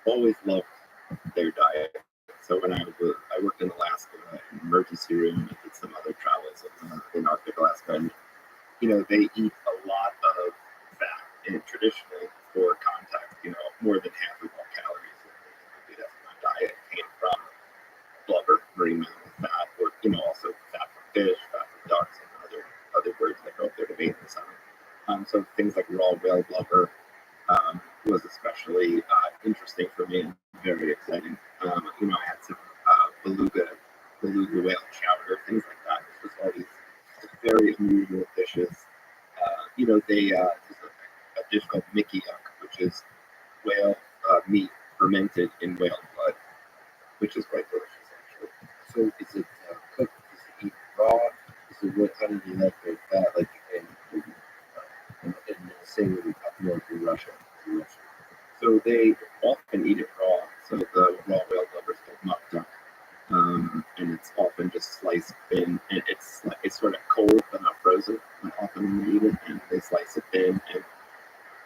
always loved their diet. So when I worked in Alaska in an emergency room, and did some other travels in Arctic Alaska, and they eat a lot of fat. And traditionally, for context, more than half of all calories in the diet came from blubber, marine mammal fat, or also fat from fish, fat from ducks, and other birds that go up there to mate in the summer. So things like raw whale blubber was especially interesting for me and very exciting. I had some beluga whale chowder, things like that. Just all these very unusual dishes. There's a dish called Mickey Yuck, which is whale meat fermented in whale blood, which is quite delicious actually. So is it cooked? Is it eaten raw? How do you like their fat? Like in the same up north in Russia. So they often eat it raw. So the raw whale blubber is called muck duck, and it's often just sliced thin, and it's sort of cold but not frozen. And often when they eat it, and they slice it thin, and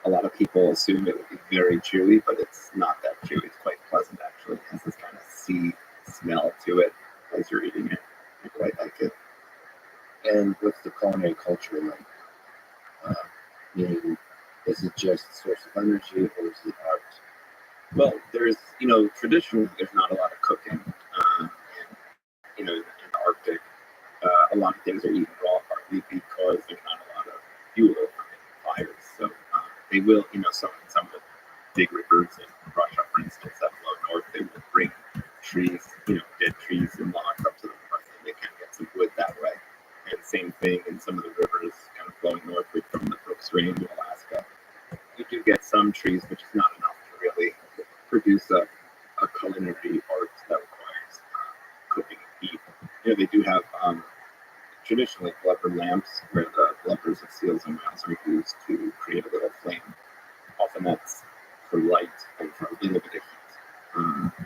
a lot of people assume it would be very chewy, but it's not that chewy. It's quite pleasant actually. It has this kind of sea smell to it as you're eating it. I quite like it. And what's the culinary culture like? Meaning, is it just a source of energy or is it art? Well, traditionally there's not a lot of cooking. In the Arctic, a lot of things are eaten raw, partly because there's not a lot of fuel for fires. So they will, some of the big rivers in Russia, for instance, that flow north, they will bring trees, dead trees and logs up to the north, and they can get some wood that way. And same thing in some of the rivers kind of flowing northward from the Brooks Range in Alaska. You do get some trees, which is not enough to really produce a culinary art that requires cooking and heat. They do have traditionally blubber lamps where the blubbers of seals and whales are used to create a little flame. Often that's for light and for a little bit of heat,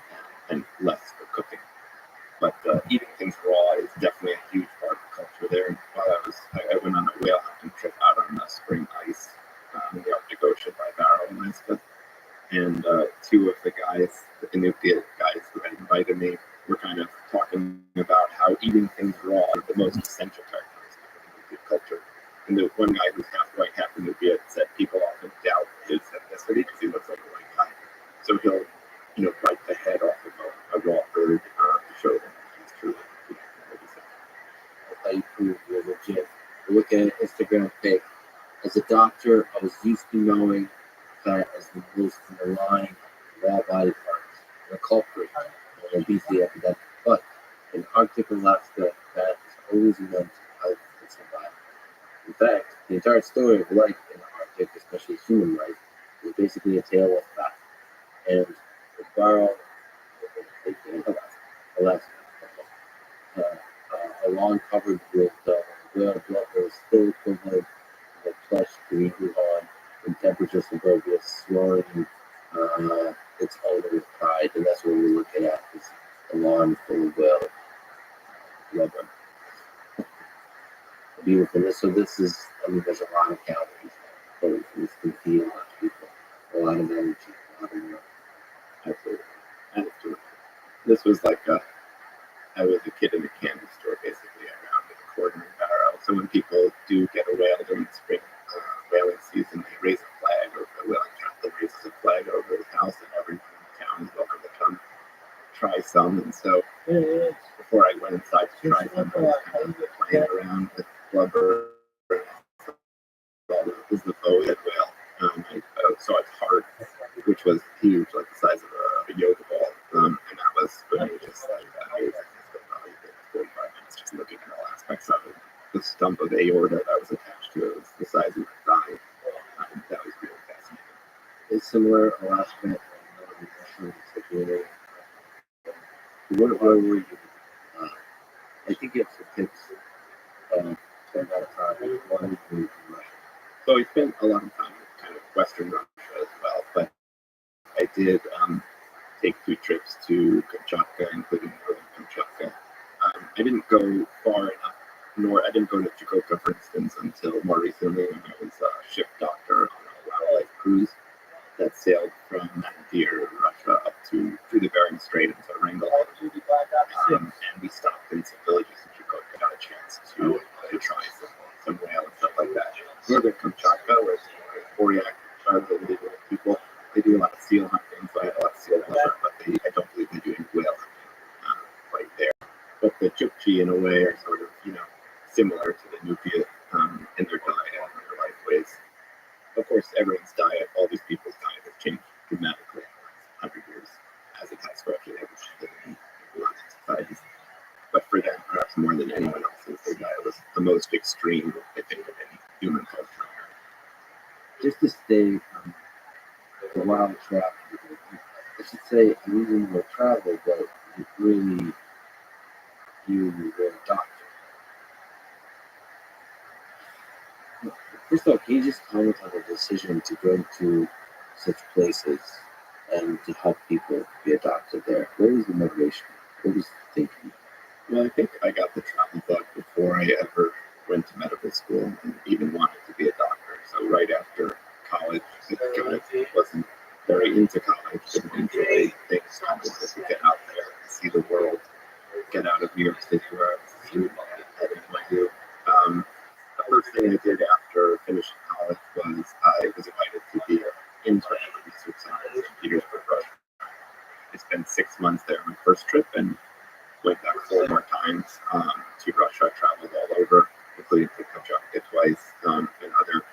and less for cooking. But eating things raw is definitely a huge part of the culture there. While I went on a whale hunting trip out on the spring ice in the Arctic Ocean by Barrow, Alaska, and two of the guys, the Inupiat guys who had invited me, were kind of talking about how eating things raw are the most essential characteristic of Inupiat culture. And the one guy who's half white, half Inupiat said people often doubt his ethnicity because he looks like a white guy. So he'll, bite the head off of a raw bird to show them he's truly That's how you prove you're legit. You look at an Instagram pic. As a doctor, I was used to knowing fat as the most malign raw body parts, and a culprit of an obesity epidemic. But in Arctic Alaska, fat is always meant to help and survive. In fact, the entire story of life in the Arctic, especially human life, is basically a tale of fat. And with Barrow, Alaska, a lawn covered with whale blubber is still equivalent to the plush green on in temperatures suburbia, soaring its owner with pride. And that's what we're looking at, is a lawn full of whale blubber. Beautiful. So this is, there's a lot of calories, but this can feed a lot of people, a lot of energy, a lot of work. Absolutely. And this was like I was a kid in a candy store, basically, around the corner in Barrow. So when people do get a whale during the spring whaling season, they raise a flag, or the whaling captain raises a flag over his house, and everyone in the town is welcome to come try some. And so before I went inside to try some, I was kind of playing around with blubber. This is the bowhead whale. I saw its heart, which was huge, like the size of a yoga ball. And that was for me just like amazing. I spent probably 45 minutes just looking at all aspects of it. The stump of aorta that was attached to it was the size of a thigh. That was really fascinating. It's similar Alaska and Russia. Where were you? I think it's a tips spend a lot of time. One in Russia. So I spent a lot of time in kind of Western Russia as well, but I did take 2 trips to Kamchatka, including northern Kamchatka. I didn't go far enough, I didn't go to Chukotka, for instance, until more recently when I was a ship doctor on a wildlife cruise that sailed from Nadir, Russia, straight into Wrangell. And we stopped in some villages in Chicago and got a chance to try some whale and stuff like that. Northern Kamchatka, where it's Boreac tribes of indigenous people, they do a lot of seal hunting, so I had a lot of seal hunting, but I don't believe they do any whale hunting right there. But the Chukchi, in a way, are sort of, similar to the Nupia in their diet and their life ways. Of course, everyone's diet, all these people's diet has changed dramatically in the last 100 years, as it has for actually every lots of societies. But for them, perhaps more than anyone else's, their diet was the most extreme, I think, of any human culture. Just to stay the wild travel, I should say I'm using the word travel, but really you were a doctor. First of all, can you just comment on the decision to go to such places and to help people be a doctor there? What was the motivation? What was the thinking? Well, I think I got the travel bug before I ever went to medical school and even wanted to be a doctor. So right after college, I kind of wasn't very into college, didn't enjoy things, kind of wanted to get out there and see the world, get out of New York City where I was heading to my youth. The first thing I did after finishing college was I was invited to be an intern at a research center in St. Petersburg, Russia. I spent 6 months there on my first trip and went back 4 more times to Russia. I traveled all over, including to Kamchatka twice, and other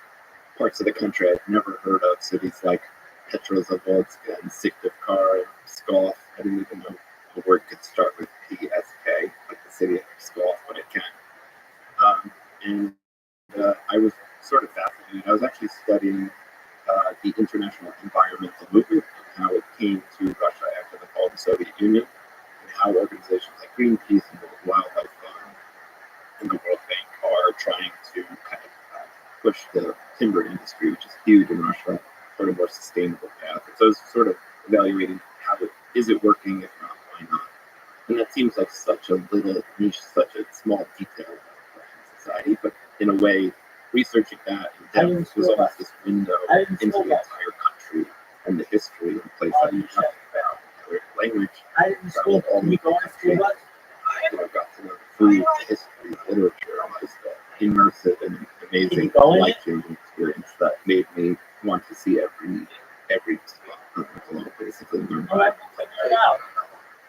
parts of the country I'd never heard of. Cities like Petrozavodsk and Syktyvkar and Pskov. I didn't even know the word could start with PSK, like the city of Pskov, but it can. And I was sort of fascinated. I was actually studying the international environmental movement and how it came to Russia after the fall of the Soviet Union, and how organizations like Greenpeace and the Wildlife Fund and the World Bank are trying to kind of push the timber industry, which is huge in Russia, toward a more sustainable path. And so I was sort of evaluating is it working? If not, why not? And that seems like such a little niche, such a small detail of Russian society, but in a way, researching that in depth was almost this window into the entire country and the history and the place I knew nothing about, the language, traveled all over the country. Got to know the food, the history, the literature, and just immersive and amazing, life-changing experience that made me want to see every spot on the globe, basically. Learn about it.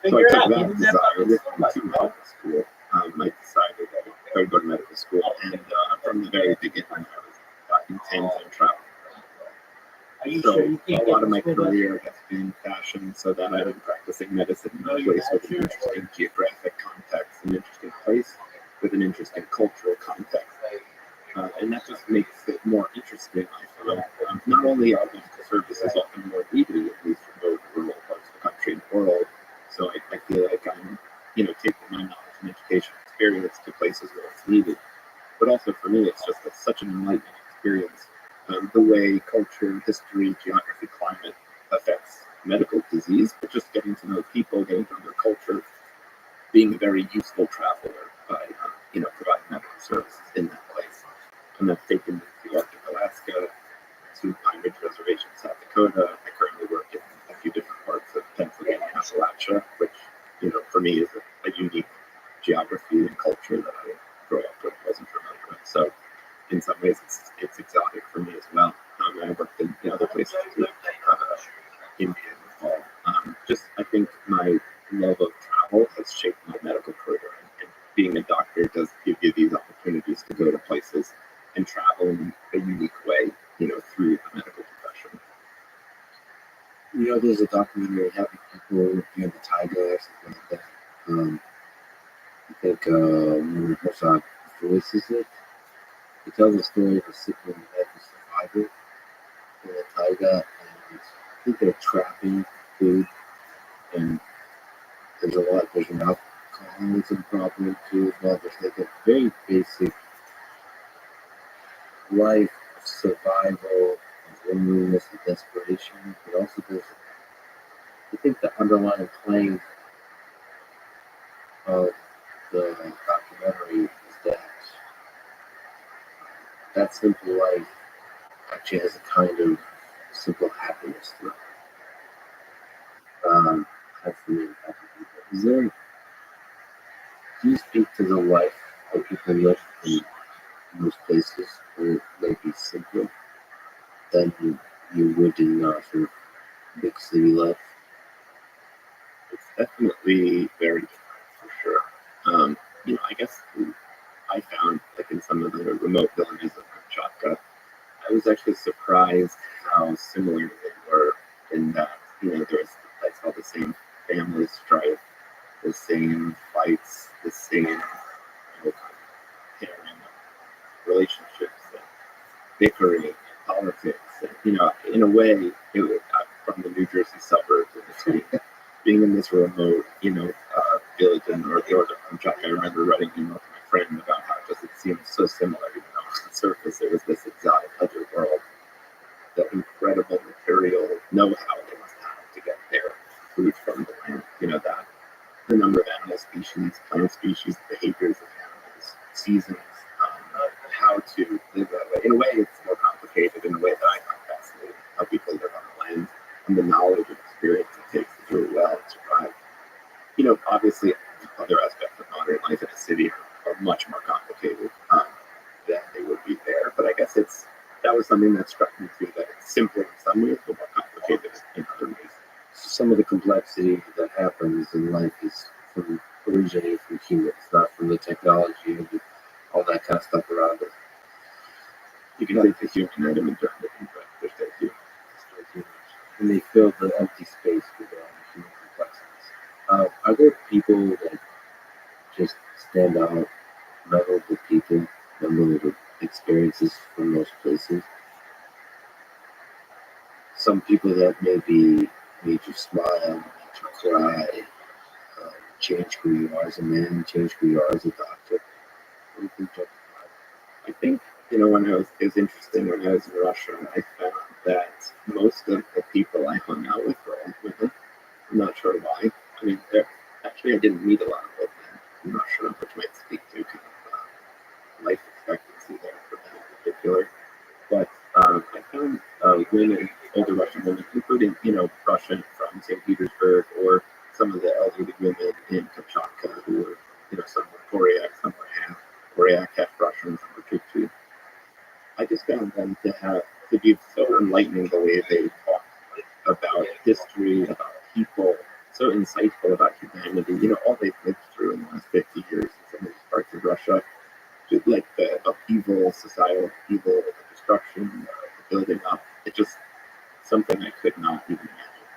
So I took that desire with me to medical school. I decided that I would go to medical school, and from the very beginning, I was intent on traveling. So a lot of my career has been fashion, so that I've been practicing medicine in a place with an interesting geographic context, an interesting place with an interesting cultural context. And that just makes it more interesting, I feel. Not only are medical services often more needed, at least in those rural parts of the country and world, so I feel like I'm, taking my knowledge and education experience to places where it's needed. But also for me, it's just such an enlightening experience. The way culture, history, geography, climate affects medical disease, but just getting to know people, getting to know their culture, being a very useful traveler by, providing medical services in that place. And I've taken to Arctic Alaska, to Pine Ridge Reservation, South Dakota. I currently work in a few different parts of Pennsylvania and Appalachia, which, for me is a unique geography and culture that I grew up with, wasn't familiar with. So in some ways, it's exotic for me as well. I worked in other places too, India and all. I think my love of travel has shaped my medical career, and being a doctor does give you these opportunities to go to places and travel in a unique way, through the medical profession. There's a documentary having people working in the taiga or something like that. I think Rothschild voices it. He tells the story of a sick woman that survivor in the taiga, and I think they're trapping food, and there's an alcoholism problem too as well. There's like a very basic life of survival, of loneliness and desperation, but also there's, I think, the underlying claim of the documentary is that simple life actually has a kind of simple happiness to it. Has the Is there, do you speak to the life that people live in those places where it may be simpler than you would in sort of big city life? It's definitely very different for sure. I guess I found like in some of the remote villages of Kamchatka, I was actually surprised how similar they were in that, I saw the same family strife, the same fights, the same, pairing of relationships and bickering and politics. And, in a way, from the New Jersey suburbs, and being in this remote, village in North Georgia, Kamchatka, I remember writing email to my friend about how just it seemed so similar, even though on the surface it was this exotic other world, the incredible material know-how they must have to get their food from the land. That the number of animal species, plant species, behaviors of animals, seasons, how to live that way. In a way, it's more complicated in a way that I find fascinating, how people live on the land and the knowledge and experience it takes to do it well and survive. Obviously, other aspects of modern life in a city are much more complicated than they would be there. But I guess that was something that struck me too, that it's simpler in some ways, but more complicated in other ways. Some of the complexity that happens in life is from originating from humans, not from the technology and all that kind of stuff around it. You can take the human item and turn it into there's still humans. And they fill the empty space with human complexities. Are there people that just stand out, memorable people, memorable experiences from those places? Some people that maybe made you smile, made you cry, change who you are as a man, change who you are as a doctor. What do you think, Dr. I think, it was interesting when I was in Russia, I found that most of the people I hung out with were old women. I'm not sure why. I mean, actually, I didn't meet a lot of old men in Russia, which might speak to kind of life expectancy there for them in particular. But I found women, older Russian women, including, Russian from St. Petersburg or some of the elderly women in Kamchatka who were, some were Koryak, some were half Koryak, half Russian, some were Chukchi. I just found them to be so enlightening the way they talk about history, about people, so insightful about humanity, all they've lived through in the last 50 years in some of these parts of Russia, just like the upheaval, societal upheaval, the destruction, the building up. It's just something I could not even imagine.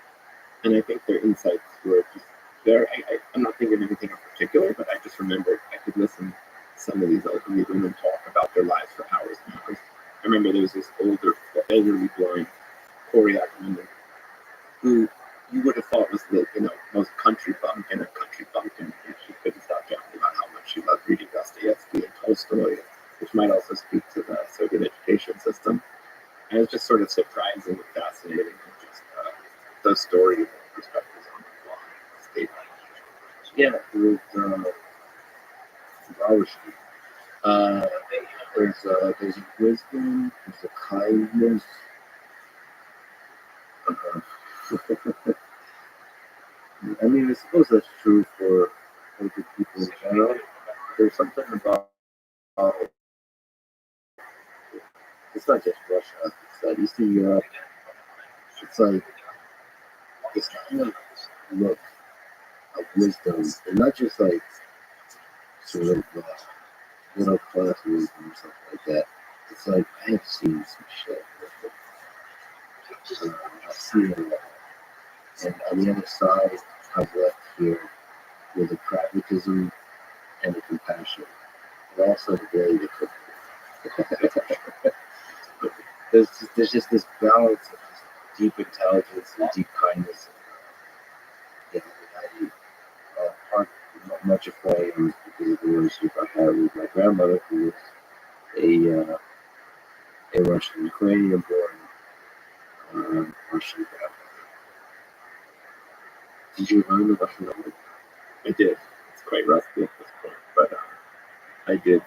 And I think their insights were just there. I'm not thinking of anything in particular, but I just remembered I could listen to some of these elderly women talk about their lives for hours and hours. I remember there was this elderly blind Koryak woman who you would have thought was the most country bumpkin of country bumpkin, and she couldn't stop talking about how much she loved reading Dostoevsky and Tolstoy, which might also speak to the Soviet education system. And it was just sort of surprising and fascinating, and just those stories and perspectives on the fly. Stayed Yeah, with Rothschild. There's a wisdom, there's a kindness. I mean, I suppose that's true for older people in general. There's something about it's not just Russia, it's like Eastern Europe. It's like this kind of look of wisdom, and not just like sort of middle class wisdom or something like that. It's like I have seen some shit. I've seen it a lot. And on the other side, I've left here with a pragmatism and a compassion, and also the ability to cook. there's just this balance of just deep intelligence and deep kindness. And, much of why I was because of the relationship I had with my grandmother, who was a Russian Ukrainian born Russian grandmother. Did you learn the Russian language? I did. It's quite rusty at this point, but I did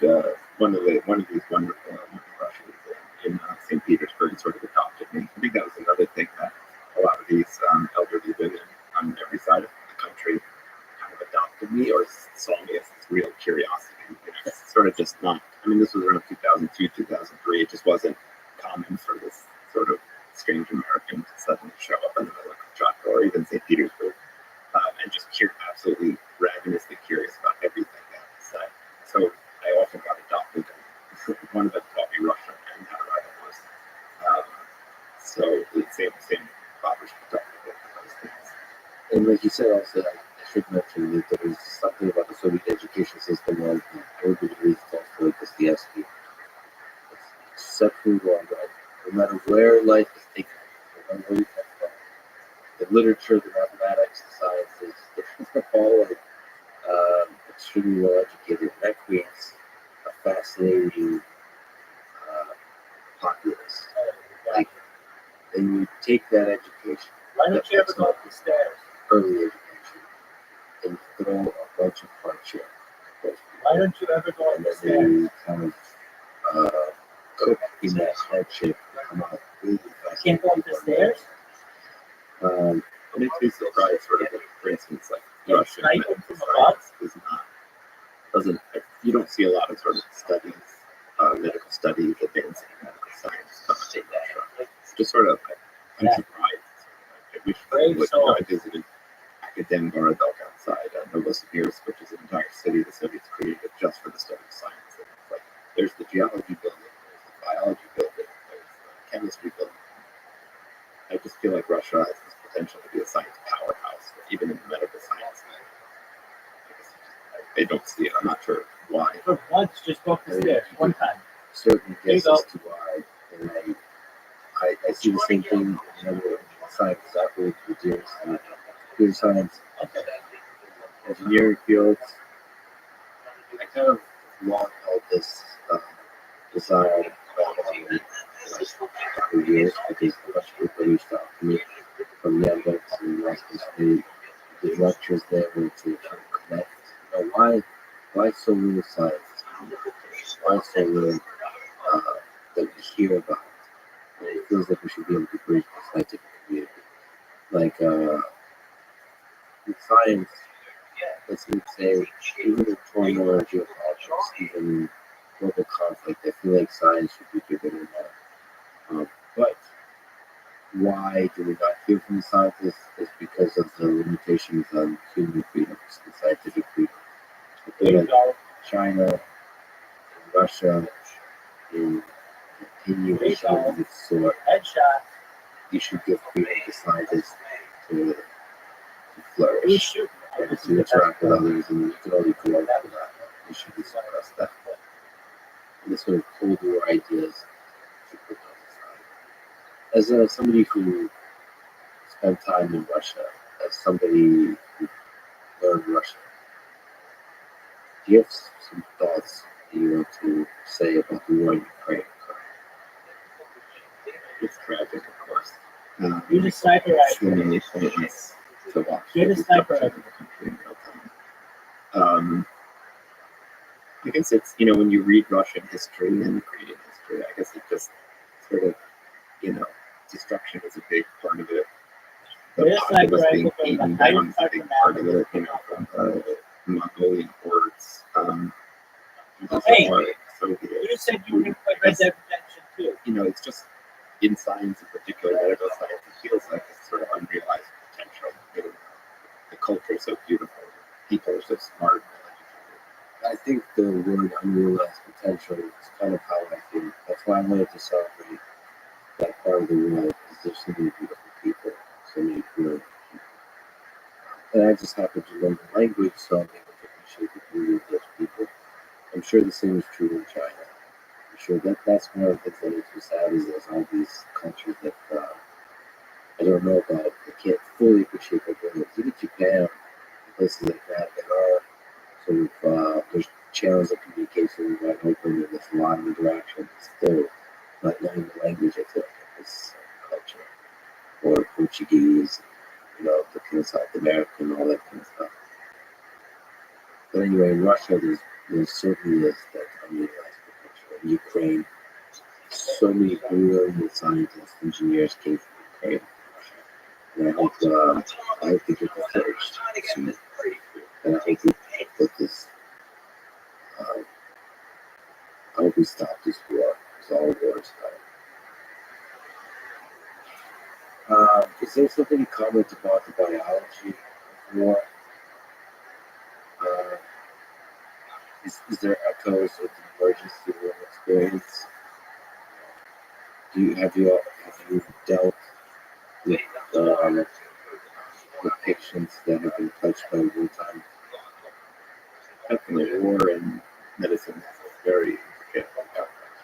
one of these wonderful Russians in St. Petersburg sort of adopted me. I think that was another thing that a lot of these elderly women on every side of the country kind of not. I mean, this was around 2002, 2003. It just wasn't common for this sort of strange American to suddenly show up in the middle of Kamchatka or even St. Petersburg, and just absolutely ravenously curious about everything they had to say. So I also got adopted. One of them taught me Russian and how to ride a horse. So the same fathers protected both of those things. And like you said, also, I should mention that there was something about the Soviet education system where everybody reads Tolstoy, Dostoevsky. It's exceptionally well done. No matter where life is taken, no matter where you come from, the literature, the mathematics, the sciences, they're all like, extremely well educated. And that creates a fascinating populace. Like, and you take that education, Why don't you ever go up the stairs? early education, and throw a bunch of hardship at those people. Why don't you ever go up And the then stairs? they kind of cook in that hardship and come out really fast. Can't go up the stairs? It makes me surprised, sort of, for instance, like Yeah, Russian right medical from above. science is not, doesn't, you don't see a lot of sort of studies, medical studies, advancing medical science coming in Russia. It's just sort of, I'm Yeah. surprised. I wish Brave would, soul. I visited Academ Gorodok outside Novosibirsk, which is an entire city the Soviets created just for the study of science. And it's like, there's the geology building, there's the biology building, there's the chemistry building. I just feel like Russia has this potential to be a science powerhouse, even in the medical science. They don't see it. I'm not sure why. For once, just go up the stairs. One time. Certain There you guesses go. to why, and I see the same thing in other science operates with computer science, Okay. engineering fields. I kind of long held this desire for years because a bunch of people reached out to me from Yandex and Moscow State, did lectures there to try to connect. You know, why so little science? Why so little that we hear about? And it feels like we should be able to bridge the scientific community. Like in science, let's say, even in turmoil or geopolitics, even in global conflict, I feel like science should be given in that. But why do we not hear from the scientists? It's because of the limitations on human freedoms and scientific freedom. I There feel you like go. China and Russia in continuation of this sort, Headshot. you should give freedom to scientists to Who's flourish shooting? and to interact with others, and you can only go out for that. You should be suppress that. And this sort of Cold War ideas should put those aside. As somebody who spent time in Russia, as somebody who learned Russian, do you have some thoughts that you want to say about the war in Ukraine? It's tragic, of course. Use a sniper rifle. Extremely pointless to watch. Get a sniper destruction of the country in real time. I guess it's, when you read Russian history and Ukrainian history, I guess it just sort of, destruction is a big part of it. The Get a sniper populace being rifle from eaten the down is a highest big part part of it, from the Mongolian hordes. That's Hey, why it's so good. You just said you were going to play Red Dead Redemption too. It's just in science, in particular, medical science, it feels like it's sort of unrealized potential. The culture is so beautiful, people are so smart. I think the word unrealized potential is kind of how I feel. That's why I wanted to celebrate that part of the world, because there's so many beautiful people, so many good people. And I just happen to learn the language, so I'm able to appreciate the beauty of those people. I'm sure the same is true in China. I'm sure that's one of the things that makes me sad is there's all these cultures that I don't know about. I can't fully appreciate their brilliance. Even Japan, places like that are sort of, there's channels of communication wide open and there's a lot of interaction. Still, not knowing the language, I feel like this culture. Or Portuguese, looking at South America and all that kind of stuff. But anyway, in Russia, there certainly is that unrealized potential. In Ukraine, so many brilliant scientists, engineers came from Ukraine. And I hope they get the first soon. And I hope we put this something to comment about the biology of war. Uh, is there echoes of the emergency room experience? Have you dealt with with patients that have been touched by wartime? Definitely, war and medicine has a very intricate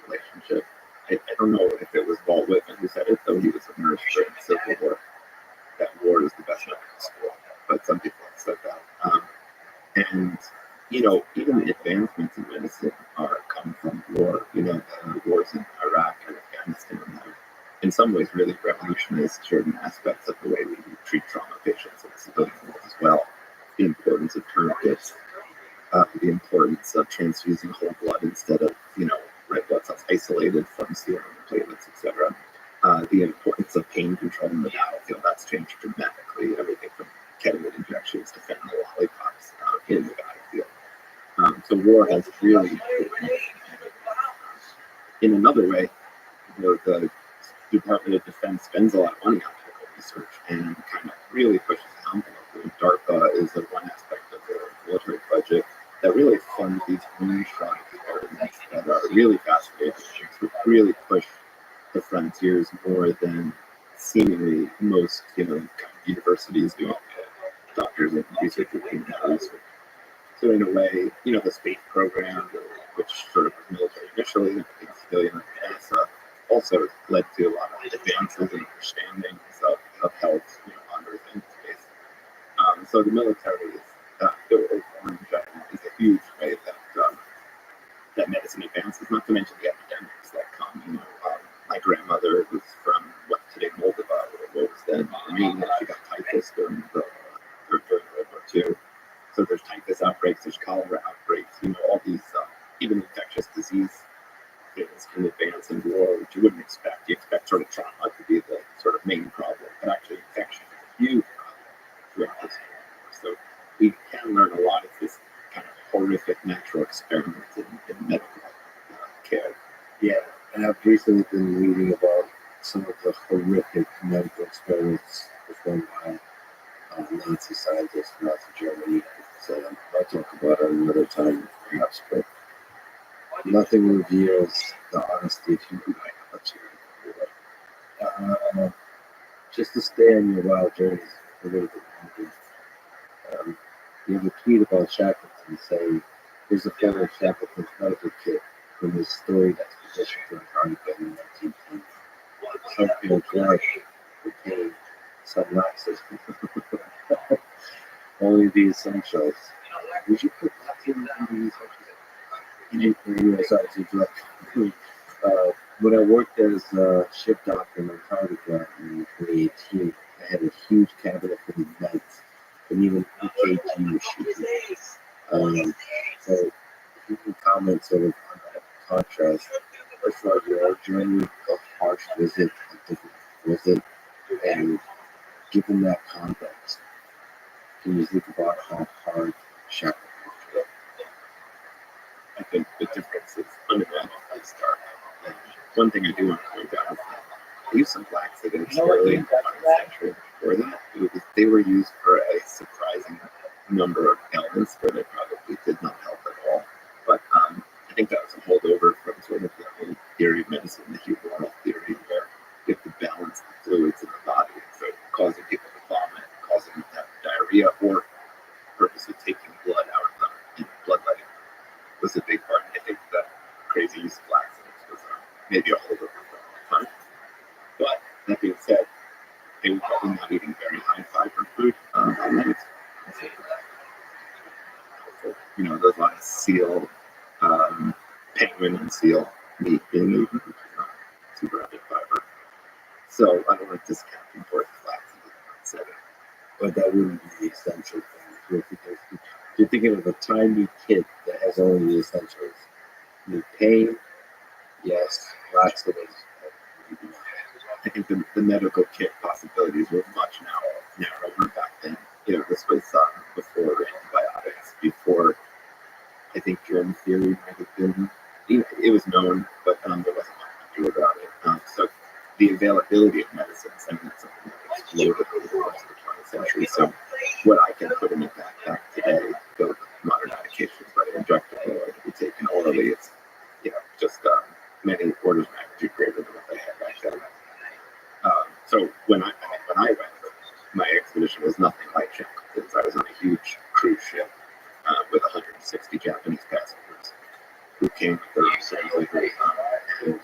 relationship. I don't know if it was Walt Whitman who said it, though he was a nurse during the Civil War, that war is the best medical school. But some people have said that. And, even the advancements in medicine come from war. The wars in Iraq and Afghanistan have, in some ways, really revolutionized certain aspects of the way we treat trauma patients in the civilian world as well. The importance of tourniquets, the importance of transfusing whole blood instead of, red blood cells isolated from serum platelets, etc. The importance of pain control in the battlefield, that's changed dramatically. Everything from ketamine injections to fentanyl lollipops in the battlefield. So war has really, in another way, the Department of Defense spends a lot of money on medical research and kind of really pushes the envelope. DARPA is one aspect of the military budget that really funds these moonshot experiments that are really fascinating, to really push the frontiers more than seemingly most, universities do. Doctors and researchers doing that research. So in a way, the space program, which sort of was military initially, and became civilian under NASA, also led to a lot of advances in understandings of health, on Earth and space. So the military is, in general, is a huge way that medicine advances. Not to mention the epidemics that come. My grandmother was from what today Moldova, or what was then Romania. She got typhus during World War II. So there's typhus outbreaks, there's cholera outbreaks, all these even infectious disease things can advance in war, which you wouldn't expect. You expect sort of trauma to be the sort of main problem, but actually infection is a huge problem throughout this war. So we can learn a lot of this kind of horrific natural experiments in medical care. Yeah, and I've recently been reading about some of the horrific medical experiments performed by Nazi scientists in Nazi Germany. So I'll talk about it another time, perhaps, but nothing reveals the honesty of human life. Just to stay on your wild journeys a little bit longer. You have a tweet about Shackleton saying, "Here's a photo of Shackleton's medical kit from his story expedition to Antarctica in 1910. Some blood, cocaine, some laxatives. Only the essentials." Would you put that in the essentials? Sorry to interrupt. When I worked as a ship doctor in Antarctica in 2018, I had a huge cabinet full of meds and even EKG machines. So if you can comment sort of on that contrast, first of all, your journey, a harsh visit, a difficult visit, and given that context, can you think about how hard Shackleton was? I think the difference is fundamentally stark. And one thing I do want to point out is that the use of laxatives early in the 20th century, before that, they were used for a surprising number of ailments where they probably did not help at all. But I think that was a holdover from sort of the old theory of medicine, the humoral theory, where you have to balance the fluids in the body, so causing people to vomit, causing them to have diarrhea, or purposely taking blood out of them, bloodletting was a big part. I think that crazy use of laxatives was maybe a holdover from the time. But that being said, they were probably not eating very high fiber food. There's a lot of seal, penguin and seal meat being eaten, which is not super high fiber. So I don't want to discount the importance of laxatives. But that wouldn't be the essential thing. You're thinking of a tiny kit that has only the essentials. You pain, yes, laxatives. I think the medical kit possibilities were much narrower back then. This was before antibiotics, before I think germ theory might have been. It was known, but there wasn't much to do about it. So the availability of medicines, I mean, that's something that exploded over the century. So what I can put in a backpack today, build modern medications, whether injectable or to be taken orally, it's just many orders of magnitude greater than what they had back then. So when I went, my expedition was nothing like Shackleton's. I was on a huge cruise ship with 160 Japanese passengers who came with their own translator, and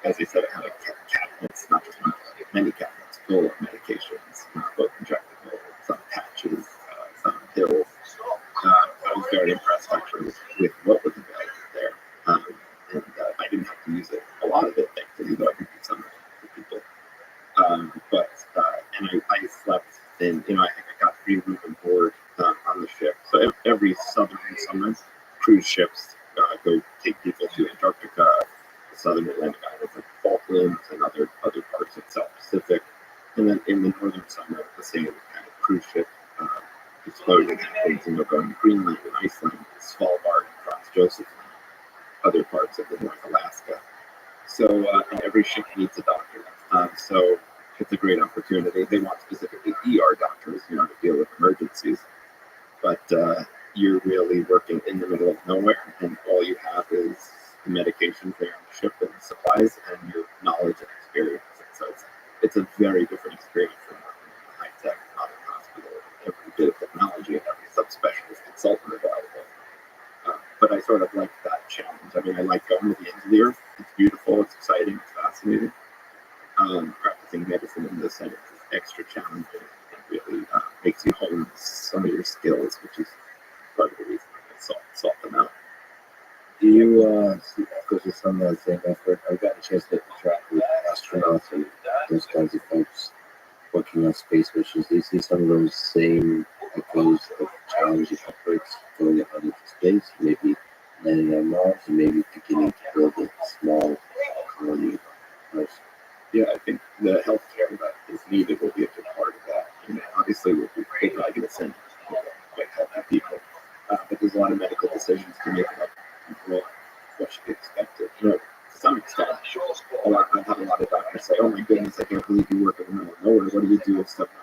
as I said, it had cabinets, not just one, many cabinets full of medications, both injectable, some patches, some pills. I was very impressed actually with what was available there, and I didn't have to use it, a lot of it, thankfully, though I did use some of it for people. And I slept in, I got free room and board on the ship. So every southern summer, cruise ships go take people to Antarctica, the southern Atlantic islands like the Falklands and other parts of the South Pacific. And then in the northern summer, the same kind of cruise ship explosion happens, going to Greenland and Iceland, Svalbard, Franz Josef Land, other parts of the North Alaska. So, and every ship needs a doctor. So it's a great opportunity. They want specifically ER doctors, to deal with emergencies. But you're really working in the middle of nowhere, and all you have is the medications there on the ship and the supplies and your knowledge and experience. And so it's a very different experience from working in a high-tech modern hospital with every bit of technology and every subspecialist consultant available. But I sort of like that challenge. I mean, I like going to the ends of the earth. It's beautiful, it's exciting, it's fascinating. Practicing medicine in this setting is extra challenging. It really makes you hone some of your skills, which is part of the reason I sought them out. Do you see echoes of some of that same effort? I've gotten a chance to interact with astronauts and those kinds of folks working on space missions. Do you see some of those same echoes of challenging efforts going out into space, maybe landing on Mars, and maybe beginning to build a small colony of Mars? Yeah, I think the healthcare that is needed will be a big part of that. Obviously, we're probably going to send quite healthy people, but there's a lot of medical decisions to make about what should be expected. To some extent, I've had a lot of doctors say, "Oh my goodness, I can't believe you work in the middle of nowhere. What do you do if someone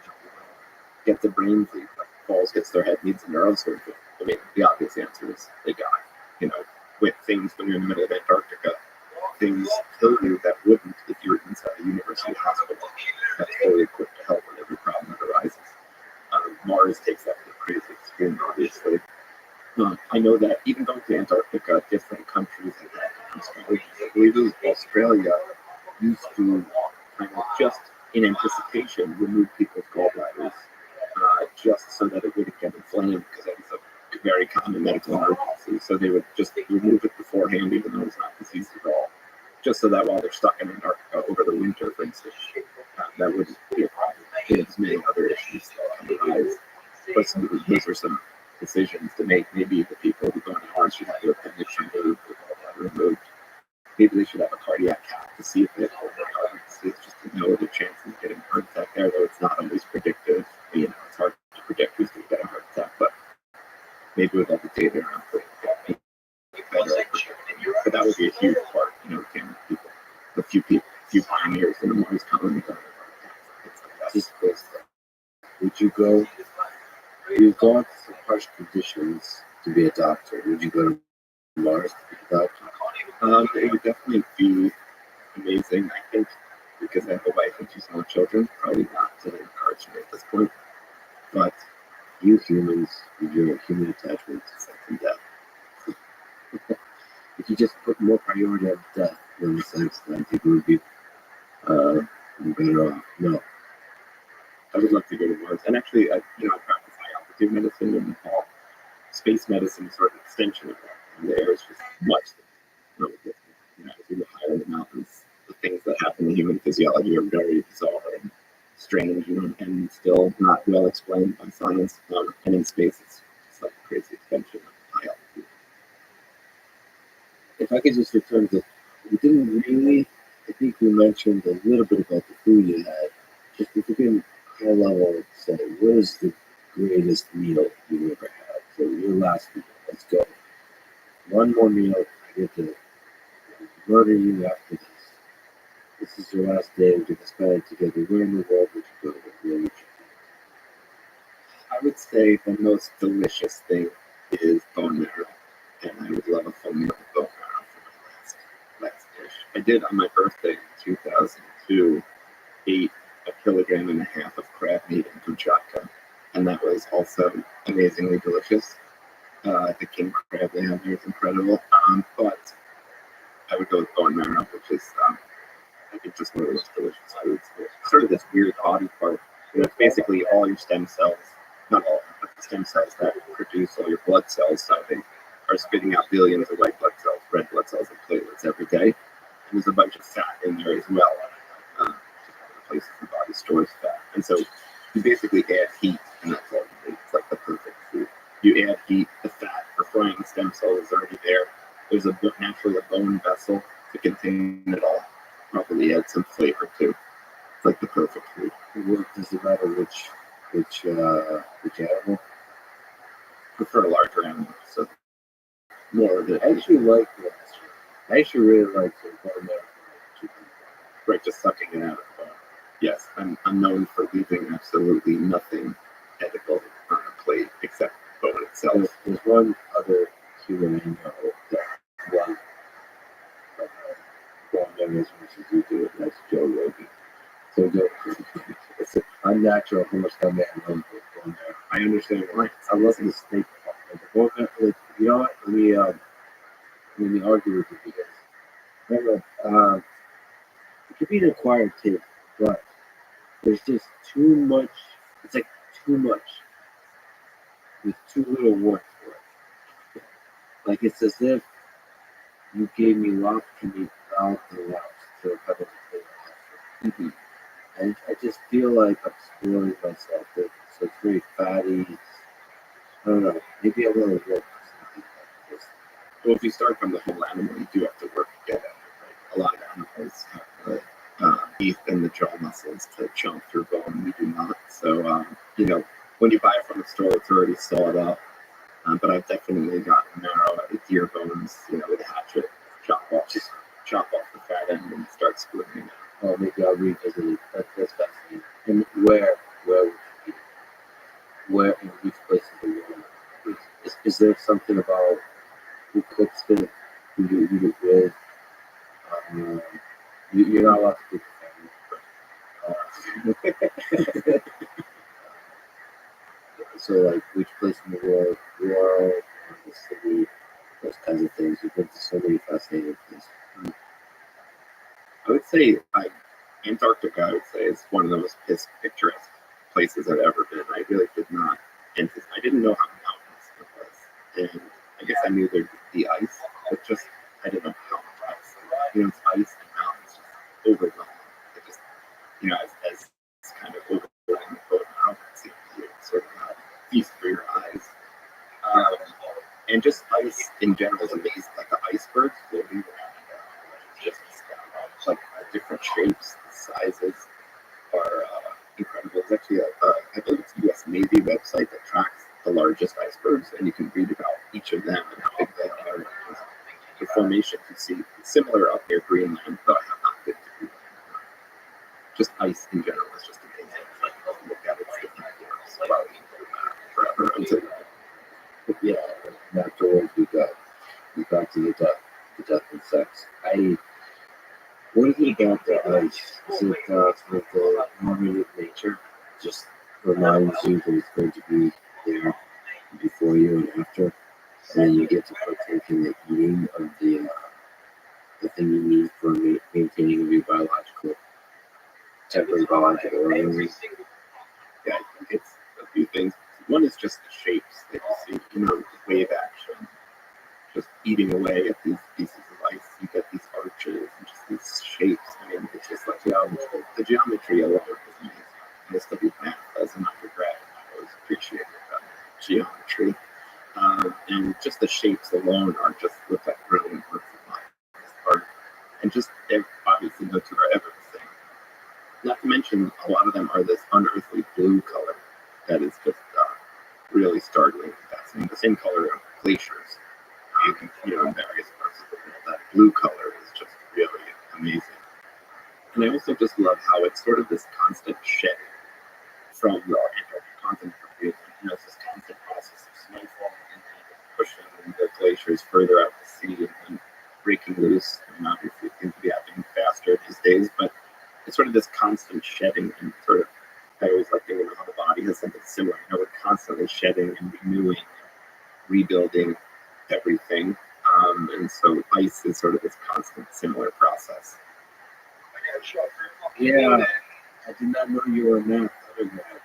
gets a brain bleed, falls, gets their head, needs a neurosurgeon?" I mean, the obvious answer is they die. With things when you're in the middle of Antarctica, things kill you that wouldn't if you're inside a university hospital that's fully equipped to help with every problem that arises. Mars takes that to the crazy extreme, obviously. I know that even going to Antarctica, different countries have had different strategies. I believe it was Australia used to kind of just in anticipation remove people's gallbladders just so that it wouldn't get inflamed, because that was a very common medical emergency. So they would just remove it beforehand, even though it's not diseased at all, just so that while they're stuck in Antarctica over the winter, for instance, that wouldn't be a problem. There's many other issues that can arise. But those are some decisions to make. Maybe the people who go on Mars should have their appendix removed, their gallbladder removed. Maybe they should have a cardiac cath to see if they have overhearts, just to know the chances of getting a heart attack there, though it's not always predictive. It's hard to predict who's going to get a heart attack, but maybe with all the data around it, but that would be a huge part, can people, a few pioneers in the Mars colony. Just this, would you go? You've gone to some harsh conditions to be a doctor. Would you go to Mars to be a doctor? It would definitely be amazing, I think, because I have a wife and 2 small children. Probably not to encourage me at this point, but you humans, with your human attachment to sex and death, if you just put more priority on death than the sex, then I think we would be better off. No. I would love to go to Mars. And actually, I practice high altitude medicine in Nepal. Space medicine is sort of an extension of that. And the air is just much really different. As you go higher in the mountains, the things that happen in human physiology are very bizarre and strange, and still not well explained by science. And in space, it's like a crazy extension of high altitude. If I could just return to, we didn't really, I think we mentioned a little bit about the food you had. Just if you can high level say, what is the greatest meal you've ever had? So your last meal, let's go. One more meal, I get to murder you after this. This is your last day, we're going to spend it together. Where in the world would you go? Where would you would say the most delicious thing is bone marrow, and I would love a full meal of bone marrow for my last dish. I did on my birthday in 2002 eat 1.5 kilograms of crab meat and buchaka, and that was also amazingly delicious. The king crab they have here is incredible, but I would go with bone marrow, which is I think just one of the most delicious foods. It's sort of this weird body part. It's basically all your stem cells, not all, but the stem cells that produce all your blood cells. So they are spitting out billions of white blood cells, red blood cells, and platelets every day. And there's a bunch of fat in there as well. Just one of the places the body stores fat. And so you basically add heat, and that's all you need. It's like the perfect food. You add heat, the fat for frying stem cells is already there. There's naturally a bone vessel to contain it all. Probably add some flavor too. It's like the perfect food. Does it matter which animal? Prefer a larger animal, so more of it. I actually like that. I actually really like the Right, just sucking it out of the bone. Yes, I'm known for leaving absolutely nothing edible on a plate except bone itself. There's one other human I know that one as much as you do it, that's Joe Rogan. So it's an unnatural horse that man runs with bone marrow. I understand why. I love the steak. Like, you know what? Let me argue with you because remember, it could be an acquired taste, but there's just too much. It's like too much with too little work for it. Like it's as if you gave me lobster meat without the lobster covered in flavor. And I just feel like I'm spoiling myself. So it's very fatty. I don't know. Maybe I will work something like this. Well, if you start from the whole animal, you do have to work to get at it. Right? A lot of animals have the teeth and the jaw muscles to chomp through bone. We do not. So, when you buy it from the store, it's already sawed up. But I've definitely gotten marrow out of deer bones, with a hatchet, chop off the fat end and start splitting it. Oh, maybe I'll revisit it. That's fascinating. And where would you eat it? Where in which places in the world? Is there something about who cooks it, who you eat it with? You're not allowed to cook the family. So, like, which place in the world, or the city, those kinds of things. You've been to so many fascinating places. I would say Antarctica, I would say, is one of the most picturesque places I've ever been. I really did not anticipate. I didn't know how mountainous it was. And I guess I knew there'd be ice, but I didn't know how much ice. It's ice and mountains just overwhelming. It just, as kind of overwhelming the boat mountains, sort of a feast for your eyes. And just ice in general is amazing. Like the icebergs floating around, just like different shapes, sizes are incredible. It's actually I believe it's a U.S. Navy website that tracks the largest icebergs, and you can read about each of them and how big they are. The formations you see similar up near Greenland, though I have not been to Greenland. Just ice in general is just amazing. Like, look at it, it's different forms, forever until. Yeah, and afterwards we got to the death and sex. What is it about the ice? Is it sort of the harmony of nature? Just reminds you that it's going to be there before you and after, and then you get to partake in the eating of the thing you need for maintaining your temporary biological organisms. Yeah, I think it's a few things. One is just the shapes that you see, wave action, just eating away at these pieces of ice. You get these arches and just these shapes. I mean, it's just like geometry. The geometry alone is amazing. I studied math as an undergrad, and I always appreciated geometry. And just the shapes alone look like brilliant works of art. And just obviously no two are ever the same. Not to mention, a lot of them are this unearthly blue color that is just really startling and fascinating. The same color of glaciers, in various parts of the world. That blue color is just really amazing. And I also just love how it's sort of this constant shedding from the Antarctic continent. it's this constant process of snowfall and pushing the glaciers further out to sea and breaking loose. And obviously, it seems to be happening faster these days, but it's sort of this constant shedding and sort of. I always like thinking about how the body has something similar. We're constantly shedding and renewing, rebuilding everything. And so ice is sort of this constant similar process. Yeah, I did not know you were a math undergrad.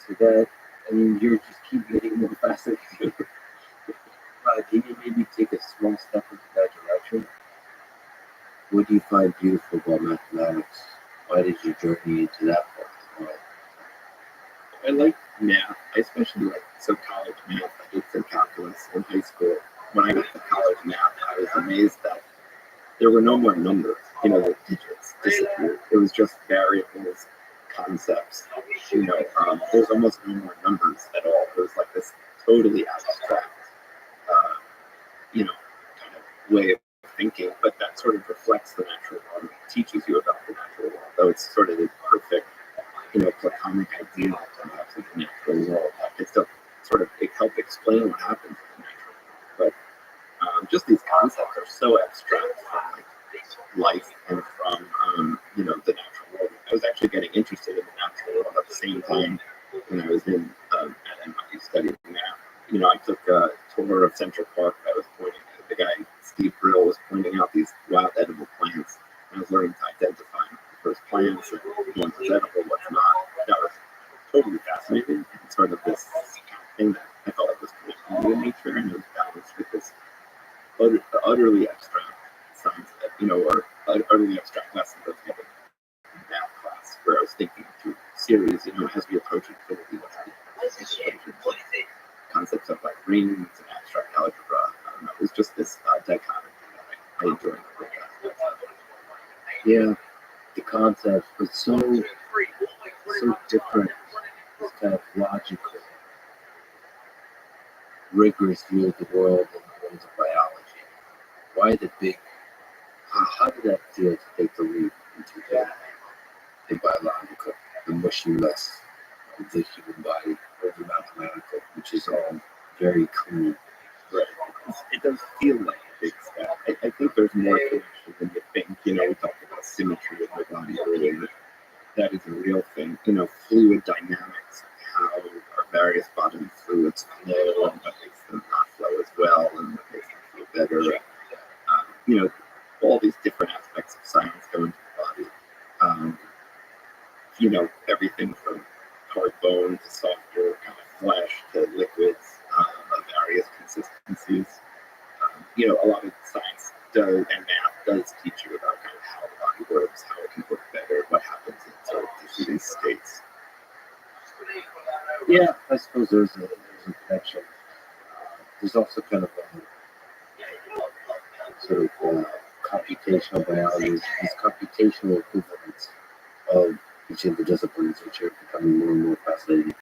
So that, you just keep getting more fascinated. Can you maybe take a small step into that direction? What do you find beautiful about mathematics? Why did you journey into that part of the world? I like math. I especially like college math. I did some calculus in high school. When I got to college math, I was amazed that there were no more numbers. The digits disappeared. It was just variables, concepts. There's almost no more numbers at all. It was like this totally abstract, kind of way of thinking. But that sort of reflects the natural world. It teaches you about the natural world. Though it's sort of the perfect, platonic ideal perhaps of the natural world. It still sort of it helped explain what happens in the natural world. But just these concepts are so abstract from life and from the natural world. I was actually getting interested in the natural world at the same time when I was in at NYU studying math. I took a tour of Central Park. I was pointing the guy Steve Brill was pointing out these wild edible plants. And I was learning to identify the first plants and what's edible, what's not. That was totally fascinating and sort of this thing that I felt like was connected to nature, and it was balanced with this utterly abstract science, or utterly abstract lessons I was getting in math class, where I was thinking through series, as we approach infinity, concepts of like rings and abstract algebra. It was just this dichotomy that I enjoyed. Yeah, the concept was so different. This kind of logical, rigorous view of the world and the ways of biology. Why the big? How did that feel to take the leap into the biological, the mushiness of the human body, or the mathematical, which is all very clean? Right. It does feel like a big step. I think there's more connection than you think. We talked about symmetry of the body earlier. That is a real thing. Fluid dynamics, how our various bodily fluids flow and what makes them not flow as well and what makes them flow better. All these different aspects of science go into the body. Everything from hard bone to softer kind of flesh to liquids of various consistencies. A lot of science does and math does teach you about kind of how the body works, how it can work better, what happens in sort of these states. Yeah, I suppose there's a connection. There's also kind of a sort of computational biology, these computational equivalents of each of the disciplines, which are becoming more and more fascinating.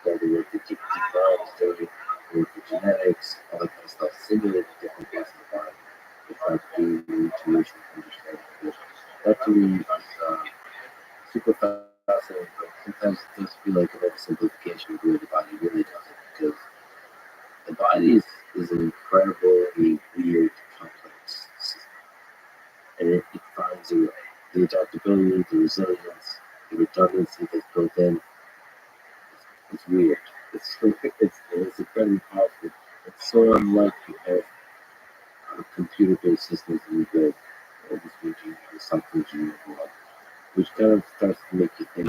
All the work that deep biology is doing, the work of genetics, all that kind of stuff, simulating different parts of the body, different being, intuition, understanding. That to me is super fascinating, but sometimes it does feel like an oversimplification of the way the body really does it, because the body is an incredibly weird, complex system. And it finds a way. The adaptability, the resilience, the redundancy that's built in, it's weird. It's incredibly powerful. It's so unlike the computer-based systems that we build, this engineering, the software engineering world, which kind of starts to make you think,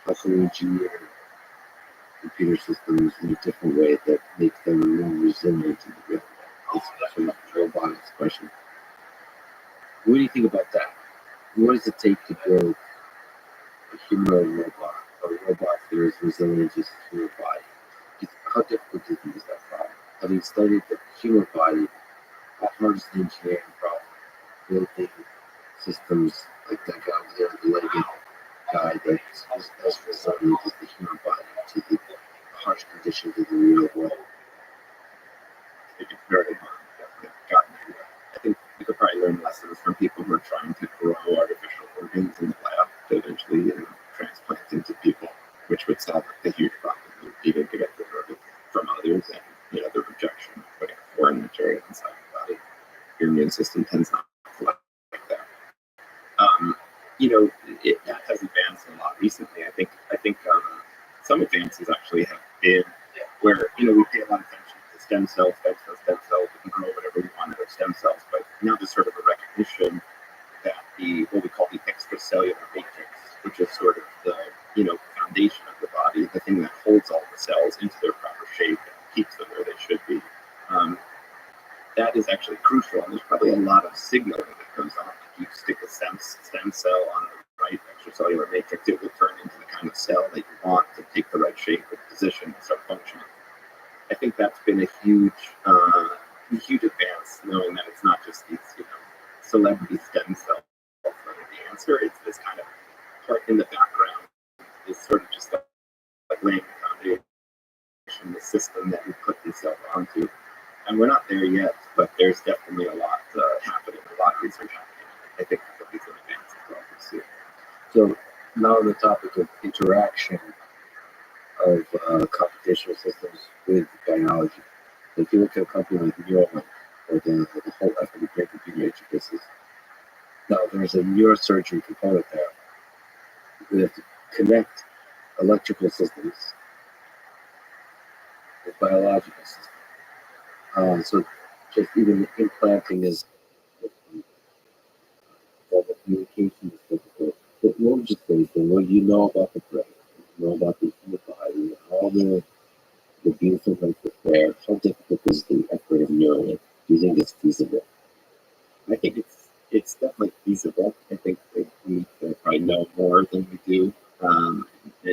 how can we engineer computer systems in a different way that make them more resilient in the real world? It's sort of a robotics question. What do you think about that? What does it take to build a humanoid robot, or a robot that is resilient as a human body? How difficult do you think is that problem? Having studied the human body, how hard is the engineering problem? Building systems like that guy over there, the legged guy that's as resilient as the human body to the harsh conditions of the real world. It's very hard to get gotten through that. I think you could probably learn lessons from people who are trying to grow artificial organs in the lab to eventually transplant into people, which would solve the huge problem even to get the verdict from others, and the rejection of putting foreign material inside the body. Your immune system tends not to like that. Um, that has advanced a lot recently. I think some advances actually have been where we pay a lot of attention to stem cells. We can grow whatever we want out of stem cells, but now there's sort of a recognition that what we call the extracellular matrix, which is sort of the foundation of the body, the thing that holds all the cells into their proper shape and keeps them where they should be. That is actually crucial, and there's probably a lot of signaling that goes on. If you stick a stem cell on the right extracellular matrix, it will turn into the kind of cell that you want to take the right shape and position and start functioning. I think that's been a huge advance, knowing that it's not just these celebrity stem cells that are the answer. It's this kind of part in the background is sort of just like laying the foundation, the system that you put these cells onto. And we're not there yet, but there's definitely a lot happening, a lot of research happening. I think that these are advances well pursued. So now on the topic of interaction of computational systems with biology, if you look at a company like Neuralink or the whole effort of breaking computer interfaces, now there's a neurosurgery component there. We have to connect electrical systems with biological systems. So just even implanting is the communication is difficult. But what would you say, what do you know about the brain? You know about the body, all the beautiful benefits there. How difficult is the effort of Neuralink? Do you think it's feasible? I think it's definitely feasible. I think that we probably know more than we do, and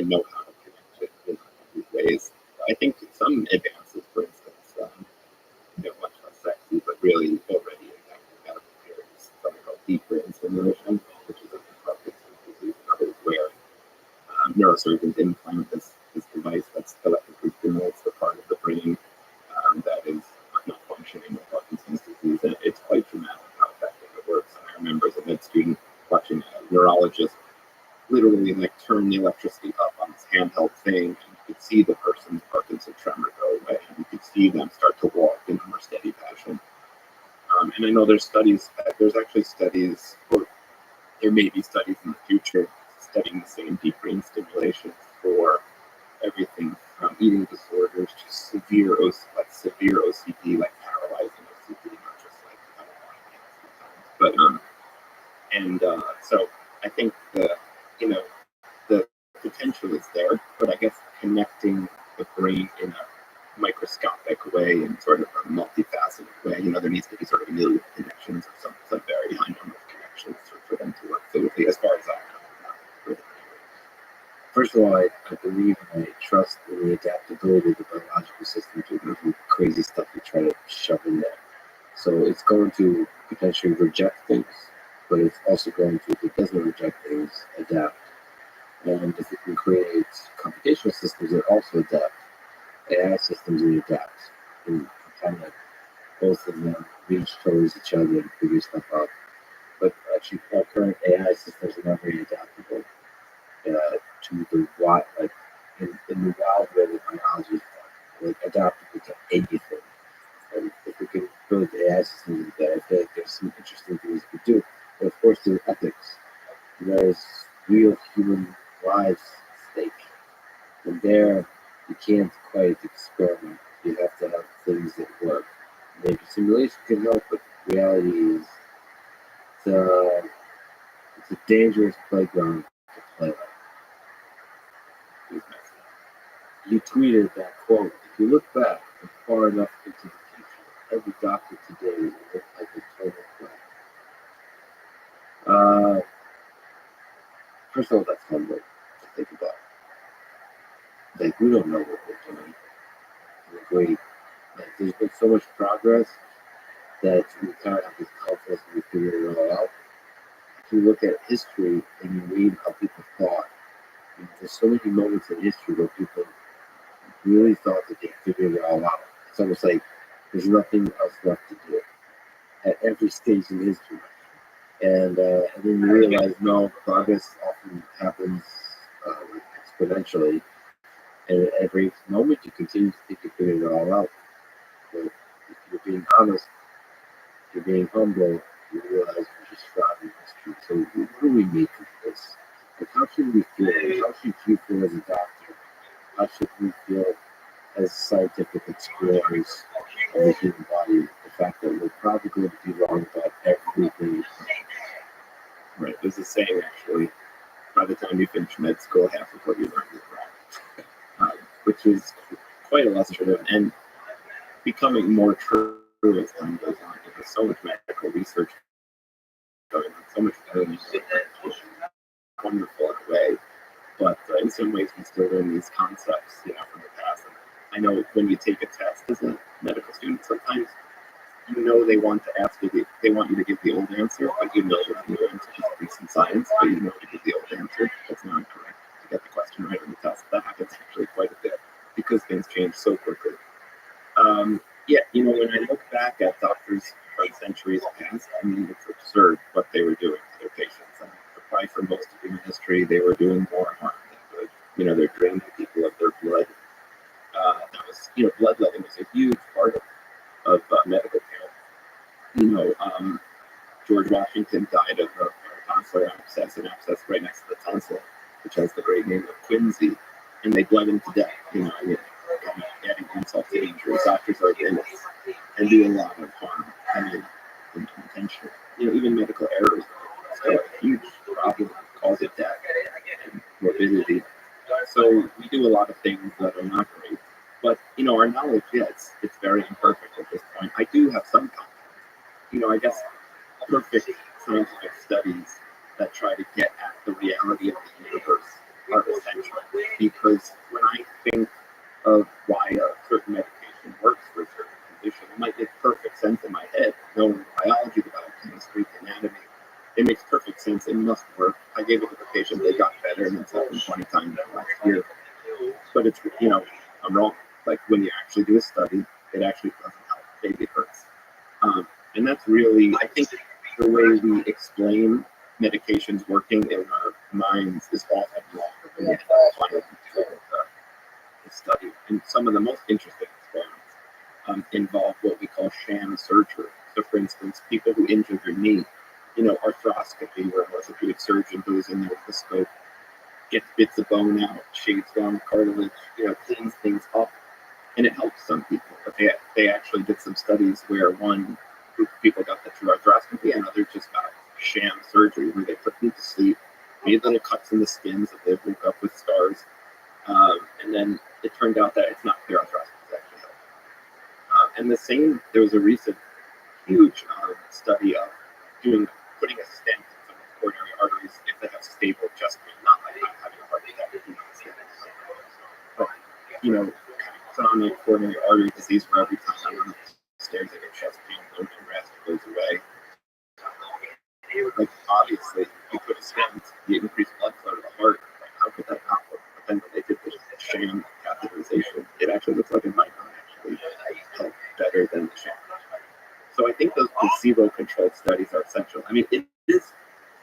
know how to connect it in these ways. I think some advances, for instance, much less sexy, but really already impacting medical care is something called deep brain stimulation, which is a Parkinson's disease and others, where neurosurgeons implant this device that electrically stimulates the part of the brain that is not functioning with Parkinson's disease. And it's quite dramatic how effective it works. And I remember as a med student watching a neurologist literally turn the electricity up on this handheld thing, and you could see the person's Parkinson's tremor go away, and you could see them start to walk in a more steady fashion. And I know there's actually studies, or there may be studies in the future, studying the same deep brain stimulation for everything from eating disorders to severe OCD, like paralyzing OCD, not just like but so I think the potential is there, but I guess connecting the brain in a microscopic way and sort of a multifaceted way, there needs to be sort of a million connections or some very high number of connections for them to work fluidly, as far as I know. First of all, I believe and I trust in the adaptability of the biological system to go through crazy stuff we try to shove in there. So it's going to potentially reject things, but it's also going to, if it doesn't reject things, adapt. And if it can create computational systems that also adapt, AI systems that adapt, and kind of both of them reach towards each other and figure stuff out. But actually, our current AI systems are not very adaptable to the wild, like in the wild way that biology is done, like adaptable to anything. And if we can build AI systems like that, I feel like there's some interesting things we could do. But of course, there's ethics. There's real human lives at stake. And there, you can't quite experiment. You have to have things that work. Maybe simulation can help, but reality is it's a dangerous playground to play on. You tweeted that quote, if you look back and far enough into the future, every doctor today will look like a total crap. First of all, that's humbling to think about. Like, we don't know what we're doing. There's been so much progress that we kind of have this confidence that we figured it all out. If you look at history and you read how people thought, there's so many moments in history where people really thought that they figured it all out. It's almost like there's nothing else left to do at every stage in history. And then you realize, no, progress often happens exponentially. And at every moment, you continue to think you figured it all out. But if you're being honest, if you're being humble, you realize you're just shrouded in mystery. So what do we make of this? Like, how should we feel? How should you feel as a doctor? How should we feel as scientific explorers of the human body? The fact that we're probably going to be wrong about everything. Right. There's a saying actually. By the time you finish med school, half of what you learned is wrong, which is quite illustrative and becoming more true as time goes on. There's so much medical research going on, so much learning, wonderful in a way, but in some ways we still learn these concepts, from the past. And I know when you take a test as a medical student, sometimes they want to ask you, they want you to give the old answer, but the new answer is recent science, but to give the old answer. That's not correct. To get the question right on the test, that happens actually quite a bit because things change so quickly. When I look back at doctors from centuries past, I mean, it's absurd what they were doing to their patients. And probably for most of human history, they were doing more harm than good. They're draining people of their blood. That was, bloodletting was a huge part of medical care. George Washington died of a tonsillar abscess, an abscess right next to the tonsil, which has the great name of quinsy, and they bled him to death. Adding insult to injury. Doctors are Guinness and do a lot of harm. Unintentional. Even medical errors are still a huge problem, cause of death and morbidity. So we do a lot of things that are not great. But our knowledge, it's very imperfect at this point. I do have some confidence. I guess perfect scientific studies that try to get at the reality of the universe are essential. Because when I think of why a certain medication works for a certain condition, it might make perfect sense in my head, knowing the biology, the biochemistry, the anatomy. It makes perfect sense. It must work. I gave it to the patient, they got better, and it's happened 20 times last year. But it's, I'm wrong. Like when you actually do a study, it actually doesn't help. Maybe it hurts. And that's really, I think, the way we explain medications working in our minds is often wrong. The study. And some of the most interesting experiments involve what we call sham surgery. So, for instance, people who injure their knee, arthroscopy, where an orthopedic surgeon goes in there with the scope, gets bits of bone out, shaves down cartilage, cleans things up, and it helps some people. But they actually did some studies where one group of people got the true arthroscopy and others just got sham surgery, where they put them to sleep, made little cuts in the skin so they woke up with scars, and then it turned out that it's not clear arthroscopy actually helped. And the same, there was a recent huge study of putting a stent in someone's coronary arteries if they have stable chest pain, not like having a heart attack, but chronic coronary artery disease where every time I run up the stairs I get chest pain, no rest, it goes away. Like obviously, you put a stent, you increase blood flow to the heart. Like, how could that not work? But then when they did the sham catheterization, it actually looks like it might not actually help better than the sham. So I think those placebo-controlled studies are essential. I mean, it is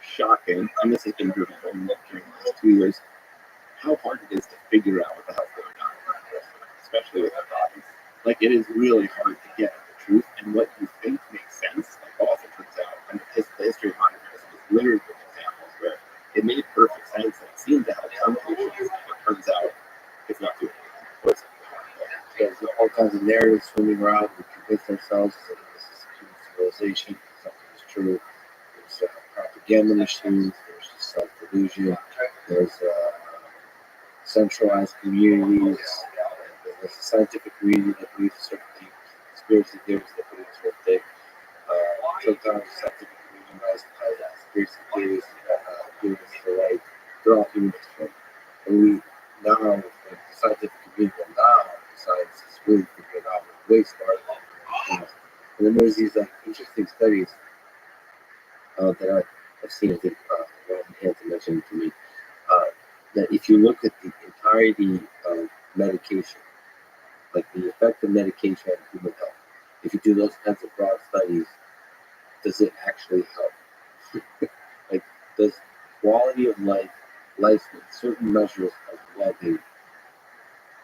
shocking, and this has been driven home during the last 2 years, how hard it is to figure out what the hell's going on, especially with our bodies. Like, it is really hard to get at the truth, and what you think makes sense, like often turns out, and the history of modern medicine is littered with examples where it made perfect sense and it seemed to help some patients, and it turns out it's not doing anything. There's all kinds of narratives swimming around. We convince ourselves that this is human civilization, something is true. There's propaganda machines, there's self-delusion, there's centralized communities, there's a scientific community that believes certain things, conspiracy theories that believe certain things. Sometimes the scientific community has conspiracy theories, humans are right. They're all humans, right? And we now, the scientific community now, science is really figuring out way smarter than us. And then there's these interesting studies that I've seen. I think Ron Hansen mentioned to me that if you look at the entirety of medication, like the effect of medication on human health, if you do those kinds of broad studies, does it actually help? Like, does quality of life, certain measures of well-being,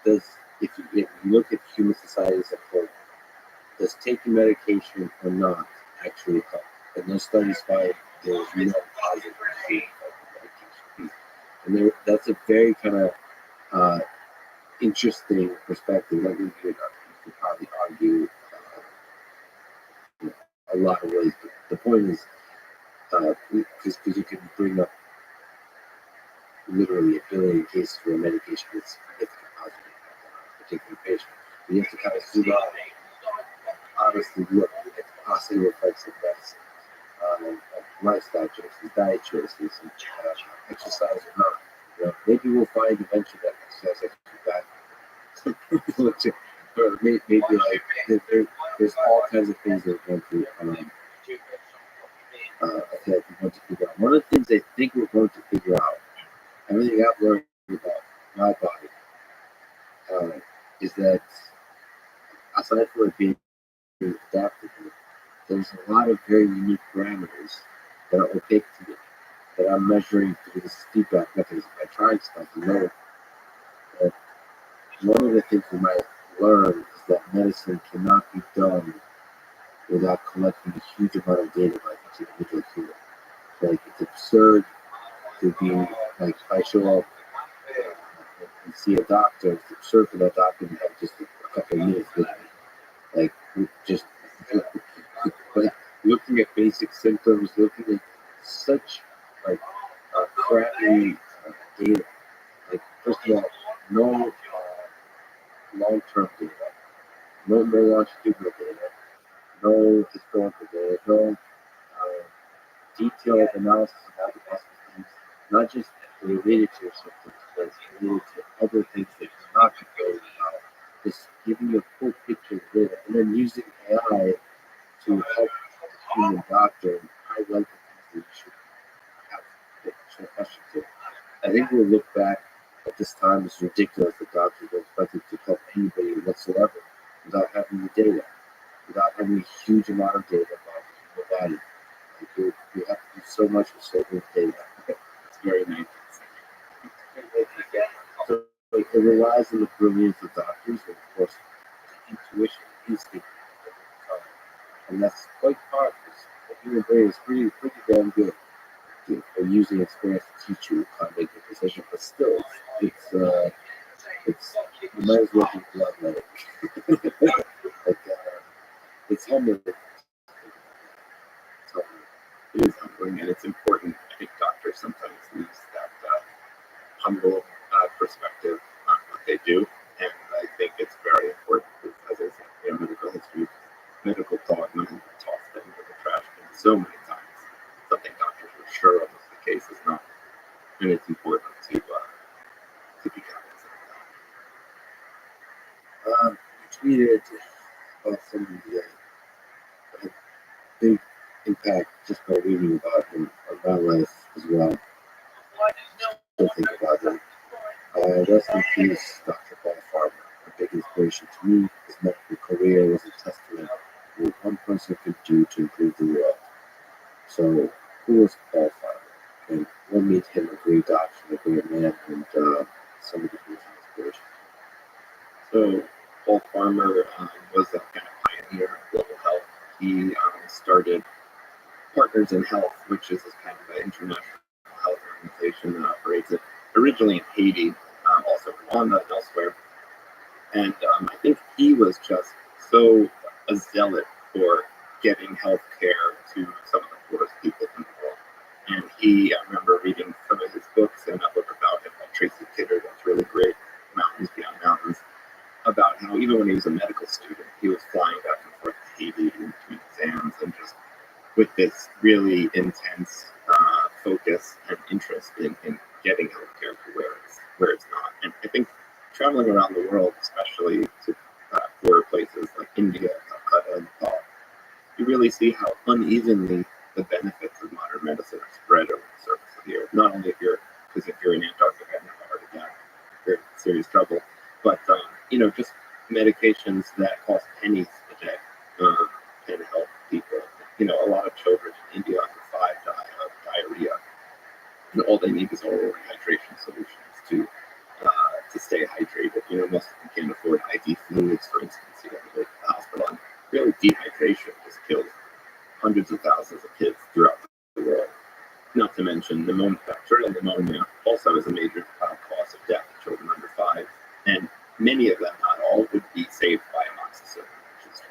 does if you look at human society as a whole, does taking medication or not actually help? And those studies find there's no positive effect of medication. And that's a very kind of interesting perspective. Like you could probably argue a lot of ways, but the point is, because you can bring up literally a billion cases where medication has significant positive impact on a particular patient. But you have to kind of zoom out and honestly look at the positive effects of medicine, lifestyle choices, diet choices, and exercise or not. You know, maybe we'll find eventually that exercise actually bad. Or maybe like there's all kinds of things that we're going to I feel like we're going to figure out. One of the things I think we're going to figure out, everything I've learned about my body, is that aside from it being adaptable, there's a lot of very unique parameters that are opaque to me that I'm measuring through this feedback mechanism by trying stuff and know that one of the things we might learn is that medicine cannot be done without collecting a huge amount of data by each individual human. Like, it's absurd to be, like, if I show up and see a doctor, it's absurd for that doctor to have just a couple of minutes with me. Like, just like, looking at basic symptoms, looking at such, like, crappy data. Like, first of all, no long-term data, no longitudinal data, no historical data, no detailed analysis of all the possible things, not just related to your symptoms, but related to other things that cannot be going about. Just giving you a full picture of data, and then using AI to help the human doctor and highlight the things that you should have additional questions to. I think we'll look back at this time as ridiculous that doctors were expected to help anybody whatsoever without having the data, without having a huge amount of data about the human body. Like, you have to do so much with so little data. It's very nice. So, like, it relies on the brilliance of doctors and, of course, intuition, instinct, and that's quite hard because the human brain is pretty damn good for using experience to teach you how to make a decision. But still, it's you might as well be bloodletting. Like, it's humbling. So it is humbling, and it's important. I think doctors sometimes lose that humble perspective on what they do, and I think it's very important because, as I said, medical history, medical thought, medical tossed into the trash can so many times. Something doctors were sure of was the case is not, and it's important to be cognizant of that. You tweeted about some of the big impact just by reading about him on my life as well. Still think about him. Rest in peace, Dr. Paul Farmer. A big inspiration to me. His medical career was a testament to what one person could do to improve the world. So, who was Paul Farmer? And what made him a great doctor, a great man, and somebody who was an inspiration? So, Paul Farmer was a kind of pioneer of global health. He started Partners in Health, which is this kind of an international health organization that operates it originally in Haiti, also in Rwanda and elsewhere. And I think he was just so a zealot for getting health care to some of the poorest people in the world. And I remember reading some of his books and a book about him, like Tracy Kidder, that's really great, Mountains Beyond Mountains, about how even when he was a medical student, he was flying back and forth to Haiti in between exams and just with this really intense focus and interest in getting healthcare to where it's not. And I think traveling around the world, especially to poorer places like India, Calcutta, and Nepal, you really see how unevenly the benefits of modern medicine are spread over the surface of the earth. Not only if you're in Antarctica and have a heart attack, you're in serious trouble, but just medications that cost pennies a day can help people. A lot of children in India under 5 die of diarrhea, and all they need is oral rehydration solutions to stay hydrated. You know, most of them can't afford IV fluids, for instance. You know, they go to the hospital, and really dehydration just kills hundreds of thousands of kids throughout the world. Not to mention bacterial pneumonia also is a major cause of death in children under 5, and many of them, not all, would be saved by amoxicillin, which is just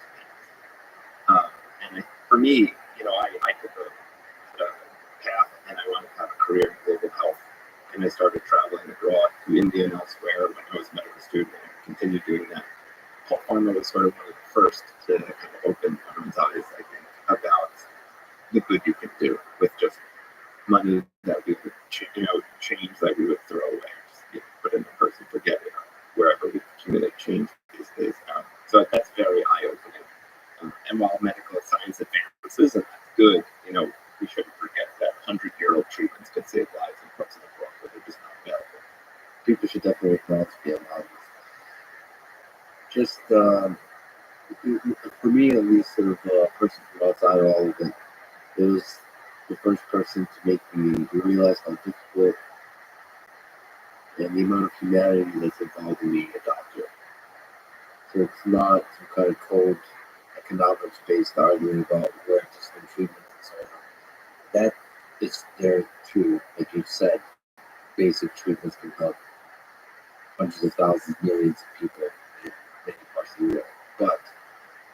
for me, you know, I took a path, and I wanted to have a career in global health, and I started traveling abroad to India and elsewhere when I was a medical student, and I continued doing that. Paul Farmer was sort of one of the first to kind of open everyone's eyes, I think, about the good you can do with just money that we would, change that we would throw away, just put in the purse and forget it, wherever we accumulate change these days. So that's very eye-opening. And while medical science advances, and that's good, you know, we shouldn't forget that 100-year-old treatments could save lives in parts of the world where they're just not available. People should definitely acknowledge the alive. Just for me, at least, sort of a person from outside all of it, it was the first person to make me realize how difficult and the amount of humanity that's involved in being a doctor. So it's not some kind of cold economics-based arguing about where to send treatments and so on. That is there too, like you said, basic treatments can help hundreds of thousands, millions of people in many parts of the world. But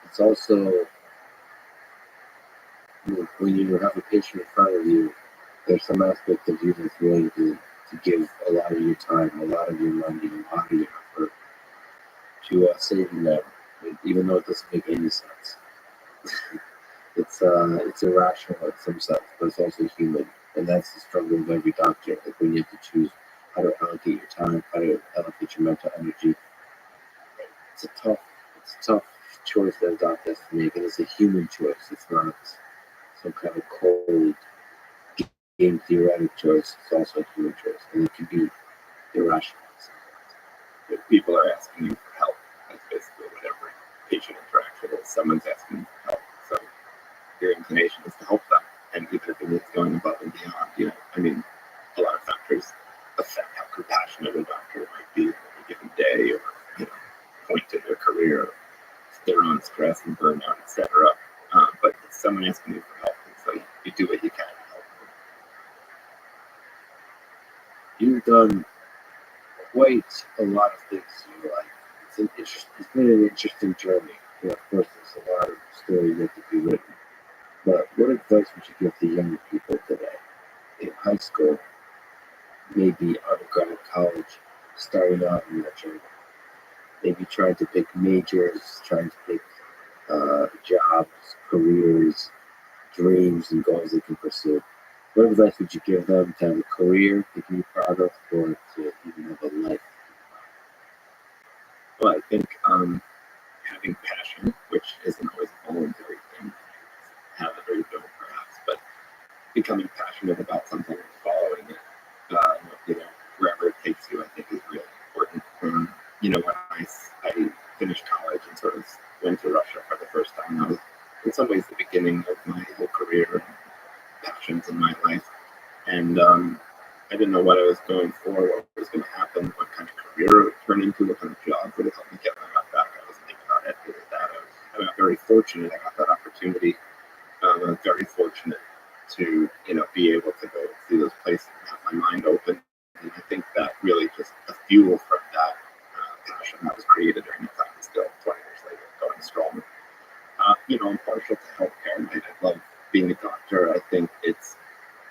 it's also, you know, when you have a patient in front of you, there's some aspect of you that's willing to give a lot of your time, a lot of your money, a lot of your effort to saving them, even though it doesn't make any sense. It's irrational in some sense, but it's also human, and that's the struggle of every doctor. Like when you have to choose how to allocate your time, how to allocate your mental energy. It's a tough choice that a doctor has to make, and it's a human choice. It's not some kind of cold game theoretic choice. It's also a human choice, and it can be irrational. If people are asking you for help, that's basically what every patient interaction is. Someone's asking you for help, so your inclination is to help them, and even if it means going above and beyond, you know, I mean, a lot of factors affect how compassionate a doctor might be on a given day, or, you know, point to their career, their own stress and burnout, etc. But it's someone asking you for help, and so you do what you can to help them. You've done quite a lot of things in your life. It's been an interesting journey. You know, of course, there's a lot of stories yet to be written. But what advice would you give to younger people today in high school, maybe undergrad, college, starting out in that journey? Maybe trying to pick majors, trying to pick jobs, careers, dreams, and goals they can pursue. What advice would you give them to have a career they can be proud of, or to even have a life? Well, I think having passion, which isn't always a voluntary thing, have it or you don't perhaps, but becoming passionate about something and following it, you know, wherever it takes you, I think is really important. You know, when I finished college and sort of went to Russia for the first time, that was in some ways the beginning of my whole career and passions in my life. And I didn't know what I was going for, what was going to happen, what kind of career it would turn into, what kind of job would help me get my life back. I wasn't thinking about any of that. I was very fortunate I got that opportunity. I was very fortunate to, you know, be able to go see those places and have my mind open. And I think that really just the fuel from that passion that was created during the time is still 20 years later going strong. You know, I'm partial to healthcare. I love being a doctor. I think it's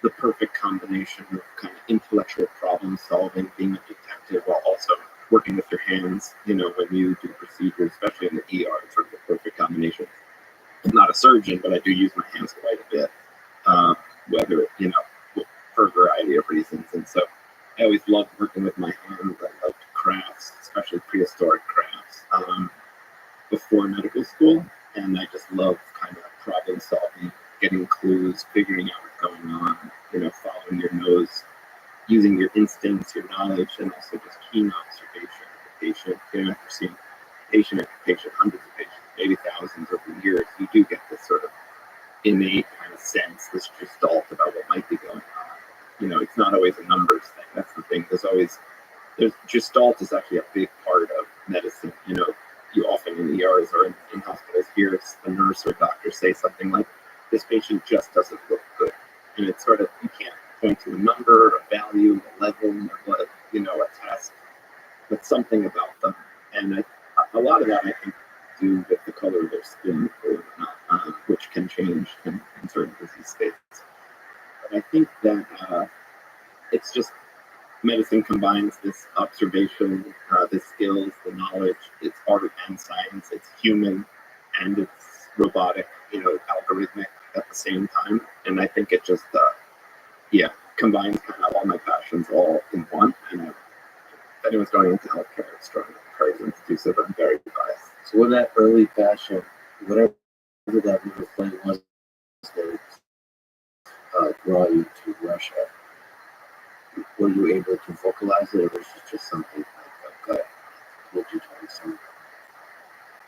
the perfect combination of kind of intellectual problem solving, being a detective, while also working with your hands. You know, when you do procedures, especially in the ER, it's sort of the perfect combination. I'm not a surgeon, but I do use my hands quite a bit, whether, you know, for a variety of reasons. And so I always loved working with my hands. I loved crafts, especially prehistoric crafts, before medical school. And I just love kind of problem solving, getting clues, figuring out what's going on, you know, following your nose, using your instincts, your knowledge, and also just keen observation of the patient. You know, after seeing patient after patient, hundreds of patients, maybe thousands over the years, you do get this sort of innate kind of sense, this gestalt about what might be going on. You know, it's not always a numbers thing. That's the thing. There's Gestalt is actually a big part of medicine. You know, you often in ERs or in hospitals hear the nurse or doctor say something like, "This patient just doesn't look good," and it's sort of, you can't point to a number, a value, a level, or what, you know, a test, but something about them. And a lot of that I think do with the color of their skin, or not, which can change in certain disease states. But I think that it's just medicine combines this observation, the skills, the knowledge. It's art and science. It's human, and it's robotic. You know, algorithmic at the same time. And I think it just, combines kind of all my passions all in one. And if anyone's going into healthcare, it's strongly encourage them to do so. But I'm very biased. So with that early passion, whatever that little flame was that brought you to Russia, were you able to vocalize it, or was it just something like a gut told you to some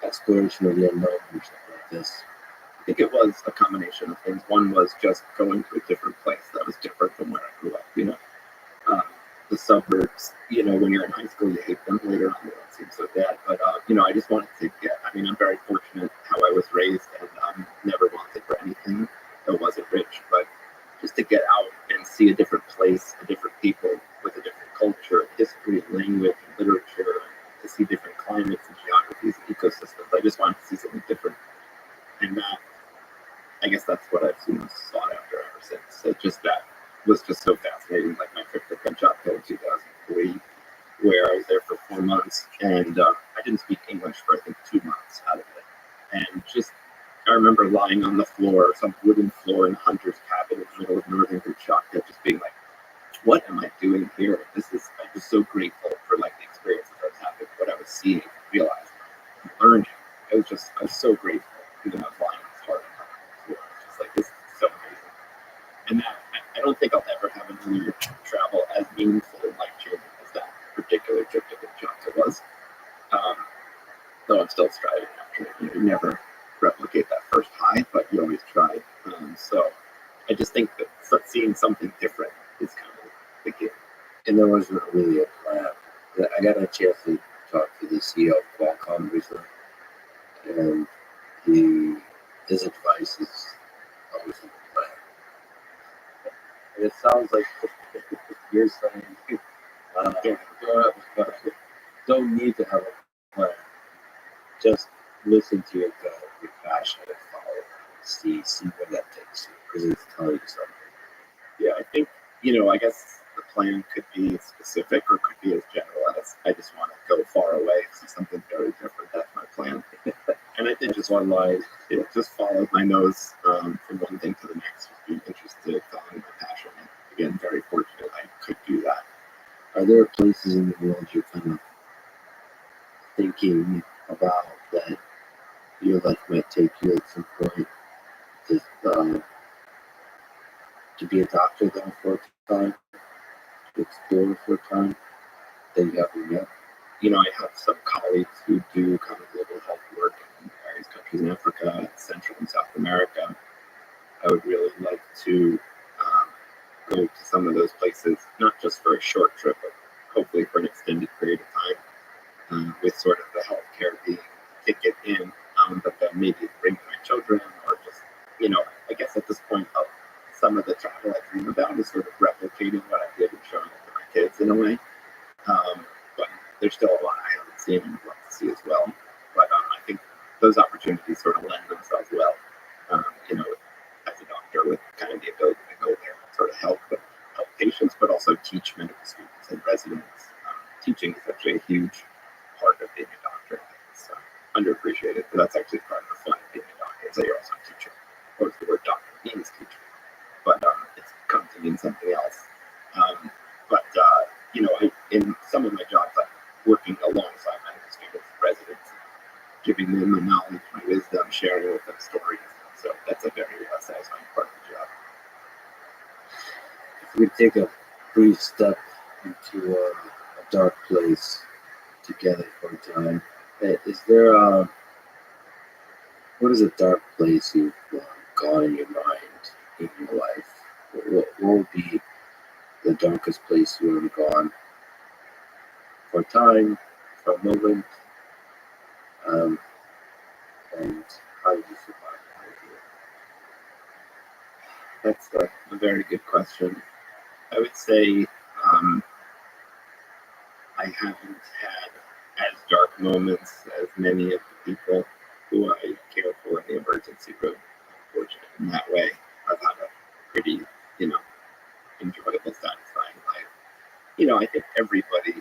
exploration of the unknown or something like this? I think it was a combination of things. One was just going to a different place that was different from where I grew up. You know, the suburbs. You know, when you're in high school, you hate them. Later on, they don't seem so bad. But you know, I just wanted to get. I mean, I'm very fortunate how I was raised, and never wanted for anything that wasn't rich. But just to get out and see a different place, a different people with a different culture, history, language, and literature, to see different climates and geographies and ecosystems. I just wanted to see something different, and I guess that's what I've sought after ever since. So just that was just so fascinating. Like my trip to Kamchatka in 2003, where I was there for 4 months, and I didn't speak English for I think 2 months out of it. And just, I remember lying on the floor, some wooden floor in a hunter's cabin in the middle of northern Kamchatka, just being like, what am I doing here? I'm just so grateful for like the experiences I was having, what I was seeing, realizing, learning. I was so grateful, even though I was lying on this hard floor. It's just like, this is so amazing. And that, I don't think I'll ever have another travel as meaningful and life-changing as that particular trip to Kamchatka was. Though I'm still striving after it. You never replicate that first high, but you always try. So I just think that seeing something different is kind of the gift. And there wasn't really a plan. I got a chance to talk to the CEO of Qualcomm recently, and his advice is always a plan. And it sounds like you're saying don't need to have a plan. Just listen to your gut, your passion, and follow it. See where that takes you, because it's telling you something. Yeah, I think, I guess the plan could be specific or could be as general as I just want to go far away, see something very different. That's my plan. And I think just one line, just follow my nose from one thing to the next, just being interested, following my passion. And again, very fortunate I could do that. Are there places in the world you're kind of thinking about that your life might take you at some point to be a doctor though for a time, to explore for a time that you haven't yet? I have some colleagues who do kind of global health work in various countries in Africa, Central and South America. I would really like to go to some of those places, not just for a short trip, but hopefully for an extended period of time, with sort of the healthcare being a ticket in, but then maybe bring my children, or just, I guess at this point, some of the travel I dream about is sort of replicating what I did and showing it to my kids in a way. But there's still a lot I haven't seen and would love to see as well. But I think those opportunities sort of lend themselves well, as a doctor, with kind of the ability to go there and sort of help patients, but also teach medical students and residents. Teaching is actually a huge part of being a doctor. It's underappreciated, but that's actually part of the fun of being a doctor, is that you're also a teacher. Of course, the word doctor means teacher, but it's come to mean something else. In some of my jobs, I'm working alongside medical students, residents, giving them my knowledge, my wisdom, sharing with them stories. So that's a very satisfying part of the job. If we take a brief step into a dark place together for a time, is there what is a dark place you've gone in your mind in your life? What would be the darkest place you have gone for a time, for a moment, um, and how did you survive? That's a very good question. I would say um, I haven't had as dark moments as many of the people who I care for in the emergency room. Fortunate in that way. I've had a pretty, you know, enjoyable, satisfying life. I think everybody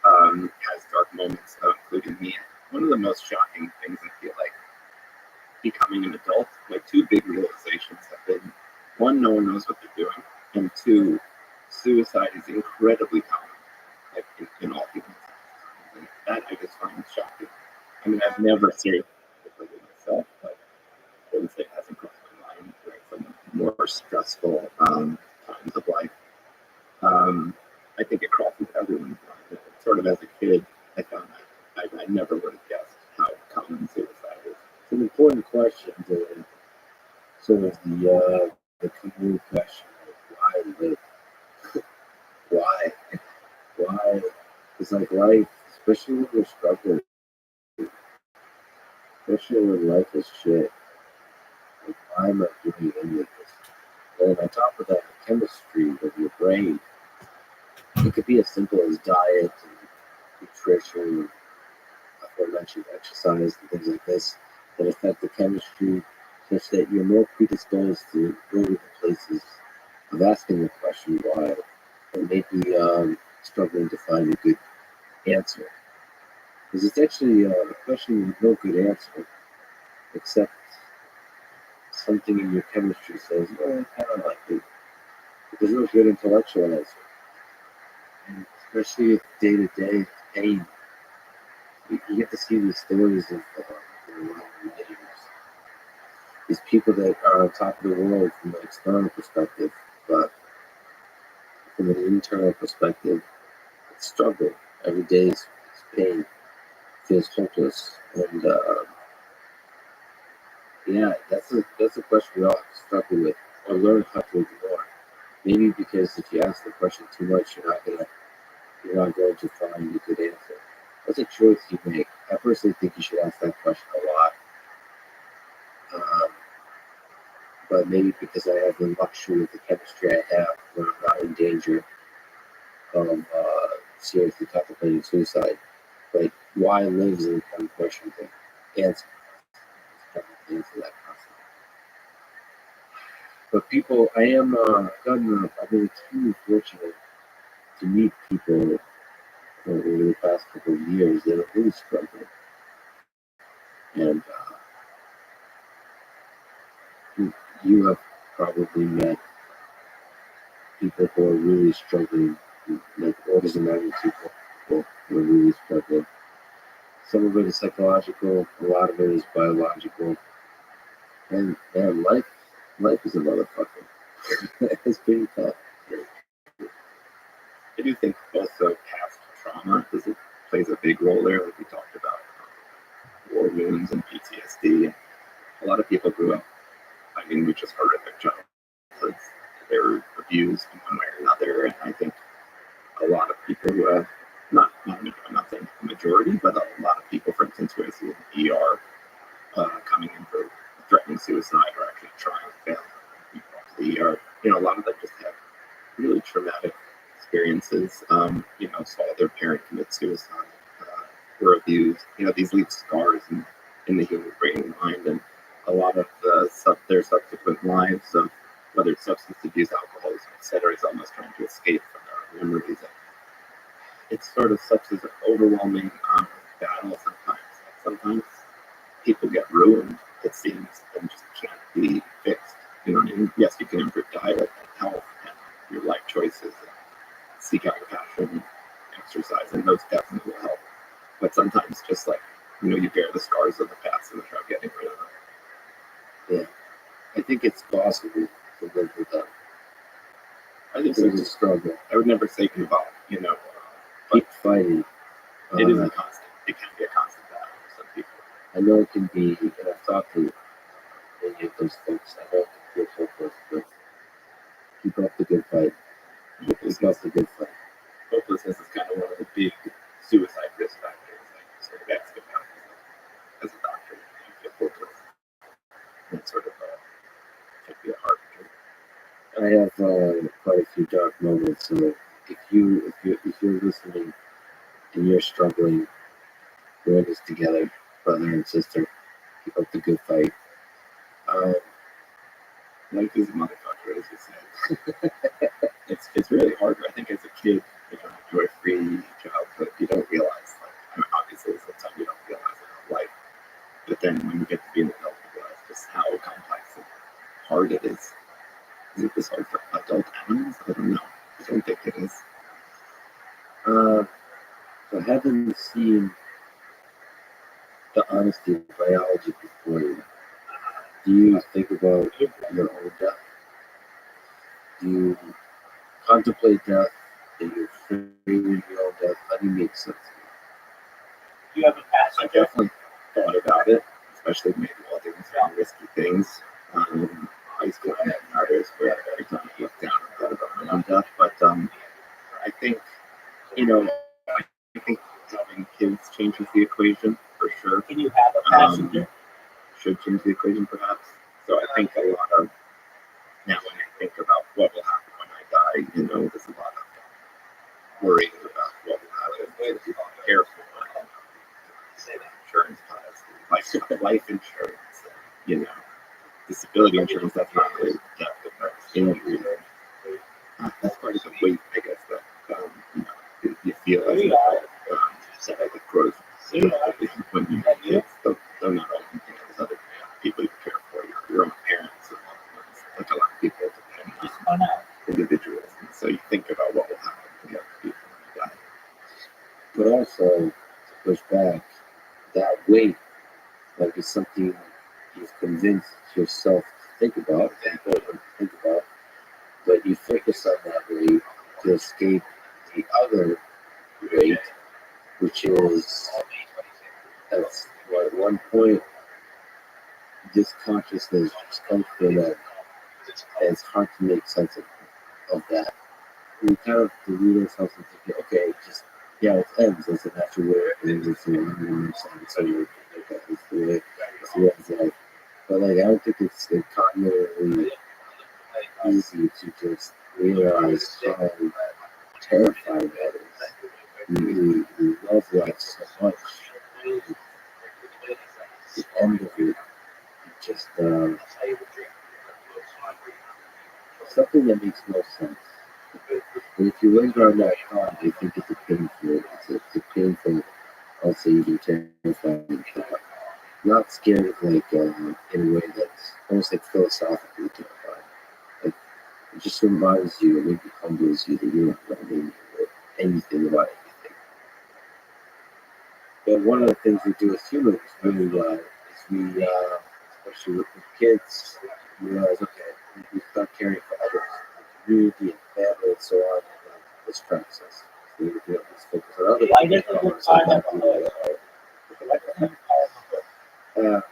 has dark moments, including me. One of the most shocking things I feel like becoming an adult, like two big realizations have been one, no one knows what they're doing, and two, suicide is incredibly common, like in all humans. And that I just find shocking. I mean, I've never seriously contemplated myself, but I would say it hasn't crossed my mind during some more stressful times of life. Um, I think it crosses everyone's mind. Sort of as a kid, I found that I never would have guessed how common suicide is. It's an important question, to sort of the career question of why live? Why? Why? It's like life, especially when you're struggling, especially when life is shit. Like, why am I doing any of this? And on top of that, the chemistry of your brain, it could be as simple as diet and nutrition, aforementioned exercise, and things like this that affect the chemistry such that you're more predisposed to go to the places of asking the question why, and maybe struggling to find a good answer. Because it's actually a question with no good answer, except something in your chemistry says, well, I kind of like it. But there's no good intellectual answer. And especially with day-to-day pain, you get to see these stories of these people that are on top of the world from an external perspective, but from an internal perspective, it's struggle. Every day is pain, feels hopeless, and yeah, that's a question we all have to struggle with or learn how to ignore. Maybe because if you ask the question too much, you're not going to find a good answer. That's a choice you make. I personally think you should ask that question a lot. Um, but maybe because I have the luxury of the chemistry I have, where I'm not in danger of seriously contemplating suicide. But why live is an important question to answer. Answer that constantly. But people, I've been extremely fortunate to meet people over the past couple of years that are really struggling. And you have probably met people who are really struggling, like orders of magnitude people who are really struggling. Some of it is psychological, a lot of it is biological. And man, life is a motherfucker. It's pretty tough. I do think also past trauma plays a big role there, like we talked about war wounds and PTSD. A lot of people grew up, I mean, with just horrific childhoods. They were abused in one way or another, and I think a lot of people who have I'm not saying the majority, but a lot of people, for instance, who I see in the ER coming in for threatening suicide or actually trying to fail the ER, a lot of them just have really traumatic experiences. Saw their parent commit suicide, were abused. These leave scars in the human brain and mind, and a lot of their subsequent lives, whether it's substance abuse, alcoholism, etc., is almost trying to escape from their memories. It's sort of such an overwhelming battle sometimes. Sometimes people get ruined, it seems, and just can't be fixed. You know what I mean? Yes, you can improve diet and health and your life choices, and seek out your passion, exercise, and those definitely will help. But sometimes just like, you bear the scars of the past and try getting rid of them. Yeah. I think it's possible to live with them. I think it's a struggle. I would never say give up, Keep fighting. It is a constant. It can be a constant battle for some people. I know it can be, and I've talked to many of those folks. I know it can feel hopeless, but keep up the good fight. Keep up the good fight. hopelessness is kind of one of the big suicide risk factors. Like, sort of ask about as a doctor, you feel hopeless. That sort of can be a hard thing. I have quite a few dark moments. So if you're listening and you're struggling, we're in this together, brother and sister. Keep up the good fight. Um, Life is a motherfucker, as you said. It's really hard. I think as a kid, joy-free childhood, you don't realize, like, I mean, obviously, sometimes you don't realize it in life. But then when you get to be an adult, you realize just how complex and hard it is. Is it this hard for adult animals? I don't know. I don't think it is. so having seen the honesty of biology before you, do you think about your own death? Do you contemplate death? Are you afraid of your own death? How do you make sense Do you have a I passenger? definitely thought about it, especially maybe while doing some risky things. High school and others, where every time I looked down, I thought about my own death. But I think, you know, I think having kids changes the equation for sure. Can you have a passenger? Should change the equation perhaps. So I think a lot of now when I think about what will happen when I die, there's a lot of worrying about what will happen when people care for insurance policy, life insurance, disability insurance. That's not really death, that's injury. That's part of the weight, I guess, that you feel as that grows when you have kids. Though not all there's other people you care for, your own parents, and like a lot of people depend Just on one out. individuals, and so you think about what will happen to the other people when you die. but also to push back, that weight might be something you've convinced yourself to think about, but you focus on that weight to escape the other weight, which is that's at one point this consciousness just comes from that, and it's hard to make sense of that. We kind of delude ourselves into thinking, okay, just yeah, it ends as a natural way of things. It's the way it's the way it's life. But like, I don't think it's cognitively easy to just realize how terrifying that is. We love life so much. The end of it, just something that makes no sense. And if you live around that time, I think it's a painful, it's a painful, I'll say even terrifying thought. Not scared like in a way that's almost like philosophically terrifying. Like it just reminds you, it maybe humbles you that you're not running anything about anything. But one of the things we do as humans really well is we, especially with kids, we realize, okay, we start caring for others, the community and family and so on, and then this distracts us. So we let's focus on other Why things. doesn't the car have a hood? Why doesn't the car have a hood?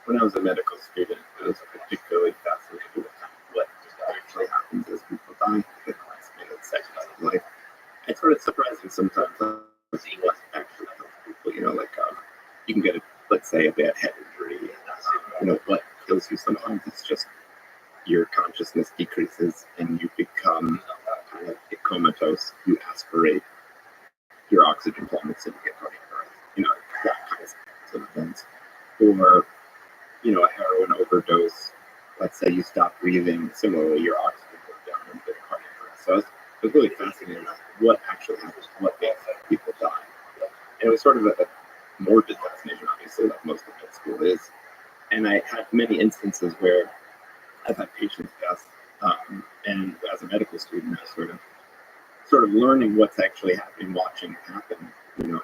When I was a medical student, I was particularly fascinated with what actually happens as people die, the estimated seconds of life. It's sort of surprising sometimes what actually kills people. You can get let's say, a bad head injury. What kills you sometimes is just your consciousness decreases and you become kind of comatose. You aspirate, your oxygen plummets and you get cardiac arrest. That kind of things. Or a heroin overdose. Let's say you stop breathing. Similarly, your oxygen goes down and you get cardiac arrest. So it was really fascinating what actually happens, what makes people die. And it was sort of a morbid fascination, obviously, like most of med school is. And I had many instances where I've had patients pass, and as a medical student, I was sort of learning what's actually happening, watching it happen. Not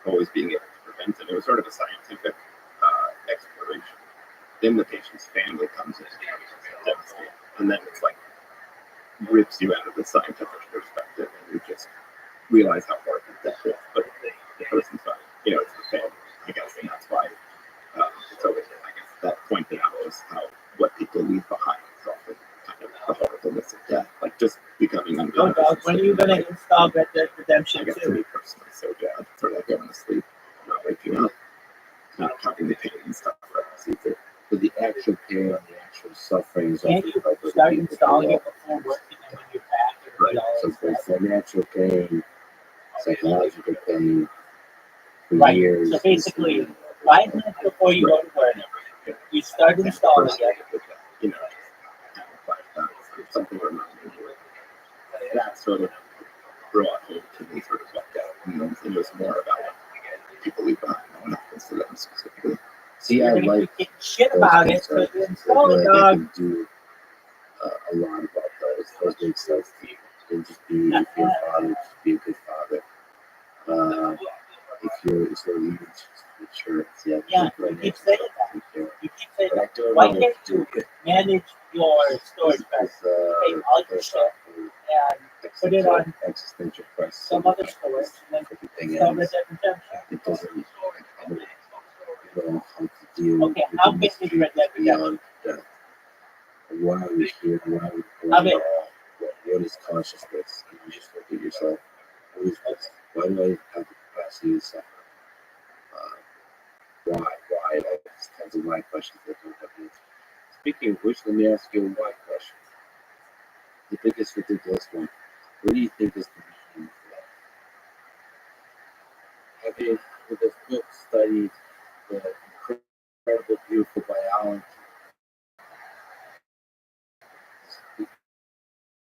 always being able to prevent it. It was sort of a scientific exploration. Then the patient's family comes in and devastated, and then it's like rips you out of the scientific perspective, and you just realize how hard that is. But the person's fine. It's the family, I guess, and that's why it's always, I guess, that pointed out just how what people leave behind is often kind of the horribleness of death, like just becoming unconscious. So, dog, when are you going to install Red Dead I Redemption guess to 2? me personally, so bad for like going to sleep, not waking up, not counting the pain and stuff for us either. But the actual pain and the actual suffering is Can't often you felt by the start people who installing it love before working and when you're back? It'll Right. be all So installed. for financial pain, psychological pain, for Right. years. So basically, 5 minutes before you go to work, you start installing it. You know, something reminding you. That sort of brought home to me sort of what that means. It was more about people leave behind and what happens to them specifically. See, I You're gonna like keep getting shit those about it, so concerns. you I install feel it, like I dog. can do a lot about those. Those make sense to me. And just be a good father, just be a good father. If you're so you just insurance, yeah, Yeah, keep you keep saying that. take care. You keep saying But I that. don't Why know can't what to do. you manage your storage better? Take all your shit and put it on existential crisis. some other storage and then Everything install Red else, Dead Redemption. it doesn't. I don't know how to deal Okay, with how the big is mystery Red Dead beyond death. Why are we here? Why are we How born big? at all? What is consciousness? And you just look at yourself. What is this? Why do I have the capacity to suffer? Why? All these kinds of why questions that don't have answers. Speaking of which, let me ask you a why question. The biggest ridiculous one. What do you think is the meaning of life? Have you, with this book, studied the incredible, beautiful biology,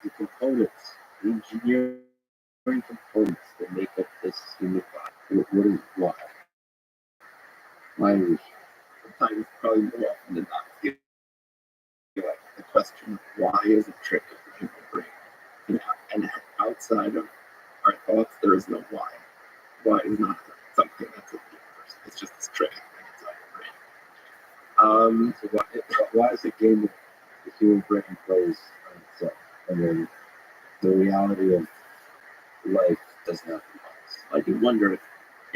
the components, the engineering components that make up this human body? What is why? Why are we here? Sometimes, probably more often than not, I feel like the question of why is a trick of the human brain. You know, and outside of our thoughts, there is no why. Why is not something that's in the universe. It's just this trick inside your brain. So why is a game that the human brain plays on itself? And then the reality of life does not arise. I do wonder if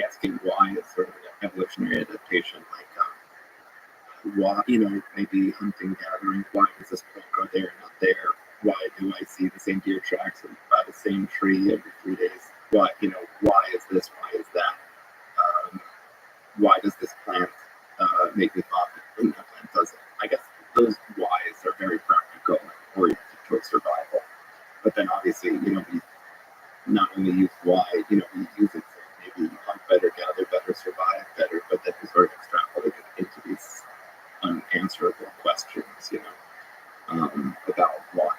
asking why is sort of an evolutionary adaptation, like why, maybe hunting, gathering, why does this plant grow there and not there? Why do I see the same deer tracks by the same tree every 3 days? Why is this? Why is that? Why does this plant make me vomit and that plant doesn't? I guess those whys are very practical and oriented towards survival. But then obviously, we not only use why, we use it for maybe hunt better, gather better, survive better, but then we sort of extrapolate it into these unanswerable questions, about why.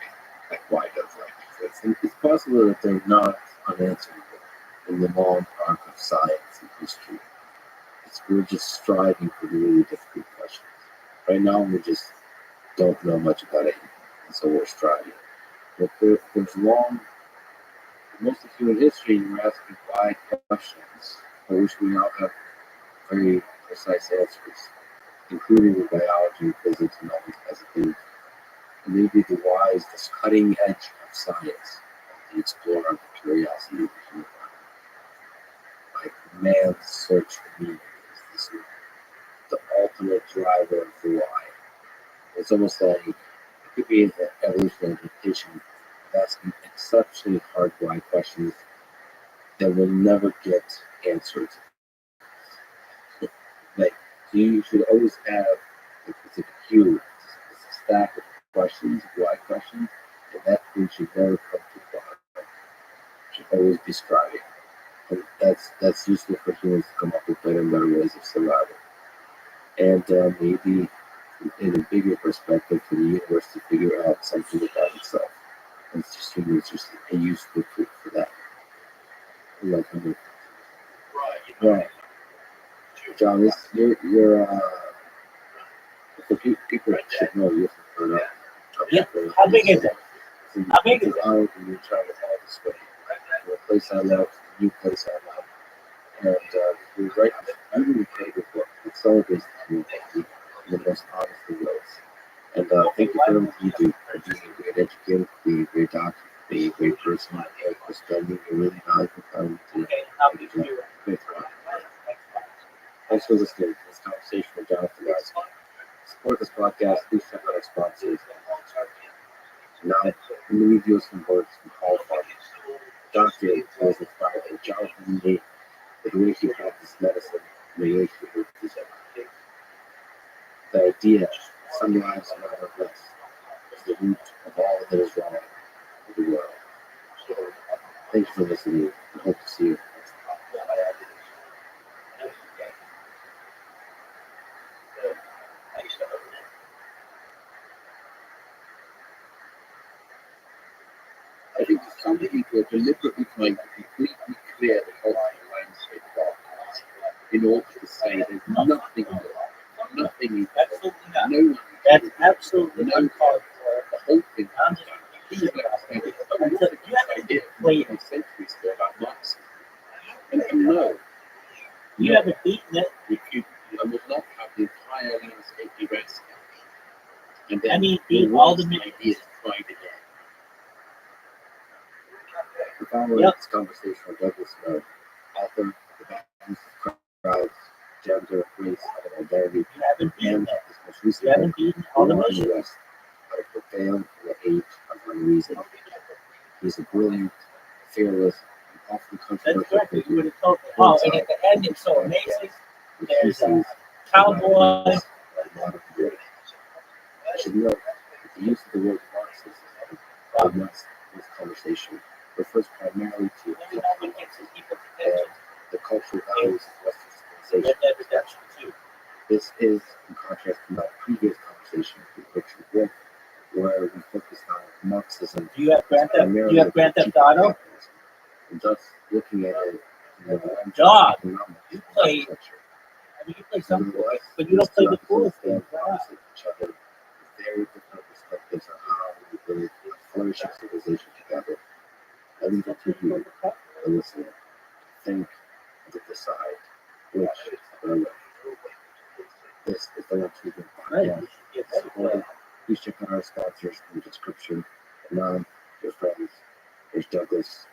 Like, why does life exist? And it's possible that they're not unanswerable in the long arc of science and history. We're just striving for really difficult questions. Right now, we just don't know much about it, and so we're striving. But there's most of human history, we're asking why questions, for which we now have very precise answers, including the biology and physics and all these kinds of things. And maybe the why is this cutting edge of science, the explorer of the curiosity of the human mind. Like man's search for meaning is this the ultimate driver of the why. It's almost like it could be an evolutionary adaptation of asking exceptionally hard why questions that will never get answered. Like you should always have it's a queue, it's a stack of questions, why questions, and that thing should never come to the bottom. Should always be striving. And that's useful for humans to come up with better and better ways of survival. And maybe in a bigger perspective for the universe to figure out something about itself. And it's just humans just a useful tool for that. Like right. John, you're for people that should know you from Florida. Yeah. How big is it? How big is It's it? an honor for you to travel all this way. To a place I love, a new place I love. And you're right there. You really created a book that celebrates the community in the most honest of ways. And thank you for everything you do, for being a great educator, for being a great doctor, for being a great person, and for spending a really valuable time today. Okay, how big is it? Thanks, man. Thanks for listening to this conversation with Jonathan Lasky. Support this podcast. Please check out our sponsors. Now, let me read you some words from Paul Farmer. Doctor was inspired by John Henry, the way he practiced medicine, and the way he worked his own. The idea, some lives matter less, is the root of all that is wrong in the world. Thanks for listening, and hope to see you. I think some people are deliberately trying to completely clear the cultural landscape of our past in order to say there's nothing good, nothing, Absolutely not. no one. That's absolutely No, uncalled for. the whole thing I'm just is idea Wait. of centuries ago about Marxism. And no, You haven't beaten it. I will not have the entire landscape erased. And then I mean, beat all the ideas tried again. The following is conversation with Douglas Snow, author, the values of crowds, gender, race, and identity, You haven't beaten and it. his most recent You haven't beaten all the book, motion. West, How to Prevail in the Age of Unreason. He's a brilliant, fearless, and often That's controversial correct. figure. You would have told me. Oh, and at the end, it's so amazing. There's a cowboy. I should note that the use of the word Marxism in this conversation refers primarily to You know what gets these people's attention? the cultural values of Western civilization. Red Dead Redemption 2. This is in contrast to my previous conversation with Richard Wolff, where we focused on Marxism. Do you have Grand Theft? Do you have Grand Theft Auto? And thus looking at it in the lens Dog. of economics You and play- culture. I mean, you play some, Nevertheless, but you don't play the these two coolest stand games. opposite each other with very different perspectives on how we build a flourishing civilization together. I leave it to you, the listener, to think and to decide which is the better way. This is the Rothschild podcast. Supported. Please check out our sponsors in the description. And now, your friends, there's Douglas.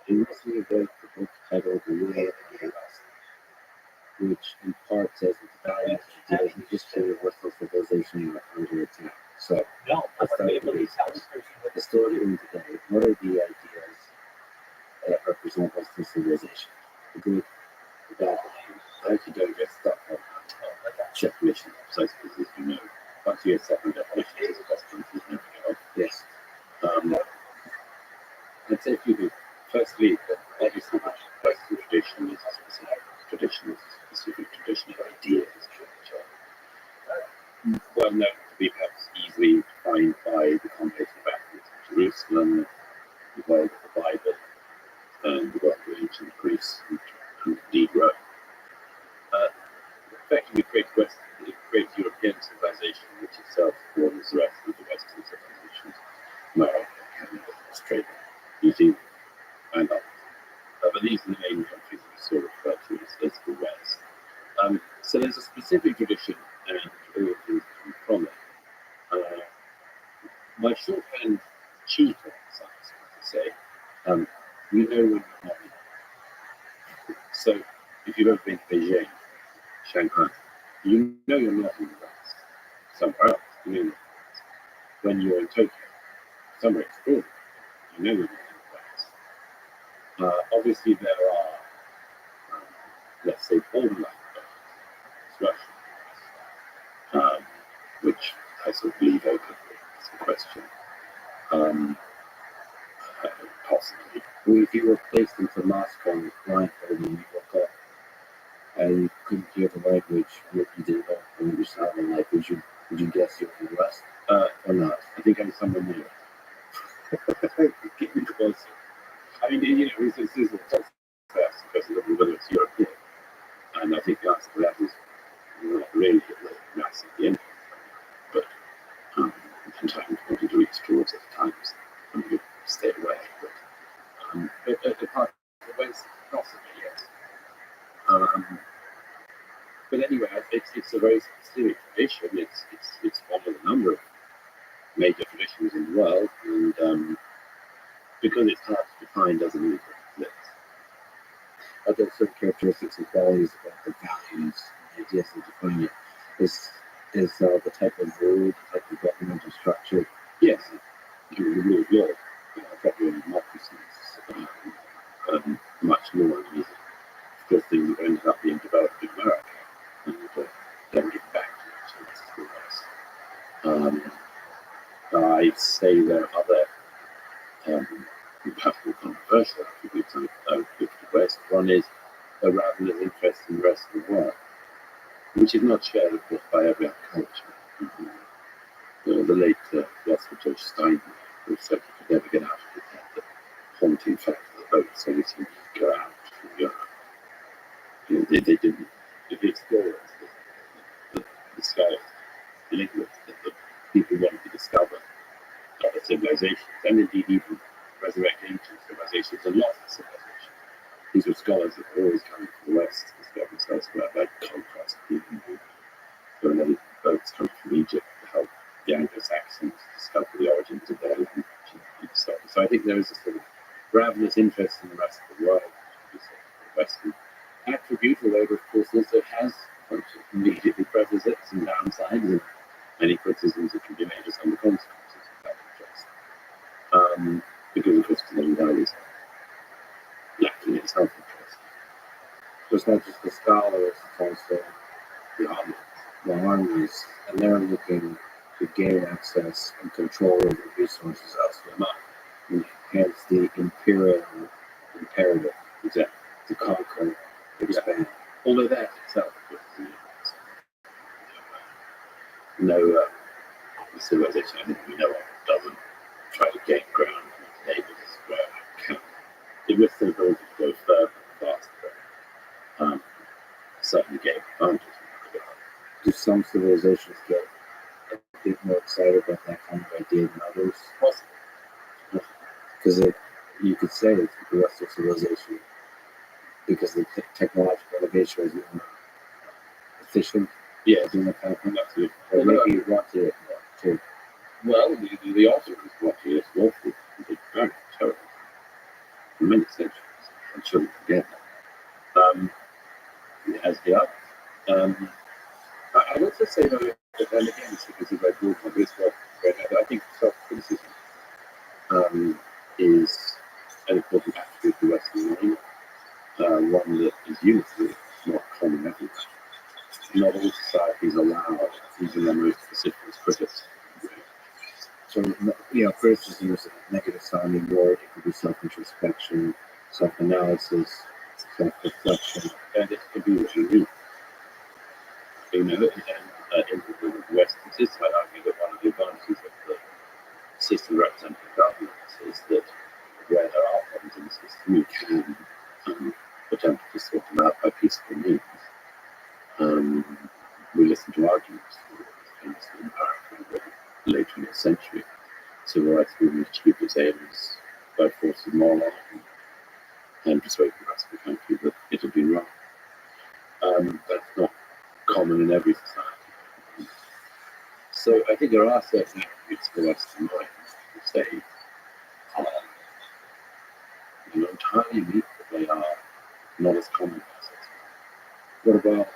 He recently wrote the book titled The Way of the Gates, which in part says it's values, ideas, and history of Western civilization under attack. So, No, let's start with the basics. The story in today, what are the ideas that represent Western civilization? The good, the bad, I actually don't get stuck on definition precisely, as you know. Once you get stuck on definitions of Western, you never get off. Yes. I'd say a few things. Firstly, obviously, Western tradition is a specific tradition of ideas, which are well known to be perhaps easily defined by the context of Athens and Jerusalem, the world of the Bible, and the world of ancient Greece and indeed Rome. Effectively creates European civilization, which itself forms the rest of the Western civilizations, America, Canada, Australia, New Zealand, and others. But these are the main countries we sort of refer to as the West. So there's a specific tradition and all things come from it. My shorthand cheat on science, to say, you know when you're not in it. So if you've ever been to Beijing, Shanghai, you know you're not in the West. Somewhere else, you know you're not in the West. When you're in Tokyo, somewhere extraordinary, you know you're not in the West. Obviously, there are, let's say, borderline barriers, Russia, which I sort of leave open as a question. Possibly. Well, if you were placed into Moscow blindfolded and you woke up and you couldn't hear the language, what you didn't know the language sounded like, would you guess you're from the West or not? I think I'm somewhere near. Get me closer. I mean, you know, this is a tough question of whether it's European. And I think the answer to that is not really massively anything. But sometimes you want to do extremes at times and you stay away. But apart from the West, possibly, yes. But anyway, it's a very specific tradition. It's one of a number of major traditions in the world, and because it's hard to define, doesn't mean it exists. Other certain characteristics and qualities of the values and ideas that define it is the type of rule, the type of governmental structure, say there are other perhaps more controversial attributes of the West. One is a ravenous interest in the rest of the world, which is not shared, of course, by every other culture. The late philosopher George Stein, who said he could never get out of his head the haunting fact of the boats every time you go out from Europe. They didn't. The explorers, the scholars, the linguists, the people wanted to discover other civilizations, and indeed even resurrect ancient civilizations and lost civilizations. These were scholars that were always coming from the West to discover themselves by contrast. There were many boats coming from Egypt to help the Anglo-Saxons discover the origins of their language. So I think there is a sort of ravenous interest in the rest of the world, which is a Western attribute, although it of course also has immediately prerequisites and downsides, and many criticisms that can be made on the consequences of that interest. Because of course the values lacking in self-interest. So it's not just the scholars, it's also the armies, and they're looking to gain access and control over resources elsewhere, and hence the imperial imperative to conquer, expand. Although that itself no civilization I think we know of doesn't try to gain ground from its neighbours where it can. It with the ability to go further and faster, certainly gain advantage. Do some civilizations get a bit more excited about that kind of idea than others? Possibly. Because you could say it's the Western civilization, because the technological innovation is more efficient. Yeah, in the kind of thing. absolutely. Or maybe you want to too. Well, the author is watching this lawful is very terrible for many centuries. I'm sure we forget that. As the others. I'd also say though, and again, it's because if I brought my this work, I think self-criticism is an important attribute of Western mind, one that is universally not common everywhere. Not all societies allow even the most vociferous critics. So, criticism is a negative sounding word. It could be self-introspection, self-analysis, self-reflection. And it can be what you need. And in the Western system, I'd argue that one of the advantages of the system of representative government is that where there are problems in the system, you can attempt to sort them out by peaceful means. We listen to arguments in the late 20th century. Civil rights movement achieved its aims by force of moral argument and persuading the rest of the country that it had been wrong. That's not common in every society. So I think there are certain attributes of the Western mind that say entirely unique, but they are not as common as it. What about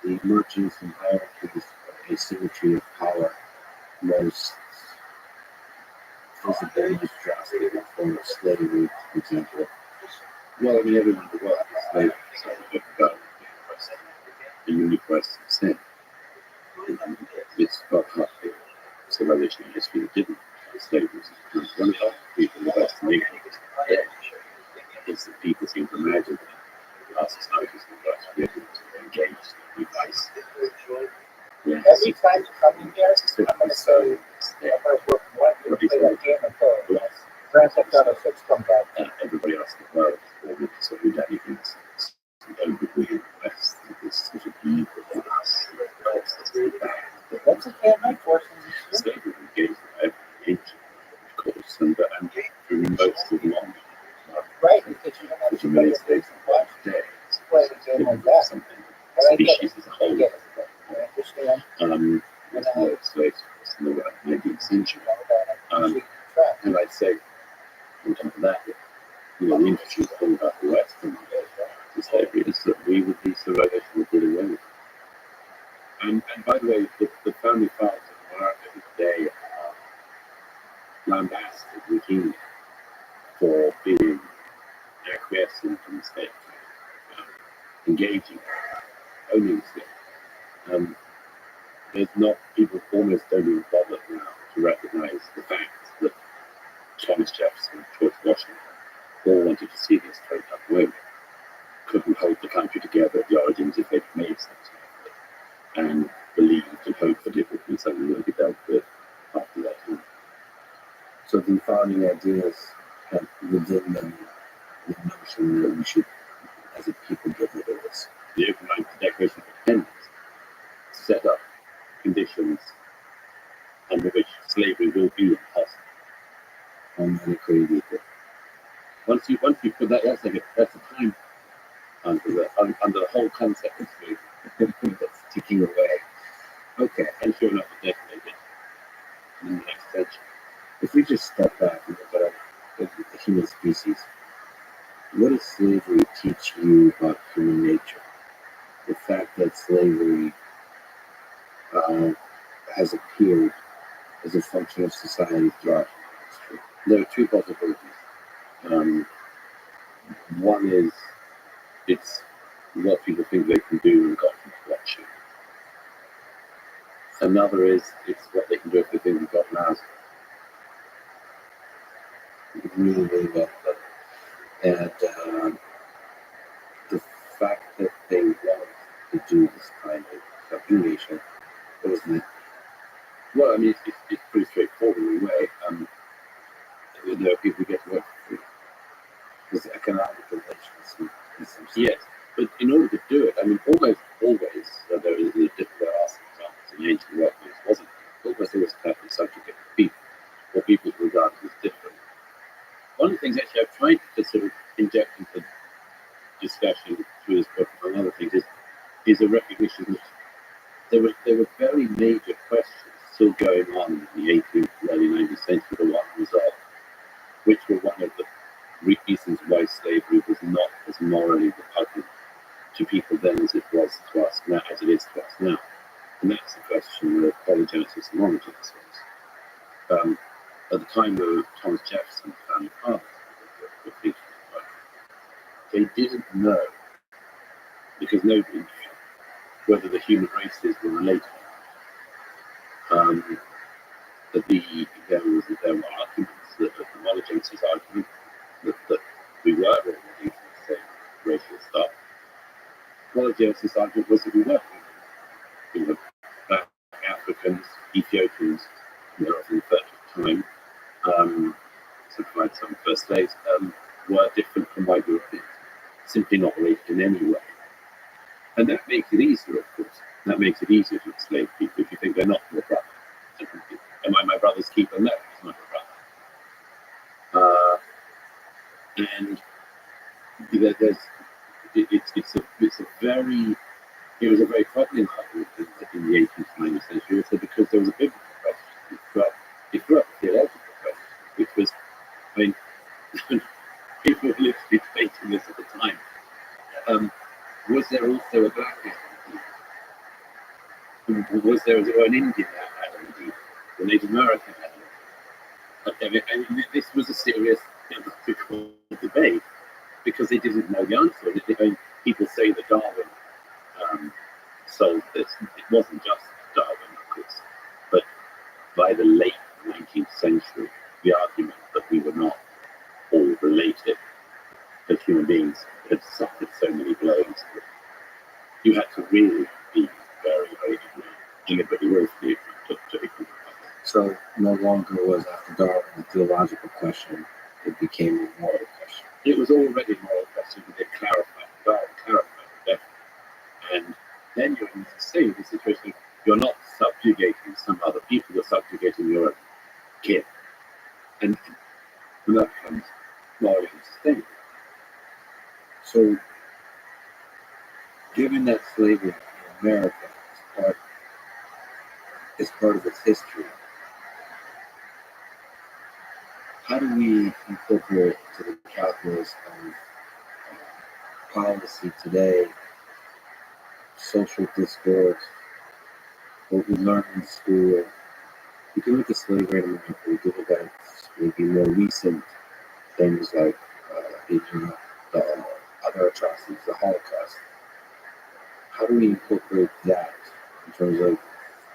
the emergence and hierarchies of asymmetry of power, most visible, most drastic in the form of slavery, for example? Well, I mean, everyone in the world is slave, so we talk about the unique Western sin. It's about half the civilization in history that didn't have slavery. One of the people in the Western nation is that people seem to imagine that our societies in the West are able to engage in vice. Yeah. Every time you come in here, I'm going to say, I'm going to work one year, play that game of third. Grand Theft Auto 6 comes out. Everybody else in the world is so who daddy thinks we in the West is such a evil for us. That's a can't make for us. Slavery engaged in every age, of course, and through most of long. Right, because you don't have to play it days today. Play the game like that. Something Species as a whole. I understand. There's no slaves in the 19th century. And I'd say, on top of that, the interesting thing about the West and slavery is that we would be civilization would get away with it. And by the way, the family files of America today are lambasted routinely for being acquiescent in the state, engaging, owning the state. There's not, people almost don't even bother now to recognize the fact Thomas Jefferson, George Washington, all wanted to see this straight up women. Couldn't hold the country together at the origins if they'd made something of it, and believed and hoped that it would be something that would be dealt with after that time. So the founding ideas have within them the notion that we should, as a people, get rid of this. The Open Declaration of Independence set up conditions under which slavery will be impossible. All men are created equal. Once you put that, that's a time under the whole concept of slavery. That's ticking away. Okay, And sure enough, a decade in the next century. if we just step back and look at the human species, what does slavery teach you about human nature? The fact that slavery has appeared as a function of society throughout history. There are two possibilities. One is it's what people think they can do and got from Rothschild. Another is it's what they can do if they think they've got an answer. Really, really well put. And the fact that they want to do this kind of subjugation, what is that? Well, I mean, it's pretty straightforward in a way. There are people who get to work for free. There's economic relations in some sense. Yes, but in order to do it, I mean, almost always there are some examples in the ancient world where it wasn't. Almost always perfectly subjugated people, or people regarded as different. One of the things actually I've tried to sort of inject into discussion through this book, among other things, is a recognition that there were very major questions still going on in the 18th and early 19th century that were unresolved, which were one of the reasons why slavery was not as morally repugnant to people then as it was to us now, as it is to us now. And that's the question of polygenesis and monogenesis. At the time of Thomas Jefferson, the founding fathers, they didn't know, because nobody knew, whether the human races were related. There were arguments, the monogenesis argument, that we were all related to the same racial stuff. Polygenesis argument was that we were. We were Black Africans, Ethiopians, in the time, to provide some first slaves, were different from white Europeans, simply not related in any way. And that makes it easier, of course. That makes it easier to enslave people if you think they're not your brother. Am I my brother's keeper? No, he's not your brother. And it was a very troubling argument in the 18th and 19th century, also because there was a biblical question. It threw up a theological question, which was, I mean, people were literally debating this at the time. Was there also a black Adam? Was there an Indian Adam indeed? The Native American Adam? I mean, this was a serious theological debate because they didn't know the answer. People say that Darwin solved this. It wasn't just Darwin, of course, but by the late 19th century, the argument that we were not all related, that human beings had suffered so many blows, that you had to really be very, very deliberately willfully to equal. So no longer was after Darwin a theological question, it became a moral question. It was already a moral question, but it clarified better. And then you're in the situation, you're not subjugating some other people, you're subjugating your own kin. And that becomes morally unsustainable. So, given that slavery in America is part of its history, how do we incorporate it to the calculus of policy today, social discourse, what we learn in school? We can look at slavery in America, we can look at maybe more recent things like the other atrocities, the Holocaust. How do we incorporate that in terms of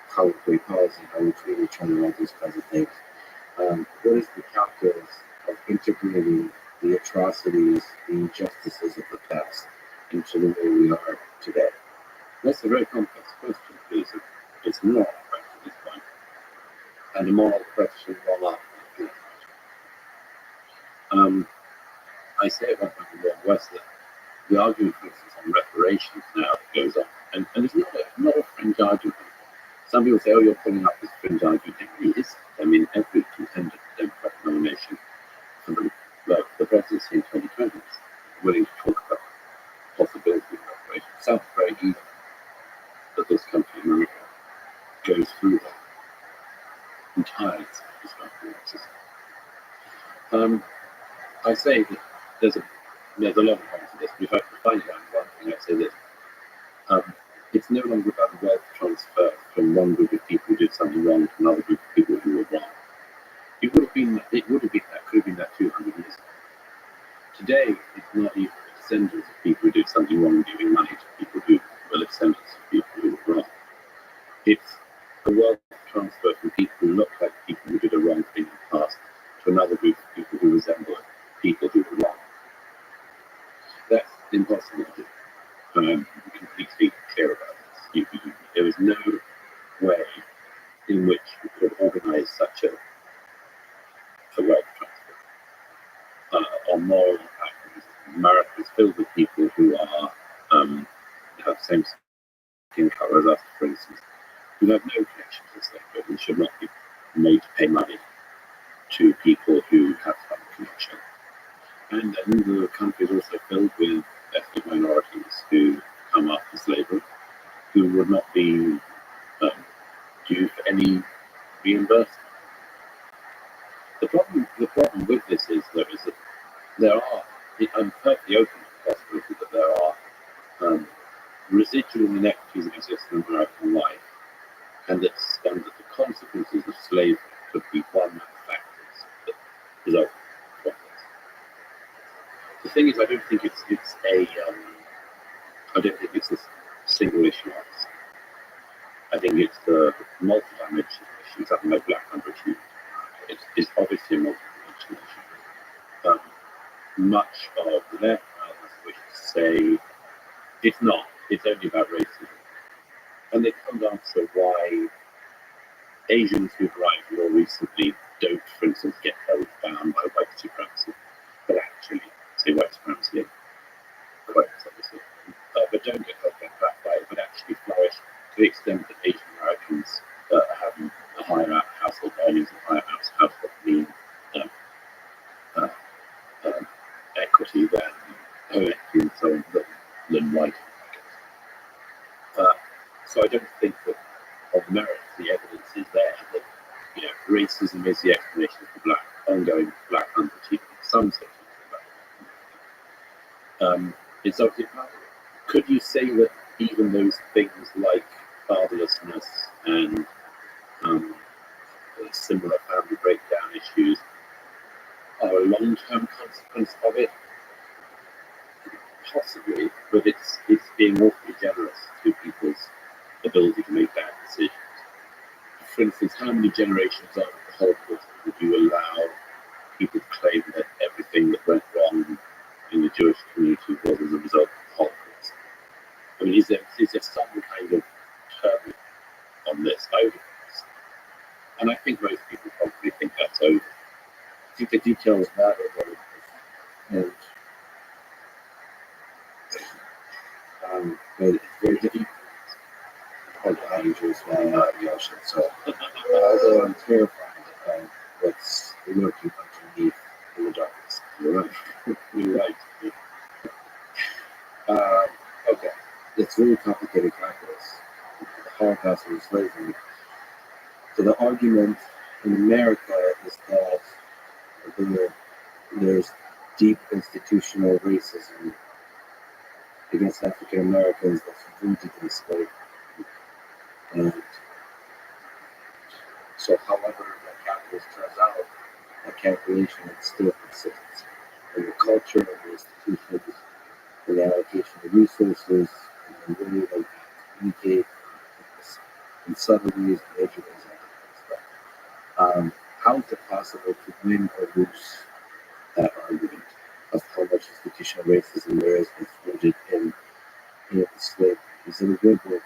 how we create policy, how we treat each other, all these kinds of things, What is the calculus of integrating the atrocities, the injustices of the past into the way we are today? That's a very complex question, because it's a moral question at this point, and a moral question well after. I say at one point in the World West that the argument, for instance, on reparations now goes on, and it's not a fringe argument. Some people say, oh, you're putting up this fringe argument. It really is. I mean, every contender for Democratic nomination for the presidency in 2020 is willing to talk about possibility of reparations. It sounds very easy that this country, America, goes through that entire destructive exercise. I say that there's a lot of points to this, but if I could find it out one thing, I'd say that it's no longer about wealth transfer from one group of people who did something wrong to another group of people who were wrong. It could have been that 200 years ago. Today, it's not even the descendants of people who did something wrong giving money to people who were descendants of people who were wrong. It's a wealth transfer from people who look like people who did a wrong thing in the past to another group of people who resemble people who were wrong. That's impossible to do. I'm completely clear about this. There is no way in which you could organize such a wealth transfer on moral impact. America is filled with people who are have the same skin color as us, for instance, who have no connection to the state and should not be made to pay money to people who have some connection. And then the country is also filled with ethnic minorities who come after slavery, who would not be due for any reimbursement. The problem with this is, though, is that there are, I'm perfectly open to the possibility that there are residual inequities that exist in American life, and that the consequences of slavery could be one of the factors that result from this. The thing is, I don't think it's a single issue. I think it's the multi-dimensional issue. Something like black underachievement. It's obviously a multi-dimensional issue. Much of the left, I wish to say, it's not. It's only about racism. And they can't answer why Asians who've arrived more recently don't, for instance, get held down by white supremacy, but actually, say white supremacy, quite obviously, but don't get held down by it, but actually flourish to the extent that Asian Americans are having a higher household earnings and higher household mean equity and so on than white Americans. So I don't think that of merit the evidence is there that racism is the explanation for ongoing black underachievement. Some say it's obviously part of it. Could you say that even those things like fatherlessness and similar family breakdown issues are a long-term consequence of it? Possibly, but it's being awfully generous to people's ability to make bad decisions. For instance, how many generations after the Holocaust would you allow people to claim that everything that went wrong in the Jewish community was as a result of the Holocaust? I mean, is there some kind of term on this? And I think most people probably think that's over. I think the details matter, and but it's very difficult. Quite dangerous flying out of the ocean. So, although I'm terrified of what's lurking underneath in the darkness. You're right. You're right. Okay, it's really complicated calculus. The Holocaust and slavery. So the argument in America is that there's deep institutional racism against African Americans that's rooted in slavery. And so, however that calculus turns out, that calculation is still consistent. And the culture of the institutions, and the allocation of resources, and the way they communicate, and subtleties, and education, and stuff. How is it possible possible to win or lose that argument of how much institutional racism there is included in slavery. Is it a good word?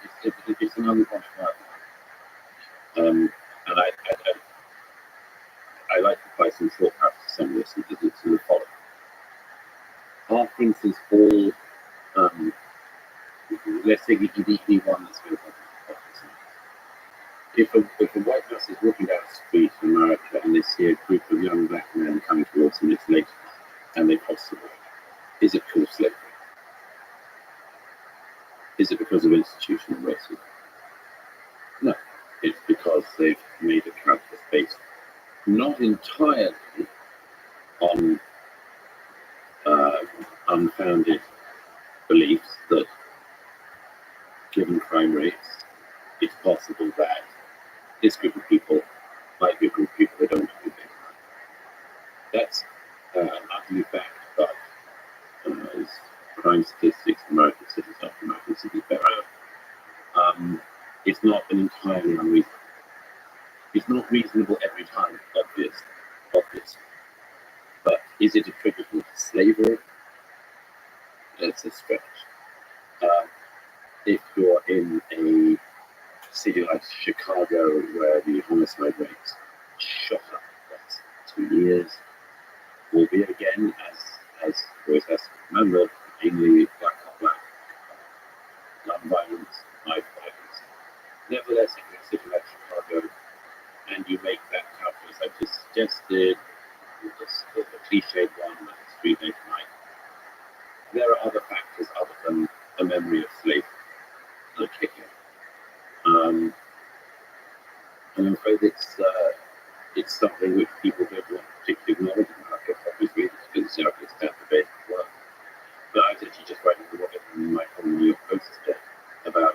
It's an unquantifiable. And I like to apply some short cuts to some of this, and it's the following. Are, for instance, all, let's say the one that's going to if a white person is walking down the street in America and they see a group of young black men coming towards them, it's late and they cross the road, is it called slavery? Is it because of institutional racism? No, it's because they've made a calculus based not entirely on unfounded beliefs that, given crime rates, it's possible that this group of people might be a group of people that don't do things. That's an ugly fact, but as crime statistics in American cities after American cities bear out, it's not an entirely unreasonable. It's not reasonable every time, obvious. But is it attributable to slavery? It's a stretch. If you're in a city like Chicago, where the homicide rates shot up the last 2 years, albeit again, as always has to be remembered, mainly black on black, gun violence, knife violence. Nevertheless, if you're in a city like Chicago and you make that calculus I just suggested, the cliched one, like the street named Mike, there are other factors other than the memory of slavery that are kicking. And I'm afraid it's something which people don't want to particularly acknowledge in America for obvious reasons, because it's down to basic work. But I was actually just writing a lot in my column in the New York Post today about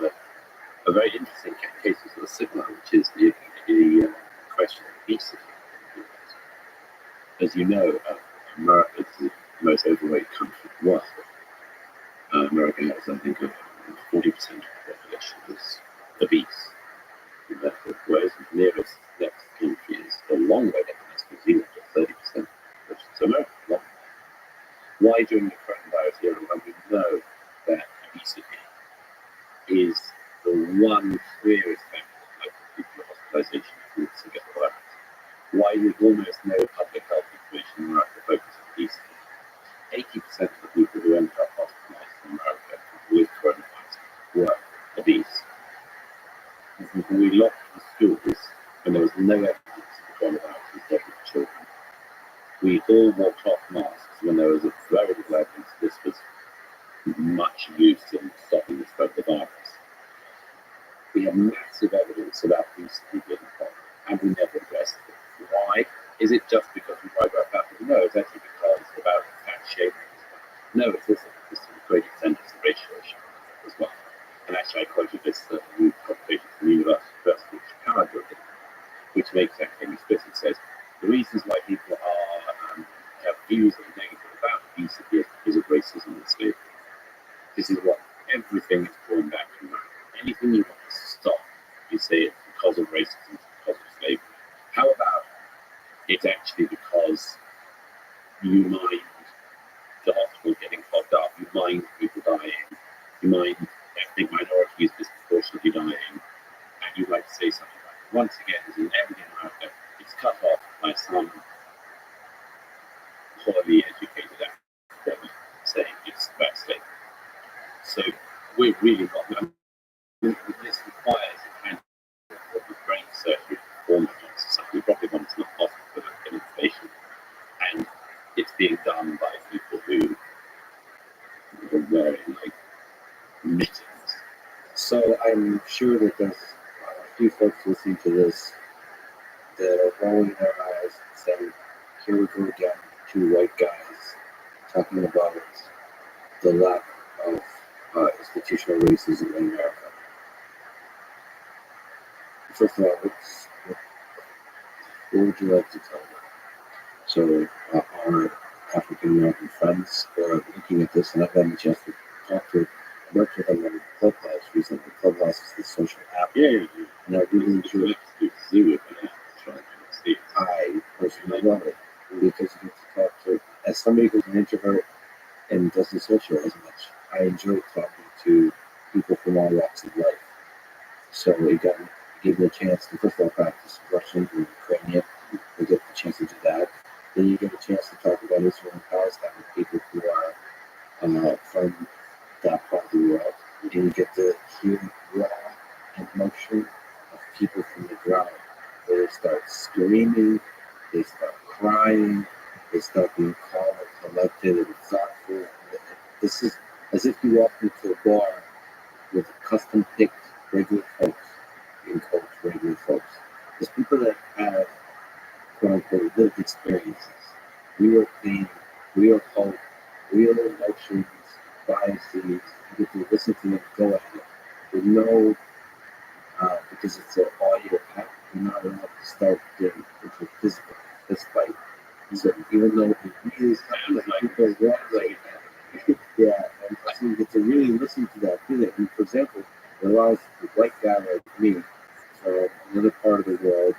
a very interesting case of sort of similar, which is the question of obesity. As you know, America is the most overweight country in the world. America has, I think, 40% of the population is obese. Whereas the nearest next country is a long way down, that's New Zealand, at 30%. So America is long. Why during the coronavirus era, when we know that obesity is the one clearest factor that people hospitalization and to get the virus? Why with almost no public health information in America focus on obesity? 80% of the people who end up hospitalized in America with coronavirus were obese. When we locked the schools, when there was no evidence of coronavirus in deadly children, we all wore cloth masks when there was a very little evidence this was much used in stopping the spread of the virus. We have massive evidence about obesity being a problem, and we never addressed it. Why? Is it just because we worry about fat? No, it's actually because it's about fat shaming. No, it's also because to a great extent it's a racial issue as well. And actually I quoted this new publication from the University of Chicago, which makes that claim explicit. It says the reasons why people have views that are negative about obesity is of racism and slavery. This is what everything is drawn back to. Anything you want to stop, you say it's because of racism, it's because of slavery. How about it's actually because you mind the hospital getting clogged up, you mind people dying, you mind ethnic minorities disproportionately dying, and you'd like to say something like it. Once again, as in everything in America, it's cut off by some poorly educated academic saying it's about slavery. So we're really not. This requires a kind of brain surgery form of something we probably want to not possible for that information, and it's being done by people who are wearing like mittens. So I'm sure that there's a few folks listening to this that are rolling their eyes and saying, here we go again, two white guys talking about the lack of institutional racism in America. First of all, what would you like to tell them? So our African American friends are looking at this, and I've had a chance to talk to worked with them on Clubhouse recently. Clubhouse is the social app. Yeah. And I really enjoy it. I I personally I love it because you get to talk to, as somebody who's an introvert and doesn't socialize much, I enjoy talking to people from all walks of life. So it gave me a chance to first of all practice Russian and Ukrainian. We get the chance to do that. Then you get a chance to talk about Israel and Palestine with people who are from that part of the world. And you get to hear raw emotion of people from the ground. They start screaming, they start crying, they start being calm and collected and thoughtful. This is as if you walk into a bar with custom picked regular folks, in quotes, regular folks. There's people that have, quote unquote, lived experiences, real pain, real hope, real emotions, biases. You get to listen to them go at it with no, because it's an audio app, you're not allowed to start getting into a physical fist fight. So even though it really sounds like people walk like that, yeah, and so you get to really listen to that feeling. And for example, it allows a white guy like me from another part of the world,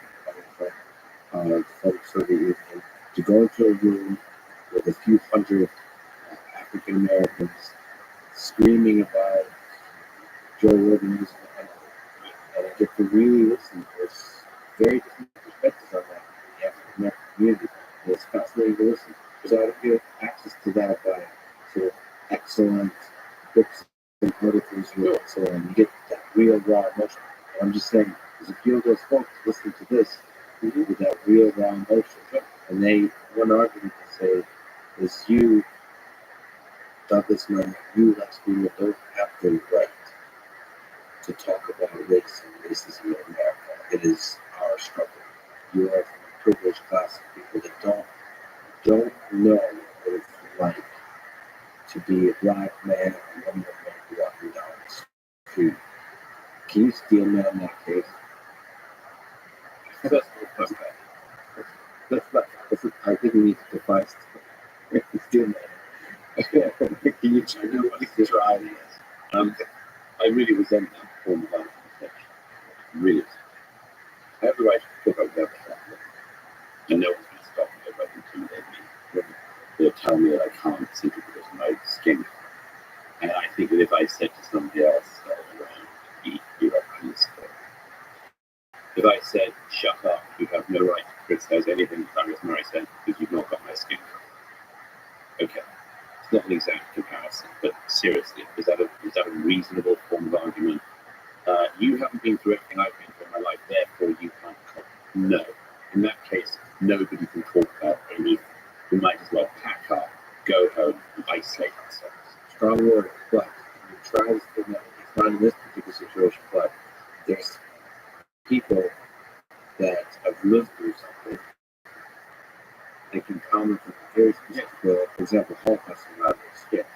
from the Soviet Union, to go into a room with a few hundred African Americans screaming about Joe Rogan, and I get to really listen. There's very different perspectives on that in the African American community. And it's fascinating to listen. So I don't get access to that by sort of excellent books and articles or so on. You get that real raw emotion. And I'm just saying, there's a few of those folks listening to this with that real raw emotion. And one argument to say is you, Douglas Murray, you, Lex Luthor, don't have the right to talk about race and racism in America. It is our struggle. You are from a privileged class of people that don't know what it's like to be a black man or woman walking down the street. Can you steel man that case? I think we need to define steel man. Can you try this? I really resent that form of argumentation. Really. I have the right to talk about that. And no one's going to stop me if I intimidate me. They'll tell me that I can't simply because of my skin. And I think that if I said to somebody else, you're up on this. If I said, shut up, you have no right to criticize anything Douglas Murray said because you've not got my skin color. Okay. It's not an exact comparison, but seriously, is that a reasonable form of argument? You haven't been through everything I've been through in my life, therefore you can't talk. No. In that case, nobody can talk about anything. We might as well pack up, go home, and isolate ourselves. Strong word, but you try to it's not in this particular situation, but there's people that have lived through something that can comment from a very specific, for example, Holocaust survivors. Yeah.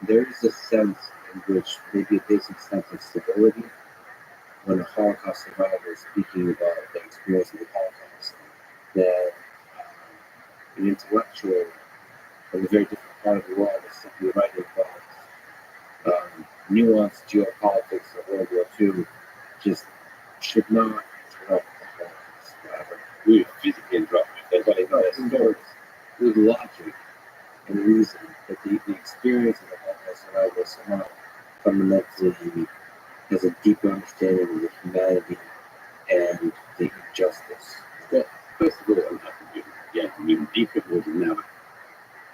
There is a sense in which maybe a basic sense of civility when a Holocaust survivor is speaking about the experience of the Holocaust, that an intellectual from a very different part of the world is simply writing about nuanced geopolitics of World War II just should not interrupt the Holocaust survivor. We would physically interrupt if they're Indoors, with logic and reason, that the experience of the Holocaust survivor is somehow fundamentally has a deeper understanding of the humanity and the injustice. Well, first of all, I mean, deeper more than now.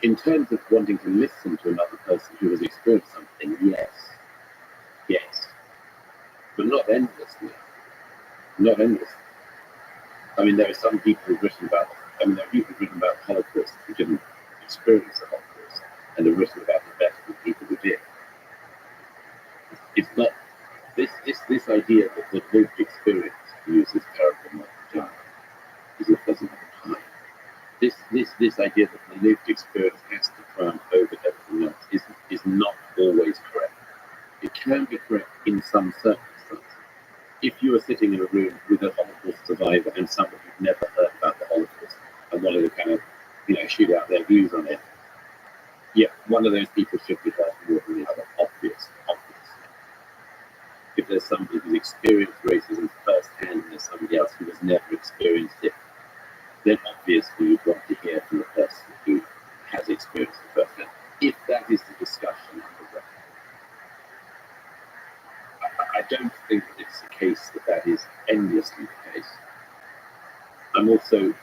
In terms of wanting to listen to another person who has experienced something, yes, but not endlessly. Not endlessly. I mean, there are some people who've written about. There are people who've written about the Holocaust who didn't experience the Holocaust, and have written about the best of people who did. It's not this idea that the lived experience, to use this terrible term, is it doesn't have time. This idea that the lived experience has to triumph over everything else is not always correct. It can be correct in some circumstances. If you are sitting in a room with a Holocaust survivor and somebody who's never heard about the Holocaust and wanted to kind of, shoot out their views on it, one of those people should be heard more than the other, obviously. If there's somebody who's experienced racism firsthand and there's somebody else who has never experienced it, then obviously you'd want to hear from the person who has experienced it firsthand. If that is the discussion underway, I don't think it's the case that that is endlessly the case. I'm also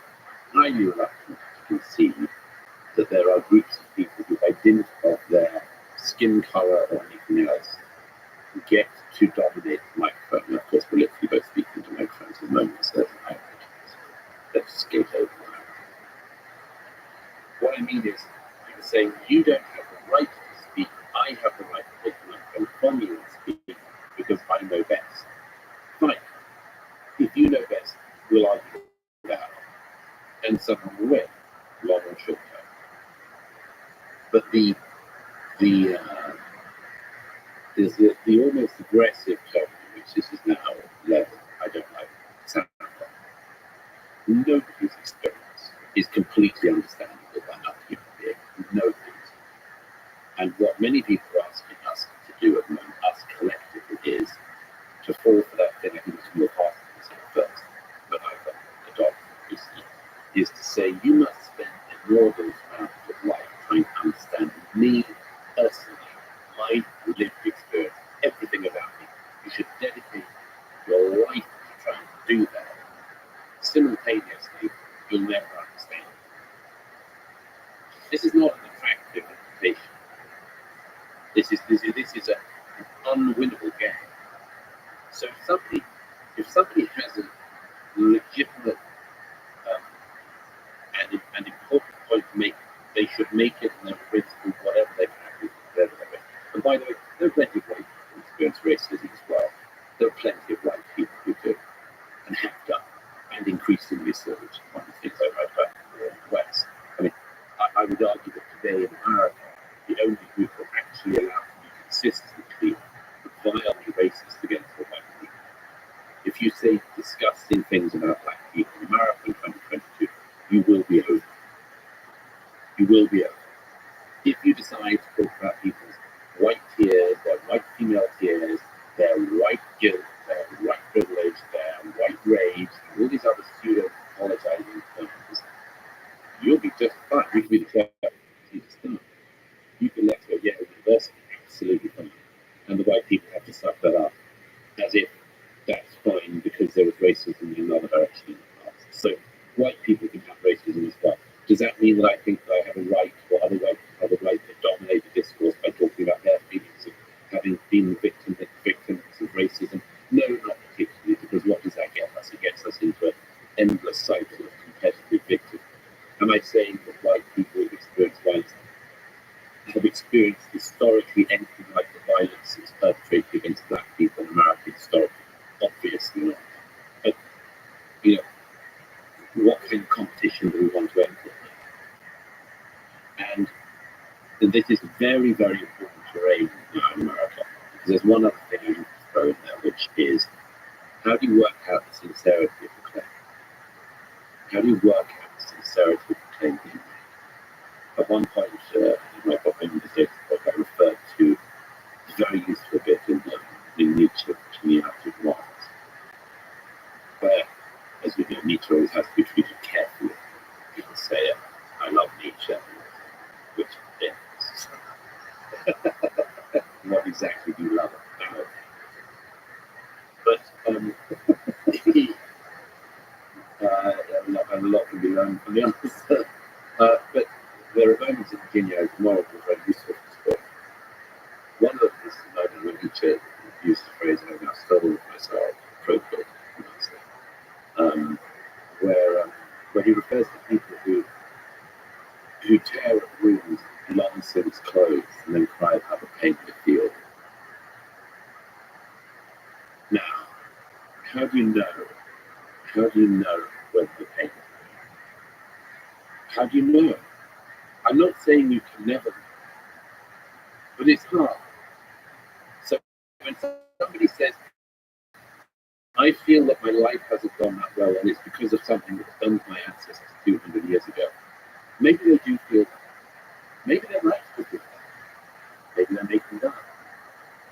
highly reluctant to concede that there are groups of people who, by dint of their skin color or anything else, get to dominate the microphone. And of course, we're literally both speaking to microphones at the moment, so let's skate over that. What I mean is, you're saying you don't have the right to speak, I have the right to take the microphone from you and speak because I know best. Fine. If you know best, we'll argue that, and someone will win, long or short term. But there's the almost aggressive tone in which this is now leveled. I don't like sound. Nobody's experience is completely understandable by another human being. Nobody's. And what many people are asking us to do at the moment, us collectively, is to fall for that thing. I think it's more hard to first, but I've got a dog recently, is to say you must spend an enormous amount of your life trying to understand me personally, my lived experience, everything about me. You should dedicate your life to trying to do that. Simultaneously, you'll never understand. This is not an attractive invitation. This is an unwinnable game. So if somebody has a legitimate and important point to make, they should make it, and they're principle whatever they can do. And by the way, there are plenty of white people who experience racism as well. There are plenty of white people who do, and have done, and increasingly so, which is one of the things I write about in the West. I mean, I would argue that today in America, the only group that actually allowed to be consistently violently racist against the white people. If you say disgusting things about black people in America in 2022, you will be over. You will be over. If you decide to talk about people's white tears, their white female tears, their white guilt, their white privilege, their white rage, and all these other pseudo-apologizing terms, you'll be just fine. You can be declared to start. You can let go, yeah, university, absolutely fine. And the white people have to suck that up as if that's fine because there was racism in another direction in the past. So white people can have racism as well. Does that mean that I think that I have a right, or other white people have a right to dominate the discourse by talking about their feelings of having been victims of racism? No, not particularly, because what does that get us? It gets us into an endless cycle of competitive victim. Am I saying that white people who experience violence have experienced historically anything like the violence that's perpetrated against black people in America historically? Obviously not. But, you know, what kind of competition do we want to enter? And this is very, very important terrain now in America. Because there's one other thing I need to throw in there, which is, how do you work out the sincerity of the claim? How do you work out the sincerity of the claim being made? At one point, in my book, I referred to a very useful bit in Nietzsche, which is the where, as we know, Nietzsche always has to be treated carefully. People say, I love Nietzsche, which is what exactly do you love about? But and a lot can be learned from the answer. But there are moments in Virginia as moral was very useful to this book. One of them is the moment when Nietzsche used the phrase, I've now stolen myself, appropriate, where he refers to people who tear at wounds long since closed and then cry about the pain they feel. Now, how do you know? How do you know whether the pain is real? How do you know? I'm not saying you can never know, but it's hard. So when somebody says, I feel that my life hasn't gone that well and it's because of something that's done to my ancestors 200 years ago, maybe they do feel that. Maybe they're right to feel that. Maybe they're making that.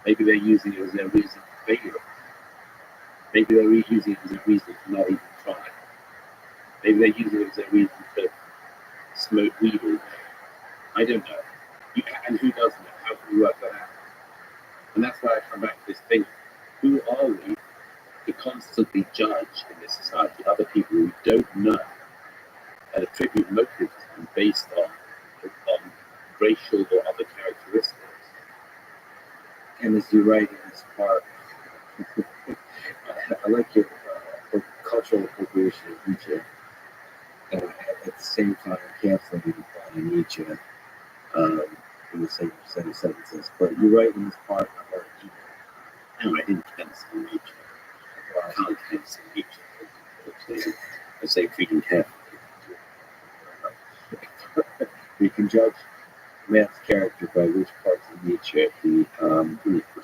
Maybe they're using it as their reason for failure. Maybe they're using it as a reason to not even try. Maybe they use it as a reason to smoke weed all day. I don't know. And who does know? How can we work that out? And that's why I come back to this thing. Who are we to constantly judge in this society other people who don't know and attribute motives based on racial or other characteristics? And as you write in this part, I like your cultural appropriation of Nietzsche, and at the same time canceling Nietzsche in the same set of sentences. But you write in this part about evil. No, I didn't cancel Nietzsche. I can't cancel Nietzsche. I say treating carefully. You can judge a man's character by which parts of Nietzsche he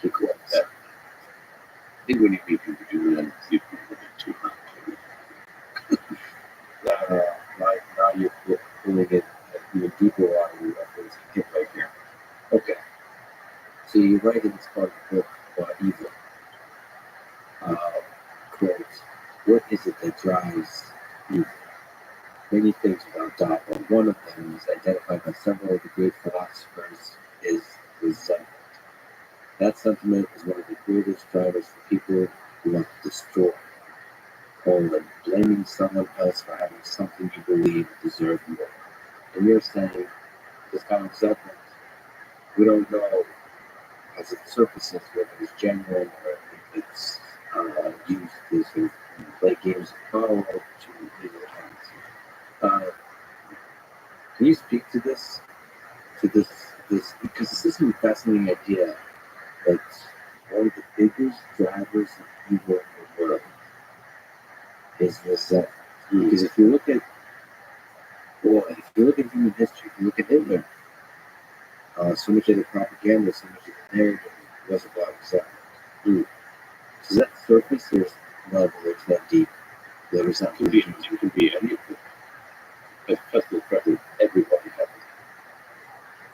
quotes. I think when you meet people do that, you can put it too hard. Now you're pulling it even deeper water. You reference it right here. Okay. So you write in this part of the book about evil. Quote, what is it that drives evil? Many things without doubt, but one of them is identified by several of the great philosophers is resentment. That sentiment is one of the greatest drivers for people who want to destroy. Blaming someone else for having something you believe deserves more. And you're saying this kind of resentment, we don't know as it surfaces whether it's genuine or if it's used to sort of play games of power to evil ends. Can you speak to this? This because this is a fascinating idea that one of the biggest drivers of evil in the world is resentment. Because if you look at human history, if you look at Hitler, so much of the propaganda, so much of the narrative was about resentment. Does that surface or is level it's that deep? The resentment It can be any of them. As personal preference, everybody has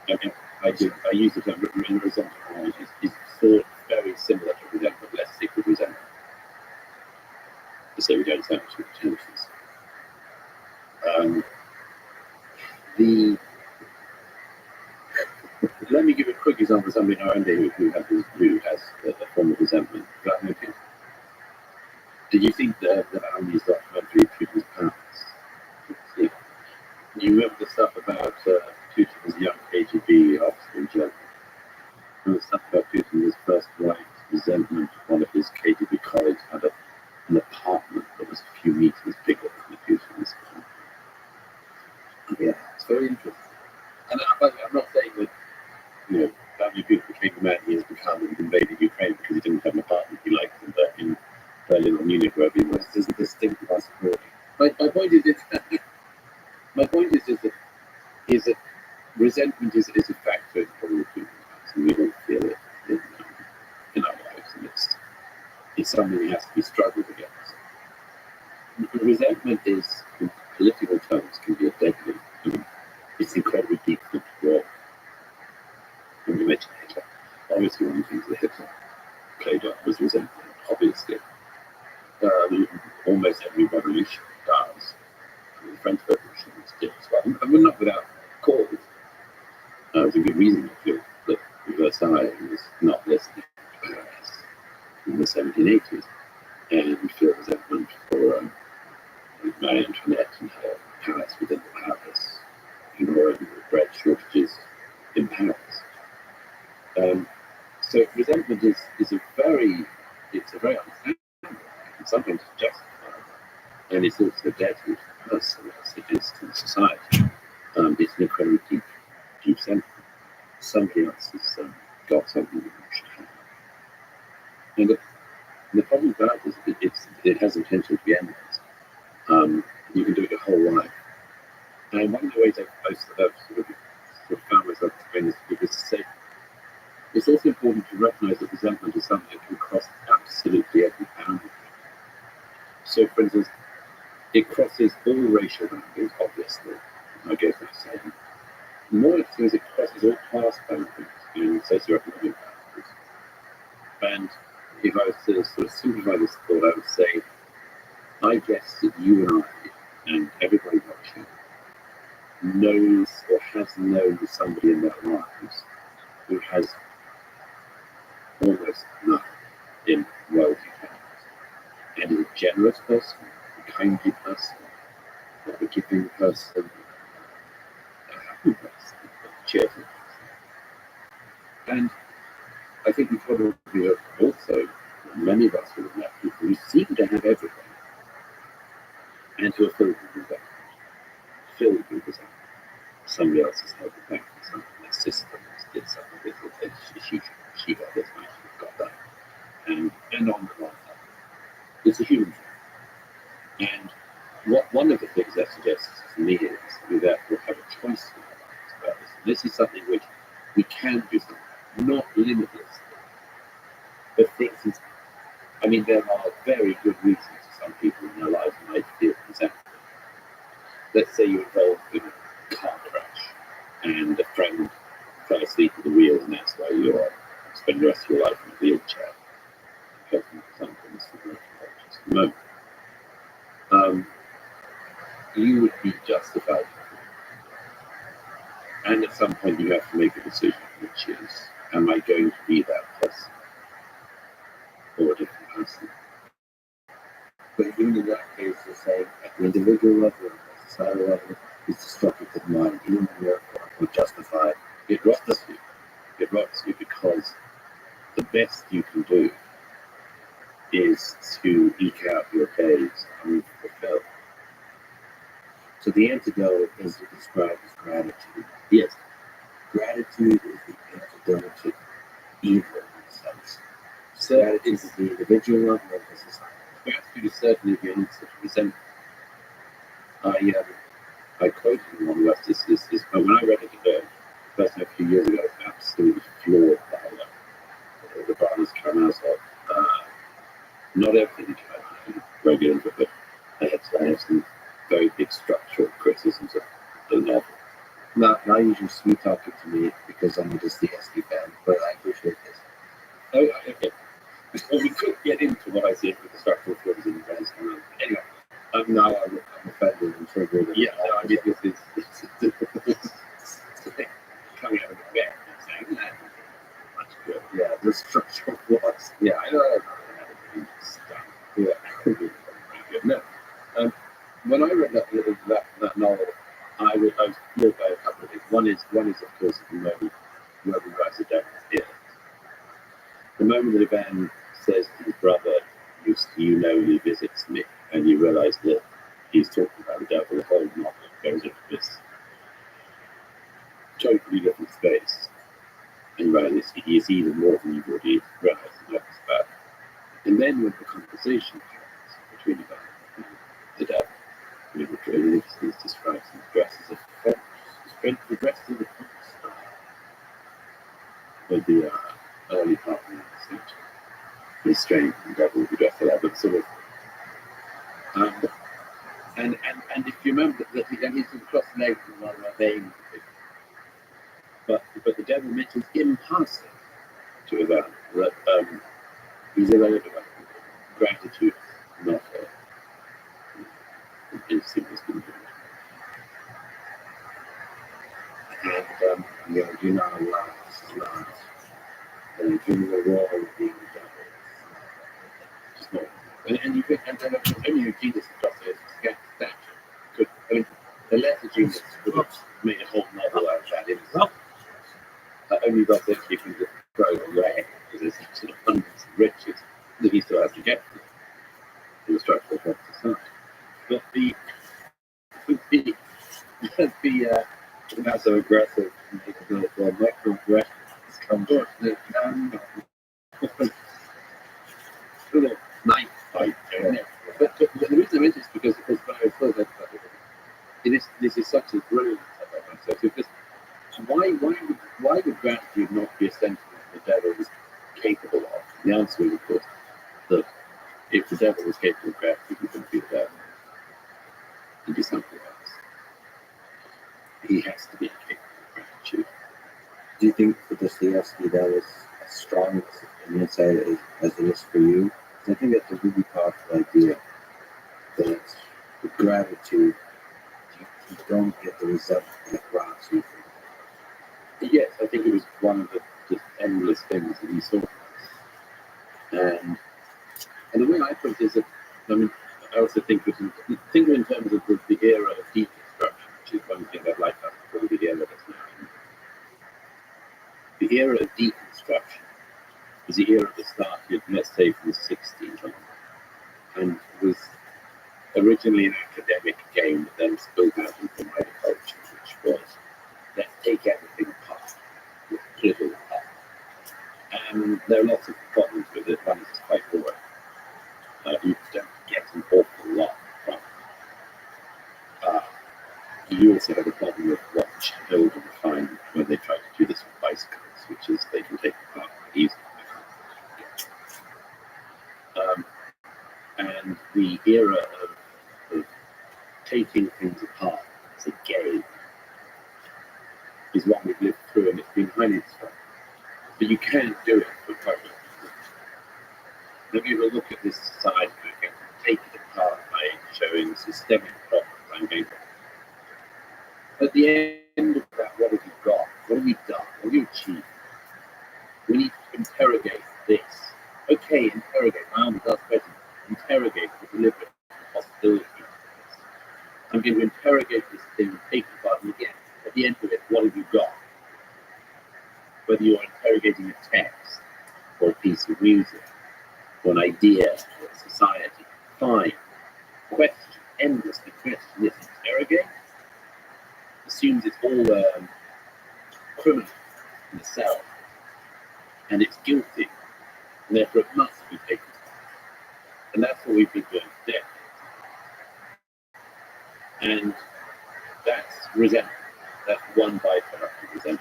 it. I use the term resentment is thought very similar to resentment, less secret resentment. To say we don't have much intentions. Let me give a quick example of somebody in our own day who has a form of resentment. Okay. Did you think the Allies documentary Putin's parents? Yeah. You remember the stuff about Putin as a young KGB officer in Germany? And the stuff about Putin, his first wife's resentment of one of his KGB colleagues had an apartment that was a few meters bigger than Putin's apartment. Yeah, it's very interesting. And I'm not saying that, Vladimir Putin became the man he has become and invaded Ukraine because he didn't have an apartment he liked in Berlin or Munich, wherever he was. There's a distinct possibility. My point is that resentment is a factor in probably human lives, and we don't feel it in our lives, and it's something we have to be struggled against. Resentment is, in political terms, can be a deadly. It's incredibly deep to war. When you mention Hitler, obviously one of the things that Hitler played up was resentment. Obviously, almost every revolution does. The French Revolution did as well, and not without cause. There's a good reason to feel that Versailles was not listening to Paris in the 1780s, and feel resentment for Marie Antoinette and her palace within the palace, ignoring the bread shortages in Paris. So resentment is a very understandable and sometimes justified, and it's also deadly to the person as it is to the society. It's an incredibly deep sentiment. Somebody else has got something that you should have. And the problem with that is it has the potential to be endless. You can do it your whole life. And one of the ways I've sort of found myself explaining this is to say, it's also important to recognize that resentment is something that can cross absolutely every boundary. So, for instance, it crosses all racial boundaries, obviously. I guess that's saying. More interesting is it crosses all class boundaries and socioeconomic boundaries. And if I was to sort of simplify this thought, I would say, I guess that you and I and everybody watching knows or has known somebody in their lives who has almost nothing in worldly terms, and is a generous person, a kindly person, a giving person, a happy person, a cheerful person. And I think we probably have also, many of us would have met people who seem to have everything and who are filled with resentment, filled with resentment. Somebody else has held it back for something, their sister did something, she got this, I should have got that. And on and on. It's a human thing. And one of the things that suggests to me is we therefore have a choice in our lives about this. And this is something which we can do something, not limitless, but things. I mean, there are very good reasons for some people in their lives might feel resentful. Let's say you're involved in a car crash and a friend fell asleep at the wheel, and that's why you spend the rest of your life in a wheelchair. Helping something just a moment. You would be justified. And at some point you have to make a decision, which is, am I going to be that person or a different person? But even in that case, you're saying at the individual level, at the societal level, it's destructive to the mind. Even when you're justified, it rots you. It rots you because the best you can do is to eke out your days unfulfilled. So the antidote, as you described, is gratitude. Yes. Gratitude is the antidote to evil in a sense. So Gratitude is the individual level of the society. Gratitude is certainly the answer to resentment. I quoted in one of us, when I read it today, first a few years ago, I was absolutely floored by the brothers Karamazov. Not everything came out very good, but I had some very big structural criticisms of the novel. Not usually sweet talking to me because I'm a Dostoevsky fan, but I appreciate this. Oh, okay. Well, we could get into what I see with the structural films in the Venice. Anyway, I'm offended and triggered. Yeah, no, I mean, this is coming out of the bed and saying that. Much good. Yeah, the structural flaws. Yeah, I know. Yeah. No. When I read that novel, I was floored by a couple of things. One is of course the moment where we write it down here. The moment that Ivan says to his brother, you know he visits me, and you realise that he's talking about the devil, the whole novel goes into this totally different space. And realise he is even more than you've already realised the novel's about. And then when the conversation happens between Ivan and the devil, which really is described as dressed as a French. He's dressed in the French style of the early part of the 19th century. He's strange, the devil would be dressed like that, but sort of. And if you remember that he's crossed legs and one of my veins, but the devil mentions in passing to Ivan that he's irrelevant. Gratitude, not an instinct has been given. And you're not allowed. This is not. And you're doing the wall of being the devil. It's not. And you think, and then only a genius could just say it's a statue. I mean, the lesser genius would have made a whole novel out of that in itself. Only thus that you can just throw away because there's such an abundance of riches that he still has to get to in the structural of society. But not so aggressive, the microaggressions come to little knife fight. But the reason I'm interested is because when I first read about it, this is such a brilliant concept. Because why would gratitude not be a sentiment the devil is capable of? The answer is, of course, that if the devil was capable of gratitude, he wouldn't be the devil. He'd be something else. He has to be capable of gratitude. Do you think for Dostoevsky that was as strong an insight as it is for you? I think that's a really powerful idea that the gratitude, you don't get the resentment that robs you from Yes, I think it was one of the just endless things that he saw. And the way I put it is that, I mean, I also think think of it in terms of the era of deconstruction, which is one thing I'd like us to call the era that's now. The era of deconstruction is the era that started, let's say, from the 60s on, and was originally an academic game that then spilled out into wider culture, which was, let's take everything apart, let's split it apart. And there are lots of problems with it. One is it's quite boring. You don't get an awful lot from it. You also have a problem with what children find when they try to do this with bicycles, which is they can take it apart quite easily. And the era of taking things apart as a game is what we've lived through, and it's been highly destructive. But you can't do it for progress. If you have a look at this society, you can take it apart by showing systemic problems. I'm going to. At the end of that, what have you got? What have you done? What have you achieved? We need to interrogate this. Okay, interrogate. My arm does better. Interrogate the deliberate possibility of this. I'm going to interrogate this thing, take it apart, and again, at the end of it, what have you got? Whether you're interrogating a text, or a piece of music, or an idea, or a society, fine. Question, endlessly question, yes, interrogate, assumes it's all criminal in itself, and it's guilty, and therefore it must be taken apart. And that's what we've been doing for decades. And that's resentment. That's one byproduct of resentment.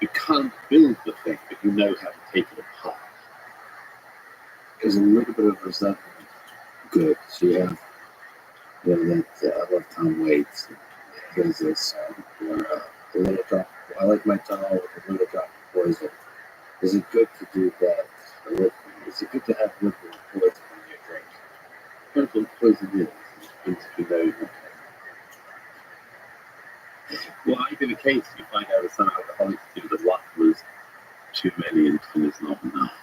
You can't build the thing, but you know how to take it apart. There's a little bit of resentment. Good. So you have, that I love Tom Waits. He has this song where the little drop. I like my tunnel with a little drop of poison. Is it good to do that? Is it good to have liquid poison in your drink? Depends on poison is. It needs to be very good. Well, might be the case you find out that some alcoholics do that one was too many and two is not enough.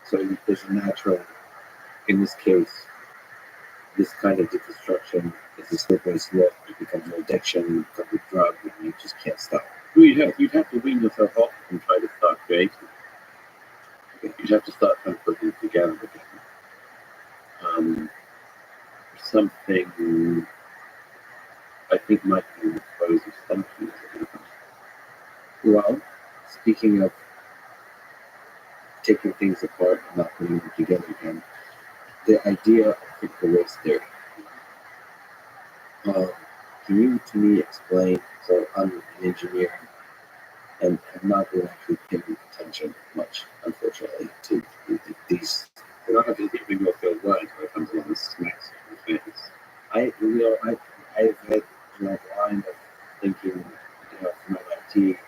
So there's a natural, in this case, this kind of deconstruction is a slippery slope. It becomes an addiction, it becomes a drug, and you just can't stop. Well, you'd have to wean yourself off and try to start creating. You'd have to start trying to put things together again. Something I think might be the pros of something. Well, speaking of taking things apart and not putting them together again, the idea of critical race theory. Can you, to me, explain? So I'm an engineer, and I'm not really actually paying attention much, unfortunately, to these. You don't have to keep in your field words when it comes along the smacks of the face. I've had line of thinking, from MIT.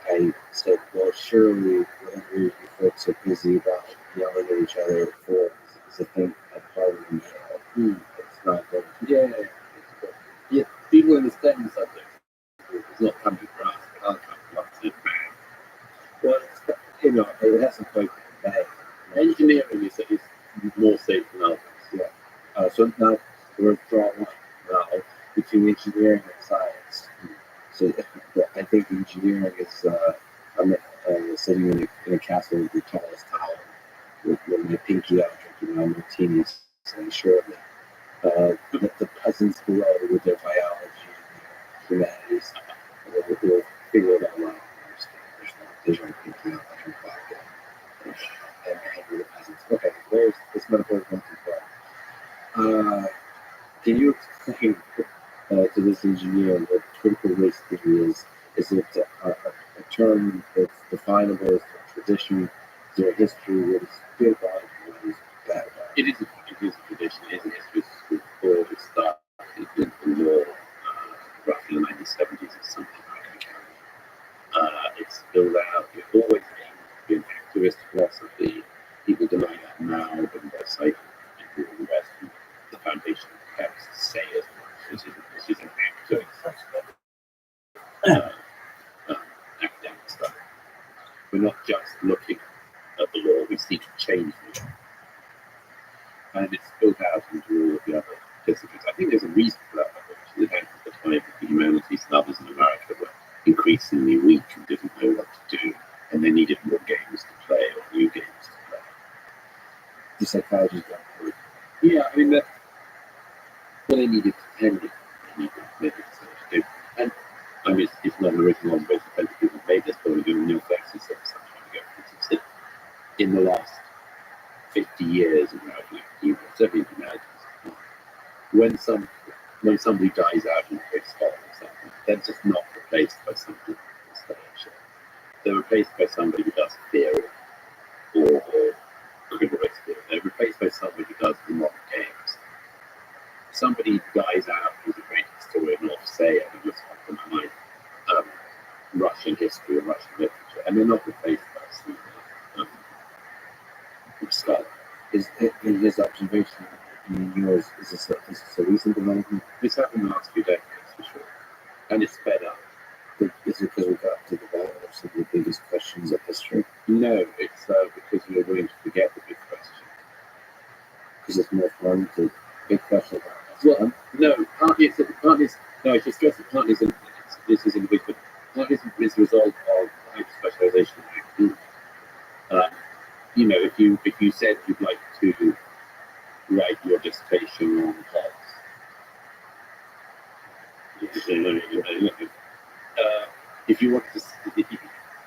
I said, well, surely whatever you folks are busy about yelling at each other for is a thing at Harvard and Yale. It's not good. Yeah, people understand the subject. It's not coming for us, but I'll come for us to bang. Well, it hasn't quite been bad. Engineering is more safe than others. Yeah. So not we're drawing now between engineering and science. So I think engineering is I'm sitting in a castle with the tallest tower with my pinky out drinking my martinis, saying surely the peasants below with their biology and humanities will figure it all out. There's no pinky out, I drink vodka and hang with the peasants. Okay, there's this metaphor going too far. Can you explain to this engineer what critical race theory is? Is it a term that's definable as a tradition? Is there a history? What is good about it? What is bad about it? It is a tradition. It is a history. Before it started in the law, roughly in the 1970s or something like that. It's spilled out. It always aimed to be an activist philosophy. People deny that now, but they're psychic people in the West. it could change the world. And it's built out into all of the other disciplines. I think there's a reason for that, which is at the time the humanities and others in America were increasingly weak and didn't know what to do, and they needed more games to play or new games to play. The psychology got hurt. Yeah, I mean, well, they needed pretending. They needed something to do. And I mean, it's not an original one, but plenty of people made this point. Neil Flexi said some time ago, for instance, that in the last 50 years of American academia, certainly in the humanities, when somebody dies out in a scholar or something, they're just not replaced by somebody who's scholarship. They're replaced by somebody who does theory or critical race theory. They're replaced by somebody who does the modern games. Somebody dies out who's a great historian of, say, I think it was from my mind, Russian history or Russian literature, and they're not replaced by some scholar. Is in his observation, in yours, is this a recent development? This happened in the last few decades, for sure. And it's sped up. Is it because we got to the bottom of some of the biggest questions of history? No, it's because we're willing to forget the big questions. Because it's more fun to big questions. Well, no, partly I should stress that partly this is in the big, but partly is the result of hyper specialization in academia. You know, if you said you'd like to write your dissertation on hogs, if you want to,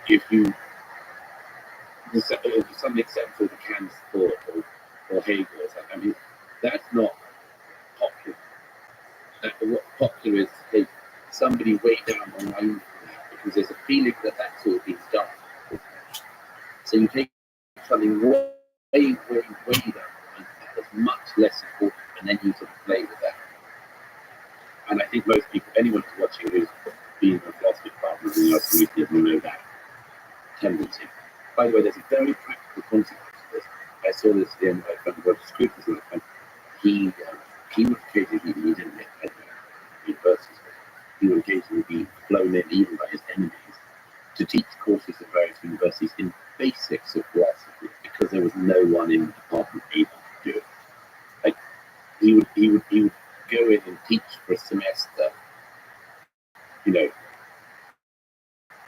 if you some except for the Kant's thought or Hegel or something, I mean, that's not popular. What popular is to take somebody way down the line from that, because there's a feeling that that's all being done. So you take something way down the line that's much less important, and then you sort of play with that. And I think most people, anyone who's watching who's been in the philosophy department in the university will know that tendency. By the way, there's a very practical consequence to this. I saw this at the end of my friend Rothschild, and he would occasionally, he didn't get paid at universities, but he would occasionally be flown in, even by his enemies, to teach courses at various universities in basics of philosophy, because there was no one in the department able to do it. Like he would go in and teach for a semester, you know,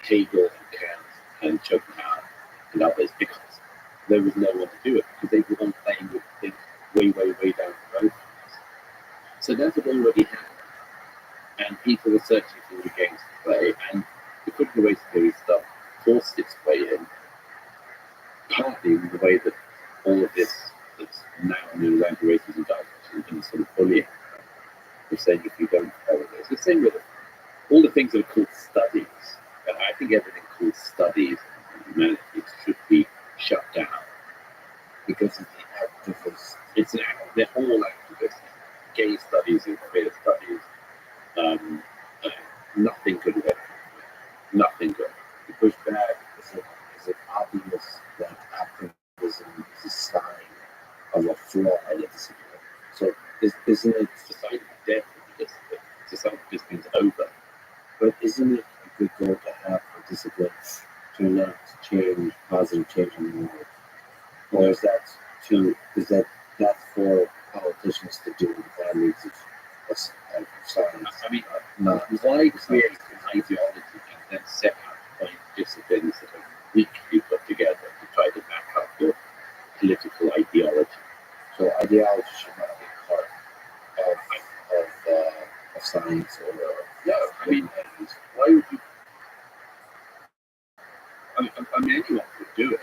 Hegel and Kant and Schopenhauer and others, because there was no one to do it, because they were on playing with things way down the road. So that's what already happened, and people were searching for new games to play, and the critical race theory stuff forced its way in, partly in the way that all of this that's now new anti-racism does, and sort of bullying. They're saying if you don't follow this, the same with all the things that are called studies, and I think everything called studies in humanities should be shut down, because it's the activists. It's an act. They're all activists. Gay studies and queer studies. Nothing good about it. Nothing good. The pushback is it obvious that activism is a sign of a flaw in a discipline? So isn't it It's a sign of death of the discipline. It's a sign of discipline's over. But isn't it a good goal to have for discipline to enact change, positive change in the world? Or is that for politicians to do with families of science? I mean, why create an ideology and then set out to find disciplines that are weakly put together to try to back up your political ideology? So ideology should not be part of science or No, I mean, why would you? I mean, anyone could do it.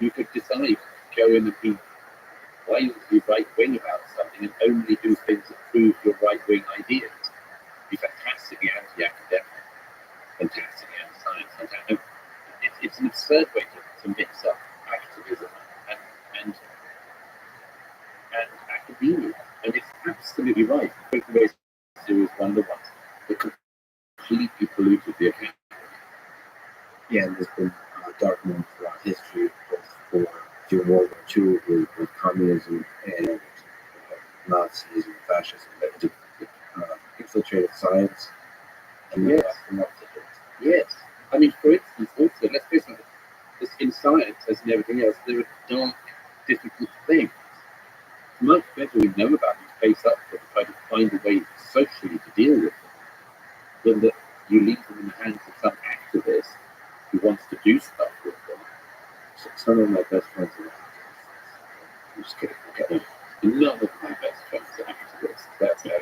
You could decide, go in and be right wing about something and only do things that prove your right wing ideas. Be fantastically anti-academic, fantastically anti-science. It's an absurd way to mix up activism and academia. And it's absolutely right. The critical race theory is one of the ones that completely polluted the account. yeah, and there's been dark moments throughout history, both during World War II with communism and Nazis and fascism that infiltrated science. And Yes. yes. Yes. I mean, for instance, also, let's face it, science, as in everything else, there are dark, difficult things. It's much better we know about them, face up to them, try to find a way socially to deal with them, than that you leave them in the hands of some activist who wants to do stuff with them. So some of my best friends are activists. I'm just kidding. Okay. None of my best friends are activists. That's how.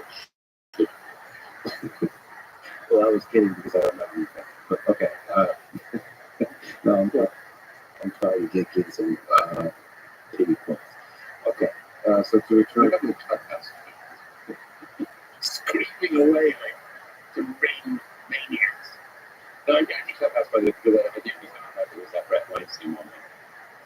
Well, I was kidding because I don't know you guys. But okay. No, I'm trying to get kids some TV points. Okay. So to return Look up in the clubhouse, screaming away like some rain maniacs. No, I actually clubhouse by the only time I heard it was that Brett Weinstein one.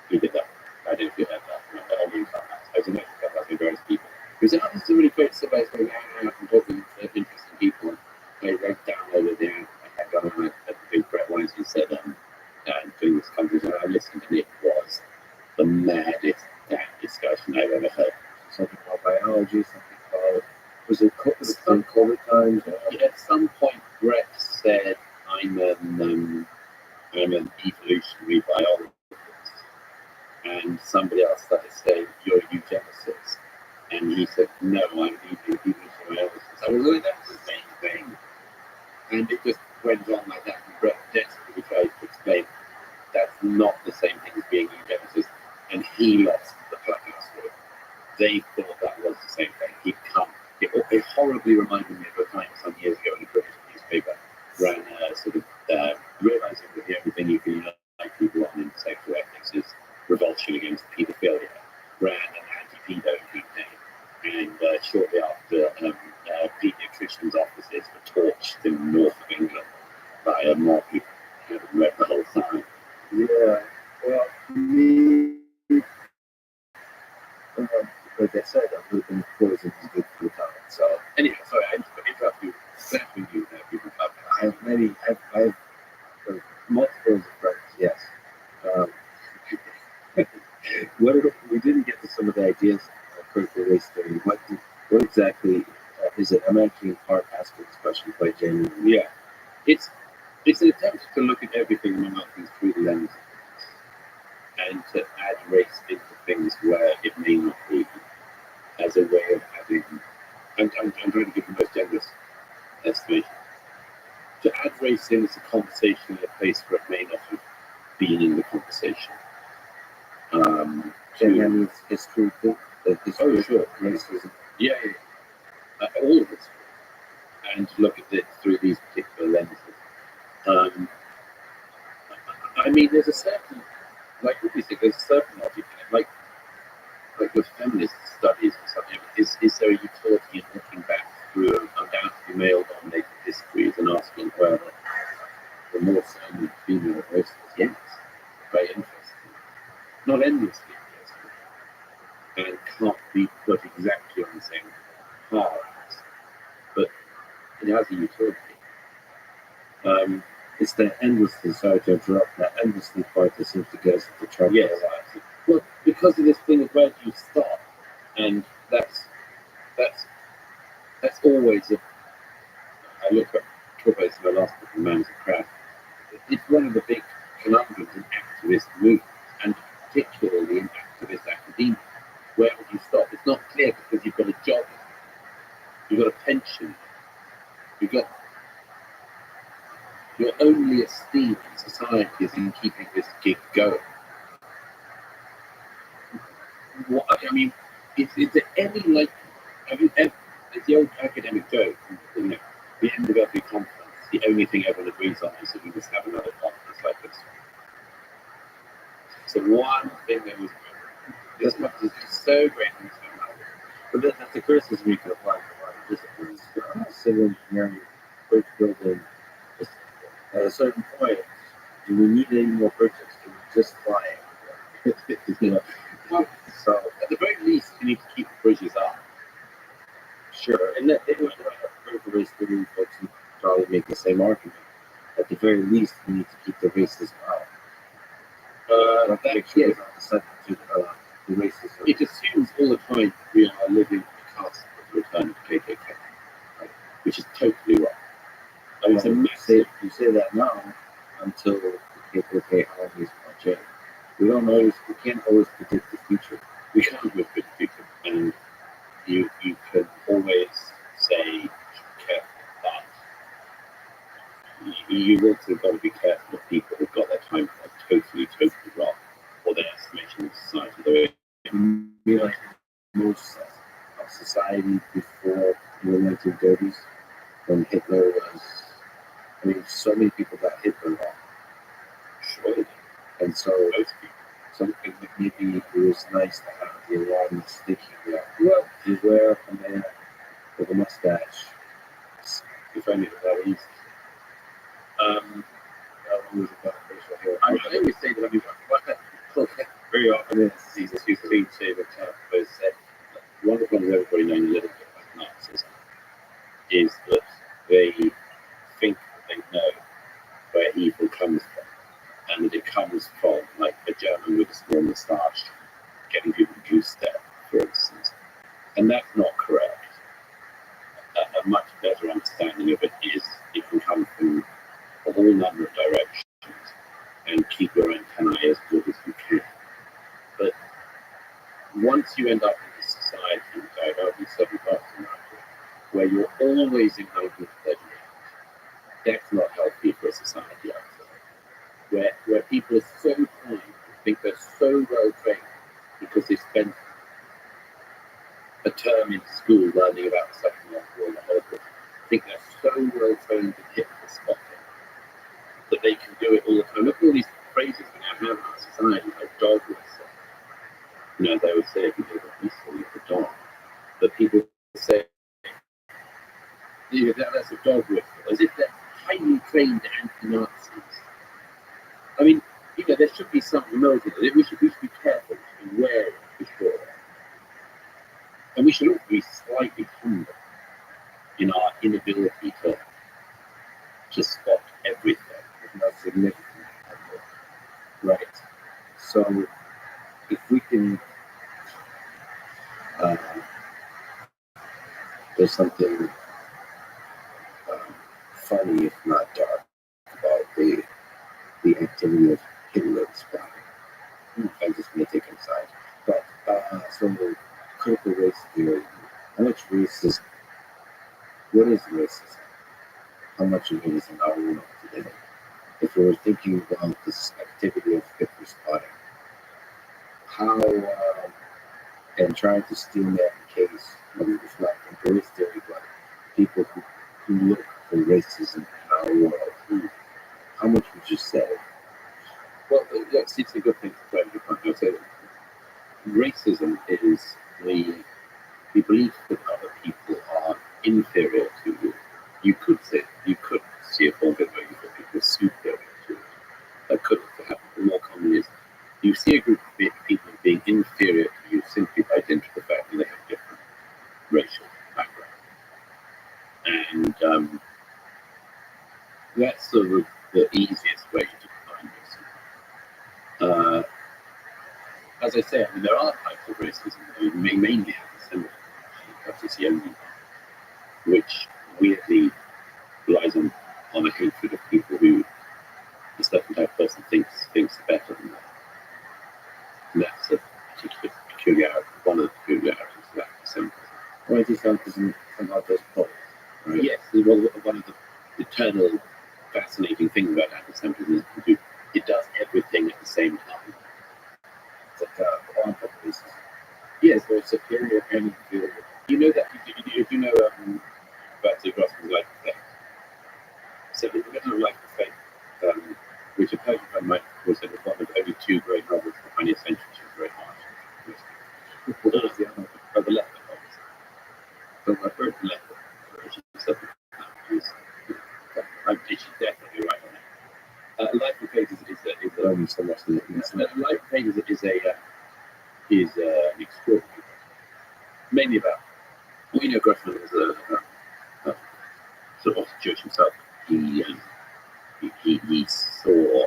He did that. I didn't feel that. The whole new clubhouse. I was in that clubhouse with various people. He was like, oh, this is a really great survey. So I'm talking to interesting people. I downloaded the app. I had gone on at the big Brett Weinstein said, doing this countries, and I listened, and it was the maddest damn discussion I've ever heard. something about biology, something about was it COVID times? At some point, Brett said, I'm an evolutionary biologist. And somebody else started saying, you're a eugenicist. And he said, no, I'm an evolutionary biologist. I was like, that's the same thing. And it just went on like that. And Brett desperately tried to explain that's not the same thing as being a eugenicist. And he lost the clubhouse room. They thought that was the same thing. He'd come. It horribly reminded me of a time some years ago in a British newspaper ran realizing that the only thing you can unite people on in sexual ethics is revulsion against paedophilia. Ran an anti-pedo campaign, and shortly after, paediatricians' offices were torched in the north of England by a mob who read the whole thing. Yeah. Well, me, like I said, I've lived in poison is good for the time. So Anyway, sorry, I interrupt you. Exactly you there, people club. I have many. I've multiple of friends. Yes. We didn't get to some of the ideas of critical race theory. What exactly is it? I'm actually in part asking this question quite genuinely. Yeah, it's an attempt to look at everything among things through the lens and to add race into things where it may not be, as a way of having. I'm trying to give the most generous estimation. To add race in as a conversation in a place where it may not have been in the conversation. And that means history too. Oh, sure. Racism. Yeah. All of it. And to look at it through these particular lenses. I mean, there's a certain, like obviously, there's a certain logic in it. Like with feminist studies or something, is there a utility in looking back through undoubtedly male-dominated histories and asking whether the more so female races? Yes, very interesting. Not endlessly interesting, and can't be put exactly on the same par as, but it has a utility. It's the endlessly, sorry to interrupt, that endlessly part that seems to get us into trouble. Yes, well, because of this thing of where do you stop, and that's always I look at talk about this in my last book, The Man's a Crowd. It's one of the big conundrums in activist movements, and particularly in activist academia. Where would you stop? It's not clear because you've got a job, you've got a pension, your only esteem in society is in keeping this gig going. I mean, is there any it's the old academic joke, the end of every conference, the only thing everyone agrees on is that we must have another conference like this. So one thing that was this much is so great. But that's a criticism you can apply to a lot of disciplines. Civil engineering, bridge building. At a certain point, do we need any more bridges? Can we just fly it? Well, so at the very least, you need to keep the bridges up. Sure, and that it was critical race theory folks would probably make the same argument. At the very least, we need to keep the racism out. The racism. It assumes all the time we are living at the cusp of the return of the KKK, right? Which is totally wrong. It's a massive. You say that now until the KKK armies march in. predict the future. We can't predict the future, and you can always say careful, but you've also got to be careful of people who've got their time totally wrong, or their estimation of society. Be like most of society before the 1930s, when Hitler was. I mean, so many people got Hitler wrong. Surely, And so, most people. something that maybe it was nice to have the alarm sticky there. Well, you wear a man with a mustache. If only it was that easy. Who's got facial hair? I always say that very often these two clean shaven chaps both said one of the problems everybody knows a little bit about Nazism is that they think that they know where evil comes from, and that it comes from like a German with a small moustache getting people to do step, for instance. And that's not correct. A much better understanding of it is it can come from a whole number of directions, and keep your antennae as good as you can. But once you end up in a society, like I in certain parts of America, where you're always in heightened pleasure, that's not healthy for a society outside. Where people are so kind, think they're so well trained because they spent a term in school learning about the Second World War and the Holocaust, think they're so well trained in hit the spot that they can do it all the time. Look at all these phrases we now have in our society, like dog whistle. You know, they would say if you do a whistle, you're a dog. But people say, yeah, that's a dog whistle, as if they're highly trained anti-Nazis. I mean, you know, there should be some humility. We should be careful and wary for sure. And we should also be slightly humble in our inability to spot everything. Not significant. Right. So, if we can, there's something funny, if not dark, about the activity of Hitler's body. I'm just going to take it aside. But so critical race theory. How much racism? What is racism? How much of it is in our world today? If we were thinking about this activity of Hitler spotting, how and trying to steal that in case it's not in race theory, but people who look for racism in our world, how much would you say? Well, yes, it's a good thing to play. I'd say that racism is the belief that other people are inferior to you. You could see a form of it where you thought people were superior to you. That could happen. The more common is you see a group of people being inferior to you simply by dint of the fact that they have different racial background. And that's sort of the easiest way to define racism. As I say, I mean, there are types of racism, mainly anti-Semitism. That's just the only one, which weirdly relies on a hatred of people who a certain type of person thinks better than that. And that's a particular peculiarity, one of the peculiarities of anti-Semitism. Or anti-Semitism somehow does both, right? Yes, one of the eternal fascinating things about anti-Semitism is it does everything at the same time. It's like a quantum racism. Yes, they're superior and inferior. You know that, you know about the Rothschild life effect. So the original life effect, which a Persian friend might was one of only two great novels of the 20th century, which was very hard. What was the other one? Oh, the leper novels. So my first leper, which is something she's definitely right on it. Life of Pages is So much that Life of Pages is an extraordinary, mainly about. We know Grossman was a sort of Jewish himself. He saw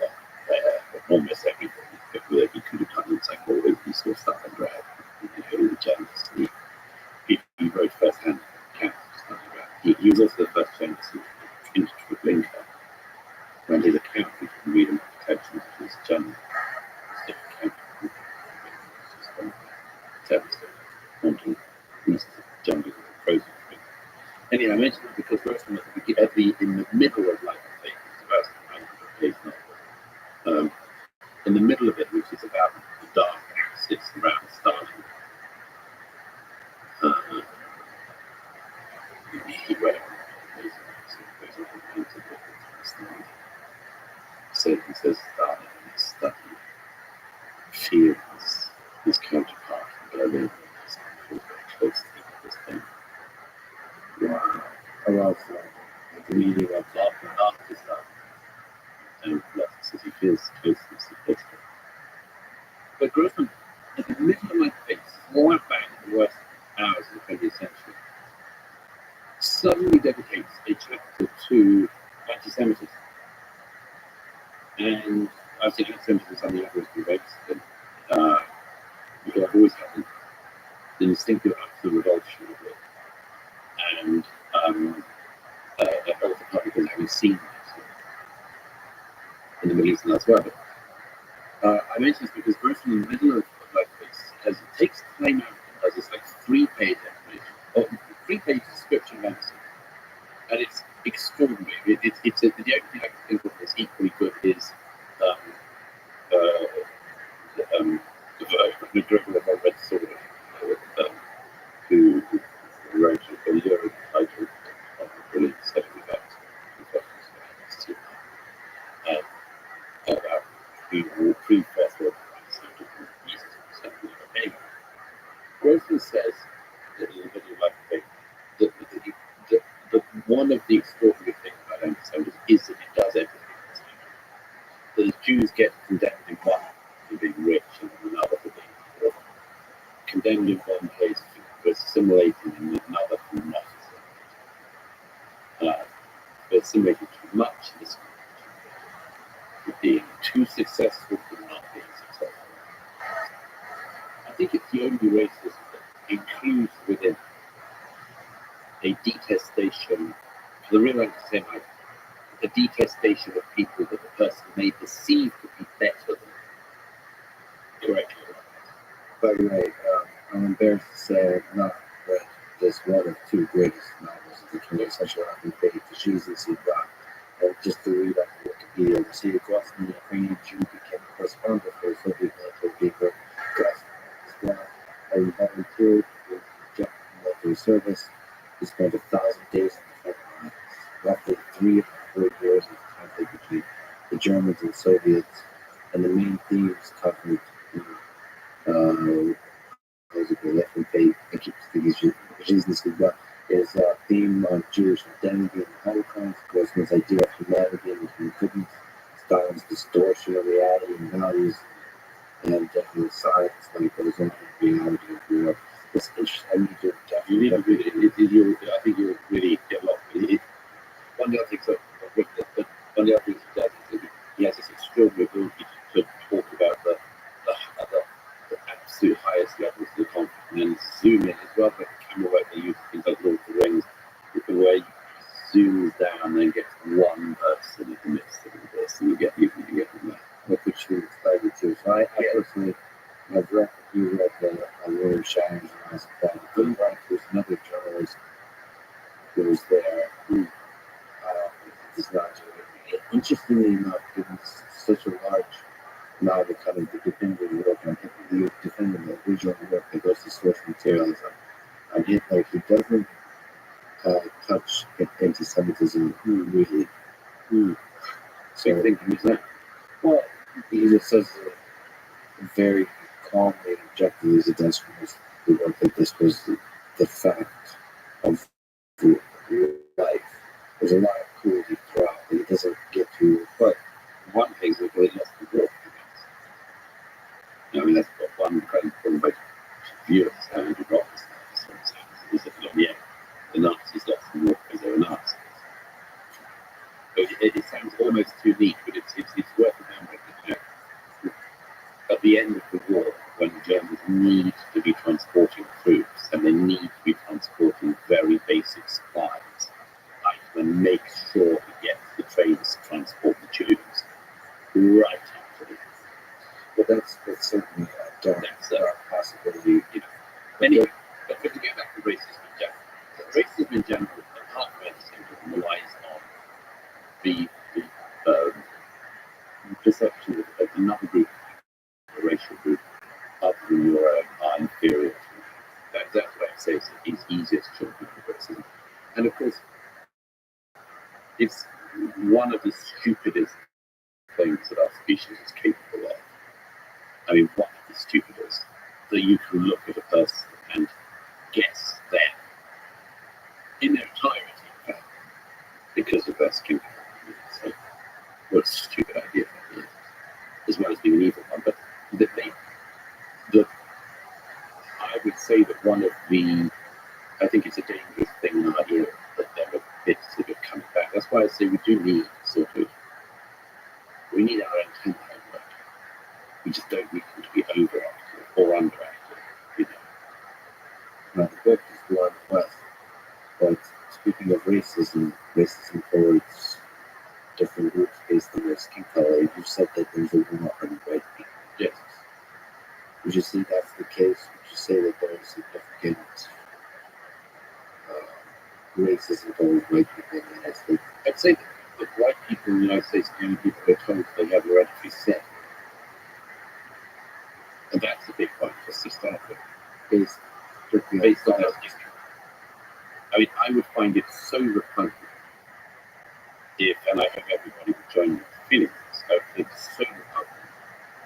almost everything he could have done in psychology. He saw stuff and read. The journalist. He wrote first-hand accounts of Stalingrad. He was also the first journalist into Treblinka. When his account, you can read him attention to his journal. attempts to quantum pieces of jungle frozen. Anyhow, I mentioned it because Rothschild in the middle of like I think it's about 100 days now. In the middle of it, which is about the dark axis around starting. He went so he says starting and his study feels his counterpart in Berlin is very close to this thing. Wow. I love that. The meaning of love and after stuff. And love says he feels closeness to this thing. But Grossman, in the middle of my face, right back in the worst hours of the 20th century, suddenly dedicates a chapter to anti-Semitism. And I've seen anti-Semitism as something I've always been very interested in. Because I've always had an instinctive absolute revulsion of it. And I felt the public as having seen it in the Middle East and elsewhere. I mention this because Grossman in the middle of like this, it takes time out and does this like 3-page explanation, or 3-page description of anti-Semitism. And it's extraordinary. The only thing I can think of that's equally good is the director of Red Sword, who wrote a lyric title of a brilliant study about pre-First World War. Anyway, Grossman says that in the middle of life that one of the extraordinary things about anti-Semitism is that it does everything. The Jews get condemned in one for being rich and another for being poor. Condemned in one place for assimilating and in another for not assimilating. For assimilating too much in this country, for being too successful for not being successful. I think it's the only racism that includes within a detestation for the real anti-Semite, a detestation of people that the person may perceive to be better than correctly. By the way, I'm embarrassed to say I've not read this one of 2 greatest novels of the 20th century. I've been paid for Jesus and God. Just to read up Wikipedia, Vasily Grossman, a Ukrainian Jew, became a correspondent for the Soviet military paper. Grossman having volunteered with military service. He spent 1,000 days in the front line, roughly 3 or 4 years of the conflict between the Germans and Soviets, and the main themes covered is a theme on Jewish identity and the Holocaust, Grossman's idea of humanity and human goodness, Stalin's distortion of reality and values, and definitely science like goes on in reality of Europe. It's interesting. I need to You need to read it. I think you'll really get a lot of it. One of the other things I've written it, but one of the other things he does is that he has this extraordinary ability to talk about the absolute highest levels of the conflict and then zoom in as well, like the camera work they use things like Lord of the Rings, with the way you zoom down and then get one person in the midst of all this and you get from there. Which we excited to. So I personally have read William Shatner's last book. There's another journalist who was there who is not doing it. Interestingly enough, given such a large amount of kind of the defending work on the defending the original work that goes to source materials on it, like he doesn't touch anti-Semitism really. So you think he's that? Well, he just says very calmly and objectively as it does for most the work that this was the fact of the life. There's a lot of cruelty throughout, but it doesn't get to. But one thing is that they lost the war. I mean, that's one incredible way to view it. How the Roths is that the Nazis lost the war because they were Nazis. It sounds almost too neat, but it's worth remembering that at the end of the war, when the Germans need to be transporting troops and they need to be transporting very basic supplies, like then make sure to get the trains to transport the Jews right up to the but that's certainly a dark possibility. Anyway, but to go back to racism in general, apart from anything, relies on the perception of another group, a racial group, other than your own, are inferior to you. That's what I say is easiest to show people racism. And of course, it's one of the stupidest things that our species is capable of. I mean, one of the stupidest, that you can look at a person and guess them in their entirety, in fact, because of their skin color. So, what a stupid idea that is, as well as being an evil one. But I would say that one of the, I think it's a dangerous thing in our era that they're a bit sort of coming back. That's why I say we do need we need our antennae working. We just don't need them to be overactive or underactive. Now, the book is Blood West, but speaking of racism towards different groups based on their skin color, you said that there's a war on white people. Yes. Would you say that's the case? Would you say that there is significant racism towards white people in the United States? I'd say that white people in the United States do people are told they have hereditary sin. And that's a big point just to start with. Based on that history. I mean, I would find it so repugnant if, and I hope everybody would join me in feeling this, I would think it's so repugnant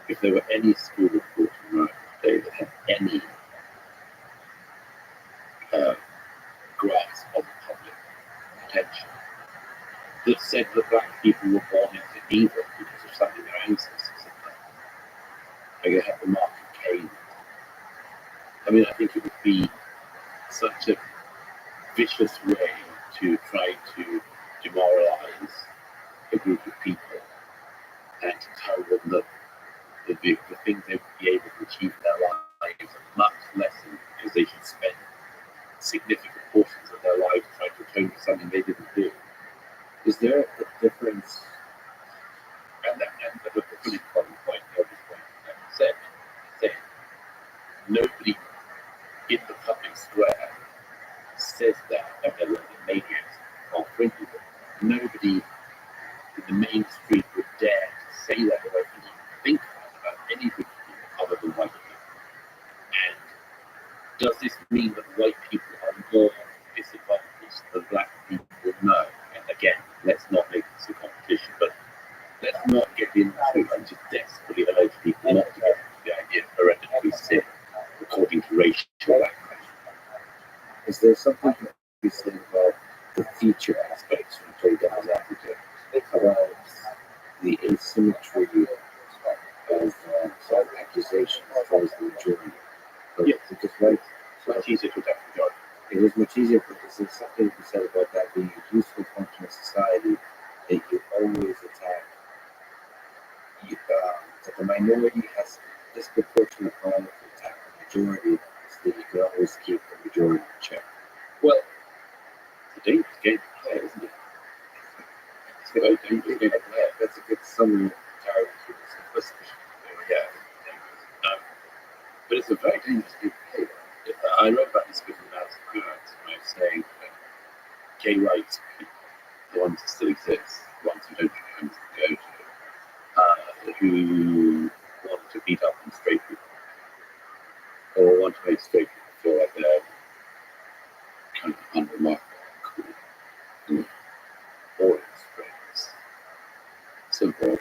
if there were any school of thought in America today that had any grasp of public attention that said that black people were born into evil because of something their ancestors had done. Like they had the mark of Cain. I mean, I think it would be such a vicious way to try to demoralize a group of people and to tell them that the things they would be able to achieve in their lives are much less because they should spend significant portions of their lives trying to atone for something they didn't do. Is there a difference? And the really important point, the obvious point that I said, nobody in the public square says that, and they're looking maniacs or friendly. Nobody in the main street would dare to say that or even think about any group of people other than white people. And does this mean that white people are more disadvantaged than black people? No. And again, let's not make this a competition, but let's not get into and just desperately urge people not to get into the idea of hereditary sin according to racial backlash. Is there something to be said about the feature aspects from play devil's advocate, about the asymmetry of self-accusation as far as the majority? Yes. Because right, It's much easier to attack the majority. it is much easier, but is there something to be said about that being a useful function of society that you always attack? That the minority has disproportionate power to attack the majority, so that you can always keep the majority in check. Well, it's a dangerous game to play, isn't it? It's a very dangerous game to play. That's a good summary of the entire Yeah. But it's a very dangerous game to play. I wrote about this with Madison Kurtz when I was saying that gay rights people, the ones that still exist, the ones who don't have homes to go to, who want to beat up on straight people, or want to make straight people feel like they're kind of unremarkable and cool, boring straights. So boring.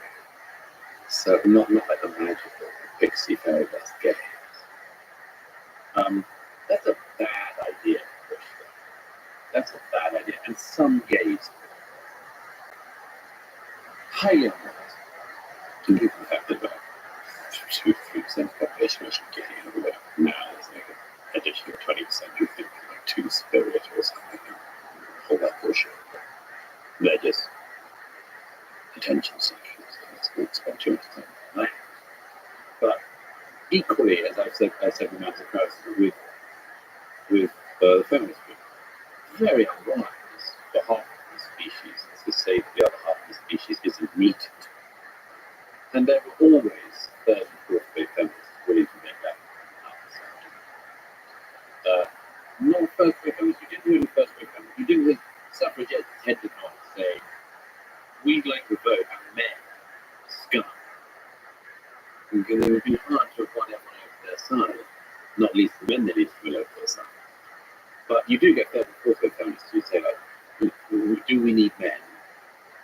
So not like the magical pixie fairy dust gay. That's a bad idea. That's a bad idea. And some gays, highly unlikely, to be affected by 2-3% of the population which are gay and whatever. Now there's like an additional 20% who think like two spirit or something. All that bullshit. They're just attention seekers. Let's spend too much time on that. But equally, as I said with Madison Kurtz, with the feminist group, very unwise for half of the species to say that the other half of the species isn't needed. And there were always third and fourth grade feminists willing to make that up. not first wave feminists. You didn't hear the first wave feminists. You didn't hear suffragettes headed on saying, we'd like to vote and men are scum. Because it would be hard to have won everyone over their side, not least the men that need to be over their side. But you do get third and fourth wave feminists who say, like, do we need men?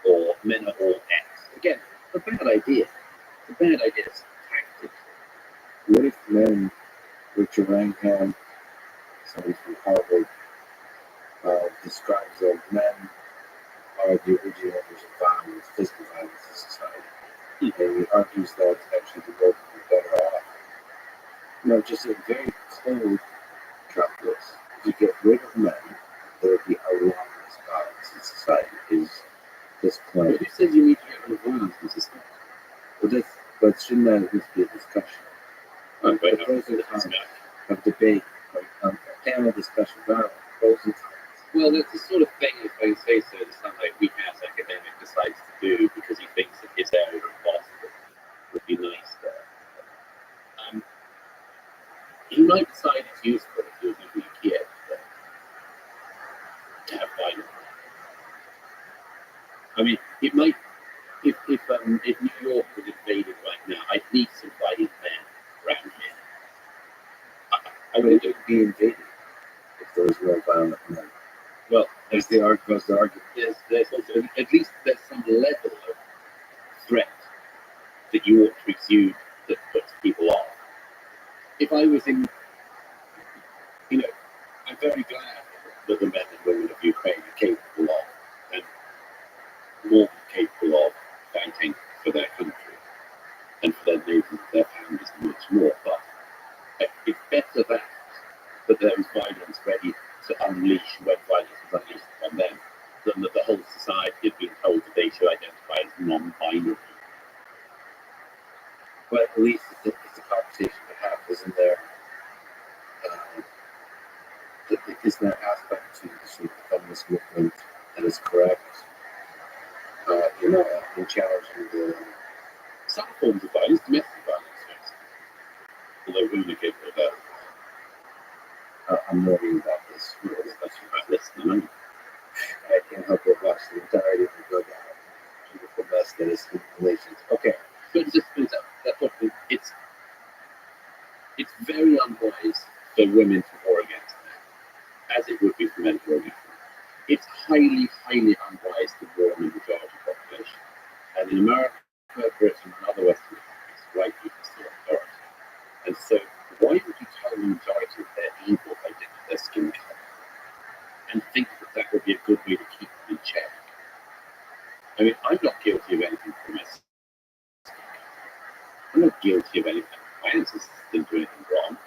Or men are all X. Again, a bad idea. It's a bad idea. It's a tactic. What if men, Richard Wrangham, somebody from Harvard, describes that men are the originators of violence, physical violence in society? And he argues that actually the world would be better off. Just a very cold calculus. If you get rid of men, there would be a lot less violence in society. Is this claim? But who says you need to get rid of violence in society? But shouldn't that at least be a discussion? Oh, The pros and cons of debate, like a panel discussion, pros and cons. Well, that's the sort of thing that they say so that some like weak ass academic decides to do because he thinks that his area of philosophy would be nice there. He might decide it's useful if he was living in Kiev to have violence. I mean, it might. If New York was invaded right now, I'd need some violent men around here. I But would it would be invaded if there was no violent men. Well, There's the argument. there's also at least there's some level of threat that you ought to exude that puts people off. If I was in, I'm very glad that the men and women of Ukraine are capable of, and more than capable of, fighting for their country and for their neighbours, their families, and much more. But it's better that there is violence ready to unleash when violence is unleashed upon them, than that the whole society has been told that they should identify as non-binary. But at least it's a conversation to have, isn't there? Is there an aspect to the sort of feminist movement that is correct? In challenging the. Some forms of violence, domestic violence, although we're not capable of that. I'm worried about this. That's about less than a month. I can't help but watch the entirety of it go down. Beautiful mess that is relations. Okay. But it just brings up that point. It's very unwise for women to war against men, as it would be for men to war against men. It's highly, highly unwise to war on the majority population. And in America, Britain, and other Western countries, white people still authority. And so, why would you tell the majority that they're evil by different their skin color? And think that would be a good way to keep them in check? I mean, I'm not guilty of anything for my skin color. I'm not guilty of anything. My ancestors didn't do anything wrong.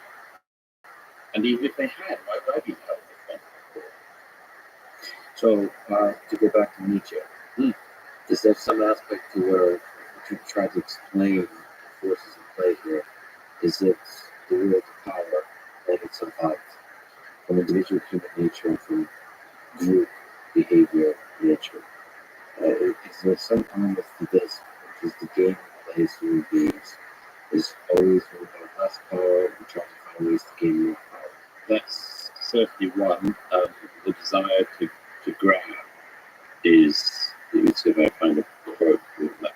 And even if they had, why would I be held responsible? So, to go back to Nietzsche, is there some aspect to where, to try to explain the forces in play here, is it the will to power and it's survives from individual human nature and from group behavior nature? Is there some element to this, which is the game that plays human beings is always when we have less power, we try to find ways to gain more power. That's certainly one. The desire to grab is sort of a kind of quote with that.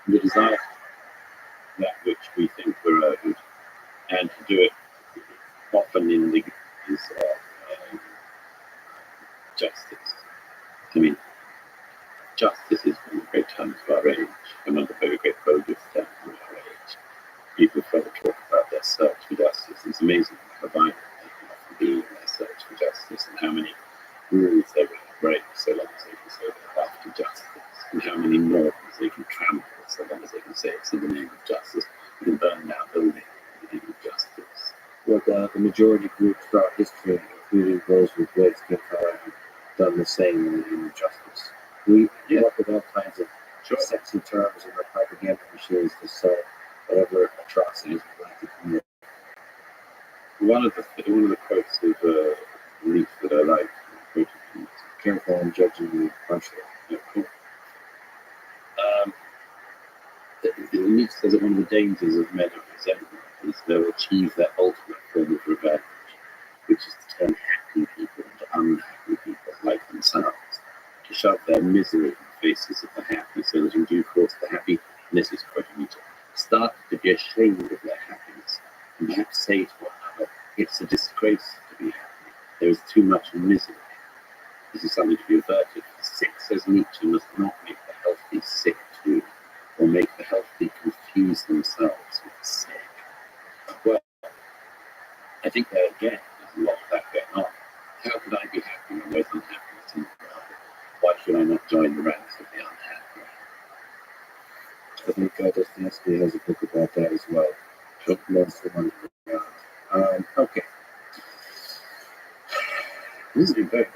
The desire that which we think we're owed, and to do it often in the is justice. I mean, justice is one of the great terms of our age, and one of the very great bogus terms of our age. People try to talk about their search for justice. It's amazing how violent they can often be in their search for justice, and how many rules they will break so long as they can say they're after justice, and how many norms they can trample so long as they can say it's in the name of justice. You can burn down buildings in the name of justice. What the majority groups throughout history, including those with white skin color, have done the same in the name of justice. We come up with all kinds of sexy terms in our propaganda machines to sell whatever atrocities we like to commit. One of the quotes of Leaf that I like, Careful, I'm judging you harshly. Nietzsche says that one of the dangers of men of resentment is they'll achieve their ultimate form of revenge, which is to turn shove their misery in the faces of the happy, so that in due course the happy, and this is quoting Nietzsche, start to be ashamed of their happiness, and perhaps say to one another, it's a disgrace to be happy. There is too much misery. This is something to be averted. The sick, says Nietzsche, must not make the healthy sick too, or make the healthy confuse themselves with the sick. Well, I think there again, there's a lot of that going on. How could I be happy when there's unhappiness in the world? Why should I not join the ranks of the unhappy? I think Dostoevsky has a book about that as well. Loves the Underground. Okay. This has been very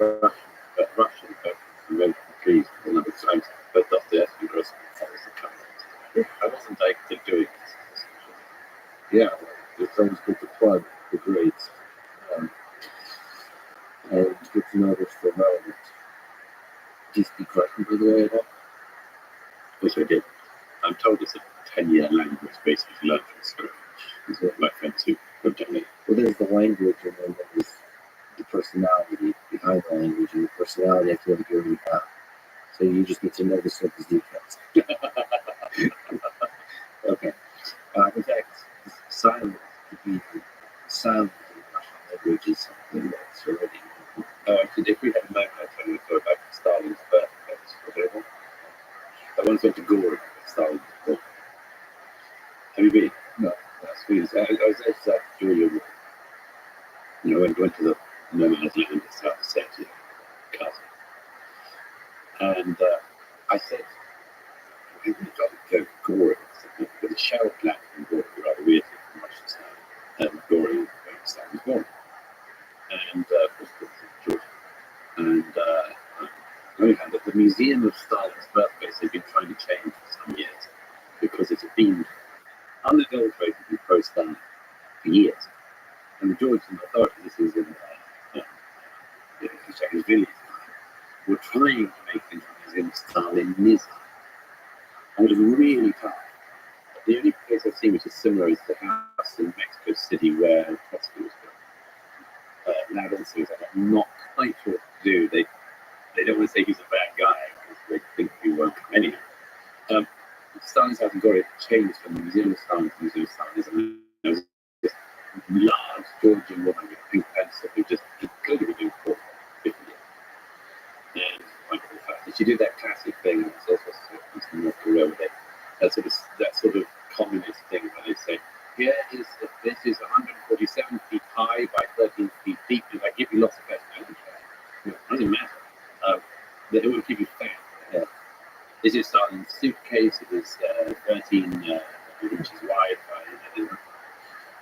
Russian, but I'm very pleased with the number of times both Dostoevsky and Grossman follows the comment. I wasn't like to doing this. Yeah, it's always good to plug the grades. And it's good to know they're still relevant. Do you speak Russian, by the way, at all? Wish I did. I'm told it's a 10-year language basically to learn from scratch. These are my friends who have done it. Well, there's the language, and then there's the personality behind the language, and the personality I feel like you already have. So you just need to know the surface details. Okay. In fact, silence to be silent in Russian language is something that's already. Actually, if we had a moment, I'd tell you to go back to Stalin's birthplace. I once went to Goring, Stalin's book. Have you been? No. That's weird. I was there after Julia. Went to the no man's land at South Ossetia, cousin. And I said, we've got to go to Goring. With a shower black and Goring, rather weird from Russian style. And Goring, where Stalin's born. And of course, Georgia. And anyhow, the Museum of Stalin's birthplace had been trying to change for some years because it had been unadulterated pro-Stalin for years. And the Georgian authorities, this is in Czechoslovakia, were trying to make things Museum of Stalinism. And it was really tough. The only place I've seen which is similar is the house in Mexico City where Trotsky was built. Now, obviously, I'm not quite sure what to do. They don't want to say he's a bad guy because they think he won't come anyhow. Stalin's house in Goring changed from the Museum of Stalin to the Museum of Stalinism. There was this large Georgian woman with a pink pencil who just clearly been doing for 50 years. And wonderful fact that she did that classic thing, it's also in North Korea, where that sort of communist thing where they say, this is 147 feet high by 13 feet deep, and I give you lots of fat. It doesn't matter. It will keep you fat. This is Stalin's suitcase. It is 13 inches wide.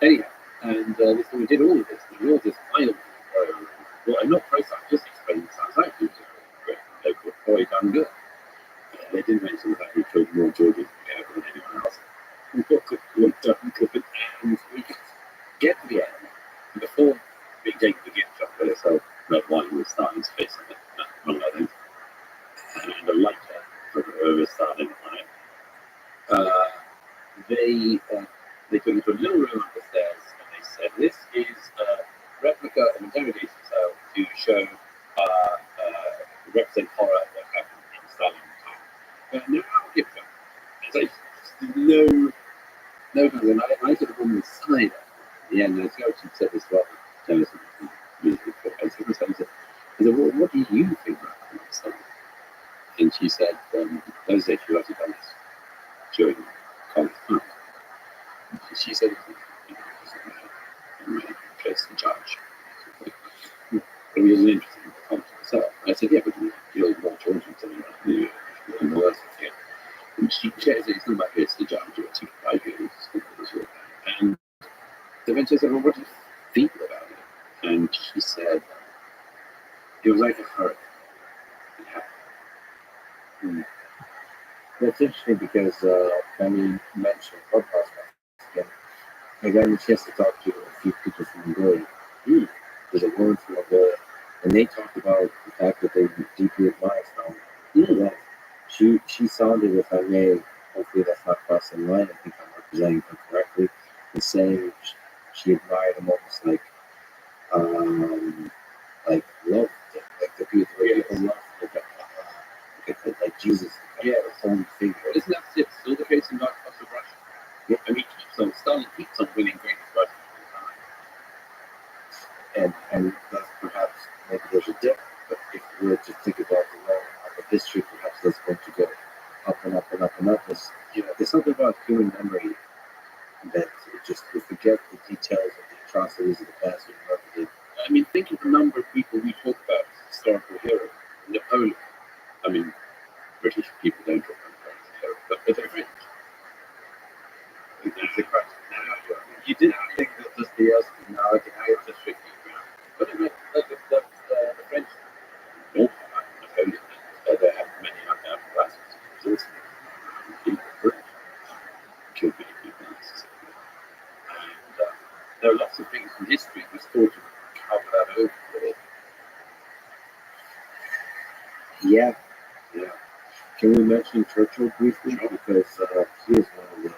Anyhow, and we did all of this. We did all this wild. Well, I'm not pro-science, just explaining science. I think it's local boy done good. They didn't mention the fact we killed more Georgians than anyone else. We've done good, and we just get to the end. And before being taken to gift shop, where they sell red wine with Stalin's face on it, among other things, and a lighter over Stalin on it. They took me to a little room up the stairs, and they said, "This is a replica of interrogating cell to show, represent horror of what happened in Stalin's time." No, I'll give them. It's like no. And I took the woman aside at the end, and she said this rather jealous of music. I said, "Well, what do you think about Stalin?" And she said, those days she actually done this during college time. She said, I'm really close to judge. It was an interesting comment herself. I said, yeah, but you're more Georgian than you and the worst of it. And she said, it's not about this to judge, it's about you. And eventually I said, well, what do you feel about it? And she said, it was like a hurricane. It happened. That's interesting because when we mentioned Clubhouse again, I got a chance to talk to a few people from Mongolia. There's a woman from Mongolia, and they talked about the fact that they deeply admire Stalin. She sounded, if I may, hopefully that's not crossing the line, I think I'm representing her correctly, in saying she admired him almost like love, like the people love. and that's perhaps maybe there's a dip, but if we were to think about the long arc of history, perhaps that's going to go up and up and up and up. There's something about human memory that it just we forget the details of the atrocities of the past. We never did. I mean, think of the number of people we talk about, historical heroes. Napoleon. I mean, British people don't talk about Napoleon as a hero, but they're French. That's the question. You didn't think that Dostoevsky, now I can I just tricky ground. But it meant the French know about Napoleon. They have many other classics. It's also people British killed many people in Mississippi. And there are lots of things in history we sort of cover that over with. Yeah. Can we mention Churchill briefly? Sure. Because he is one of the.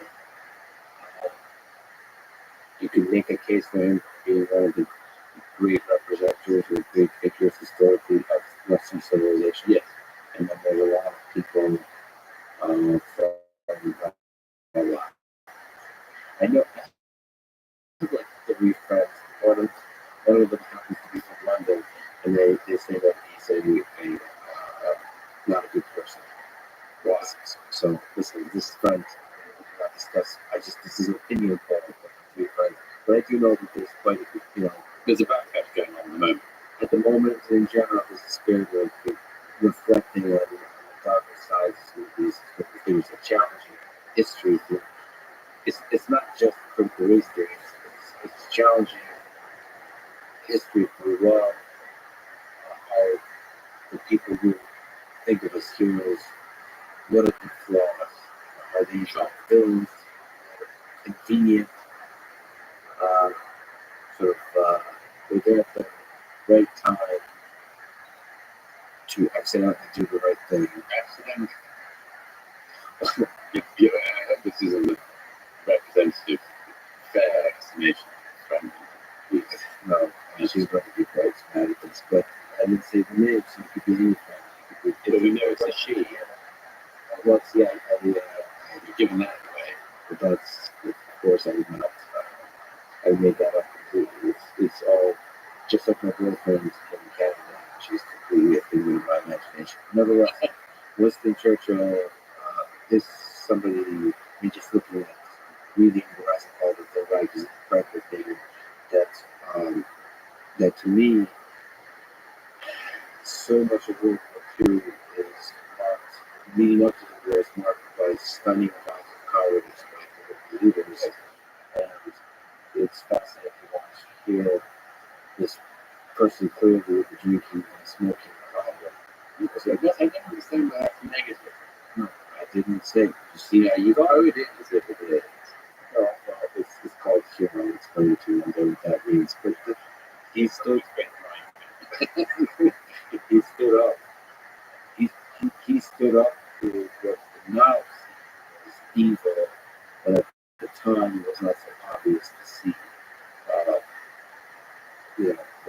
You could make a case for him being one of the great representatives or great figures historically of Western civilization. Yes. And then there's a lot of people from I know like the Reef friends, one of them happens to be from London, and they say that he's not a good person. Was so. Listen, this friend not discuss. This is an opinion poll of three friends, but I do know that there's quite a bit. There's a backlash going on at the moment. At the moment, in general, there's a spirit of reflecting on the darker sides of these things, a challenging history. It's not just critical race theory. It's challenging history for how the people who think of as heroes, what are the flaws? Are they villains? Convenient? They're there at the right time to accidentally do the right thing. Yeah, this isn't a representative, fair explanation from No, she's going to be quite mad at this, but I didn't say the name, so it could be any friend. But we know it's a she. I've given that away. But that's, of course, I would not. I made that up completely. It's all just like my girlfriend in Canada. She's completely a figment of my imagination. Nevertheless, Winston Churchill is somebody, just looking at reading the rest of all that they write is incredible thing that to me, so much of World War II is marked, leading up to the war is marked by stunning amounts of cowardice by the leaders. And it's fascinating to watch here this person clearly with the drinking and smoking problem. Because I don't understand why that's negative. no, I didn't say. You see, You code it as if it is. well, it's called humor. I'll explain to you one day what that means. But he stood he stood up. He stood up to what now seems evil, but at the time it was not so obvious to see.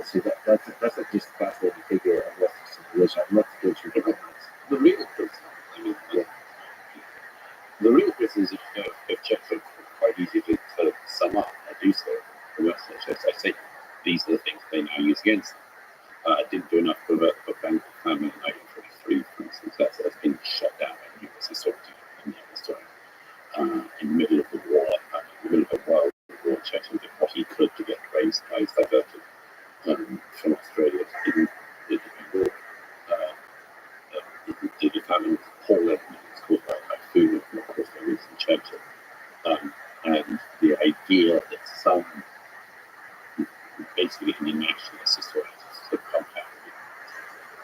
So that's a just fascinating figure of Western civilization. I'd love to get your comments. The real criticism, the real criticism of Churchill quite easy to sort of sum up. I do so for Western Church. I say these are the things they now use against them. I didn't do enough for Bank of Famine in 1943, for instance. That's been shut down by numerous historians and historians. In the middle of the war, in the middle of a world war, Churchill did what he could to get trade supplies diverted from Australia to the war. The famine was appalling. It was caused by a typhoon, and of course there was in Churchill. And the idea that some basically nationalist historians have compounded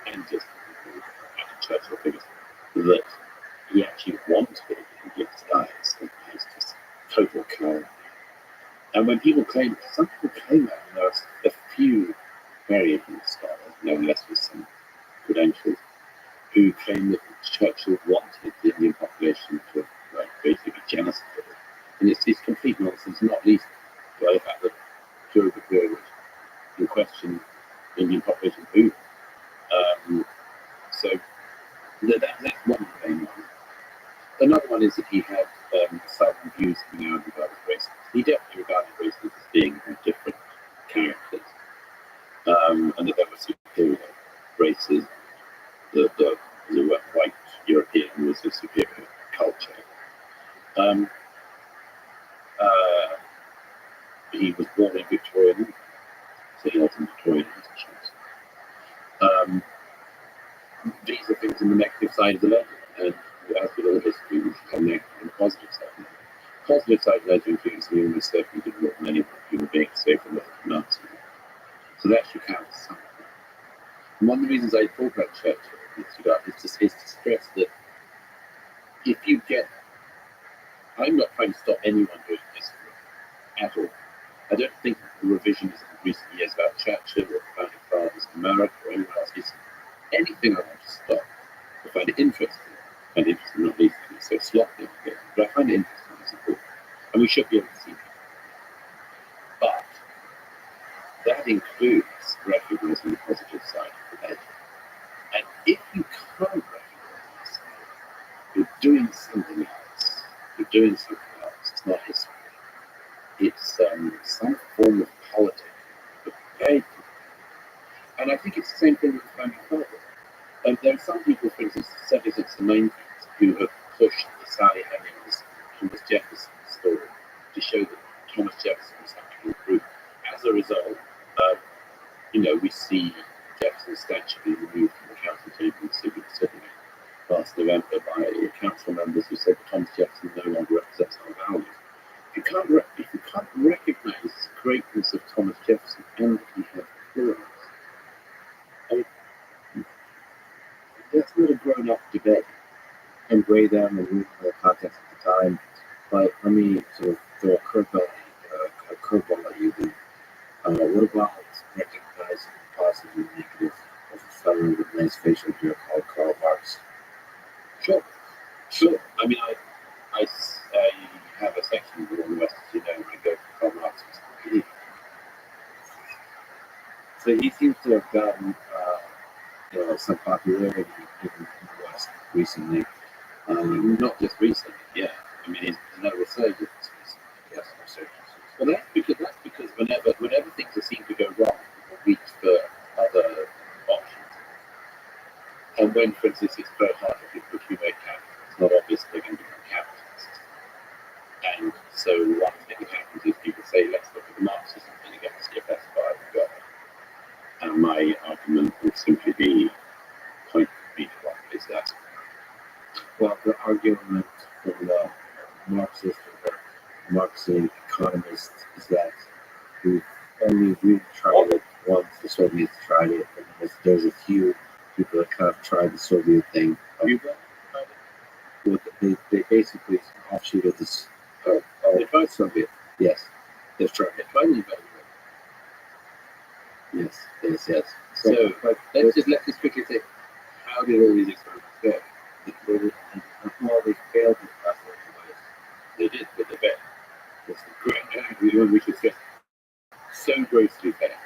and just Churchill figures that he actually wanted Indians guys as just total calamity. And when people claim, some people claim that, and there are a few very ignorant scholars, no less with some credentials, who claim that Churchill wanted the Indian population to basically genocided. And it's complete nonsense, not least by the fact that during the period in question, the Indian population moved. So that's one thing. Another one is that he had some views coming out regarding racism. He definitely regarded racism as being different characters. and that there were superior races. The white European was a superior culture. He was born in Victorian, so he was in Victorian institutions. These are things on the negative side of the ledger, and as with all history, we should have negative and positive side of the ledger. Positive side of the ledger includes the almost certainly did more than any human being save from the Nazis. So that should count as something. And one of the reasons I talk about church in this regard is to stress that if you get, I'm not trying to stop anyone doing history at all. I don't think the revisionism in recent years about Churchill or the founding fathers of America or anyone else is anything I want to stop. I find it interesting. I find it interesting, not least because it's so sloppy, but I find it interesting and important. And we should be able to see it. But that includes recognizing the positive side of the ledger. And if you can't recognize this side, you're doing something else. You're doing something else. It's not history. It's some form of politics. And I think it's the same thing with the founding fathers. There are some people, for instance, the 70s and 90s, who have pushed the Sally Hemings, Thomas Jefferson story to show that Thomas Jefferson was actually a group. As a result, we see Jefferson's statue being removed from the council table in Civic City last November by council members who said that Thomas Jefferson no longer represents our values. If you can't recognize the greatness of Thomas Jefferson and that he had flaws, that's not a grown-up debate. And weigh them and read the context at the time. But let me sort of throw a curveball at you. What about recognizing the positive and negative of a fellow with nice facial hair called Karl Marx? Sure. I mean, I have a section on the West, when I go to Karl Marx. So he seems to have gotten some popularity in the West recently. Not just recently, yeah. I mean, it's another resurgence recently. Yes, resurgence. Well, that's because whenever things seem to go wrong, people reach for other options. And when, for instance, it's very hard for people to accumulate capital, it's not obvious they're going to become capitalists. And so one thing that happens is people say, let's look at the Marxism and against the CFS5 go. And my argument would simply be point B to what is that? Well, the argument from the Marxist or Marxian economist is that we've only really tried it once. The Soviets tried it, and there's a few people that kind of tried the Soviet thing. Well, they basically offshoot of this. They tried Soviet. Yes, they've tried it. Yes. So let's just quickly say, how did all these experiments go? They failed in the last ways. They did, but they failed. That's the correct. We should stress so grossly failed.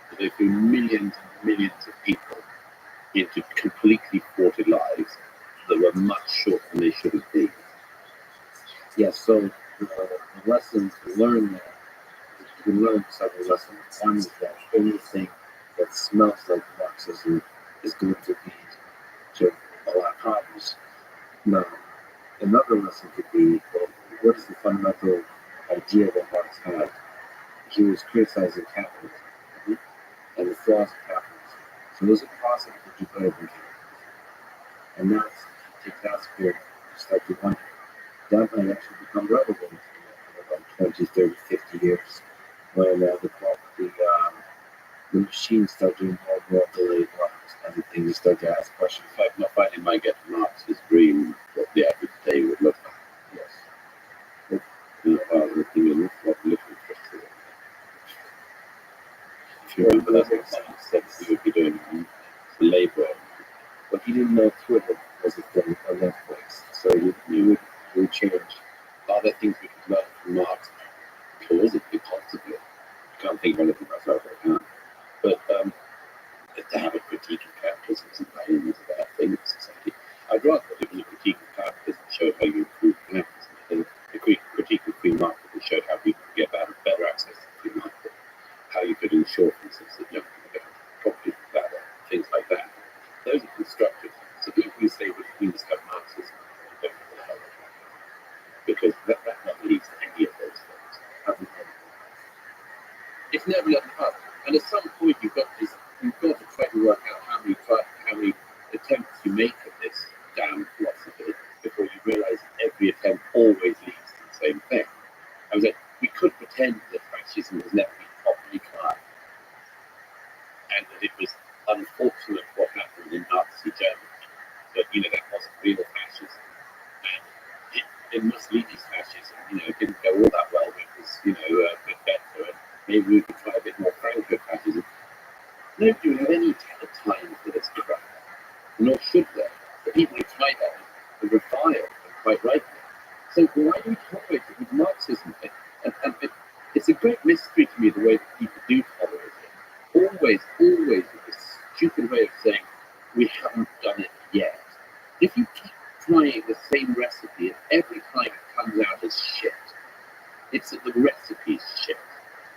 That they threw millions and millions of people into completely thwarted lives that were much shorter than they should have been. Yes, so the lessons to learn there, you can learn several lessons. One is that anything that smells like Marxism is going to lead to a lot of problems. Now, another lesson could be, well, what is the fundamental idea that Marx had? He was criticizing capitalism and the flaws of capitalism. So was it possible to do better than capitalism? And that's where you start to wonder. That might actually become relevant in about 20, 30, 50 years when the machines start doing more delayed work and things. You start to ask questions. Like, not finding might get Marx's dream what the average day would look like. Yes. What little interest. If you remember that, he said he would be doing labor. But he didn't know Twitter was a thing on Netflix. So you would change. Are there things we could learn from Marx? Plausibly, possibly. I can't think of anything myself right now. But to have a critique of capitalism isn't by any means a bad thing in society. I'd rather that it was a critique of capitalism that showed how you improve capitalism than a critique of free market that showed how people could get better access to the free market, how you shortnesses that young people get, cognitive bladder, things like that. Those are constructive. So people who say we must have Marxism don't know the hell they're talking about, because that not leads to any of those things. Hasn't it? It's never let the path. And at some point you've got to try to work out how many attempts you make at this damn philosophy before you realise that every attempt always leads to the same thing. I was like, we could pretend that fascism has never been properly claimed, and that it was unfortunate what happened in Nazi Germany, but that wasn't real fascism, and in Mussolini's fascism, it didn't go all that well. It was, a bit better, and maybe we could try a bit more Franco fascism. Nobody would have any time for this crap, nor should they. The people who try that are reviled, and quite rightly. So why do we tolerate it with Marxism? And it's a great mystery to me the way that people do tolerate it. Always with this stupid way of saying, we haven't done it yet. If you keep trying the same recipe and every time it comes out as shit, it's that the recipe's shit.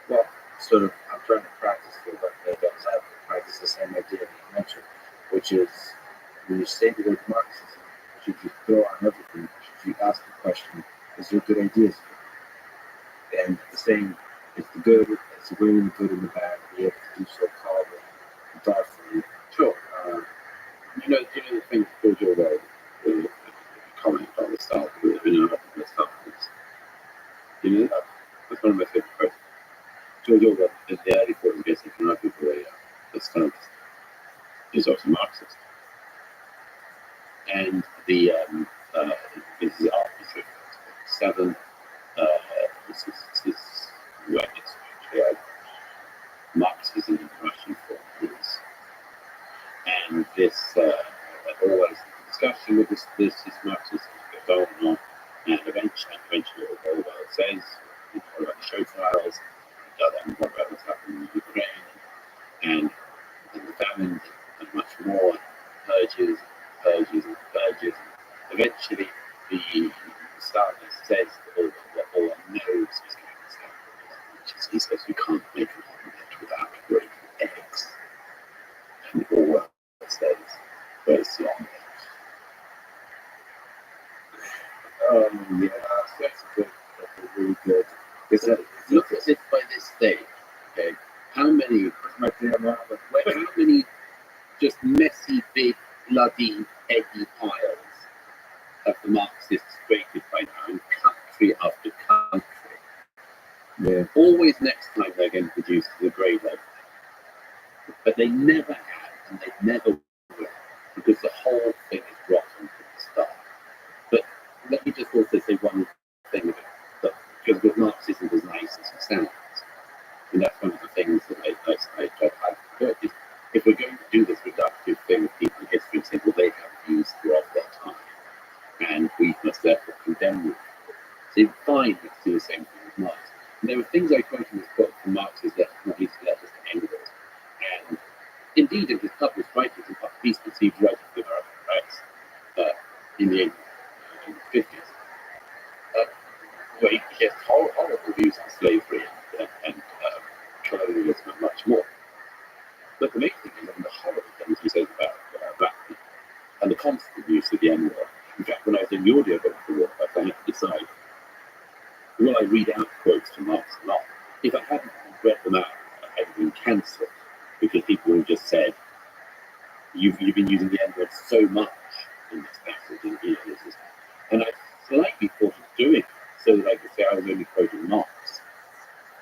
Well, sort of, I'm trying to practice here, but practice the same idea that you mentioned, which is when you say the word Marxism, should you throw on everything? Should you ask the question, is there good ideas here? And the same is the good, it's the bringing the good and the bad, be able to do so calmly and thoughtfully. Sure. The thing George Orwell comment on the start of the stuff. That's one of my favorite quotes. George Orwell, in the early 40s, basically from people the stunt is also Marxist. And this is after 7. This is where it's actually Marxism in Russian forms. And this always discussion with this Marxism goes on, and eventually Orwell says, what about the show trials, and what about what's happening in Ukraine, and the famine, and much more, purges. Eventually, the Stalinist says that all knows is going to happen, which is he says you can't make an omelette without breaking eggs. And Orwell says, where's the omelette? That's good. That's really good. Look at it by this stage, okay? How many just messy, big, bloody, eggy piles have the Marxists created by now in country after country? Yeah. Always next time they're going to produce the grey level. But they never have, and they never will, because the whole thing is rotten from the start. But let me just also say one thing about that, because with Marxism as nice as it sounds, and that's one of the things that I is if we're going to do this reductive thing with people in history and say, well, they have views throughout their time, and we must therefore condemn them. So it's fine to do the same thing with Marx. And there were things I quoted in this book from Marx's letters to Engels, and indeed in his published writings, in fact, these conceived right of the American rights in the 50s, where he has horrible views on slavery and colonialism and much more. But the main thing is, the horrible things he says about black people and the constant use of the N-word. In fact, when I was in the audiobook for War, I had to decide, will I read out quotes from Marx or not? If I hadn't read them out, I had been cancelled, because people would have just said, you've been using the N-word so much in this passage, and I slightly thought of doing it so that I could say I was only quoting Marx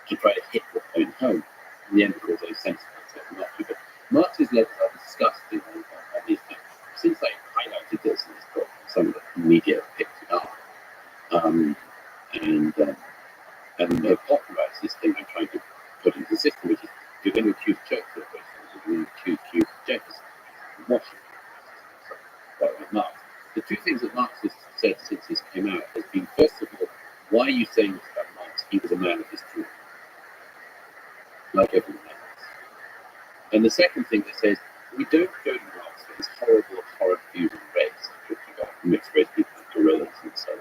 to try to hit the point home. In the end, of course, I was sensible and said not to, but Marx's letters are disgusting on these things. Since I highlighted this in this book, some of the media picked it up, and they popularized this thing I'm trying to put into the system, which is, if you're going to accuse Churchill of racism, you're going to accuse Jefferson of Washington. Marx. The two things that Marx has said since this came out has been, first of all, why are you saying this about Marx? He was a man of his truth, like everyone else. And the second thing that says, we don't go to Marx for his horrible, horrid views of race, talking about mixed race people, gorillas, and so on.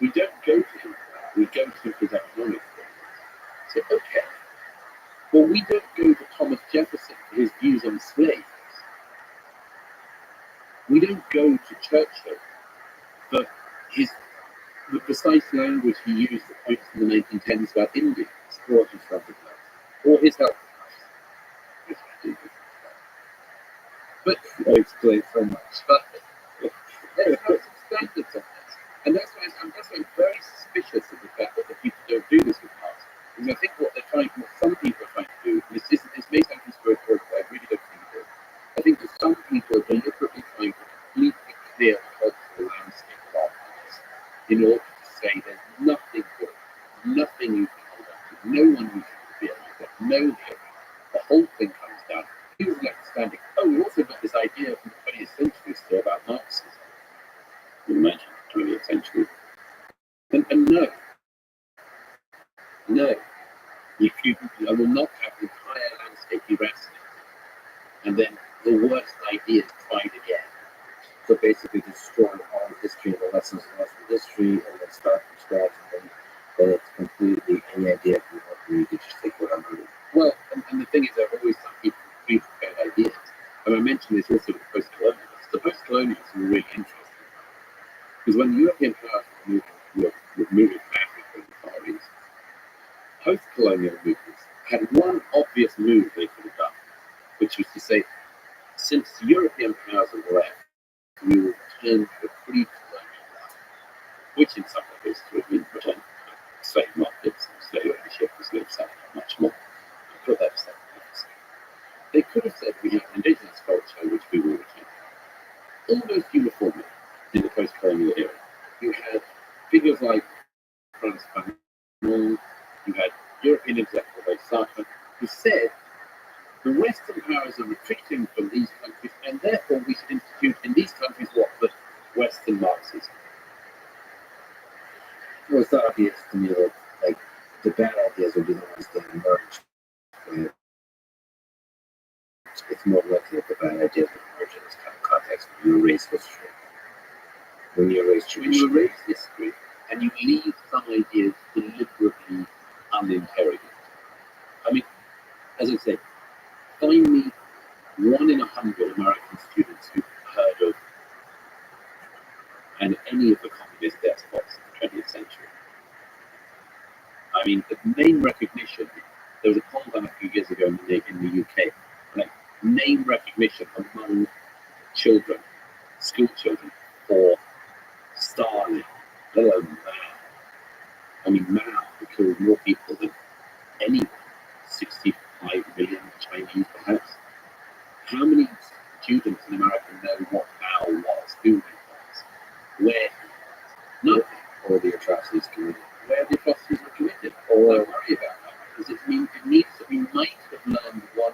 We don't go to him for that. We go to his economic things. So, okay, Well, we don't go to Thomas Jefferson for his views on slaves. We don't go to Churchill for the precise language he used at points in the 1910s about Indians, or his health advice, or his health advice. But That explains so much. there's no standards on this. And that's why I'm very suspicious of the fact that the people don't do this with us. Because I think what some people are trying to do, and this may sound conspiratorial, but I really don't think it is. I think that some people are deliberately trying to completely clear the cultural landscape of our past in order to say there's nothing good, nothing you can hold on to, no one you should be able to, no hero. The whole thing comes down. People are understanding. Oh, we also got this idea from the 20th century still about Marxism. You imagine the 20th century. And no, I will not have the entire landscape eradicated. And then the worst ideas tried again. So basically destroy all the history and the lessons learned from history and then start from scratch and then it's completely any idea from what you could just take what I'm reading. Well, and the thing is, there are always some people who prepared ideas. And I mentioned this also with post-colonialists. The post-colonialists were really interesting. Because when the European powers were moving to Africa and the Far East, post-colonial movements had one obvious move they could have done, which was to say, since the European powers have left, we will return to a pre-colonial life, which in some ways would mean return to slave markets and slave ownership and slave selling much more. Put that aside. They could have said we have an indigenous culture which we will retain. Almost uniformly in the post-colonial era, you had figures like Franz Fanon, you had European intellectuals like Sartre, who said the Western powers are retreating from these countries, and therefore we should institute in these countries what the Western Marxism. Well, it's not obvious to me that like the bad ideas will be the ones that emerge. But it's more likely that the bad ideas will emerge in this kind of context when you erase history. When you erase history and you leave some ideas deliberately uninterrogated. I mean, as I say, find me 1 in 100 American students who've heard of any of the communist despots of the 20th century. I mean, the name recognition, there was a poll done a few years ago in the UK, like name recognition among children, school children, for Stalin, let alone Mao. I mean, Mao killed more people than anyone, 65 million Chinese perhaps. How many students in America know what Mao was, who he was, where he was? Nothing. or the atrocities committed. Where the atrocities were committed. Don't worry about that, because we might have learned 1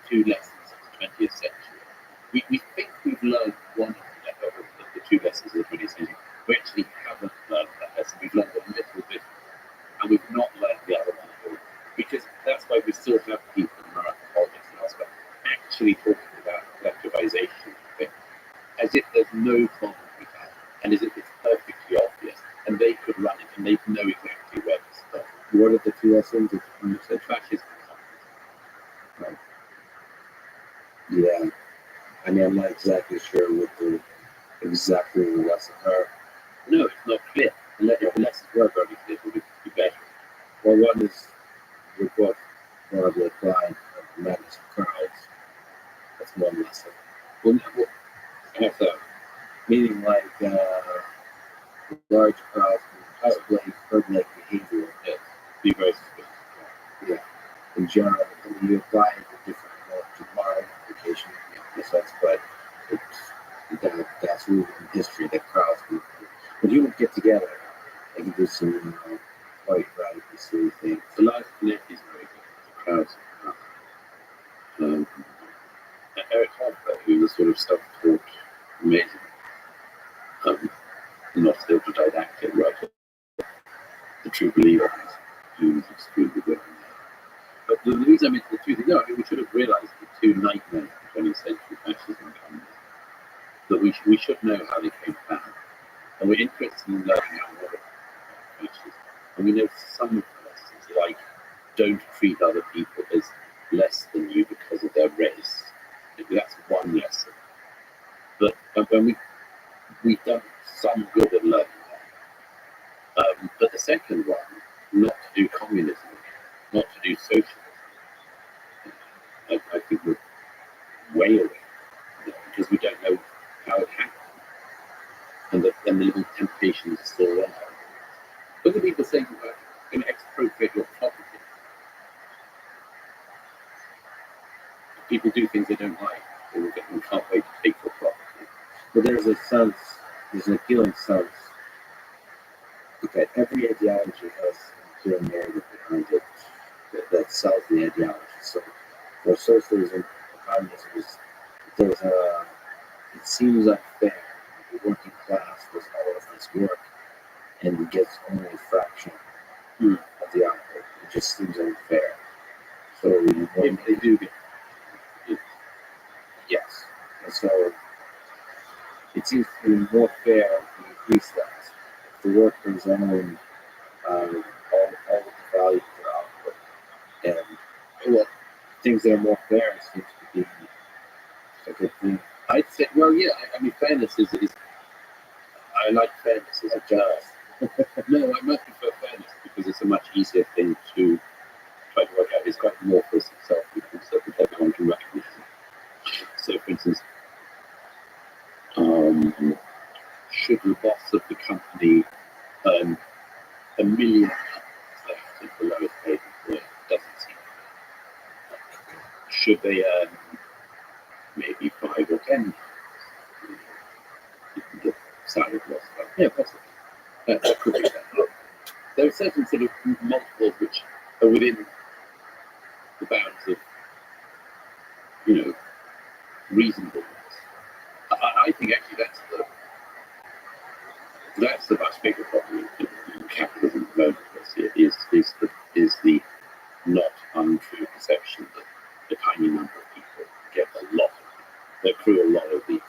to 2 lessons of the 20th century. We think we've learned 1 of the 2 lessons of the 20th century. We actually haven't learned that lesson. We've learned a little bit, and we've not learned the other one at all. Because that's why we still have people in American politics and elsewhere actually talking about collectivization, as if there's no problem with that, and as if it's perfectly obvious, and they could run it, and they know exactly where to start. What are the 2 lessons? So fascism. Right. Yeah. I mean, I'm not exactly sure what the lessons are. No, it's not clear. If the lessons were very clear, it would be better. Well, one is your book, broadly applied, the madness of crowds. That's one lesson. Well, how so? Meaning like large crowds can display herd-like behavior. Yes. Be very suspicious. Yeah. In general, when you apply it to different to modern application, in a sense, but that's rooted in history that crowds can. When humans get together, they can do some quite radically silly things. The large net is very good. The crowds are not. Eric Hoffer, who was sort of self-taught, amazing, not autodidactic writer, the true believer, who was extremely good. But the reason I mentioned the 2 things, no, I mean, we should have realised the 2 nightmares of 20th century fascism and communism, that we should know how they came about. And we're interested in learning how to work fascism. And we know some of the lessons, like don't treat other people as less than you because of their race. That's one lesson. But when we've done some good at learning that. But the second one, not to do communism, not to do socialism, I think we're way away because we don't know how it happened. And the little temptations are still there. Look at people saying about going to expropriate your property. People do things they don't like. They can't wait to take your property. But there's an appealing sense. Okay, every ideology has an appealing narrative behind it that sells the ideology. So for socialism, communism, it seems unfair. The working class does all of this work and gets only a fraction of the output. It just seems unfair. So They do get. yes. And so it seems to be more fair to increase that. If the workers own all of the value of their output, and well, things that are more fair seems to be a good thing. I'd say, well, yeah. I mean, fairness is. I like fairness as a judge. No, I much prefer fairness because it's a much easier thing to try to work out. It's quite amorphous itself because everyone can recognize it. So, for instance, should the boss of the company earn $1 million if the lowest paid employee? Doesn't seem. Should they earn maybe 5 or 10? You can get salary loss. Yeah, possibly. That could be that. There are certain sort of multiples which are within the bounds of, reasonableness. I think actually that's the much bigger problem in capitalism at the moment. Is the not untrue perception that a tiny number of people get a lot, they accrue a lot of the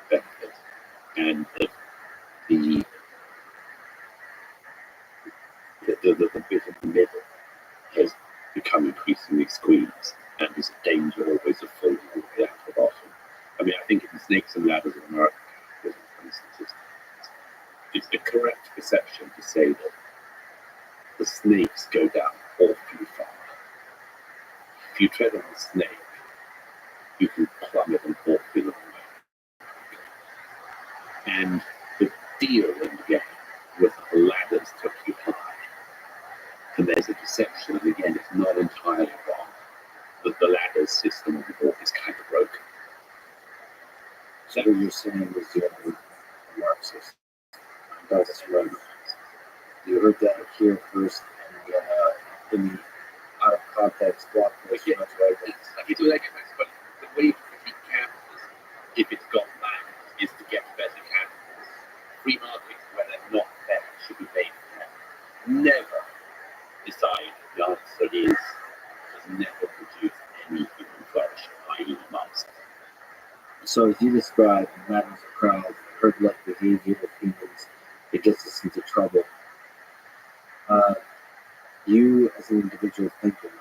benefits, and that the bit in the middle has become increasingly squeezed and is a danger always of falling all the way out to the bottom. I mean, I think in the Snakes and Ladders of America, for instance, it's the correct perception to say that the snakes go down awfully far. If you tread on the snake, you can plummet an awfully long way. And the deal in the game with the ladders took you high. And there's a perception, and again, it's not entirely wrong, that the ladders system on the board is kind of broken. So what you're saying is you're a Marxist. That's right. You heard that here first, and in the out of context block. I get that, but the way to defeat capitalism, if it's got that, is to get better capitalism. Free markets where they're not fair should be made fair. Never decide the answer has never produced any human flourishing, i.e. Marxism. So as you described, madness of crowds, herd-like behavior of humans, it gets us into trouble. You as an individual thinker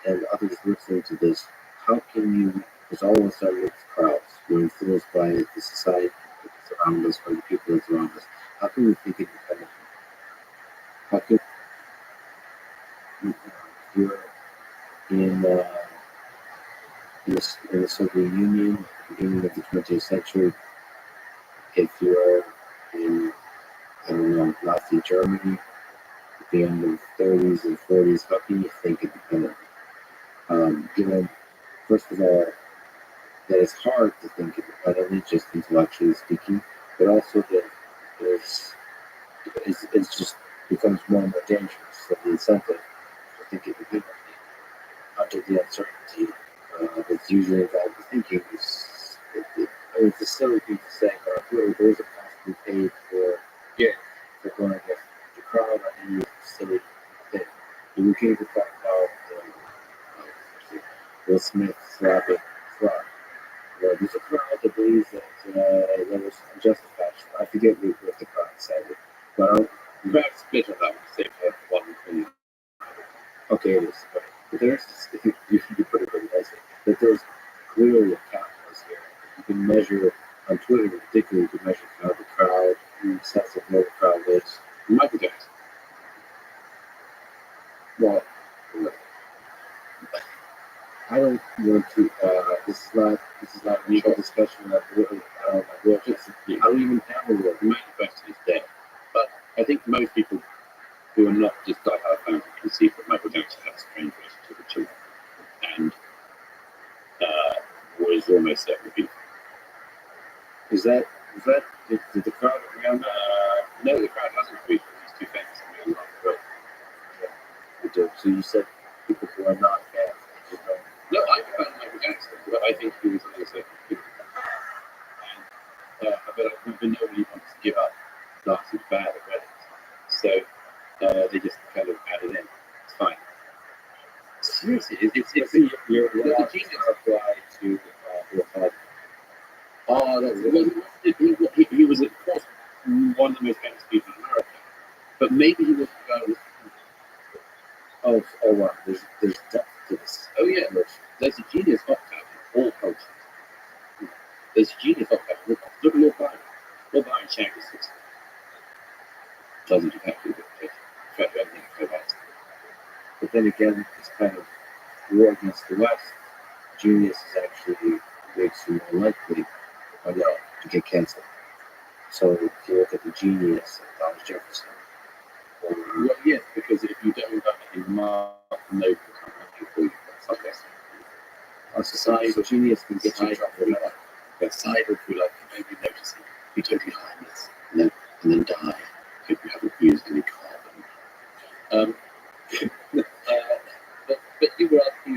and others listening to this, how can you, because all of us are with crowds, we're influenced by the society that's around us, by the people that's around us, how can we think independently? How can if you're in the Soviet Union at the beginning of the 20th century, if you're in, I don't know, Nazi Germany at the end of the 30s and 40s, how can you think independently? Given, first of all, that it's hard to think independently, just intellectually speaking, but also that it's just becomes more and more dangerous. So the incentive to think independently under the uncertainty that's usually involved with thinking is it's a silly thing to say, but really there is a cost to be paid for going against the crowd. I think it's a silly thing. And we can't even talk about Will Smith slapping Frog. There's a crowd that believes that that was unjustified. I forget what the crowd said, but Perhaps split on that one, say for one opinion. okay, it is. there's, if you put it really nicely, that there's clearly a catalyst here. You can measure, on Twitter in particular, you can measure kind of the crowd, sense of where the crowd is. Michael Jackson. Well, I don't want to, this is not a legal discussion. I don't even have a word. The main question is dead. But I think most people who are not just diehard fans can see that Michael Jackson had a strange relationship with children. And was almost certain people. Is that, did the crowd around? No, the crowd hasn't agreed with these two things. I mean, We do. So you said people who are not fans, they just don't. no, I'm a fan of Michael Jackson, but I think he was almost certain people. And but nobody wants to give up dancing bad at weddings. So they just kind of added in. It's fine. Seriously, it's You're the allowed genius. to apply to your father. Oh, that's He was, of course, one of the most famous people in America. But maybe he was oh wow. There's depth to this. oh yeah, there's a genius octave in all cultures. There's a genius octave. Look at Lord Byron. Lord Byron Shakespeare system. Doesn't affect you, but in fact, everything is about. But then again, it's kind of war against the West. Genius is actually makes you more likely, or no, to get canceled. So if you look at the genius of Thomas Jefferson, or Well, yes, because if you don't have any mark, no one can come for you. That's like a society, so genius can get you in trouble. that side of your life, you maybe notice it, be totally harmless, and then die if you haven't used any carbon. But you were asking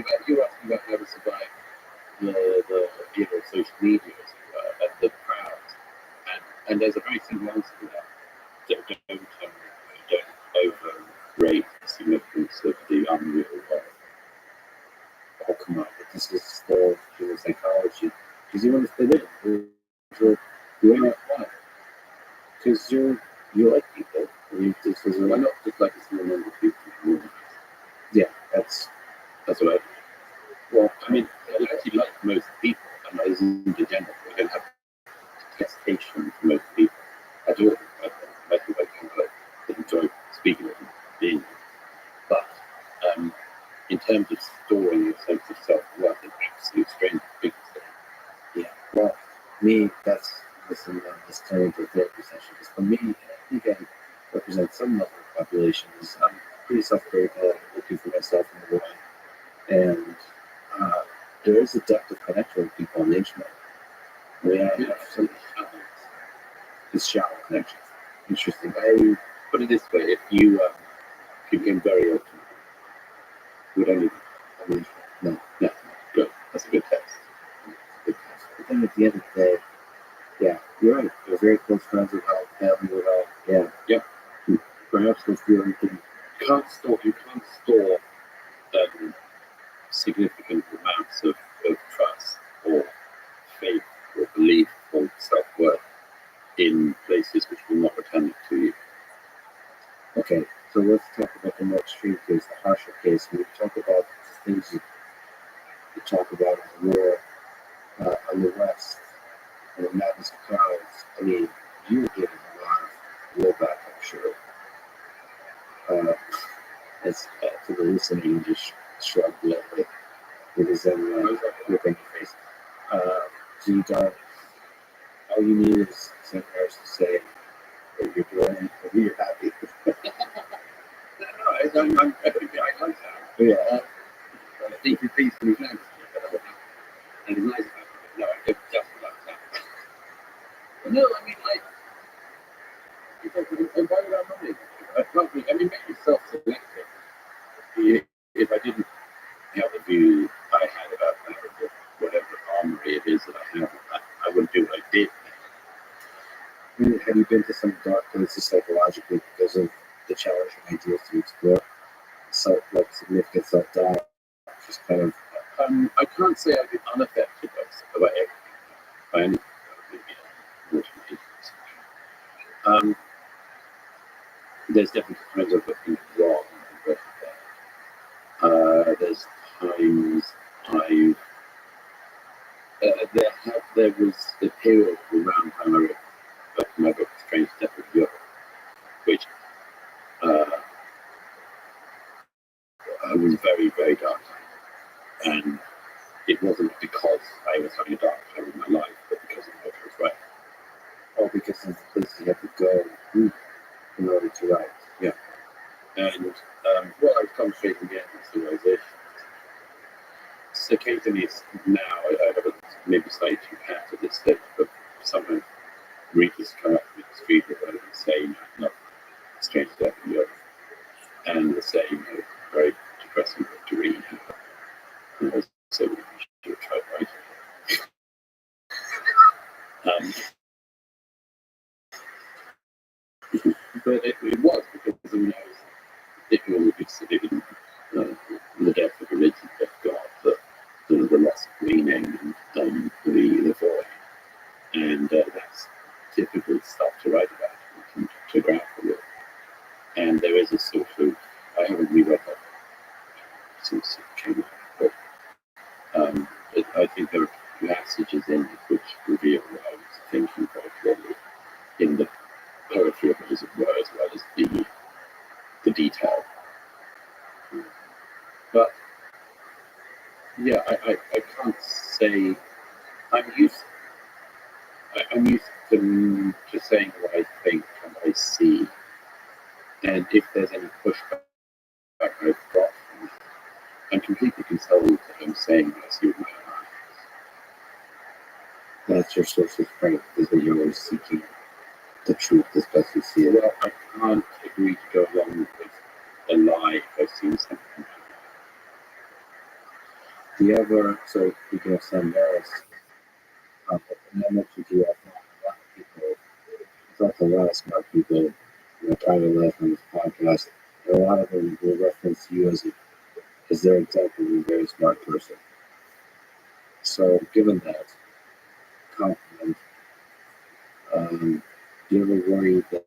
about how to survive the era of social media, as it were, and the crowd. And there's a very simple answer to that. Don't overrate the significance of the unreal world. Oh come on, but this is still human psychology. Because you want to fit in. You want to because you like people. This is Why not just like a small number of people? yeah, that's That's what I. Well, I mean, I actually like most people, and that isn't a general. I don't have detestation for most people. I do. I think I can enjoy speaking with them, being them. But in terms of storing your sense of self-worth, an absolute strange big thing. yeah. Well, me, that's listen. This turning into a therapy session. Because for me, I think I represent some level of population. I'm pretty self-critical, looking for myself in the world, and there is a depth of connection with people on the internet. Where I have some this shallow connection. Interesting. I put it this way: if you became very open, would only I mean, no. good. That's a good test. But then at the end of the day, yeah, you're right. They're very close friends with all, family with all. Yeah. Yep. Perhaps don't feel anything. You can't store significant amounts of trust or faith or belief or self-worth in places which will not return it to you. Okay, so let's talk about the more extreme case, the harsher case. When you talk about the things you talk about in the war on the West and the madness of crowds, I mean, you were getting a lot of blowback, I'm sure. As for the listening, you just shrug lightly with his look on your face. So you don't, all you need is some words to say that you're doing it, and you're happy. I'm I like that. Yeah. I think you're peacefully thankful. And it's nice about it. No, I just like that. But no, I mean, like, if I would have money, I mean, make yourself selective. If I didn't have the view I had about that, or whatever armory it is that I have, I wouldn't do what I did. I mean, have you been to some dark places psychologically because of the challenging ideas to explore? Like significant self-doubt, just kind of. I can't say I've been unaffected by everything, by any, unfortunately. There's definitely times I've got things wrong, but there's there was a period around time I wrote my book, Strange Death of Europe, which was very, very dark time. And it wasn't because I was having a dark time in my life, but because of what I was writing. Oh, because of the place you have to go in order to write. Yeah. And, well, I was concentrating again on civilization. So occasionally now, I have a maybe slightly too pat at this stage, but sometimes readers come up to me in the street and say, I love Strange Death of Europe. And the same, very depressing book to read. And also, you should try writing. But it was because it was considered the death of religion, death of God, the loss of meaning and the void. And that's difficult stuff to write about and to grapple with. And there is a sort of, I haven't reread that since it came out, but I think there are passages in it which reveal what I was thinking very clearly in the poetry of it, as it were, as well as the detail. But yeah, I can't say I'm used to saying what I think and what I see, and if there's any pushback I've got, I'm completely consoled that I'm saying what I see with my own eyes. That's your source of strength, is that you're always seeking the truth as best you see it. Well, I can't agree to go along with a lie if I've seen something. Do you ever, so speaking of Sam Harris, and I mentioned to you, I thought a lot of people, I thought a lot of smart people, private life on this podcast, and a lot of them will reference you as their example of a very smart person. So, given that compliment, do you ever worry that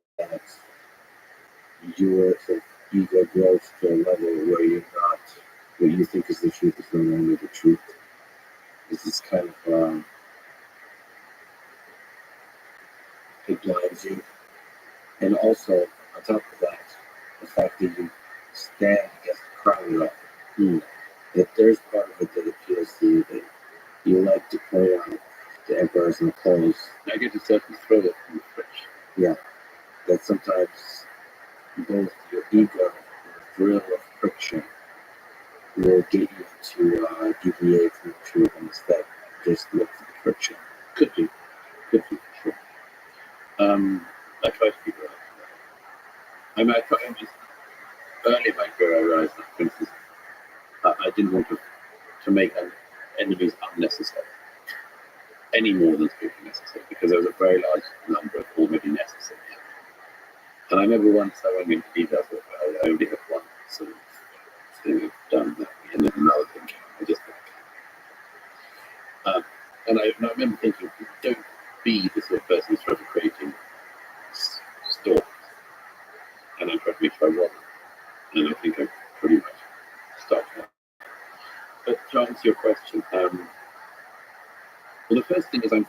your sort of ego grows to a level where you're not, what you think is the truth is no longer the truth? Is this kind of, it blinds you? And also, on top of that, the fact that you stand against the crowd a lot, that there's part of it that appeals to you, that you like to point out the emperors and clothes. I get a certain thrill from the fridge. Yeah, that sometimes both your ego and the thrill of friction will get you to deviate from the truth and instead just look for the friction. Could be for sure. I try to keep it up. I mean, early in my career, I realized that, for instance, I didn't want to make enemies unnecessary, any more than strictly necessary, because there was a very large number of already necessary. And I remember once I went into details, I only had one sort of thing I've done that, and then another thing came. I just and I remember thinking, don't be the sort of person who's trying to creating stories. And I'm trying to make sure I wasn't. And I think I pretty much stopped that. But to answer your question, well, the first thing is I'm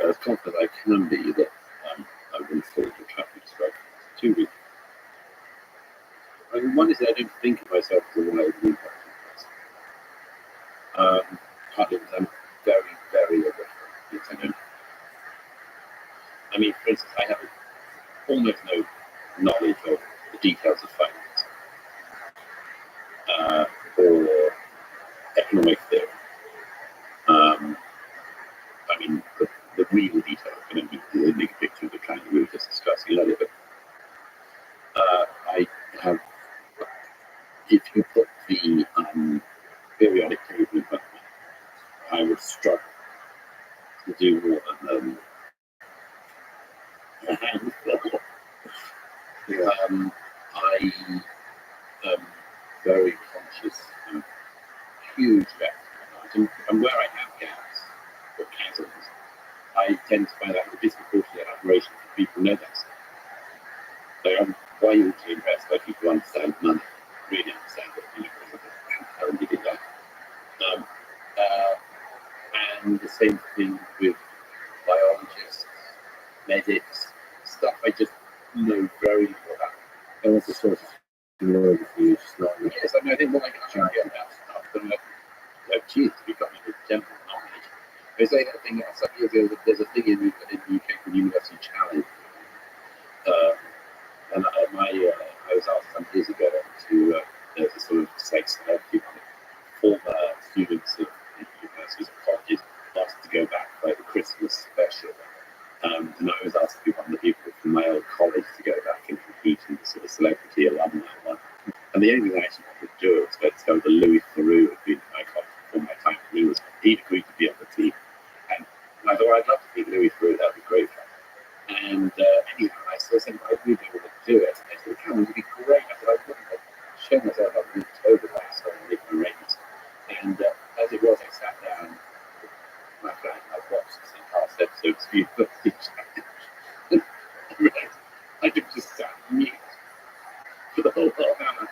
as confident as I can be that I wouldn't fall into traffic strike. 2 reasons. I mean, one is that I don't think of myself as a wildly impacted person. Partly because I'm very, very aware. I mean, for instance, I have almost no knowledge of the details of finance or economic theory. I mean, the real details are going to be the big picture of the kind we were just discussing earlier. But I have, if you put the periodic table in front of me, I would struggle to do more than a handful. I am very conscious of huge gaps. And where I have gaps or chasms, I tend to find out the disproportionate admiration for people who know that stuff. So why you to invest where people understand money, really understand it, how they did that. and the same thing with biologists, medics, stuff I just know very little about. And what's the source of familiarity for you? Just not Yes, I mean, I think what I can try get that stuff, but geez, we've got a general knowledge. They say that thing some years ago, there's a thing in the UK called University Challenge. And I was asked some years ago to there's a sort of like celebrity former students of universities and colleges asked to go back for like the Christmas special. And I was asked to be one of the people from my old college to go back and compete in the sort of celebrity alumni one. And the only thing I actually wanted to do was go to Louis Theroux, who'd been my college before my time. He'd agreed to be on the team. And I thought, I'd love to meet Louis Theroux, that'd be great fun. And anyhow, I said, I really don't want to do it. And I said, come on, it'd be great. I said, I wouldn't have shown myself up in October last time, make arrangements. And as it was, I sat down with my friend, I watched the past episodes of University Challenge. I just sat mute for the whole half hour.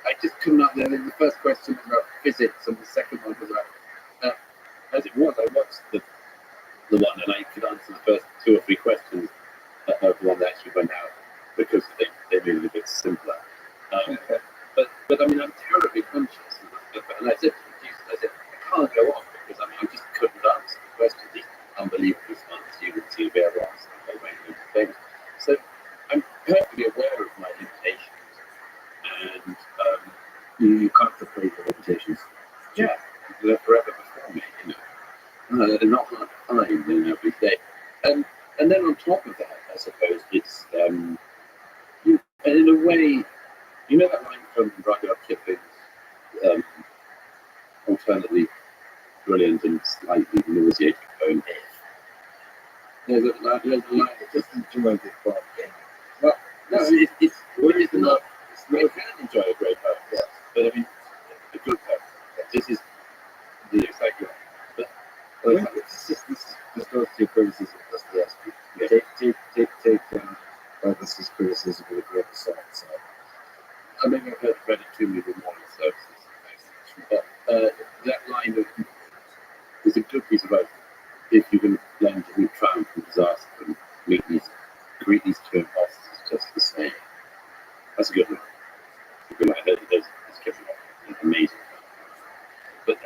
I just couldn't understand. The first question was about physics, and the second one was about, as it was, I watched the one, and I could answer the first 2 or 3 questions of the one that actually went out because they made it a bit simpler. But I mean, I'm terribly conscious of this, and I said to the producer, I said, I can't go on because I mean, I just couldn't answer the question. These unbelievably smart students who be able to answer the way things. So I'm perfectly aware of my limitations, and you contemplate the limitations. yeah, they're forever before me, they're not hard to find every day. And then on top of that, I suppose it's and in a way, you know that line from Rudyard Kipling's alternately brilliant and slightly nauseating poem If. There's a line that just enjoy this poem. Well, no, it's not. You can enjoy a great poem, yes, but I mean, a good poem. This is the exact one. But this goes to criticism of Dostoevsky. yeah. Take Douglas's criticism of the great assault. So I maybe I've read it too many morning services, but that line is a good piece of advice if you can learn to meet triumph and disaster and greet these two impulses just the same. That's a good one. A good line. There's Kevin Rothschild, amazing. But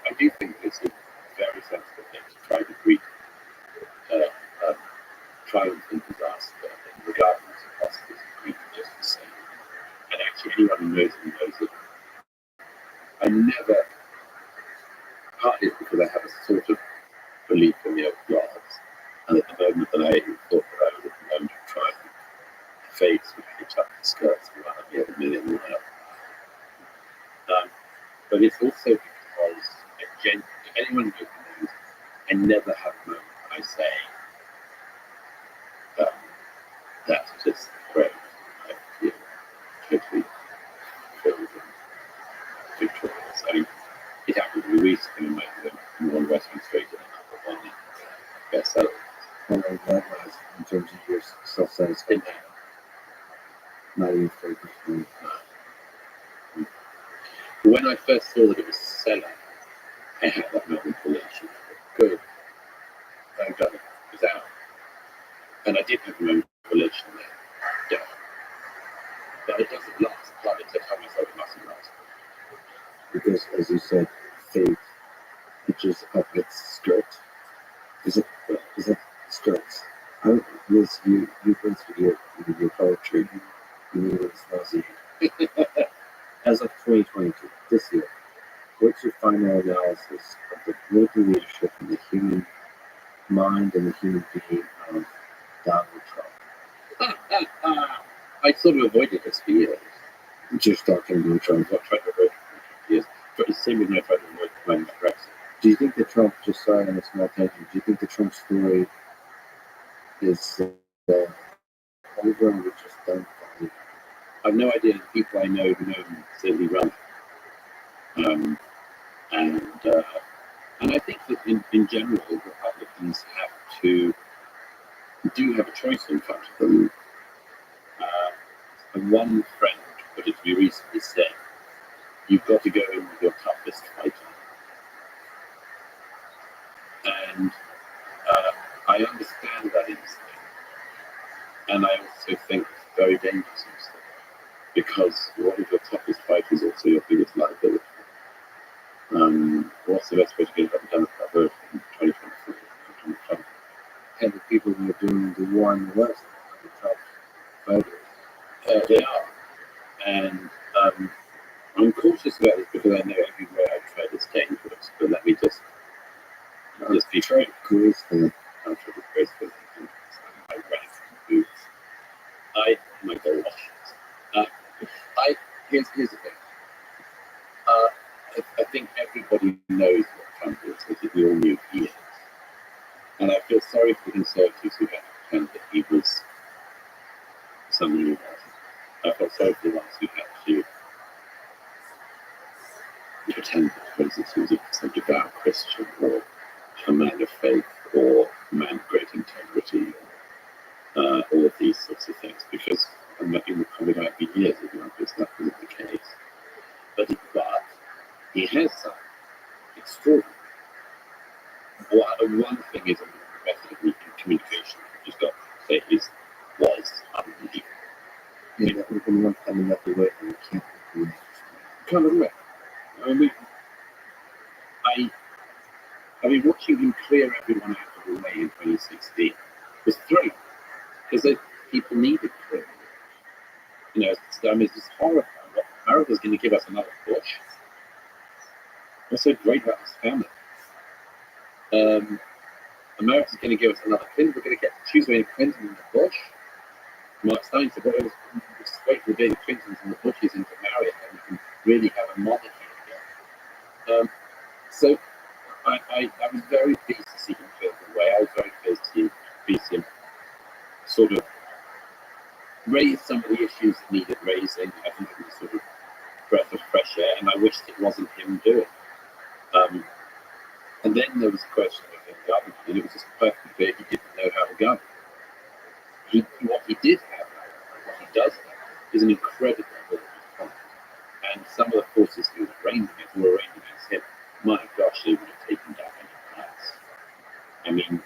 I do think it's a very sensible thing to try to greet triumph and disaster, and regardless of possibilities, greet them just the same. And actually, anyone who knows me knows that I never, partly it's because I have a sort of belief in the old gods, and at the moment that I thought that I was at the moment of trying to face with hitch up the skirts and run the other million miles. But it's also because anyone who knows, I never have a moment when I say, that's just great. I feel totally filled and victorious. I mean, it happened to be recently when I won Western Street and I the bestseller. how long that was in terms of your self-satisfaction. Not even 30%. When I first saw that it was a seller, I had that moment of elation. Good. I've done it. It's out. And I did have a moment of elation there. Yeah. But it doesn't last. Like I tell myself it mustn't last. Because, as you said, faith pitches up its skirt. Is it skirts? Liz, you went through your poetry. You knew it was nauseating. As of 2022, this year, what's your final analysis of the political leadership and the human mind and the human being of Donald Trump? I sort of avoided this for years. Just talking to Trump. I tried to avoid it for years. But the same with me, I tried to avoid when Brexit. Do you think that Trump, just sorry on a small tangent, do you think the Trump story is over and we're just done? I've no idea the people I know who know him certainly run. And I think that in general, Republicans do have a choice in front of them. And one friend put it to me recently said, you've got to go in with your toughest fighter. And I understand that instinct. And I also think it's very dangerous instinct. Because one of your toughest fights is also your biggest liability. What's the best way to get that done in 2024? And the people who are doing the war in the West are the top fighters. They are. And I'm cautious about this because I know everywhere I tread is dangerous. But let me just be very Gracefully. I'll try to be graceful. My rest boots. My gosh. Here's the thing. I think everybody knows what Trump is, because we all knew he is. And I feel sorry for the conservatives who had to pretend that he was something he wasn't. I felt sorry for the ones who had to pretend that, for instance, he was a devout Christian or a man of faith or a man of great integrity, all of these sorts of things, because in the coming out for years, that wasn't the case. But he has some extraordinary. One thing is a method of communication. You've just got to say was unbelievable. Yeah, that we can work on another way and we can't do Kind of way. I mean, watching him clear everyone out of the way in 2016 was thrilling because people needed clearing. It's just horrifying. America's going to give us another Bush. What's so great about this family? America's going to give us another Clinton. We're going to choose between Clinton and the Bush. Mark Stein said, well, just wait for the Clintons and the Bushes into marry and we can really have a monarchy again. So I was very pleased to see him clear the way. I was very pleased to see him sort of raise some of the issues that needed raising. I think it was sort of breath of fresh air, and I wished it wasn't him doing. And then there was a question of him governing, and it was just perfectly clear he didn't know how to govern. What he did have, what he does have, is an incredible ability to fight. And some of the forces who were raining against him, my gosh, they would have taken down anyone else. I mean,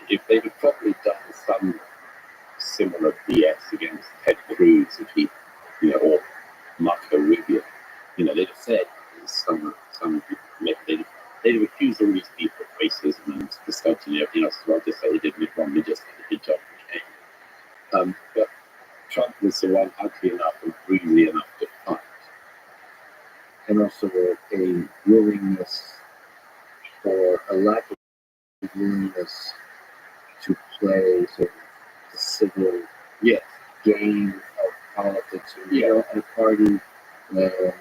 if they'd have probably done some similar BS against Ted Cruz, or Marco Rubio, they'd have said some people, they'd have accused all these people of racism and misogyny and everything else as well. Just say they did it wrong, they just had a good job in the game. But Trump was the one ugly enough and greedy enough to fight. and also a willingness or a lack of willingness to play sort of the civil game of politics. At a party where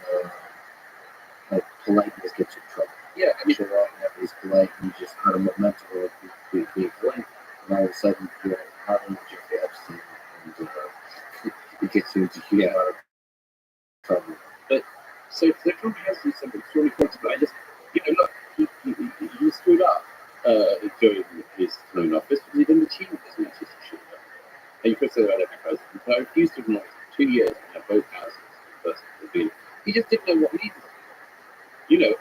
politeness gets you in trouble. Yeah, I mean, So everybody's polite and you just had a momentum of being polite, and all of a sudden you're having Jeffrey Epstein, and it gets you into huge amount of trouble. But so Trump has these some extraordinary points, but I just, look, he screwed up during his term in office because he didn't achieve as much as he should have. And you could say that about every president, but I refuse to acknowledge 2 years in both houses. He just didn't know what needed.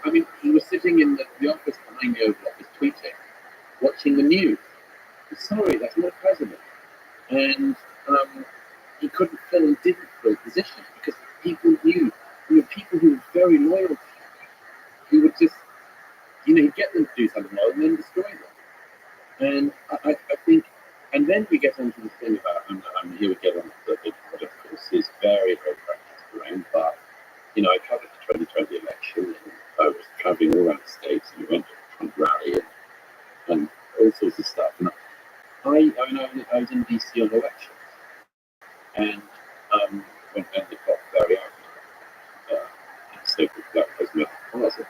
I mean, he was sitting in the office behind the Oval Office tweeting, watching the news. Sorry, that's not a president. And he couldn't fill and didn't fill positions because people knew, people who were very loyal to him. He would just, he'd get them to do something else and then destroy them. And I think, and then we get onto the thing about, and here we get on to what of course is very, very practical terrain, but I covered the 2020 election and I was traveling all around the States and we went to a Trump rally and all sorts of stuff. And I was in DC on elections and when it got very ugly, so that was my closet.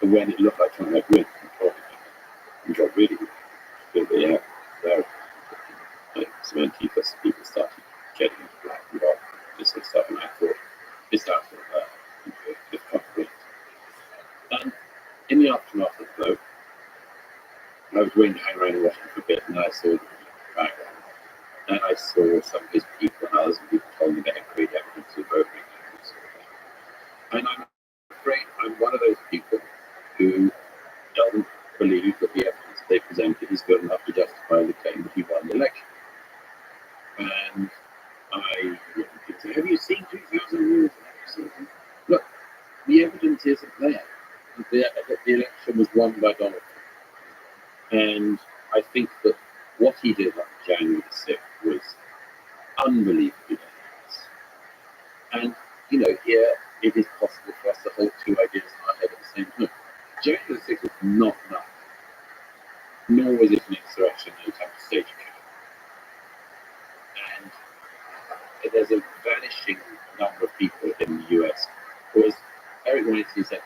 But when it looked like Trump had win, and got really good, there, like some Antifa people started getting into black and white, this sort of stuff, and I thought, this sounds if Trump wins. And in the aftermath of the vote, I was waiting to hang around and watching for a bit, and I saw the background, and I saw some of his people, and others people told me they had great evidence of voting and this sort of thing. And I'm afraid I'm one of those people who doesn't believe that the evidence they presented is good enough to justify the claim that he won the election. And I say, have you seen 2,000 rules? Look, the evidence isn't there. The election was won by Donald Trump. And I think that what he did on January the 6th was unbelievably dangerous. And, here it is possible for us to hold two ideas in our head at the same time. January the 6th was not enough, nor was it an insurrection that had to stage a coup. And there's a vanishing number of people in the US who, as Eric Weinstein said,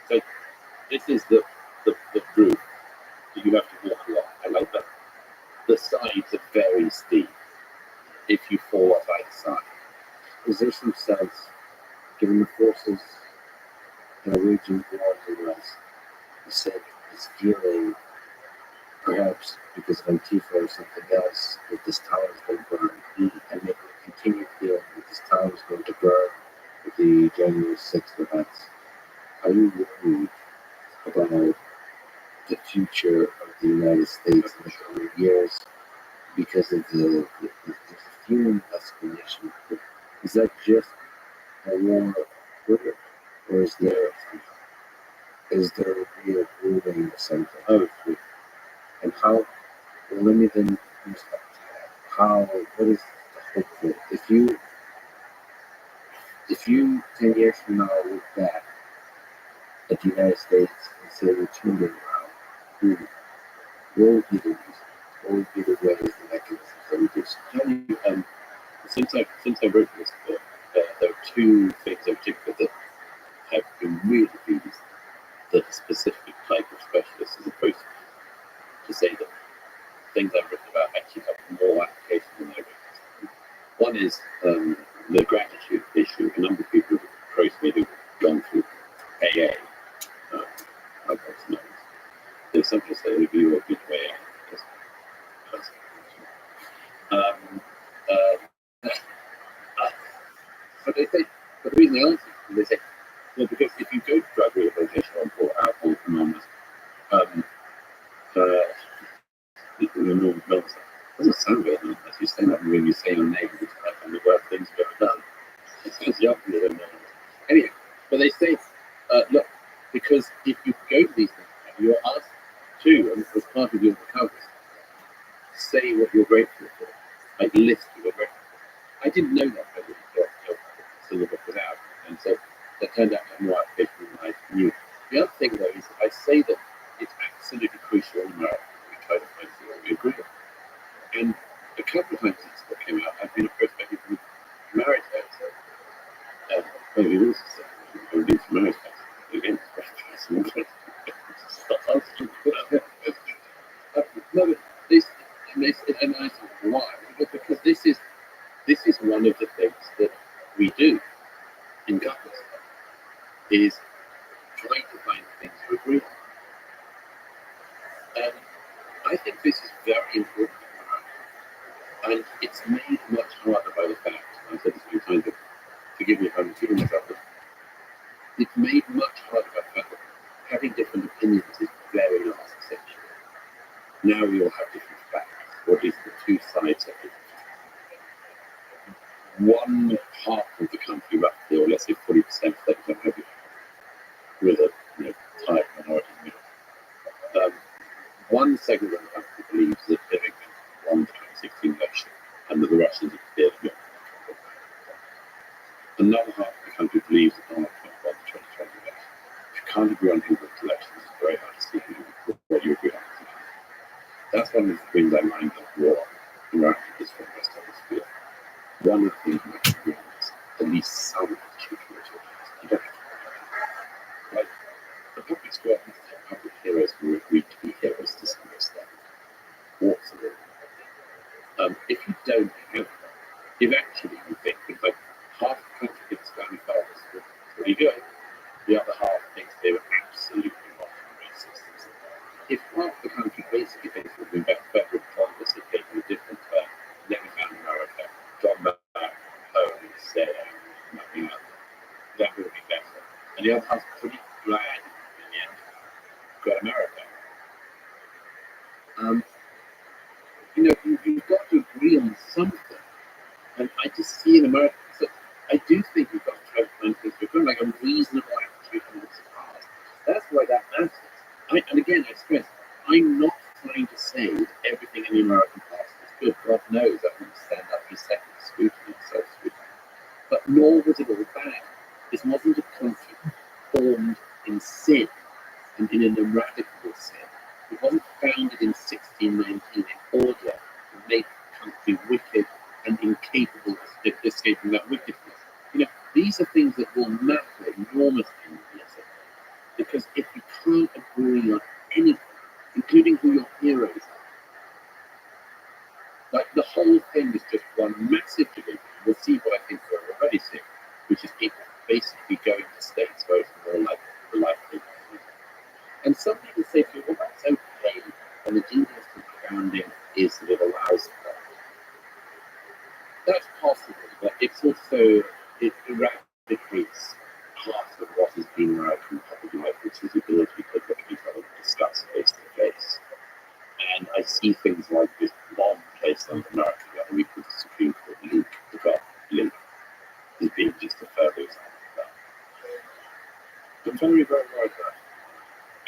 so this is the group that you have to walk along. I like that. The sides are very steep if you fall off either side. Is there some sense, given the forces that are waging war in the US, you said is feeling, perhaps because of Antifa or something else, that this town is going to burn, and they will continue feeling that this town is going to burn with the January 6th events? Are you worried about the future of the United States in the coming years because of the human escalation? Is that just a war of Twitter, or is there a real ruling or something? Oh, and how? Well, let me then use how. What is the hope for? If you 10 years from now look back at the United States and say we turned it around, what would be the reason? What would be the ways, the mechanisms that we do? Since I wrote this book, there are two things in particular that have been really pleased that a specific type of specialist is opposed to say that things I've written about actually have more application than I've written. One is the gratitude issue. A number of people have approached me who've gone through AA. I've got to know. They sometimes say, if you were good to AA, but they say, but the reason they answer is they say, well, because if you go to drug rehabilitation or alcohol anonymous, people are normal it doesn't sound very nice. You say that when you say your name, it's like one of the worst things you've ever done. It sounds yucky than anonymous. Anyway, but they say, look, because if you go to these things, you're asked to, and as part of your recovery, say what you're grateful for, like list what you're grateful for. I didn't know that I would till the book was out, and so that turned out to have more application than I knew. The other thing, though, is I say that it's absolutely crucial in America that we try to find something we agree on. And a couple of times since the book came out, I've been approached by people who married her. Maybe also said, I've been to married her. Again, it's very personal. No, but this, and I thought, why? Because this is one of the things that we do in couples, is trying to find things you agree on. And I think this is very important. And it's made much harder by the fact, and I said this many times, but forgive me if I'm repeating myself, but it's made much harder by the fact that having different opinions is very last essential. Now we all have different facts, or at least the two sides of it. One half of the country, roughly, or let's say 40% of that country, with a tight minority in the middle. One segment of the country believes that Hillary Clinton won the 2016 election and that the Russians interfered in it. Another half of the country believes that Donald Trump won the 2020 election. If you can't agree on who won the elections, it's very hard to see what you agree on. That's one of the things I mind of war around this from the rest of this field. One of the things you can agree on is at least some attitude towards it. You don't have to. Like, the public square has to have public heroes who agree to be heroes to some extent. Walks of it. If you don't have, if actually you think, if like half the country thinks family fathers were pretty good, the other half thinks they were absolutely not racist. If half the country basically thinks it would be better if Congress had taken a different turn, never found America, gone back home and said nothing else, that would be better. And the other half's pretty glad in the end got America. You've got to agree on something. And I just see in America, so I do think we've got to try to find things to like a reasonable attitude towards the past. That's why that matters. And again, I stress, I'm not trying to say that everything in the American past is good. God knows I wouldn't stand up to second scrutiny and self-scrutiny. But nor was it all bad. This wasn't a country formed in sin and in an eradicable sin. It wasn't founded in 1619 in order to make the country wicked and incapable of escaping that wickedness. These are things that will matter enormously in politics. Because if you can't agree on anything, including who your heroes are, like the whole thing is just one massive debate. We'll see what I think we're already seeing, which is people basically going to states voting more like the life they want. And some people say to me, well, that's okay, and the genius of grounding is that it allows that. That's possible, but it's also, it eradicates part of what has been American public life, which is the ability to look at each other and discuss face to face. And I see things like this bomb placed on America the other week with the Supreme Court link, the draft link, as being just a further example of that. But very, very worried about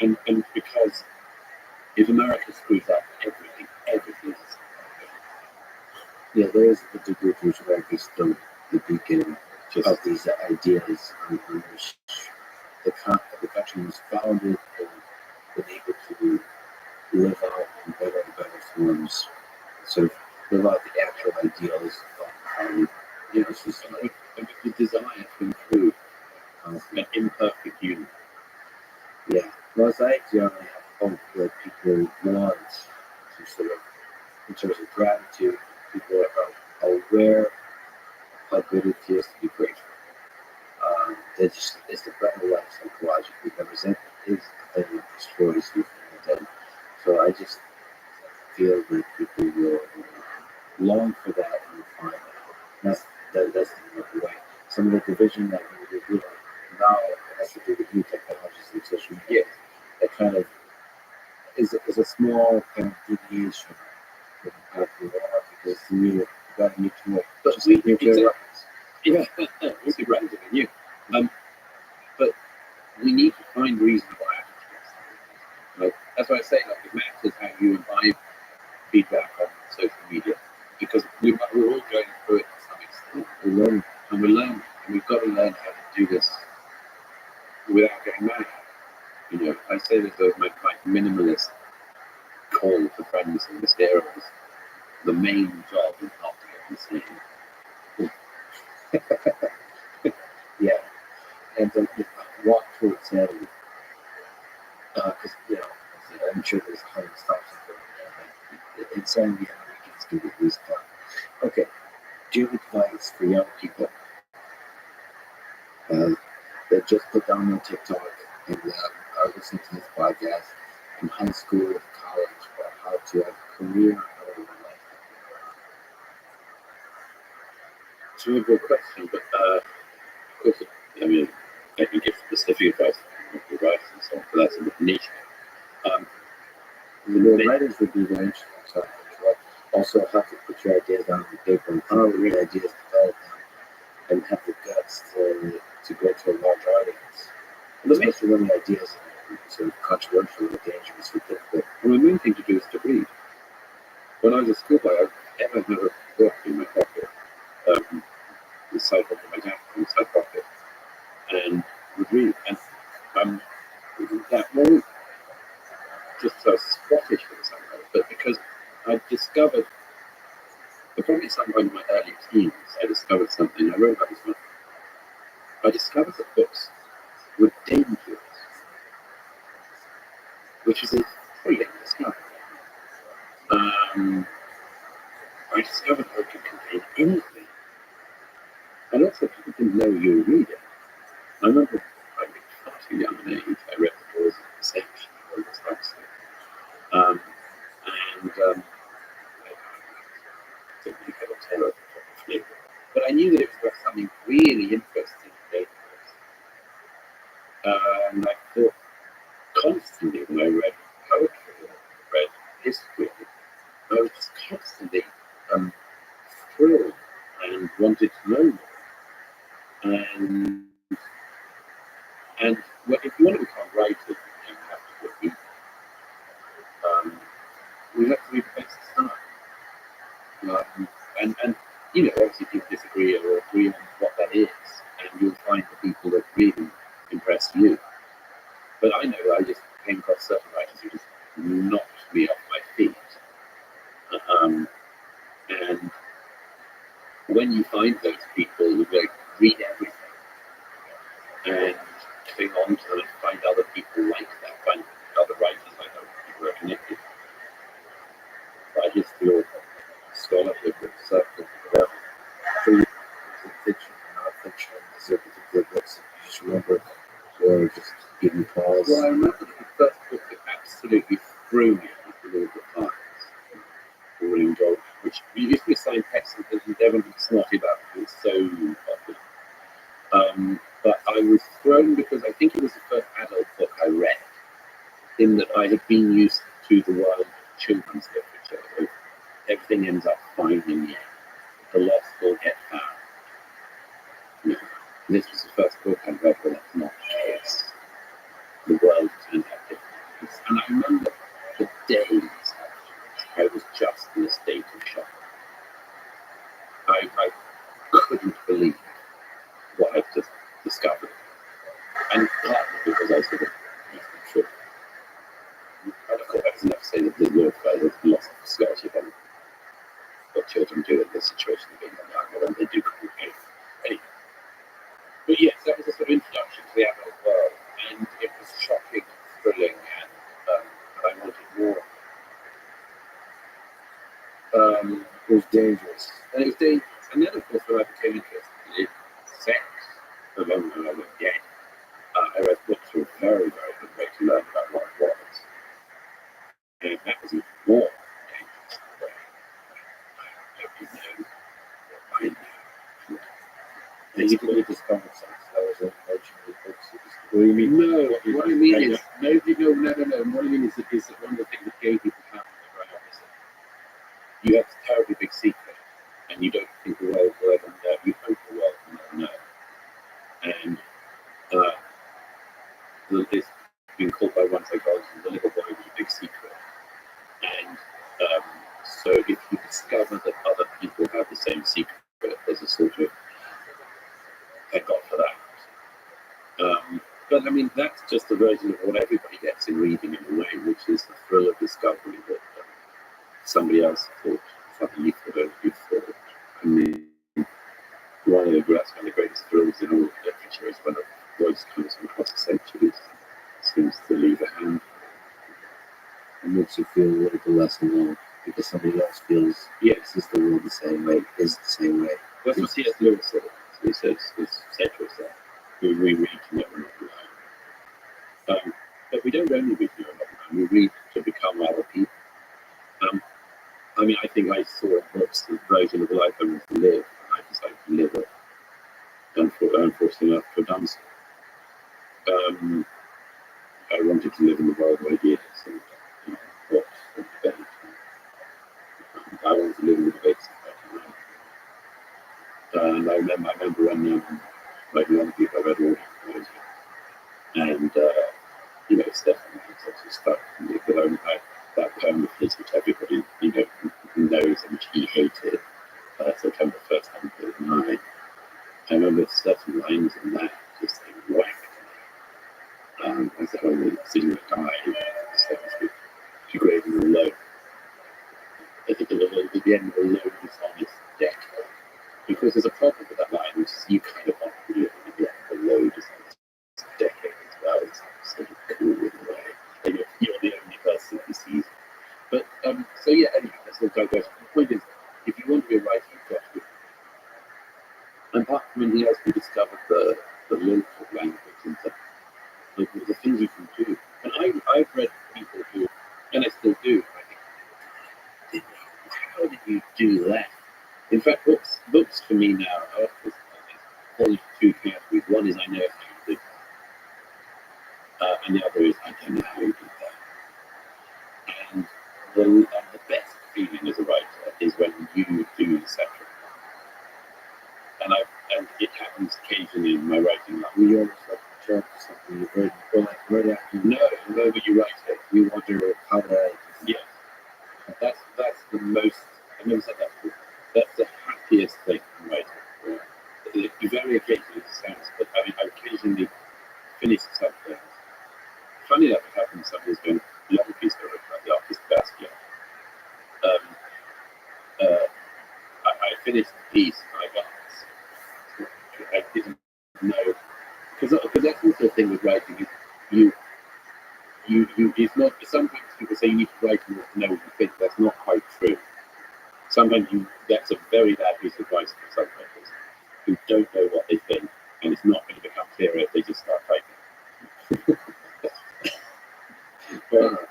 it. And because if America screws up everything is. Yeah, there is a degree to which America is still the beginning of these ideas on which the country was founded and been able to live out in better and better forms, sort of live out the actual ideals of how it's just like The desire to improve an imperfect union. yeah. Well, I generally have hope that people want some sort of, in terms of gratitude, people are aware of how good it feels to be grateful. It's the better life psychologically. The resentment is the thing that destroys you from within. So I just feel that people will long for that and find that. That's the way. Some of the division that we do now has to do with new technologies and social media. That kind of is a small kind of deviation from how we are, because you got need to know. But just nuclear weapons. Yeah, we'll be relatively new. But we need to find reasonable attitudes. Like, that's why I say, like, it matters how you imbibe feedback on social media, because we're all going through it to some extent. We learn. And we've got to learn how to do this without getting mad. I say this as my minimalist call to friends in this area is the main job is not to get insane. Yeah, and to walk towards him, because I'm sure there's a hundred stops in there. Insanity gets to be this far. Okay, do you have advice for young people that just put down on TikTok and are listening to this podcast in high school or college, or how to have a career out of their life? It's a really good question, but of course, I mean, I can give specific advice and so on, but that's a bit niche. The writers would be very interesting. So, also, how to put your ideas down on paper and how to read ideas, develop them, and have the guts to go to a large audience. And especially when the ideas are sort of controversial or dangerous or difficult. And the main thing to do is to read. When I was a schoolboy, I ever had a book in my pocket, the side pocket, my dad in the side pocket, and would read. And that wasn't just so Scottish for something, but because I discovered, probably at some point in my early teens, I discovered something. I wrote about this one. I discovered that books were dangerous, which is a thrilling discovery. I discovered that it could contain anything. And also, people didn't know you were reading. I remember, at far too young an age, I read The Doors of Perception by Rothschild. I didn't think I would tell it probably. But I knew that it was something really interesting to read. And I thought constantly when I read poetry or read history, I was just constantly thrilled and wanted to know more. And if you want to become writers, you have to read. We have to read the best stuff. And you know, obviously people disagree or agree on what that is, and you'll find the people that really impress you. But I know I just came across certain writers who just knocked me off my feet. And when you find those people who like read everything and cling on to them and find other people like that, find other writers like that people are connected. I just feel scholarship with circle together. For you, fiction, non-fiction, is there particular books that you just remember or just give you pause? Well, I remember the first book that absolutely threw me was The Lord of the Flies, William Gold, which used to be assigned text and everyone was snotty about it. It was so popular. But I was thrown because I think it was the first adult book I read, in that I had been used to the world of children's literature. Everything ends up fine in the end. The lost will get found. No. This was the first book I read where that's not the case. The world turned out different. And I remember the days I was just in a state of shock. I couldn't believe what I'd just discovered. And partly because I sort of used to trip. And of course, that's enough to say that the word there's lots of scholarship on what children do in this situation being younger than they do communicate. Anyway. But yes, that was a sort of introduction to the adult world, and it was shocking, thrilling, and I wanted more. It was dangerous. And it was dangerous. And then, of course, when I became interested in sex, along when I was gay, I read books were a very, very good way to learn about what it was. And that was even more dangerous. I know. And you didn't discover sex. That was a legendary books. What do you mean? No, what I mean is, no. What I mean is that one of the things that gay people have when they grow up is that you have a terribly big secret, and you don't think the world will ever know. You hope the world will never know. And it's been called by one psychologist the little boy with a big secret. And so if you discover that other people have the same secret, there's a sort of thank God for that. But I mean, that's just a version of what everybody gets in reading in a way, which is the thrill of discovery that somebody else thought, something you thought. I mean, one of the greatest thrills in all literature is when a voice comes from across the centuries, seems to leave a hand. It makes you feel a little bit less alone because somebody else feels, yes, is the world the same way, is the same way. That's what C.S. Lewis said. He said to us we read to know we're not alone. But we don't only read to know we're not alone, we read to become other people. I mean, I think I saw books the version of the life I want to live, and I decided to live it. Unfortunately enough, to have done so. I wanted to live in the world where ideas and thoughts and debate. I wanted to live in the debates of that. And I remember when like young people, I read all those, and it's definitely such a stuff in me. But that poem of his, which everybody knows and which he hated, September 1st, 1939. I remember certain lines in that just whacked me. I said, oh, seeing the guy, so to speak, degrading the load. At the end of the load is on his deck. Because there's a problem with that line, which is you kind of want to live at the end of the load is on his decade as well. It's sort of cool in a way. And you're the only person who sees it. But, so yeah, anyway, that's all digression. The point is, if you want to be a writer, you've got to be. And apart from anything else, we discovered the lilt of language and the things you can do. And I've read people who, and I still do, I think, how did you do that? In fact, books for me now are fall into two categories. One is I know how to do that, and the other is I don't know how you do that. And the best feeling as a writer is when you do the second. And it happens occasionally in my writing life. We always like to talk to something you've written, or like right after you No, but you write it. you wonder how did I. Yes. That's the most. I've never said that before. That's the happiest thing in writing. Very occasionally it sounds, but I occasionally finish something. Funny enough, it happens. Somebody's going, the other piece I wrote about the artist Basquiat. I finished the piece and I got this. I didn't know because that's also the thing with writing is you it's not. Sometimes people say you need to write and know what you think. That's not quite true. Sometimes that's a very bad piece of advice for some writers who don't know what they think, and it's not going to become clearer if they just start typing. But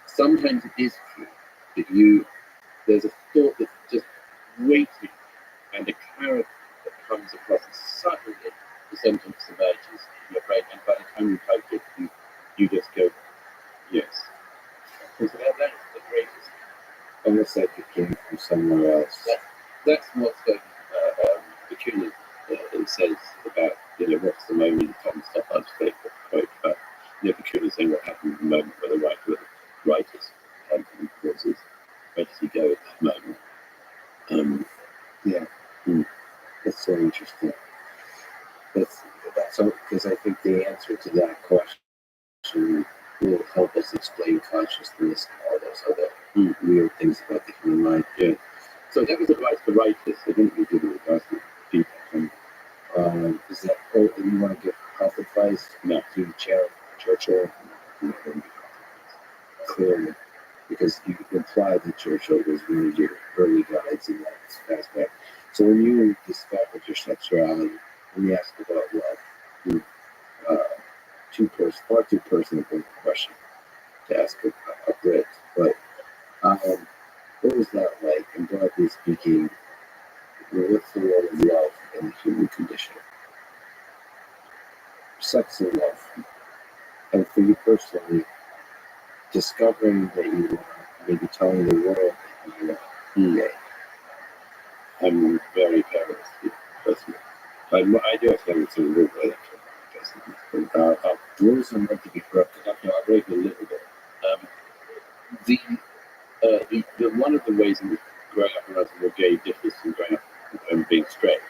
sometimes it is true that there's a thought that's just waiting, and a character that comes across, and suddenly the sentence emerges in your brain, and by the time you type it, you just go, yes. So that's the greatest. Almost like it came from somewhere else. That's what Bakunin says about, what's the moment Tom Stoppard's favorite quote about, Bakunin saying what happened in the moment where the writers causes, where does he go at that moment? That's so interesting. That's so because I think the answer to that question will help us explain consciousness and all those other weird things about the human mind. Yeah. So that was advice for writers. I didn't really give advice to people. Is that you want to give health advice? No. To Churchill? Clearly, because you imply that Churchill was one of your early guides in that aspect. So when you discovered your sexuality, when you ask about love, far too personal question to ask a Brit, but what was that like? And broadly speaking, what's the role of love in the human condition? Sex and love. And for you personally, discovering that you are maybe telling the world that you are gay. I'm very careless personally. I do have to say rules Rules are meant to be broken. I'll break a little bit. The one of the ways in which growing up around a gay differs from growing up and being straight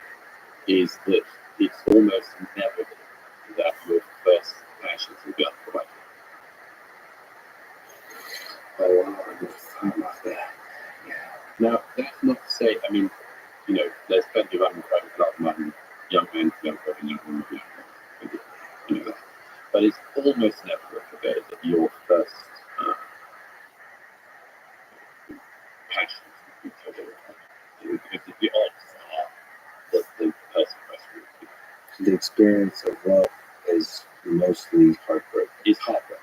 is that it's almost never that your first passion will be unprovided. Oh, wow, I never thought about that. Yeah. Now, that's not to say, there's plenty of unrequited love among young men, young women, young women, that. But it's almost never okay that your first passion is because the odds are that the person question The experience of love is mostly heartbreak. is heartbreak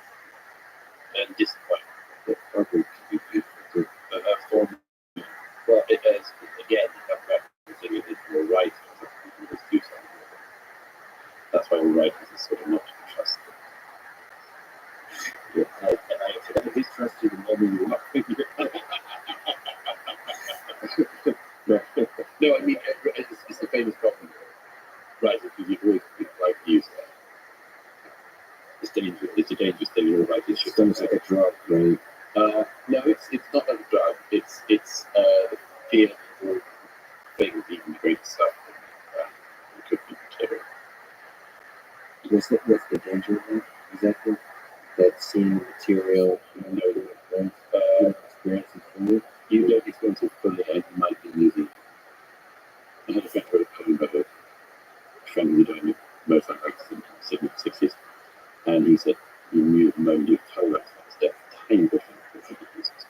and disappointment. But heartbreak can be beautiful too. Well, it is, again, if you're right, you just do something. That's why we're writers is sort of not to be trusted. Yeah, I at least trust you the moment you walk in. No, I mean, it's the famous problem. Right, because you've always been right to use that. It's a dangerous thing, you're right. It's almost like a drug, right? No, it's not like a drug. It's the fear of things, even great stuff. It could be material. What's the danger of that exactly? That seeing material, experiences fully. You don't experience it fully, and you might be using. I had a friend who wrote a poem about a friend who was doing motorcycles in the 60s, and he said he knew the moment you told us that tiny bit of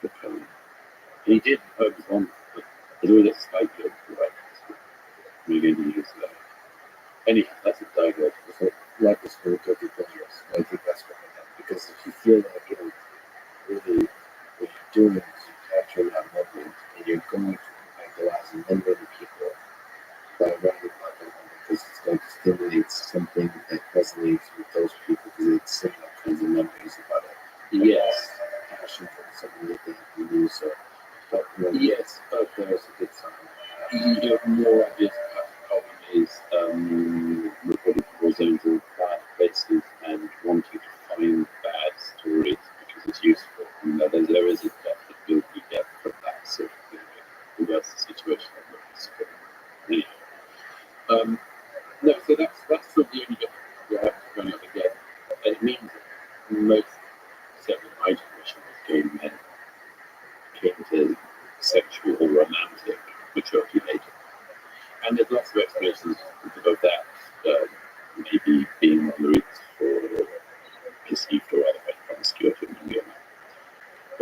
the poem. And he did poems on, but there's always a slight bit of right. We're going to use that. Anyhow, that's a diagnosis. Life is full of guilty pleasures. I think that's what I meant. Because if you feel like you're really, what you're doing is you're capturing that moment and you're going to impact the lives of many, many people by writing about that moment because it's going to stimulate something that resonates with those people because it's similar kinds of memories about it. Yes. Passion for something that they have to use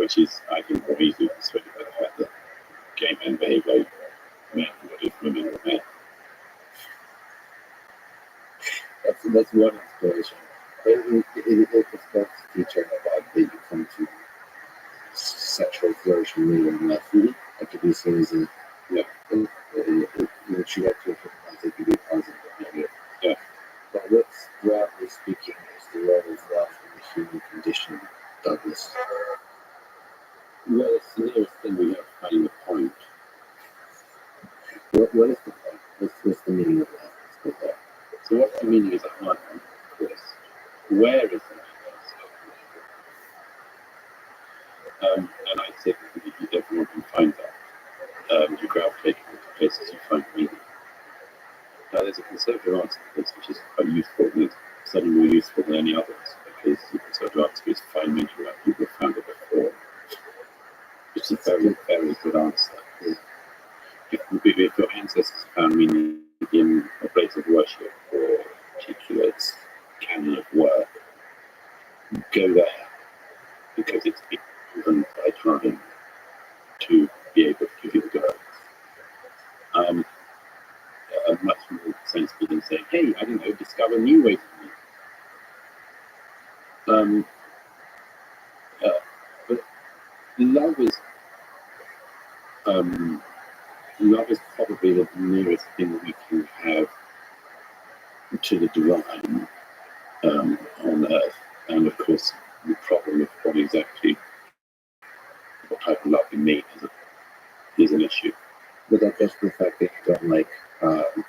which is, I think, more easily persuaded by the fact that gay men behave like men, what if women were men. That's one inspiration. It starts featuring about that you come to sexual flourishing later in life. That could be seen as a trajectory for positive, could be positive or negative. Yeah. But what's broadly speaking is the role of love in the human condition, Douglas? Well, it's the nearest thing we have to finding the point. What is the point? What's the meaning of love? Let's go there. So what's the meaning is a hard one, of course. Where is the meaning? And I say that everyone can find that. You gravitate to places you find meaning. Now, there's a conservative answer to this, which is quite useful, and it's certainly more useful than any others, because the conservative answer is to find meaning where people have found it before. It's a very, very good answer. If your ancestors found meaning in a place of worship or a particular canon of work, go there, because it's been proven by time to be able to give you the go. Much more sensible than saying, hey, I don't know, discover new ways of living. But love is probably the nearest thing we can have to the divine on earth. And of course, the problem of what type of love you need is an issue. But that just the fact that you don't like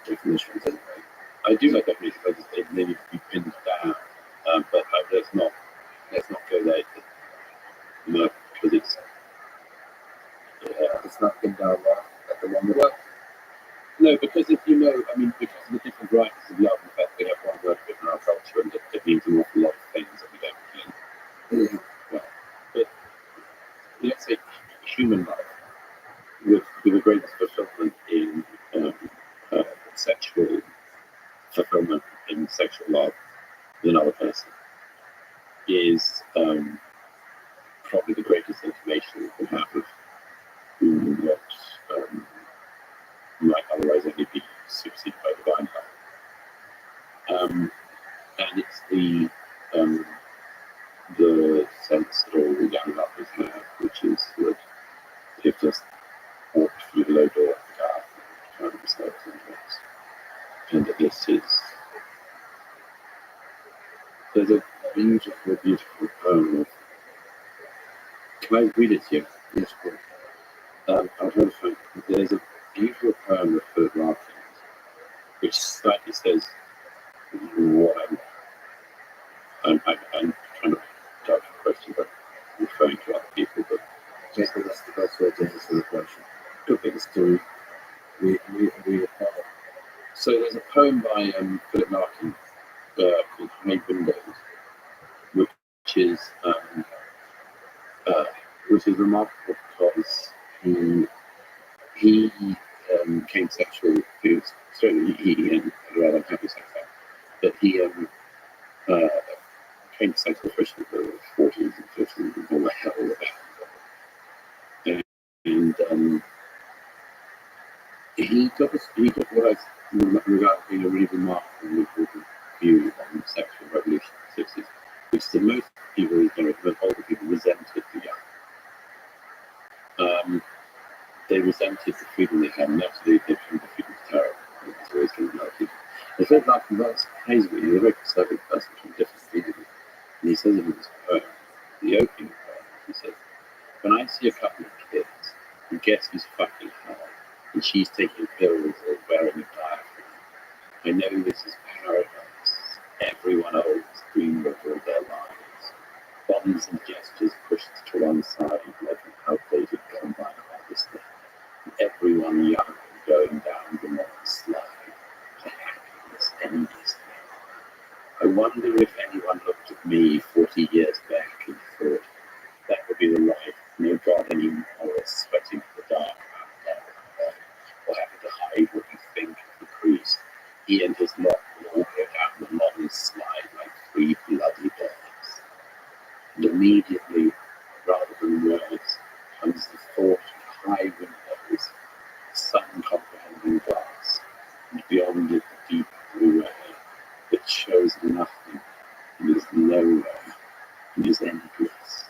definitions anyway. I do like definitions, I just they need to be pinned down. But let's not go there. No, because it's not pinned down at the moment. Well, no, because if you know, I mean, because of the different varieties of love, in fact, we have one word for it in our culture, and it means an awful lot of things that we don't mean. Well, but let's say human life, with the greatest fulfillment in sexual fulfillment in sexual love with another person, is probably the greatest information we can have of what might otherwise only be superseded by divine love. And it's the sense that all the young lovers have, which is that they've just walked through the low door of the garden and found themselves in this. And that this is. There's a beautiful, beautiful poem of. Can I read it to you? Yes, please. I'm trying to find. There's a beautiful poem of Philip Larkin, which slightly says what I'm trying to dodge the question, but referring to other people. But I think that's the best way to answer the question. good thing Is to read a poem. So there's a poem by Philip Larkin called High Windows, which is remarkable because he came sexual. He and a rather unhappy sex life, but he came sexual fruition in the 40s and 50s and all the hell with that. And he got what I regard being a really remarkable and important view on the sexual revolution in the 60s, which is that most people, most older people, resented the young. They resented the freedom they had, and actually they found the freedom terrible. It was always going to be like people. They felt like that's crazy. He's a very conservative person from a different freedom. And he says in his poem, the opening poem, he says, when I see a couple of kids and guess who's fucking her, and she's taking pills or wearing a diaphragm, I know this is paradise. Everyone else dreamed of all their lives. Bonds and gestures pushed to one side like an outdated combine harvester. Everyone young going down the long slide to happiness endlessly. I wonder if anyone looked at me 40 years back and thought that would be the life, no God anymore, sweating in the dark out there, or having to hide what you think of the priest. He and his lot will all go down the long slide like three bloody bears. And immediately, rather than word, and is endless.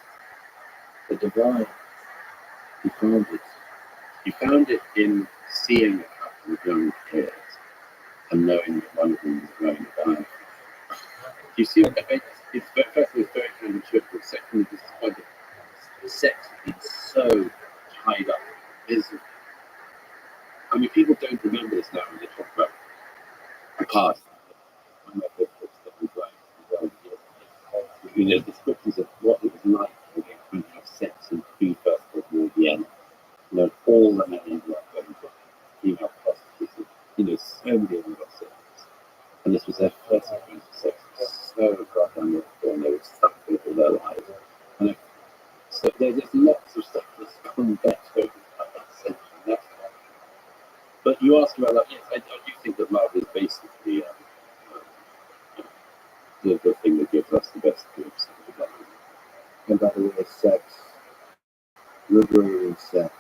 The divine, he found it. He found it in seeing a couple of young pairs and knowing that one of them was going to die. You see, it's very counterintuitive. Secondly, this is why the sex has been so tied up visibly. I mean, people don't remember this now when they talk about the past. One of my books that we wrote, you know, descriptions of what it was like when they would have sex in pre-First World War Vienna. You know, all the men ended up going to female prostitutes. You know, so many of them got sex. And this was their first experience of sex. It was so goddamn wonderful, and they were stuck with all their lives. And so there's lots of stuff that's come back over that century. That's why. But you ask about love, yes, I do think that love is basically the thing that gives us the best groups. And by the way, sex, liberating sex,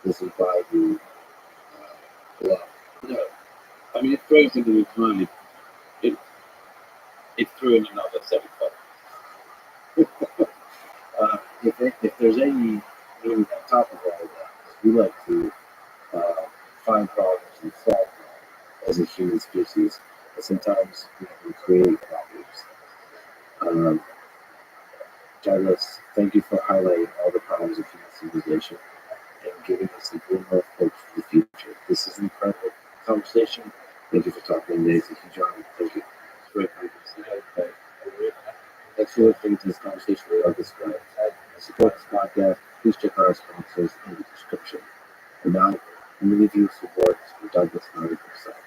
doesn't buy you love. No, I mean, it throws in an entirely, it threw in another set of problems. If there's any on top of all of that, we like to find problems and solve them as a human species, but sometimes we can create problems. Douglas, thank you for highlighting all the problems of human civilization and giving us a glimmer of hope for the future. This is an incredible conversation. Thank you for talking today. It's a huge honor. Thank you. It's very kind of you. Thanks for listening to this conversation with Douglas. To support this podcast, please check out our sponsors in the description. And now, I'm going to give you support for Douglas and Rabbi himself.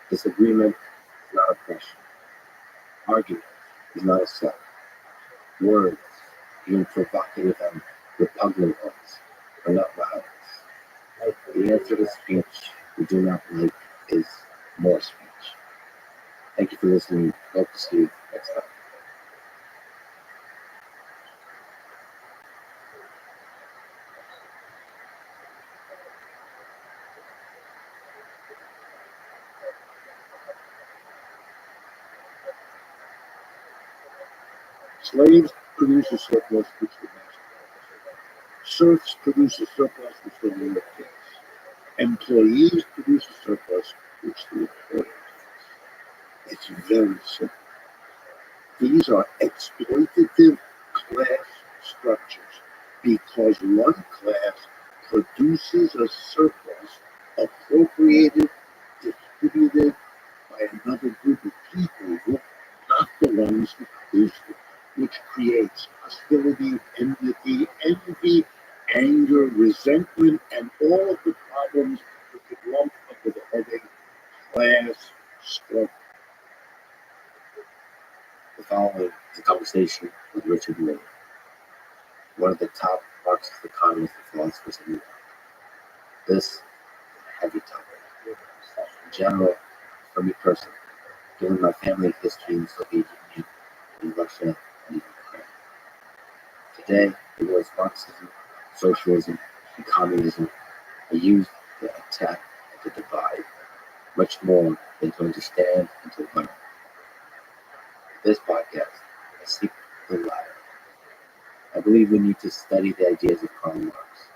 Disagreement is not oppression. Argument is not a set. Words, even provocative and repugnant ones, are not violence. The answer to speech we do not like is more speech. Thank you for listening. Hope to see you next time. Slaves produce a surplus which the master has. Serfs produce a surplus which the lord takes. Employees produce a surplus which the employer takes. It's very simple. These are exploitative class structures because one class produces a surplus appropriated, distributed by another group of people, not the ones who produced it, which creates hostility, envy, anger, resentment, and all of the problems that could lump under the heading class struggle. The following is a conversation with Richard Miller, one of the top Marxist economists and philosophers in the world. This is a heavy topic. In general, for me personally, given my family history in the Soviet Union, in Russia, and in Ukraine. Today, the words Marxism, socialism, and communism are used to attack and to divide, much more than to understand and to learn. This podcast, I seek the latter. I believe we need to study the ideas of Karl Marx,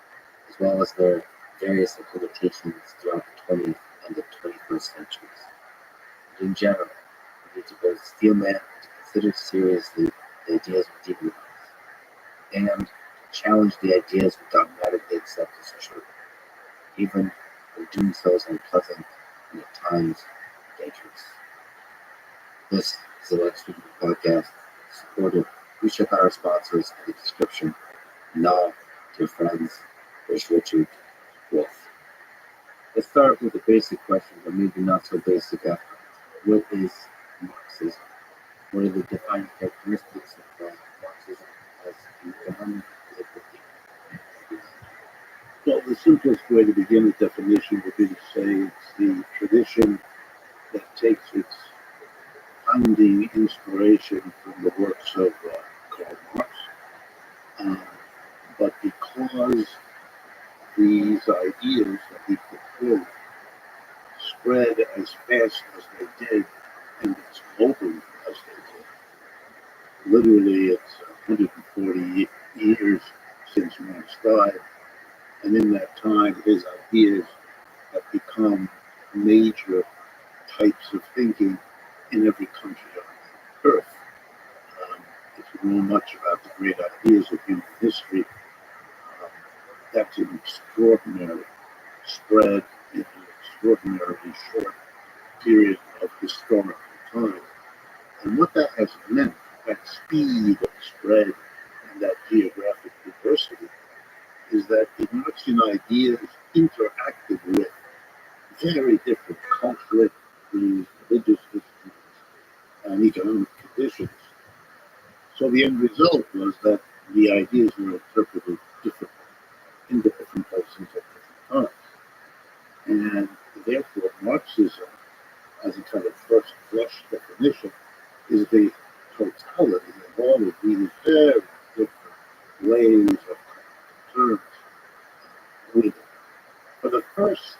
as well as their various implementations throughout the 20th and the 21st centuries. And in general, we need to both steel man to consider seriously the ideas we demonize, and challenge the ideas we dogmatically accept as true, even when doing so is unpleasant and at times dangerous. This is the Lex Friedman podcast, supported. Please check out our sponsors in the description. And now, dear friends, there's Richard Wolf. Let's start with a basic question, but maybe not so basic after. What is Marxism? What are the defining characteristics of Marxism as an economic political theory? Well, the simplest way to begin the definition would be to say it's the tradition that takes its founding inspiration from the works of Karl Marx. But because these ideas that he put forward spread as fast as they did and as globally as they did, Literally, it's 140 years since Marx died, and in that time, his ideas have become major types of thinking in every country on the earth. If you know much about the great ideas of human history, um, that's an extraordinary spread in an extraordinarily short period of historical time. And what that has meant, that speed of spread and that geographic diversity, is that the Marxian ideas interacted with very different cultural histories, religious histories, and economic conditions. So the end result was that the ideas were interpreted differently in different places at different times. And therefore, Marxism, as a kind of first flush definition, is the totality of all of these very different ways of terms with it. For the first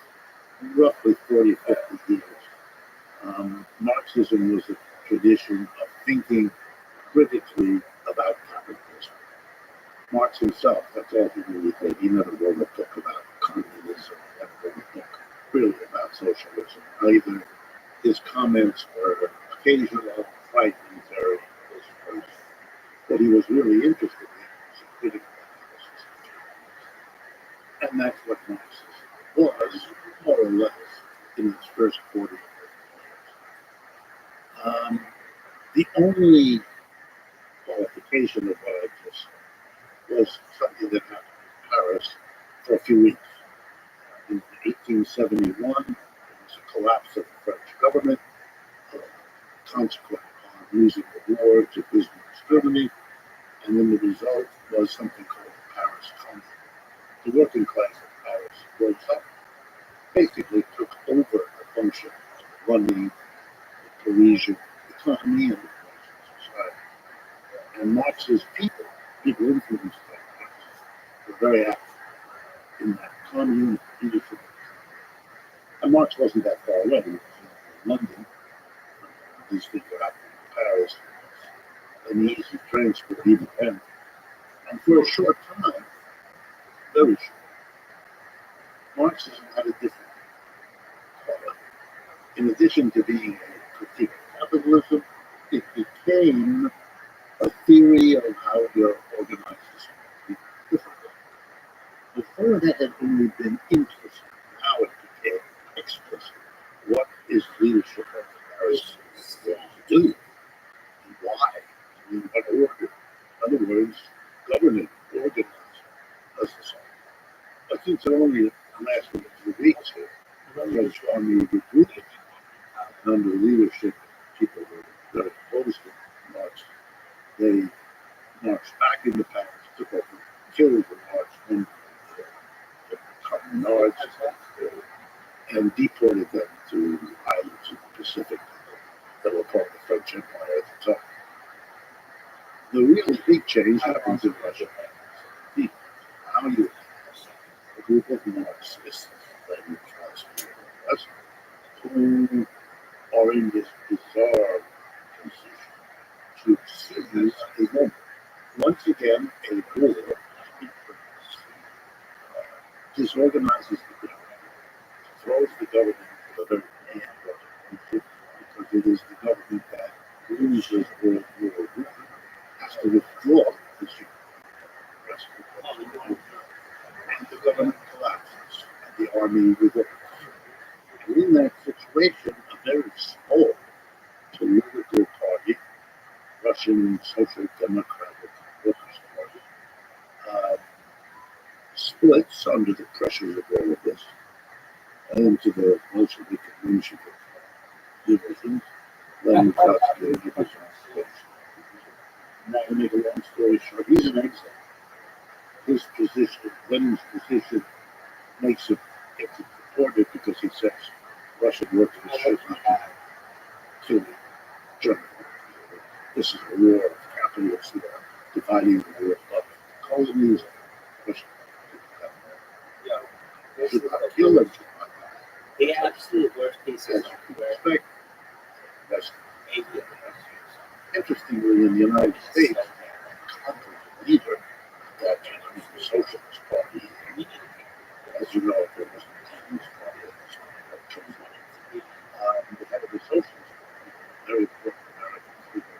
roughly 40 or 50 years, Marxism was a tradition of thinking critically about capitalism. Marx himself, that's all he really did. He never wrote a book about communism, he never wrote a book really about socialism either. His comments were occasional, frightening, very close. What he was really interested in was critical analysis. And that's what Marxism was, more or less, in its first 40 or 50 years. The only qualification of what I just said was something that happened in Paris for a few weeks. In 1871, there was a collapse of the French government, consequent on losing the war to Bismarck's Germany, and then the result was something called the Paris Commune. The working class of Paris rose up, basically took over the function of running the Parisian economy and the Parisian society. And Marx's people influenced by Marx, were very active in that commune leadership. And Marx wasn't that far away. He was in London. These things were happening in Paris. An easy transfer even then. And for a short time, very short, Marxism had a different color. In addition to being a critique of capitalism, it became a theory of how you're organized society differently. Before that had only been implicit, now it became explicit. What is leadership of the Paris going to do? And why? And in what order? In other words, governing, organizing a society. But since it only lasted a few weeks here, the French army recruited under leadership of people who were very opposed to Marx. They marched back into Paris, took over, killed the Marxmen, the communards, and deported them to islands in the Pacific that were part of the French Empire at the time. The really big change happens in Russia. How you a group of Marxists that you trust who are in this bizarre position to seize a moment. Once again, a war disorganizes the government, throws the government to the very end of the because it is the government that loses World War I, has to withdraw this year. And the government collapses, and the army revolts. And in that situation, a very small political party, Russian Social Democratic Workers' Party, splits under the pressures of all of this into the Bolshevik and Menshevik divisions, then Trotsky divisions. Now, to make a long story short, he's an exile. His position, Lenin's position, makes it gets it supported because he says Russian workers should not kill Germany. This is a war of capitalists who are dividing the world up into colonies. Russia should not kill them. The absolute worst piece of As you can expect, that's Interestingly, in the United States, the leader of that socialist party, as you know, there was a Communist Party at this point, the head of the socialist party, very important American figure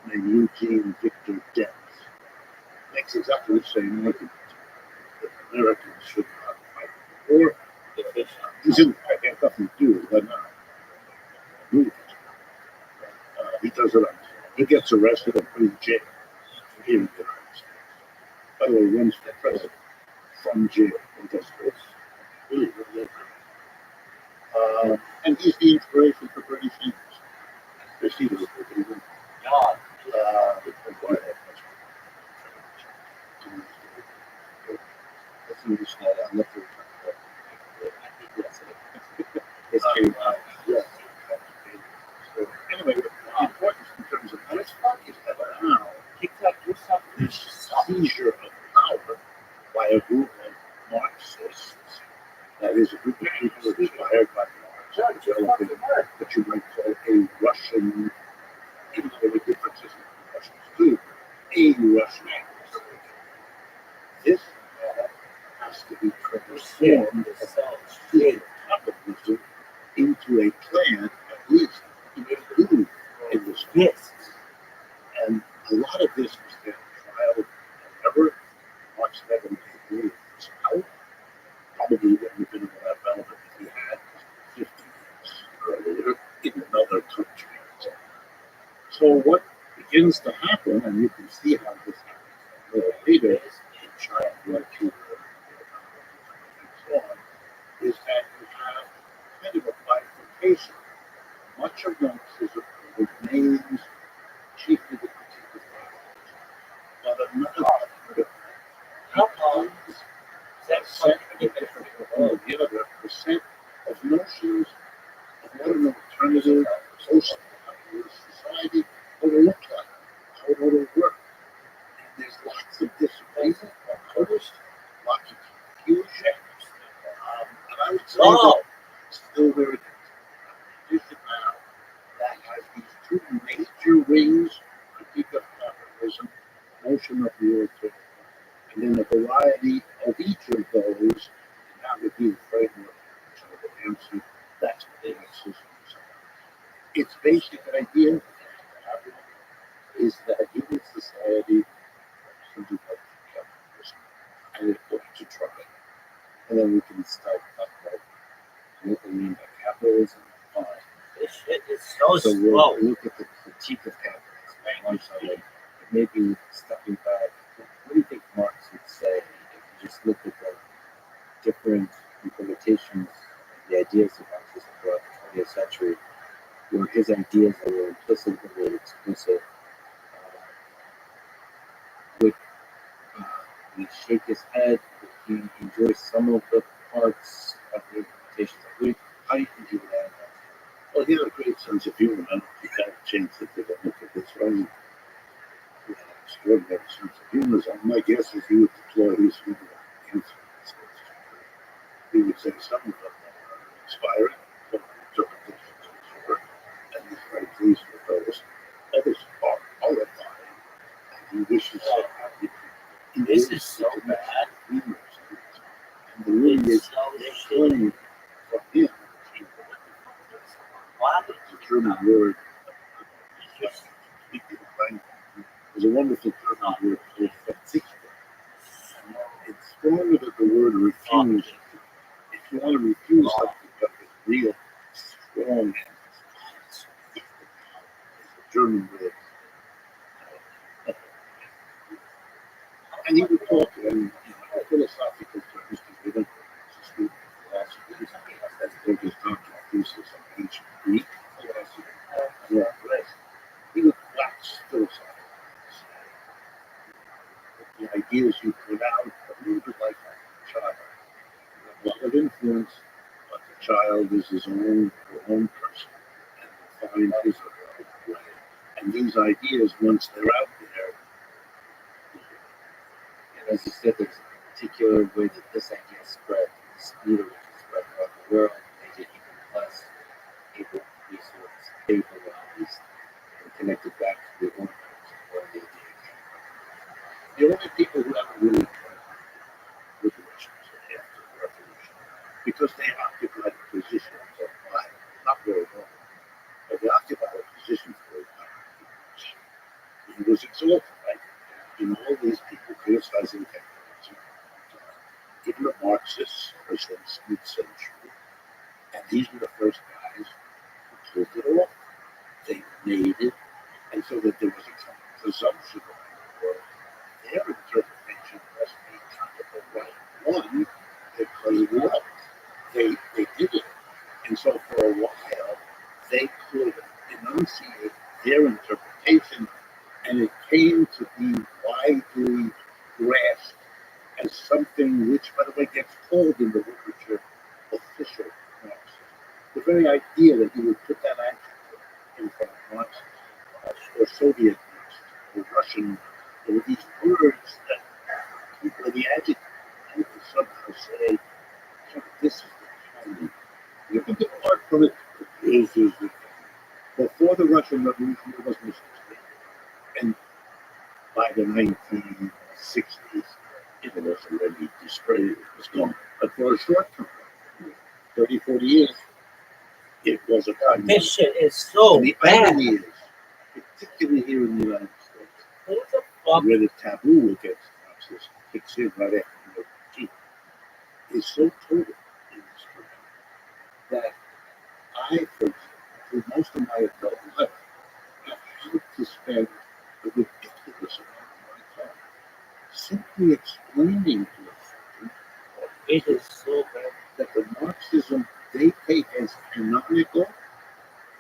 named Eugene Victor Debs, makes exactly the same argument that Americans should not fight the war. He's in fact has nothing to do with that now. He does it. He gets arrested and put in jail here in the United States. By the way, runs for president from jail and does this. Really, really. And he's the inspiration for Bernie Sanders. There's he was God. Let's move this slide out. Yes. So anyway, the importance in terms of how much fuck is that now? This seizure of power by a group of Marxists, that is a group of people inspired by Marx, developing what you might call a Russian, even though the differences in the Russians too, a Russian. This has to be transformed in capitalism into a plan, at least, to include in this. Yes. And a lot of this was their trial. However, Marx never made this out. Probably wouldn't have been all that relevant if he had 50 years earlier in another country. So what begins to happen, and you can see how this happens a little later in China, where Cuba and so on, is that you have kind of a bifurcation. Much of Marxism remains chiefly the critique of biology, but another part of how comes that different from the other percent of notions of what an alternative social society ought to look like, how it ought to work. And there's lots of disagreement on purpose, lots of confusion. And I would say that it's still very different now that has these two major wings, critique of capitalism, notion of the alternative, and then a variety of each of those, and that would be the framework of the answer. That's what the Marxism is about. Its basic idea is that human society should be like capitalism, and it's going to try. And then we can start talking about what we mean by capitalism. This shit is so slow. We'll look at the critique of capitalism. One side, maybe stepping back. What do you think Marx would say if you just look at the different implementations of the ideas of Marxism throughout the 20th century, where his ideas were implicit and were explicit? Would he shake his head? Would he enjoy some of the parts of the implementations? How do you think he would add that? Well, he had a great sense of humor. I don't think that changed if they don't look at this way. He had an extraordinary sense of humor. So my guess is he would deploy his humor against it. He would say some of them are inspiring, some interpretations of his work, and he's very pleased with those. Others are horrifying, and he wishes that he could. This is so bad. And the movie is explained from him. The German word, there's a wonderful German word called verzichten. It's stronger than the word refuse. If you want to refuse something, but with real strong emphasis, it's a German word. And he would talk in philosophical terms, because we don't speak philosophy. That's what his doctoral thesis on ancient Greek philosophy. He would wax philosophical. The ideas you put out a little bit like a child. A lot of influence, but the child is his own person and will find his own way. And these ideas, once they're out there, and as you said, there's a particular way that this idea spread, the speed at which it spread throughout the world, made it even less able to be sort of stabilized and connected back to the the only people who haven't really tried were the Russians after the revolution, because they occupied a position for a while, not very long, but they occupied a position for a while. It was exalted, right? And all these people criticizing technology, even the Marxists, was in the 16th century, and these were the first guys who pulled it off. They made it, and so that there was a kind of presumption around the world. Their interpretation must be kind of the right one because well, they did it. And so for a while, they could enunciate their interpretation, and it came to be widely grasped as something which, by the way, gets called in the literature official Marxism. The very idea that you would put that adjective in front of Marxism, or Soviet Marxism, or Russian, there were these words that people, the adjective, you could somehow say, this is the kind. You can depart from it. This is the before the Russian Revolution, there was no such thing. And by the 1960s, it was already destroyed. It was gone. But for a short time, 30, 40 years, it was a kind. This shit is so And the bad. irony is, particularly here in the United States, What the fuck? where the taboo against Marxists kicks in right after the G, is so total in this country that I, for example, for most of my adult life, have had to spend a ridiculous amount of my time simply explaining to a student It is so bad. that the Marxism they take as canonical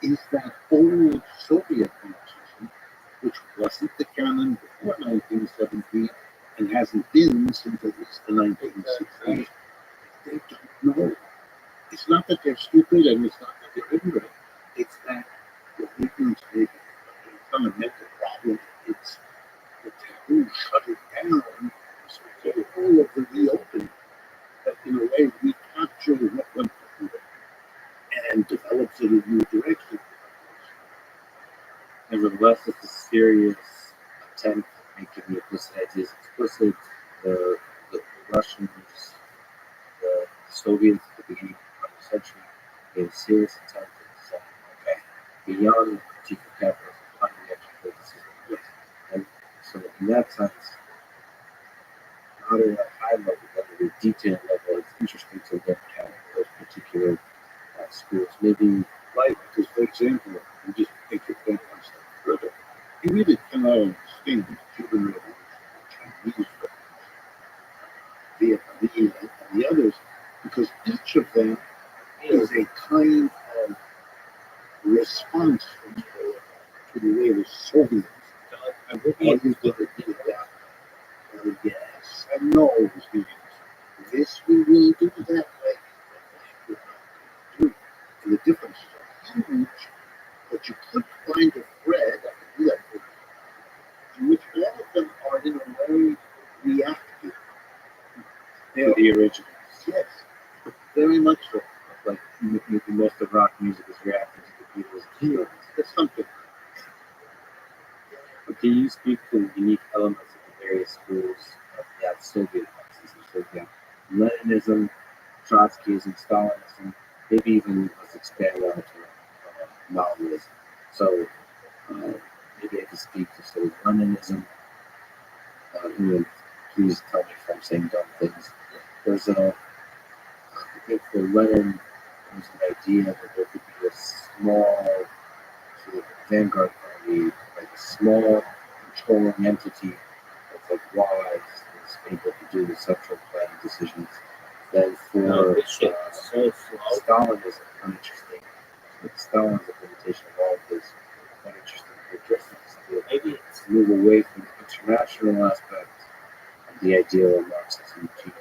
is that old Soviet Marxism, which wasn't the canon before 1917 and hasn't been since at least the 1960s. They don't know. It's not that they're stupid and it's not that they're ignorant. It's that the ignorance may be a fundamental problem. It's the taboo shut it down. So the whole of the reopening that in a way recaptures what went before and develops it in a new direction. Nevertheless, it's a serious attempt at making the implicit ideas explicit. The Russians, the Soviets at the beginning of the 20th century made a serious attempt at saying, okay, beyond the critique of capitalism, how do we actually build the system? And so, in that sense, not at a high level, but at a detailed level, it's interesting to look at those particular schools. Maybe, Right, because for example, you just take your point one step further. You really cannot understand the Cuban Revolution, the Chinese Revolution, Vietnamese, and the others, because each of them is a kind of response from the world to the way the Soviets are you going to do that? Yes, and no is the answer. This we will do that way. We're not going to do. And the difference is huge, but you could find a thread, I can do that for you, in which all of them are in a way reactive. They to are, the originals. yes, very much so. Like most of rock music is reacting to the Beatles. Here, there's something. But can you speak to the unique elements of the various schools of that Soviet Marxism? So you have Leninism, Trotskyism, Stalinism, maybe even let's expand on it to Maoism. So maybe I could speak to sort of Leninism. Please tell me if I'm saying dumb things. There's I think for Lenin, there's an idea that there could be a small sort of vanguard party, like a small controlling entity that's like wise, that's able to do the central planning decisions. Then for Stalin is uninteresting. But Stalin's implementation of all of this is uninteresting characteristics. Maybe it's move away from the international aspect of the ideal of Marxism to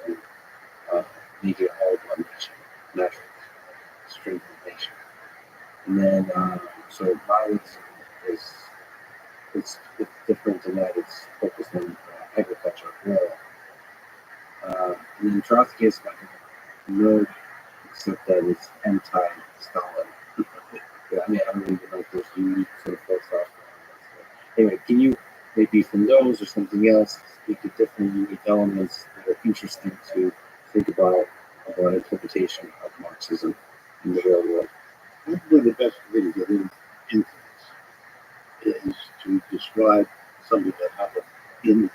make it all one nation, natural strength of nation. And then, so violence is it's different in that it's focused on agriculture as well. And then Trotsky is like a nerd, except that it's anti-Stalin. Yeah, I mean, I don't even know if there's unique sort of philosophical. Anyway, can you maybe from those or something else, speak to different unique elements that are interesting to think about interpretation of Marxism in the real world. Probably the best way to get into this is to describe something that happened in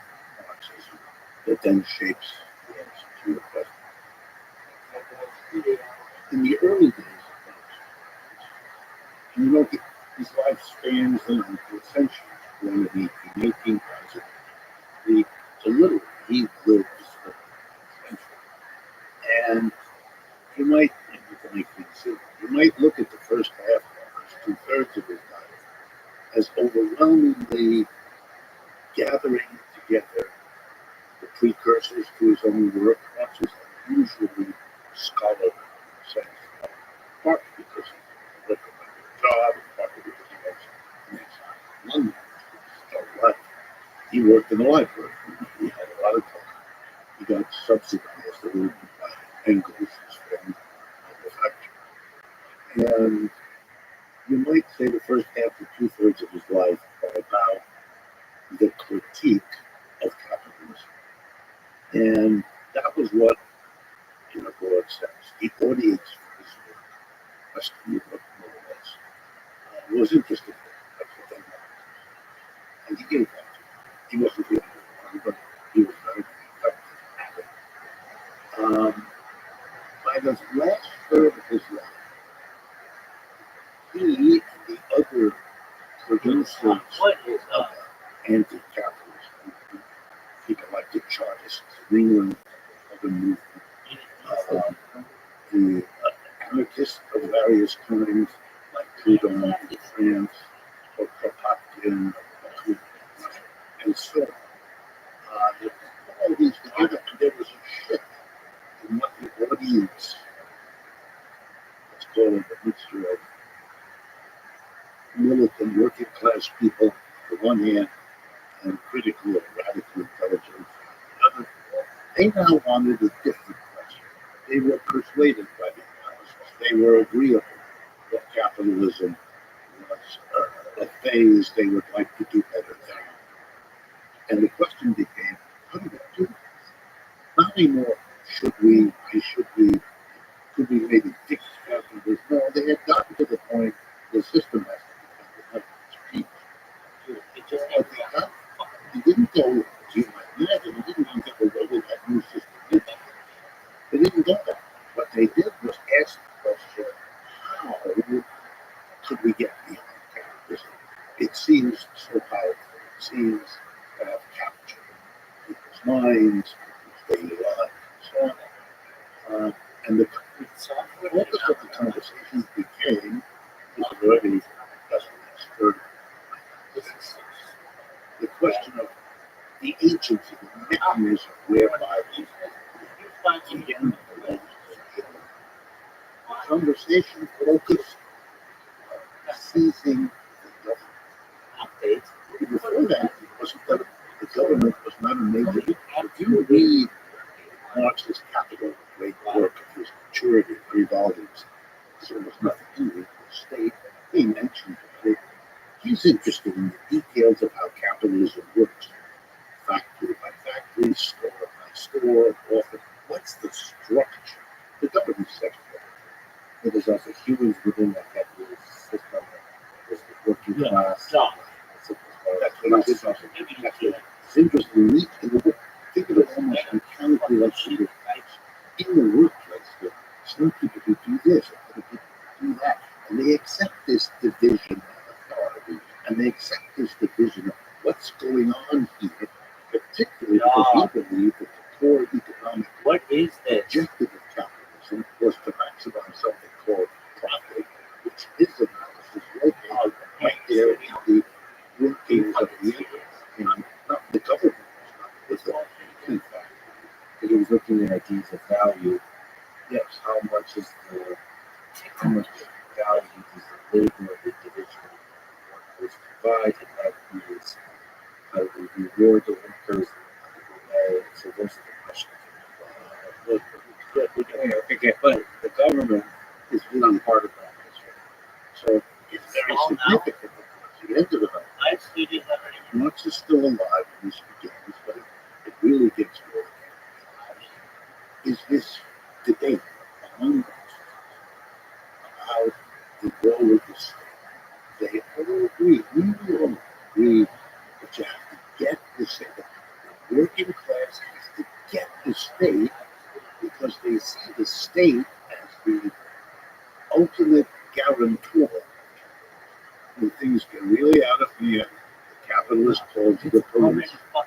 Marxism that then shapes the answer to your question. In the early days of Marxism, you know, his life spans the 19th century, born in 1818, so literally, he lived this 19th century. And you might, and you can make things simple, you might look at the first half, first two-thirds of his life, as overwhelmingly gathering together the precursors to his own work, not just usually scholarly sense, partly because he worked on a job, and partly because he was an ex London his whole life. He worked in the library. He had a lot of time. He got subsidized a little bit by Engels, his friend, manufacturer. And you might say the first half to two-thirds of his life are about the critique of capitalism. And that was what, in a broad sense, the audience for his work, Western Europe more or less, was interested in. That's what they wanted. And he gave that to them. He wasn't the only one, but he was very effective. By the last third of his life, he and the other producers of anti-capitalism, people like the Chartists in England, other movement, the anarchists of various kinds, like Proudhon in France, or Kropotkin, and so on. All these together, and there was a shift in what the audience, let's call it a mixture of militant working class people on the one hand, and critical of radical intelligence on the other. They now wanted a different question. They were persuaded by the analysis. They were agreeable that capitalism was a phase they would like to do better than. And the question became, how do we do this? Not anymore, should we, could we maybe fix capitalism? No, they had gotten to the point the system has to become the They didn't go, as you might imagine, they didn't think they go with that new system. They didn't go there. What they did was ask the question, how could we get beyond capitalism? It seems so powerful. It seems to have captured people's minds, people's daily lives, and so on. And the focus of the conversation became, this is already Customers third, the question of the agency, the mechanism whereby we begin the conversation focused on seizing the government. Before that, it wasn't that the government was not a major. If you read Marx's Capital, the great work of his maturity, 3 volumes, there was nothing in it. The state, he mentioned it. He's interested in the details of how capitalism works. Factory by factory, store by store, office. What's the structure? The government sector. But there's also humans within that capitalist system. There's the working class. That's what I was talking about. It's interesting. Think of it almost mechanically like sugar pipes. In the workplace, there are some people who do this, other people who do that. And they accept this division of authority. And they accept this division of what's going on here, particularly because we believe that the core economic objective of capitalism was to maximize something called profit, which is analysis located right there in the workings of the industry, and not the government. Was not the key factor. Because he was looking at ideas of value. Yes. How much value does the labor of the individual workers provide, and that means how do we reward the workers in a way? So those are the questions. But the government is really part of that. So it's very significant at the end of the night. Marx is still alive when this begins, but it really gets more. Is this debate among us about the role of the state? They all agree, we all agree that you have to get the state. The working class has to get the state because they see the state as the ultimate guarantor when things get really out of hand. The capitalist calls the police, or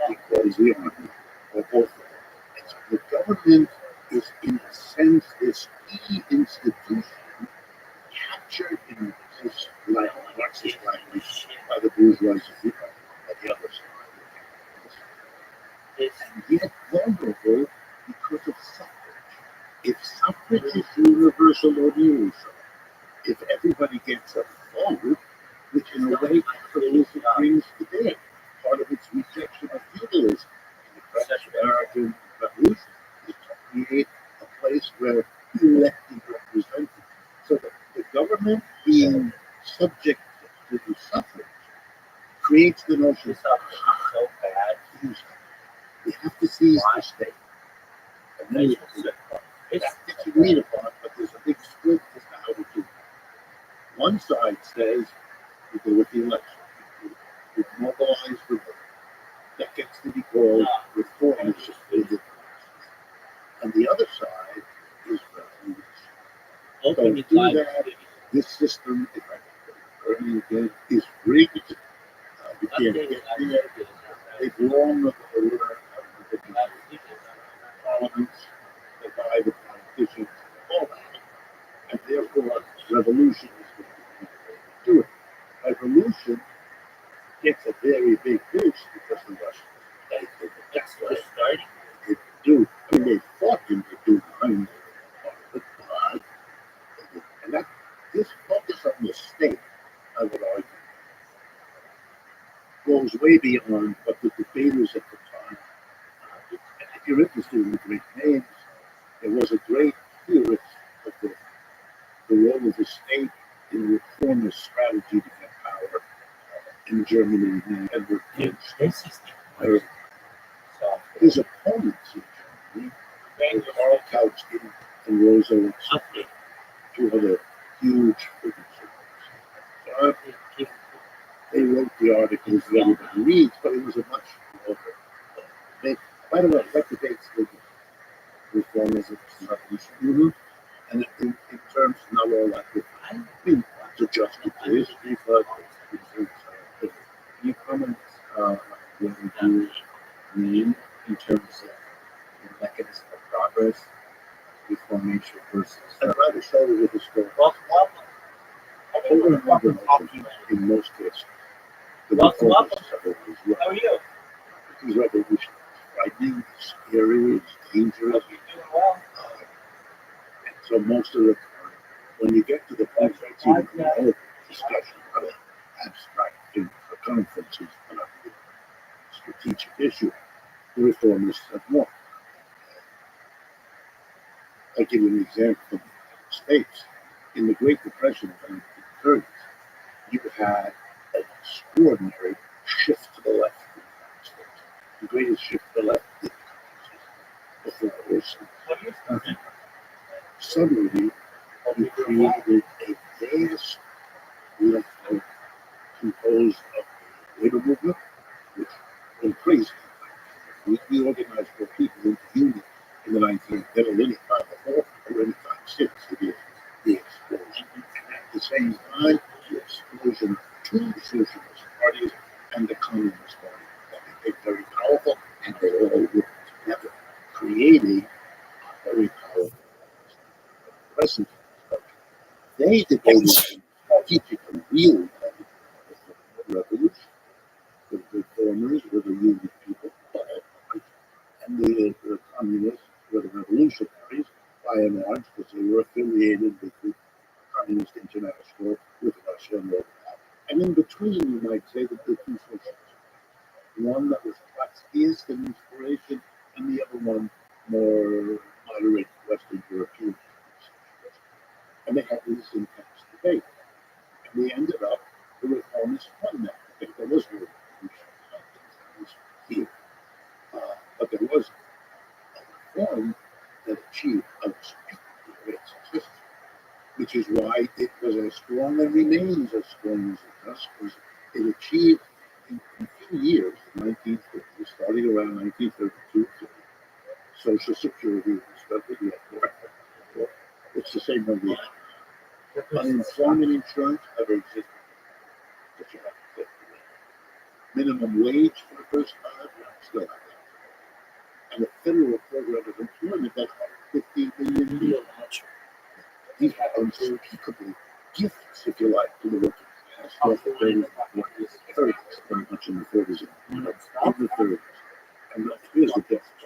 he calls the army, or both. And so the government is, in a sense, this key institution captured in this Marxist language by the bourgeoisie, by the other side, and yet vulnerable because of suffrage. If suffrage is universal or universal, if everybody gets a vote, which in a way capitalism brings to bear, part of its rejection of feudalism in the French American Revolution is to create a place where elected representatives. So the government being subject to the suffrage creates the notion of so bad. We have to seize the state. And then that's agreed upon, but there's a big split as to how to do it. One side says we go with the election. We mobilize the vote. That gets to be called reformist. And the other side is revolution. Don't do that. This system, if I can again, is rigged. You can't get there. They've long ago parliaments, divide the politicians, all that. And therefore, revolution is going to be the way to do it. Revolution gets a very big boost because the Russians, that's what they didn't do. I mean, they fought him to do behind it, and that this focus on the state, I would argue, goes way beyond what the debaters at the time. If you're interested in the great names, there was a great theorist of the role of the state in reformist strategy to get power in Germany, Edward Guinness. His opponents in Germany were Karl Kautsky and Rosa Luxemburg, two other huge figures. So they wrote the articles that everybody reads, but it was a much longer debate. By the way, that debate's still reformism, revolution. Mm-hmm. And in terms, not all that good. I mean, it's adjusted to history, but can you comment what would you mean in terms of the mechanism of progress, reformation versus? I'd rather start with the story. Over and over in most cases, the reformers have always won. How are you? Because revolution is frightening, it's scary, it's dangerous. And so most of the time, when you get to the point where it's even a whole discussion about an abstract thing for conferences on a strategic issue, the reformists have won. I'll give you an example from the States. In the Great Depression of the 1930s, you had an extraordinary shift to the left in the United States. The greatest shift to the left in the United States before it was. Suddenly, you created a vast left composed of the labor movement, which went crazy. We organized more people into unions in the 1930s than at any time before or any time since the explosion. And at the same time, the explosion of two socialist parties and the Communist Party that became very powerful, and they all worked together, creating a very powerful present. They debated strategic and real revolution. The reformers were the union people, and the communists were the revolutionaries, by and large, because they were affiliated with the Communist International, with Russia and all that. And in between, you might say that the two socialists. One that was Trotskyist in inspiration, and the other one more moderate Western European. And they had this intense debate. And they ended up, the reformists won that debate. there was no revolution. That was here. But there was a reform that achieved unspeakably great success, which is why it was as strong and remains as strong as it does, because it achieved in a few years, the 1930s, starting around 1932, Social Security was federally reform. It's the same one we have. Unemployment insurance never existed, but you have to take it. Minimum wage for the first time, still have that. And a federal program of employment that had 15 million people. These are unspeakable gifts, if you like, to the working class. Not the 30s, very much in the 40s, in the 30s. And here's the difference.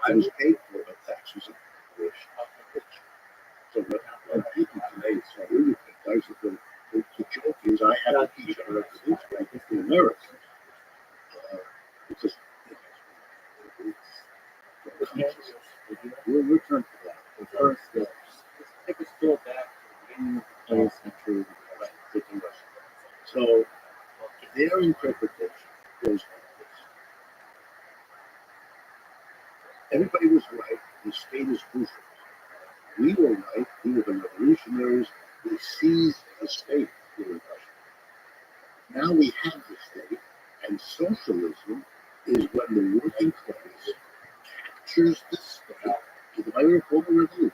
I was paid for my taxes and rich. So when people today say, really, the joke is I have to teach Americans history to Americans. Because we'll return to that. But first, let's take a stroll back to the beginning of the 20th century. So their interpretation goes like this. Everybody was right. The state is crucial. We were right. We were the revolutionaries. We seized the state. Now we have the state, and socialism is when the working class captures the state to the way of a revolution,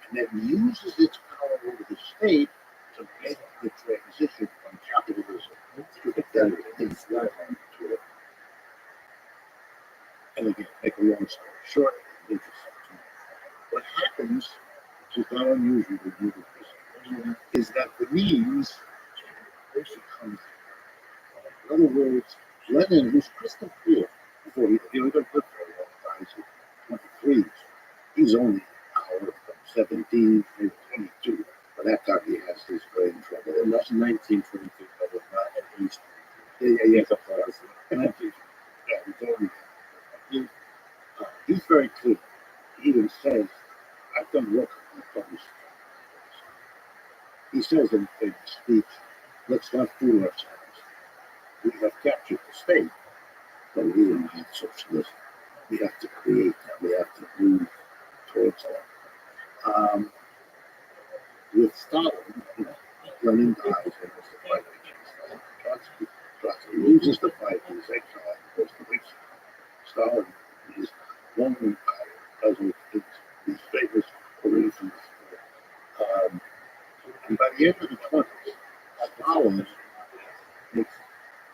and then uses its power over the state to make the transition from capitalism to the federal. And again, make a long story short, what happens, which is not unusual with you, is that the means comes. In other words, Lenin, who's crystal clear before he lived very long time, he's 23, he's only an hour from 17, maybe 22. By that time, he has his brain trouble. And that's 1922, but at least. Yeah. He's very clear. He even says, I've done work on the published. He says in his speech, let's not fool ourselves. We have captured the state, but we don't have socialism. We have to create that. We have to move towards that. With Stalin, Lenin dies and was the fight against Stalin. Trotsky loses the fight in his exile and goes to Mexico. Stalin is long retired, does his famous operations. And by the end of the 20s, Stalin makes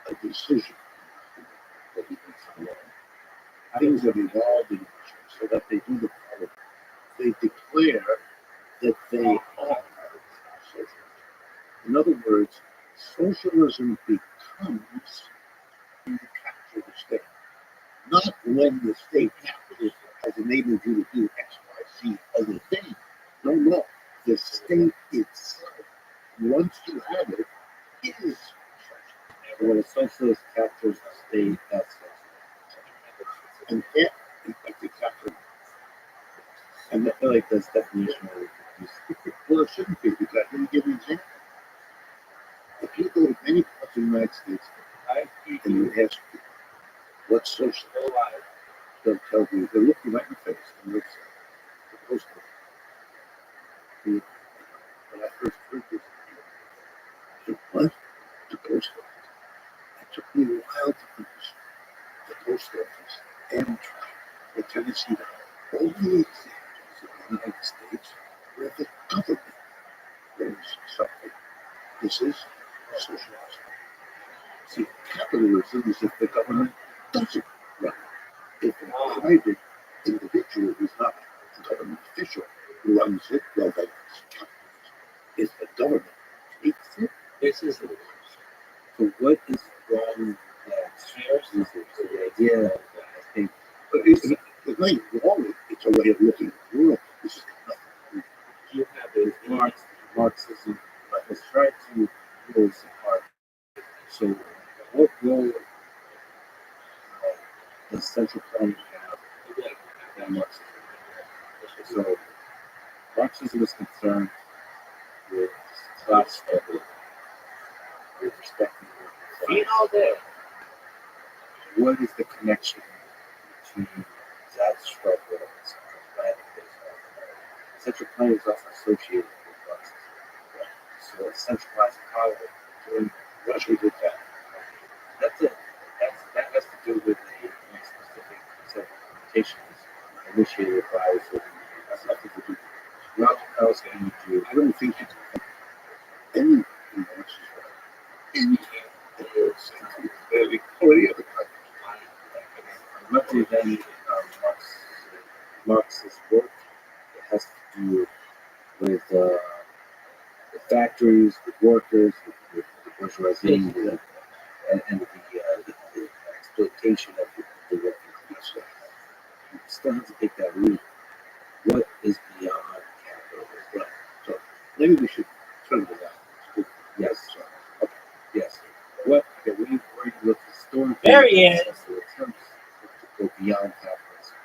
a decision that he thinks alone. Things have evolved in Russia so that they do the following. They declare that they are socialism. In other words, socialism becomes when you capture the state. Not when the state captures has enabled you to do X, Y, Z other things. No. The state itself, once you have it, is socialism. So when a socialist captures the state, that's socialism. And yet, that's exactly. And I feel like this definition is, well, it shouldn't be, because let me give you an example. If you go to many parts of the United States and you ask people, what's socialism? They'll tell you, they'll look you right in the face and they'll say, the post office. When I first heard this, I said, what? The post office. It took me a while to understand. The post office, Amtrak, the Tennessee Valley, all the examples of the United States where the government runs something. This is socialism. See, capitalism is if the government doesn't run it. If a private individual who's not a government official runs it, well, then it's capitalism. If the government takes it, this is the so what is wrong with that? Is the idea that I think it's not wrong, it's a way of looking at the world. This is nothing. You have a Marxism, but let's try to pull this apart. So what role does central planning have in Marxism? So Marxism is concerned with class struggle, with respect to What is the connection between that struggle and central planning? Central planning is often associated with Marxism. So centralized power during Russia did that. That's it. That has to do with the specific set of limitations initiated by the Soviet Union. That's nothing to do. Nothing else can you do. I don't think it's any Marxist any or any other country. Much of any Marxist work, it has to do with the factories, with workers, with the bourgeoisie, and the exploitation of the working class. You still have to take that route. What is beyond capitalism? Right. So maybe we should turn to that. Yes. Okay. Yes. What? Okay. Where you look historically? There he is. So attempts to go beyond capitalism.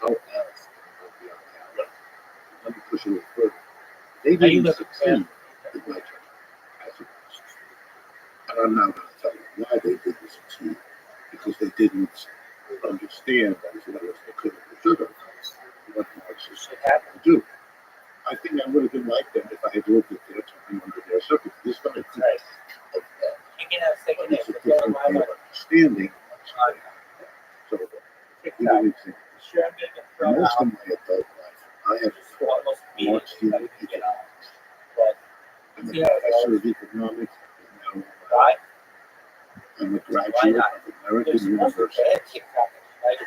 How else can we go beyond capitalism? Let me push it a little further. They Now you didn't look succeed in my term as a Marxist. And I'm now going to tell you why they didn't succeed. Because they didn't understand as well as they could have or should have what Marxists had to do. I think I would have been like them if I had lived at their time under their circumstances. This is not a critique of that. But it's a different way of understanding. So, give you an example. Most of my adult life, I have taught Marxian economics. I'm a professor of economics. I'm a graduate of American University.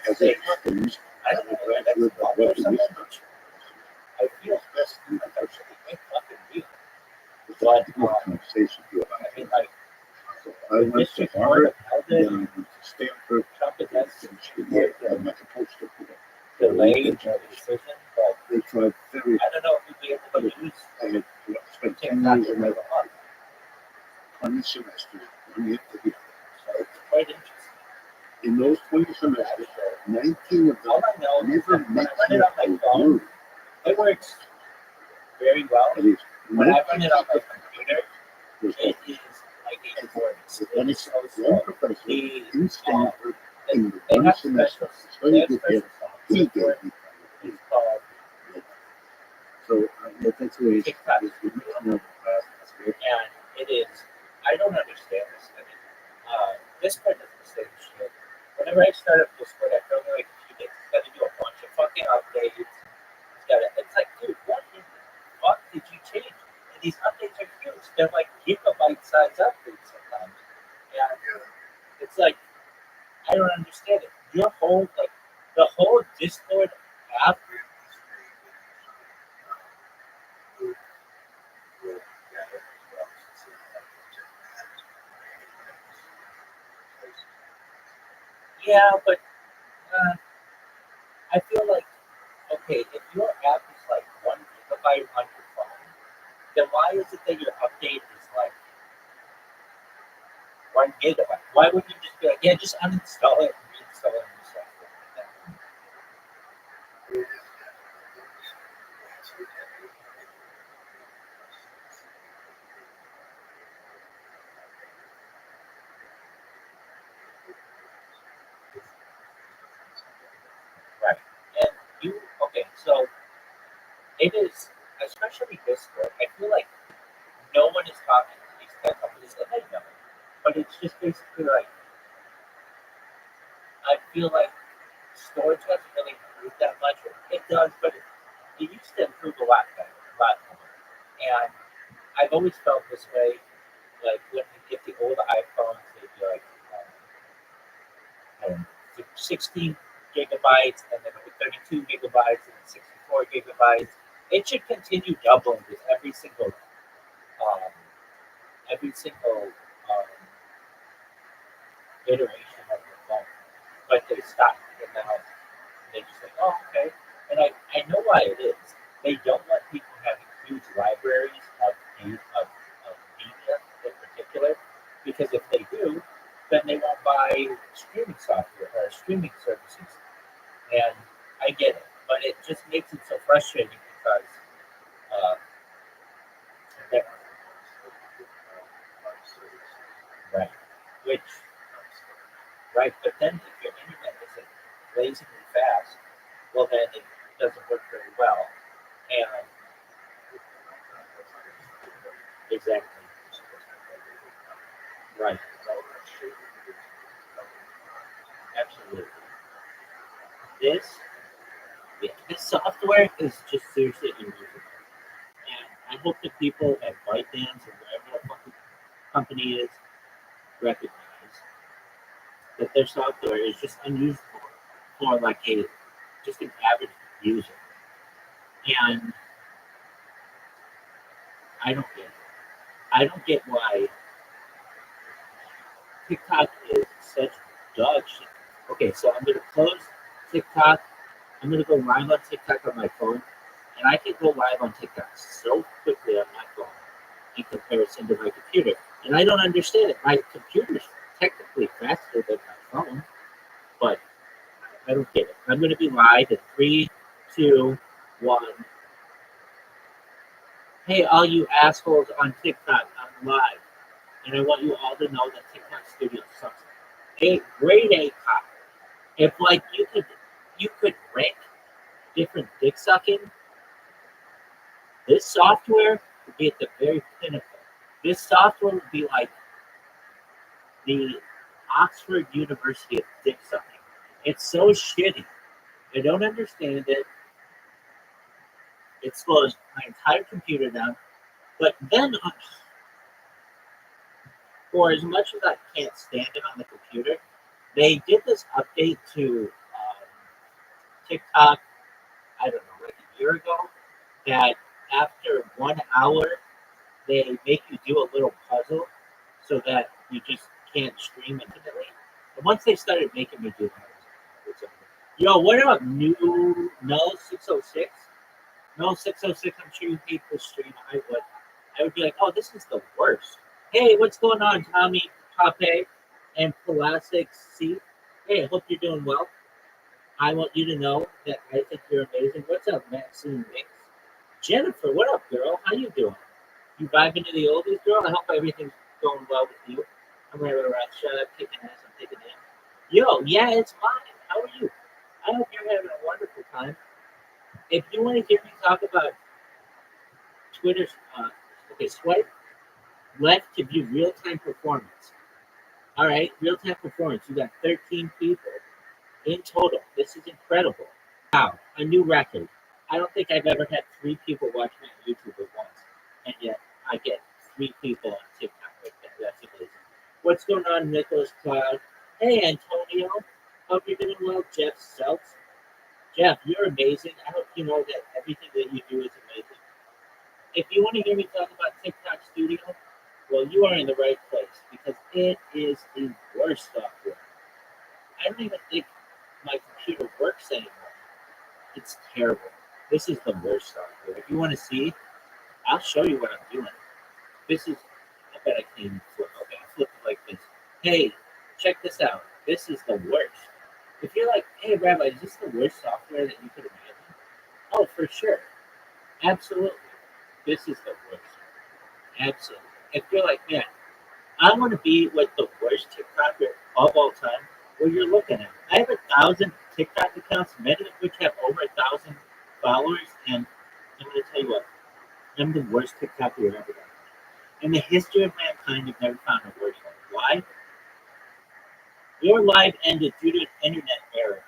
As a student, I'm a graduate of Wisconsin. I feel Best in the country. But, It's more conversation to about I mean, it. like, So I went to District Harvard, Court then I held it, went to Stanford, Trump and has finished the year. I'm not supposed to do that. delayed the decision, but They tried very I don't know if we'd be able to use I had spent 10 TikTok years in in my like a month. 20 semesters, 1 year to the other. So it's quite interesting. In those 20 semesters, 19 of them All I know is never that when met I run it on my a phone, word. it works very well. That is, When no I run it on my computer, was it is like a board. one It's so one slow. professor The, in Stanford in the they one have semester special, they have studied with him. special He software gave me it's called So that's what it's TikTok. we mentioned over the class. That's great. And it is, I don't understand this. I mean, Discord does the same shit. Whenever I start up Discord, I feel like it's got to do a bunch of fucking updates. It's like, dude, what in the fuck did you change? And these updates are huge. They're like gigabyte size updates sometimes. And it's like, I don't understand it. Your whole, like, the whole Discord app. Yeah, but I feel like, okay, if your app is like 1 gigabyte on your phone, then why is it that your update is like 1 gigabyte? Why wouldn't you just be like, yeah, just uninstall it and reinstall it and stuff? Right. And you, okay, so it is, especially Discord, I feel like no one is talking to these tech companies and they know. But it's just basically like, I feel like storage hasn't really improved that much. It does, but it used to improve a lot better, a lot more. And I've always felt this way. Like when you get the old iPhones, they'd be like, I don't know, 16 gigabytes, and then with 32 gigabytes, and 64 gigabytes. It should continue doubling with um, every single iteration of the phone. But they stopped, and now they just like, oh, okay. And I know why it is. They don't want people having huge libraries of media in particular, because if they do, then they won't buy streaming software or streaming services. And I get it, but it just makes it so frustrating because uh, they're- right. right? But then if your internet isn't blazingly fast, well, then it doesn't work very well. And exactly, right, absolutely. This, yeah, this software is just seriously unusable. And I hope the people at ByteDance or wherever the fucking company is recognize that their software is just unusable for like a just an average user. And I don't get it. I don't get why TikTok is such dog shit. Okay, so I'm gonna close TikTok. I'm gonna go live on TikTok on my phone, and I can go live on TikTok so quickly on my phone in comparison to my computer. And I don't understand it. My computer's technically faster than my phone, but I don't get it. I'm gonna be live in 3, 2, 1. Hey, all you assholes on TikTok, I'm live. And I want you all to know that TikTok Studio sucks. Grade A cop. If like you could rank different dick sucking, this software would be at the very pinnacle. This software would be like the Oxford University of dick sucking. It's so shitty. I don't understand it. It slows my entire computer down. But then, for as much as I can't stand it on the computer, they did this update to TikTok, I don't know, like a year ago, that after 1 hour, they make you do a little puzzle so that you just can't stream infinitely. And once they started making me do that, it's over. Yo, what up, new No 606? No 606, I'm sure you hate this stream. I would be like, oh, this is the worst. Hey, what's going on, Tommy, Pape, and Plastic C? Hey, I hope you're doing well. I want you to know that I think you're amazing. What's up, Maxine Mix? Jennifer, what up, girl? How you doing? You vibing to the oldies, girl? I hope everything's going well with you. I'm Rabbi Rothschild, kicking ass, I'm taking in. Yo, yeah, it's mine. How are you? I hope you're having a wonderful time. If you want to hear me talk about Twitter's, okay, swipe left to view real-time performance. All right, real-time performance. You got 13 people in total. This is incredible. Wow, a new record. I don't think I've ever had 3 people watch me on YouTube at once, and yet I get 3 people on TikTok like that. That's amazing. What's going on, Nicholas Cloud? Hey, Antonio. Hope you're doing well. Jeff Seltz. Jeff, you're amazing. I hope you know that everything that you do is amazing. If you want to hear me talk about TikTok Studio, well, you are in the right place because it is the worst software. I don't even think my computer works anymore. It's terrible. This is the worst software. If you want to see, I'll show you what I'm doing. This is, I bet I can even flip. Okay, I'll flip it like this. Hey, check this out. This is the worst. If you're like, hey, Rabbi, is this the worst software that you could imagine? Oh, for sure. Absolutely. This is the worst. Absolutely. If you're like, man, I want to be like the worst TikToker of all time, well, you're looking at. I have 1,000 TikTok accounts, many of which have over 1,000 followers, and I'm going to tell you what, I'm the worst TikToker you've ever done. In the history of mankind, you've never found a worse one. Why? Your live ended due to an internet error.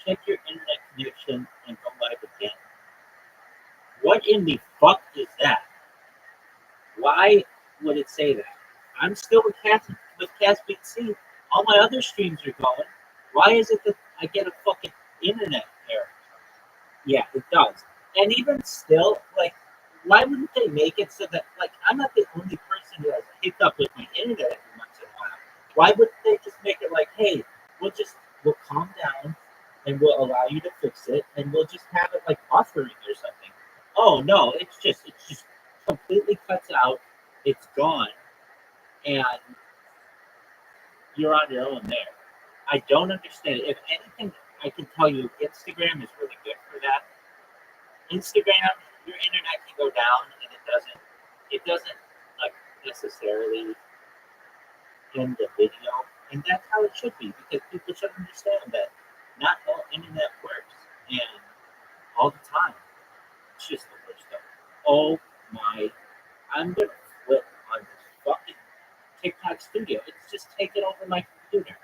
Check your internet connection and go live again. What in the fuck is that? Why would it say that? I'm still with Caspian C. All my other streams are going. Why is it that I get a fucking internet error? Yeah, it does. And even still, like, why wouldn't they make it so that, like, I'm not the only person who has a hiccup with my internet every once in a while. Why wouldn't they just make it like, hey, we'll calm down and we'll allow you to fix it and we'll just have it like buffering or something. Oh no, it's just completely cuts out, it's gone, and you're on your own there. I don't understand it. If anything, I can tell you Instagram is really good for that. Instagram, your internet can go down and it doesn't like necessarily end the video. And that's how it should be, because people should understand that not all internet works and all the time. It's just the worst stuff. Oh my, I'm gonna flip on this fucking TikTok studio. It's just taken over my computer.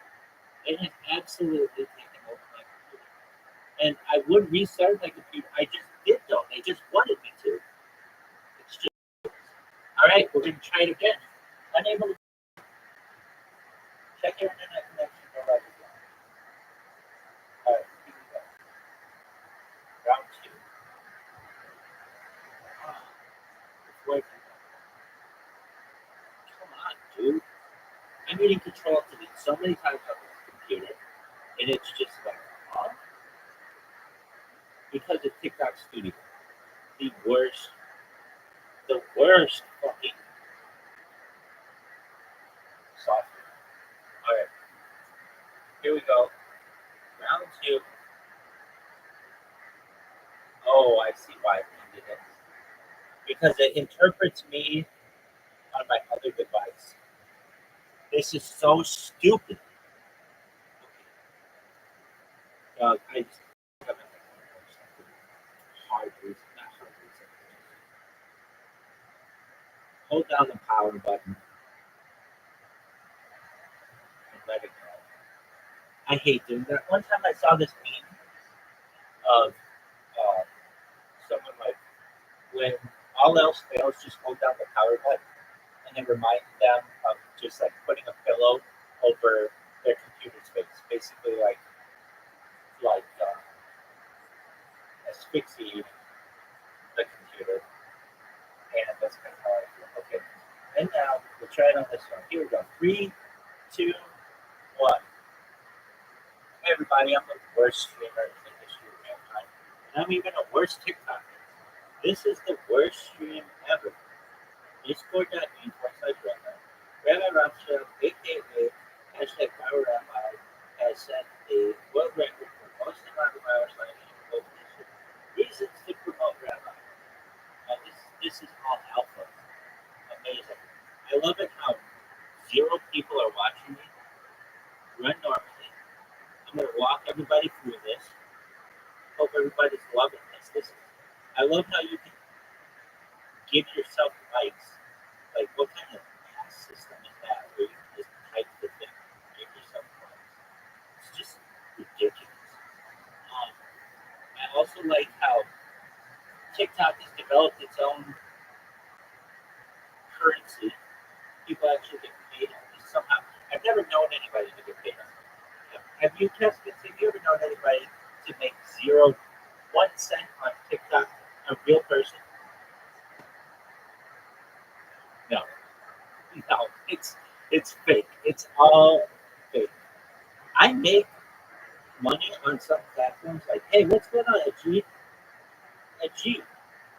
It has absolutely taken over my computer. And I would restart my computer. I just did though. They just wanted me to. It's just all right, we're gonna try it again. Unable to check your internet connection. All right, here we go. Round two. It's working. Come on, dude. I'm hitting control to it so many times on this computer, and it's just like, huh? Because of TikTok Studio. The worst fucking software. Alright, here we go. Round two. Oh, I see why it ended it. Because it interprets me on my other device. This is so stupid. I just have hard reason, not hard reason. Hold down the power button and let it go. I hate doing that. One time I saw this meme of someone like, when all else fails, just hold down the power button, and it reminded them of just like putting a pillow over their computer space, basically like asphyxiating the computer, and that's kind of how I feel. Okay, and now we'll try it on this one. Here we go. 3, 2, 1. Hey everybody, I'm the worst streamer in the history of mankind, and I'm even a worse TikToker. This is the worst stream ever. Discord.me/Rabbi. Rabbi Rothschild, aka hashtag Power Rabbi, has set the world record for most amount of hours on any global history. Reasons to promote Rabbi. This is all alpha. Amazing. I love it how 0 people are watching me run normally. I'm gonna walk everybody through this. Hope everybody's loving this. I love how you can give yourself likes. Like, what kind of pass system is that where you can just type the thing and give yourself likes? It's just ridiculous. I also like how TikTok has developed its own currency. People actually get paid on this somehow. I've never known anybody to get paid on it. Have you, Kevin? Have you ever known anybody to make 1 cent on TikTok? A real person? No, it's fake. It's all fake. I make money on some platforms. Like, hey, what's going on, Ajit? Ajit,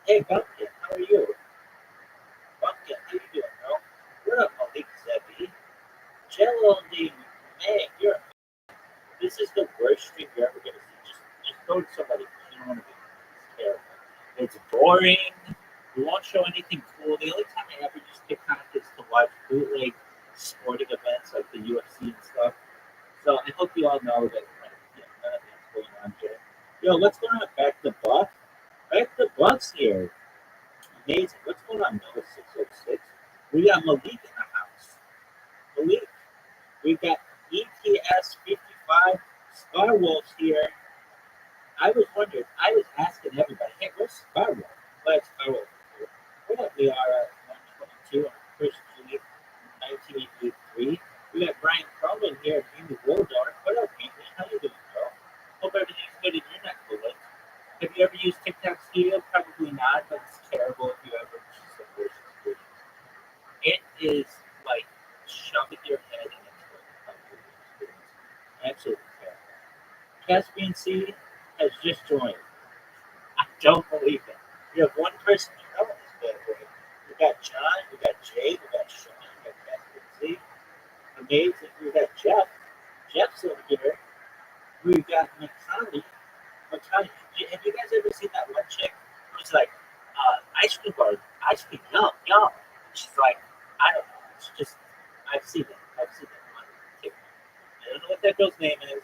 hey, Bumpkin, how are you? Bumpkin, how you doing, bro? What up, Malik Zebi? Jello, man, this is the worst stream you're ever gonna see. Just go to somebody. You don't want to be. It's terrible. It's boring. We won't show anything cool. The only time I ever use TikTok is to watch bootleg sporting events like the UFC and stuff. So I hope you all know that none of that's going on here. Yo, what's going on? Back the Buck? Back the Buck's here. Amazing. What's going on, Noah 606? We got Malik in the house. Malik. We got ETS 55 Star Wolves here. I was wondering, I was asking everybody, hey, where's Star Wolf? Where's Star Wolf? What up? We are at 122 on 1st June 1983. We got Brian Crumlin here at Amy Waldorf. What up, Amy? How you doing, bro? Hope everything's good in your neck of the woods. Have you ever used TikTok Studio? Probably not, but it's terrible if you ever. It's just the worst experience. It is like shoving your head in a experience. Absolutely terrible. Caspian Sea has just joined. I don't believe it. You have one person you know in this bad boy. We got John, we got Jay, we got Sean, we got Caspian Sea. Amazing. We got Jeff. Jeff's over here. We've got Makani. Have you guys ever seen that one chick who's like, ice cream bar, ice cream, yum. She's like, I don't know. It's just, I've seen it on TikTok. don't know what that girl's name is,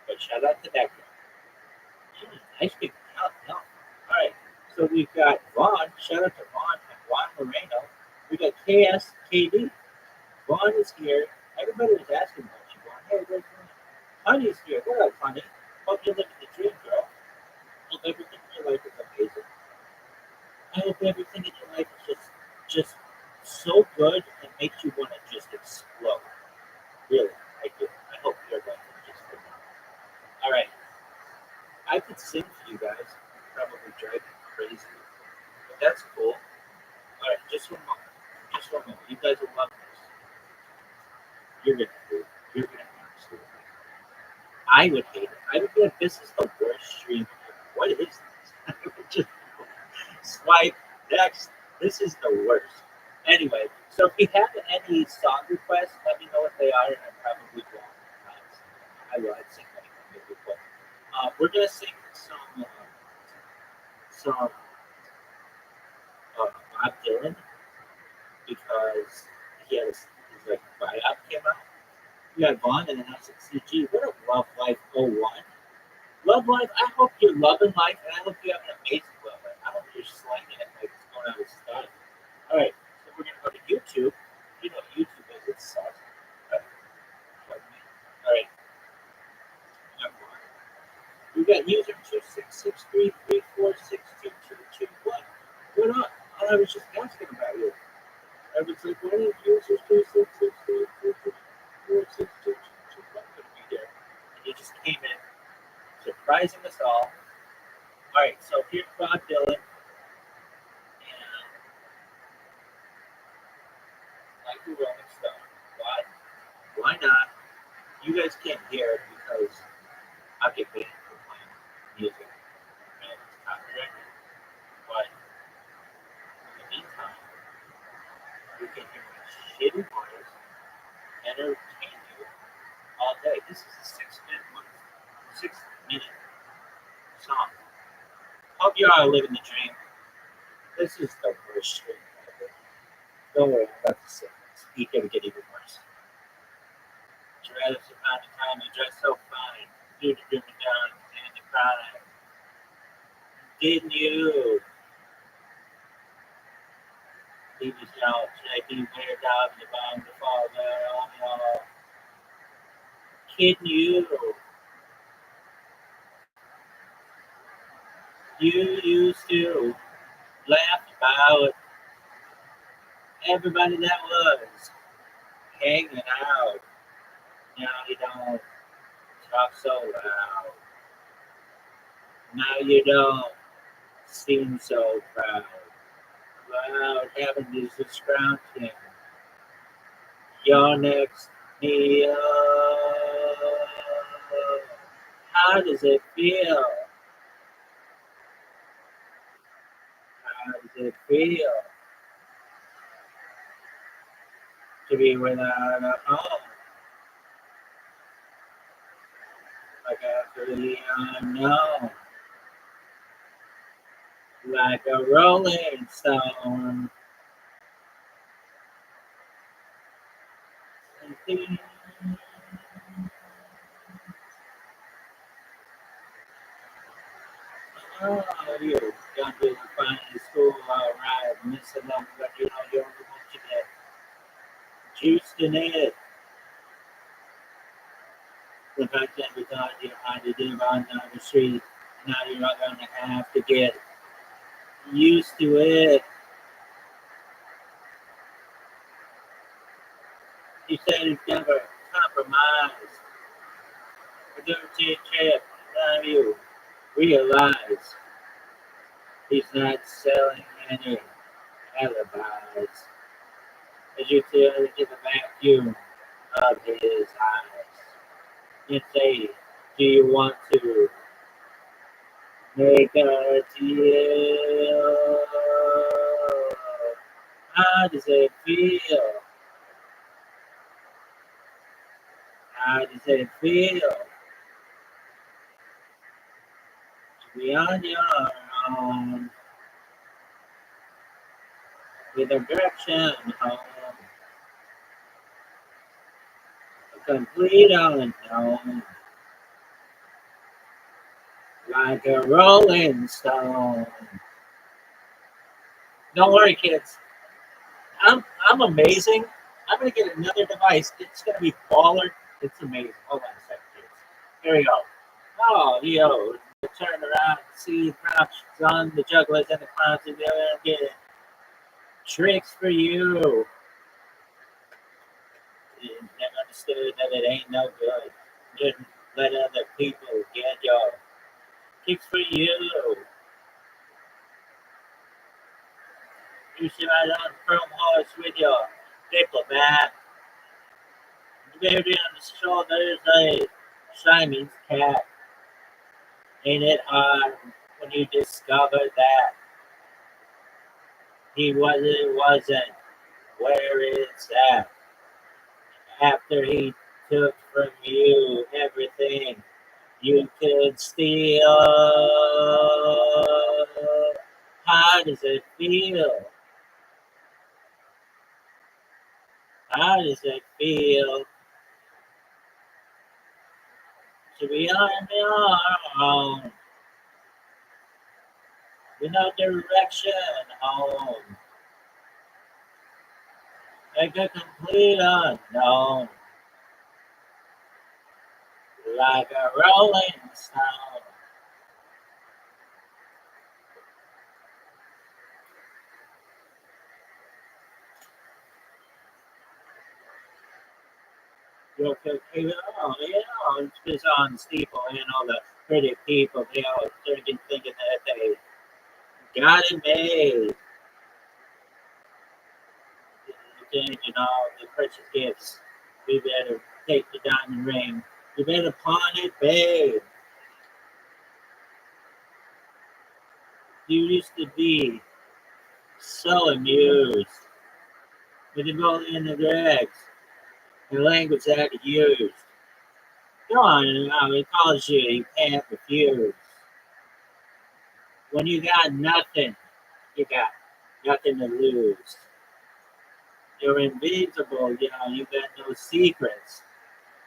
but shout out to that girl. Ice cream. No. All right. So we've got Vaughn. Shout out to Vaughn and Juan Moreno. We got KSKD. Vaughn is here. Everybody was asking about you, Vaun. Hey, where's Vaughn? Honey's here. What up, honey? Hope you're living the dream, girl. Hope everything in your life is amazing. I hope everything in your life is just so good and makes you want to just explode. Really, I do. I hope your life is just good. All right. I could sing for you guys. Probably drive you crazy. But that's cool. All right, just one moment. Just one moment. You guys will love this. You're gonna do it. You're gonna absolutely. I would hate it. I would be like, this is the worst stream ever. What is this? I would just swipe next. This is the worst. Anyway, so if you have any song requests, let me know what they are, and I probably won't. I will. I'd sing anything maybe, but we're gonna sing some Bob Dylan because he had his like buyout came out. You had Vaughn and then I said, CG, what a Love Life '01. Love life, I hope you're loving life and I hope you have an amazing love life. I hope you're slanging it like it's going out of style. All right, so we're gonna go to YouTube. You know what YouTube is, it sucks. All right. We got user 26633462221. What up? I was just asking about you. I was like, what are users 26633462221 going to be here? And you just came in, surprising us all. All right, so here's Bob Dylan. And like the Rolling Stone. Why? Why not? You guys can't hear it because I'll get banned for playing music. And it's copyrighted. But in the meantime, you can hear my shitty voice entertain you all day. This is a 6 minute song. Hope you all are living the dream. This is the worst stream ever. Don't worry, I'm about to sing this. You're gonna get even worse. Dreadless amount of time, you dress so fine. You to bring me down and you cry. Didn't you? Leave yourself, should I be weird out in the bottom to fall down on y'all? Kidding you. You used to laugh about everybody that was hanging out. Now you don't talk so loud. Now you don't seem so proud. Loud having this scrounging. Your next me up. How does it feel? How does it feel to be without a home? Like after the unknown. Like a rolling stone. Oh, you got to find the school alright, missing them, but you know you're only want to get juiced in it. The fact that we thought you had to live on down the street, now you're not going to have to get used to it. You said it's never compromise. A dirty chip, now you realize he's not selling any alibis. As you tear into the vacuum of his eyes, you say, do you want to make a deal? How does it feel? How does it feel to be on your own with a direction home? complete unknown, like a rolling stone. Don't worry, kids. I'm amazing. I'm gonna get another device. It's gonna be baller. It's amazing. Hold on a second, kids. Here we go. Oh, yo, turn around, see crouch on the jugglers and the clowns, and they're get tricks for you. And never understood that it ain't no good. Just let other people get your kicks for you. You sit right on the front horse with your diplomat. Baby on the shoulders like Simon's cat. Ain't it hard when you discover that he wasn't where it's at? After he took from you everything you could steal. How does it feel? How does it feel to be on your own? With no direction home. Like a complete unknown. Like a rolling stone. You'll feel, it's just on the steeple and all the pretty people, they all thinking that they got it made. You know, the precious gifts. We better take the diamond ring. You better pawn it, babe. You used to be so amused with the bully and the drags, the language that you used. Go on, now he calls you, you can't refuse. When you got nothing, you got nothing to lose. You're invincible, you know, you got no secrets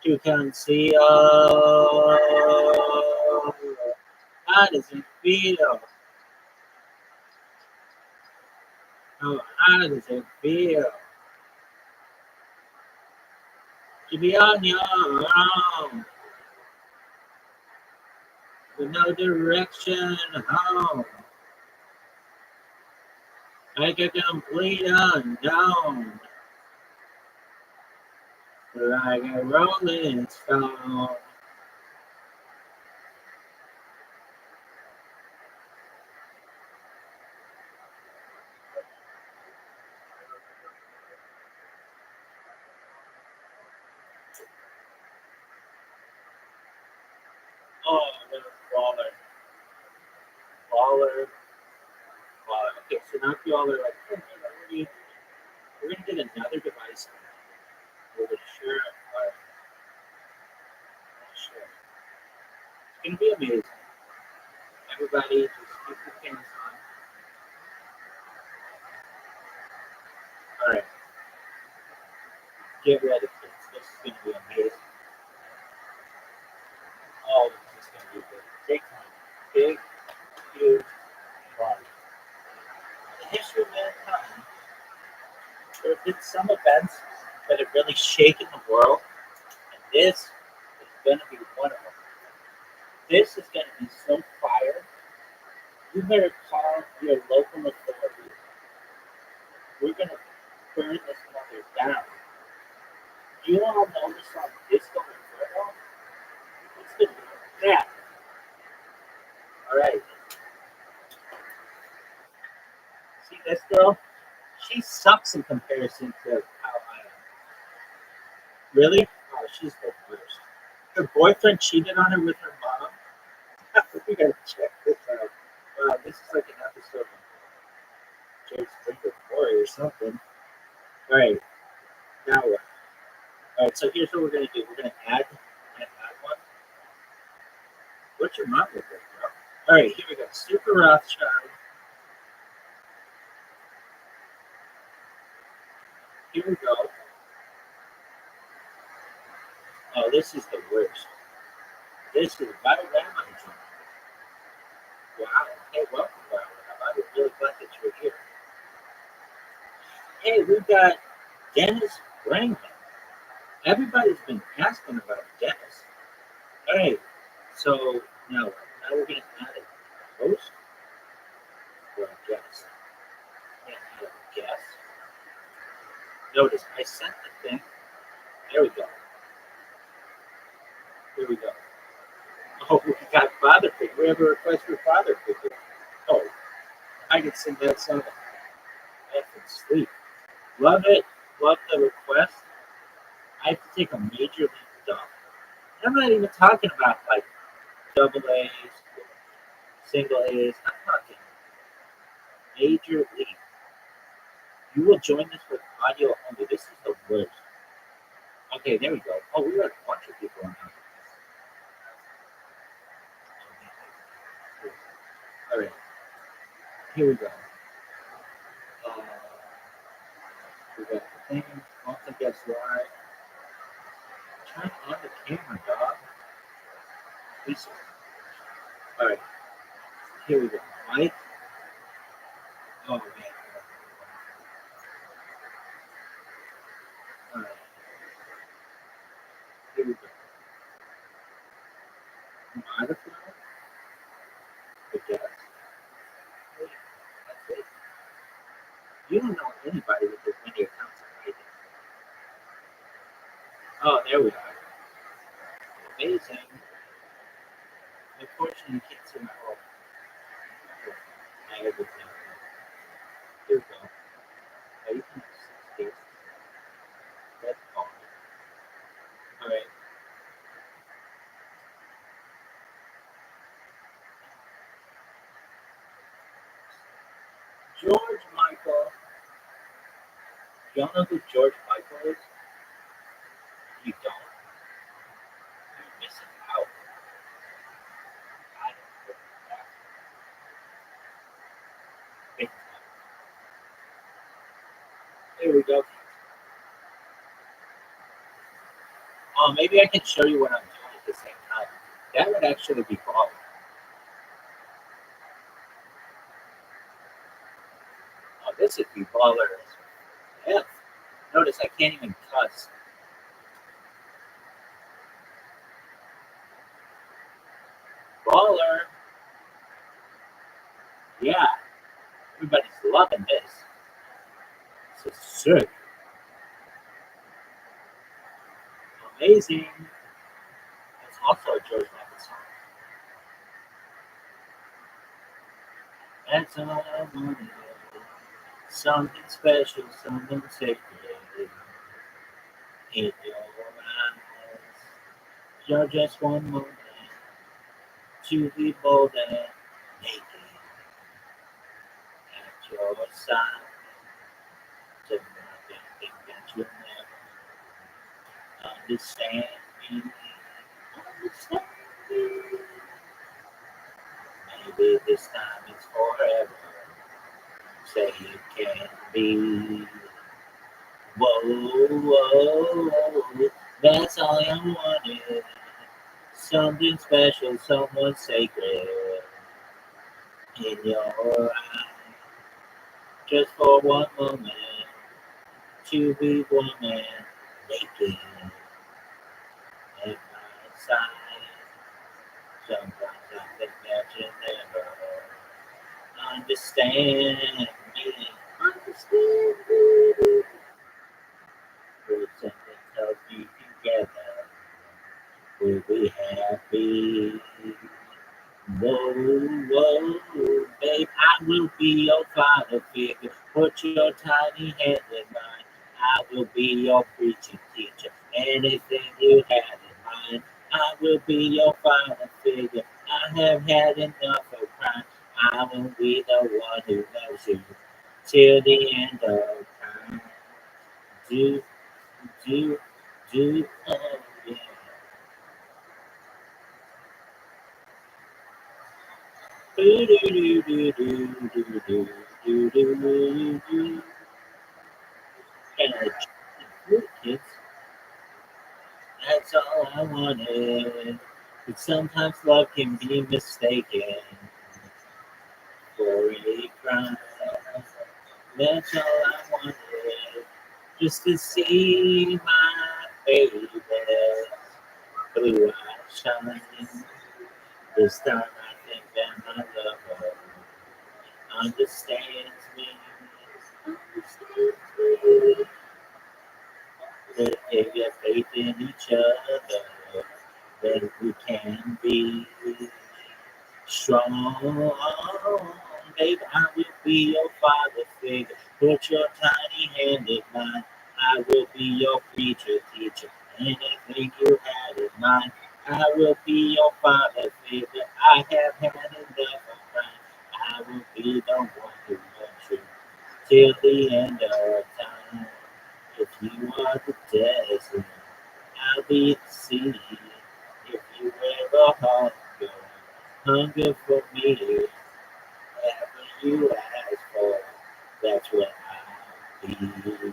to conceal. How does it feel? Oh, how does it feel to be on your own with no direction home? Like a complete unknown, like a rolling stone. Oh, little baller, baller, baller. Okay, so now if y'all are like, hey, what are you doing? We're gonna get another device with a shirt. Sure. It's gonna be amazing. Everybody just keep your pants on. Alright, get ready, kids. This is gonna be amazing. Oh, this is gonna be good. Take time. Big, huge body. In the history of mankind, there have been some events that have really shaken the world, and this is gonna be one of them. This is gonna be so fire. You better call your local authorities. We're gonna burn this mother down. You all know this on Disco Inferno? It's gonna be that. Alright. See this girl? She sucks in comparison to how I am. Really? Oh, she's the worst. Her boyfriend cheated on her with her mom. We gotta check this out. Wow, this is like an episode of James Springer Boy or something. Alright, now what? Alright, so here's what we're gonna do. We're gonna add one. What's your mom look like, bro? Alright, here we go. Super Rothschild. Here we go. this is the worst. This is why am I drunk? Wow. Hey, welcome, Rabbi. I'm really glad that you're here. Hey, we've got Dennis Brangman. Everybody's been asking about Dennis. All right. So now we're going to add a host or a guest. Yeah, add a guest. Notice I sent the thing. There we go. Here we go. Oh, we got Father Figure. We have a request for Father Figure. Oh, I can sing that song. I can sleep. Love it. Love the request. I have to take a major leap dump. I'm not even talking about like double A's, single A's. I'm talking major leap. You will join us with audio only. This is the worst. Okay, there we go. Oh, we got a bunch of people on here. All right, here we go. We got the thing. Also, guess live. Turn on the camera, dog. Please. All right, here we go. Mike. Oh man. All right, here we go. Modify the guest. That's it. You don't know anybody with this many accounts already. Oh, there we are. Amazing. Unfortunately, you can't see my whole. I have it now. Here we go. Oh, you can see this. That's all. All right. George Michael. Y'all know who George Michael is? If you don't, you're missing out. I don't know that. Big time. There we go. Oh, maybe I can show you what I'm doing at the same time. That would actually be baller. Oh, this would be baller. Yeah. Notice I can't even cuss. Baller. Yeah. Everybody's loving this. This is sick. Amazing. It's also a George Michael song. That's all I wanted. Something special, something sacred. In your eyes. You're just one moment to be bold and naked at your side. So nothing that you'll never understand me. Understand me. Maybe this time it's forever. Say it can't be. Whoa, whoa, whoa. That's all I wanted. Something special, someone sacred in your eyes. Just for one moment, to be woman naked at my side. Sometimes I think that you never understand me. Understand me. Put something healthy together. We'll be happy. Whoa, whoa, babe, I will be your father figure. Put your tiny hand in mine. I will be your preaching teacher. Anything you have in mind, I will be your father figure. I have had enough of crime. I will be the one who loves you till the end of time. Do, do, oh yeah. Do do do do do do do do do do. And kids, That's all I wanted. But sometimes love can be mistaken for a crime. That's all I wanted. Just to see my baby. Blue eyes shining. This time I think that my lover understands me. Understands me. That if you have faith in each other, then we can be strong. Baby, I will be your father figure. Put your tiny hand in mine. I will be your preacher, teacher. Anything you had in mind. I will be your father figure. I have had enough of mine. I will be the one who loves you till the end of time. If you are the desert, I'll be the sea. If you ever hunger for me, whatever you ask for, that's what I'll be.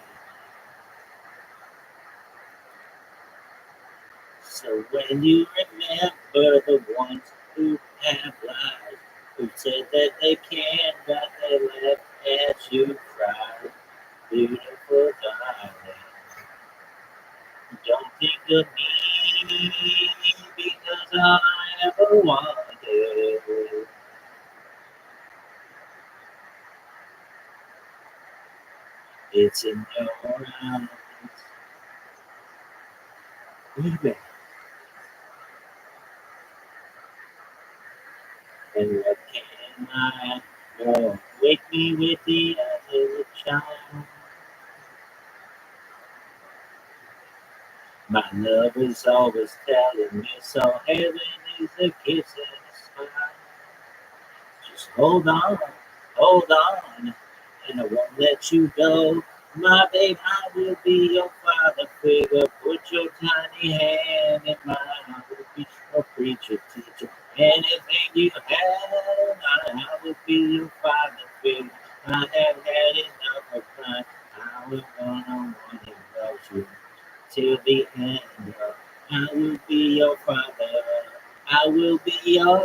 So when you remember the ones who have lied, who said that they can, but they left as you cried, beautiful darling. Don't think of me because all I ever wanted. It's in your eyes, baby. And what can I go? Wake me with the other child. My love is always telling me so. Heaven is a kiss and a smile. Just hold on, and I won't let you go. My babe, I will be your father figure. Put your tiny hand in mine. I will be your preacher, teacher. Anything you have, I will be your father figure. I have had enough of time. I will one-on-one and love you till the end. I will be your father. I will be your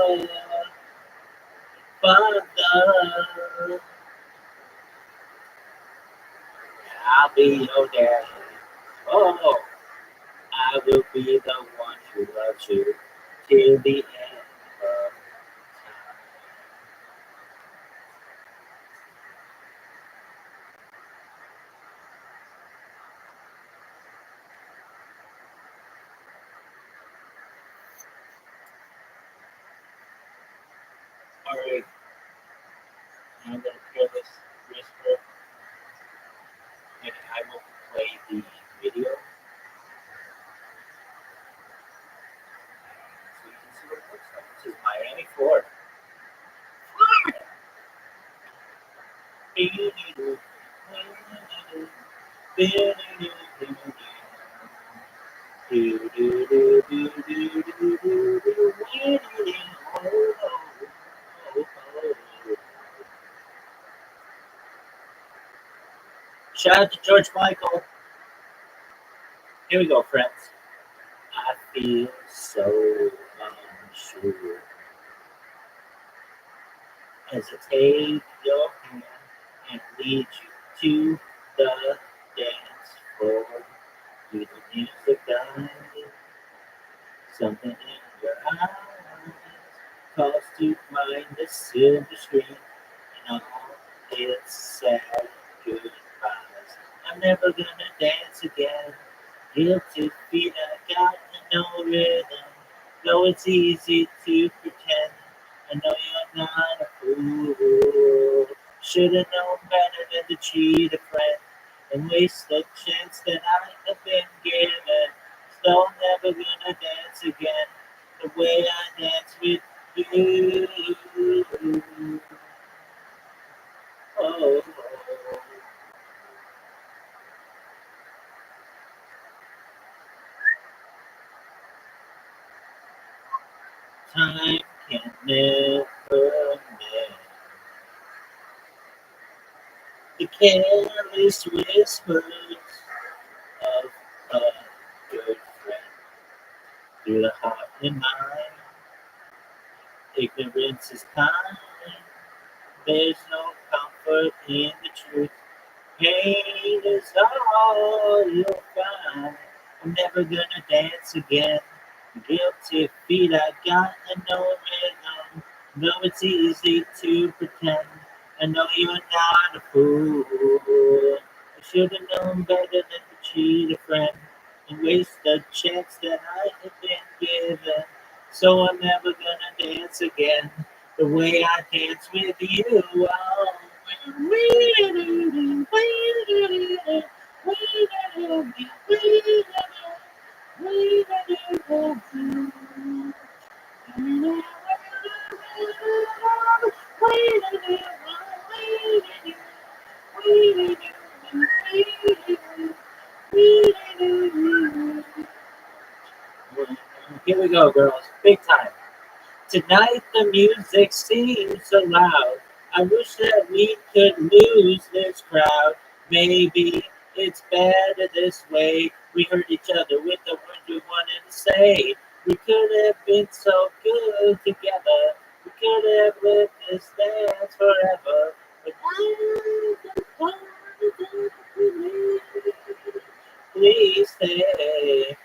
father. I'll be your daddy. Oh, I will be the one who loves you till the end of time. All right, I'm going to kill this whisper and I will play the video so you can see what it looks like. This is Miami, Florida. Shout out to George Michael. Here we go, friends. I feel so unsure as I take your hand and lead you to the dance floor. With the music dying, something in your eyes calls to mind the silver screen and all its sad goodbyes. I'm never gonna dance again. Guilty feet, I got no rhythm. Though it's easy to pretend, I know you're not a fool. Should've known better than to cheat a friend and waste the chance that I have been given. So I'm never gonna dance again the way I dance with you. Oh, time can never mend the careless whispers of a good friend. through the heart and mind. Ignorance is kind. There's no comfort in the truth. Pain is all you'll find. I'm never gonna dance again. Guilty feet, I got no rhythm. Though it's easy to pretend. I know you're not a fool. I should have known better than to cheat a friend and waste the chance that I had been given. So I'm never gonna dance again the way I dance with you. Oh, here we go, girls. Big time. Tonight the music seems so loud. I wish that we could lose this crowd. Maybe it's better this way. We hurt each other with the words we wanted to say. We could have been so good together. We could have lived this dance forever. But I just wanted to please stay.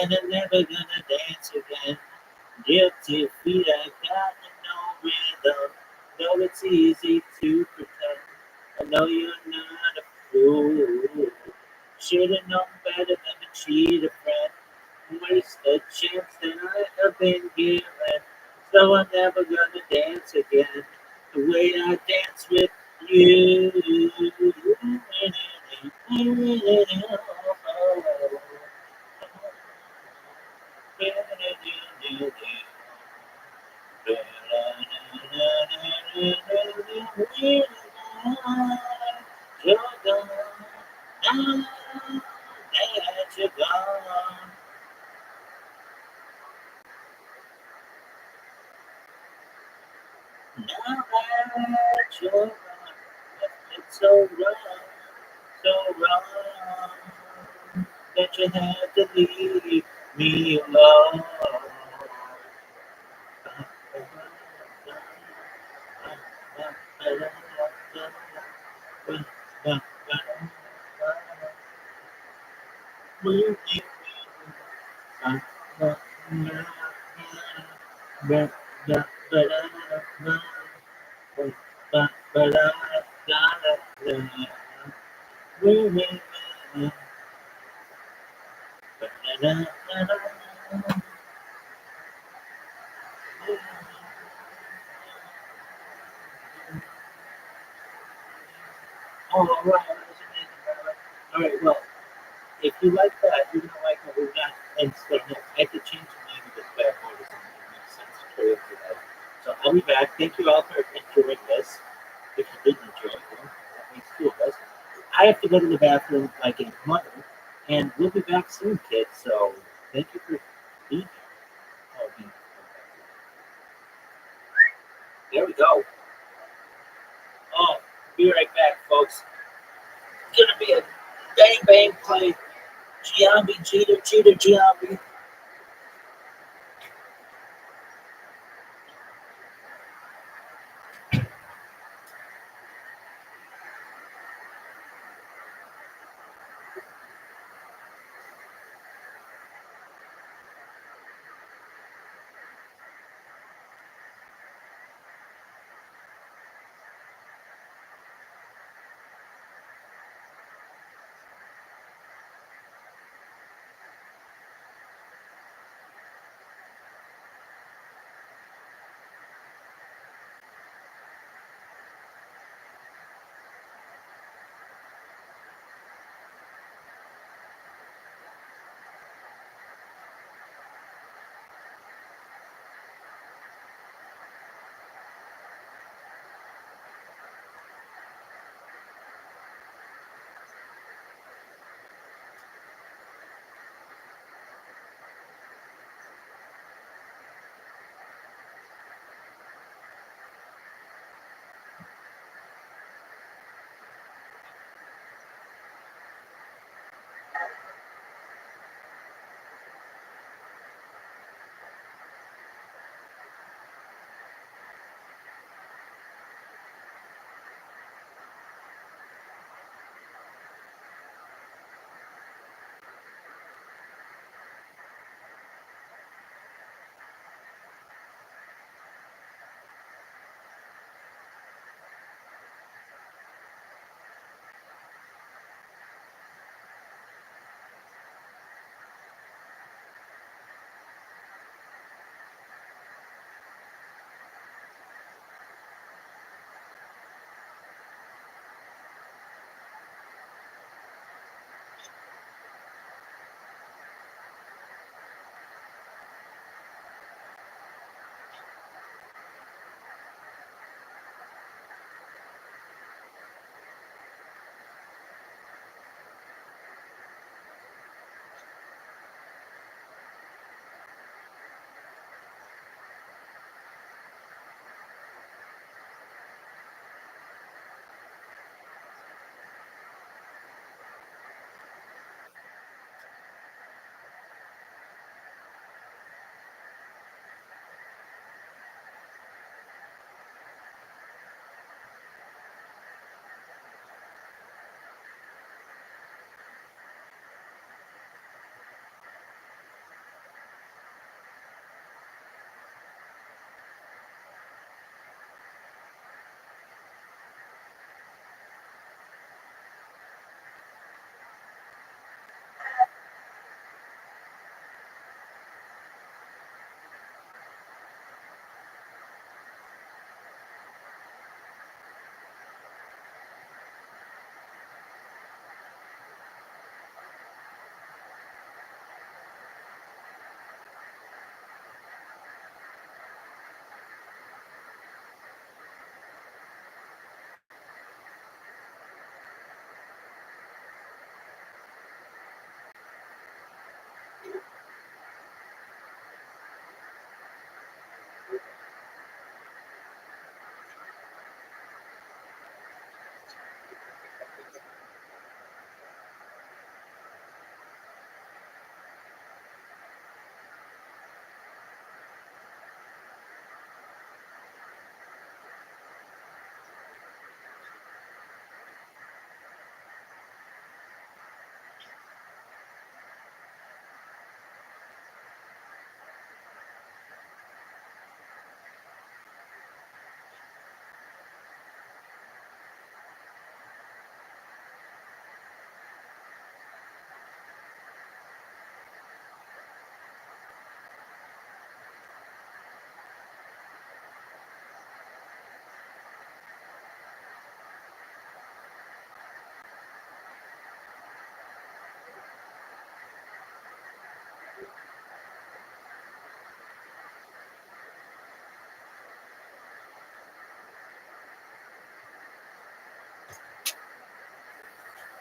And I'm never gonna dance again. Guilty feet, I got no rhythm. Though it's easy to pretend. I know you're not a fool. Should've known better than to cheat a friend. Waste a chance that I have been given. So I'm never gonna dance again. The way I dance with you. You're gone, now that you're gone. Now that you're gone, it's so wrong, so wrong that you had to leave me alone. Oh, all right. All right, well, if you like that, you're gonna like what we've got and stuff next. I have to change the name of this bad boy to something that makes sense for you today. So I'll be back. Thank you all for enjoying this. If you did enjoy it, well, that makes two of us. I have to go to the bathroom like a mother, and we'll be back soon, kids. So thank you for being here. Oh, there we go. Oh, be right back, folks. It's gonna be a bang bang play. Giambi, cheater, Giambi.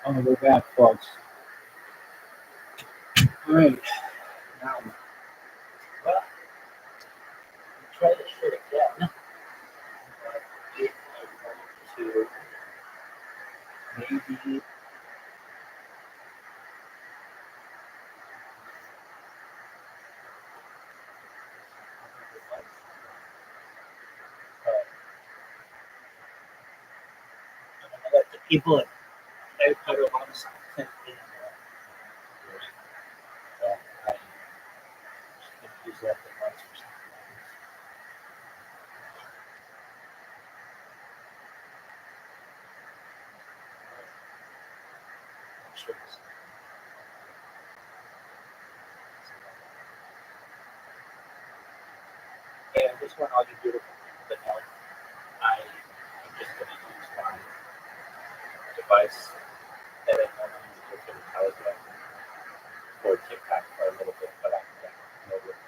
Oh, we're back, folks. All right. Now, well, try this shit again. If I go to maybe I'm gonna let the people at Harry Potter on something in I just use that device for something. I'm sure it's and I just want all you beautiful people to know I'm just gonna use my device that I normally use for the Telegram for TikTok for a little bit, but I'm no worries.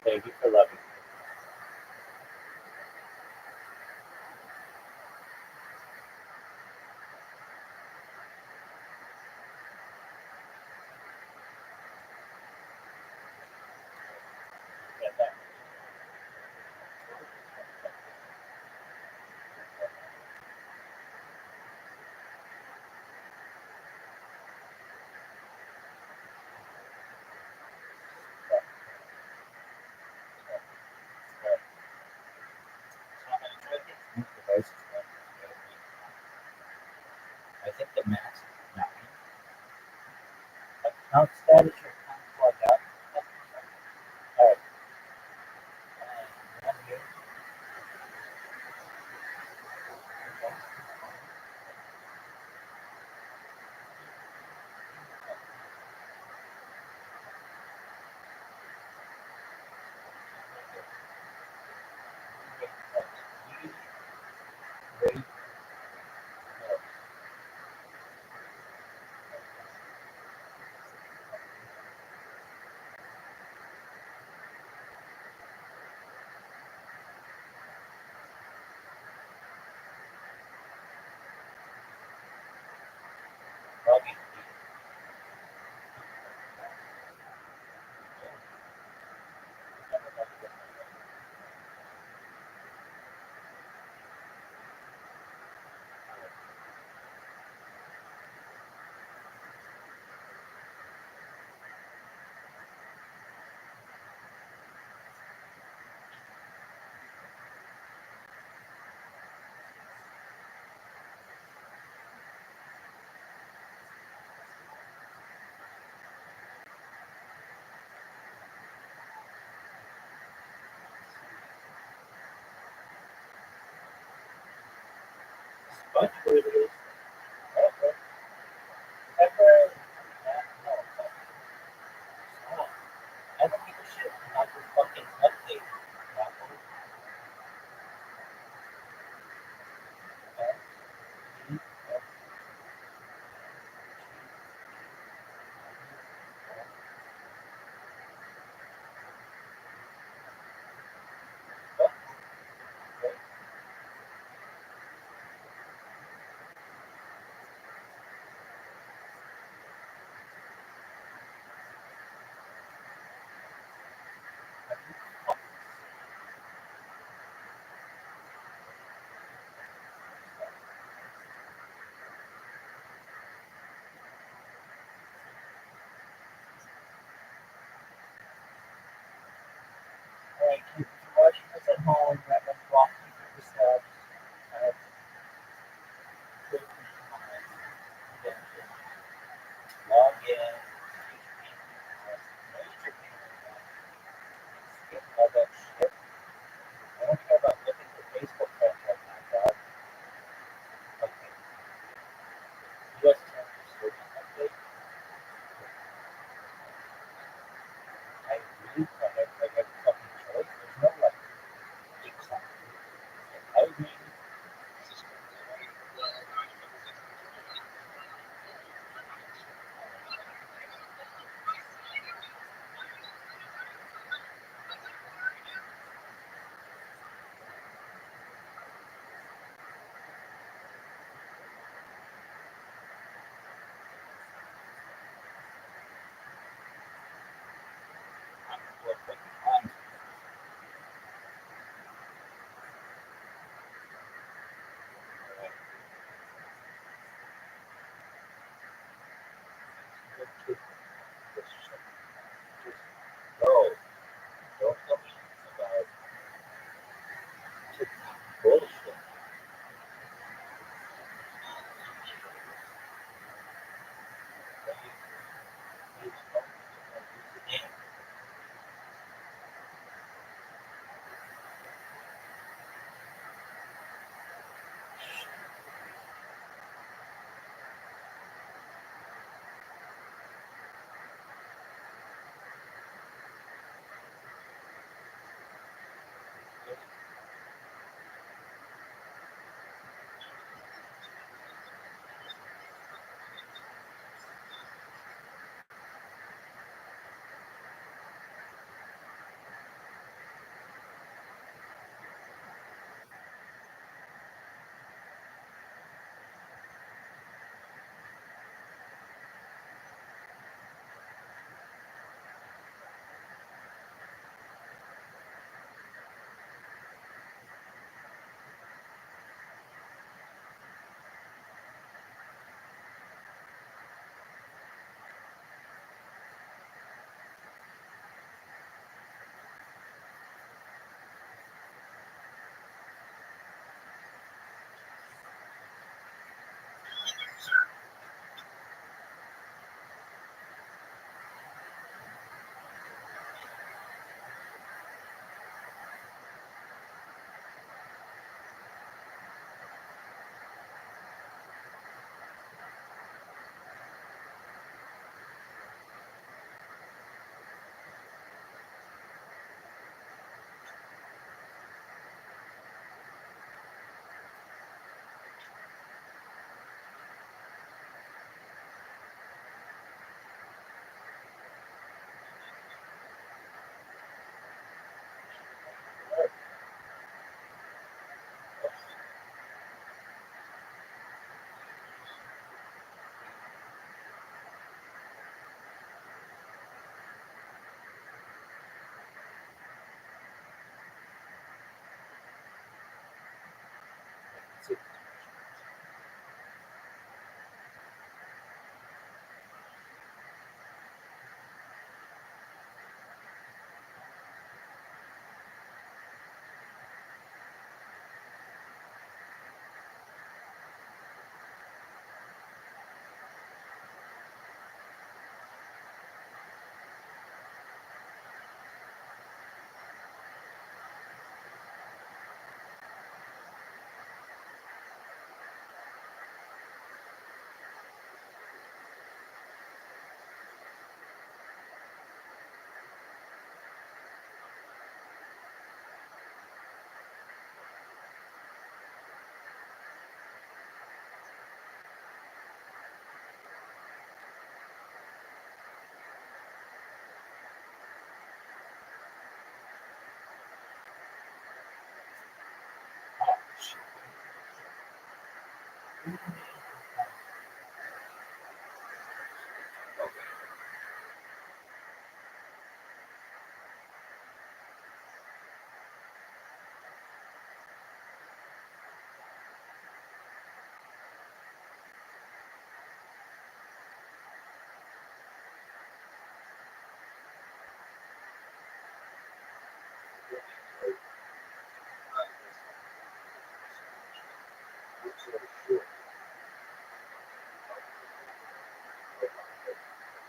Thank you for loving me. And I think the max is 9. Account status or account plug out. All right. One here. Ready? Login. But where it is. Okay. Ever. No. I don't give a shit. Not your fucking update. Not Alright, keep watching us at home. That was walking through the steps. Log in. Skip all that shit. I don't care about looking for Facebook friends right now, dog. Okay. US Census Service update. I really thought I had fucking choice. There's no like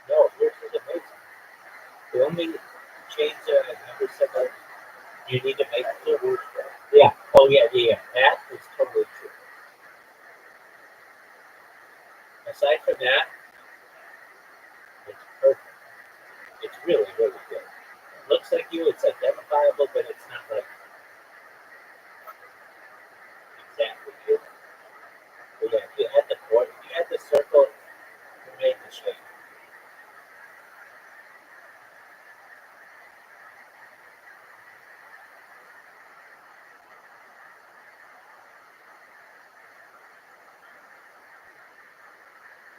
No, yours is amazing. The only change that I never said that you need to make it. Yeah. Oh yeah, yeah, yeah. That is totally true. Aside from that, it's perfect. It's really, really good. It looks like you. It's identifiable, but it's not like exactly you. But yeah, if you had the board, if you had the circle, you made the shape.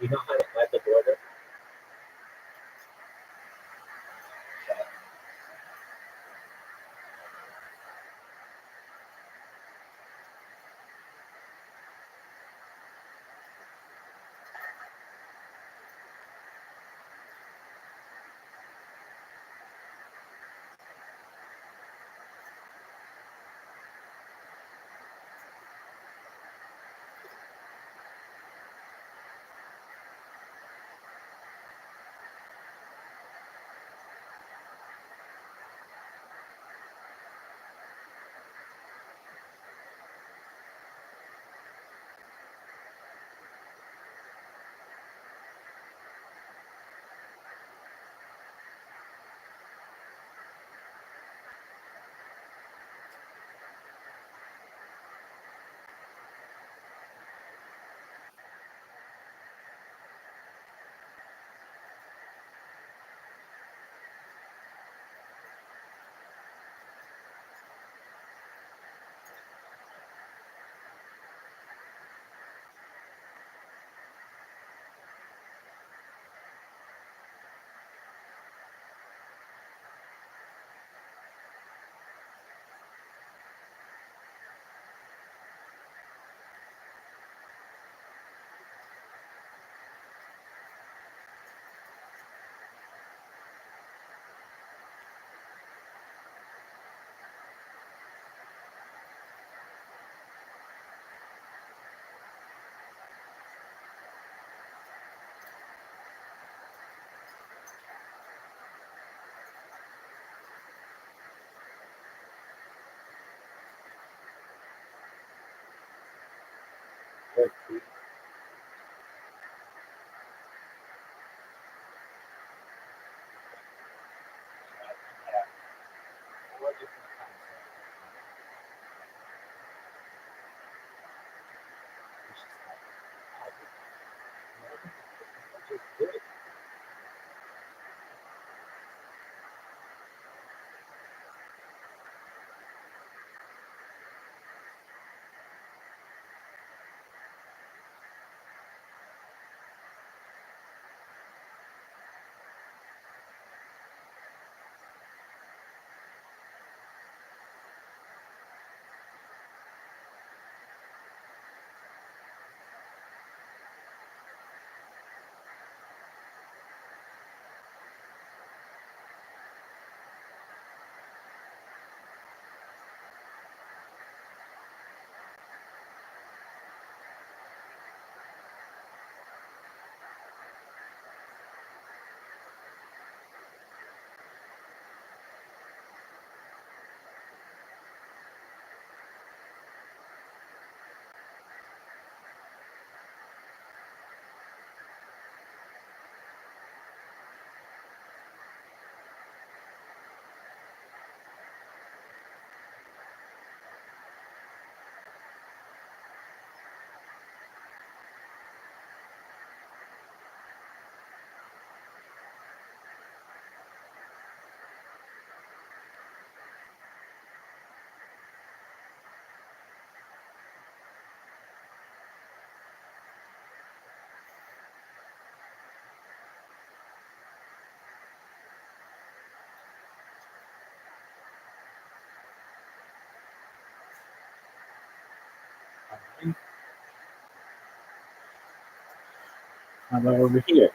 You know how to add the border? How about over here?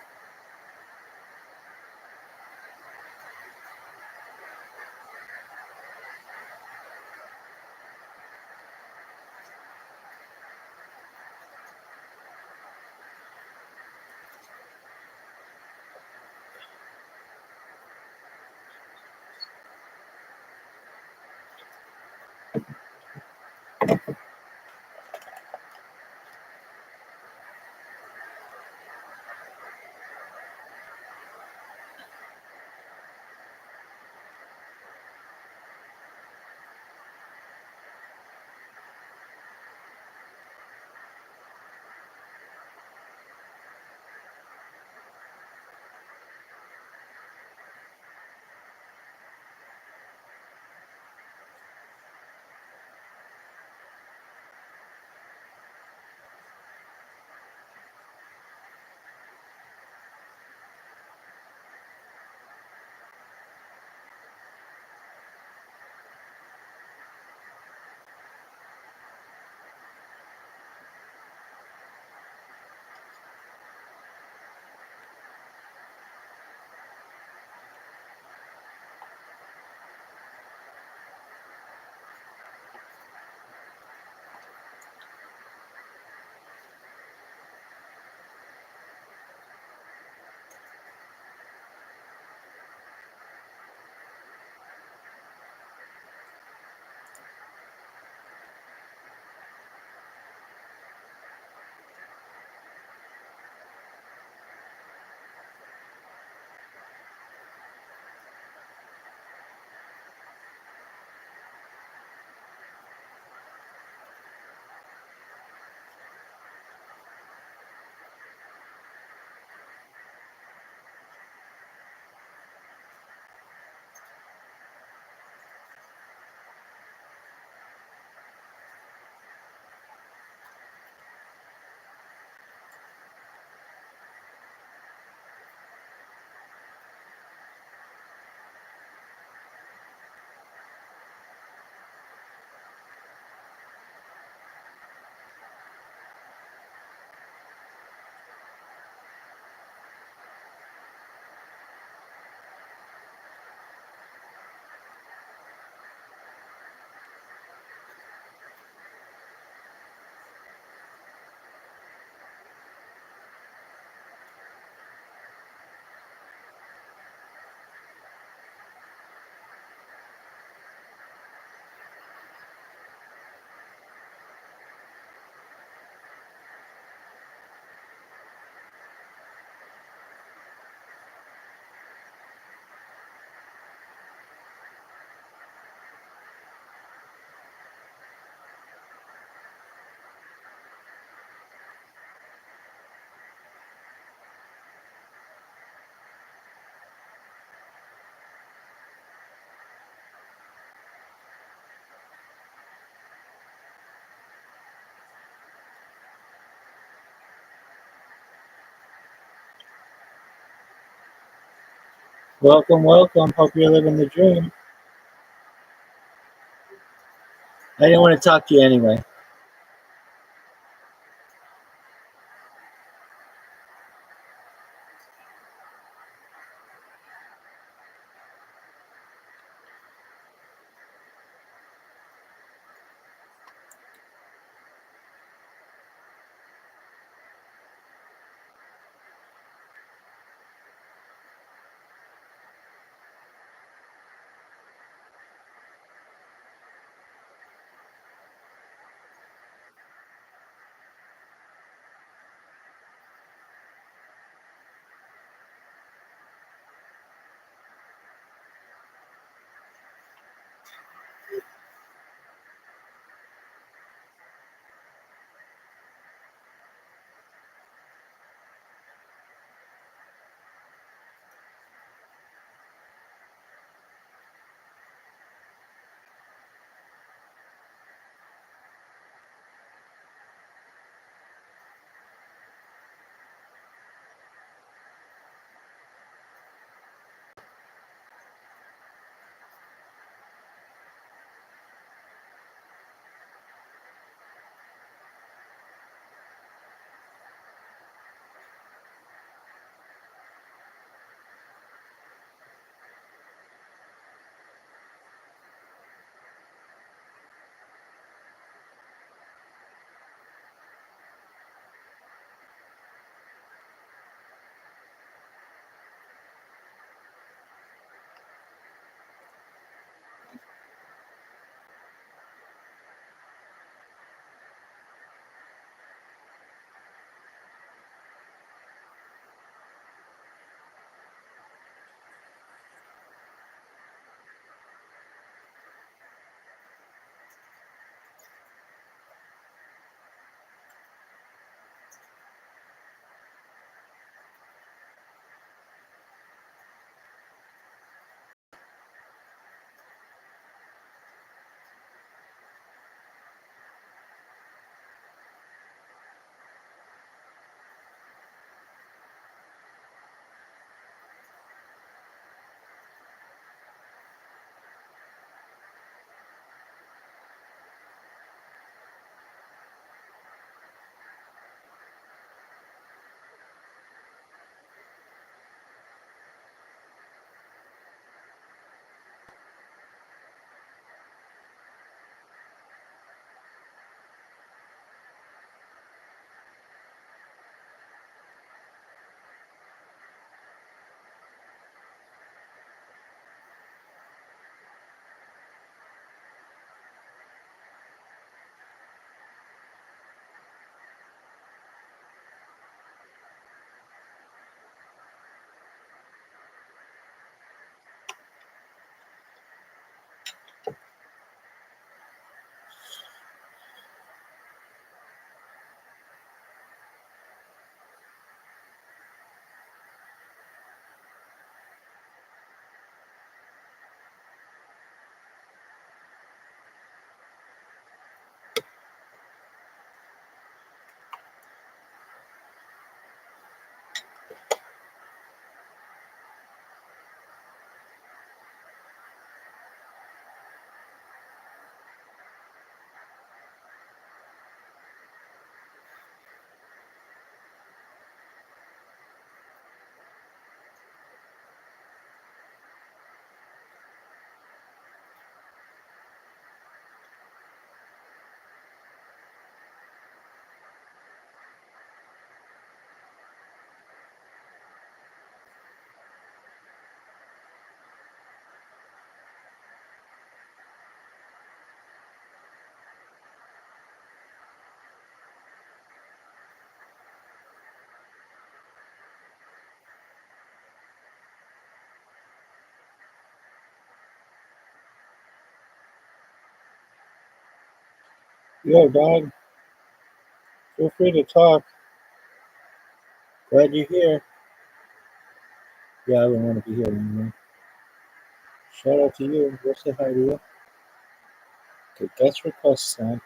Welcome, welcome. Hope you're living the dream. I didn't want to talk to you anyway. Yo, dog, feel free to talk. Glad you're here. Yeah, I wouldn't want to be here anymore. Shout out to you. We'll say hi to you. Okay, guest request sent.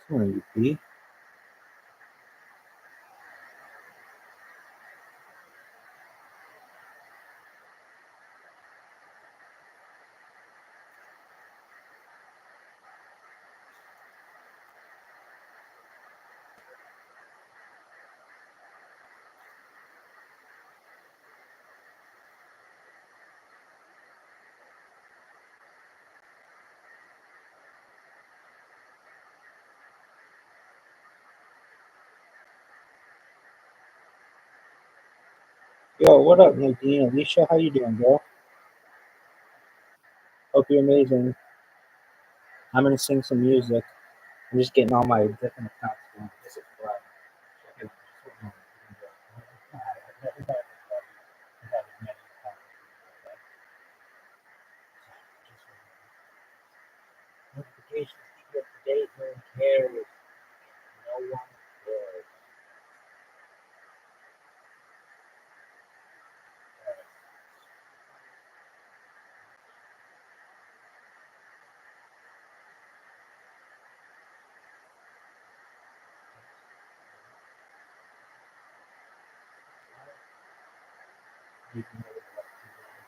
Come on, you B. Yo, what up, Nadine? Alicia, how you doing, girl? Hope you're amazing. I'm gonna sing some music. I'm just getting all my different accounts going. This is fun. Okay, just hold on. I've never done this, but I have as many accounts. Okay? Just notifications keep you up to date. No one cares. No one cares. You can never let people in.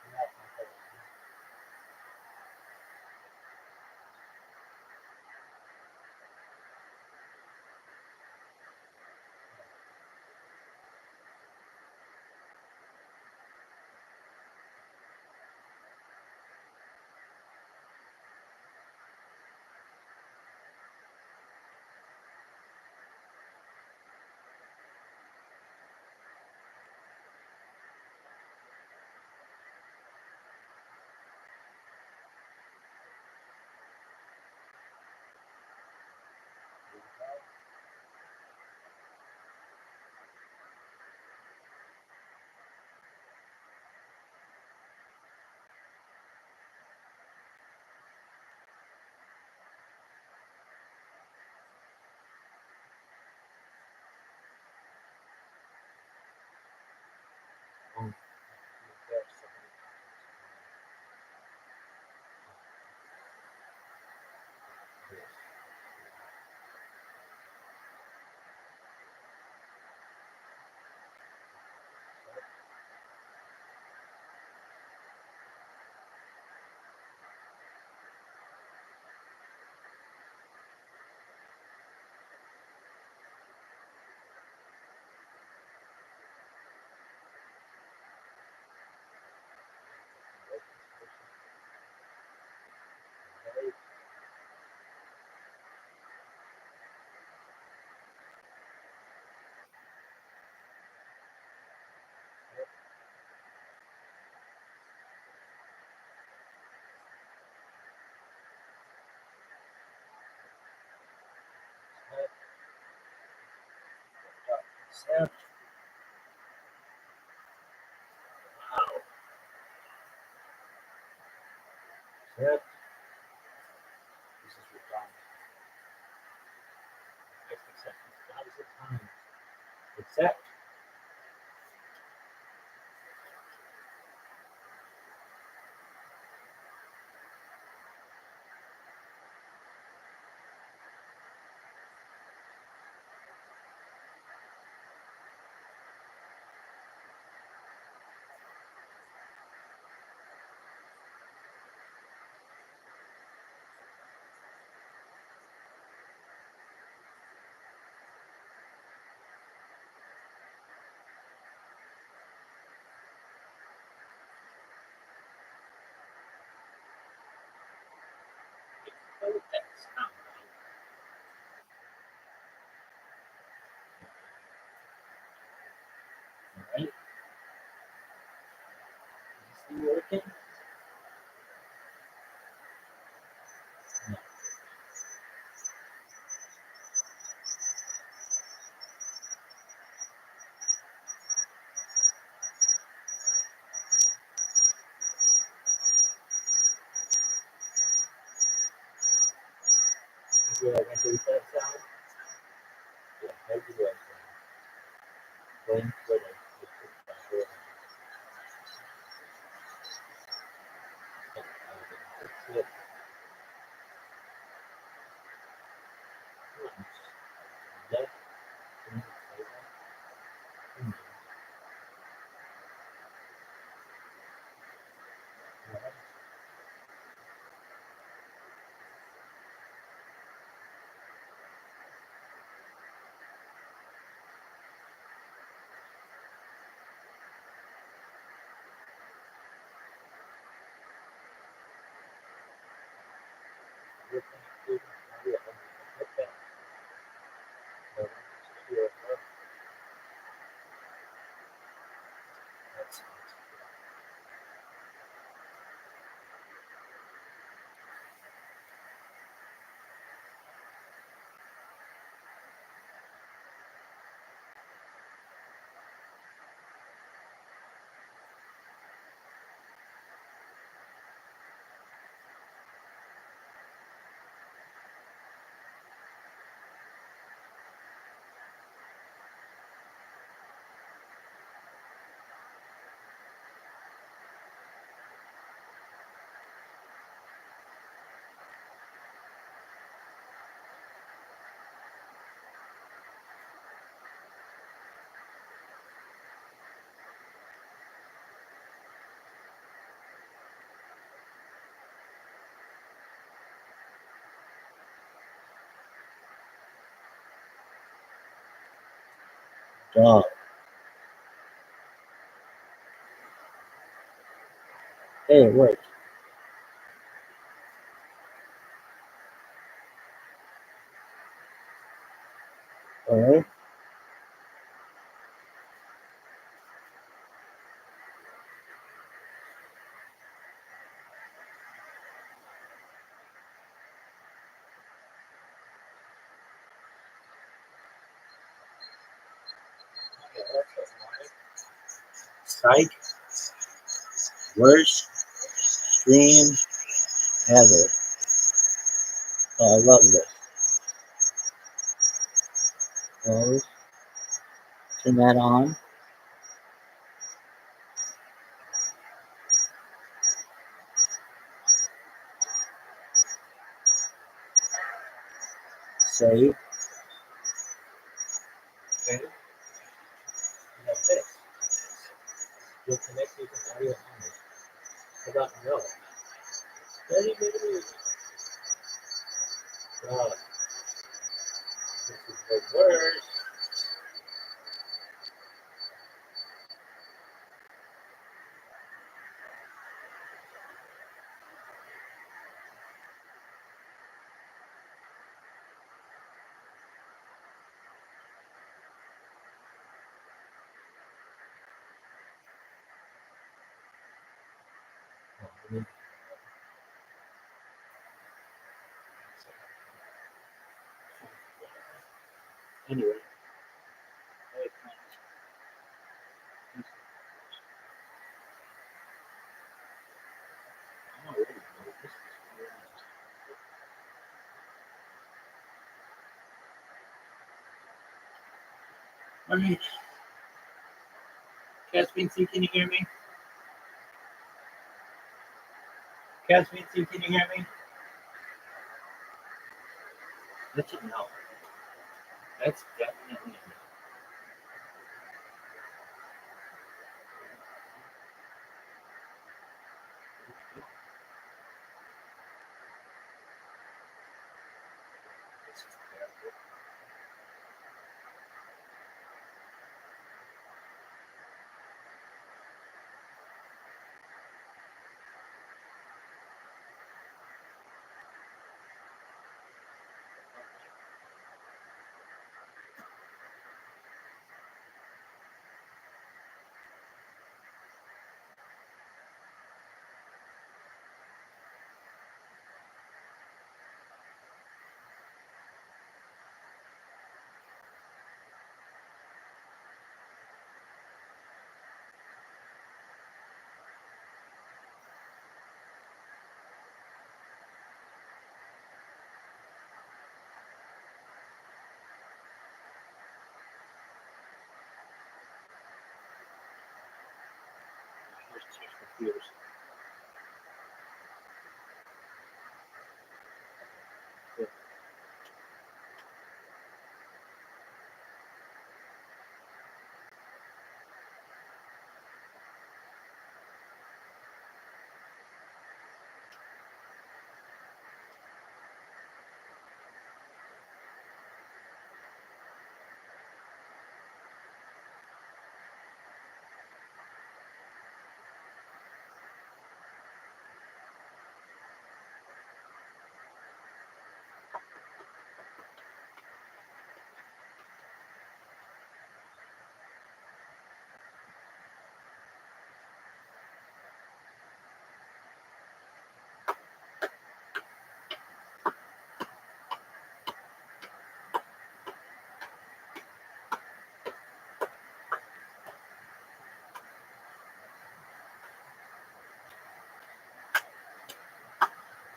You're not gonna tell them. There's so many contacts. Sam, Sam, this is your time. Accept. How does it time? Accept. You working? No. You feel like I do that sound? Yeah, maybe do that sound. Blame Twitter. It's left in the table. Dog. Hey, it worked. Alright. Psych. Worst stream ever. Oh, I love this. Close. Turn that on. Save. Okay. And that's it. You'll connect with the audio only. How about no? 30 minutes. God. This is the worst. Anyway. Alright. Catherine, can you hear me? Catherine, can you hear me? Let you know. That's definitely a no. This is terrible. Tears for Fears.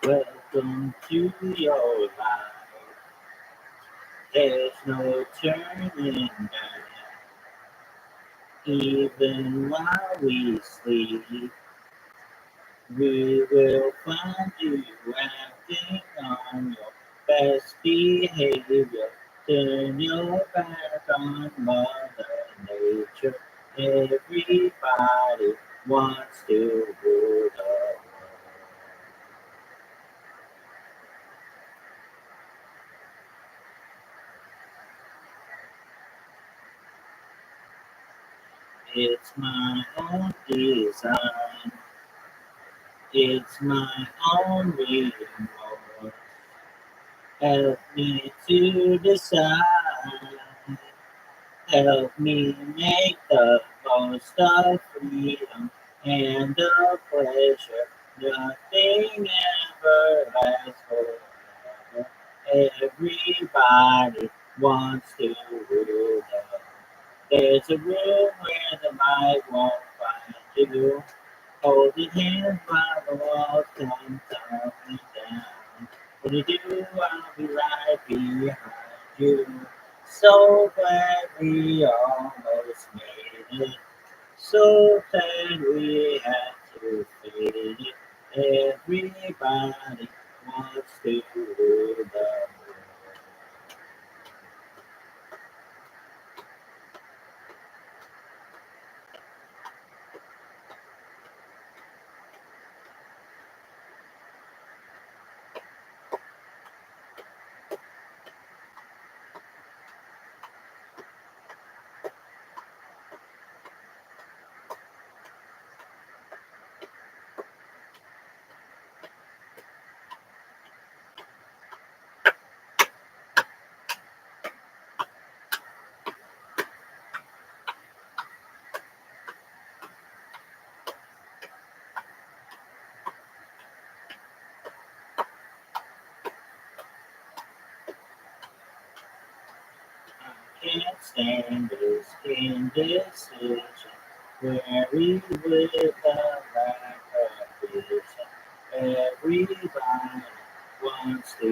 Welcome to your life. There's no turning back. Even while we sleep, we will find you acting on your best behavior. Turn your back on Mother Nature. Everybody wants to rule the world. It's my own design. It's my own remorse. Help me to decide. Help me make the most of freedom and the pleasure. Nothing ever lasts forever. Everybody wants to rule the world. There's a room where the light won't find you. Holding hands while the walls come tumbling down. When you do, I'll be right behind you. So glad we almost made it. So glad we had to fade it. Everybody wants to rule the world. Can't stand this indecision, worried with the lack of vision. Everybody wants to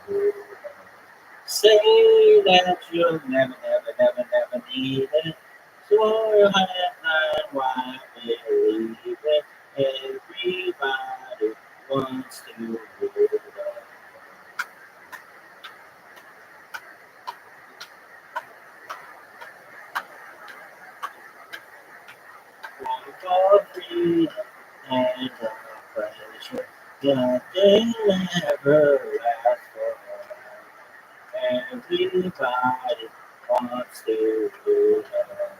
move on. Say that you'll never, never, never, never need it. Swore your headline, why believe it? Everybody wants to move on. One for freedom and the pleasure that they'll never last forever. Everybody wants to do that.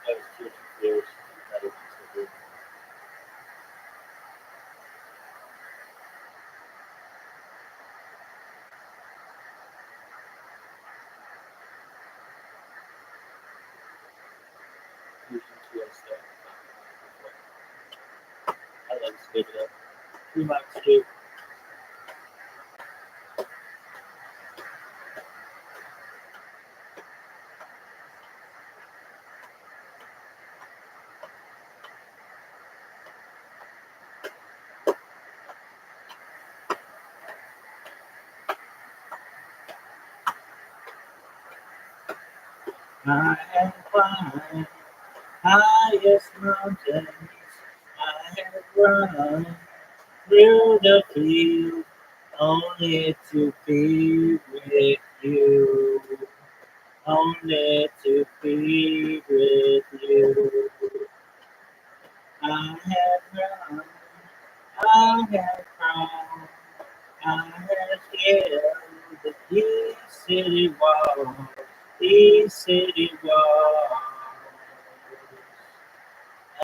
That was 2 years. That was so good. Usually 207. I love this video. 3 months, dude. I have climbed highest mountains. I have run through the field only to be with you. Only to be with you. I have run, I have cried, I have scaled these city walls, these city walls,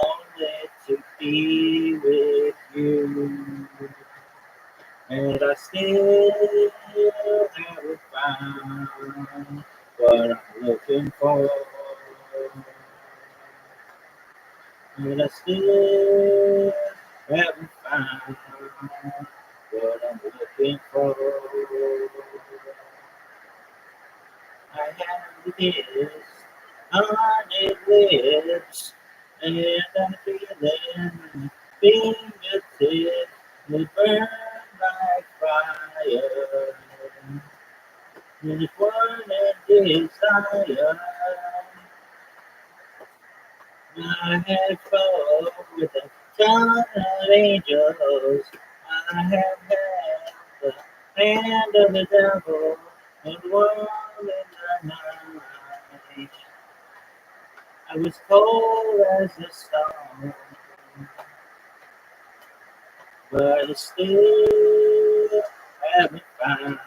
only to be with you. And I still haven't found what I'm looking for. And I still haven't found what I'm looking for. I have this honey lips and I'm feeling fingertips that burn like fire. There's one desire I have fought with a ton of angels. I have had the hand of the devil and one in the night. I was cold as a stone, but I still haven't found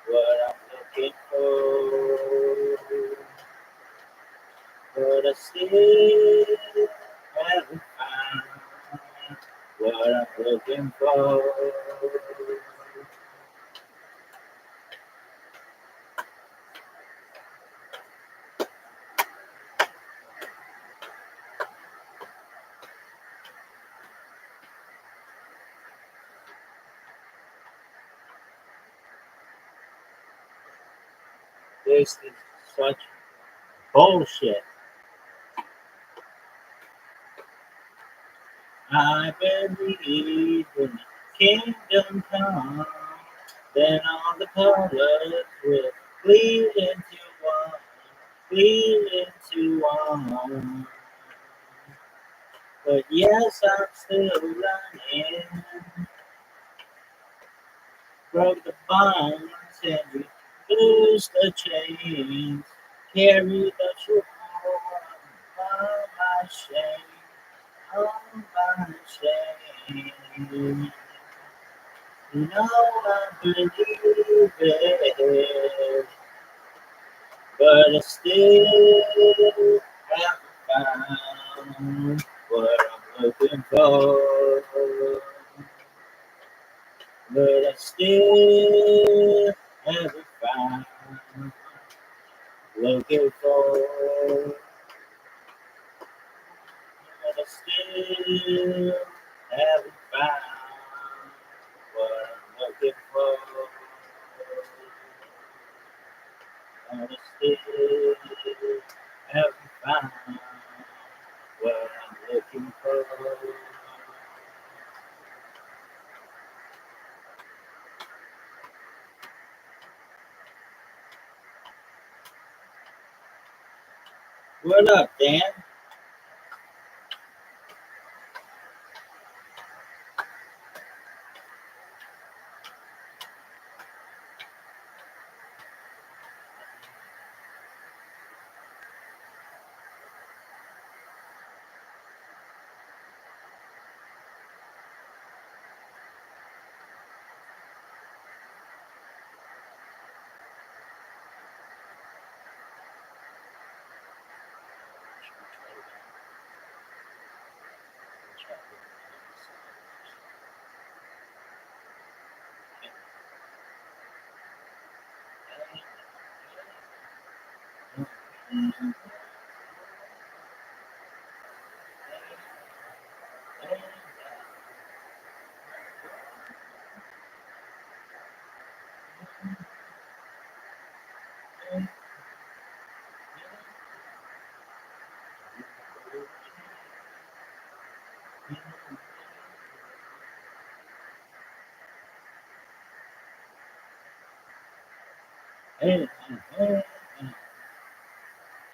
what I'm looking for. But I still haven't found what I'm looking for. This is such bullshit. I believe when the kingdom come, then all the colors will bleed into one, bleed into one. But yes, I'm still running. Broke the bonds and we loose the chains. Carry the truth on my shame, on my shame. You know I believe it, but I still haven't found what I'm looking for. But I still haven't found looking for. But I still haven't found what I'm looking for. But I still haven't found what I'm looking for. What up, Dan?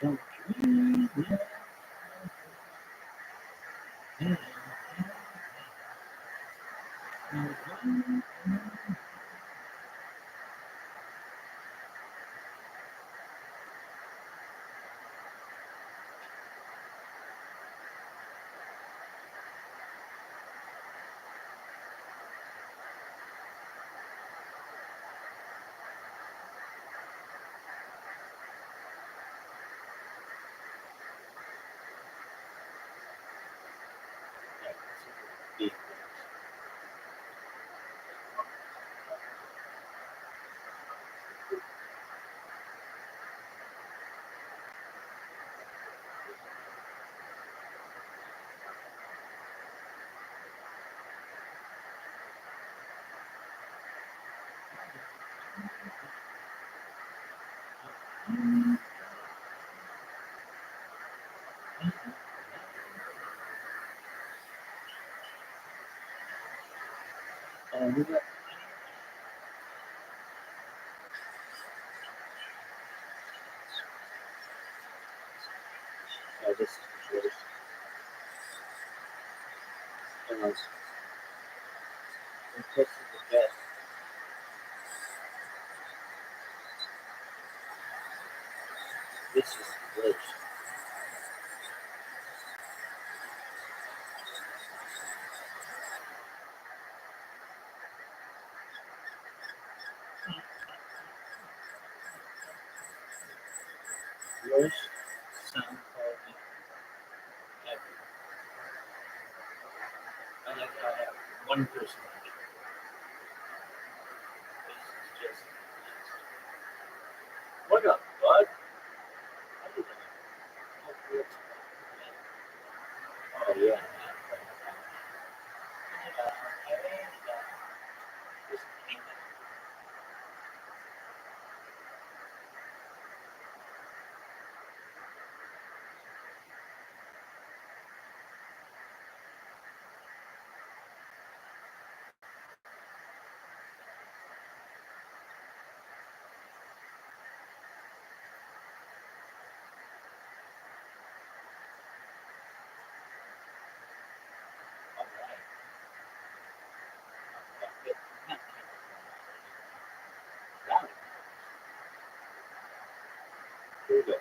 Don't dream it. This is yours. And I was close to the bed. This is the bridge. Worst sound quality ever. I like how I have one person on it. This is just what up, bud? How you doing? Oh yeah. Here we go.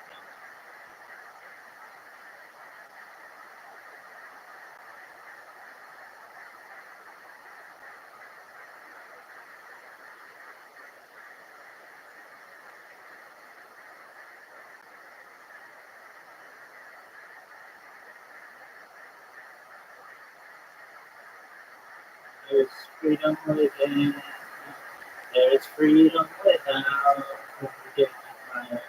There's freedom within. There's freedom without. Forget my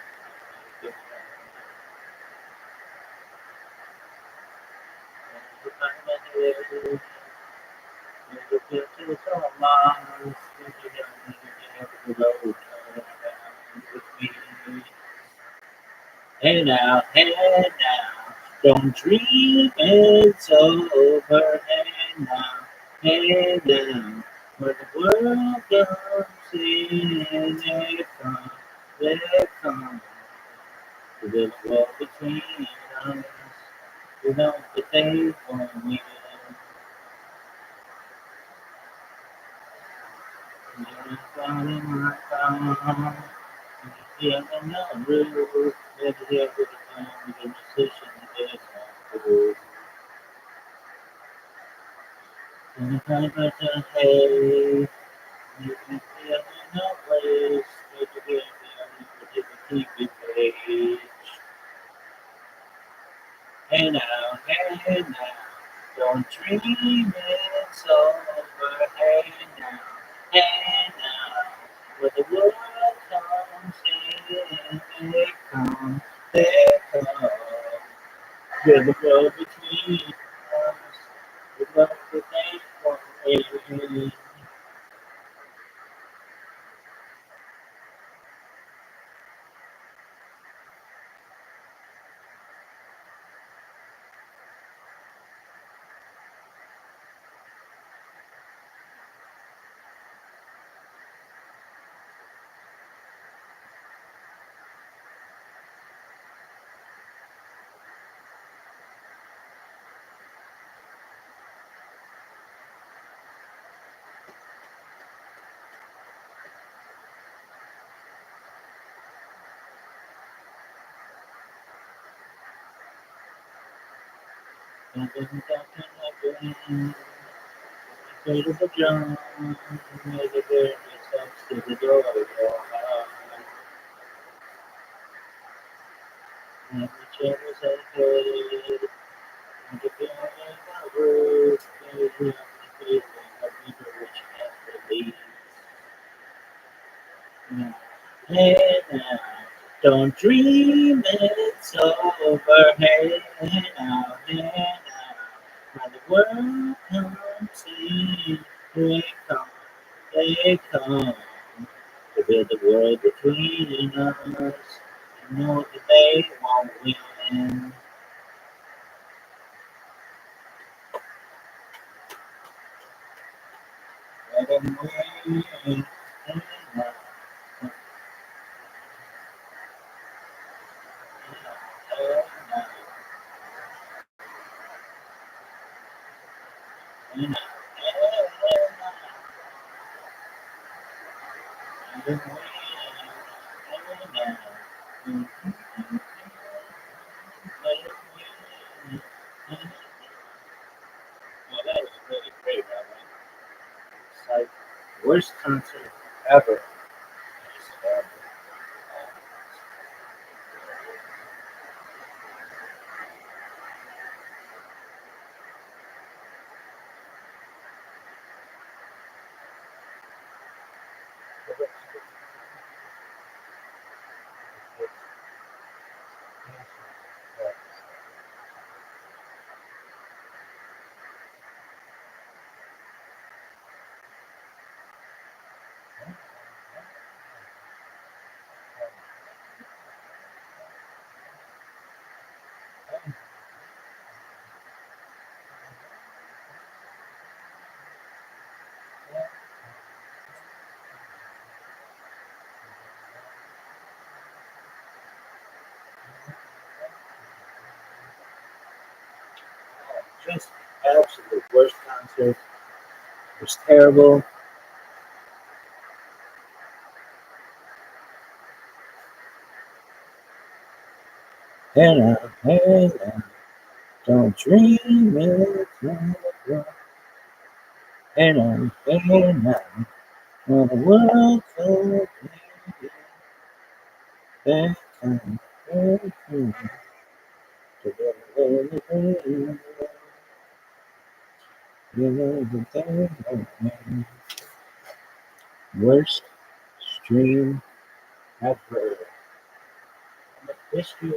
Hey now, don't dream it's over. Hey now, where the world comes in, they come, to the wall between us, without the day for me. You're falling my car. Yeah, I'm not really good at the decision is to and if I got to hey, you can see I'm in a place where you get me on the page. Hey now, don't dream it's over. Hey now, where the world comes in, they come, where the world between us, without the name for me. Go to the John, may the very steps to the door of your heart. And whichever side goes, and if you're in the road, there's the only feeling of people which can't believe. Hey now, don't dream it's over. Hey now, when the world comes in, they come to build the world between us. You know that they won't win. Let them win. Hey now, hey now, hey now, let them win. Hey now. Well, that was really great, Rabbi. It's like the worst concert ever. Just ever. Just absolute worst concert. It was terrible. Hey now, don't dream it's over. Hey now, when the world's so big, they come, they come to build the world between us. You know that they won't win. Worst stream ever. In the history of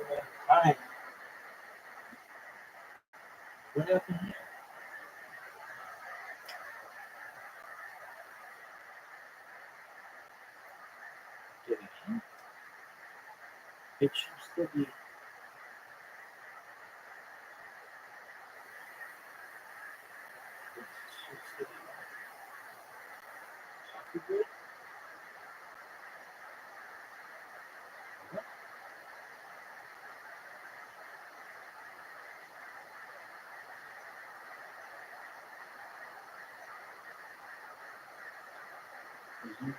mankind. What happened here? Did it end? It should still be. It should still be copyright. What? Resume.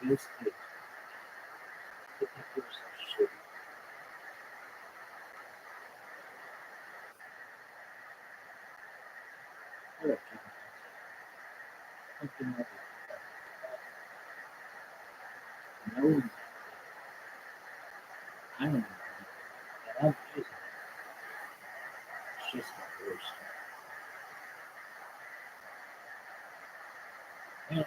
This is. The papers are shitty. I like something like that. No, I don't know. And I'm using it. It's just the worst. Yeah.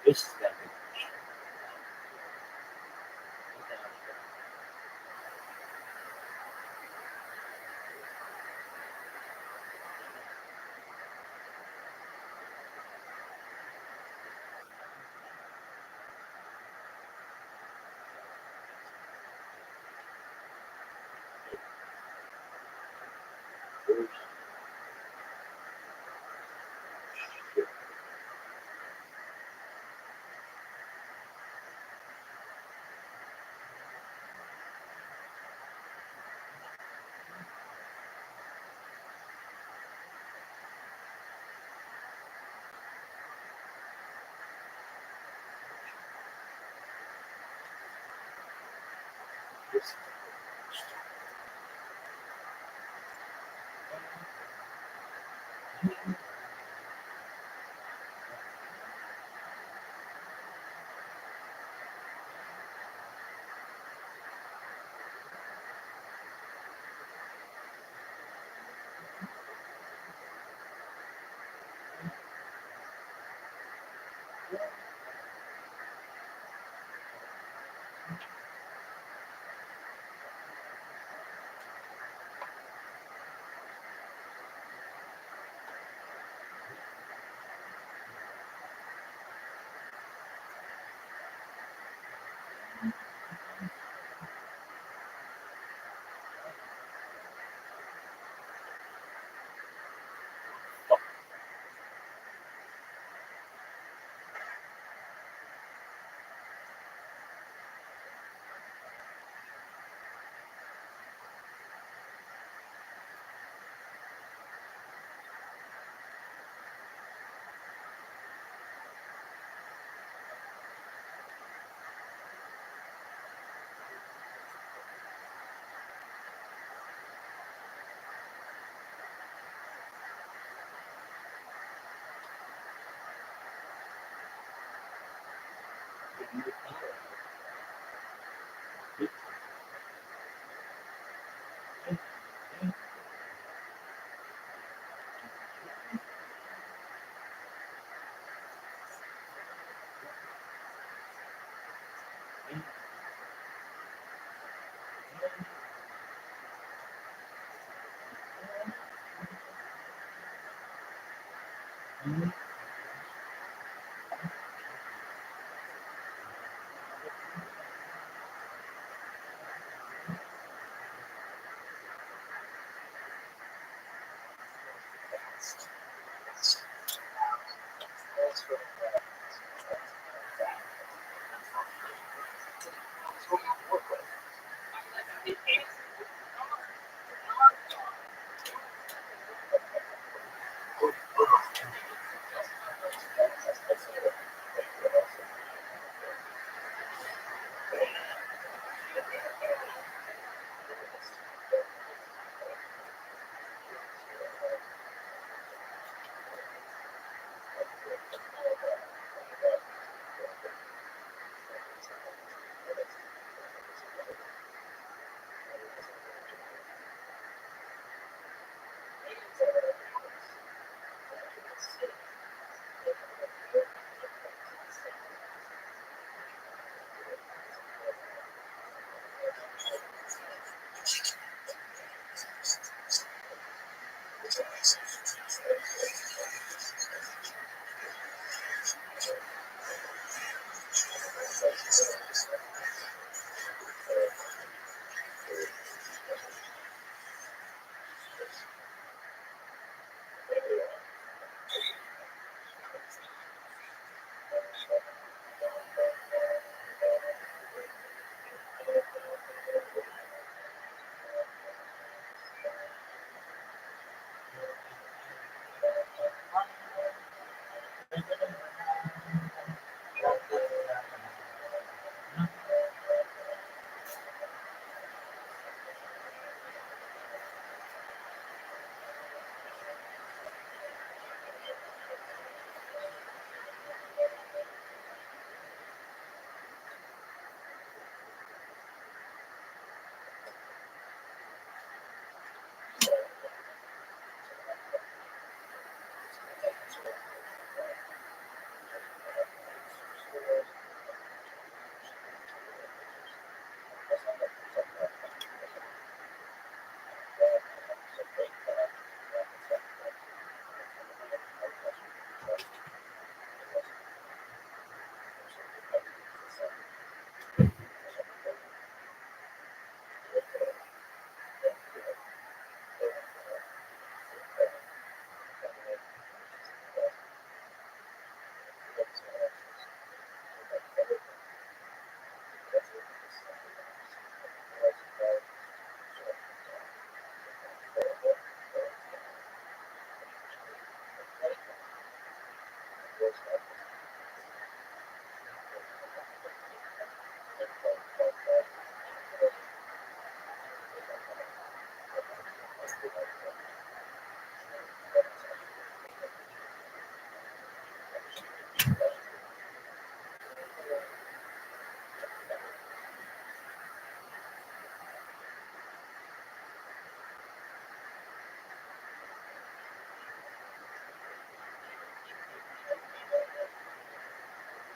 This is that big. This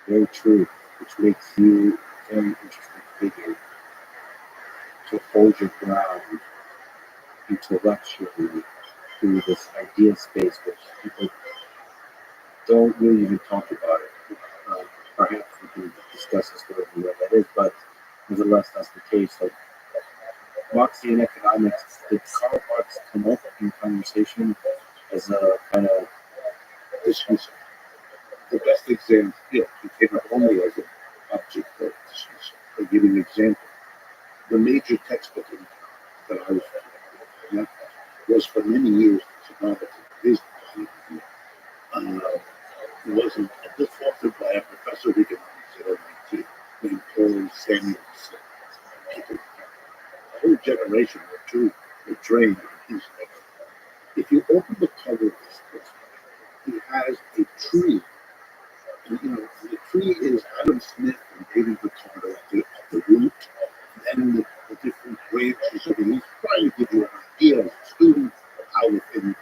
Very true, which makes you a very interesting figure to hold your ground intellectually through this idea space, which people don't really even talk about it. Perhaps we can discuss this further what that is, but nevertheless, that's the case. Like Marxian economics, did Karl Marx come up in conversation as a kind of Dismissal. The best example, yeah, he came up only as an object of dismissal. I'll give you an example. The major textbook that I was reading was for many years economics and business. It wasn't a book authored by a professor of economics at MIT named Paul Samuelson. A whole generation or two were trained in his method. If you open the cover of this book, he has a tree. And, the tree is Adam Smith and David Ricardo at the root, and then the different branches of it. He's trying to give you an idea as a student of how within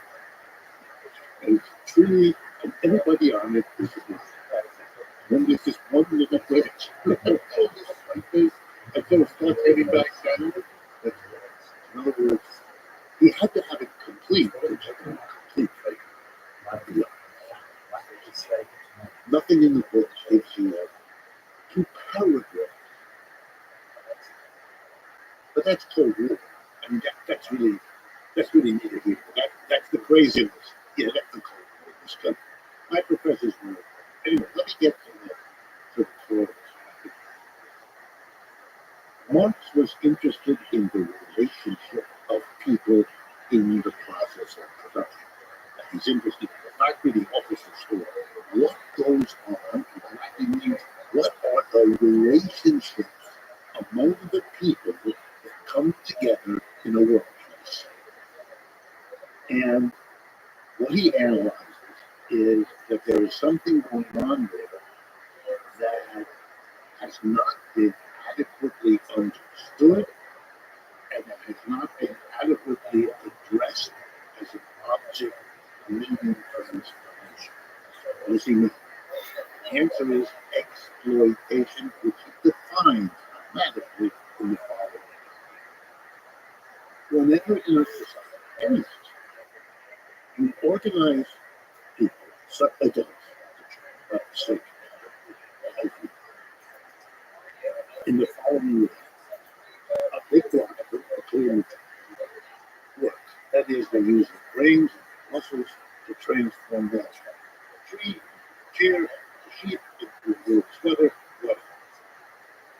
a tree and everybody on it is alive. Then there's this one little branch. Like this, and so it starts heading back down. In other words, he had to have it complete, complete, right? nothing in the book gives you two paragraphs. But that's Cold War. I mean, that's really neither here. That's the craziness. Yeah, that's the Cold War. This country. My professors were. Anyway, let me get to the core of this. Marx was interested in the relationship of people in the process of production. He's interested in the factory, the office, the store. What goes on? He means what are the relationships among the people that come together in a workplace? And what he analyzes is that there is something going on there that has not been adequately understood and that has not been adequately addressed as an object needing transformation. What does he mean? The answer is exploitation, which he defines mathematically in the following. Whenever in a society, any society, you organize people, adults, say, in the following way. A big block, a clear work. That is, they use their brains and muscles to transform that. A tree, a chair, a sheep, a sweater, whatever.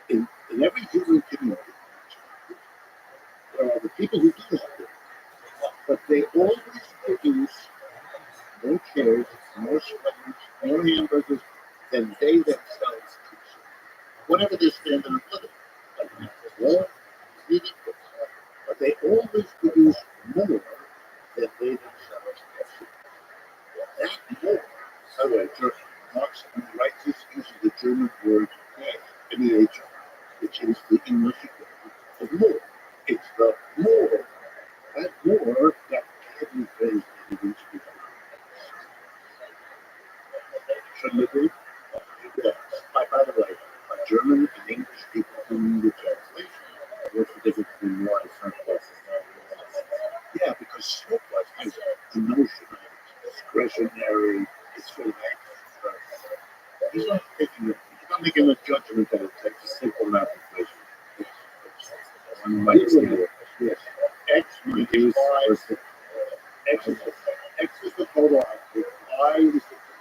In every human community, there are the people who do that work, but they always produce more chairs, more sweaters, more hamburgers than they themselves consume. Whatever their standard of living, like well, but they always produce more than they themselves consume. That more, by the way, Marx, when he writes this, uses the German word MEH, which is the English equivalent of more. It's the more, that more that can be phrased in English before. Shouldn't it be? Yes. By the way, German and English people who need a translation. What's the difference between more and surplus? Yeah, because surplus has the notion of discretionary, it's for extra. He's not making a judgment that it's a simple math equation. One might say that. Yes. X minus Y. X is the total output. Y is the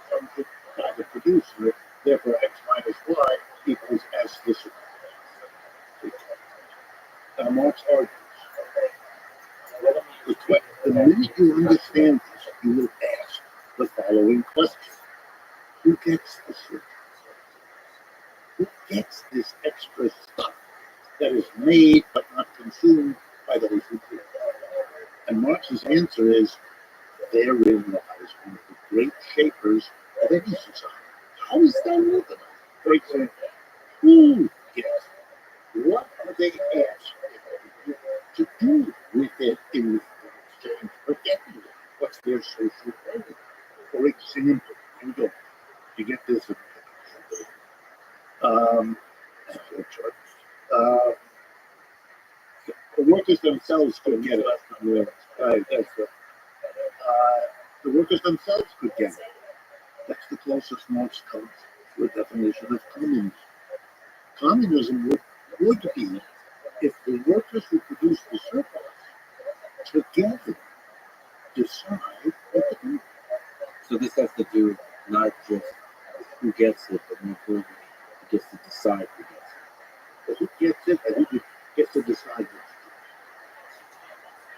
consumption by the producer. Therefore, X minus Y equals S the supply. Now, Marx argues. The minute you understand this, you will ask the following question. Who gets this? Who gets this extra stuff that is made but not consumed by those who do it? And Marx's answer is, therein lies one of the great shapers of any society. How is that organized? For example, who gets it? What are they asked to do with it in exchange for getting it? What's their social credit? For example, you get this. The workers themselves could get it. Right, that's right. The workers themselves could get it. That's the closest Marx comes to a definition of communism. Communism would be if the workers who produce the surplus together decide what to do. So this has to do not just who gets it, but more importantly, who gets to decide who gets it. But who gets it and who gets to decide what to do.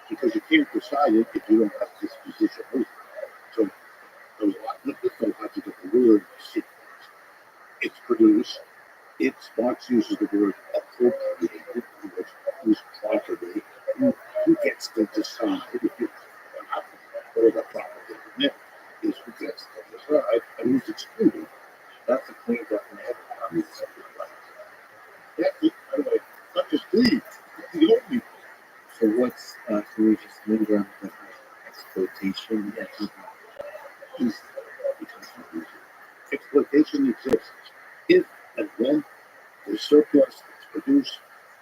Because you can't decide it if you don't have this position over. So there's a lot of to get the word sequence. It's produced. Marx uses the word appropriated, which is property. Who gets to decide if it's or the property net is who gets to decide and who's excluded. That's a clean definition of communism. That's it, by the way, not just clean, it's the only. So what's can we just linger on the exploitation? Yes. Exploitation exists if and when the surplus that's produced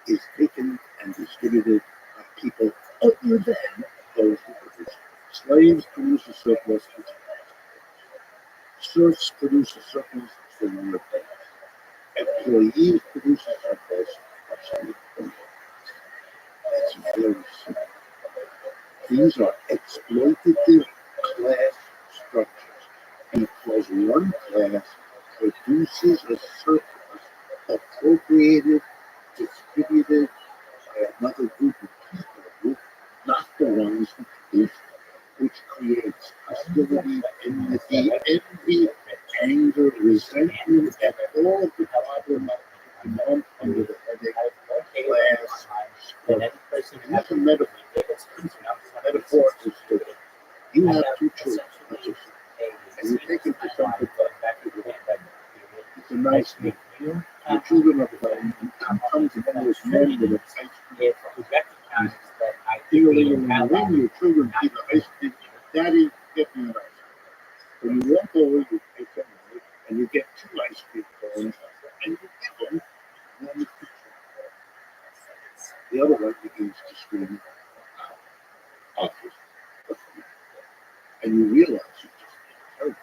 is taken and distributed by people other than those who produce it. Slaves produce a surplus. Serfs produce a surplus the workplace. Employees produce a surplus of something. It's very simple. These are exploitative class structures because one class produces a surplus appropriated, distributed by another group of people, not the ones who produce it, which creates hostility, envy, anger, resentment, and all of the problems you lump under the heading class struggle. Here's a metaphor. Metaphor is this. You have two children, and you take them to something. It's a nice meal. The children are playing, and out comes a first man with an ice cream. When your children see the ice cream, Daddy, get me an ice cream. When you walk over, you take them away, and you get two ice cream cones, and you give them one each. The other one begins to scream, offers, and you realize you just can't.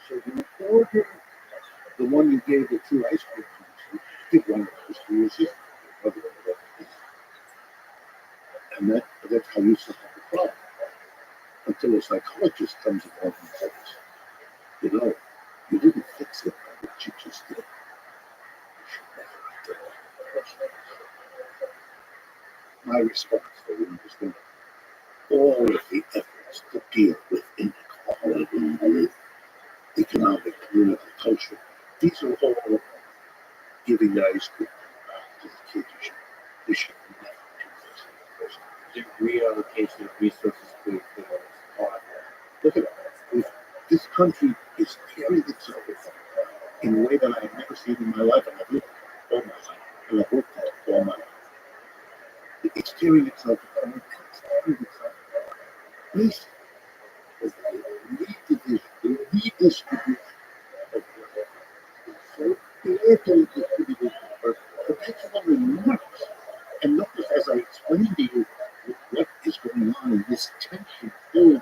So you order the one you gave the two ice cream cones, you give one of those to your sister. And that's how you solve the problem. Until a psychologist comes along and says, you know, you didn't fix it by what you just did. You should never have done that. My response for you understand all of the efforts to deal with inequality, with economic, political, culture, these are all giving the ice cream to the kids. They should never do this in the first place. The reallocation of resources for Look at it. This country is tearing itself apart in a way that I have never seen in my life, and I've lived all my life, and I've worked at all my life. It's tearing itself apart. It's tearing itself apart. Please, the redistribution of wealth. So carefully distributed wealth, but that's what we want. And notice, as I explained to you, what is going on in this tension-filled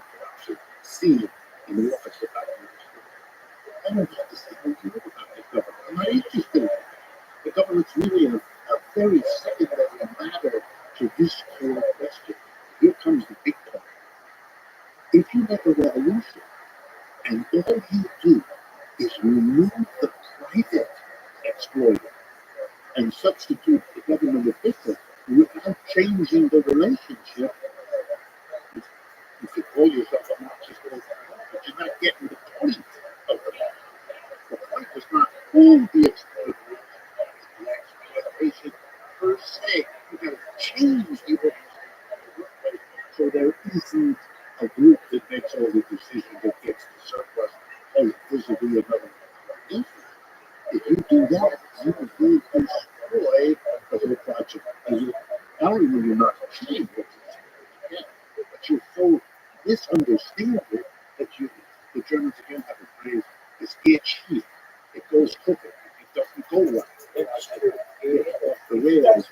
scene in the office of I don't have to say anything about the government. I'm not interested in it. The government's really a very secondary matter to this core question. Here comes the big point. If you make a revolution and all you do is remove the private exploiter and substitute the government official without changing the relationship, you could call yourself a Marxist, but you're not getting the point of the matter. The point is not who the exploiter is, the exploitation per se. You got to change the organization so there isn't a group that makes all the decisions that gets the surplus visibly another interest. If you do that, you will destroy the whole project. Not only will you not achieve what you're supposed to get, but you're so misunderstanding that the Germans again have a phrase, it's get cheap. It goes crooked. It doesn't go right. It's off the rails.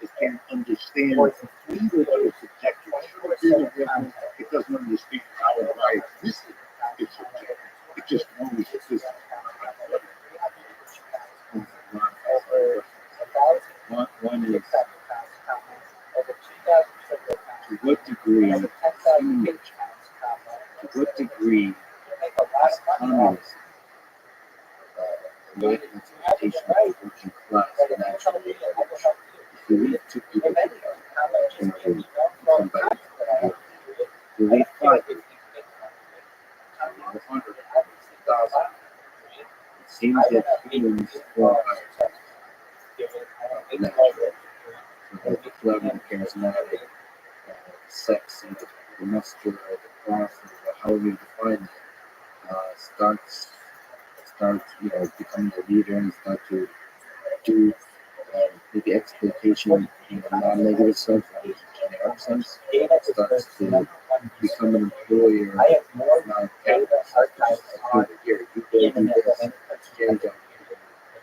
It can't understand either what its objective is. It doesn't understand how and why it's subjective. It just knows it's this. One is to what degree is communism the right interpretation of the working class and actually if you leave two people together and come back you leave 5 people, 100,000. It seems that humans form natural, the clever, charismatic, sexy, the muscular, the powerful, however you define it, starts becoming a leader and start to do maybe exploitation in a non-negative sense, in a generic sense, starts to become an employer, not a capitalist. Here, you go do this, change up.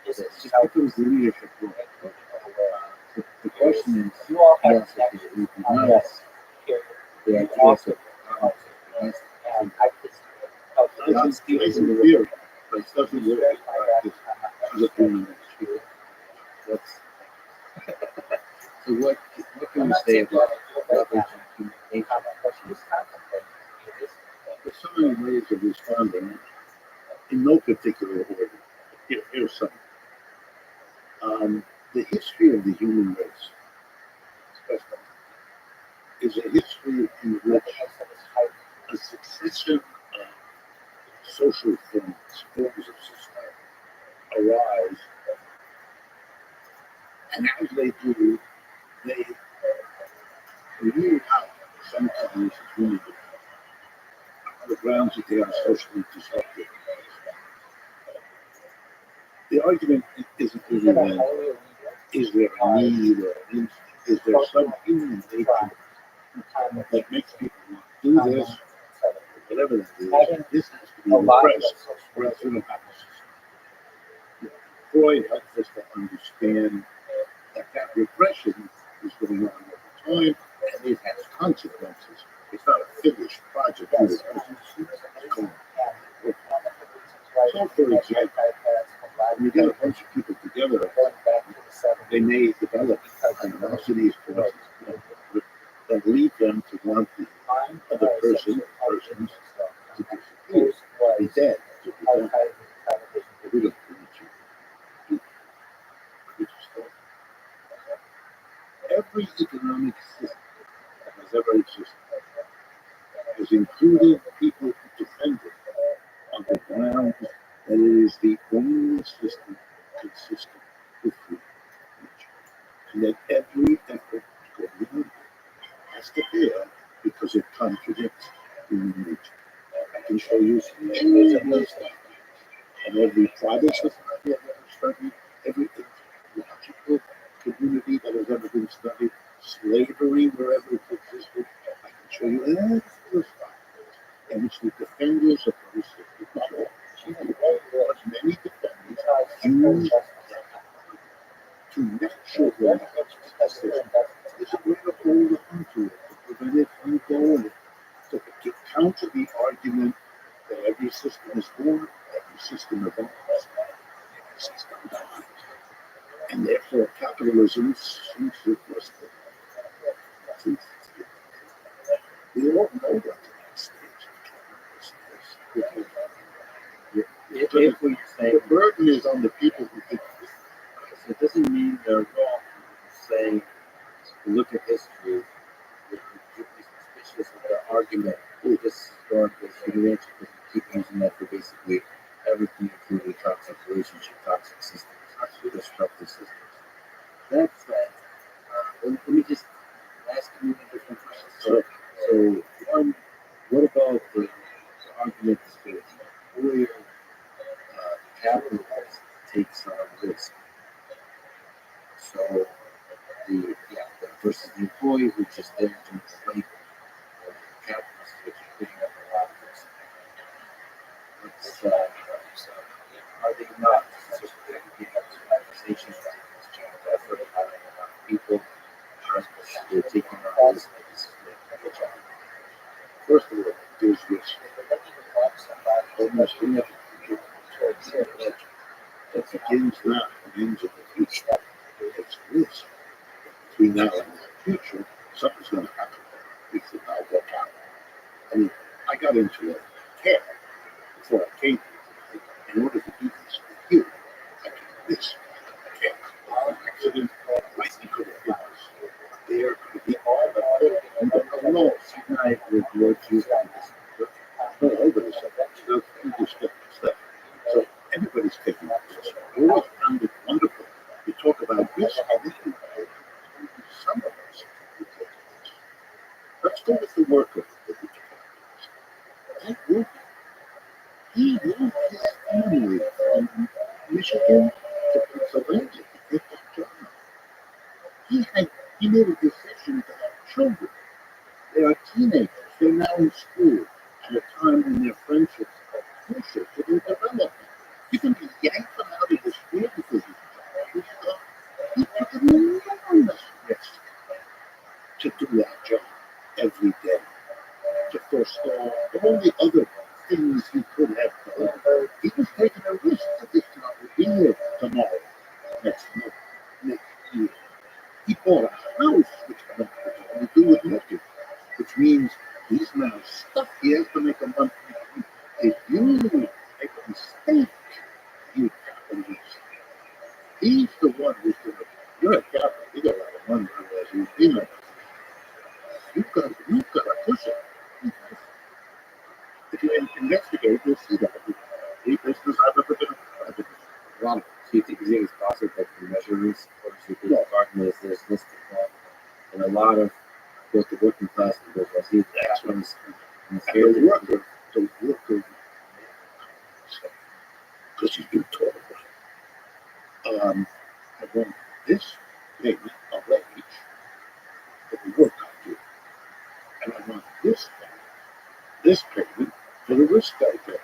It just becomes the leadership role. The question is, yes, it would be nice. The idea is that It's nice in theory, but it doesn't work in practice. As a human being. What's so what can we say about leveraging human nature? There's so many ways of responding in no particular order. Here's some. The history of the human race, especially, is a history in which a succession of social forms of society arise, and as they do, they rule out sometimes human on the grounds that they are socially disruptive. The argument isn't really that is there a need or an instinct? Is there some human nature that makes people want to do this, whatever that is? This has to be repressed, or else we don't have a system. Freud helps us to understand that that repression is going on over time, and it has consequences. It's not a finished project. It's going on. So, for example, when you get a bunch of people together, they may develop animosities that lead them to want the other persons to disappear, to be dead, to be done. But we don't do it. We just don't. Every economic system that has ever existed has included people who defend it on the grounds that it is the only system consistent with human nature, and that every effort to go beyond it has to fail because it contradicts human nature. I can show you any of these things, and every tribal society I've ever studied, every logical community that has ever been studied, slavery wherever it existed, I can show you every spot in which the defenders of those systems, not all, but many defenders use to make sure that there's a way to hold on to it, to prevent it from going, to counter the argument that every system is born, every system evolves, every system dies, and therefore capitalism seems to worse. We all know what the next stage of capitalism is. If we say The burden is on the people who think this. so, it doesn't mean they're wrong. Saying, look at history. You'd be suspicious of the argument. This historically, human nature, because we keep using that for basically everything, including toxic relationship, toxic systems, destructive systems. That said, let me just ask you a different question. So one, what about the argument that the employer capitalist takes on risk? So the versus the employee who's just there doing the labor, or the capitalist which is putting up a lot of risk. Are they not just being up to conversations about this change effort, hiring a lot of people, they're taking on risk that this is their job? First of all, there's risk. Almost inevitable. That begins now and ends in the future. It's risk. Between now and the future, something's going to happen. We should not work out. I mean, I got into a care before I came here. In order to do this with you, I did this. I can't. Accident, lightning could have hit us. There could be all the you don't know. Tonight with your choosing this. No, everybody's you just step by step. So everybody's taking this. We always found it wonderful. You talk about this, and this is some of us who take this. Let's go with the worker that we took. That worker, he moved his family from Michigan to Pennsylvania to get that job. He made a decision to have children. They are teenagers. They're now in school at a time when their friendships are crucial to their development. You can be yanked them out of the school because you he took an enormous risk to do that job every day, to forestall all the other things he could have bought a house which had nothing to do with mortgage, which means he's now stuck. He has to make a monthly payment. If you make a mistake, you capitalist. He's the one who's going to. You're a capitalist. You got a lot of money, otherwise you know. You've got to push it. If you investigate, you'll see that. Any business I've ever been a part of. Wrong. So you think it's possible that the measurements, or so you think garden is this listed that, and a lot of both the working class and the bourgeoisie, That's what ones, and the worker, because he's been taught about. I want this payment of wage for the work I do, and I want this payment for the risk I take.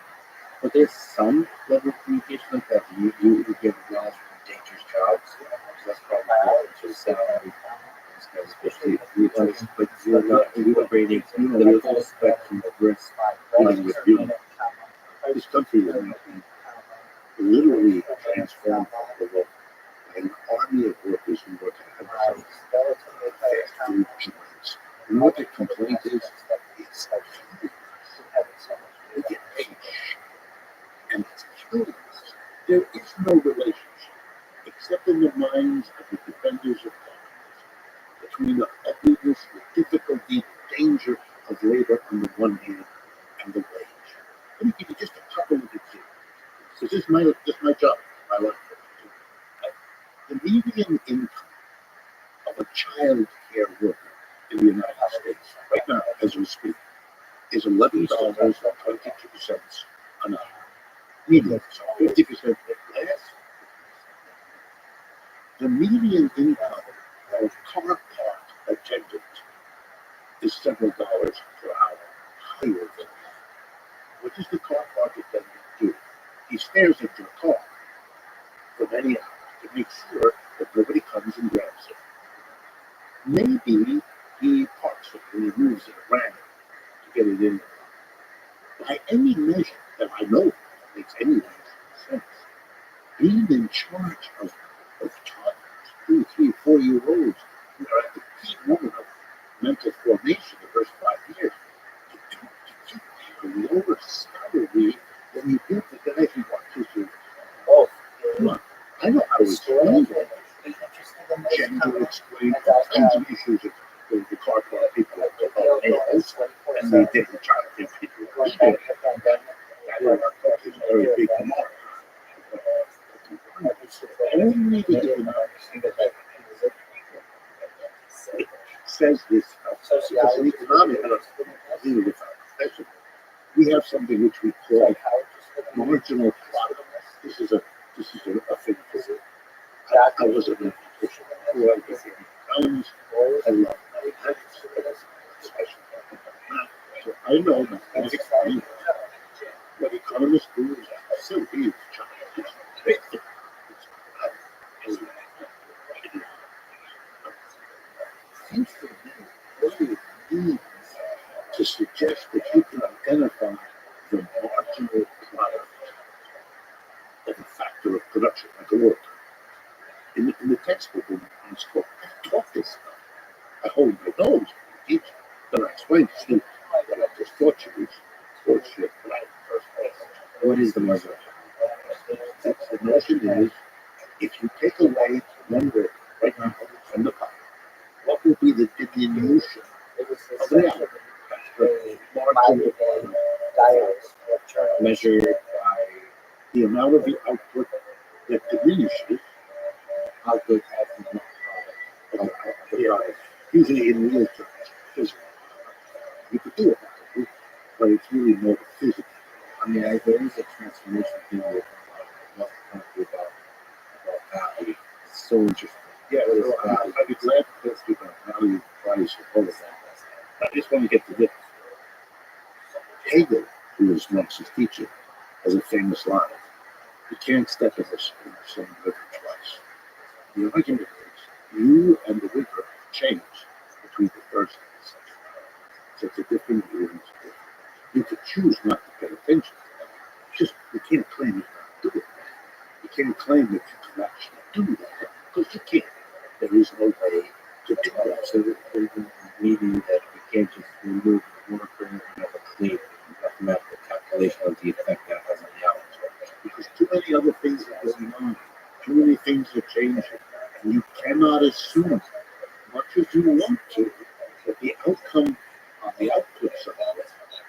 but there's some level of communication like that. You would give acknowledgement for dangerous jobs. So that's probably to the salary. Especially but you're not integrating the full spectrum of risk dealing with you. This country is literally transformed by an army of workers who work at fast food joints. And what the complaint is they get paid. And it's killing us. There is no relationship, except in the minds of the defenders of capitalism, between the ugliness, the difficulty, the danger of labor on the one hand and the wage. Let me give you just a couple of examples. So this is my job, my life. The median income of a child care worker in the United States, right now, as we speak, is $11.22 an hour. Median, so 50% less. The median income of car park attendant is several dollars per hour higher than that. What does the car park attendant do? He stares at your car for many hours to make sure that nobody comes and grabs it. Maybe he parks it and he moves it around to get it in. By any measure that I know that makes any sense, being in charge of toddlers, 2, 3, 4-year-olds who are at the key moment of mental formation the first 5 years, you get a lower salary than you do for the guys who watches you. Oh, come on. I know how to explain it. Gender explain all kinds of issues of the car park people about males and they did the child care people. That is a very big mark. Only the economics says this stuff. Because in economics, we have something which we call marginal product. This is a thing. I was a mathematician. I love mathematics. So I know mathematics. What economists do is simply seems to me what it means to suggest that you can identify the marginal product of a factor of production, like a worker. In the textbook in school, I taught this stuff. I hold my nose, I teach, then I explain to students what I just taught you is bullshit right in the first place. What is the marginal? The notion is, if you take away one worker right now from the pie, what will be the diminution of the output? The marginal Measured by the amount of the output that diminishes output of the product. Usually in real terms, physical. You could do it, but it's really more physical. I mean, there is a transformation thing with about value. It's so interesting. Yeah, so, I'd be glad to talk to you about value, price, and all of that. I just want to get to this. Hegel, who was Marx's teacher, has a famous line. You can't step in the same river twice. The argument is, you and the river have changed between the first and the second. So it's a different view. You could choose not to pay attention to that. Just, you can't claim you can't do it. You can't claim that you can actually do that, because you can't. There is no way to to the meeting that we can't just remove the worker and have a clean mathematical calculation of the effect that has on the outcome. because too many other things are going on. Too many things are changing. And you cannot assume, much as you want to, that the outcome on the output side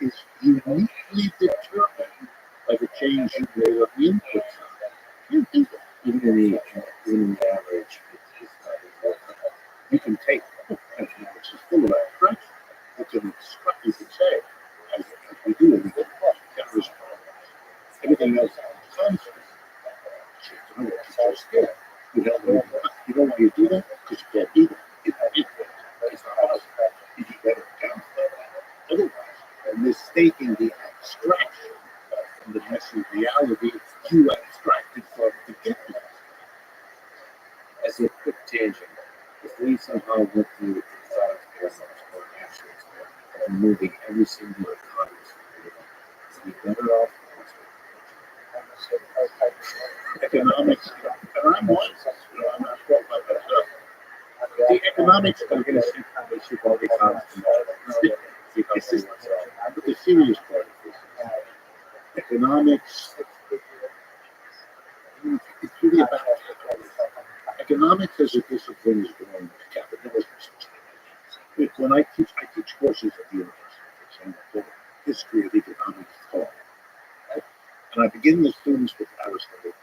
is uniquely determined by the change you made on the input side. You think that. Even in the average, it's not important. You can take economics is full of abstraction. You can extract, you can say, as we do everything, terrorist problems. Everything else is constant. So, you know, it's all skill. You know why you do that? Because you can't do that. It's not possible. You do better account for that. Otherwise, you're mistaking the abstraction from the messy reality you abstracted from to get there. As a quick tangent, if we somehow went through the thought experiment or an action experiment of removing every single economy, we'd be better off. Economics, and I'm one. You know, I'm not sure about myself. The economics are going to We should all be constant. This is the serious part of this. Economics, it's really about economics as a discipline is going to capitalism. Like when I teach courses at the university, for example, history of economics thought. Right? And I begin the students with Aristotle.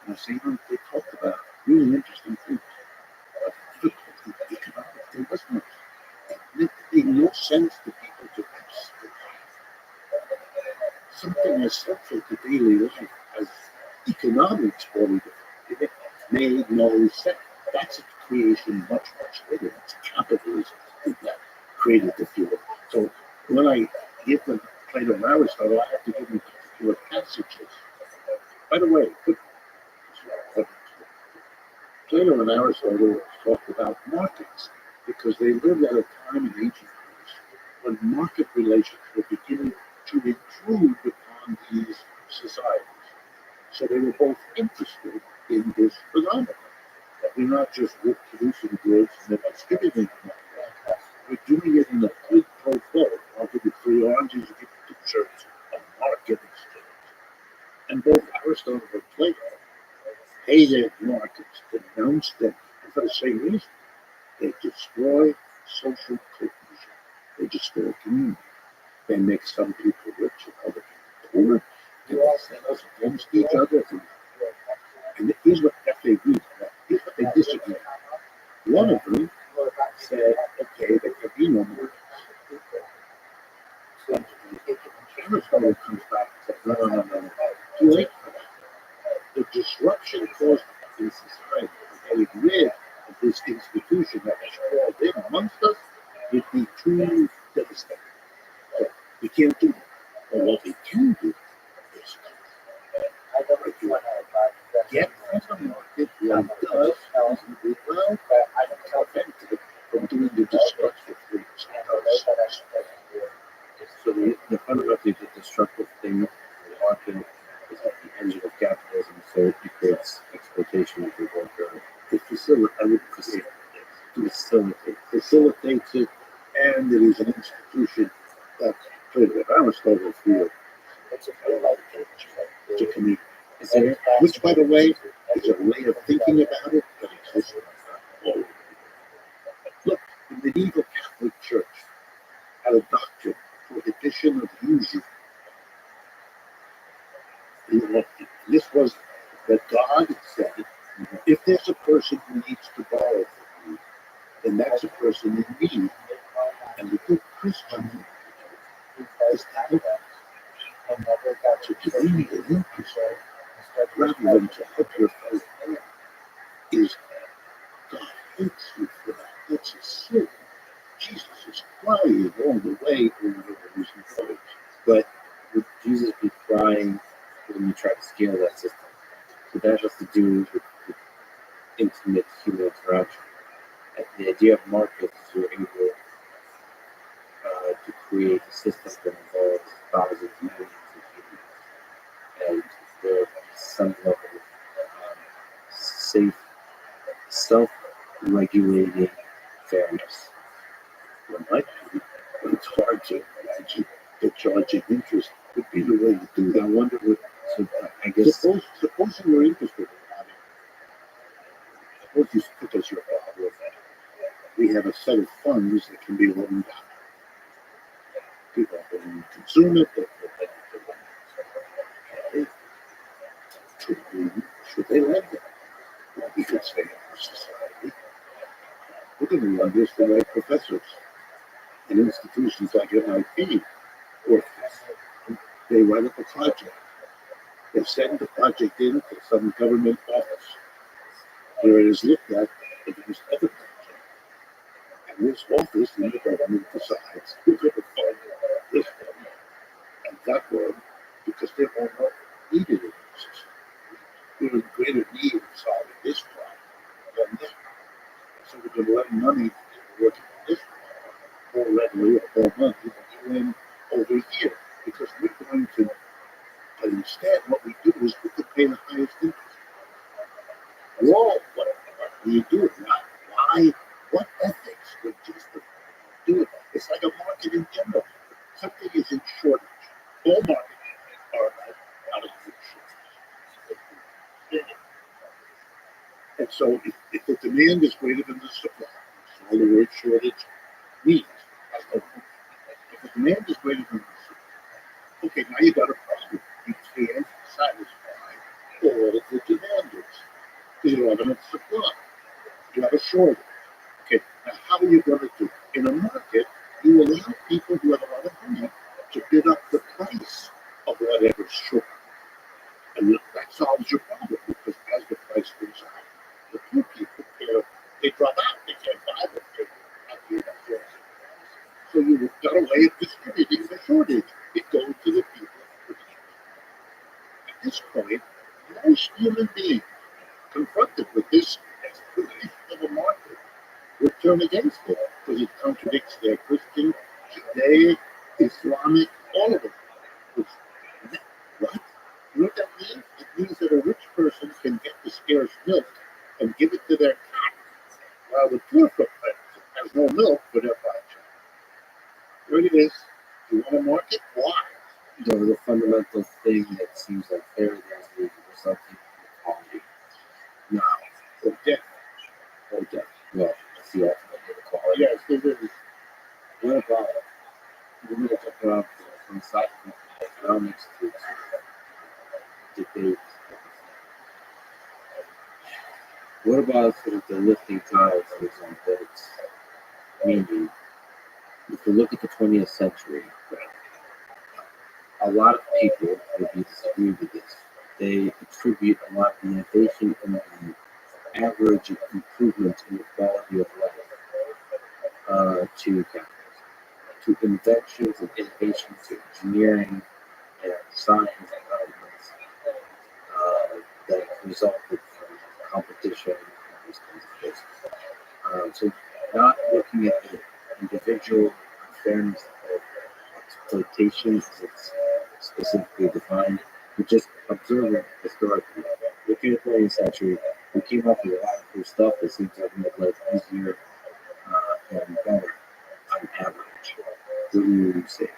And I say, you know, they talked about really interesting things. Economics, there was no, it made no sense to people to abstract something as central to daily life as economics or it made no sense. That's a creation much later. It's capitalism that created the field. So when I give them Plato and Aristotle, I have to give them particular passages. By the way, Plato and Aristotle talked about markets because they lived at a time in ancient Greece when market relations were beginning to intrude upon these societies. So they were both interested in this phenomenon. That we're not just producing goods and then distributing them. We're doing it in a quid pro quo. I'll give you 3 oranges, you give me 2 shirts, a market exchange. And both Aristotle and Plato hated markets, denounced them, and for the same reason. They destroy social cohesion. They destroy community. They make some people rich and other people poor. And they set us against each other. And here's what they agree. Here's what they disagree. One of them said, okay, there could be no markets. Aristotle comes back and says, no. Too late for that. The disruption caused in society by getting rid of this institution that was called in amongst us would be too devastating. So we can't do that. But what we can do is get from the market what it does reasonably well and prevent it from doing the destructive things it does. So the fundamentally the destructive thing of the market is at the engine of capitalism, so it creates exploitation of the worker. It facilitates it, and it is an institution that Plato and Aristotle feel to commute. Which, by the way, is a way of thinking about it that exists. Look, the medieval Catholic Church had a doctrine, prohibition of usury. This was that God said, if there's a person who needs to borrow from you, then that's a person in need. And the good Christian is to bring the interest rather than to help your fellow man is God hates you for that. That's a sin. Jesus is crying all the way over the reason for it. But would Jesus be crying when you try to scale that system? So that has to do with intimate human interaction. And the idea of markets is you're able to create a system that involves thousands, millions of humans. And there is some level of safe, self-regulating fairness. There might be, but it's hard to imagine that charging interest would be the way to do that. I wonder what. So I guess Suppose you were interested in having, suppose you put us your problem. We have a set of funds that can be loaned out. People can consume it, they should they lend it? Well, we could say in our society, we're going to lend this to the right professors in institutions like MIT, or they write up a project. They send the project in to some government office where it is looked at against other projects. And this office in the government decides who's going to fund this one and that one because they're more needed in the society. We're in greater need of solving this problem than that. So we're going to lend money to people working on this problem more readily or more money than you lend over here because we're going to. But instead, what we do is we could pay the highest interest. Whoa, what do you do? Why? What ethics would justify do it? It's like a market in general. Something is in shortage. All markets are out of shortage. And so if the demand is greater than the supply, that's all the word shortage means. If the demand is greater than the supply, okay, now you got a problem. You can't satisfy all of the demand is. Because you don't have enough supply. You have a shortage. Okay, now how are you going to do it? In a market, you allow people who have a lot of money to bid up the price of whatever's short. And that solves your problem because as the price goes up, the poor people, they drop out. They can't buy what they're not being afforded. So you've got a way of distributing the shortage. It goes to the people. At this point, most human beings confronted with this explanation of a market would turn against it because it contradicts their Christian, Judaic, Islamic, all of them. Which, what? You know what that means? It means that a rich person can get the scarce milk and give it to their cat, while the poor person has no milk for their 5 children. There it is. You want a market? Why? the fundamental thing that seems like fair is the resulting in equality. Now, or death. Or death. Well, that's the ultimate inequality. Yes, there is. What about we're going to talk about the philosophical economics to debate? What about sort of the lifting tides that is on boats? Meaning, if you look at the 20th century, a lot of people maybe disagree with this. They attribute a lot of the innovation and the average improvement in the quality of life to capitalism, to inventions and innovations, to engineering and science and developments that resulted from competition and those kinds of things. So not looking at the individual unfairness of exploitation as it's specifically defined, but just observing historically. Looking at the 20th century, we came up with a lot of cool stuff that seems like made life easier and better on average. What do you say?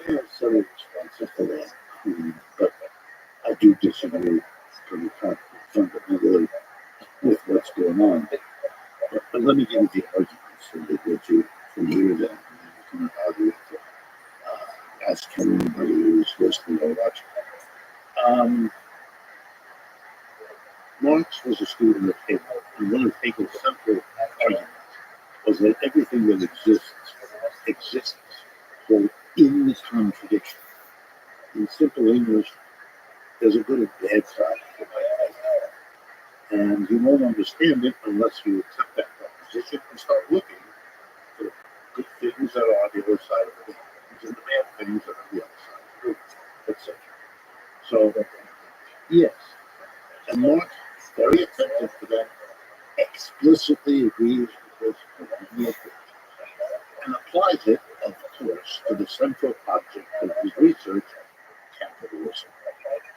I have several responses to that, but I do disagree pretty fundamentally with what's going on. But let me give you the arguments so that you can hear them and you can argue with them. Ask anybody who's listening or watching. Marx was a student of Hegel, and one of Hegel's central arguments was that everything that exists quote, in the contradiction. In simple English, there's a good and bad side to life. And you won't understand it unless you accept that proposition and start looking for the good things that are on the other side of the things and the bad things that are on the other side of the etc. So, yes. And Marx, very attentive to that, explicitly agrees with this and applies it, of course, to the central object of his research, capitalism.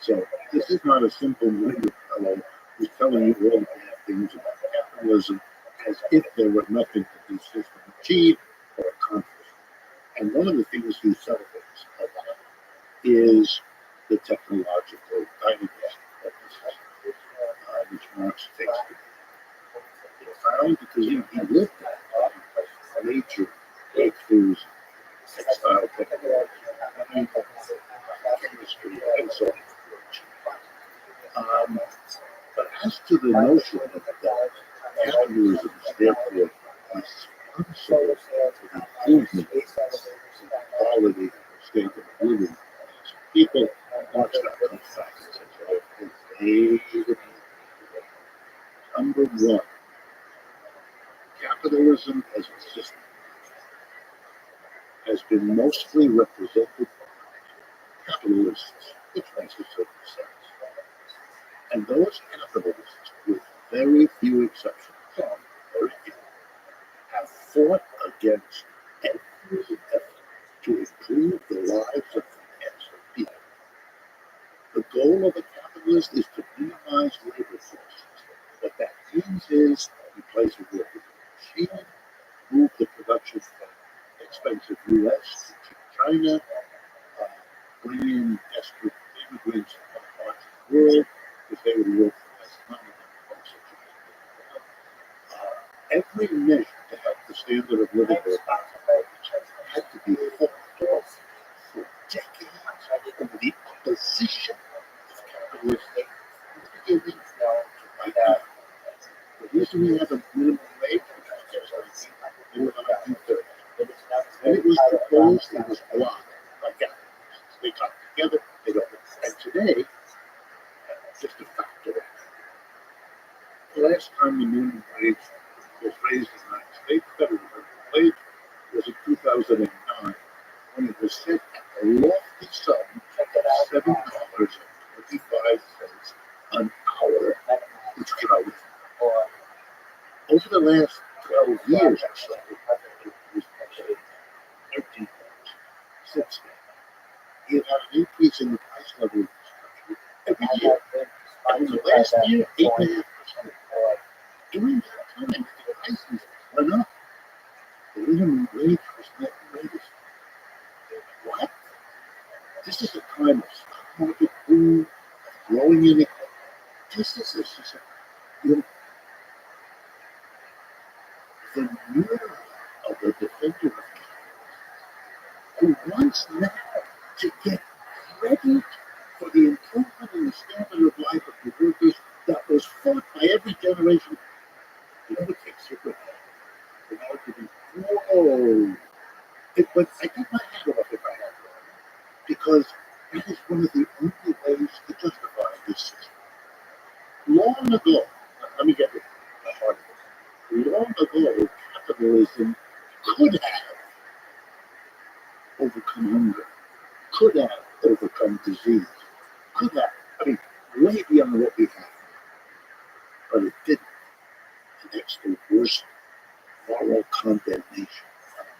So this is not a simple little fellow who's telling you all the bad things about capitalism as if there were nothing that this system achieved or accomplished. And one of the things he celebrates a lot is the technological dynamism of the system, which Marx takes to be profound because he lived that major breakthroughs, textile technology, chemistry, and so on. But as to the notion that capitalism is therefore responsible for the improvement in the quality and state of living of people, Marx got come back and says, wait a minute. Number one, capitalism as a system has been mostly represented by capitalists, which makes a certain sense. And those capitalists, with very few exceptions, very few, have fought against every effort to improve the lives of the mass of people. The goal of a capitalist is to minimize labor force. What that means is replace a worker with a machine, move the production from expensive US to China, bring in desperate immigrants from other parts of the world because they would work for less money than folks in China. Every measure to help the standard of living of had to be fought for decades over the opposition of capitalism from the beginning to right now. The reason we have a minimum wage, which was in the 1930s, when it was proposed, it was blocked by capitalists. They got together, they don't. And today, just a factor. The last time the minimum wage was raised in the United States, federal minimum wage, was in 2009, when it was set at the lofty sum of $7.25 an hour, which came out with. Over the last 12 years or so, it was $13 since then. We have had an increase in the price level of this country every year. And in the last year, 8.5%. During that time, the prices went up. The minimum wage was not raised. What? This is a time of stock market boom, of growing inequality. This is a system. The murder of the defender of capitalism, who wants now to get credit for the improvement in the standard of life of the workers that was fought by every generation. You know what takes you for that? In order to be, whoa. But I take my hat off if I have to, because that is one of the only ways to justify this system. Long ago, let me get to the heart of it. Long ago, capitalism could have overcome hunger, could have overcome disease, could have, way beyond what we have. But it didn't. And that's the worst moral condemnation.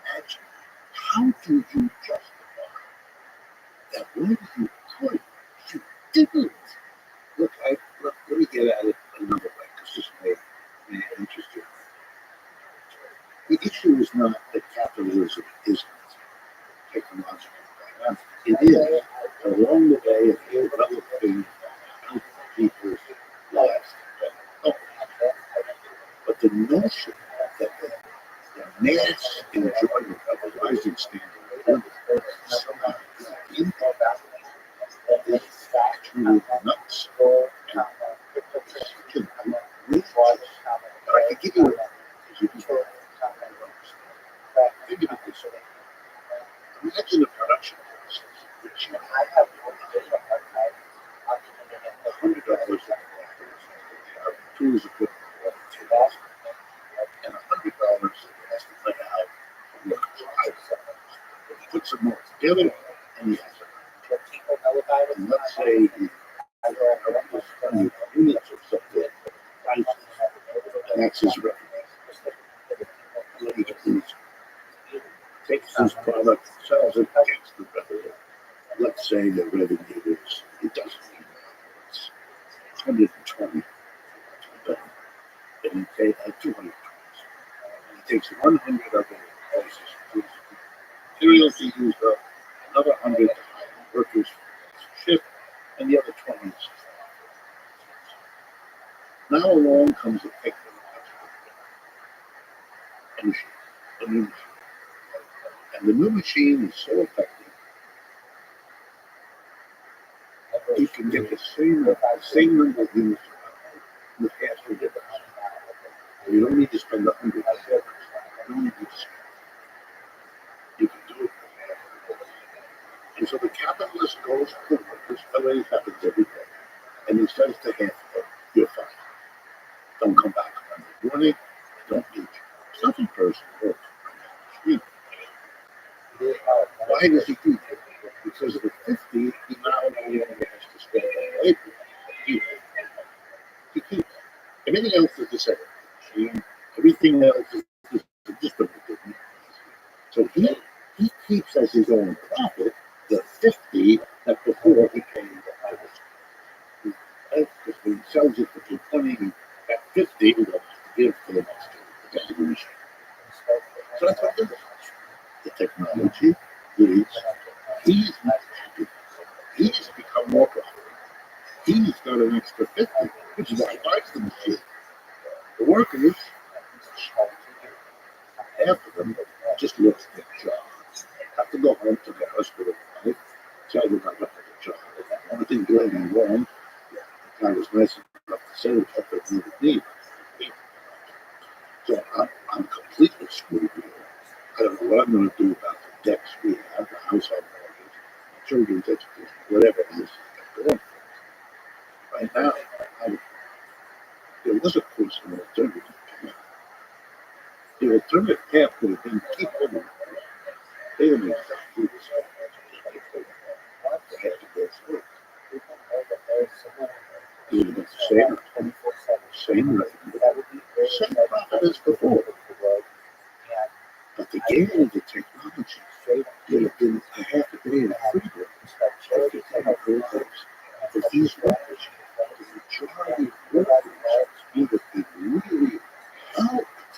Imagine, how do you justify that when you could, you didn't? Look, let me get at it another way, because this may interest you. The issue is not that capitalism isn't technological. It is, along the way of developing people's lives. But the notion that the mass enjoyment of a rising standard of living somehow impact is actually nuts. And such an outrageous. But I can give you think of it this way. Imagine a production process which you have $100 tools, equipment, and $100 has to lay out for workers. But you put some more together, and you have to. And let's say you have units or something, prices, and that's his revenue. Let me get these. Takes his product, sells it, gets the revenue. Let's say the revenue is, it doesn't mean it's 120. And you pay 200. takes 100 of the materials he used up, another 100 to hire workers for shift, and the other 20 is now along comes a technological machine, a new machine. And the new machine is so effective, you can get the same number of units with half the difference. You don't need to spend 100. You don't need to spend. You can do it for half. And so the capitalist goes to the workers, already happens every day, and he says to half of them, "You're fired. Don't come back on Monday morning. I don't need you." Some person works right down the street. Why does he do that? Because of the 50, he now no longer has to spend on labor. He keeps. Everything else is the same. Everything else is just a bit. So he keeps as his own profit the 50 that before he paid the others. Because when he sells it for 220, that 50 he will have to give for the next two. So that's what it is. The technology leads. He's not happy. He's become more profitable. He's got an extra 50, which is why he buys the machine. The workers, half of them just look at their jobs. Have to go home to their husband and wife, tell them I left the job. I didn't do anything wrong. The guy was nice enough to say what they needed me. So I'm completely screwed here. I don't know what I'm going to do about the debts we have, the household mortgage, children's education, whatever it is I'm going for. Right now, there was a course in alternative path. The alternative path would have been keep living. They didn't exactly do this. They had to go through it. It would have been the same revenue, same profit as before. But the gain of the technology would have been a half a day of freedom, everything for lives. For these workers, the majority of workers would have been really helped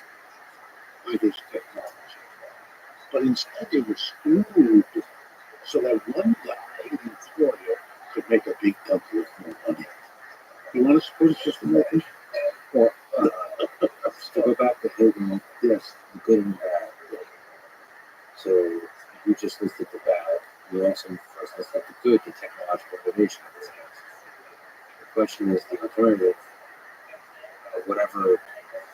by this technology. But instead they were screwed so that one guy, the employer, could make a big W with more money. You want to support a system like this? Well, to go back to Hogan, yes, the good and the bad. So you just listed the bad. You also first listed the good, the technological innovation. The question is the alternative, whatever,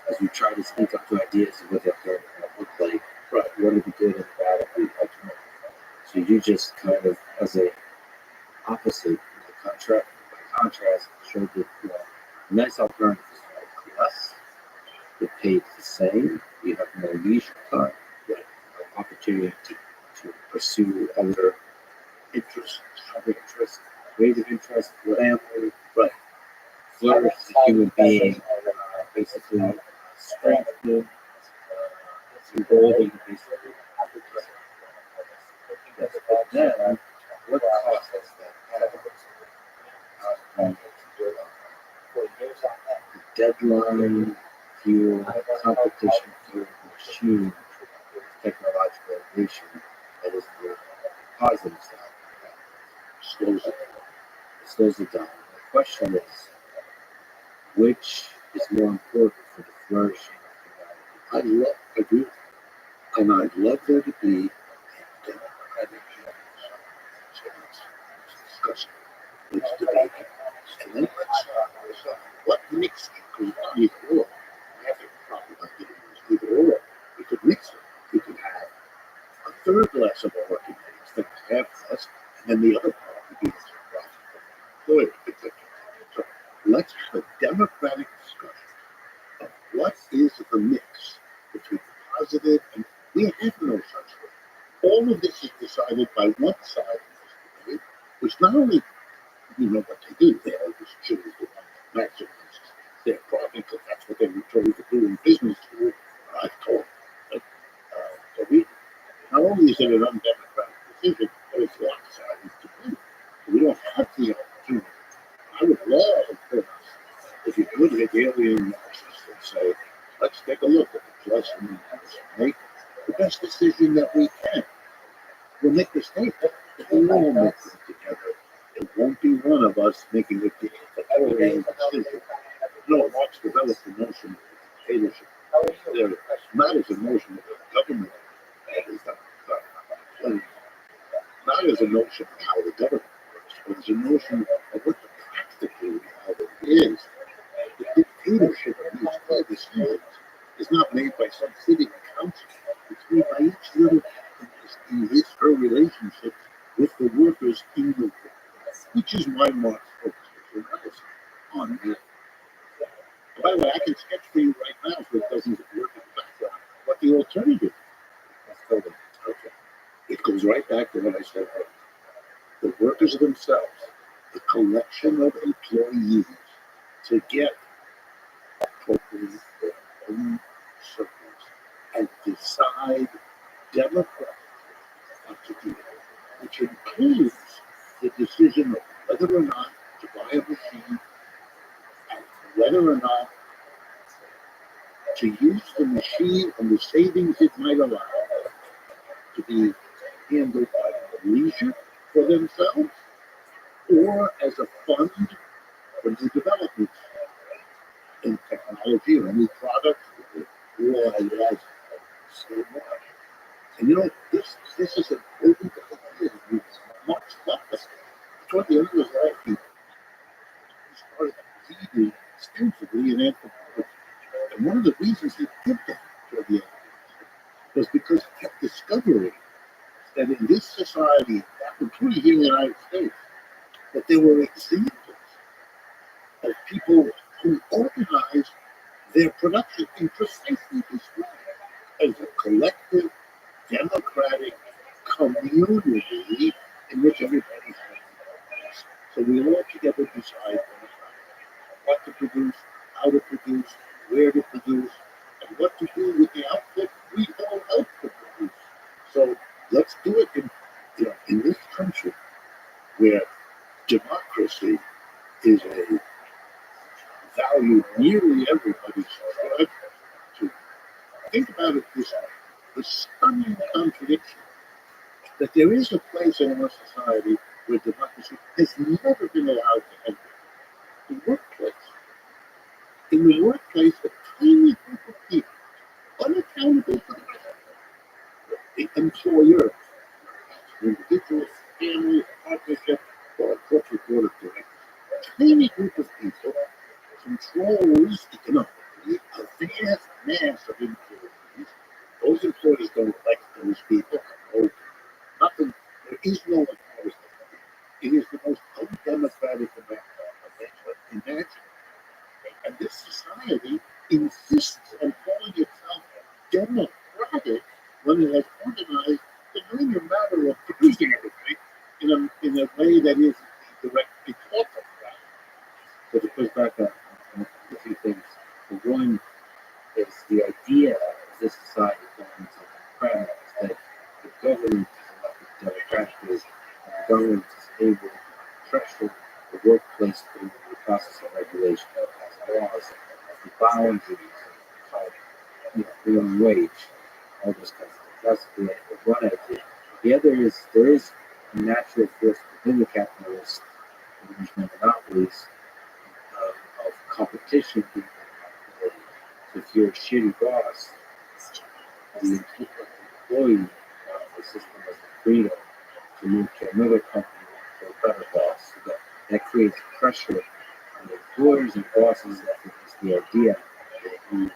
as you try to speak up to ideas of what the alternative might look like, right, what are the good and the bad of the alternative? So you just kind of, as a opposite, by contrast, showed that nice alternative is like less, get paid the same, you have more leisure time, opportunity to pursue other interests, ways of interest, family, right, flourish as a human being, basically strengthen, embolden, basically. Yes, but then, what cost us that? Deadline, fuel, competition, fuel, machine, technological innovation, that is the positive side. Slows it down. The question is, which is more important for the flourishing of humanity? I agree. And I'd love there to be a democratic so let's discuss it. Let's debate it. And then let's what mixture could either or. I have to probably not get it either or. We could mix it. We could have a third glass of our working days, then half less, and then the other part would be the employer. So let's have a democratic discussion of what is the mix between positive and we have no such thing. All of this is decided by one side of this debate, which not only you know what they do, they always choose to maximize their profit because that's what they were told to do in business school. I've taught. Right? So we not only is it an undemocratic decision, but it's lopsided to do. We don't have the opportunity. I would love for us if you could Hegelian Marxists and say, let's take a look at the plus and make the best decision that we can. We'll make mistakes, but we all make them together. It won't be one of us making a dictatorial decision. No, Marx developed the notion of dictatorship. There, not as a notion of government, that is not as a notion of how the government works, but as a notion of what the practical reality is. The dictatorship of these key decisions is not made by some sitting council. It's made by each little in his her relationship with the workers in the work, which is why Marx focuses on that. By the way, I can sketch for you right now, so it doesn't work in the background, what the alternative is. Okay. It goes right back to what I said earlier. The workers themselves, the collection of employees, to get appropriate their own circles and decide democratically what to do, which includes the decision of whether or not to buy a machine and whether or not to use the machine and the savings it might allow to be handled by leisure for themselves or as a fund for new developments in technology or any product or as so much. And you know, this is an open idea. Marx left us toward the end of his life. He started reading extensively in anthropology. And one of the reasons he did that toward the end was because he kept discovering that in this society, including here in the United States, that there were examples of people who organized their production in precisely this way, as a collective, democratic community in which everybody has a voice. So we all together decide what to produce, how to produce, where to produce, and what to do with the output we all help to produce. So let's do it in this country where democracy is a value nearly everybody subscribes to. Think about it this way: the stunning contradiction that there is a place in our society where democracy has never been allowed to enter. The workplace. In the workplace, a tiny group of people, unaccountable to the rest, the employer, individuals, families, partnership, or a corporate board of directors. A tiny group of people controls economically a vast mass of employees. Those employees don't elect those people. No, nothing. There is no one who knows them. It is the most undemocratic America imaginable. And this society insists on calling itself democratic when it has organized the minor matter of producing everything in a way that is directly corporate. So to push back on a few things, the one is the idea of this society going to democratic is that the government is elected democratically, and the government is able to pressure the workplace through the process of regulation, laws, the boundaries, minimum wage, all those kinds of things. That's the one idea. The other is there is a natural force within the capitalist and regional monopolies of competition. So if you're a shitty boss, the employee the system has the freedom to move to another company for a better boss. So that creates pressure on the employers and bosses. That is the idea that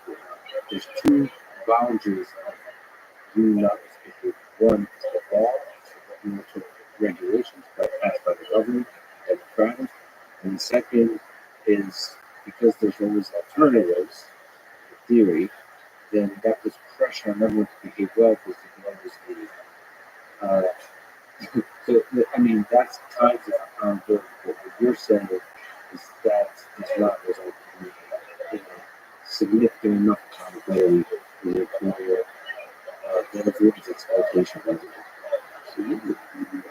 there's two boundaries of you not respecting. One is the law, so regulations passed by the government, democratic, and the second is because there's always alternatives, in theory, then that puts pressure on everyone to behave well because they can always leave. So, I mean, that's kinds of accountability. What you're saying is that it's not resulting in significant enough accountability for the employer that avoids exploitation. Absolutely.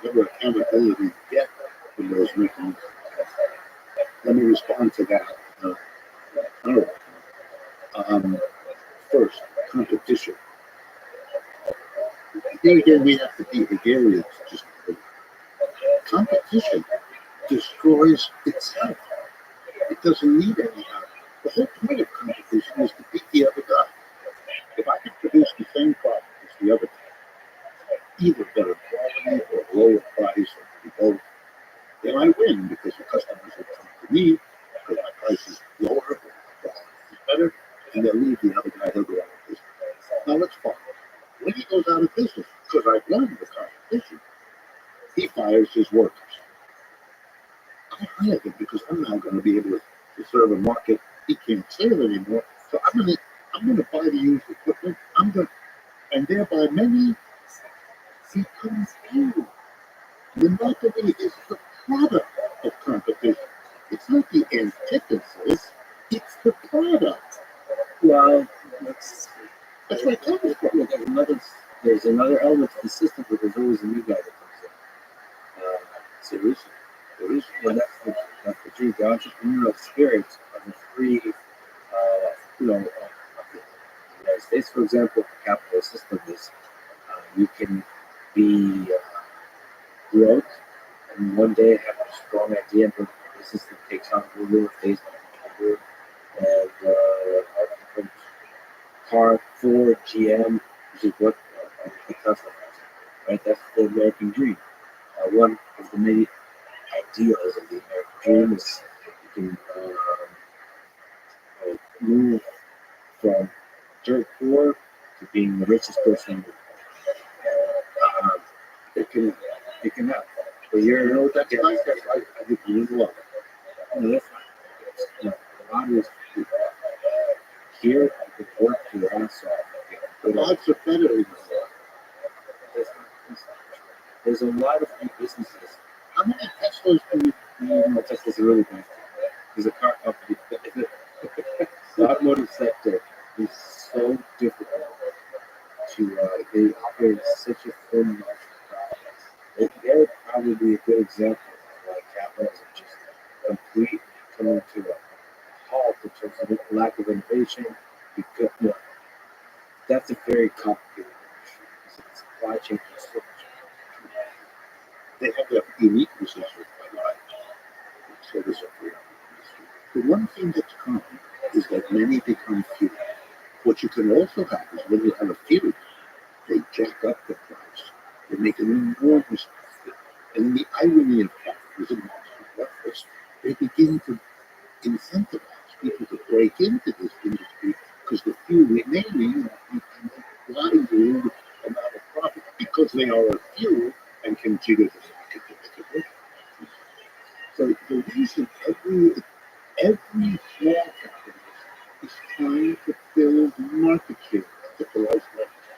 Whatever accountability you get from those mechanisms. Let me respond to that. First, competition. Here again, we have to be gregarious. Just competition destroys itself. It doesn't need any help. The whole point of competition is to beat the other guy. If I can produce the same product as the other guy, either better quality or lower price or both, then I win because the customers will come to me because my price is lower, or the quality is better, and they'll leave the other guy, he'll go out of business. Now let's follow. When he goes out of business, because I've won the competition, he fires his workers. I hire him because I'm now going to be able to serve a market he can't serve anymore. So I'm going to buy the used equipment. And thereby many become few. Monopoly is the product of competition. It's not the antithesis. It's the product. Well, That's where it comes from. there's another element to the system, but there's always a new guy that comes in. There is, and that's the truth. The entrepreneurial spirit of the free, of the United States, for example, the capitalist system is you can be broke and one day have a strong idea, but the system takes on the real estate and from car, Ford, GM, which is what the Tesla has, right? That's the American dream. One of the many ideals of the American dream is you can move from dirt poor to being the richest person. It can happen. But you know what that's like? That's like I think you need luck. No, that's not. A lot of these people here you can work your ass off. The odds are better in There's a lot of new businesses. How many Teslas do you Tesla's a really bad thing. There's a car company. The automotive sector is so difficult to they operate in such a thin market. They're probably a good example of why capitalism just completely coming to a halt in terms of lack of innovation. Because that's a very complicated issue. The supply chain is so much. They have that unique position with my life. So this is the one thing that's common is that many become few. What you can also have is when you have a few, they jack up the price. They make an enormous profit. And the irony of capitalism is they begin to incentivize people to break into this industry because the few remaining can make wide amount of profit because they are a few and can jigger the market to make it work. So the reason every small capitalist is trying to build market share. That's the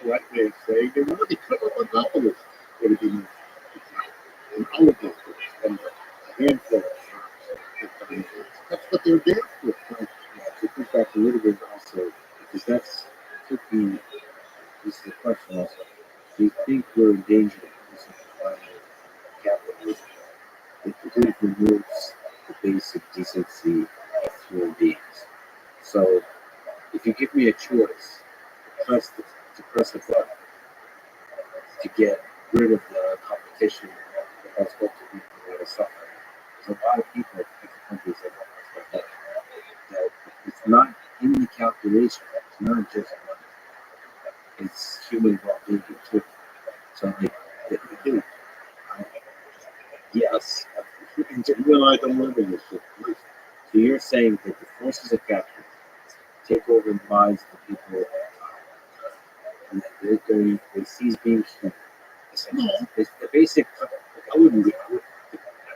right way of saying they want to become a monopolist. What do you mean? An oligopoly and a handful of shops. That's what they're there for. To push back a little bit also, because could be, this is a question also. Do you think we're in danger of simplifying capitalism? It completely removes the basic decency of human beings. So, if you give me a choice to press the button to get rid of the competition that's going to be the suffering, there's a lot of people in different countries that it's not in the calculation. It's not just money. It's human well-being too. So, yes. Well, I don't live in this situation. So you're saying that the forces of capitalism take over the minds of the people, and that they cease being human. Essentially, it's the basic. I wouldn't be.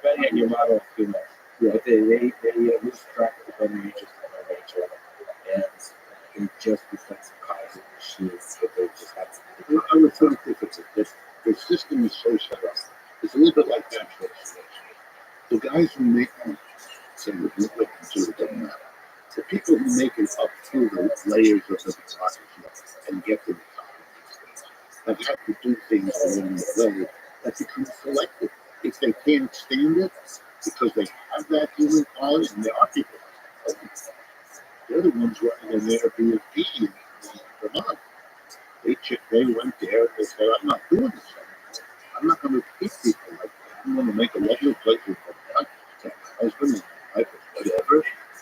Depending on your model of human, but they lose track of the better interest of nature, and it just becomes cars and machines that they just have to. I would sort of think the system is so set up. It's a little bit like natural selection. The guys who make them say that you would consider it doesn't matter. The people who make it up through the layers of the bureaucracy and get to the top of these things have had to do things along the way that become selective. If they can't stand it, because they have that human quality, and there are people like that. They're the ones running an Airbnb in Vermont. They went there and they said, I'm not doing this anymore. I'm not going to treat people like that. I'm going to make a lovely place for my husband and my wife or whatever.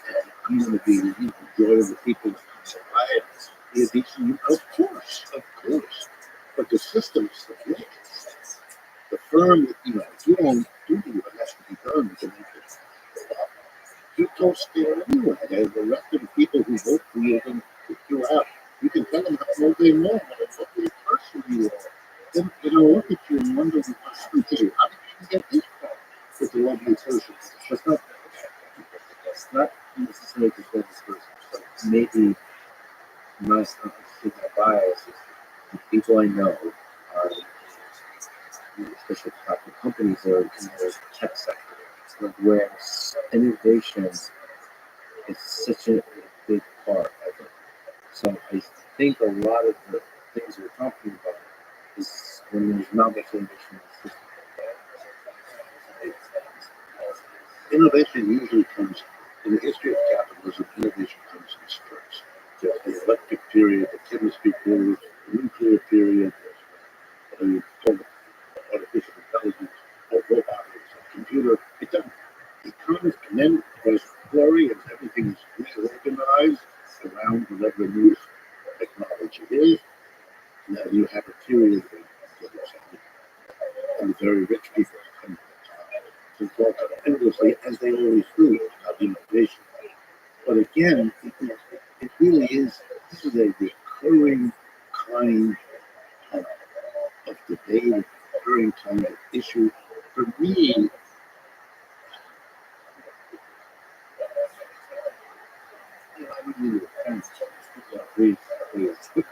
And I'm going to be enjoying the people that come by and be a decent. Of course. But the system is the way. The firm, if you don't do what has to be done to make it, you toast there anyway. And the rest of the people who vote for you are going to kick you out. You can tell them how all day long what a lovely person you are. Then they're going to look at you and wonder what happened to you. How did you get this far with a lovely person? It's not necessarily to say this person, but maybe my bias is the people I know are, especially top companies, are in the tech sector, where innovation is such a big part of it. So I think a lot of the things we're talking about is when there's not much innovation in the system. Innovation usually comes in the history of capitalism. Innovation comes in spurts. There's the electric period, the chemistry period, the nuclear period, the artificial intelligence, or robotics, or computer. It comes, and then there's flurry, and everything is reorganized around whatever new technology is. And then you have a period and the very rich people come to talk endlessly, as they always do, about innovation. But again, it really is, this is a recurring kind of debate, a recurring kind of issue. For me, I would need a fence. Please. The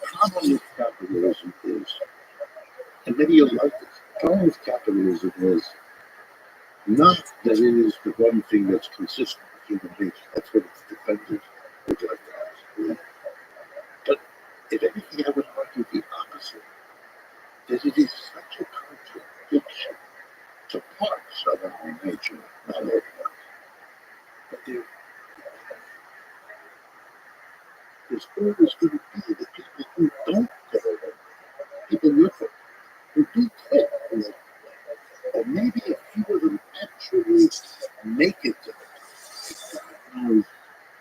problem with capitalism is, and maybe you'll like this, the problem with capitalism is not that it is the one thing that's consistent with human nature. That's what its defenders would like to have. But if anything, I would argue the opposite. That it is such a contradiction to parts of our nature, not all parts. But there's always going to be the people who don't go along, people who do quit, or maybe a few of them actually make it to the top. God knows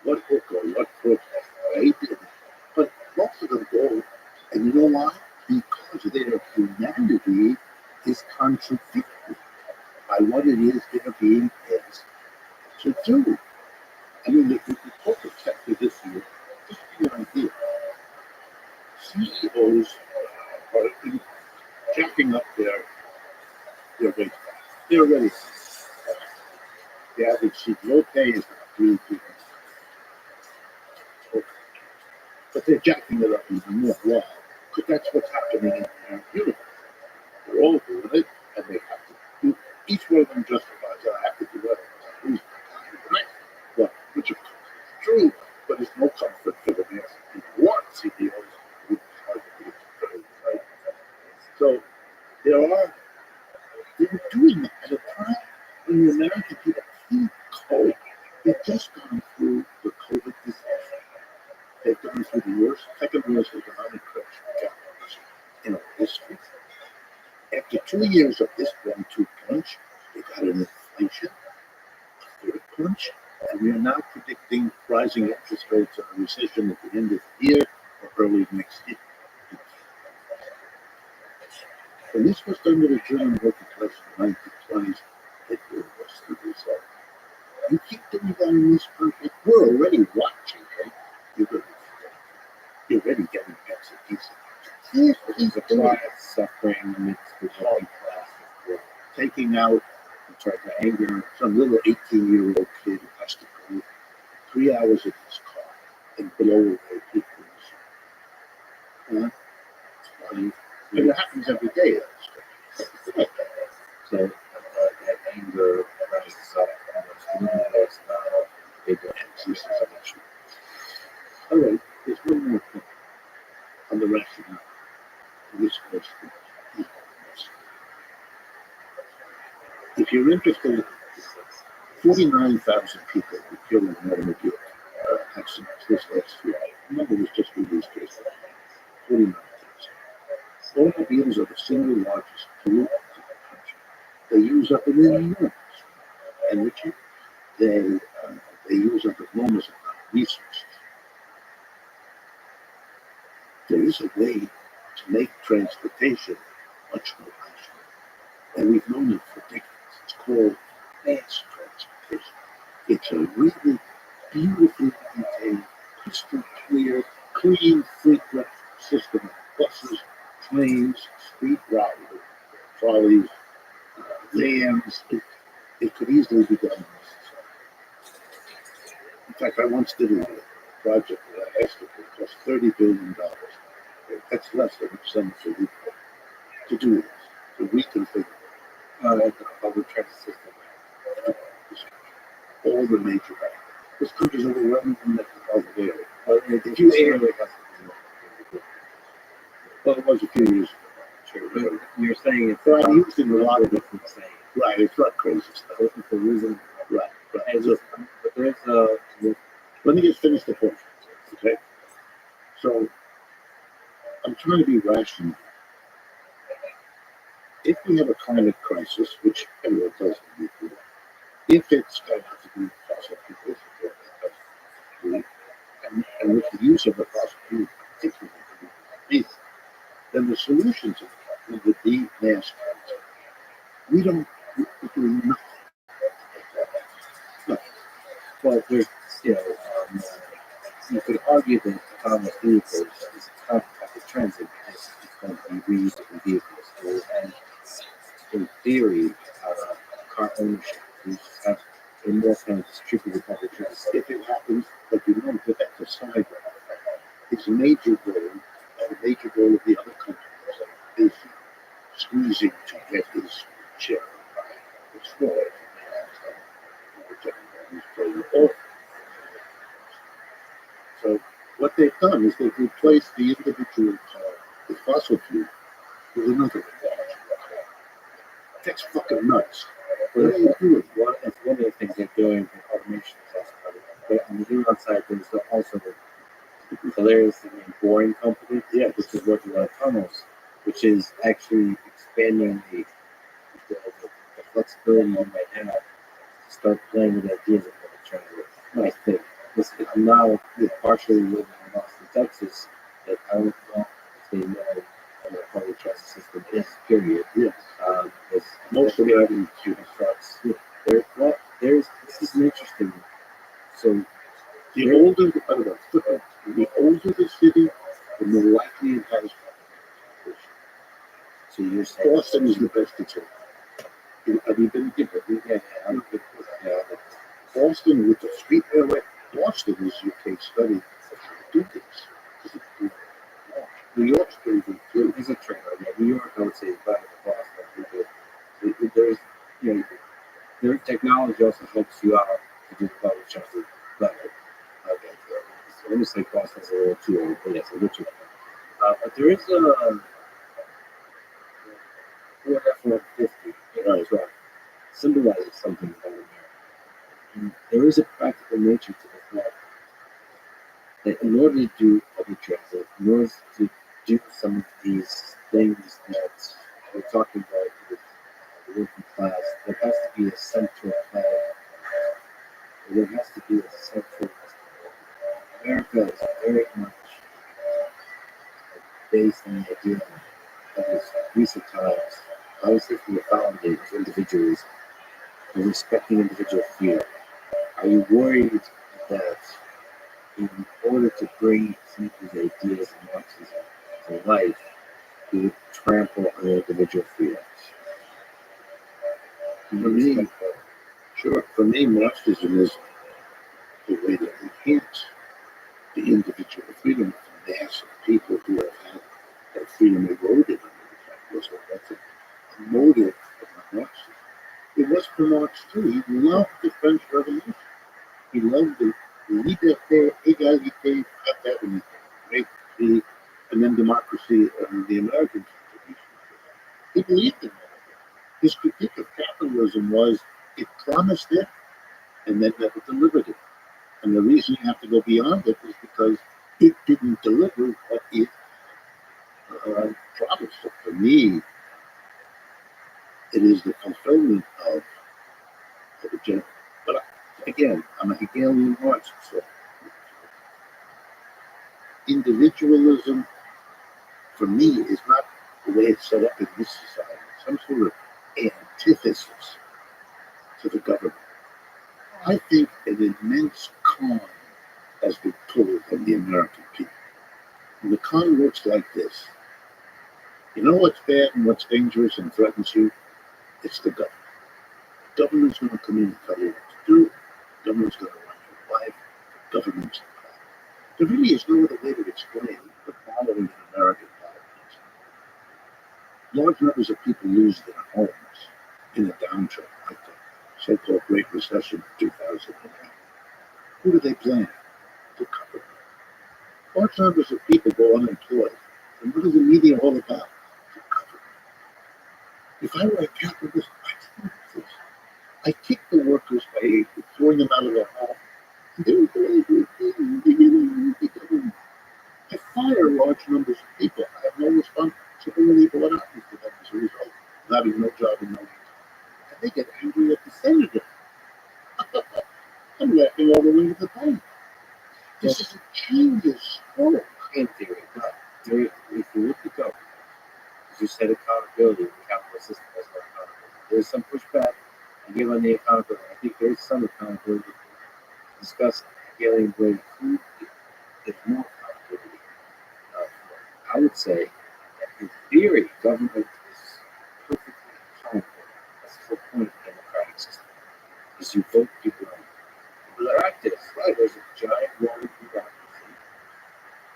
what hook or what crook they did. But most of them go, and you know why? Because their humanity is contradicted by what it is they're being asked to do. I mean, the corporate sector this year, just to give you an idea, CEOs are jacking up their rates. They're already the average CEO pay is not really good. But they're jacking it up even more. Why? Because that's what's happening in their universe. They're all doing it, and they have to do. Each one of them justifies, I have to do it. Right? Well, which of course is true, but it's no comfort for the next people want CEOs who try to do it. Right? So they're doing it at a time when the American people can't cope. They've just gone through the COVID disaster. They've gone through the second worst economic crash in our history. After 2 years of this 1-2 punch, they got an inflation, a third punch, and we are now predicting rising interest rates and a recession at the end of the year or early next year. When this was done to the German working class in the 1920s, it was the result. You keep doing that in this country, we're already watching it. You're already getting bits and pieces. The class suffering amidst the working class, Taking out, trying to anger some little 18-year-old kid who has to go 3 hours in his car and blow away people's. It's funny. And it happens every day. so that anger rises up almost bigger Excuses of issue. All right, there's one more thing on the rationale for this question. If you're interested 49,000 people were killed in automobile accidents this last year. The number was just released yesterday. 49,000. Automobiles are the single largest pollutants in the country. They use up an enormous energy. They use up enormous amount of resources. There is a way to make transportation much more rational, and we've known it for decades. It's called mass transportation. It's a really beautifully detailed, crystal clear, clean, frequent system of buses, trains, street riders, trolleys, vans. It could easily be done. In fact, I once did a project that I asked it to cost $30 billion. That's less than what some should be to do this, to reconfigure the public transit system. All the major banks. This country's overwhelmingly metropolitan area. If you area has to be, well, it was a few years ago. But you're saying it's But I'm using a lot of different saying. Right, it's not crazy stuff. It's a reason. Right. And So, but there's a let me just finish the point. Okay? So, I'm trying to be rational. If we have a climate crisis, which everyone tells me we do, if it's going to have to be fossil fuels, and with the use of the fossil fuel, particularly, then the solution to that would be mass transit. We're doing nothing. Nothing. well, there's you could argue that autonomous vehicles is a kind of public transit because it's going to be reusable vehicles. And in theory, car ownership, you just have a more kind of distributed public transit. If it happens, but you know that that's a side. It's a major goal, and a major goal of the other countries is squeezing to get his share of the pie. It's for So what they've done is they've replaced the individual car, the fossil fuel, with another. That's fucking nuts. What are you doing? It's one of the things they're doing in automation is also part of it. But on the human side, there's also so there's the boring company, which is working on tunnels, which is actually expanding the flexibility you might have to start playing with ideas of public transit. I think I'm now partially living in Austin, Texas, that I don't know if they know what a public transit system is, period. Yes. Most of it in trucks. There's this is interesting. So The older the city, the more likely it has. so you're saying Boston is the best example. Have you been to Boston with the street railway? Boston is your case study of how to do this. New York's pretty good too. There's a trend. New York, I would say, is better than Boston. There's their technology also helps you out to do public transit better. So let me say Boston's a little too old, but yes, a little. But there is a Ford F-150 truck symbolizes something about America. And there is a practical nature to the fact that in order to do public transit, in order to do some of these things that we're talking about with the working class, there has to be a central plan. There has to be a central. America is very much based on the idea of recent times, obviously from the founding of individuals and respecting individual freedom. Are you worried that in order to bring some of these ideas and Marxism to life, you would trample on individual freedoms? For me, Marxism is the way to enhance the individual freedom of the mass of people who have had their freedom eroded under the capitalism. That's a motive of Marxism. It was for Marx too. He loved the French Revolution. He loved the liberté, égalité, fraternité, right? And then democracy and the American contribution. He believed in that. His critique of capitalism was it promised it, and then never delivered it. And the reason you have to go beyond it is because it didn't deliver what it promised. So for me, it is the fulfillment of the general. But again, I'm a Hegelian Marxist, so individualism for me is not the way it's set up in this society. Some sort of antithesis to the government. I think an immense con has been pulled on the American people. And the con works like this. You know what's bad and what's dangerous and threatens you? It's the government. The government's going to come in and tell you what to do. The government's going to run your life. The government's the problem. There really is no other way to explain the following in American politics. Large numbers of people lose their homes in a downturn like the so-called Great Recession of 2008. Who do they blame? The government. Large numbers of people go unemployed. And what is the media all about? The government. If I were a capitalist, I'd do this. I kick the workers by throwing them out of their home. I fire large numbers of people. I have no responsibility for what happens to them as a result of having no job and no income. And they get angry at the senator. I'm laughing all the way to the bank. This is a changes stroke. In theory, but there, if you look at government, as you said, accountability, the capitalist system has no accountability. There's some pushback I give on the accountability. I think there is some accountability. Discuss Hegelian way food. There's more accountability. I would say that in theory, government is perfectly accountable. That's the whole point of the democratic system. Is you vote people in. But practice, right? There's a giant rolling bureaucracy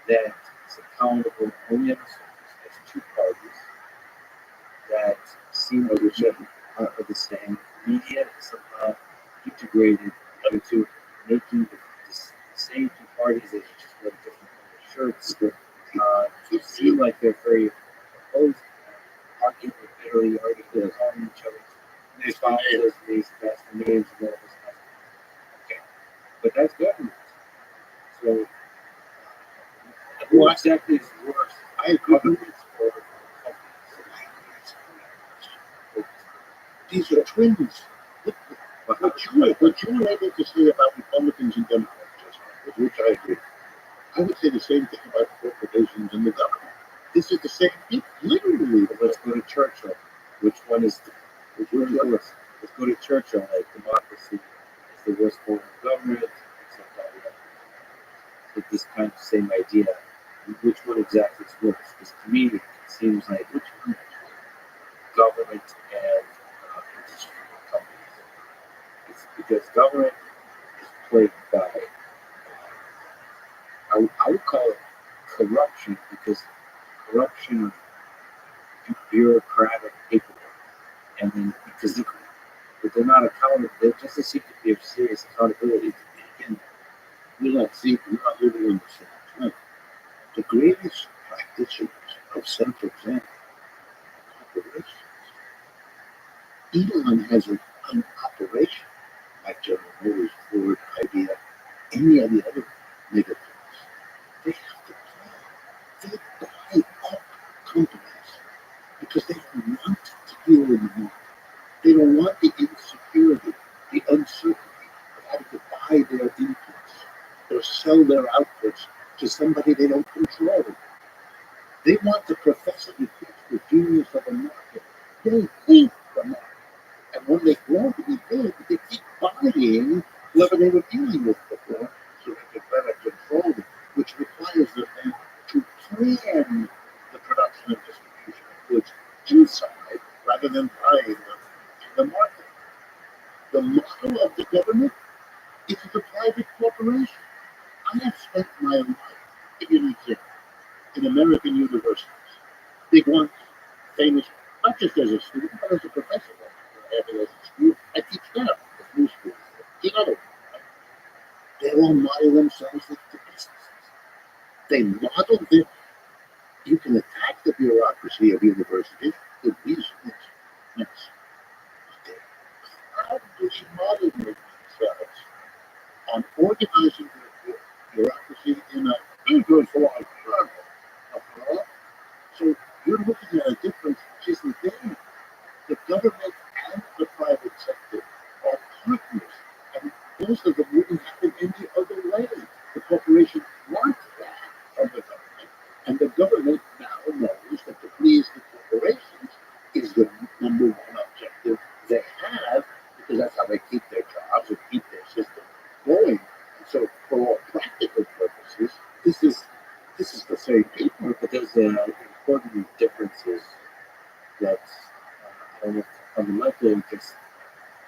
that is accountable only on the surface. There's two parties that seem to are the same. Media is somehow integrated into making the same two parties that just wear different shirts to seem like they're very opposed, arguing bitterly, arguing calling each other. There's followers, these best names, and all this stuff. Okay, but that's government. So, who exactly is worse? Governments or companies? These are twins. What you were able to say about Republicans and Democrats, just now, with which I agree. I would say the same thing about corporations and the government. This is the same people, literally. Let's go to Churchill. Which one is worse? Let's go to Churchill. Like democracy is the worst form of government. Except all the other. Like this kind of same idea. Which one exactly is worse? Because to me, it seems like which one? Government and industry companies. It's because government is plagued by, I would call it corruption, because corruption of bureaucratic paperwork, and then physically. But they're not accountable. There doesn't seem to be a serious accountability. Again, we're not living in the same time. The greatest practitioners of self-example are corporations. Elon has an operation like General Motors, Ford, IBM, any of the other mega firms. They have to play. They buy up companies because they don't want to deal in the market. They don't want the insecurity, the uncertainty of having to buy their inputs or sell their outputs to somebody they don't control. They want to profess it with the genius of a market. They hate the market. And when they grow to be big, they keep buying whoever they were dealing with before so they can better control them, which requires them to plan the production and distribution of goods inside rather than buying them in the market. The model of the government is the private corporation. I have spent my life, give you an example, in American universities. Big ones, famous, not just as a student, but as a professor. As a school, I teach them at new schools. The other one, right? They all model themselves like the businesses. They model them. You can attack the bureaucracy of universities with these things. Yes. How do they model themselves most of them wouldn't happen any other way. The corporation wants that from the government, and the government now knows that to please the corporations is the number one objective they have, because that's how they keep their jobs and keep their system going. And so, for all practical purposes, this is the same people. But there's important differences that I don't know if fundamentally just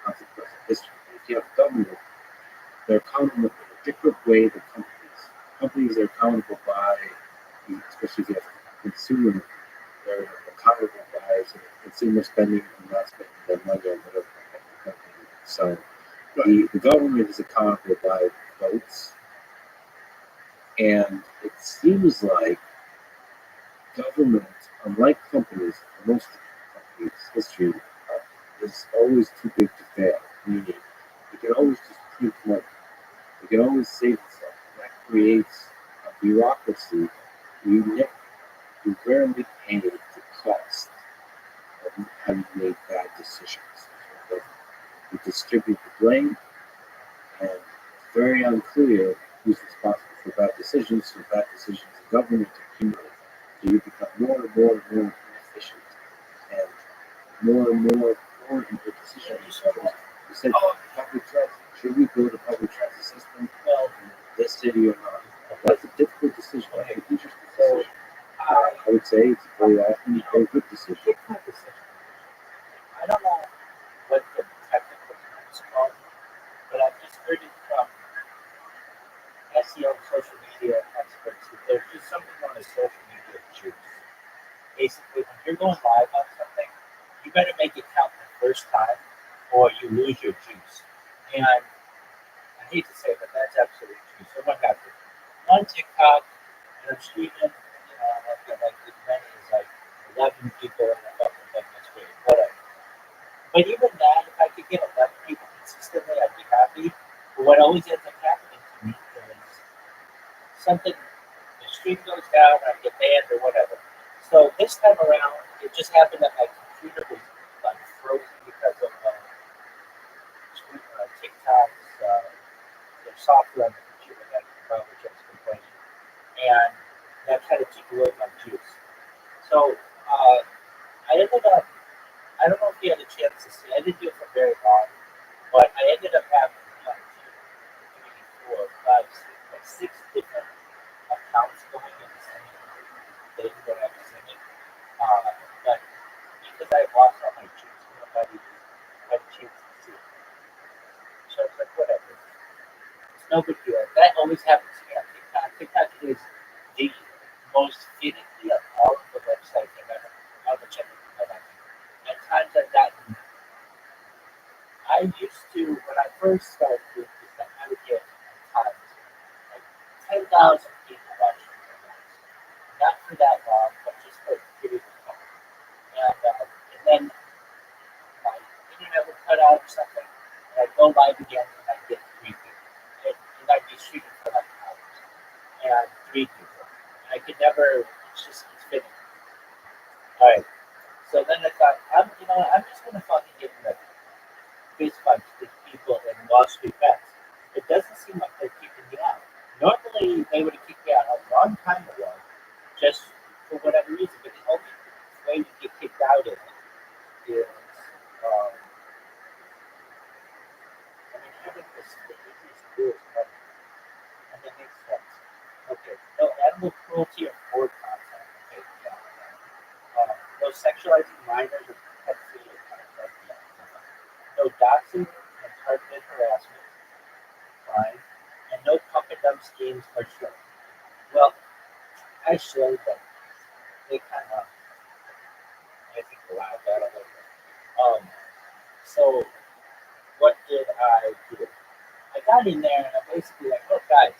consequence of history. If you have government, they're accountable in a different way than companies. Companies are accountable by, especially if you have consumer, they're accountable by consumer spending and not spending their money on whatever the company. So the government is accountable by votes, and it seems like government, unlike companies, most companies' history is always too big to fail. Meaning, you can always just print money. You can always save itself. That creates a bureaucracy. You rarely pay the cost of having made bad decisions. You distribute the blame, and it's very unclear who's responsible for bad decisions. So bad decisions, the government accumulate. So you become more and more and more inefficient, and more important decisions. You said public transit. Should we go to public transit system? Well, in this city or not? That's a difficult decision. That's an interesting decision. I would say it's very often a very good decision. I don't know what the technical term is called, but I've just heard it from SEO social media experts that there's just something on a social media juice. Basically, when you're going live on something, you better make it count the first time or you lose your juice. And I hate to say it, but that's absolutely true. So what happened? On TikTok, and I'm streaming, I've got like as many as like 11 people in the fucking thing. That's great. Whatever. But even that, if I could get 11 people consistently, I'd be happy. But what always ends up happening to me is something, the stream goes down, I get banned or whatever. So this time around, it just happened that my computer was like frozen because of TikTok's their software on the computer that probably kept complaining, and that kind of took away my juice. So I ended up, I don't know if you had a chance to see, I didn't do it for very long, but I ended up having 1, 2, 3, 4, 5, 6, like 6 different accounts going in the same thing that I was in it. But because I lost all my juice, nobody had a chance to see it. So it's like, whatever. It's no big deal. That always happens to me on TikTok. TikTok is the most finicky of all of the websites I've ever, all the check I've ever. At times I've gotten, I used to, when I first started doing this, I would get times like 10,000 people watching videos. Not for that long, but just for a period of time. And then my internet would cut out or something, and I'd go live again and I'd get 3 people. And I'd be streaming for like hours. And 3 people. And I could never, it's fitting. Alright. So then I thought, I'm just gonna fucking get in the fist fight with people in Wall Street bets. It doesn't seem like they're keeping me out. Normally they would have kicked me out a long time ago, just for whatever reason. But the only way you get kicked out of it is, having this the easiest tool is money. And that makes sense. Okay, no animal cruelty or board content. Okay, yeah. No sexualizing minors or pedophilia content. Yeah. No doxing and targeted harassment. Fine. And no pump and dump schemes or show. Well, I showed them. They kind of, I think, allowed that a little bit. So what did I do? I got in there and I'm basically like, look, guys,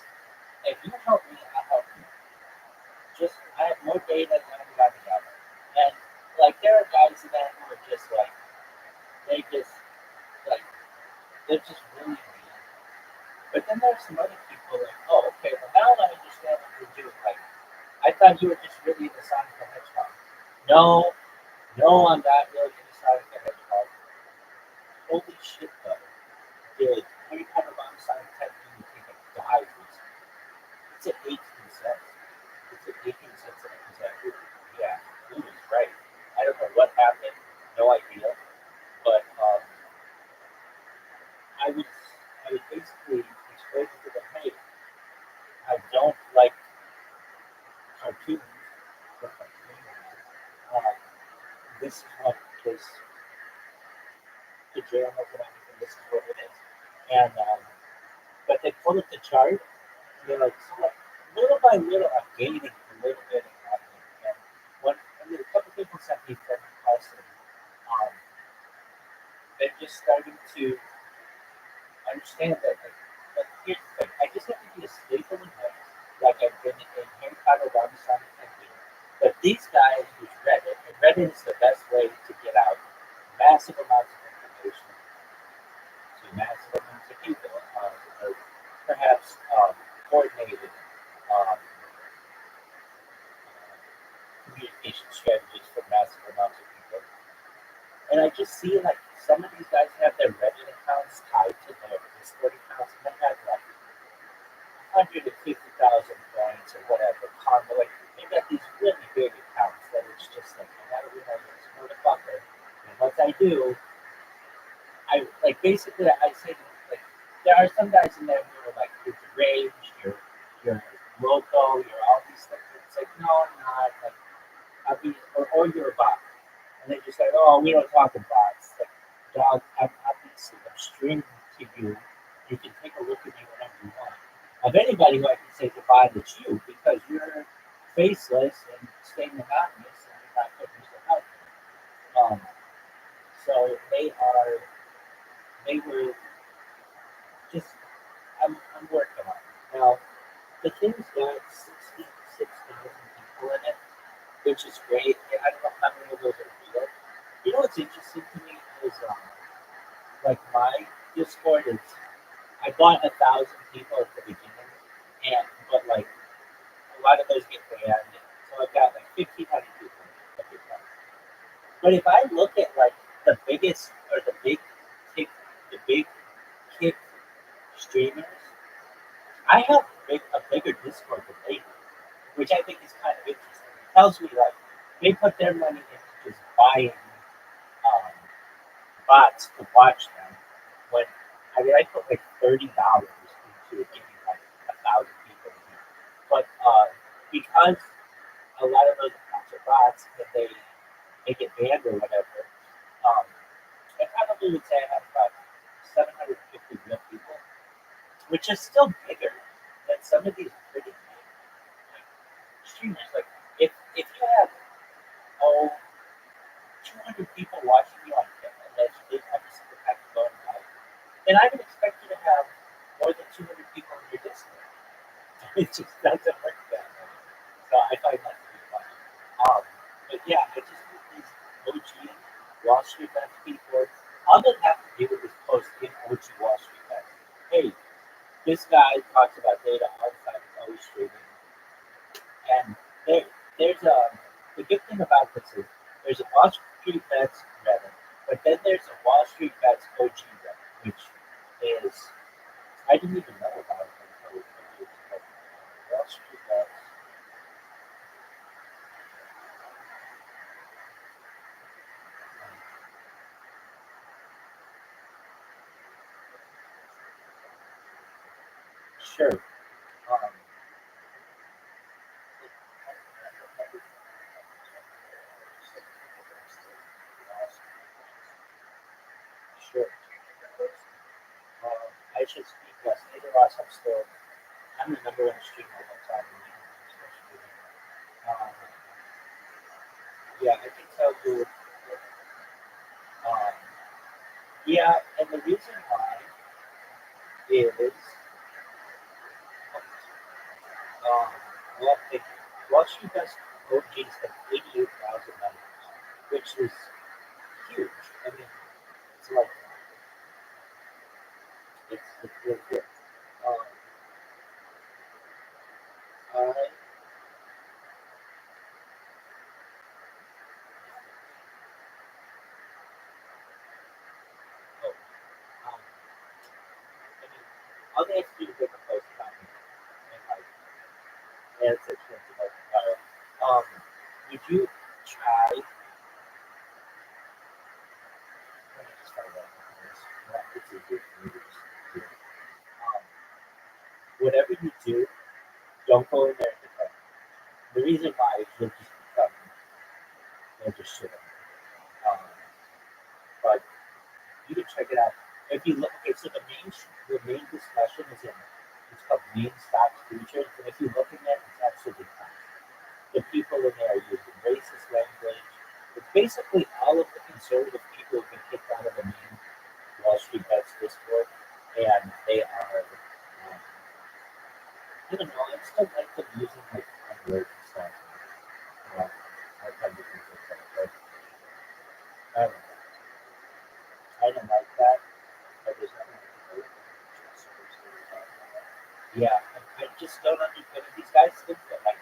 if you help me, I'll help you. I have more data than anybody else. And, like, there are guys in there who are just, like, they're just really mean. But then there's some other people like, oh, okay, well, now I understand what you're doing. Like, I thought you were just really into Sonic the Hedgehog. No, I'm not really into Sonic the Hedgehog. Holy shit, though. Did Harry Potter Bomb Sonic basically explained to them, hey, I don't like cartoons. This is what is pajamas and everything. This is what it is. And but they pull up the chart. And they're like, so like, little by little, I'm gaining a little bit of nothing. And a couple people sent me from us, and they're just starting to understand that. Like here's the thing: I just have to be a staple in life, like I've been in Harry Potter, Robin and but these guys use Reddit, and Reddit is the best way to get out massive amounts of information to massive amounts of people, or perhaps coordinated um, communication strategies for massive amounts of people. And I just see like some of these guys have their Reddit accounts tied to their Discord accounts, and they have like 150,000 points or whatever. Like they got these really big accounts that it's just like I gotta remember this motherfucker. And once I do, I like basically I say like there are some guys in there who are like you're deranged, you're loco, you're all these things. It's like no, I'm not. Like I'll be or you're a bot. And they just like, oh, we don't talk about bots. Like, dog, I'm obviously I'm streaming to you. You can take a look at me whenever you want. Of anybody who I can say goodbye, it's you because you're faceless and staying anonymous and you're not putting yourself out there. So they were just, I'm working on it. Now, the thing's got 66,000 people in it, which is great. I don't know how many of those are real. You know what's interesting to me is like my Discord is I bought 1,000 people at the beginning, but like a lot of those get banned, so I've got like 1,500 people at the time. But if I look at like the biggest or kick, the big kick streamers, I have a bigger Discord than they do, which I think is kind of interesting. It tells me like they put their money into just buying um, bots to watch them. When I put like $30 into getting like 1,000 people in here, but because a lot of those accounts are bots and they get banned or whatever, um, I probably would say I have about 750 real people, which is still bigger than some of these pretty big like, streamers. Like if you have 200 people watching you on allegedly every single time you go live, then I would expect you to have more than 200 people in your Discord. It just doesn't work that way. So I find that to be funny. But yeah, I just think these OG Wall Street Bets people, all they have to do is post in OG Wall Street Bets. Hey, this guy talks about data all the time, he's always streaming. And there's the good thing about this is there's a Wall Street Bets Reddit, but then there's a Wall Street Bets OG Reddit, which is I didn't even know about it until a few years ago. Wall Street Bets. Sure. Um, sure. I should speak less. Neither of us. I'm the number one streamer of all time. Um, yeah, I can tell you. Um, yeah, and the reason why is um, well, Wall Street Bets OGs have 88,000 members, which is huge. I mean, it's like it's really good. Um, I oh, I mean, all they have to do is make a post about me and like add sections about the bio. Would you try? Let me just find out this. It's easier for me to just do. whatever you do, don't go in there and defend. The reason why is you'll just shit on it. But you can check it out. If you look, okay, so the main discussion is in it's called main stock futures, and if you look in there, it's absolutely fine. The people in there are using racist language. It's basically all of the conservative people who've been kicked out of the main Wall Street Bets Discord, and they are, I don't know, I still like them using like words and stuff. I kind of think it's like, but I don't know. I don't like that, but there's nothing I can do. Yeah, I just don't understand. These guys think that like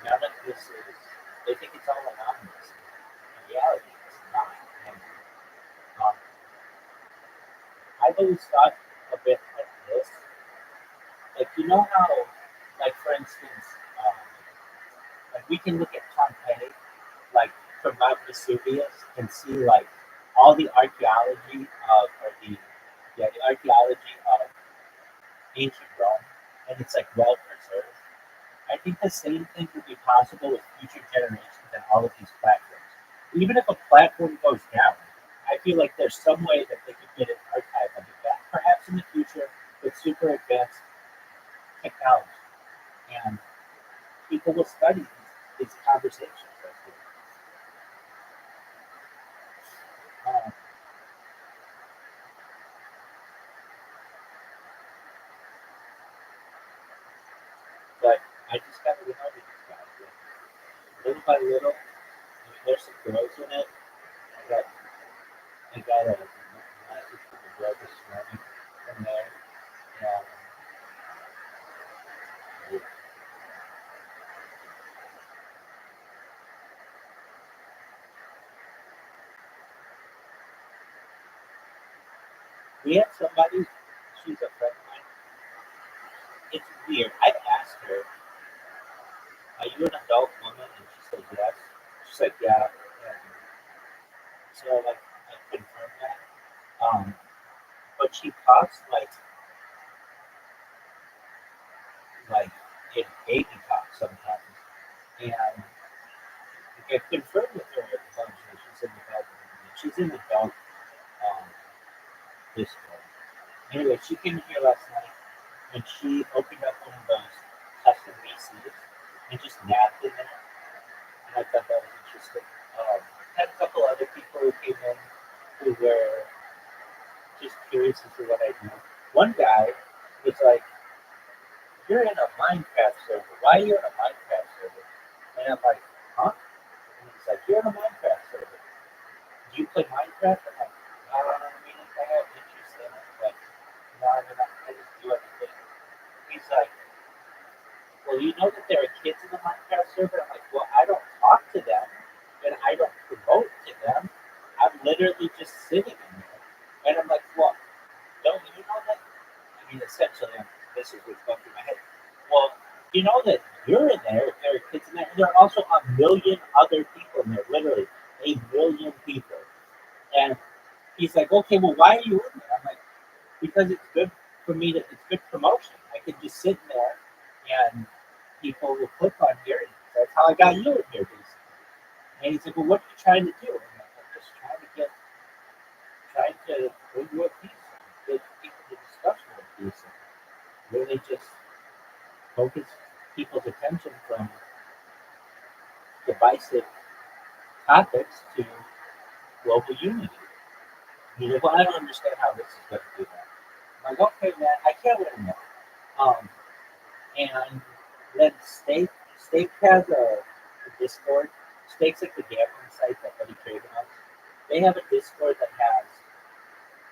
none of this is. They think it's all anonymous. In reality, it's not. And um, I've always thought a bit like this. Like you know how, like for instance, like we can look at Pompeii, like from Mount Vesuvius, and see like all the archaeology of, or the archaeology of ancient Rome, and it's like well preserved. I think the same thing would be possible with future generations and all of these platforms. Even if a platform goes down, I feel like there's some way that they could get an archive of it back, perhaps in the future with super advanced technology. And people will study these conversations. Um, but I just got to remember these guys. Little by little, I mean, there's some girls in it. I got a message from the girl this morning from there. And we had somebody, she's a friend of mine. It's weird. I asked her, are you an adult woman? And she said yes. She's like, yeah. And so like I confirmed that. But she talks like in baby talk sometimes. And I confirmed with her at the function. She's in the dog Discord. Anyway, she came here last night and she opened up one of those custom VCs and just napped in it. And I thought that was interesting. Had a couple other people who came in who were just curious as to what I do. One guy was like, "You're in a Minecraft server. Why are you in a Minecraft server?" And I'm like, "Huh?" And he's like, "You're in a Minecraft server. Do you play Minecraft?" I'm like, "I mean, if I have interest in it, but no, I just do everything." He's like, "Well, you know that there are kids in the Minecraft server?" I'm like, "Well, I don't talk to them, and I don't promote to them. I'm literally just sitting in there." And I'm like, "Well, don't you know that?" I mean, essentially, this is what's going through my head. Well, you know that you're in there, if there are kids in there, and there are also a million other people in there, literally a million people. And he's like, "Okay, well, why are you in there?" I'm like, "Because it's good for me it's good promotion. I can just sit in there and people will click on here, and that's how I got you in here, basically." And he's like, "Well, what are you trying to do?" I'm like, "I'm just trying to bring you a piece, get people to discuss with piece, and really just focus people's attention from divisive topics to global unity." He's like, "Well, I don't understand how this is going to do that." I'm like, "Okay, man, I can't let him know." And then Stake has a Discord. Stake's like the gambling site that Eddie Craven owns. They have a Discord that has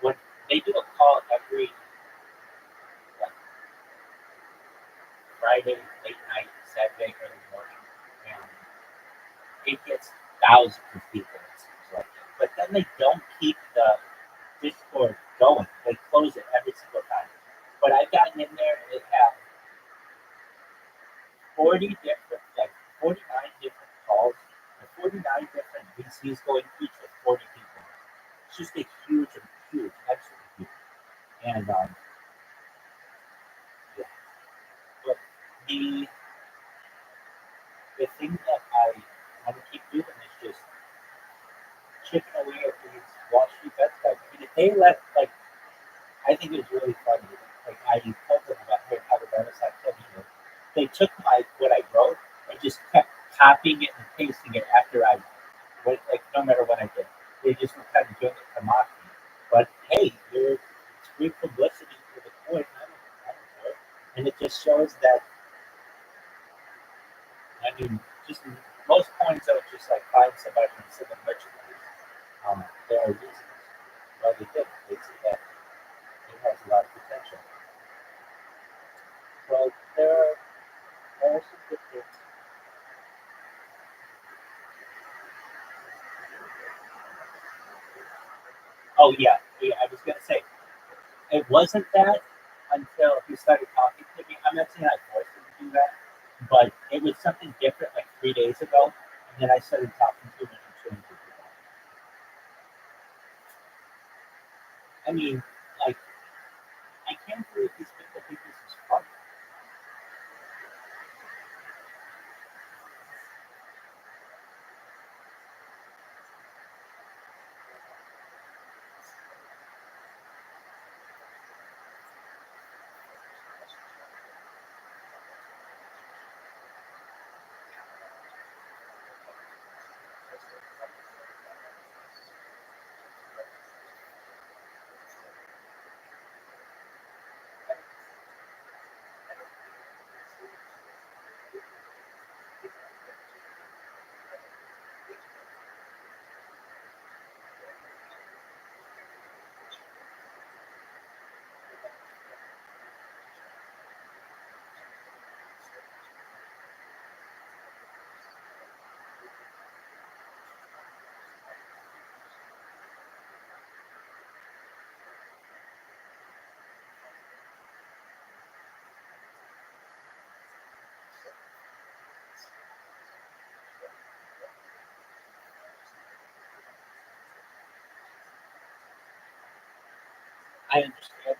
what they do a call every like Friday late night, Saturday early morning, and it gets thousands of people. It seems like, but then they don't keep the Discord going. They close it every single time. But I've gotten in there and it has 49 different calls, and 49 different VCs going each with 40 people. It's just a huge, absolutely huge. And yeah, the the thing that I want to keep doing is just chipping away at these Wall Street bets guys. I mean, if they let like, I think it was really funny. Like I told them about hey, how the Renaissance here. They took my what I wrote and just kept copying it and pasting it after I went, like no matter what I did. They just were kind of doing it to mock me. But hey, it's free publicity for the coin. I don't care. And it just shows that I mean, just most coins don't just like find somebody and send them merchandise. There are reasons why they did. They see that it has a lot of potential. Well, there are some good things. Oh yeah. I was gonna say it wasn't that until he started talking to me. I'm not saying I forced him to do that, but it was something different like 3 days ago, and then I started talking to him and he changed it. I mean, like I can't believe these people think this is fun. I understand.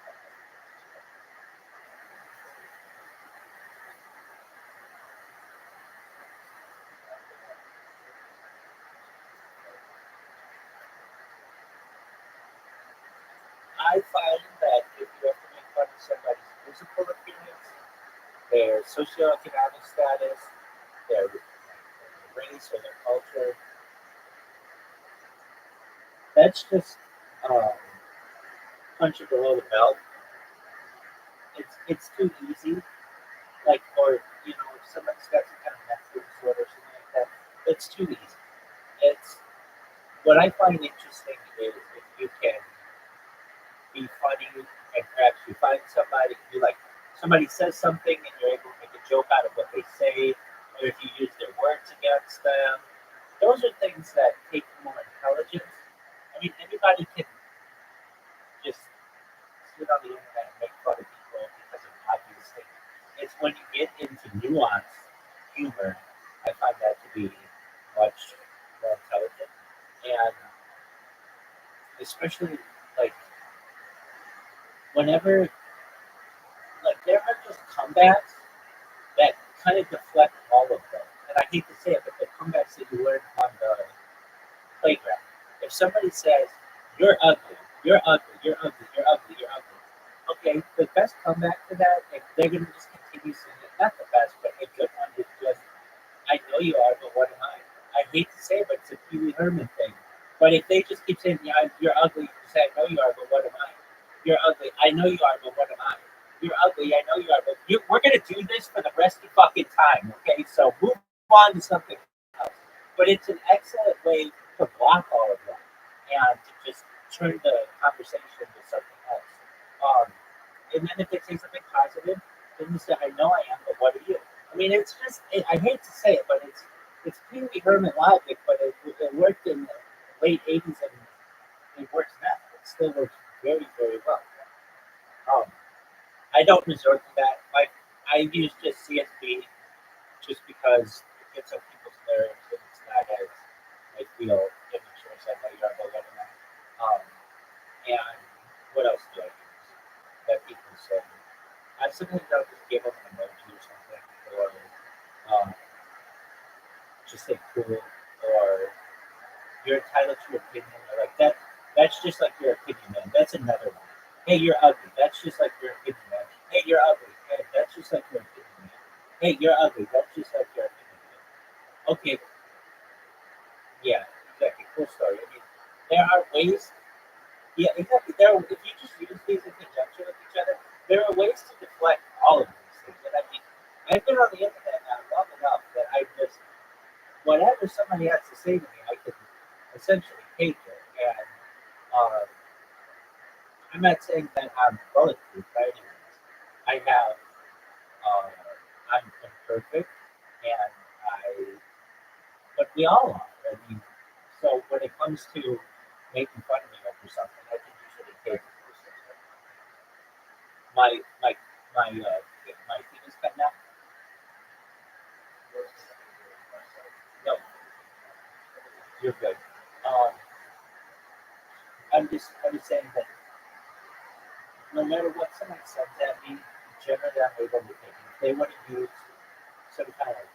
I find that if you have to make fun of somebody's physical appearance, their socioeconomic status, their race or their culture, that's just um, punching below the belt. It's too easy. Like, or if somebody's got some kind of mental disorder or something like that, it's too easy. It's what I find interesting is if you can be funny and perhaps you find somebody you like somebody says something and you're able to make a joke out of what they say, or if you use their words against them. Those are things that take more intelligence. I mean, anybody can just sit on the internet and make fun of people because of obvious things. It's when you get into nuanced humor, I find that to be much more intelligent. And especially like whenever like there are just comebacks that kind of deflect all of them. And I hate to say it, but the comebacks that you learn on the playground. If somebody says, "You're ugly, you're ugly, you're ugly, you're ugly, you're ugly," okay, the best comeback to that, if they're gonna just continue saying it, not the best, but a good one is just, "I know you are, but what am I?" I hate to say it, but it's a Pee Wee Herman thing. But if they just keep saying, "Yeah, you're ugly," you say, "I know you are, but what am I?" You're ugly. I know you are, but what am I? You're ugly. I know you are, but we're gonna do this for the rest of fucking time, okay? So move on to something else. But it's an excellent way to block all of that and to just turn the conversation to something else. And then if they say something positive, then you say, "I know I am, but what are you?" I mean, it's just I hate to say it, but it's Pee Wee Herman logic, but it worked in the late '80s and it works now. It still works very very well. Um, I don't resort to that. Like I use just CSB just because it gets on people's nerves and it's not as I feel immature as I know you are, but what am I? And what else do I use that people say? sometimes I'll just give them an emoji or something, or um, just say cool, or you're entitled to your opinion, or like that. That's just like your opinion, man. That's another one. Hey, you're ugly. That's just like your opinion, man. Hey, you're ugly. Hey, that's just like your opinion, man. Hey, you're ugly. That's just like your opinion, man. Okay, yeah, exactly. Cool story. I mean, there are ways. Yeah, exactly. If you just use these in conjunction with each other, there are ways to deflect all of these things. And I mean, I've been on the internet now long enough that I just whatever somebody has to say to me, I can essentially take it. And uh, I'm not saying that I'm bulletproof by any means. I have, uh, I'm imperfect, and but we all are. I mean, so when it comes to making fun of me over something, I can usually take my my my thing is cut now. No, you're good. Um, I'm just saying that no matter what someone says at me, generally I'm able to take it. If they want to use some kind of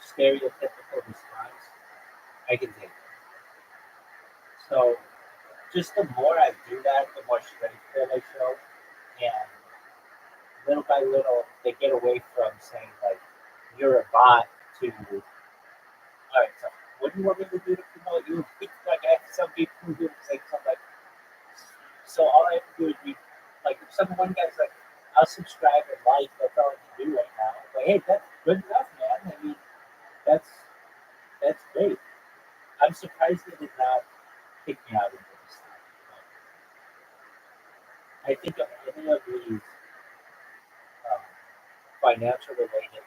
stereotypical response, I can take it. So just the more I do that, the more strength that I show, and little by little they get away from saying like you're a bot to all right. So what do you want me to do to promote you? Like I have some people who say something like so all I have to do is be like if one guy's like I'll subscribe and like that's all I can do right now. Like hey that's good enough, man. I mean that's that's great. I'm surprised they did not kick me out of this. I think of any of these um, financial related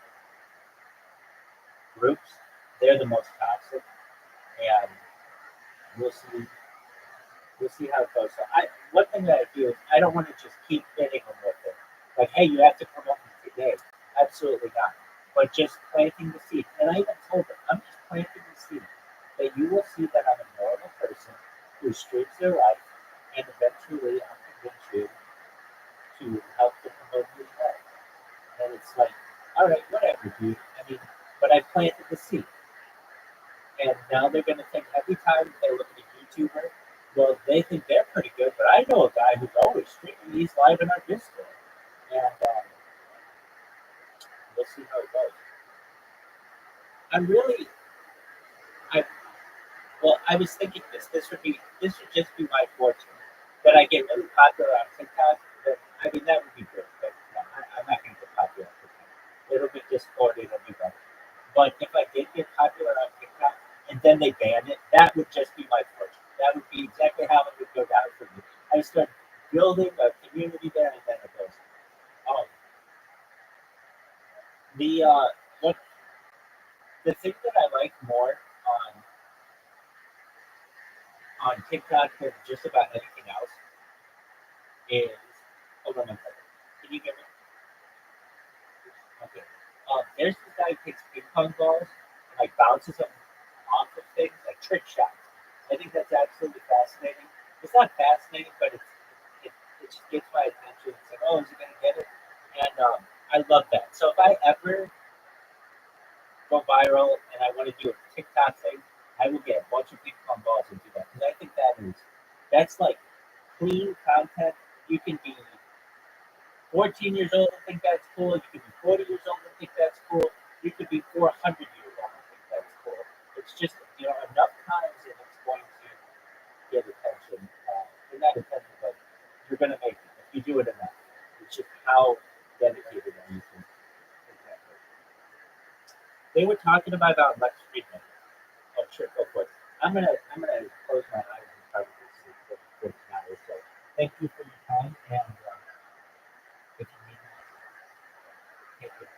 groups, they're the most toxic, and we'll see. We'll see how it goes. So one thing that I do is I don't want to just keep hitting them with it. Like, hey, you have to promote me today. Absolutely not. But just planting the seed. And I even told them, I'm just planting the seed that you will see that I'm a normal person who streams their life, and eventually I'll convince you to help to promote your life. And it's like, all right, whatever, dude. I mean, but I planted the seed. And now they're going to think every time they look at a YouTuber, well, they think they're pretty good, but I know a guy who's always streaming. He's live in our Discord. And we'll see how it goes. I'm really, I I was thinking this would just be my fortune that I get really popular on TikTok. But, I mean, that would be good, but no, I'm not going to get popular on TikTok. It'll be Discord, it'll be better. But if I did get popular on TikTok and then they ban it, that would just be my fortune. That would be exactly how it would go down for me. I start building a community there, and then it goes. Um, the what the thing that I like more on TikTok than just about anything else is hold on a second. Can you get me? Okay. There's this guy who takes ping pong balls and like bounces them off of things like trick shots. I think that's absolutely fascinating. It's not fascinating, but it just gets my attention. It's like, oh, is he gonna get it? And I love that. So if I ever go viral and I want to do a TikTok thing, I will get a bunch of ping pong balls and do that because I think that's like clean content. You can be 14 years old and think that's cool. You could be 40 years old and think that's cool. You could be 400 years old and think that's cool. It's just, enough times and it's going to get attention. And not attention, but you're going to make it if you do it enough. It's just how dedicated are you to it. Exactly. They were talking about Lex Friedman. Oh, sure, go for it. I'm gonna close my eyes and probably sleep for tonight. So thank you for your time and if you need me, take care.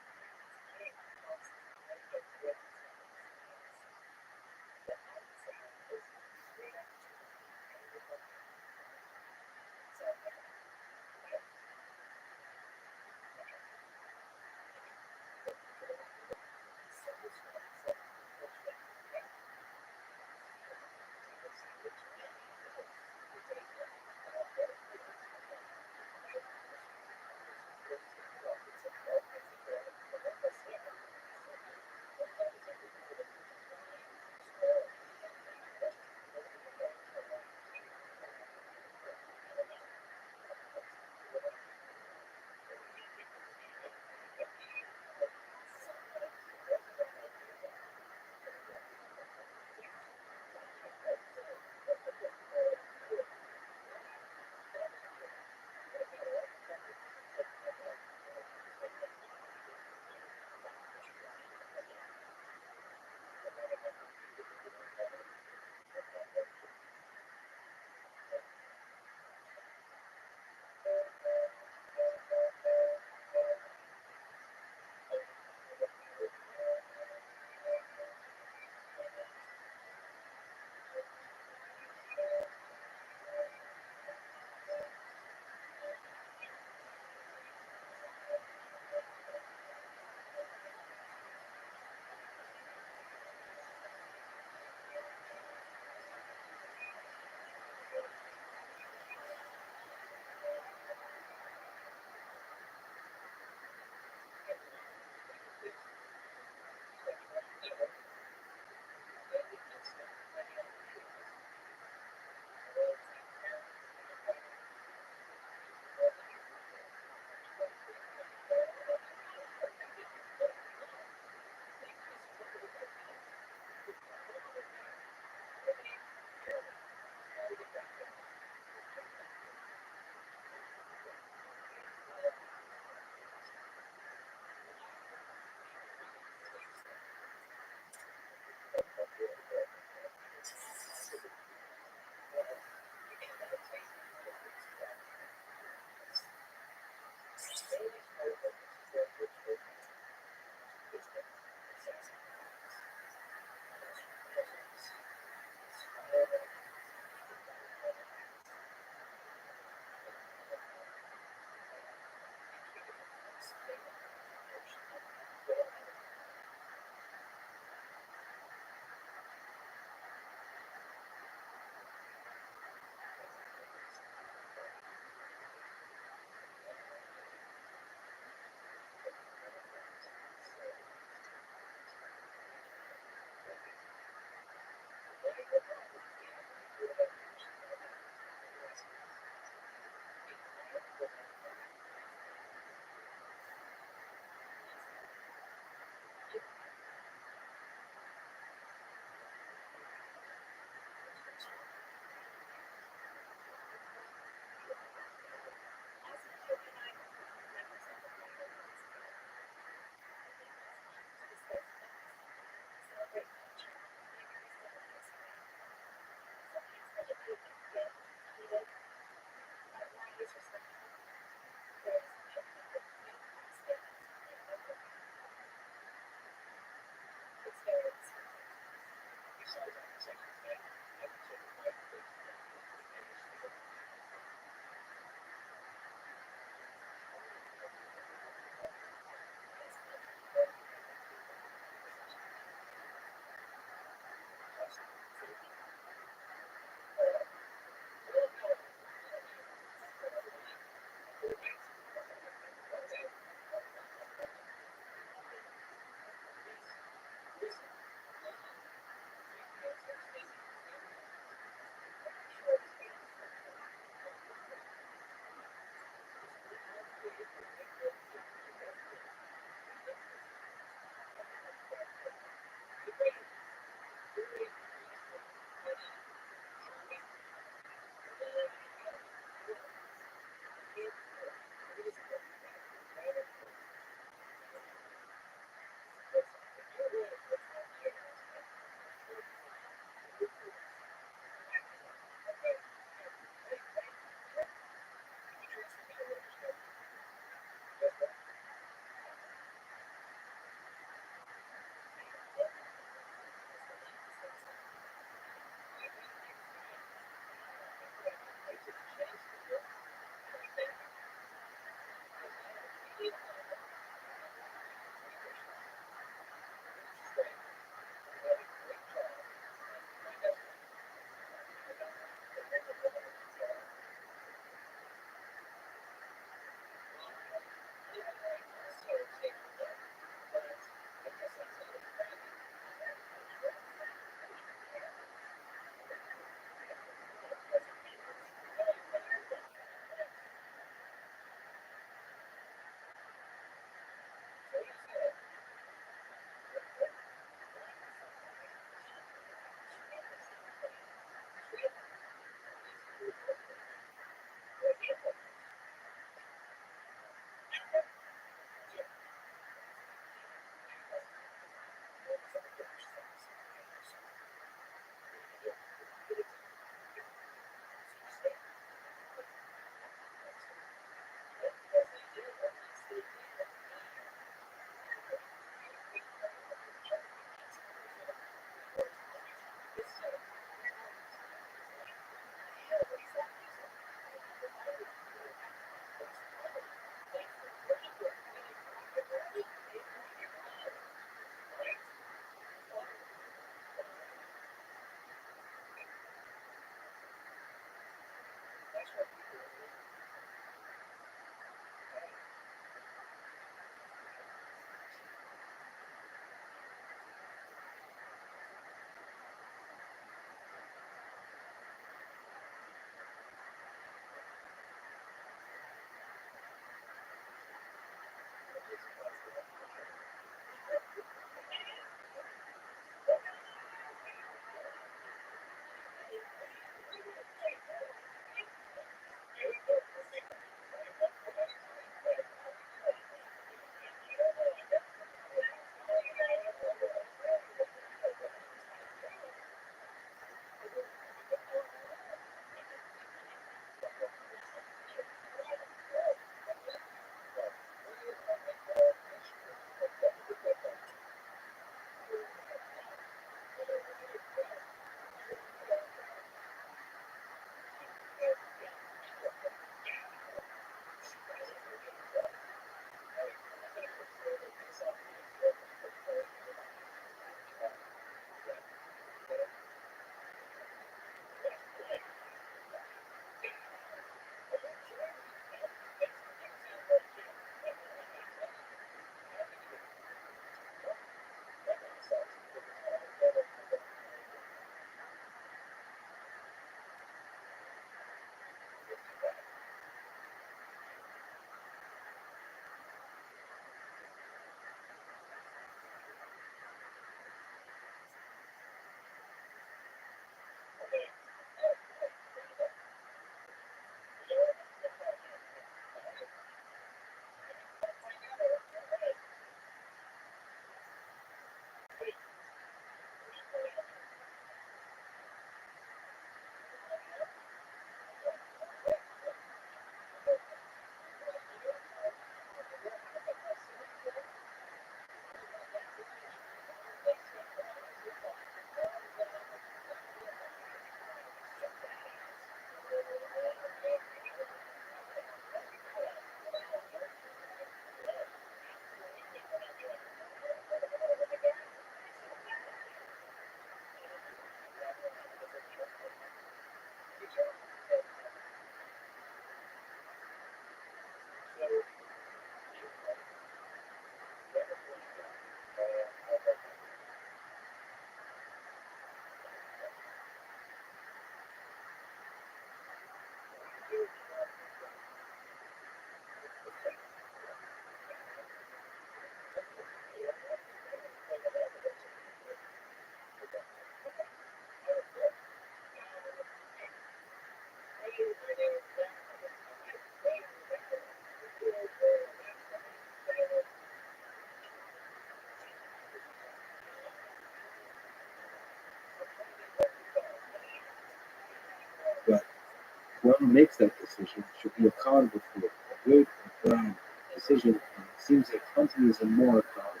Whoever makes that decision should be accountable for it. A good or bad decision. And it seems like companies are more accountable.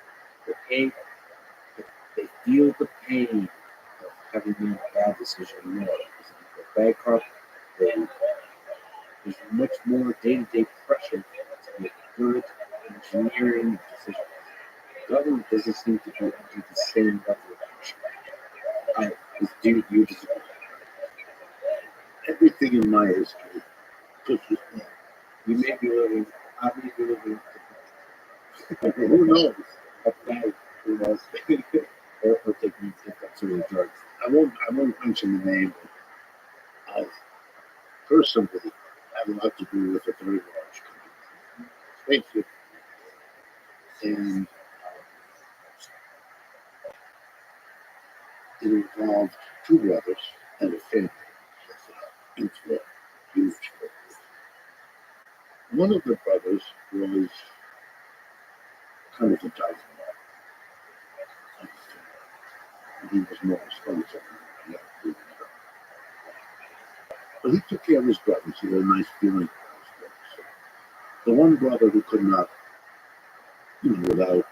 They they feel the pain of having made a bad decision more. Because if they go bankrupt, there's much more day-to-day pressure to make good engineering decisions. Government doesn't seem to be under the same level of pressure. Do you disagree? Everything in my history pushes me. You may be living, I may be living Who knows? a bad, who knows, or taking certain drugs. I won't mention the name, but personally, I have a lot to do with a very large company. Thank you. And it involved two brothers and a family into a huge corporation. One of the brothers was kind of a diamond. He was more responsible. But he took care of his brothers. He had a nice feeling for his brothers. The one brother who could not, without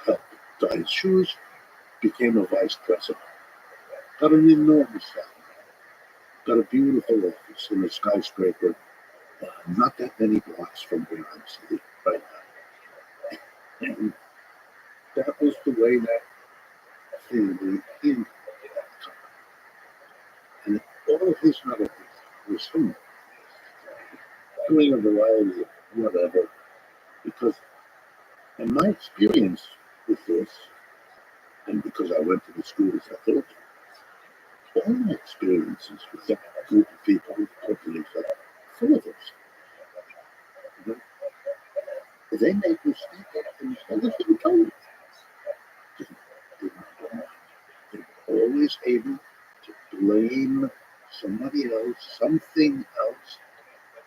help, tie his shoes, became a vice president. Got an enormous salary. Got a beautiful office in a skyscraper, not that many blocks from where I'm sitting right now. And that was the way that family ended. And all of his relatives were similar, doing a variety of whatever, because in my experience with this, and because I went to the schools I told you, all my experiences with that group of people, companies, are full of this. You know, they make mistakes and others didn't tell you. They're always able to blame somebody else, something else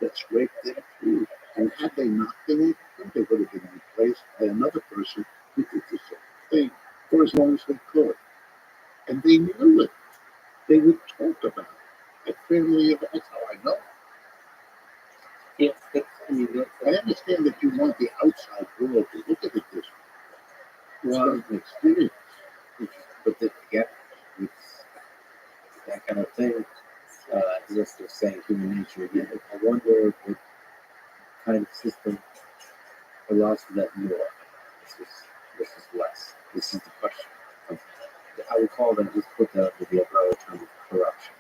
that's raped their food. And had they not been able to, they would have been replaced by another person who did the same thing for as long as they could. And they knew it. They would talk about it at family events. That's how I know. Yes, I understand that you want the outside world to look at it this way. Well, an experience. but again, it's that kind of thing. Just of saying human nature again. I wonder what kind of system allows for that more. This is less. This is the question. I would call that, just put that under the umbrella term of corruption.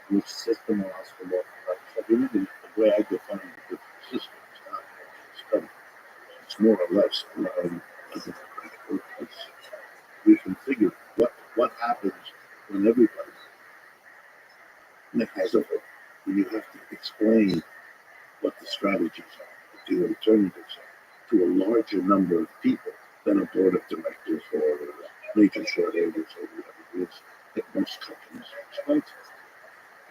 Which system allows for more corruption? I believe in the way I define the system is not it's more or less allowing a democratic workplace. We can figure what happens when everybody has a vote. And you have to explain what the strategies are, the alternatives are, to a larger number of people than a board of directors or major shareholders or whatever it is that most companies are explained to.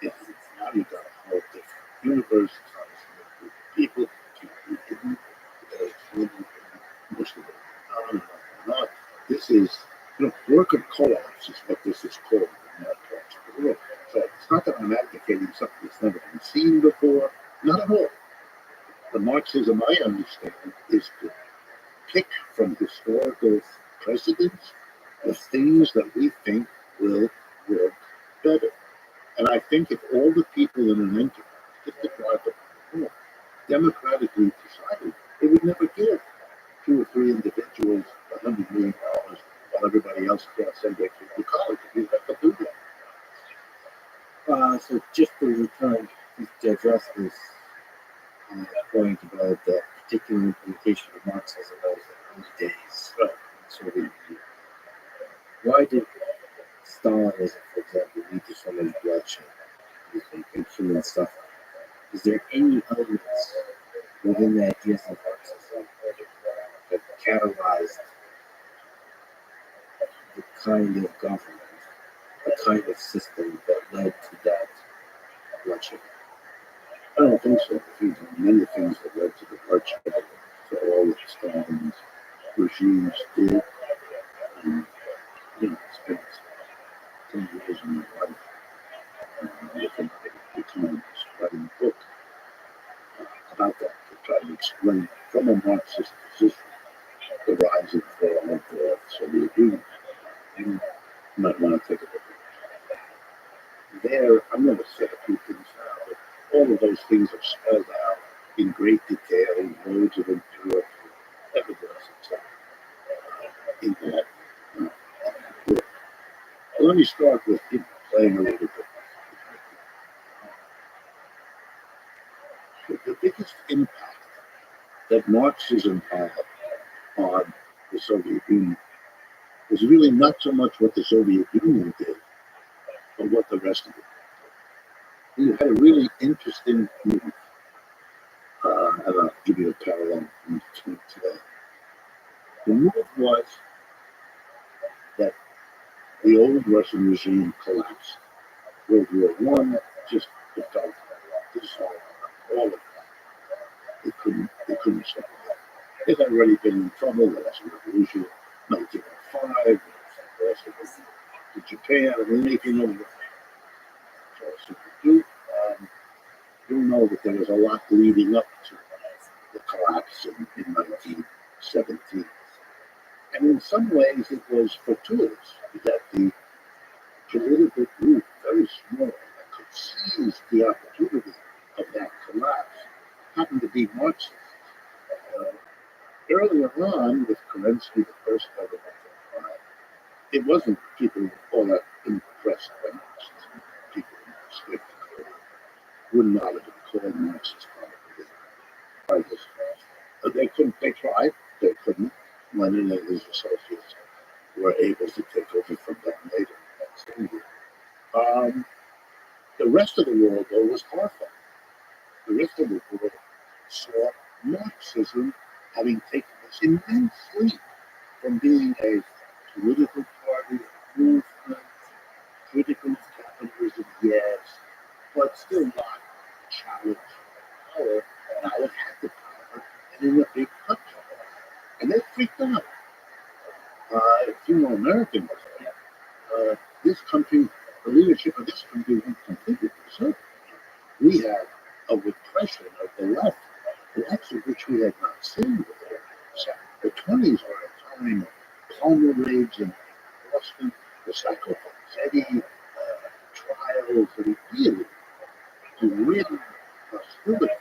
And now you've got a whole different universe, it's not a small group of people, most of it. On. This is, worker co-ops is what this is called in that parts of the world. So it's not that I'm advocating something that's never been seen before, not at all. The Marxism I understand is to pick from historical precedents the things that we think will work better. And I think if all the people in an enterprise, just to drive the point, democratically decided, they would never give 2 or 3 individuals $100 million while everybody else can't send their kids to college. You have to do that. So just to return to address this point about the particular implementation of Marxism in those early days, Right. Soviet Union. Why did Stalinism, for example, lead to so much bloodshed and human suffering? Is there any elements within the ideas of Marxism that catalyzed the kind of government, the kind of system that led to that bloodshed? I don't think so. I think there are many things that led to the bloodshed for all of Stalin's regimes did. It's been 10 years in my life. Looking at the You might want to take a look at it. There, I'm going to say a few things now, but all of those things are spelled out in great detail in loads of empirical evidence, etc. In that book. Let me start with playing a little bit. The biggest impact that Marxism had on the Soviet Union was really not so much what the Soviet Union did, but what the rest of it did. You had a really interesting move, and I'll give you a parallel between today. The move was that the old Russian regime collapsed. World War One just fell. All of that. They couldn't stop that. They had already been in trouble. The Russian Revolution, 1905, to Japan, and then 1801. So you know that there was a lot leading up to the collapse in 1917. And in some ways, it was fortuitous that the political group, very small, that could seize the opportunity of that collapse, happened to be Marxists. Earlier on, with Kerensky, the first president, it wasn't people all that impressed by Marxism. People in the would not have been called Marxists by this time. They couldn't, they tried, they couldn't. Lenin and his associates were able to take over from them later. The rest of the world, though, was horrified. The rest of the world saw Marxism having taken this immense leap from being a political party, a movement, critical of capitalism, yes, but still not challenged power. Now it had the power and in a big country. And they freaked out. If you know American history, this country, the leadership of this country went completely berserk. We had a repression of the left, the likes of which we had not seen before. So the 20s are a time of Palmer raids in Boston, the Sacco-Vanzetti trials, and really to win hostility.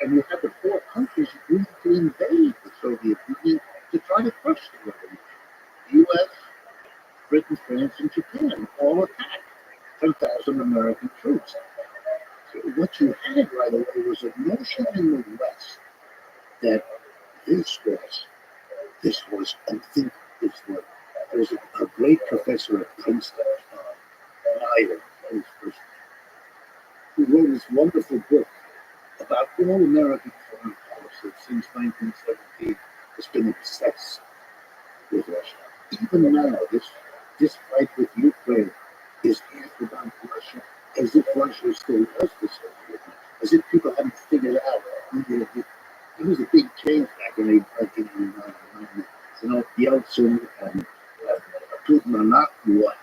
And you had the four countries agreed to invade the Soviet Union to try to crush the revolution. The U.S., Britain, France, and Japan all attacked 10,000 American troops. So what you had right away was a notion in the West that this was unthinkable. There was a great professor at Princeton, Meyer, who wrote this wonderful book about all American foreign policy since 1917. It's been obsessed with Russia. Even now, this fight with Ukraine is half about Russia, as if Russia still was the Soviet Union, as if people hadn't figured out. It was a big change back in 1989. You know, Yeltsin and Putin are not what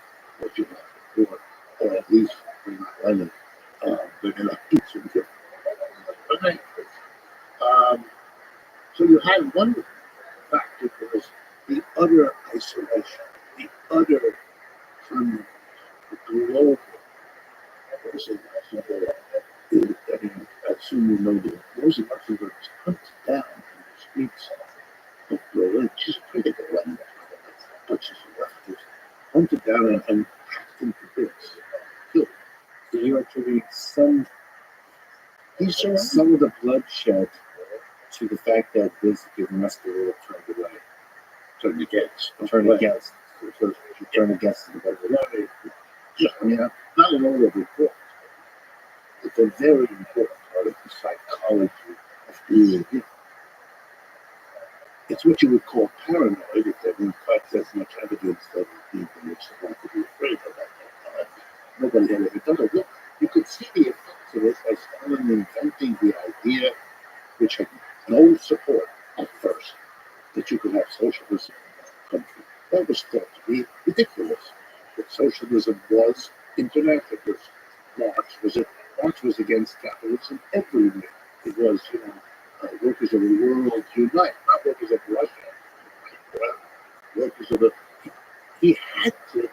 you had before, or at least they're not Lenin. They're going to eat some different. Okay. So you had one factor was the utter isolation, the utter kind of global. I assume you know that Rosa Luxemburg was hunted down in the streets of Berlin. She's a pretty good one, but she's a leftist. Hunted down and hacked into bits. Killed. Do you attribute some of the bloodshed to the fact that basically the rest of the world turned away? Turned against. Turned against the revolution. Yeah, I mean, not an oral report. It's a very important part of the psychology of being here. It's what you would call paranoid if there weren't quite as much evidence that people would want to be afraid of that. Nobody had ever done it. Look, you could see the effects of it by Stalin inventing the idea, which had no support at first, that you could have socialism in a country. That was thought to be ridiculous. That socialism was international. Marx was against capitalism everywhere. It was, workers of the world unite, not workers of Russia. Workers of the he had to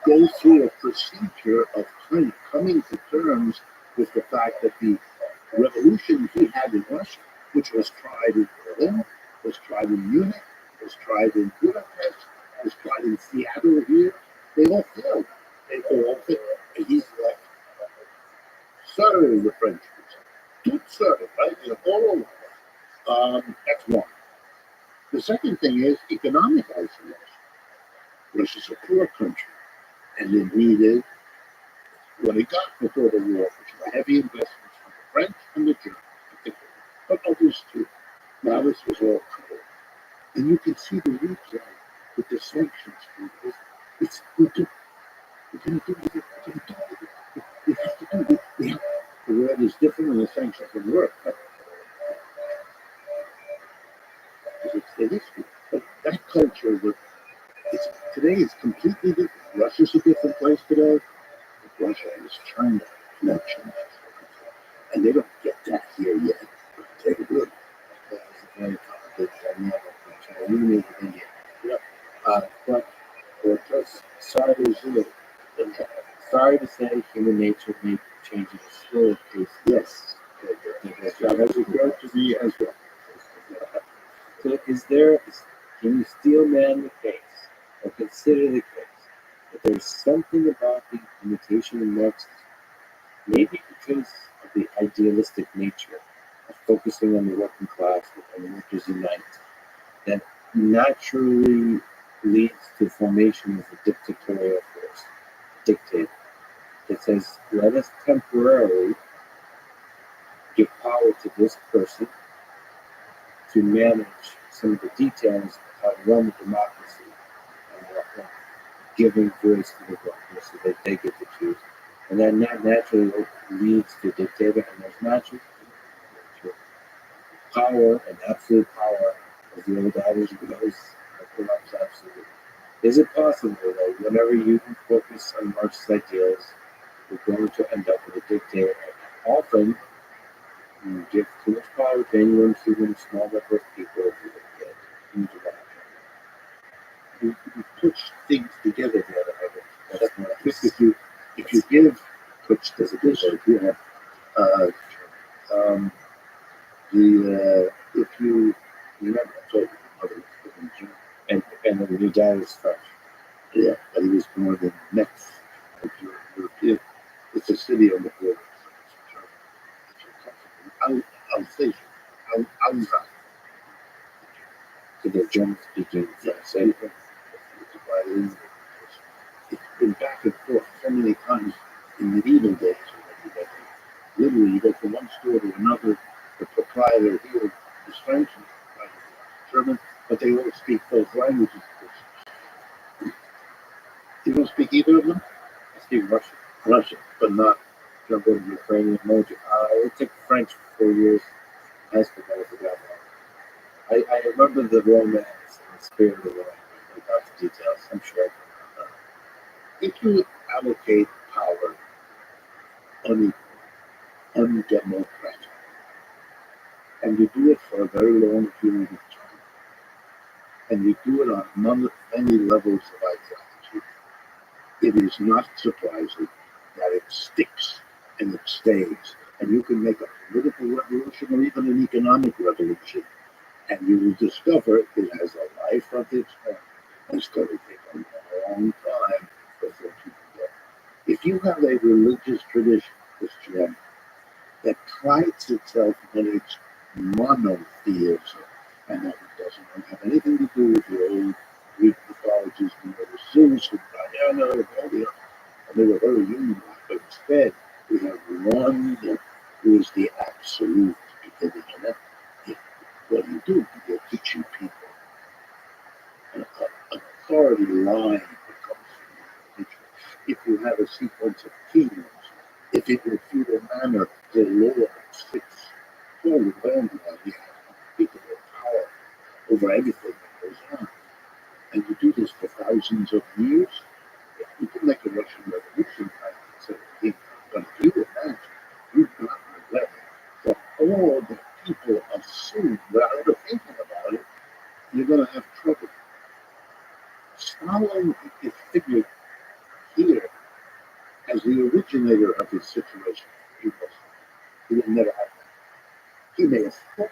go through a procedure of kind of coming to terms with the fact that the revolution he had in Russia, which was tried in Berlin, was tried in Munich, was tried in Budapest, was tried in Seattle here, they all failed. They all failed. And he's like, sorry, the French would say. Tout sorry, right? You know, all over. That's one. The second thing is economic isolation. Russia's a poor country, and it needed what it got before the war, which were heavy investments from the French and the Germans, particularly, but others too. Now this was all covered. And you can see the replay with the sanctions for this. It's we're going to do it. We're going to do it. We have to do it. We have, the world is different and the sanctions will work. But it's the history. But that culture, today is completely different. Russia's a different place today. Russia is China connections. And they don't get that here yet. They will. It's a very complicated dynamic from China with India. But just sorry to say, human nature may change at a slower pace. Yes. That has occurred to me as well. So can you still man the case, or consider the case, that there's something about the imitation of Marxism, maybe because of the idealistic nature of focusing on the working class and the workers unite, that naturally leads to the formation of a dictatorial force, dictator, that says, let us temporarily give power to this person to manage some of the details of how to run the democracy and giving voice to the workers so that they get to choose. And that naturally leads to dictator, and there's naturally power and absolute power, as the old adage goes, corrupts absolutely. Is it possible that whenever you focus on Marxist ideals, you're going to end up with a dictator? And often, you give too much power to anyone, even a small number of people, who get huge amount. You put things together there. That's what I think. If you give puts the position here, if you remember, I told you mother was living in Germany, And then your dad was French. yeah, but he was born in Metz, European. It's a city on the border. Alsatian, Alsace. So they're German speaking. Yeah, same thing. It's been back and forth so many times in medieval days. Literally, you go from one store to another. The proprietor here is French, German, but they all speak both languages. You don't speak either of them? I speak Russian. Russian, but not German, Ukrainian, emoji. I took French for 4 years in high school, but I forgot that. I remember the romance and the spirit of the language. Without the details, I'm sure I can remember. if you allocate power undemocratic, and you do it for a very long period of time, and you do it on many levels of ideology, it is not surprising that it sticks and it stays. And you can make a political revolution or even an economic revolution, and you will discover it has a life of its own. It's going to take a long time before people get it. If you have a religious tradition, Christianity, that prides itself on its monotheism, and that it doesn't have anything to do with the old Greek mythologies, and the Zeus and Diana and all the others, and they were very human, but instead we have one who is the absolute beginning. And that, what you you're teaching people an authority line that comes from the teacher. If you have a sequence of kings, if in your feudal manner the Lord sits fully land on you have people with power over everything that goes on, and you do this for thousands of years, you can make a Russian revolution like king. But if you imagine you've got a level that all the people assume without ever thinking about it, you're going to have trouble. Stalin, if originator of his situation. He was. He would never have that. He may have thought,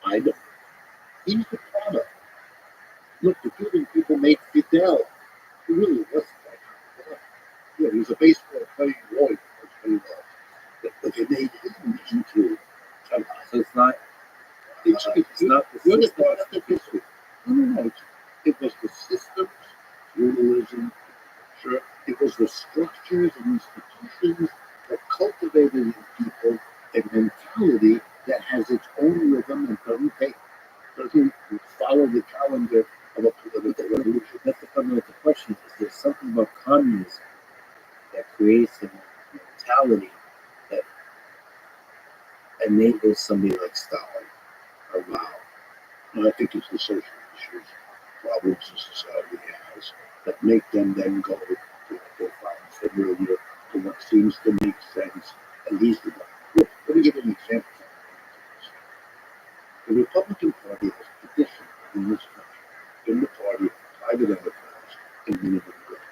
I don't. He's the product. Look, the Cuban people made Fidel. He really wasn't that kind of guy. Yeah, he was a baseball playing lawyer. That's what he was. But they made him into a So it's not. it's not the you're the product of history. No. It was the systems, feudalism, sure. It was the structures and institutions that cultivated in people a mentality that has its own rhythm and doesn't follow the calendar of a political revolution. That's the fundamental question. Is there something about communism that creates a mentality that enables somebody like Stalin or Mao? And I think it's the social issues, problems the society has that make them then go to what they find familiar, to what seems to make sense, at least. Look, let me give you an example. The Republican Party has tradition in this country, in the party of private enterprise and minimum good.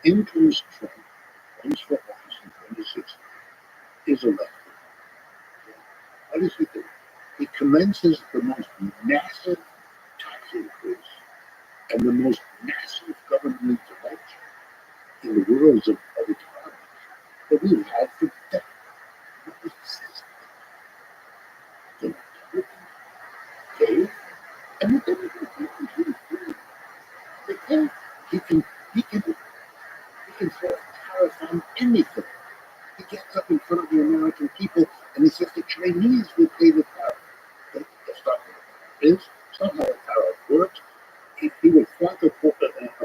In comes Trump, runs for office in 2016, is elected. What does he do? He commences the most massive tax increase and the most massive government intervention in the worlds of economics that we've had for decades. What was the system? The Republicans gave, and the Democrats they gave. He can throw a tariff on anything. He gets up in front of the American people and he says the Chinese will pay the tariff. That's not what a tariff is. It's not how a tariff works. He would flunk a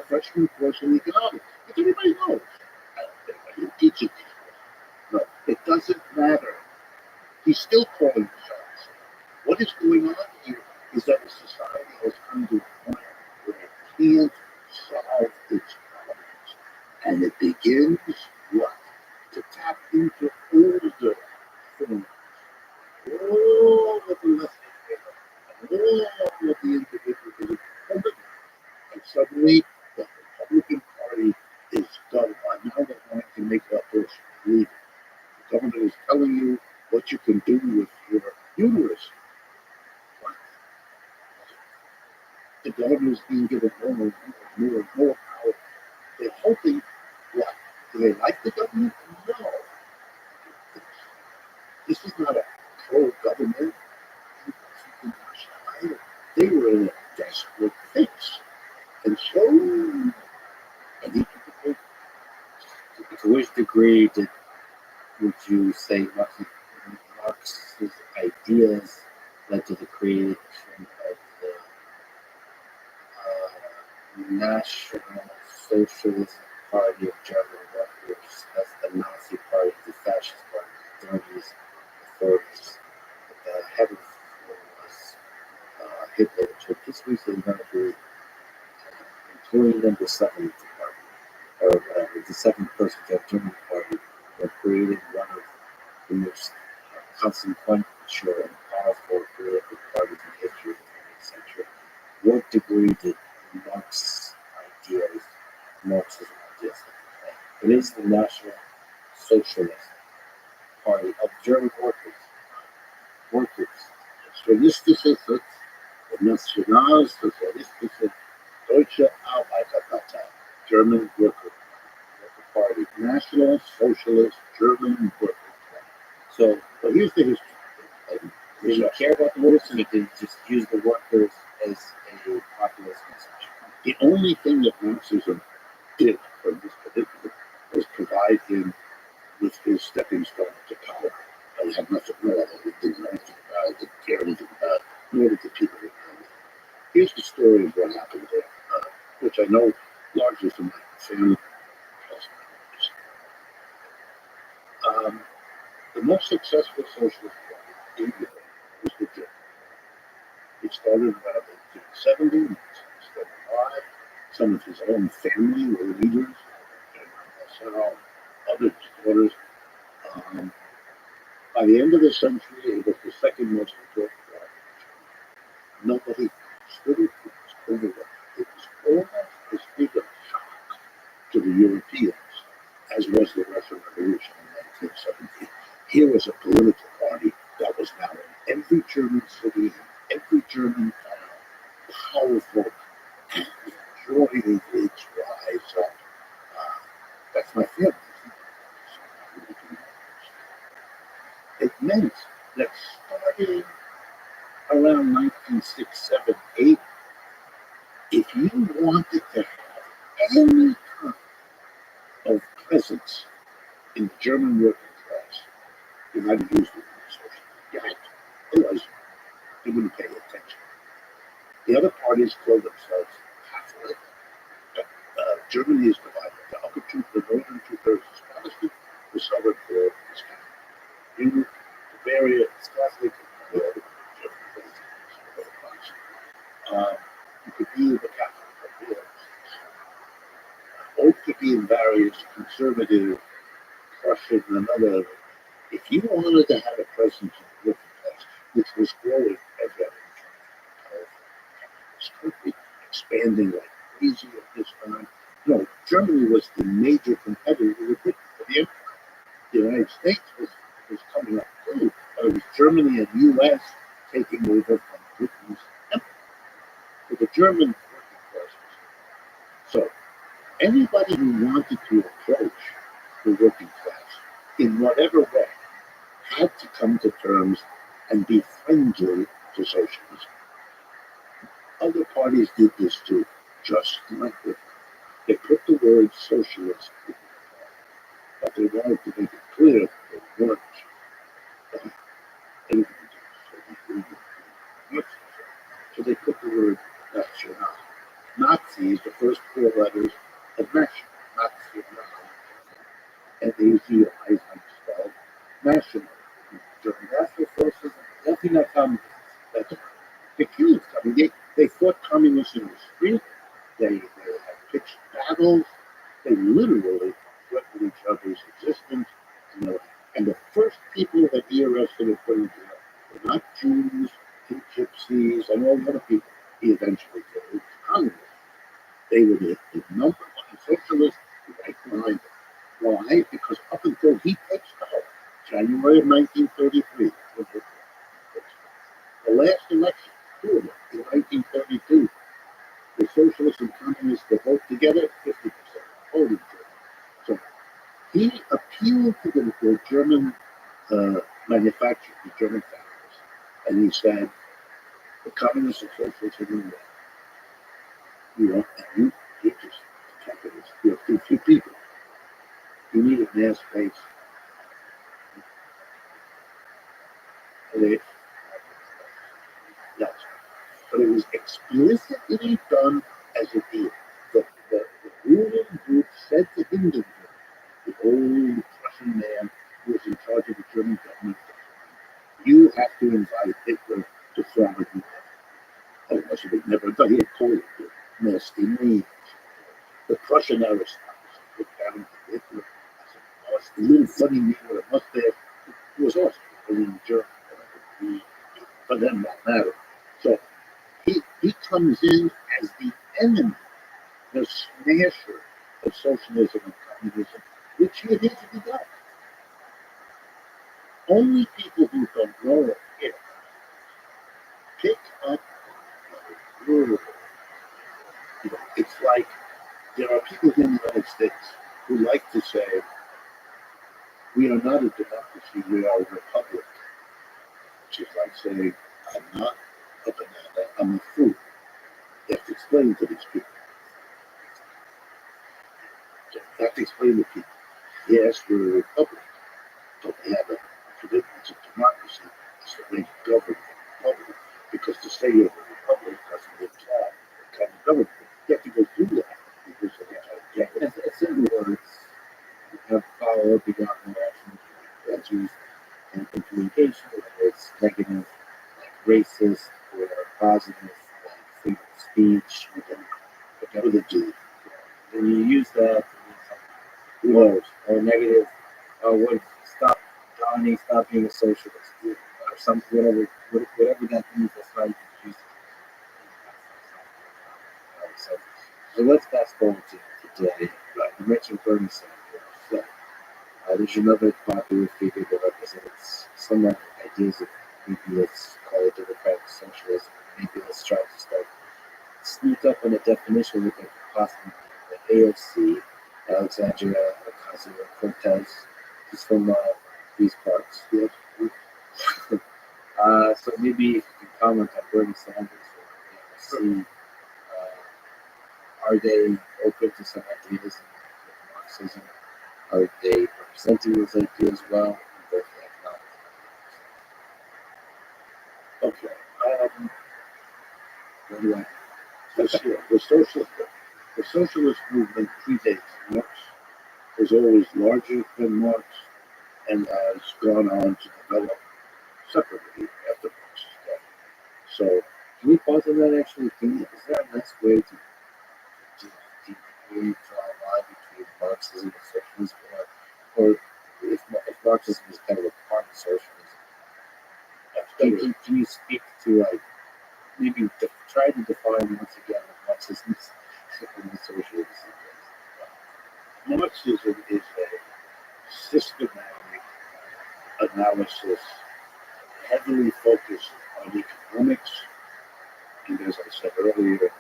freshman course in economics. But everybody knows. I didn't teach it. No, it doesn't matter. He's still calling the shots. What is going on here is that the society has come to a point where it can't solve its problems. And it begins what? To tap into older forms. All of the left and all of the individualism. And suddenly the Republican Party is done. Now they're going to make that person legal. The government is telling you what you can do with your uterus. What? The government is being given more and more power. They're hoping what? Do they like the government? No. This is not a pro-government. They were in a desperate fix. And so, To which degree would you say Marx's ideas led to the creation of the National Socialist Party of German workers as the Nazi Party, the Fascist Party, the 30s, the 40s? The head of was Hitler, which this recently going to be employee number 7 of the party, or the second person to have joined the party, or created one of the most consequential and powerful political parties in history of the 20th century. What degree did Marxism ideas play? It is the National Socialist Party of German workers. Sozialistische, Nationalsozialistische Deutsche Arbeiterpartei, German Worker Party, National Socialist German Worker Party. So, but here's the history. Did you care about the workers, or did you just use the workers as a populist message? The only thing that Marxism did for this particular was provide him with his stepping stone to power. I had nothing more. I didn't know anything about it, didn't care anything about it, nor did the people around me. Here's the story of what happened there, which I know largely from my family. The most successful socialist party in Europe was the German. It started around 1870, 1875. Some of his own family were leaders, other supporters. By the end of the century, it was the second most important party. Nobody stood it. It was overlooked. It was almost as big a shock to the Europeans as was the Russian Revolution in 1917. Here was a political party that was now in every German city, every German town, powerful and enjoying its rise up. That's my feeling. It meant that starting around 1906, 7, 8, if you wanted to have any kind of presence in the German working class, you had to use the resources. You had to. Otherwise, they wouldn't pay attention. The other parties call themselves Catholic. Germany is divided. The upper two, the northern two-thirds is Protestant, the southern third is Catholic. In Bavaria is Catholic, and the other German is Protestant. You could be the Catholic of the other. Both could be in various conservative, Prussian, and other. If you wanted to have a presence in the working class, which was growing every other this country, expanding like crazy at this time. No, Germany was the major competitor with Britain for the empire. The United States was coming up too, but it was Germany and U.S. taking over from Britain's empire. For the German working classes. So anybody who wanted to approach the working class in whatever way had to come to terms and be friendly to socialism. Other parties did this too, just like Britain. They put the word socialist in the but they wanted to make it clear that they weren't so they put the word national. Nazi is the first four letters of national. National. N-A-Z-I, spelled national. German National Socialism, nothing that comes. That's the Cubans coming. They fought communists in the street. They had pitched battles. They literally threatened each other's existence. And the first people that he arrested and put in jail were not Jews and gypsies and all the other people he eventually killed. Communists. They were the number one socialists right behind him. Why? Because up until he takes power, January of 1933, the last election, two of them, in 1932, the socialists and communists were both together, 50% voting. So he appealed to the German manufacturers, the German factories, and he said, the communists and socialists are in the way. You just capitalists, you have too few people. You need a mass base. Yes. But it was explicitly done as a deal. The ruling group said to Hindenburg, the old Prussian man who was in charge of the German government, you have to invite Hitler to Florida. Otherwise, he would never done. He had called it nasty names. The Prussian aristocracy put down Hitler as a boss, a little funny man with a mustache. It was awesome. And in German, for them, that mattered. So he comes in as the enemy, the smasher of socialism and communism, which he initially does. Only people who don't know it here pick up the word. It's like there are people in the United States who like to say, we are not a democracy, we are a republic. Which is like saying, I'm not a banana, I'm a fruit. You have to explain to these people. So you have to explain to people, yes, we're a republic, but we have a commitment to democracy. It's the way to govern the republic. Because to say you're a republic doesn't imply a kind of government. You have to go through that. Because It's in the words. You have power beyond the actions that's used in communication, whether it's negative, like racist, or positive, like freedom of speech, whatever they do. When you use that, who knows, or negative, would stop Johnny, stop being a socialist, or something, whatever that means, that's how you can use it. So let's fast forward to today. You mentioned Bernie Sanders. There's another popular figure that represents some ideas of maybe let's call it democratic socialism. Maybe let's try to start sneak up on a definition that could possibly be the AOC, Alexandria Ocasio-Cortez. He's from these parts. Yes. So maybe if you can comment on Bernie Sanders or AOC, are they open to some ideas in Marxism? Are they representing those ideas well in both the economic? Okay. Where do I? The socialist movement predates Marx, was always larger than Marx, and has gone on to develop separately after Marx's death. So, Can we pause on that actually? Is there a nice way to really draw a line between Marxism and socialism? Or if Marxism is kind of a part of socialism, can you speak to like maybe try to define once again what Marxism is and socialism is? Marxism is a systematic analysis heavily focused on economics, and as I said earlier,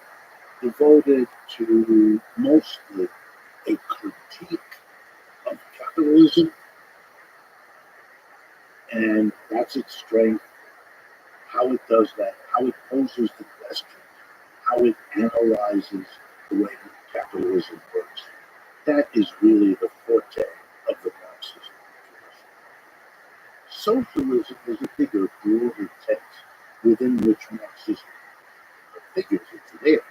devoted to mostly a critique of capitalism, and that's its strength. How it does that, how it poses the question, how it analyzes the way that capitalism works. That is really the forte of the Marxist tradition. Socialism is a bigger, broader text within which Marxism figures into there,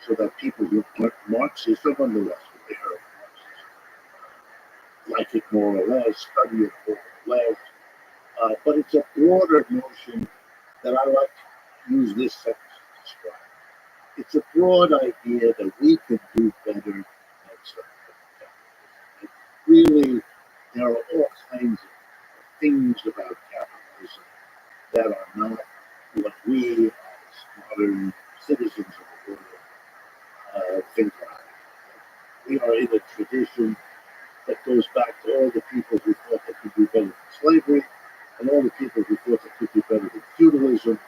so that people who aren't Marxists are nonetheless aware of Marxism, like it more or less, study it more or less. But it's a broader notion that I like to use this sentence to describe. It's a broad idea that we can do better than capitalism. Really, there are all kinds of things about capitalism that are not what we as modern citizens of the world think about. We are in a tradition that goes back to all the people who thought they could do better than slavery, and all the people who thought they could do better than feudalism.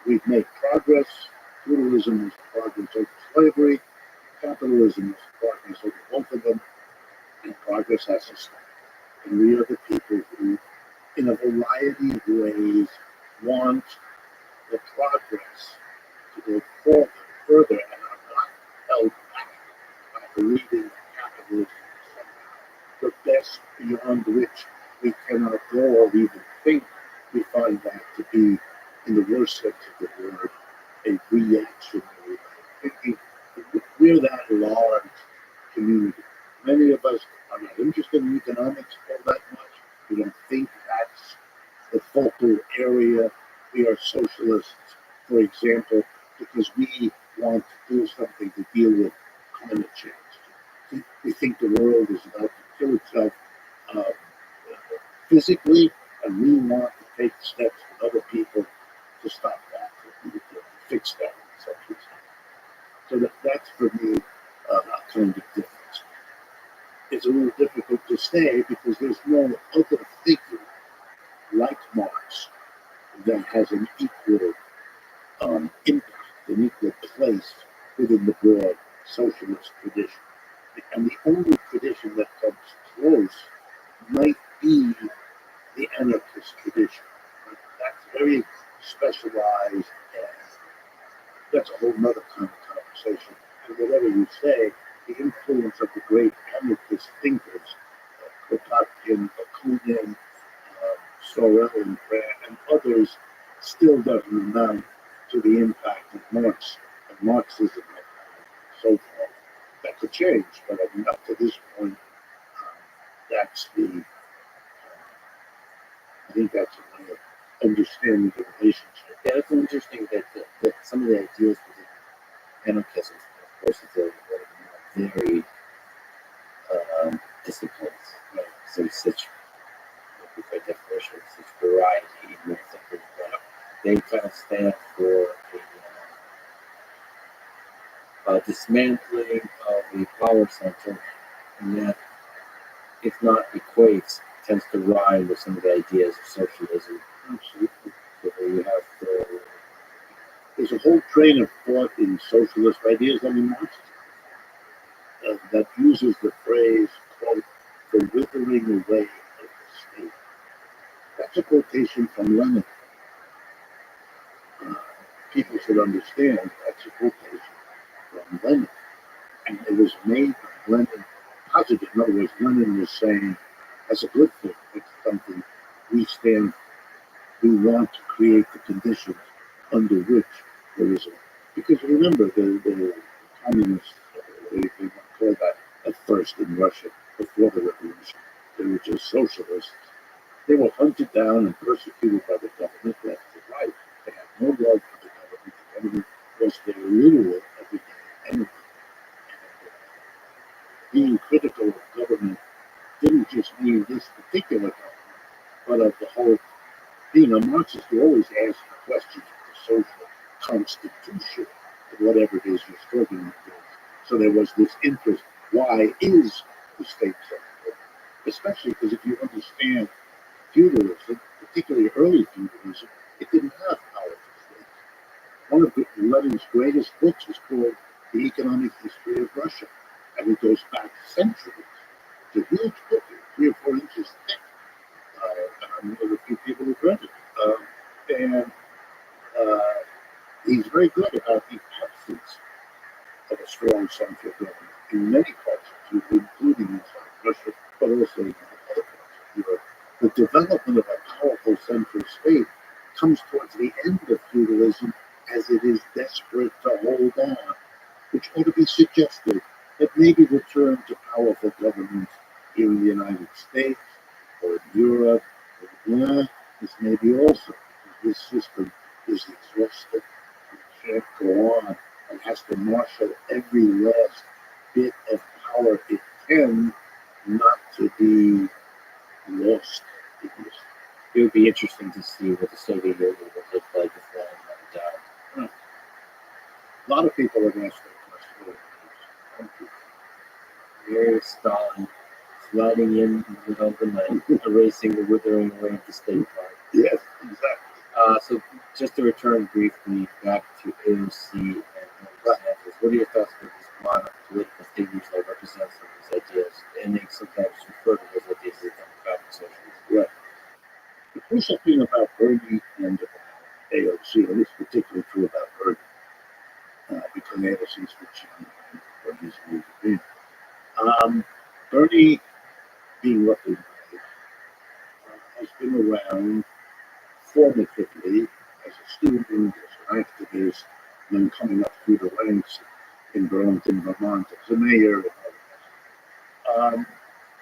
We've made progress. Feudalism was progress over slavery. Capitalism was progress over both of them, and progress has to stop. And we are the people who, in a variety of ways, want the progress to go further, and are not held back by believing that capitalism is somehow the best beyond which we cannot go or even think. We find that to be, in the worst sense of the word, a reactionary way of thinking. We're that large community. Many of us are not interested in economics all that much. We don't think that's the focal area. We are socialists, for example, because we want to do something to deal with climate change. We think the world is about to kill itself physically, and we want to take steps with other people to stop that, to fix that. So that's for me a kind of difference. It's a little difficult to say because there's no other figure like Marx that has an equal impact, an equal place within the broad socialist tradition. And the only tradition that comes close might be the anarchist tradition. That's very specialized, and that's a whole nother kind of conversation. And whatever you say, the influence of the great anarchist thinkers, Kropotkin, Bakunin, Sorel, and others, still doesn't amount to the impact of Marxism so far. That could change, but I mean, up to this point, that's the. I think that's a way of understanding the relationship. Yeah, it's interesting that some of the ideas within anarchism, of course, it's a very disciplines, right? So such, by definition, such variety in their thinking, but they kind of stand for a dismantling of the power center, and that if not equates, tends to rhyme with some of the ideas of socialism. Absolutely. So you have the There's a whole train of thought in socialist ideas and in Marxism that uses the phrase, quote, the withering away of the state. That's a quotation from Lenin. Uh, People should understand that's a quotation from Lenin. And it was made by Lenin positive. In other words, Lenin was saying, that's a good thing. It's something we stand, we want to create the conditions under which there is a, because remember, the communists, they called that at first in Russia, before the revolution, they were just socialists. They were hunted down and persecuted by the government left and right. They had no love for the government. The government was their literal everyday enemy. Being critical of government didn't just mean this particular government, but of the whole. Being a Marxist, you always ask the questions of the social constitution of whatever it is you're struggling with. So there was this interest. Why is the state so important? Especially because if you understand feudalism, particularly early feudalism, it didn't have powerful states. One of Lenin's greatest books is called The Economic History of Russia, and it goes back centuries. It's a huge book, 3 or 4 inches thick. I'm one of the few people who've read it. And he's very good about the absence of a strong central government in many parts of Cuba, including inside Russia, but also in other parts of Europe. The development of a powerful central state comes towards the end of feudalism as it is desperate to hold on, which ought to be suggested that maybe return to powerful governments here in the United States or in Europe. This may be also, this system is exhausted, it can't go on, and has to marshal every last bit of power it can, not to be lost in this. it would be interesting to see what the Soviet Union would look like if Lenin went down. A lot of people have asked that question. Here's Stalin sliding in the middle of the night, erasing the withering away of the state party. Yes, exactly. So just to return briefly back to AOC and DeSantis, what are your thoughts about these modern political figures that represent some of these ideas? And they sometimes refer to those ideas as democratic socialism. Right. The crucial thing about Bernie and AOC, and it's particularly true about Bernie, because AOC is what she Bernie's moved in. Bernie, being roughly my age, has been around formatively as a student, as an activist, and then coming up through the ranks in Burlington, Vermont, as a mayor.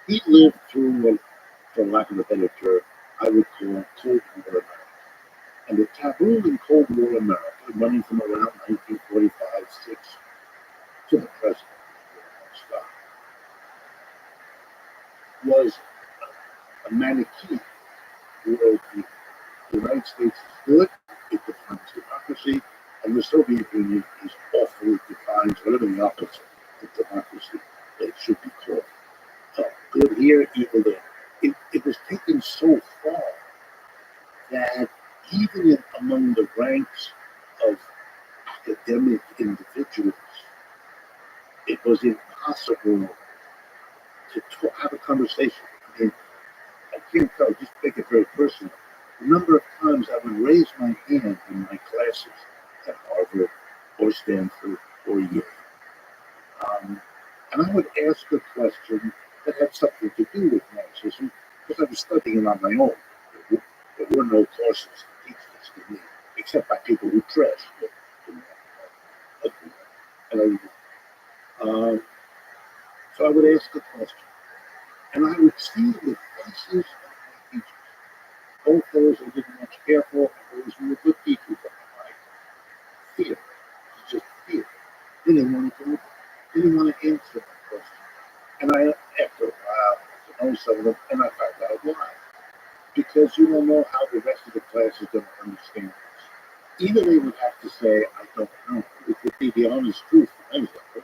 He lived through what, for lack of a better term, I would call Cold War America. And the taboo in Cold War America, running from around 1945-6 to the present, was a Manichaean where the United States is good, it defines democracy, and the Soviet Union is awful, it defines whatever the opposite of democracy that should be called. Good here, evil there. It was taken so far that even among the ranks of academic individuals, it was impossible to have a conversation. I mean, I can't tell, just make it very personal. The number of times I would raise my hand in my classes at Harvard or Stanford or Yale. And I would ask a question that had something to do with Marxism because I was studying it on my own. There were no courses to teach this to me, except by people who trashed it. So I would ask a question, and I would see the faces of my teachers, both those who didn't much care for and those who were good teachers of mine. Fear. It's just fear. They didn't want to do it. They didn't want to answer that question. And after a while, I know some of them, and I found out why. Because you don't know how the rest of the class is going to understand this. Either they would have to say, I don't know, which would be the honest truth for any of them,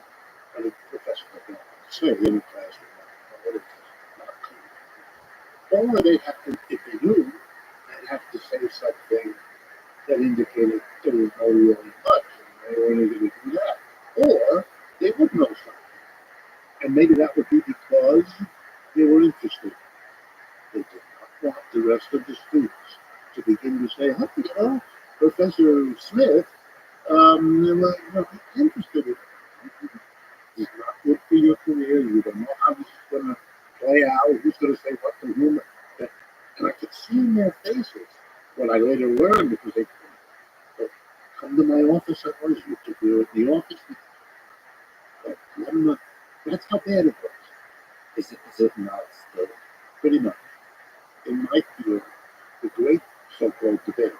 but the professor doesn't know what to say in the class. Not clear. Or they have to, if they knew, they'd have to say something that indicated there was no really much, and they were only going to do that. Or they would know something. And maybe that would be because they were interested. They did not want the rest of the students to begin to say, "Huh, you know, Professor Smith, he's interested in it. He's not good for your career. You don't know how this is going to play out. Who's going to say what to whom?" And I could see in their faces what I later learned because they come to my office. I was you to do it in the office. But that's how bad it was. Is it not still? Pretty much. In my field, the great so-called debate,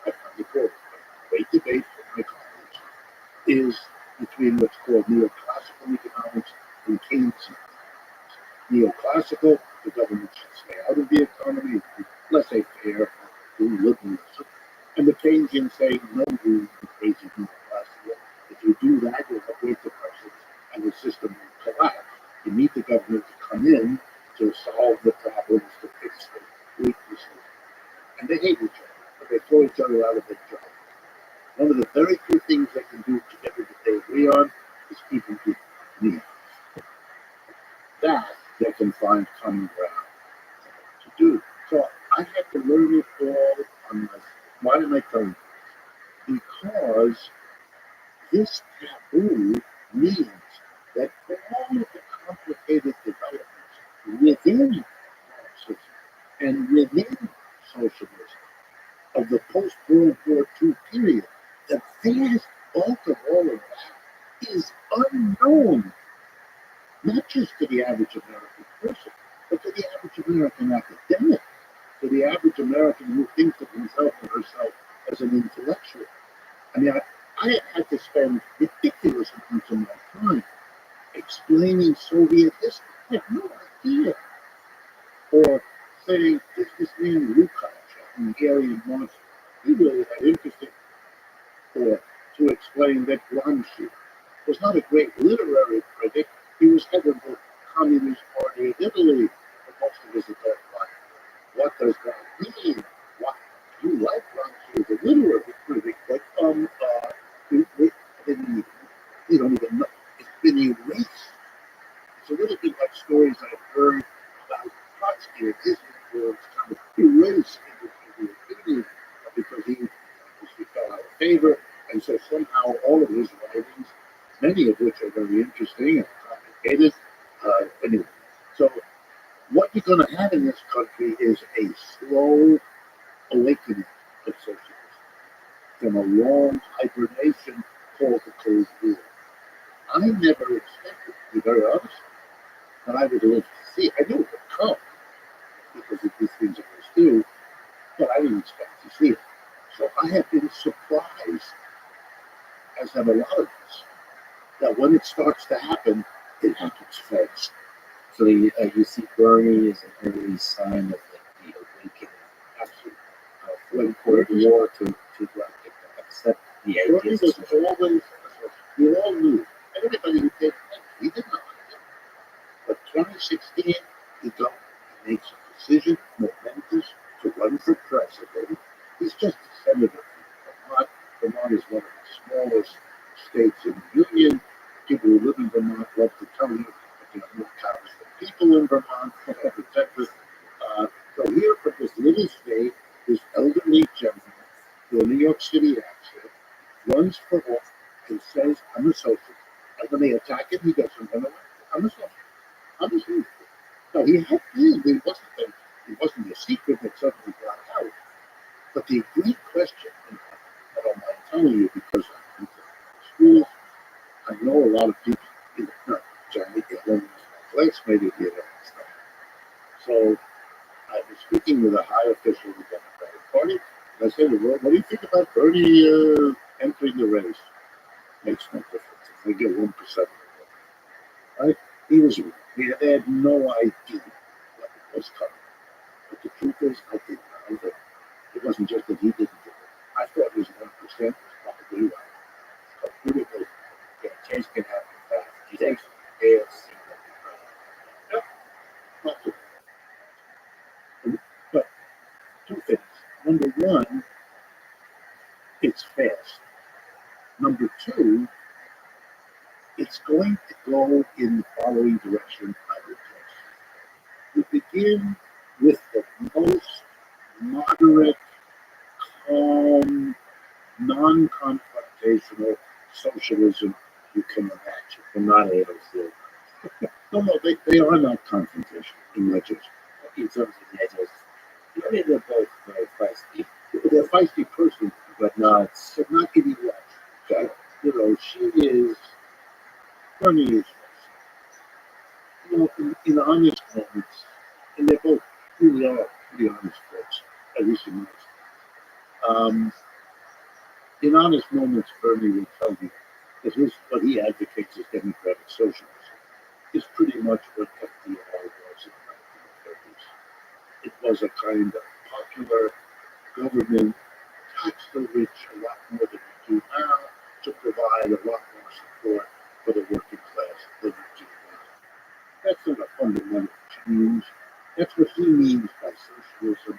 I finally call it the great debate for my college, is between what's called neoclassical economics and Keynesian. Neoclassical, the government should stay out of the economy, laissez-faire, do liberalism. And the Keynesians say, no, you crazy neoclassical. If you do that, you'll have great depressions and the system will collapse. You need the government to come in to solve the problems, to fix the weaknesses. And they hate each other, but they throw each other out of their job. One of the very few things they can do together that they agree on is keeping people neat. That they can find common ground to do. So I had to learn it all on my. Why am I telling you? Because this taboo means that for all of the complicated developments within Marxism and within socialism of the post-World War II period, the vast bulk of all of that is unknown, not just to the average American person, but to the average American academic, to the average American who thinks of himself or herself as an intellectual. I mean, I had to spend ridiculous amounts of my time explaining Soviet history. I have no idea. Or saying, this man Lukács, a Hungarian monster, he really had interesting. Or to explain that Gramsci was not a great literary critic, he was head of the Communist Party of Italy for most of his adult life. What does that mean? What you like Gramsci as a literary critic, but you don't even know. It's been erased. It's a little bit like stories I've heard about Trotsky and his influence kind of erased in the opinion because he fell out of favor. And so somehow all of his writings, many of which are very interesting and complicated, anyway. So what you're going to have in this country is a slow awakening of socialism from a long hibernation called the Cold War. I never expected, to be very honest, that I would live to see. I knew it would come because of these things always do, but I didn't expect to see it. So I have been surprised, as have a lot of us, that when it starts to happen, it happens fast. So you see Bernie as an early sign of the awakening. Absolutely. When Cold War to accept the Bernie ideas. was always, we all knew, and everybody who paid attention, he did not. But 2016, he makes a decision, momentous, to run for president. He's just a senator from Vermont. Vermont is one of the smallest states in the Union. People who live in Vermont love to tell you that there are more cows than people in Vermont, etc. So here from this little state, this elderly gentleman with a New York City accent runs for office and says, I'm a socialist. And when they attack him, he doesn't run away. I'm a socialist. I'm a socialist. No, he had been. It wasn't a secret that suddenly got out. But the great question, and I don't mind telling you because I've been to schools, I know a lot of people, Johnny Gillen, my classmate here. So I was speaking with a high official of the Democratic Party, and I said, well, what do you think about Bernie entering the race? Makes no difference. If they get 1% of the vote, right? He was, they had no idea what was coming. But the truth is, I did not know that. It wasn't just that he didn't do it. I thought his 1% was probably right. But who would know? Yeah, change can happen fast. Do you think AOC will be president? Not to in the following direction I would place. You begin with the most moderate, calm, non-confrontational socialism you can imagine. And not AOC. No, they are not confrontational in my judgment. In terms of the edges, I mean, they're both very feisty, They're feisty person, but not. but not ideological. Got You know, she is, Bernie is, you know, in honest moments, and they're both really are pretty honest folks, at least in my experience. In honest moments, Bernie will tell you that what he advocates is democratic socialism is pretty much what FDR was in the 1930s. It was a kind of popular government, tax the rich a lot more than we do now to provide a lot more support for the working class than we do now. That's not a fundamental change. That's what he means by socialism.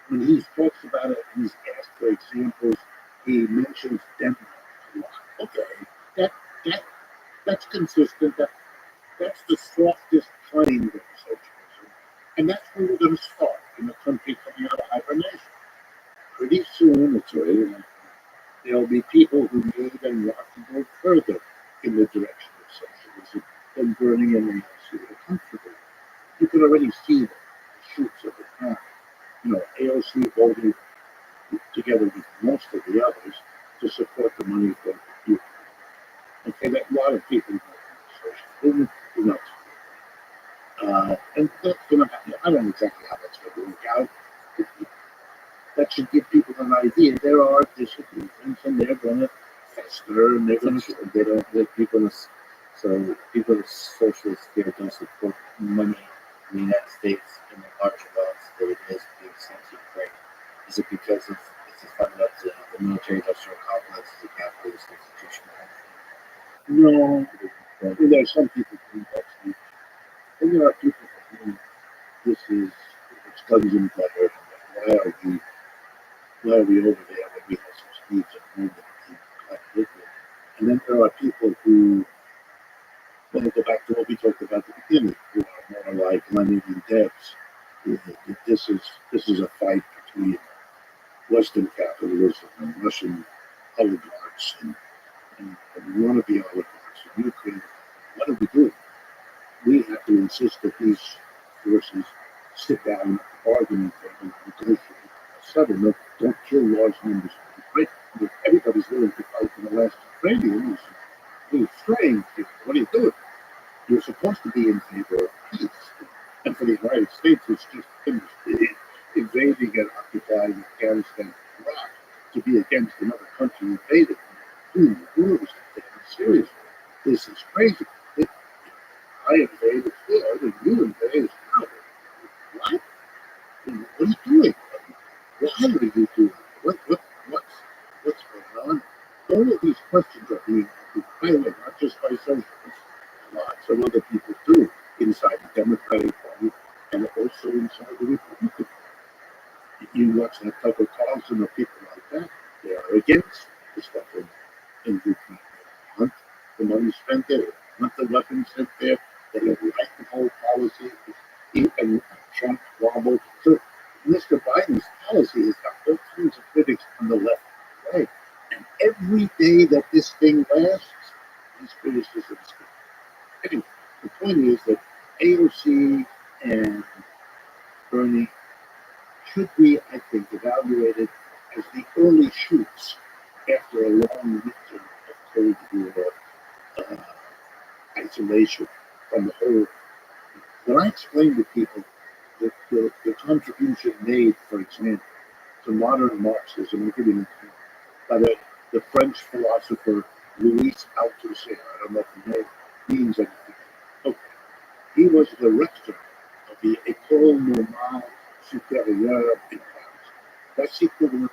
When he talks about it, he's asked for examples. He mentions Denmark a lot. Okay, that that's consistent. That's the softest kind of socialism, and that's where we're going to start in the country coming out of hibernation. Pretty soon, it's already happening. There'll be people who need and want to go further in the direction of socialism than Bernie and AOC are comfortable. You can already see the shoots of it now. You know, AOC voted together with most of the others to support the money for the youth. Okay, that a lot of people voted for social movement do not support. And that's going to happen. I don't know exactly how that's going to work out. That should give people an idea. There are disagreements, and they're going to fester, and they're going to. They don't. The people. So people in socialist sphere don't support money in the United States in the large amounts that it is being sent to Ukraine. Is it because it's a fund that the military-industrial complex is a capitalist institution? No, there are some people who think that's, and there are people for whom this is it's guns and butter. Why are we over there when we have some speeds at home and collectively? And then there are people who want to go back to what we talked about at the beginning, who are more like Lenin and Debs. This is a fight between Western capitalism and Russian oligarchs and wannabe oligarchs in Ukraine. What do we do? We have to insist that these forces sit down at the bargaining table and negotiate a settlement. Don't kill large numbers of Ukrainians. Everybody's willing to fight for the last Ukrainian. He's strange. What are you doing? You're supposed to be in favor of peace. And for the United States, it's just finished invading and occupying Afghanistan and Iraq to be against another country invaded. Who was taken seriously? This is crazy. I invaded Florida and you invaded Florida. What? What are you doing? Why are you doing? What's going on? All of these questions are being asked, by the way, not just by socialists, lots of other people too, inside the Democratic Party and also inside the Republican Party. You watch that Tucker Carlson or people like that, they are against the stuff in Ukraine. They want the money spent there, they want the weapons sent there, they don't like the whole policy. And Trump wobbled. So Mr. Biden's policy has got all kinds of critics on the left and right. And every day that this thing lasts, these criticisms come. Anyway, the point is that AOC and Bernie should be, I think, evaluated as the early shoots after a long winter of Cold War isolation from the whole. When I explain to people that the contribution made, for example, to modern Marxism, I'm giving it by the French philosopher Louis Althusser, I don't know if the name means anything. Okay. He was the rector of the École Normale Supérieure in Paris. That's equivalent.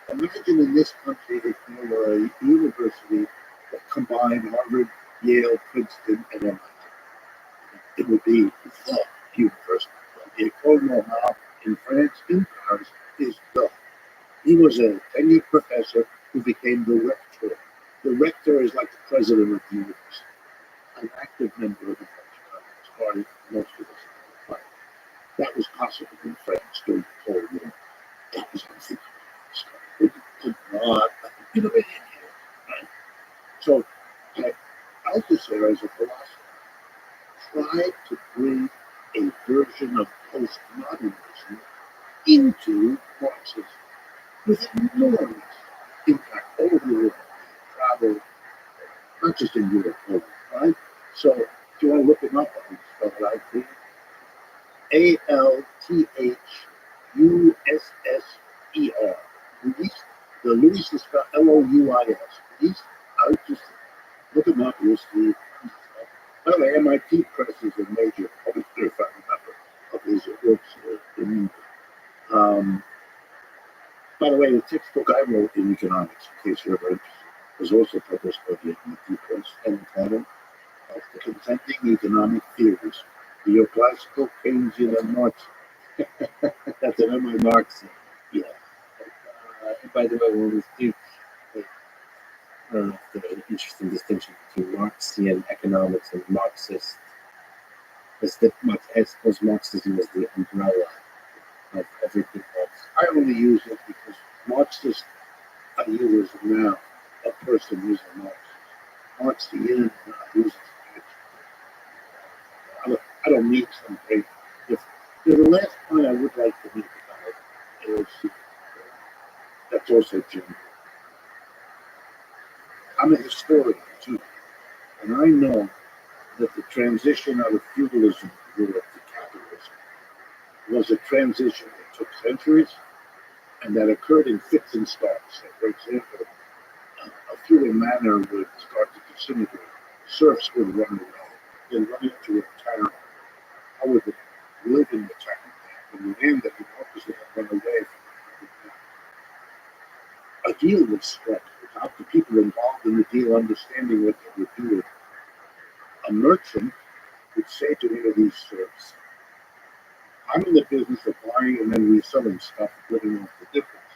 Imagine in this country if there were a university that combined Harvard, Yale, Princeton, and MIT. It would be the university. The École Normale in France, in Paris, is the. He was a tenured professor who became the rector. The rector is like the president of the university, an active member of the French philosophers in France during the Cold War. That was unthinkable. We could not innovate in here. Right? So Althusser, as a philosopher, tried to bring a version of postmodernism into Marxism with enormous impact all over the world. Travel, not just in Europe, right? So if you want to look him up, I can spell it out for you. Althusser. Luis, the Luis is spelled Louis. Luis Althusser. Look him up, you'll see. By the way, MIT Press is a major publisher, if I remember, of his works in English. By the way, the textbook I wrote in economics, in case you're ever interested, was also published by the MIT Press and entitled The Contending Economic Theories, Neoclassical, Keynesian, and Marxian. That's an MIT Marxian. Yeah. And by the way, when we think, I don't know if there's an interesting distinction between Marxian economics and Marxist. I suppose Marxism is the umbrella of everything else. I only use it because Marxist idealism now, a person who's a Marxist. Marxian uses it. I don't need some great. The last point I would like to make about it is that's also gender. I'm a historian too, and I know that the transition out of feudalism to Europe to capitalism was a transition that took centuries and that occurred in fits and starts. So for example, a feudal manor would start to disintegrate, serfs would run away, then run into a town. I would live in the town, and the land that would opposite run away from the town. A deal was struck without the people involved in the deal understanding what they were doing. A merchant would say to one of these serfs, I'm in the business of buying and then reselling stuff and living off the difference.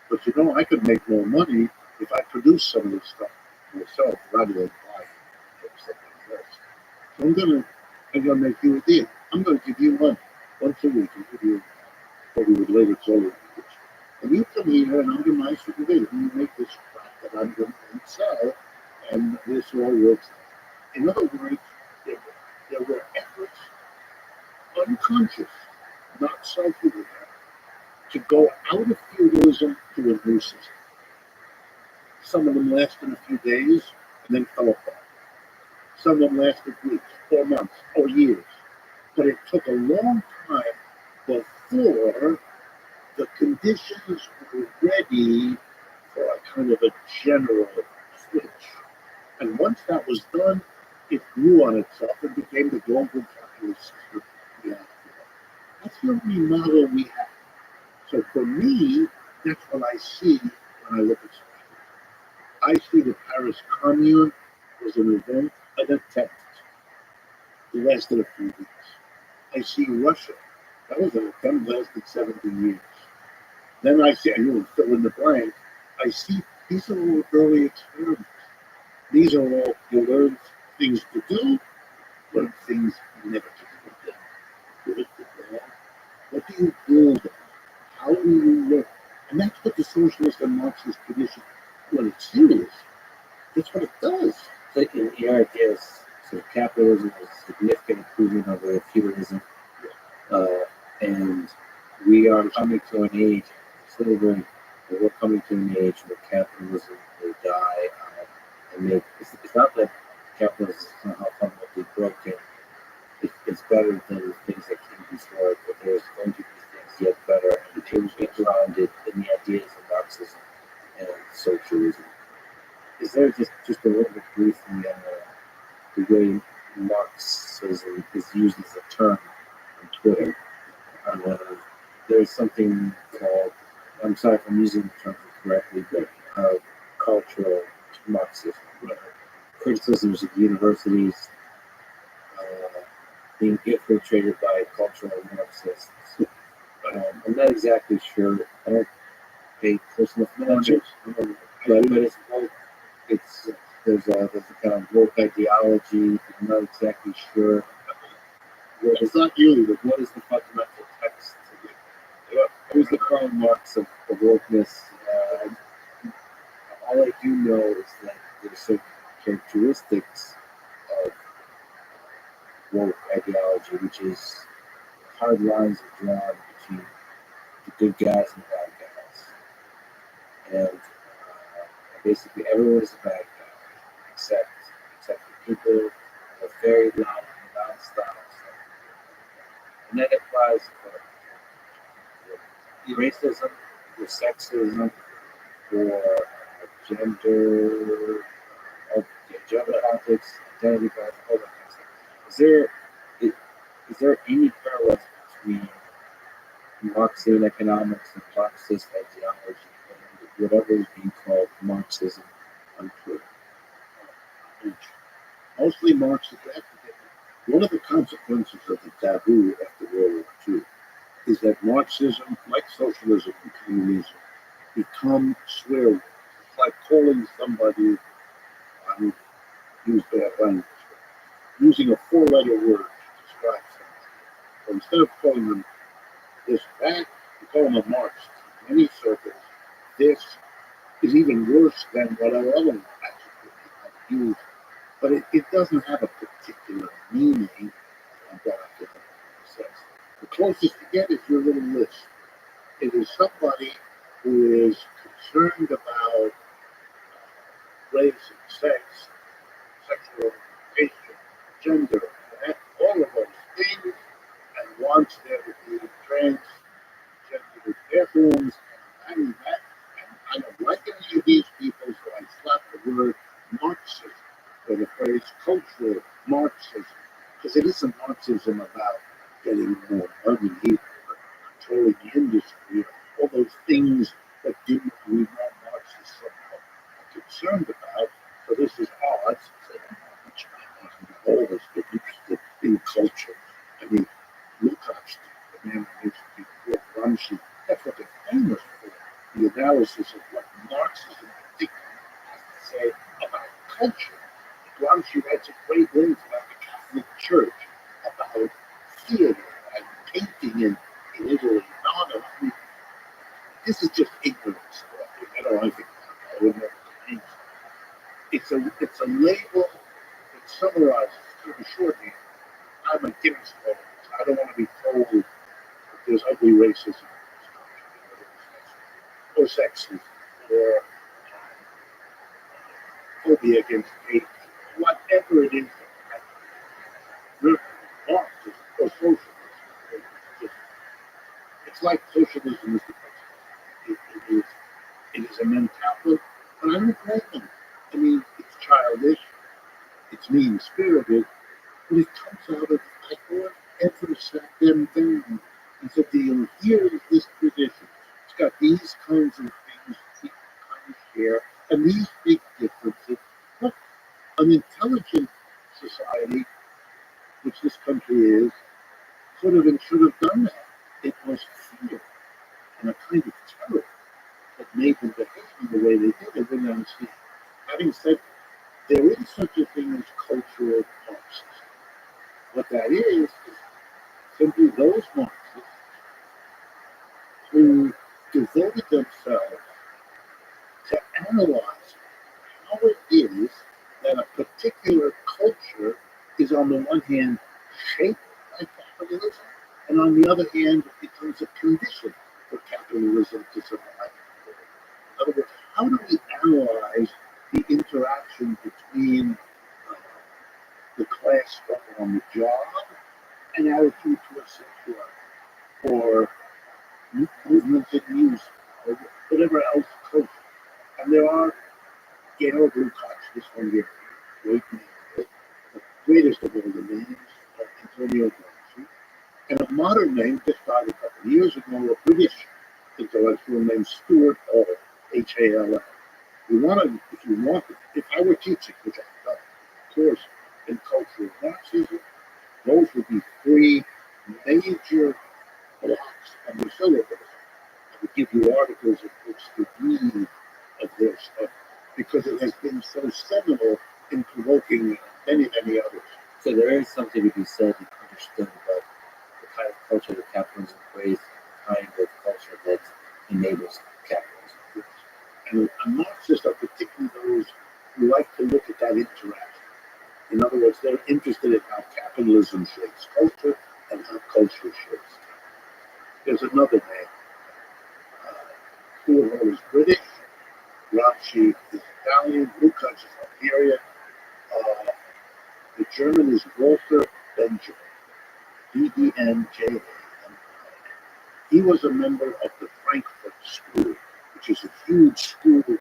But you know, I could make more money if I produce some of this stuff myself rather than buy it from somebody else. So I'm gonna make you a deal. I'm gonna give you money once a week and give you what we would later call it. And you come here and under my supervision, you make this crap that I'm going to sell, and this all works. In other words, there were efforts, unconscious, not self-aware, to go out of feudalism to a new system. Some of them lasted a few days and then fell apart. Some of them lasted weeks, or months, or years. But it took a long time before the conditions were ready for a kind of a general switch. And once that was done, it grew on itself and became the global capitalist system we have today. That's the only model we have. So for me, that's what I see when I look at society. I see the Paris Commune was an event, an attempt. It lasted a few weeks. I see Russia. That was an attempt, lasted 17 years. Then I see, and you fill in the blank, I see these are all early experiments. These are all, you learn things to do, learn things never to do. Good, bad. What do you build? How do you look? And that's what the socialist and Marxist tradition, when it's serious, that's what it does. So in your ideas, so capitalism is a significant improvement over feudalism, and we are coming to an age, slavery, but we're coming to an age where capitalism will die out. And it's not that capitalism is somehow fundamentally broken. It's better than the things that came before it, but there's going to be things yet better, and it will be grounded in the ideas of Marxism and socialism. Is there just a little bit briefly the way Marxism is used as a term on Twitter? There's something called, I'm sorry if I'm using the term correctly, but cultural Marxism. Criticisms of universities being infiltrated by cultural Marxists. I'm not exactly sure. I don't pay close enough attention. But there's a kind of woke ideology. I'm not exactly sure. It's not you, What is the fundamental text Who's the Karl Marx of wokeness? All I do know is that there's certain characteristics of woke ideology, which is hard lines are drawn between the good guys and the bad guys, and basically everyone is a bad guy except the people with very loud styles, and that applies for racism, for sexism, for gender, gender politics, identity politics, all that kind of stuff. Is there any parallels between Marxian economics and Marxist ideology and whatever is being called Marxism on Twitter? Mostly Marxist. One of the consequences of the taboo after World War II is that Marxism, like socialism and communism, become swear words. It's like calling somebody, I mean, use bad language, using a four-letter word to describe somebody. So instead of calling them this back, you call them a Marxist. In many circles, this is even worse than what our other adjective use. But it doesn't have a particular meaning of what I can say. The closest you get is your little list. It is somebody who is concerned about race and sex, sexual orientation, gender, and all of those things, and wants there to be transgender bathrooms, and and I don't like any of these people, so I slap the word Marxism or the phrase cultural Marxism, because it isn't Marxism about getting more money or controlling the industry, all those things that didn't we want Marxists somehow are concerned about. So this is odd. All of us get interested in culture. I mean, Lukács, the man who used to be called Gramsci, that's what they're famous for, the analysis of what Marxism particularly has to say about culture. Gramsci writes a great work about the Catholic Church, about theater and painting in Italy. No, I mean, this is just ignorance. I don't know anything about it. I wouldn't know what it means. It's a label that summarizes, kind of shorthand. I'm a Guinness holder. I don't want to be told that there's ugly racism in this country, or sexism, or phobia against hate, whatever it is. Marxism or socialism. It's like socialism is the principle. It is a mentality, but I don't blame them. I mean, it's childish, it's mean-spirited, but it comes out of, I thought, ever sat them down and said, here is this tradition. It's got these kinds of things people kind of share, and these big differences. Look, an intelligent society, which this country is, could have and should have done that. It was fear and a kind of terror that made them behave the way they did. They wouldn't understand. Having said that, there is such a thing as cultural Marxism. What that is simply those Marxists who devoted themselves to analyze how it is that a particular culture is, on the one hand, shaped by capitalism, and on the other hand, it becomes a condition for capitalism to survive. In other words, how do we analyze the interaction between the class struggle on the job and attitude towards sexuality, or movements in music, or whatever else culture? And there are Gail Lukács, this one here, great name, the greatest of all the names, Antonio Gramsci, and a modern name just died a couple of years ago, a British intellectual named Stuart Hall, Hall. If I were teaching, which I've done, of course, in cultural Marxism, those would be three major blocks on the syllabus. I would give you articles of which to read of their stuff, because it has been so seminal in provoking many, many others. So there is something to be said and understood about the kind of culture that capitalism creates, the kind of culture that capitalism shapes culture and how culture shapes capitalism. There's another name. Stuart is British, Rothschild is Italian, Lukács is Hungarian. The German is Walter Benjamin, Benja. He was a member of the Frankfurt School, which is a huge school of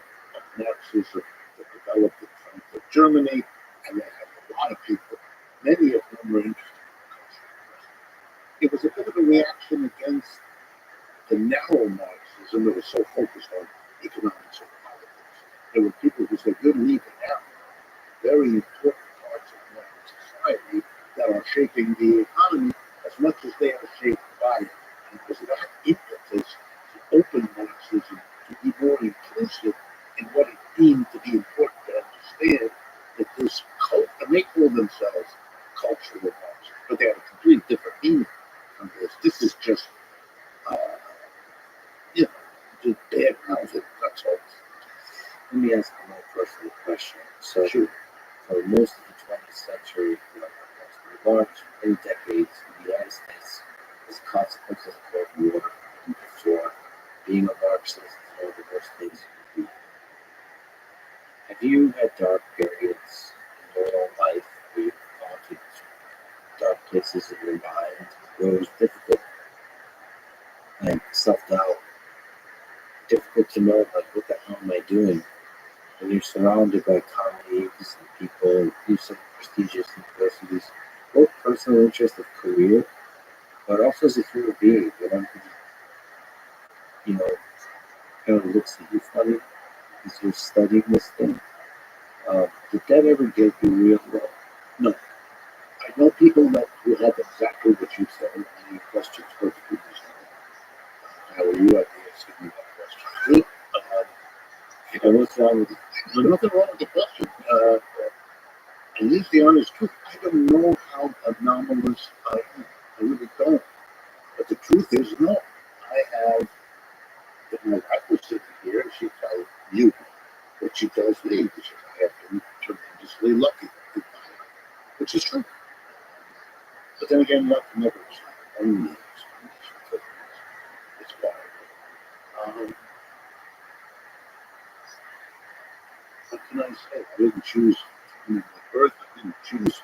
Marxism that developed in Frankfurt, Germany, and they have a lot of people, many of whom were interested in culture. It was a bit of a reaction against the narrow Marxism that was so focused on economics and politics. There were people who said, you're leaving out very important parts of modern society that are shaping the economy as much as they are shaped by it. And it was that impetus to open Marxism to be more inclusive in what it deemed to be important to understand that this cult, and they call themselves cultural Marxists, but they have a completely different meaning from this. This is just, just bad mouthing, that's all. Let me ask a more personal question. So, Sure. for most of the 20th century, the large many decades in the United States, as a consequence of the Cold War and before, being a Marxist is one of the worst things you can do. Have you had dark periods in your own life where you've gone to dark places in your mind where it was difficult and self-doubt, difficult to know, like, what the hell am I doing? And you're surrounded by colleagues and people who some prestigious universities, both personal interest of career, but also as a human being, you know, kind of looks at you funny because you're studying this thing. Did that ever get you real low? No. I know people that who have exactly what you said, and your question's perfectly reasonable. How are you? I think it's me that question. And what's wrong with it? There's nothing wrong with the question. And here's the honest truth. I don't know how anomalous I am. I really don't. But the truth is, no. I have, if my wife was sitting here, and she tells you what she tells me, which is I have been tremendously lucky in my life, which is true. But then again, luck never is the only explanation for things. It's part. What can I say? I didn't choose my birth. I didn't choose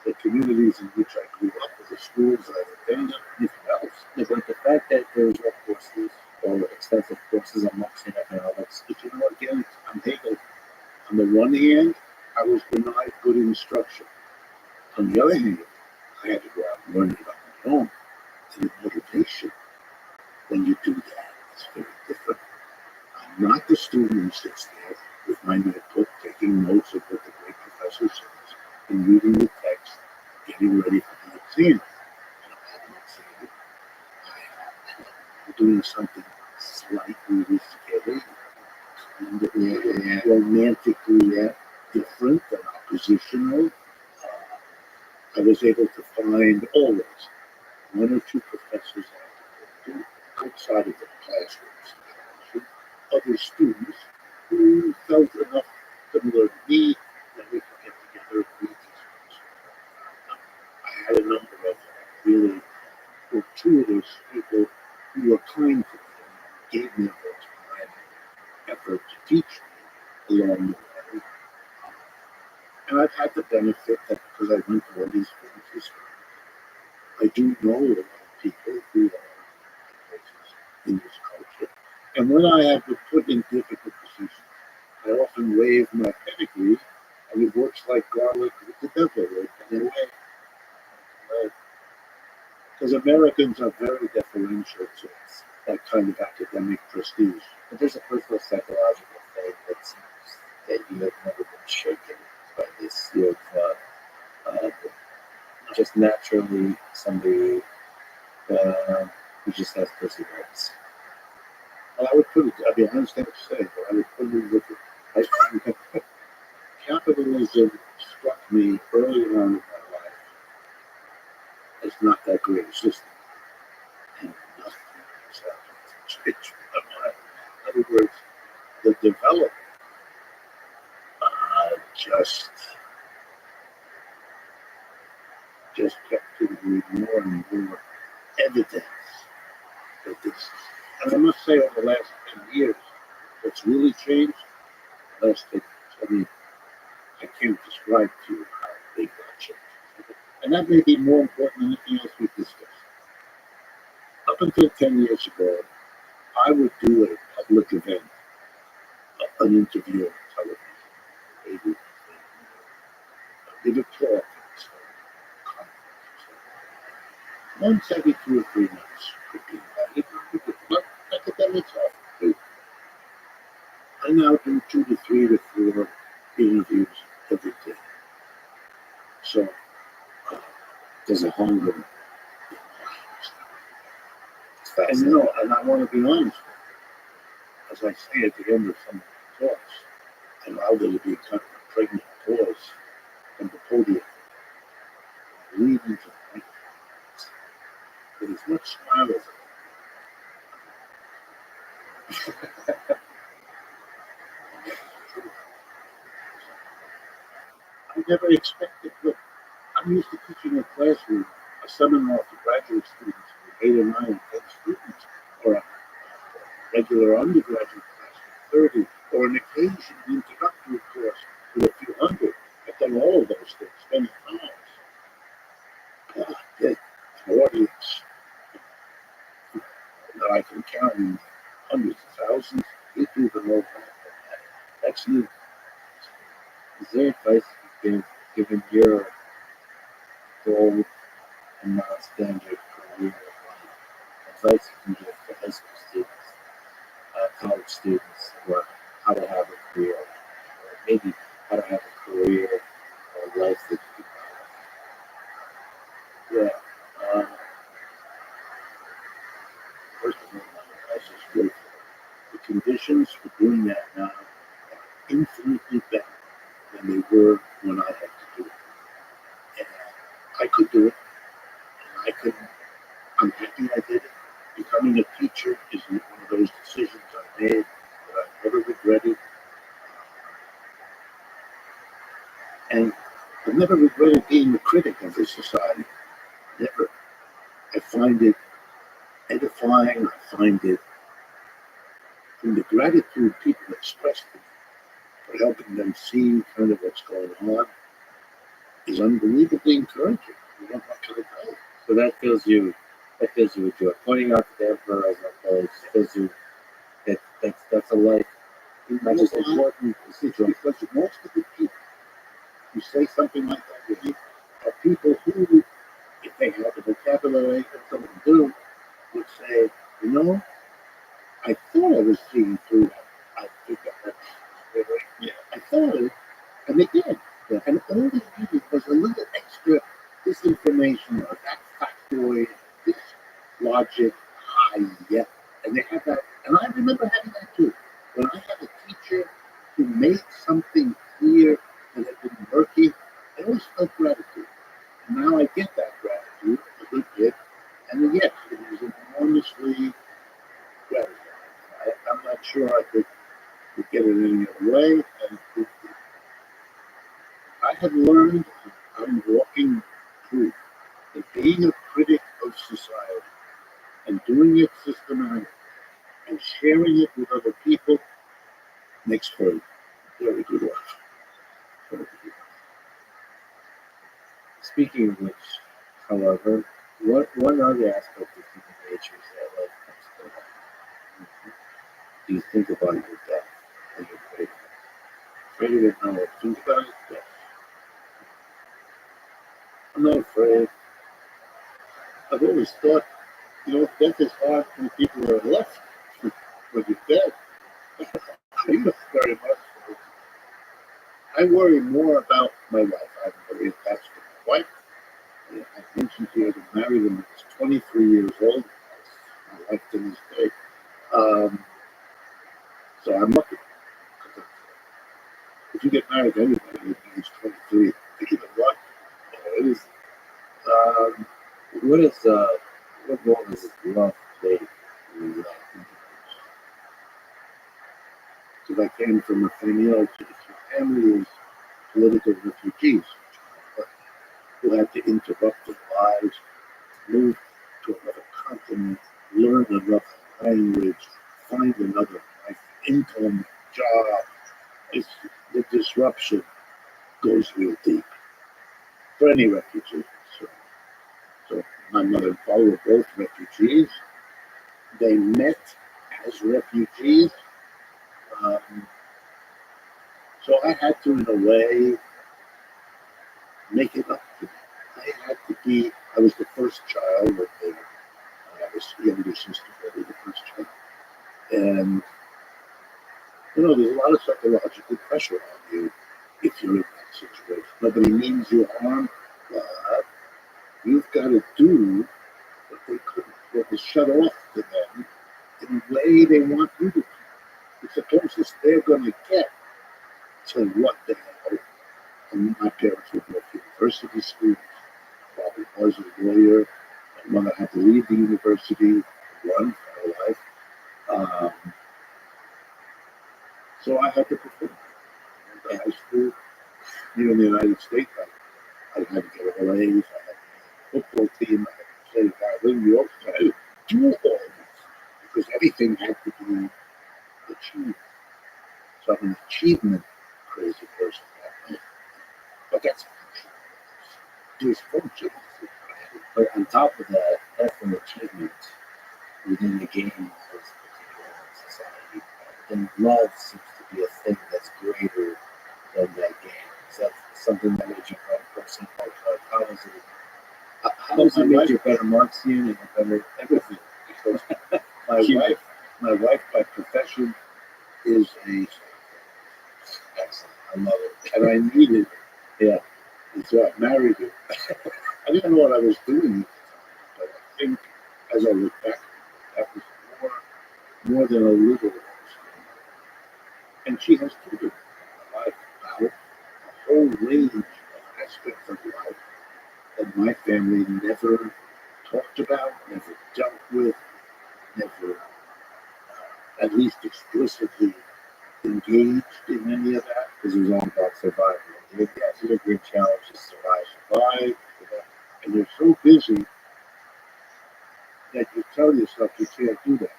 the communities in which I grew up, or the schools I attended, anything else. Yeah, but the fact that there's no courses or extensive courses on Marxist economics, But you know, again, I'm Hegel. On the one hand, I was denied good instruction. On the other hand, I had to go out and learn it on my own. And the motivation, when you do that, is very different. I'm not the student who sits there with my notebook, taking notes of what the great professor says, and reading the text, getting ready for the exam. And I'm having an exam. I'm doing something slightly risque, kind of romantically different and oppositional. I was able to find always one or two professors I could go to outside of the classrooms, other students who felt enough similar to me that we could get together and read these books. I had a number of really fortuitous people who were kind to me and gave me their time and effort to teach me along the way. And I've had the benefit that because I went to all these places, I do know a lot of people who are in this culture. And when I have been put in difficult positions, I often wave my pedigree, and it works like garlic with the devil, right? In a way. Because Americans are very deferential to that kind of academic prestige. but there's a personal psychological thing that seems that you have never been shaken by this. You have just naturally somebody who just has perseverance. I would put it, I mean, I understand what you're saying, but I would put it with it. Capitalism struck me early on in my life as not that great a system. And nothing has happened to change my mind. In other words, the development just kept giving me more and more evidence that this. And I must say, over the last 10 years, what's really changed, last 10 years, I mean, I can't describe to you how big that change is. And that may be more important than anything else we've discussed. Up until 10 years ago, I would do at a public event an interview on television, maybe give a talk once every 2 or 3 months could be but academics often do. I now do 2 to 3 to 4 interviews every day. So there's a hunger. And you know, and I want to be honest, as I say at the end of some of the talks, I allow there to be kind of a pregnant pause from the podium, lead into the mic. With as much smile as I never expected. Look, I'm used to teaching a classroom, a seminar for graduate students, 8 or 9 or 10 students, or a regular undergraduate class with 30, or an occasion, an introductory course with a few hundred. I've done all of those things many times. An audience that I can count in hundreds of thousands, people even know that. That's new. Is there advice you give, given your goal and non-standard career advice you can give for high school students, college students, or how to have a career, or maybe how to have a career or life that you can Yeah. First of all, my advice is good. The conditions for doing that now are infinitely better than they were when I had to do it. And I could do it, and I'm happy I did it. Becoming a teacher is one of those decisions I made that I've never regretted. And I've never regretted being a critic of this society. Never. I find it edifying. I find it, from the gratitude people express to me for helping them see kind of what's going on, is unbelievably encouraging. You know, what can I tell you? So that fills you with joy. Pointing out to the emperor as a place fills you that's a life. Not just important, it's because most of the people who say something like that with me are people who, if they have the vocabulary that someone do, would say, you know, I thought I was seeing through that. I think that's yeah. I thought it, and they did. Yeah. And all they needed was a little extra this information or that factoid, this logic, yeah. And they have that, and I remember having that too. When I had a teacher who made something clear that had been murky, I always felt gratitude. And now I get that gratitude, a good bit, and yes, it is enormously gratifying. I'm not sure I could get it any other way. And I have learned, I'm walking through, that being a critic of society and doing it systematically and sharing it with other people makes for a very good life. Very good. Speaking of which, however, what one other aspect of human nature is that life comes to an end. Do you think about your death and your fate? Afraid of it now. Think about it. Yes. I'm not afraid. I've always thought, you know, death is hard when people are left. When you're dead, I look very much. I worry more about my wife. I'm very attached to my wife. I mentioned to you that I married when I was 23 years old. That's my wife to this day. So I'm lucky. If you get married to anybody at age 23, even what? It is. What role does love play in your life? Because I came from a family whose political refugees. who had to interrupt their lives, move to another continent, learn another language, find another life, income, job. It's, the disruption goes real deep for any refugee. So my mother and father were both refugees. They met as refugees. Um, so I had to, in a way, make it up to them. I was the first child of their younger sister, really the first child. And, there's a lot of psychological pressure on you if you're in that situation. Nobody means you harm, but you've got to do what they couldn't, what was shut off to them in a way they want you to do. It's the closest they're going to get to what they have. And my parents were both university students. Father was a lawyer. My mother had to leave the university, run for her life. So I had to perform. I went to high school. Here in the United States, I had to get all A's. I had a football team. I had to play violin. You also had to do all this because everything had to be achieved. So I'm an achievement crazy person. But that's dysfunction. But on top of that, that's an achievement within the game of this particular society. And love seems to be a thing that's greater than that game. Is that something that made you a better person? How was it? How does it make you a better Marxian and a better Everything. Because my wife by profession is a excellent. I love it. and I needed it. Yeah. And so I married her. I didn't know what I was doing, but I think as I look back, that was more than a little. And she has told me life about a whole range of aspects of life that my family never talked about, never dealt with, never at least explicitly engaged in any of that. Because it was all about survival. It's a great challenge to survive. And you're so busy that you tell yourself you can't do that.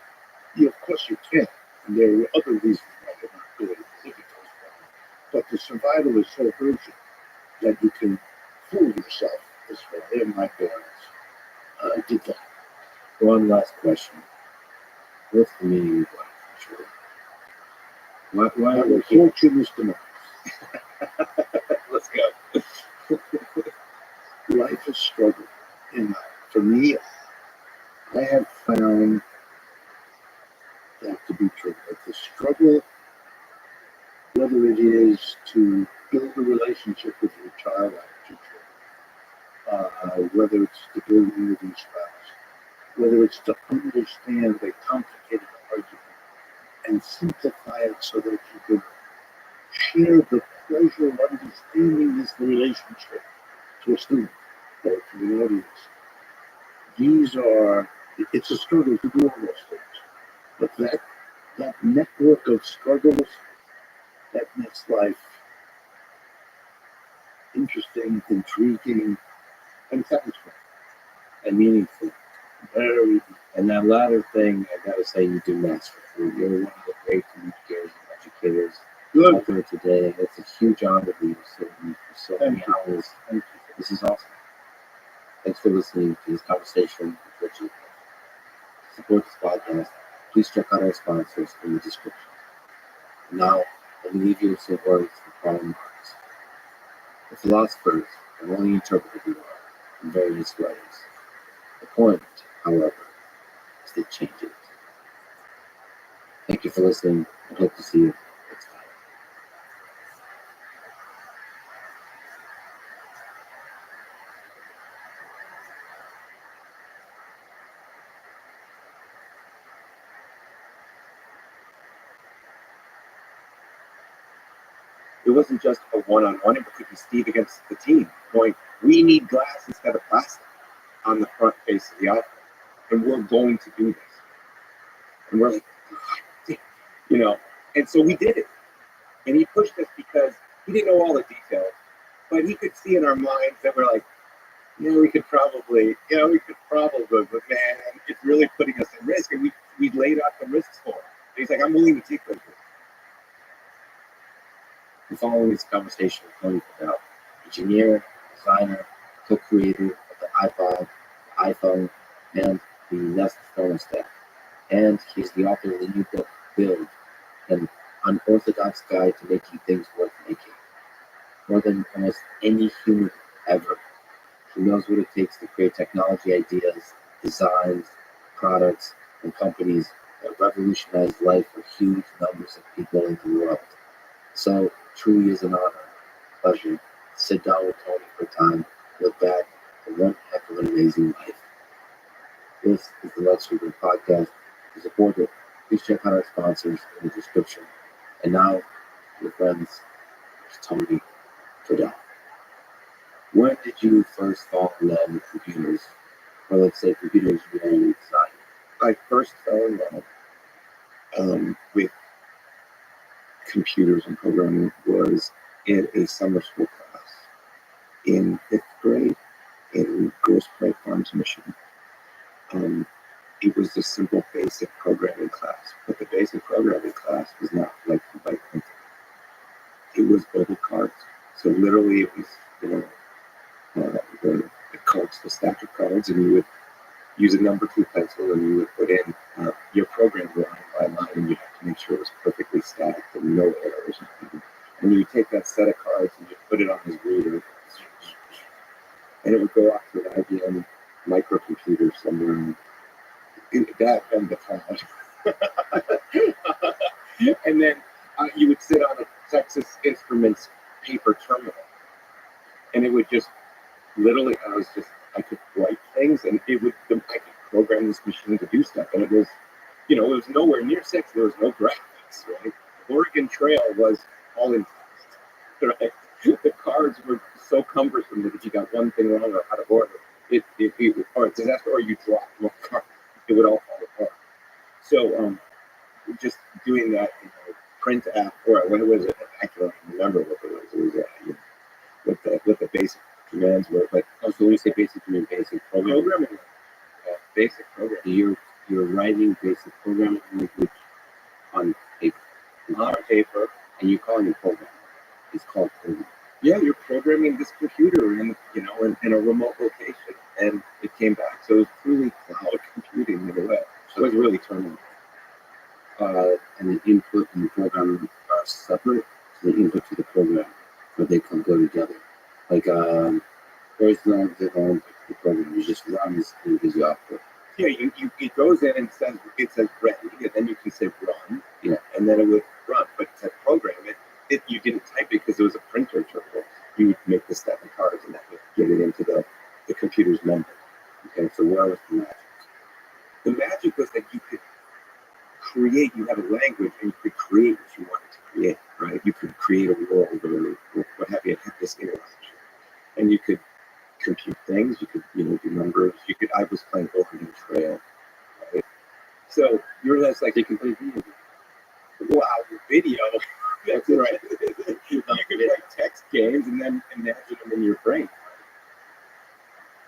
Yeah, of course you can. And there are other reasons why you're not doing it. But the survival is so urgent that you can fool yourself this way. And my parents did that. One last question. What's the meaning of life? Why The fortune is tomorrow. Let's go. Life is struggle. And for me, I have found that to be true. That the struggle, whether it is to build a relationship with your child, whether it's to build with your spouse, whether it's to understand a complicated argument and simplify it so that you can share the pleasure of understanding this relationship to a student or to the audience. It's a struggle to do all those things. But that network of struggles, that makes life interesting, intriguing, and satisfying. and meaningful? Very. And that latter thing, I gotta say, you do master. You're one of the great communicators and educators Good. out there today, and it's a huge honor to be serving you for so many hours. Thank This is awesome. Thanks for listening to this conversation with Richie. To support this podcast, please check out our sponsors in the description. Now, let me leave you with some words from Karl Marx. The philosophers have only interpreted the world in various ways. The point, however, is to change it. Thank you for listening, and hope to see you next time. It wasn't just a one-on-one. It could be Steve against the team going, we need glass instead of plastic on the front face of the iPhone. And we're going to do this. And we're like, and so we did it. And he pushed us because he didn't know all the details, but he could see in our minds that we're like, we could probably, but man, it's really putting us at risk, and we laid out the risks for him. He's like, I'm willing to take those risks. The following is a conversation with Tony Fadell, engineer, designer, co-creator of the iPod, the iPhone, and the Nest thermostat. And he's the author of the new book, Build, an unorthodox guide to making things worth making. More than almost any human ever, he knows what it takes to create technology ideas, designs, products, and companies that revolutionize life for huge numbers of people in the world. So, truly is an honor, pleasure to sit down with Tony for time, look back at one heck of an amazing life. This is the Luxury Group Podcast. To support it, please check out our sponsors in the description. And now, your friends, it's Tony Fadell. When did you first fall in love with computers? Or let's say computer engineering and design? I first fell in love with computers and programming was in a summer school class in 5th grade in Grosse Pointe Farms, Michigan. It was a simple basic programming class, but the basic programming class was not like printing. It was bubble cards. So literally it was, the cards, the stack of cards, and you would use a number 2 pencil and you would put in your program line by line, and you have to make sure it was perfectly stacked and no errors. And you would take that set of cards and you put it on his reader, and it would go off to an IBM microcomputer somewhere in the cloud. And then you would sit on a Texas Instruments paper terminal, and it would just literally, I could write things, and I could program this machine to do stuff, and it was nowhere near sexy. There was no graphics, right? Oregon Trail was all in text, right? The cards were so cumbersome that if you got one thing wrong or out of order, it or a disaster, or you dropped one card, it would all fall apart. So just doing that, print app, or what was it? I can't remember what it was. It was what the basic commands were. But So when you say basic, you mean basic programming? Basic programming. You're writing basic programming language on paper. On paper. And you call it programming. It's called programming. Yeah, you're programming this computer in a remote location, and it came back. So it was truly cloud computing in a way. So it was really turning. And the input and the programming are separate to the input to the program, but they can go together. Like there's no input to the program. You just run this and it gives you output. Yeah, it goes in and it says ready, and then you can say run. Yeah, and then it would run. But to program it, you didn't type it because it was a printer terminal. You would make the stack of cards, and that would get it into the computer's memory. Okay, so where was the magic? The magic was that you could create. You had a language, and you could create what you wanted to create. Right? You could create a world or what have you, and have this interaction, and you could compute things. You could do numbers. I was playing Oregon Trail, right? So you're less like you can play video. Wow, video. That's right. You can play text games and then imagine them in your brain.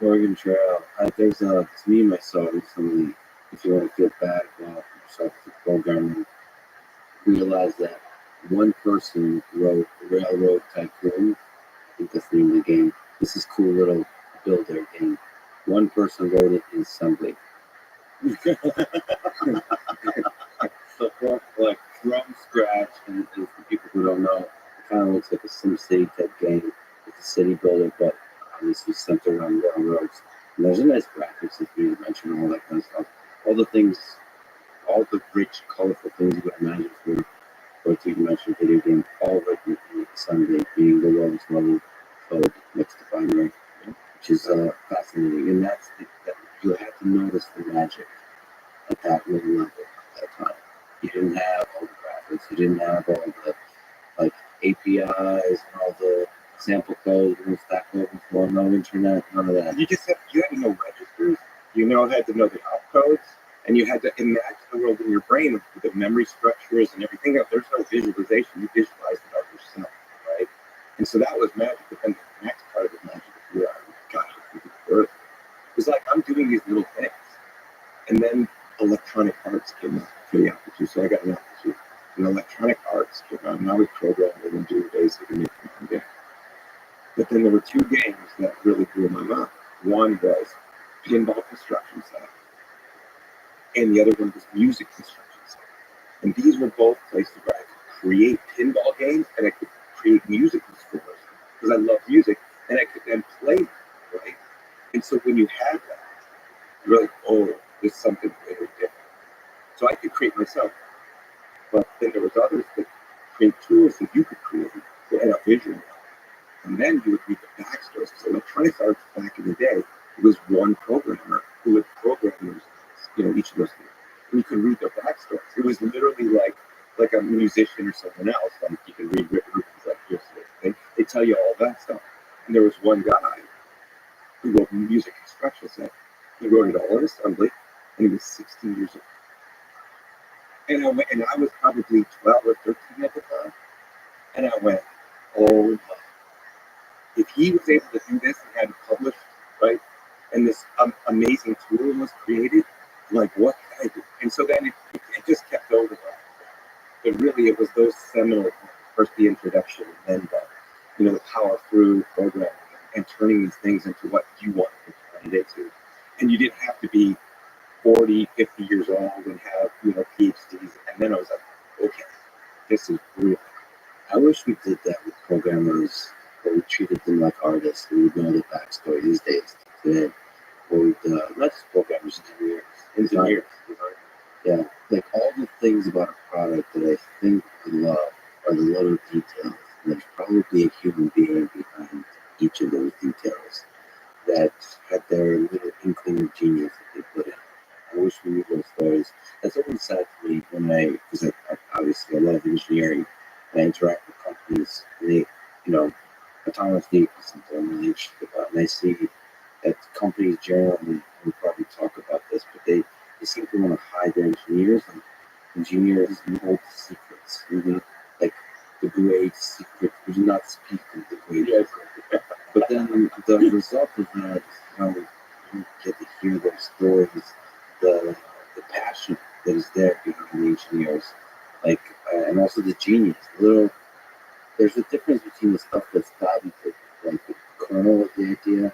Oregon Trail. There's this meme I saw recently. If you want to feel bad about yourself for programming, realize that one person wrote Railroad Tycoon. I think that's the name of the game. This is cool little builder game. One person wrote it in assembly. So from scratch, and for people who don't know, it kind of looks like a SimCity type game. It's a city builder, but obviously centered around railroads. And there's a nice graphics, like you mentioned, all that kind of stuff. All the things, all the rich, colorful things you would imagine for a two-dimensional video game, all written in assembly, being the lowest level code next to binary, which is fascinating. And that you have to notice the magic at that little level at that time. You didn't have all the graphics, you didn't have all the APIs and all the sample code, no Stack Overflow, no internet, none of that. You had to know registers, had to know the opcodes, and you had to imagine the world in your brain with the memory structures and everything else. There's no visualization. You visualized it out yourself, right? And so that was magic. But then the next part of the magic is doing these little things. And then electronic arts came out for the Apple II. So I got an Apple II. And electronic arts came out, and I was programming and doing basic and making my own games. But then there were two games that really blew my mind. One was pinball construction set, and the other one was music construction set. And these were both places where I could create pinball games and I could create musical scores because I love music, and I could then play them, right? And so when you have that, you're like, oh, there's something very different. So I could create myself, but then there was others that create tools that you could create that had a vision. And then you would read the backstories. So electronic arts back in the day, it was one programmer who would program those, each of those things. And you could read their backstories. It was literally like a musician or someone else. Like you can read Rick Rubin's like this sort of thing. They tell you all that stuff. And there was one guy who wrote music construction set. He wrote it all in assembly, and he was 16 years old. And I was probably 12 or 13 at the time. And I went, oh my. If he was able to do this and had it published, right, and this amazing tool was created, like, what can I do? And so then it just kept going. But really, it was those seminal, first the introduction, and then the power through programming and turning these things into what you want to turn it into. And you didn't have to be 40, 50 years old and have, PhDs. And then I was like, okay, this is real. I wish we did that with programmers, but we treated them like artists. We would know the backstory these days. Today, or not just programmers, engineers. Yeah, like all the things about a product that I think I love are the little details. And there's probably a human being behind each of those details that had their little inkling of genius that they put in. I wish we knew those stories. That's always sad to me because I obviously I love engineering and I interact with companies. And they, autonomous vehicles and I'm really interested about. And I see that companies generally, we probably talk about this, but they seem to want to hide their engineers, and engineers hold secrets. Like the great secret, we do not speak of the great secret. But then the result of that is you get to hear their stories, the passion that is there behind the engineers, and also the genius. There's a difference between the stuff that's gotten to like the kernel of the idea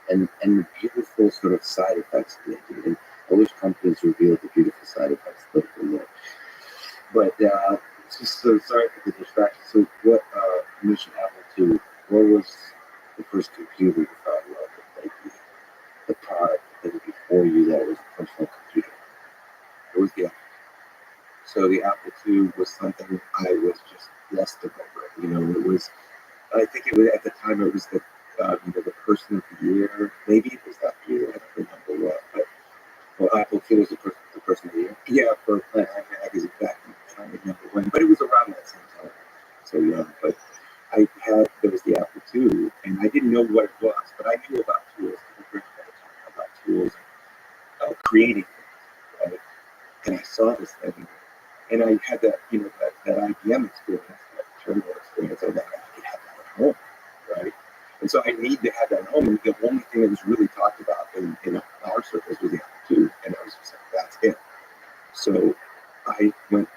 and the beautiful sort of side effects of the idea. And I wish companies revealed the beautiful side effects a little bit more. But so sorry for the distraction. So what you mentioned Apple II, what was the first computer you thought of? Like the product that was before you that was a personal computer? It was the Apple. So the Apple II was something I was just blessed over. It was. I think it was at the time. It was the person of the year. Maybe it was that year. I don't remember what. But Apple II was the person of the year. Yeah, for Planet Magazine back. I don't remember when, but it was around that same time. So yeah, but there was the Apple II, and I didn't know what it was, but I knew about tools. About tools, creating things, right? And I saw this thing. And I had that IBM experience, that terminal experience. I was like, I could have that at home, right? And so I need to have that at home. And the only thing that was really talked about in our circles was the Apple II. And I was just like, that's it. So I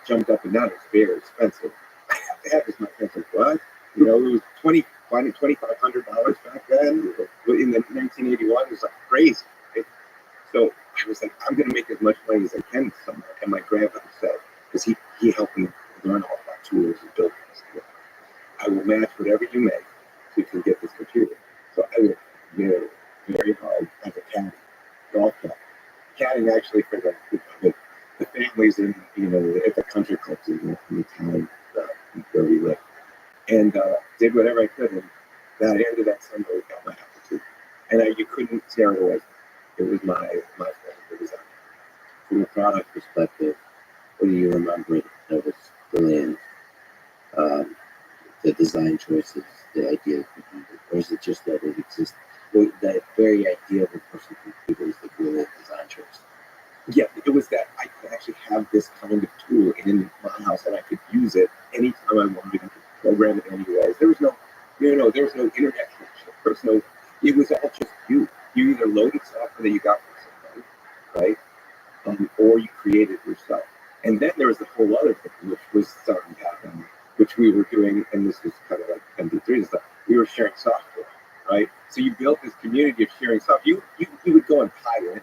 jumped up and down. It was very expensive. I have to have this. My friends like, what? It was $2,500 back then. In the 1981, it was like crazy, right? So I was like, I'm going to make as much money as I can somewhere. And my grandfather said, because he helped me learn all about tools and build things. I will match whatever you make so you can get this computer. So I worked very hard as a caddy, golf caddy. Caddying actually for the families in at the country clubs in the town where we lived, and did whatever I could. And that end of that Sunday, I got my Apple II, and you couldn't tear it away. It was my friend. It was from a product perspective. What do you remember that was brilliant? The design choices, the idea behind it, or is it just that it exists? That very idea of a personal computer is the brilliant design choice. Yeah, it was that I could actually have this kind of tool in my house, and I could use it anytime I wanted. I could program it anyways. There was no, there was no internet connection. There was no. It was all just you. You either loaded software that you got from or you create it yourself. And then there was the whole other thing, which was starting to happen, which we were doing, and this was kind of like MP3 and stuff. We were sharing software, right? So you built this community of sharing software. You would go and pirate,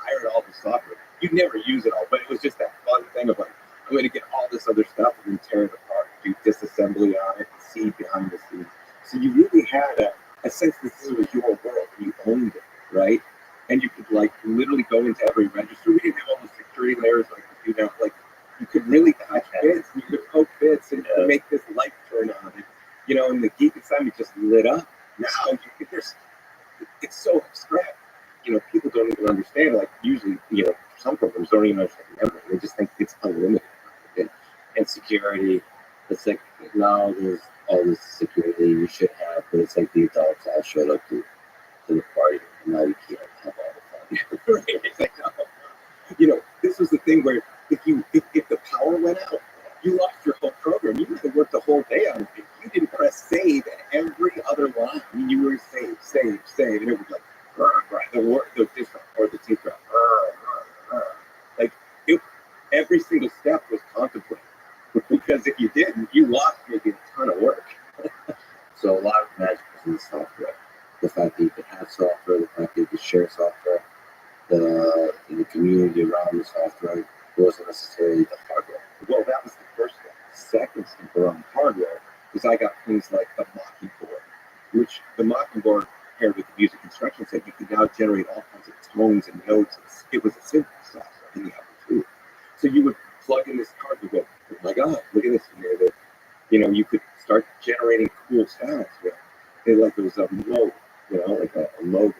pirate all the software. You'd never use it all, but it was just that fun thing of like, I'm going to get all this other stuff and then tear it apart, do disassembly on it, see behind the scenes. So you really had a sense that this was your world, and you owned it, right? And you could like literally go into every register. We didn't have all the security layers like you know, like you could really touch bits, and you could poke bits, and you could make this light turn on, and you know, and the geek inside me just lit up. Now you could just, it's so abstract. You know, people don't even understand. Like usually, you know, some programs don't even understand memory. They just think it's unlimited. And security, it's like now there's all this security you should have, but it's like the adults all showed up to the party, and now you can't have all the fun. Right? It's like, you know, this was the thing where if the power went out, you lost your whole program. You had to work the whole day on it. If you didn't press save at every other line, I mean, you were save, and it was like the different or the teacher, like every single step was contemplated. Because if you didn't, you lost maybe a ton of work. So a lot of magic is in the software. The fact that you could have software, the fact that you could share software, the community around the software wasn't necessarily the hardware. Well, that was the first thing. The second step around hardware was I got things like the Mockingbird, which the Mockingbird paired with the music instruction set, you could now generate all kinds of tones and notes. It was a synthesizer in the Apple II. So you would plug in this card and go, oh my God, look at this here. That, you know, you could start generating cool sounds with it. Like there was a mode, you know, like a logo.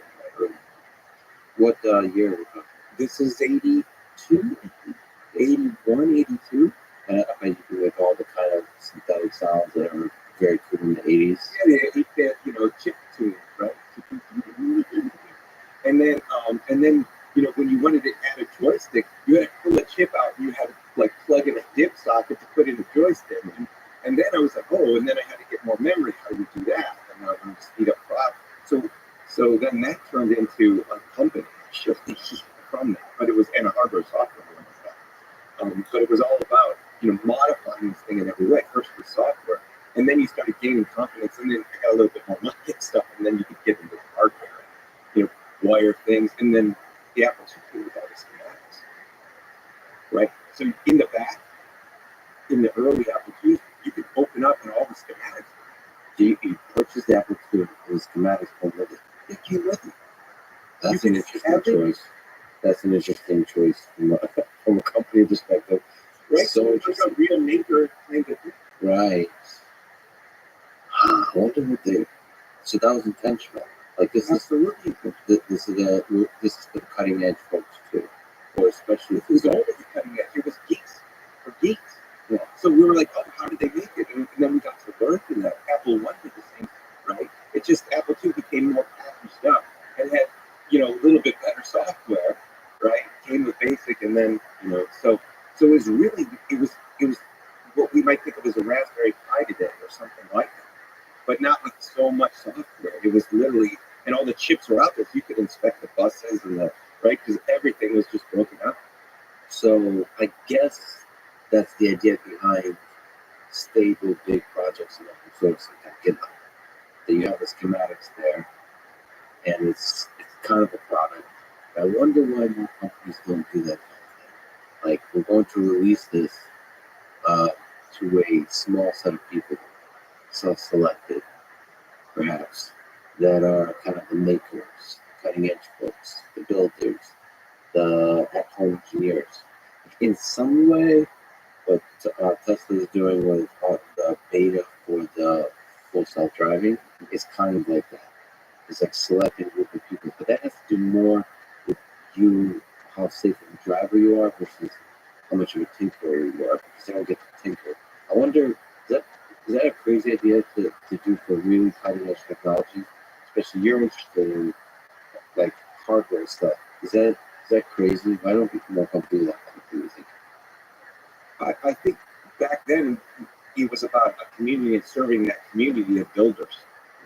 What year was that? This is 82, 81, 82. And I bet you do like all the kind of synthetic sounds that are very cool in the 80s. Yeah, they that, you know, chip tunes, right? And then, you know, when you wanted to add a joystick, you had to pull a chip out and you had to like plug in a dip socket to put in a joystick. And then I was like, oh, and then I had to get more memory. How do we do that? And I would speed up process. So then that turned into a company shifting from that. But it was in a hardware software like that. But it was all about, you know, modifying this thing in every way. First with software, and then you started gaining confidence, and then I got a little bit more money and stuff, and then you could get into the hardware, you know, wire things, and then the Apple II with all the schematics, right? So in the back, in the early Apple IIs, you could open up and all the schematics. So you purchased the Apple II and the schematics come with it. It came with it. That's an interesting choice. That's an interesting choice from a company perspective. Right, So it's like a real maker kind of thing. Right. I wonder what they. So that was intentional. Like this Absolutely. This is the cutting edge folks too, or especially It was always the cutting edge. It was geeks for geeks. Yeah. So we were like, oh, how did they make it? And then we got to learn from that. Apple I did the same thing, right? It just Apple II became more packaged up and had, you know, a little bit better software, right? Came with basic, and then, you know, so it was really it was what we might think of as a Raspberry Pi today or something like that, but not with so much software. It was literally, and all the chips were out there, so you could inspect the buses and the right, because everything was just broken up. So I guess that's the idea behind stable big projects in open source like GitHub. That you have the schematics there, and it's kind of a product. I wonder why more companies don't do that kind of thing. Like, we're going to release this to a small set of people, self-selected, perhaps, that are kind of the makers, cutting edge folks, the builders, the at-home engineers. In some way, what Tesla is doing with the beta for the full self-driving is kind of like that. It's like selecting a group of people, but that has to do more with you, how safe of a driver you are versus how much of a tinkerer you are, because they don't get to tinker. I wonder, is that a crazy idea to do for really cutting edge technology? Especially you're interested in like hardware stuff. Is that crazy? Why don't more companies do that kind of thing, you think? I think back then it was about a community and serving that community of builders.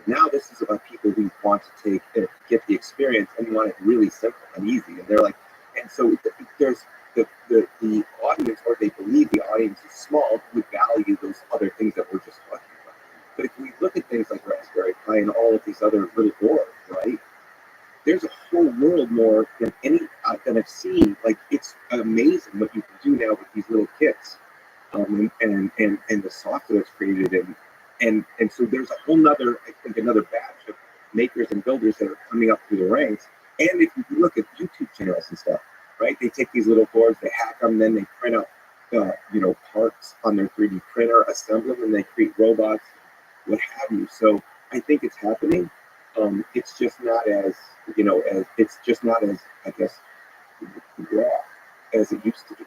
Now this is about people who want to get the experience and want it really simple and easy. And they're like, And so there's the audience, or they believe the audience is small, would value those other things that we're just talking about. But if we look at things like Raspberry Pi and all of these other little boards, right? There's a whole world more than any that I've seen. Like, it's amazing what you can do now with these little kits, and the software that's created, and so there's a whole nother, I think, another batch of makers and builders that are coming up through the ranks. And if you look at YouTube channels and stuff, right? They take these little boards, they hack them, then they print out, parts on their 3D printer, assemble them, and they create robots, what have you. So I think it's happening. It's just not as, I guess, raw as it used to be.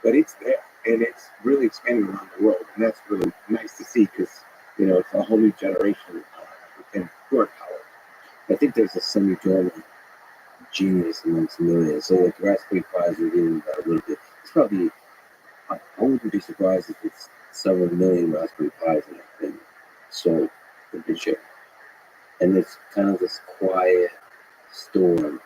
But it's there, and it's really expanding around the world, and that's really nice to see, because it's a whole new generation, and who are power. I think there's a semi-dormant genius amongst millions. So like Raspberry Pis are getting that a little bit. It's probably, I wouldn't be surprised if it's several million Raspberry Pis that have been sold and been shipped. And it's kind of this quiet storm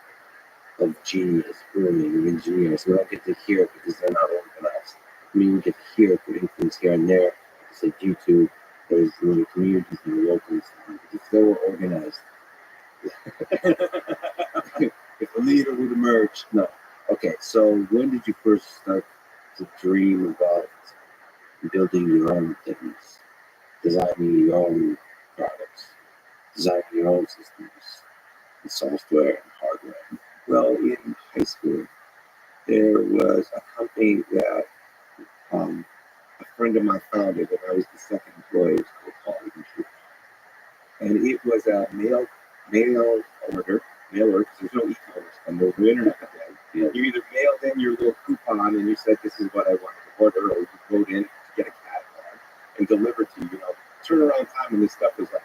of genius brewing of engineers. We don't get to hear it because they're not organized. I mean, we get to hear it for instance here and there. It's like YouTube, there's little communities and locals. If they were organized, if a leader would emerge. No. Okay, so when did you first start to dream about building your own things, designing your own products, designing your own systems, and software and hardware? Well, in high school, there was a company that a friend of mine founded, and I was the second employee. It was called Rothschild. And it was a mail order, because there's no e-commerce and there's no internet back then. Yeah. You either mailed in your little coupon and you said, this is what I wanted to order, or you wrote in to get a catalog and delivered to you. Turnaround time on this stuff was like,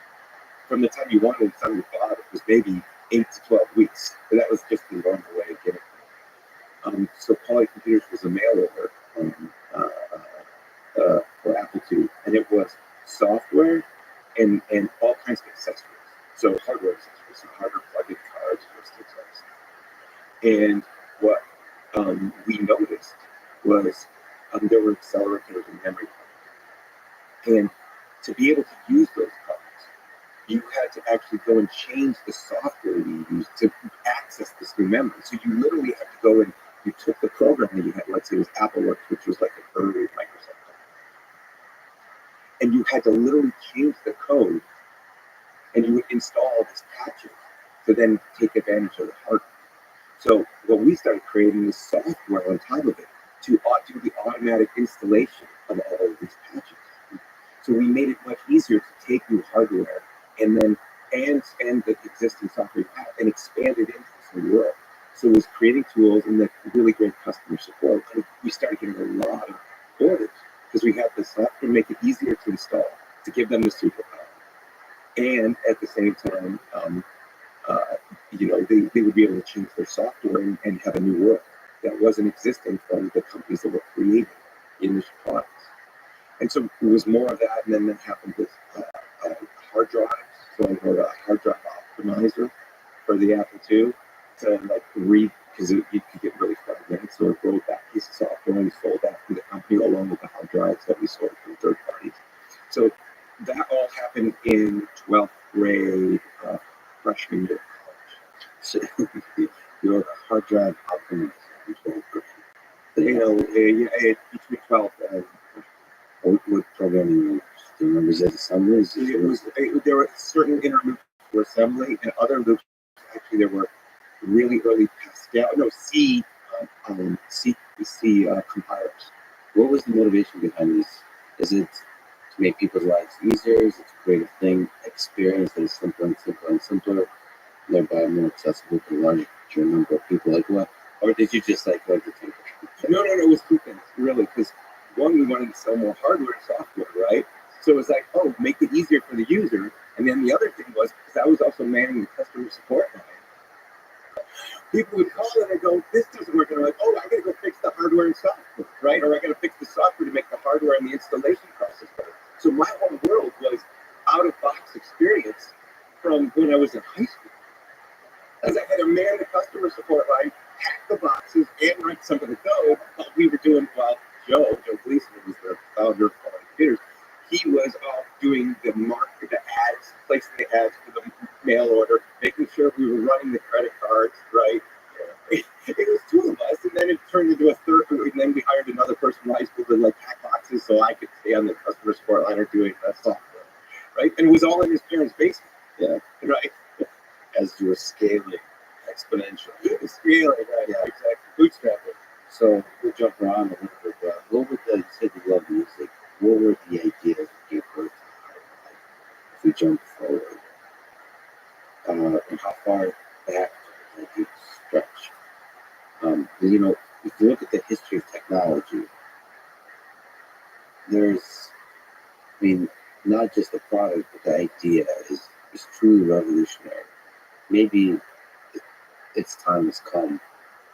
from the time you wanted to the time you bought it, was maybe 8 to 12 weeks. So that was just the normal way of getting it. So Poly Computers was a mail order for Apple II, and it was software and all kinds of accessories. So hardware accessories, so hardware plug-in cards, those things like that. And what we noticed was there were accelerators and memory cards. And to be able to use those cards, you had to actually go and change the software you used to access this new memory. So you literally had to go and you took the program that you had, let's say it was AppleWorks, which was like an early Microsoft company, and you had to literally change the code, and you would install this patches to then take advantage of the hardware. So what we started creating is software on top of it to do the automatic installation of all of these patches. So we made it much easier to take new hardware and expand the existing software and expand it into this new world. So it was creating tools and really great customer support. And we started getting a lot of orders because we had the software make it easier to install, to give them the superpower. And at the same time, they would be able to change their software and have a new world that wasn't existing from the companies that were creating initial products. And so it was more of that, and then that happened with hard drives. So I wrote a hard drive optimizer for the Apple II to because you could get really fragmented. So I wrote that piece of software and sold that to the company along with the hard drives that we sold from third parties. So that all happened in 12th grade, freshman year of college. So you wrote a hard drive optimizer in 12th grade. Between 12th and what programming language? Do you remember? Is it assembly? There were certain inner loops for assembly, and other loops, actually, there were really early Pascal, C compilers. What was the motivation behind this? Is it to make people's lives easier? Is it to create a thing, experience that is simpler and simpler and simpler, thereby more accessible to a larger number of people? Like what? Or did you just like to take it? No, it was two things, really, because one, we wanted to sell more hardware and software, right? So it was like, make it easier for the user. And then the other thing was, because I was also managing the customer support line, people would call and they go, this doesn't work. And I'm like, I got to go fix the hardware and software, right? Or I got to fix the software to make the hardware and the installation process better. So my whole world was out-of-box experience from when I was in high school. As I had to man the customer support line, hack the some of the code we were doing while Joe Gleason was the founder of Quality Computers. He was doing the ads, placing the ads for the mail order, making sure we were running the credit cards, right? It was two of us, and then it turned into a third, and then we hired another person from high school to like pack boxes so I could stay on the customer support line or doing that software, right? And it was all in his parents' basement, Yeah. right? As you were scaling exponentially. Scaling, right? Yeah, exactly. Bootstrapping. So we'll jump around a little bit. What were you said you love music? What were the ideas that gave birth to it? If we jump forward, and how far back did you stretch? You know, if you look at the history of technology, there's, I mean, not just the product, but the idea is truly revolutionary. Maybe its time has come,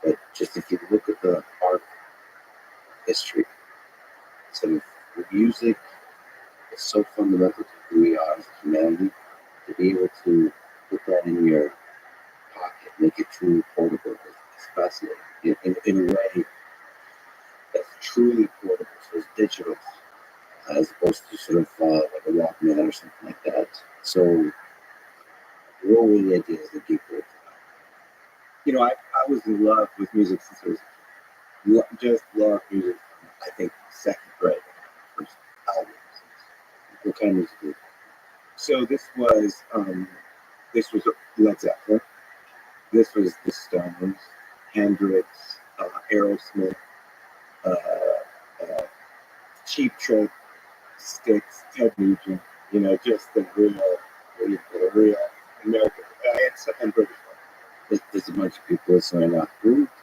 but just if you look at the art history, sort of music is so fundamental to who we are as humanity. To be able to put that in your pocket, make it truly portable, is fascinating. In a way that's truly portable, so it's digital, as opposed to sort of like a Walkman or something like that. So, what were the ideas that gave birth to that? You know, I was in love with music since I was just loved music from, I think, second grade. First album. What kind of music? Did So this was Led Zeppelin. This was the Stones, Hendrix, Aerosmith, Cheap Trick, Styx, Ted Nugent. You know, just the real American and British. there's a bunch of people listening right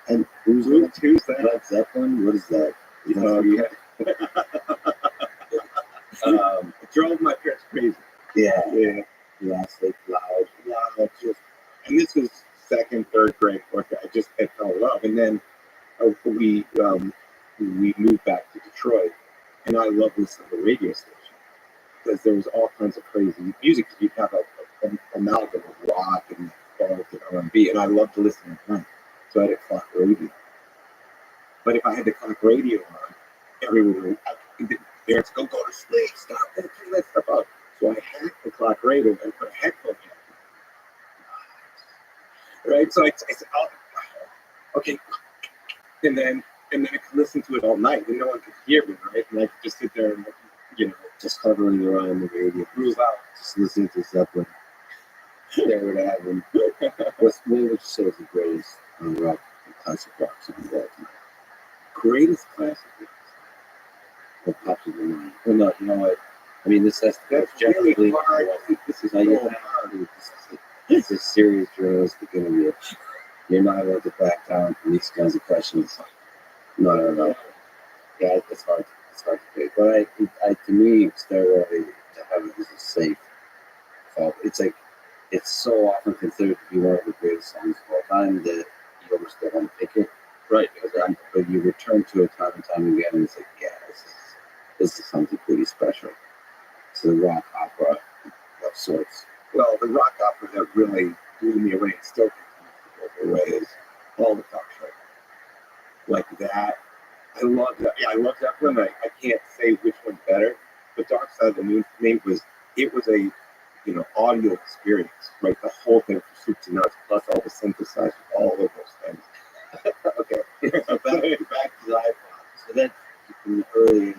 now. Who's that? Led Zeppelin? What is that? You know, it drove my parents crazy. Yeah. Last Lake Loud, just, and this was second, third grade, fourth grade. I fell in love, and then we moved back to Detroit, and I loved listening to the radio station because there was all kinds of crazy music. You'd have an amalgam of rock and folk and R&B, and I loved to listen at night. So I had a clock radio. But if I had the clock radio on, everyone would, parents go to sleep, stop that, turn that stuff out. So I hacked the clock radio and put a headphone in. Right? So I said, okay. And then I could listen to it all night and no one could hear me, right? And I could just sit there and, Just hovering around the radio, groove out. just listening to Zeppelin. There would have been. What would you say is the greatest rock, classic rock song of all time? Greatest classic. What pops in your mind? Well, no, you know what? I mean, this has to That's really hard. This is Now so you're hard. It's a serious journalistic interview. You're not allowed to back down from these kinds of questions. No. Yeah, it's hard. It's hard to pick. But to me, Stairway to Heaven is a safe fault. It's like, it's so often considered to be one of the greatest songs of all time that you almost don't want to pick it. Right. But you return to it time and time again, and it's like, yeah, this is something pretty special. It's a rock opera of sorts. Well, the rock opera that really blew me away and still continues to blow me away is All the Talk Show. Like that. I love that. Yeah, I love that one. I can't say which one's better. But Dark Side of the Moon for me was a audio experience, right? The whole thing from soup to nuts, plus all the synthesizers, all of those things. Okay. So back to the iPod. So that's from the early age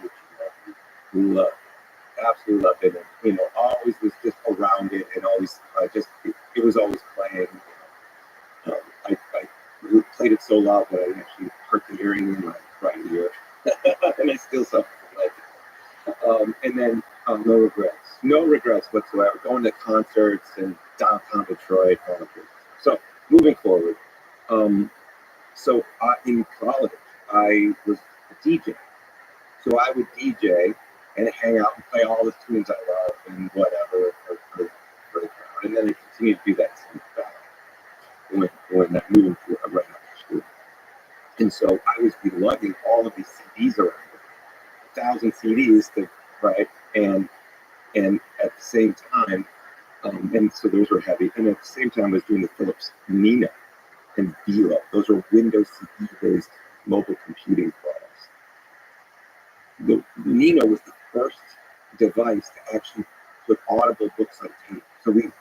We loved it. Absolutely loved it. And, always was just around it and always it was always playing. I played it so loud that I actually hurt the earring in my right ear. And I still suffer from it. And then no regrets. No regrets whatsoever. Going to concerts in downtown Detroit. So moving forward. In college, I was a DJ. So I would DJ and hang out and play all the tunes I love and whatever for the crowd. And then I continued to do that since when I moved to right after school. And so I was lugging all of these CDs around, 1,000 CDs and at the same time, and so those were heavy. And at the same time, I was doing the Philips Nina and Velo. Those were Windows CD-based mobile computing products. The Nino was the first device to actually put Audible books on tape. So we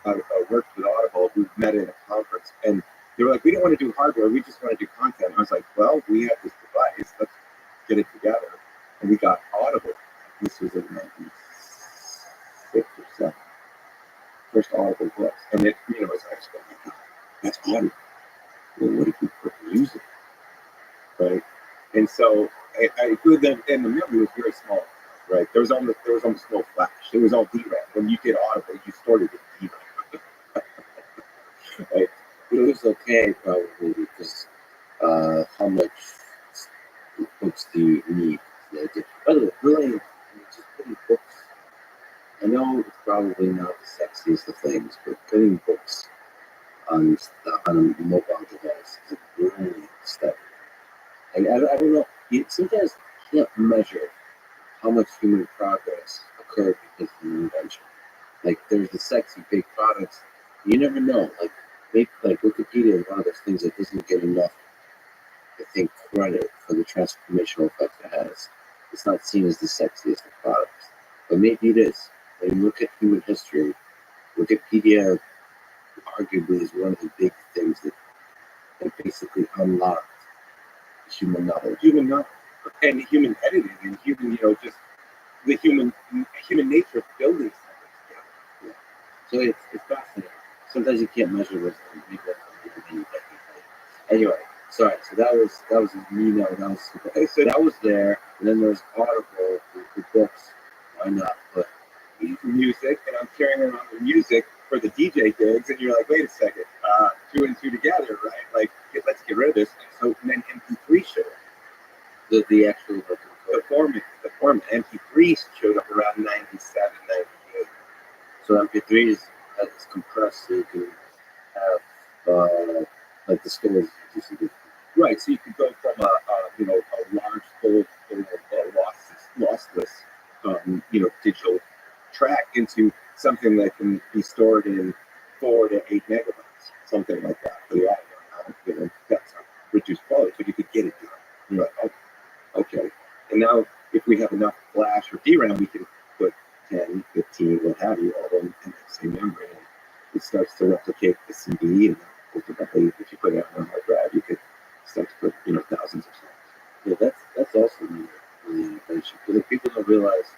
worked with Audible. We met at a conference, and they were like, "We don't want to do hardware. We just want to do content." I was like, "Well, we have this device. Let's get it together." And we got Audible. This was in 96 or 7. First Audible books, and it, was actually, oh my God, that's Audible. Well, what if we put music, right? And so I put them, and the memory was very small, right? There was almost no flash. It was all DRAM. When you did Audible, you stored it in DRAM, right? But it was okay probably because how much books do you need? By the way, really, just putting books. I know it's probably not the sexiest of things, but putting books on a mobile device is a brilliant step. And I don't know. Sometimes you can't measure how much human progress occurred because of an invention. Like there's the sexy big products. You never know. Like Wikipedia is one of those things that doesn't get enough, I think, credit for the transformational effect it has. It's not seen as the sexiest of products, but maybe it is. When you look at human history, Wikipedia arguably is one of the big things that basically unlocked human knowledge. And human editing, and human, just the human nature of building something together. Yeah. So it's fascinating. Sometimes you can't measure those things. Anyway, sorry. So that was Nino. That was there. And then there's Audible with books. Why not put music? And I'm carrying around the music for the DJ gigs, and you're like, wait a second, 2 and 2 together, right? Like, let's get rid of this. And then MP3 showed up. the actual The format. MP3 showed up around 97, 98. So MP3 is compressed, so you can have like the storage. Right, so you could go from a large full lossless digital track into something that can be stored in 4 to 8 megabytes, something like that for the audio. That's a reduced quality, but you could get it done. You're like, okay. And now, if we have enough flash or DRAM, we can put 10, 15, what have you, all in the same memory. And it starts to replicate the CD, and ultimately, if you put it on a hard drive, you could start to put thousands of songs. Yeah, that's also really innovation. But people don't realize.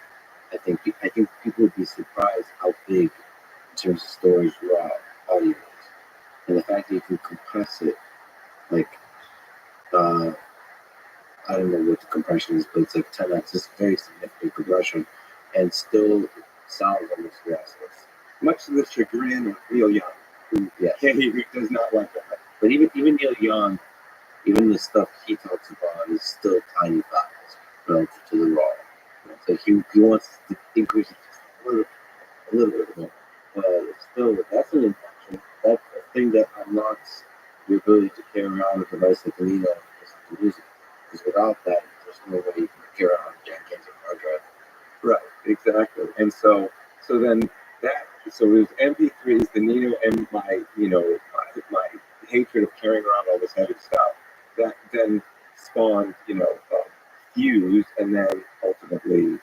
I think people would be surprised how big, in terms of storage, raw audio is, and the fact that you can compress it, like I don't know what the compression is, but it's like 10x. It's very significant compression, and still sounds almost lossless. Much to the chagrin of Neil Young, who does not like that. But even Neil Young, even the stuff he talks about is still tiny files relative to the raw. So he wants to increase it just a little bit more. But still, that's an invention. That's a thing that unlocks your ability to carry around a device like the Nino and music. Because without that, there's no way you can carry around a jack into a hard drive. Right, exactly. And so then it was MP3s, the Nino, and my hatred of carrying around all this heavy stuff. That then spawned, Fuse, and then ultimately,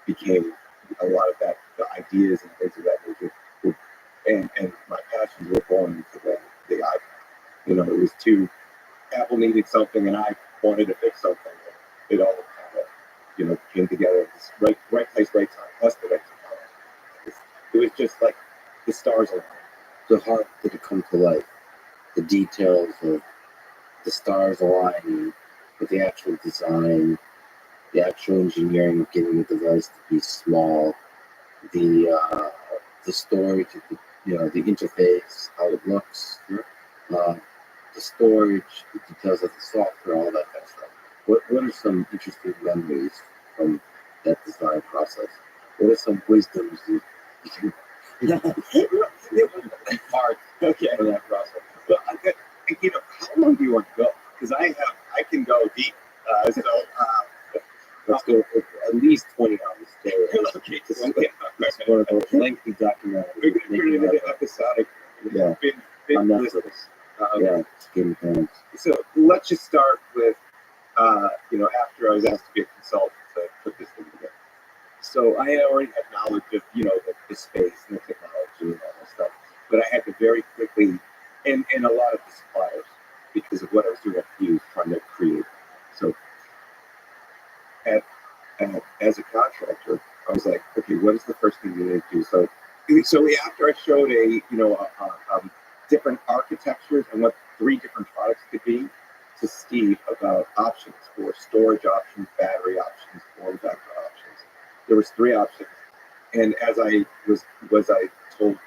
became a lot of that, the ideas and things of that nature. And my passions were born into the iPhone. It was Apple needed something, and I wanted to fix something. It all kind of, came together. This right place, right time. That's the right time. It was just like the stars aligned. So how did it come to life? The details of the stars aligning with the actual design, the actual engineering of getting the device to be small, the storage, the interface, how it looks, the storage, the details of the software, all that kind of stuff. What are some interesting memories from that design process? What are some wisdoms you can impart from that process? Well, how long do you want to go? Because I can go deep. Let's go at least 20 hours. Okay, It's one of those lengthy documentaries. We're going to turn it into episodic. Yeah. Been On listeners. Netflix. Yeah, Game of Thrones. So let's just start with after I was asked to be a consultant to put this thing together. So I already had knowledge of, the space and the technology and all that stuff. But I had to very quickly, and a lot of the suppliers, because of what I was doing at Fuse, trying to create. So as a contractor, I was like, okay, what is the first thing you need to do? So after I showed different architectures and what 3 different products could be to Steve about options for storage options, battery options, form factor options. There was 3 options, and as I was told,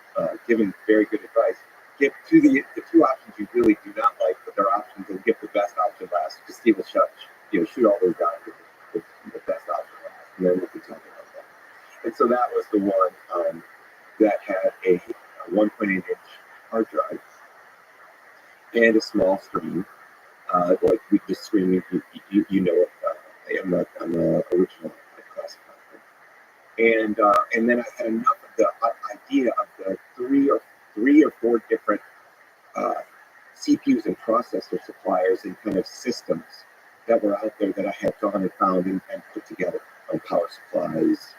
given very good advice, get to the 2 options you really do not like, but they're options, and get the best option last. Because Steve will shoot all those down with the best option last, and then we can talk about that. And so that was the one that had a 1.8-inch hard drive and a small screen. Like we just screen, you know it. I'm the original classifier, and then I had enough of the idea of the three or four different CPUs and processor suppliers and kind of systems that were out there that I had gone and found and put together. Power supplies,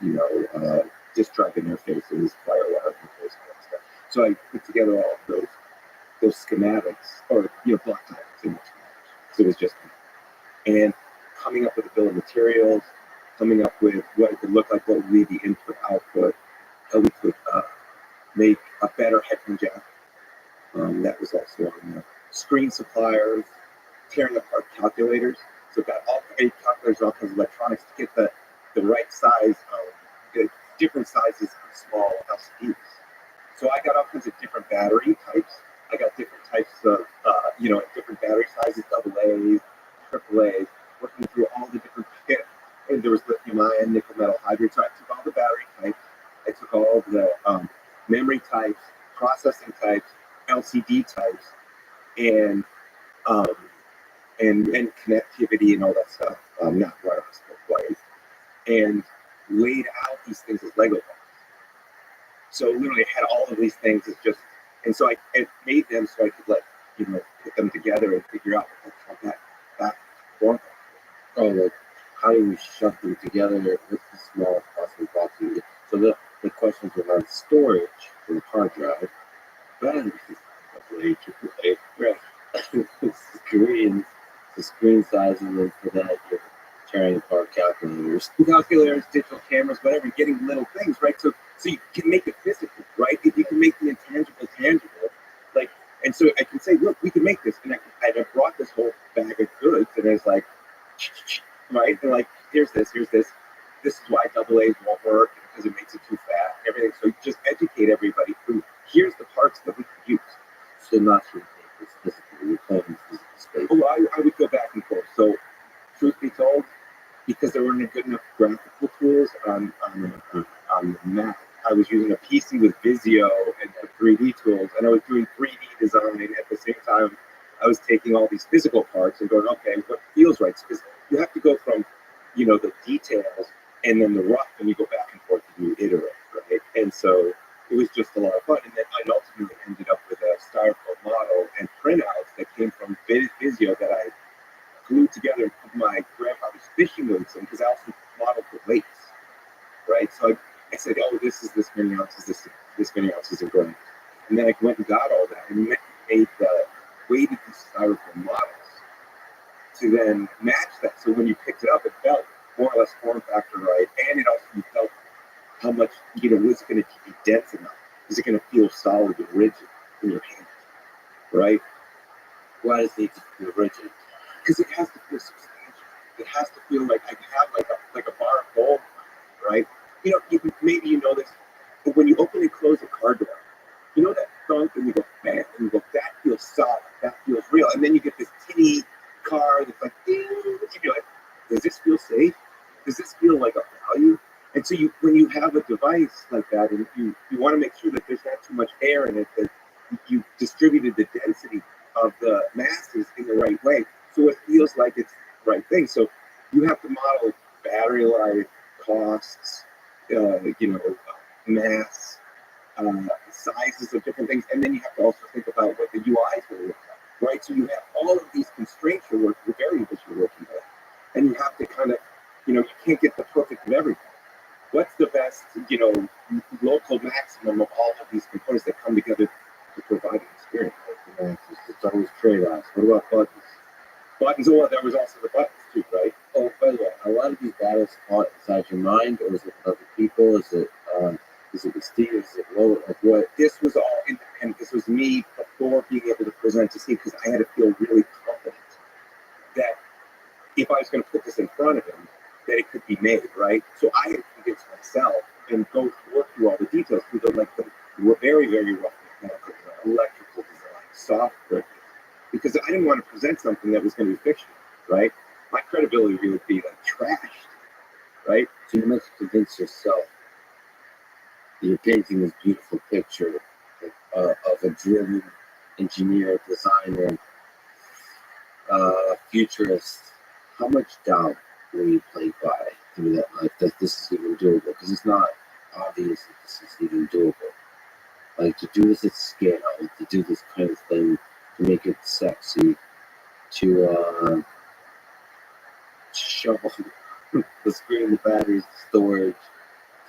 disk drive interfaces, firewire interfaces, all that stuff. So I put together all of those schematics, or block diagrams in the schematics. So it was just me. And coming up with a bill of materials, coming up with what it could look like, what would be the input output, how we could make a better headphone jack. That was also on there. Screen suppliers, tearing apart calculators. So got all calculators, all kinds of electronics to get the right size of different sizes of small LCDs. So I got all kinds of different battery types. I got different types of, different battery sizes, AA's, AAA's, working through all the different, and there was lithium ion, nickel metal hydride. So I took all the battery types, I took all of the memory types, processing types, LCD types, and connectivity and all that stuff, not wireless, but wired, and laid out these things as Lego blocks. So literally I had all of these things as just, and so I made them so I could put them together and figure out how that form. Oh, like how do we shove them together with the small possible boxes? So the questions around storage for the hard drive, batteries, AAA, right? Screens, the screen sizes, and for that you're tearing apart calculators, digital cameras, whatever, getting little things, right? So you can make it physical, right? If you can make the intangible tangible, and so I can say, look, we can make this, and I brought this whole bag of goods, and it's like, right? And here's this. This is why AA's won't work because it makes it too fat. Everything. So just educate everybody through. Here's the parts that we could use. So not your papers physically, you're playing physical space. Oh, I would go back and forth. So truth be told, because there weren't good enough graphical tools on the Mac, I was using a PC with Visio and 3D tools, and I was doing 3D design at the same time. I was taking all these physical parts and going, okay, what feels right? Because you have to go from, the details and then the rough, and you go back and forth and you iterate, right? And so it was just a lot of fun. And then I ultimately ended up with a styrofoam model and printouts that came from Visio that I glued together and put my grandfather's fishing weights in, because I also modeled the weights, right? So I said, oh, this is this many ounces, this many ounces of grain. And then I went and got all that and made weighted these styrofoam models to then match that. So when you picked it up, it felt more or less form factor right, and it also, you felt how much, was it going to be dense enough? Is it going to feel solid and rigid in your hand, right? Why does it need to feel rigid? Because it has to feel substantial. It has to feel like I have like a bar of gold, right? Maybe you know this, but when you open and close a car door, you know that thunk, and you go, man, and you go, that feels solid, that feels real. And then you get this tinny car that's like, ding, and you're like, does this feel safe? Does this feel like a value? And so when you have a device like that, and you want to make sure that there's not too much air in it, that you distributed the density of the masses in the right way, so it feels like it's the right thing. So you have to model battery life, costs, mass, sizes of different things, and then you have to also think about what the UI is going to look like, right? So you have all of these constraints you're working, the variables you're working with, can't get the perfect of everything. What's the best, local maximum of all of these components that come together to provide an experience? It's always trade-offs. What about buttons? Buttons, oh, there was also the buttons too, right? Oh, by the way, a lot of these battles fought inside your mind, or is it with other people? Is it with Steve? Is it low? Like what? This was all independent. This was me before being able to present to Steve, because I had to feel really confident that if I was going to put this in front of him, that it could be made, right? So I had convinced myself and work through all the details, through the very, very rough mechanical design, electrical design, software, because I didn't want to present something that was going to be fictional, right? My credibility would be trashed, right? So you must convince yourself that you're painting this beautiful picture of a driven engineer, designer, futurist. How much doubt were you plagued by through that life that this is even doable? Because it's not obvious that this is even doable. Like to do this at scale, to do this kind of thing, to make it sexy, to shovel the screen, the batteries, the storage,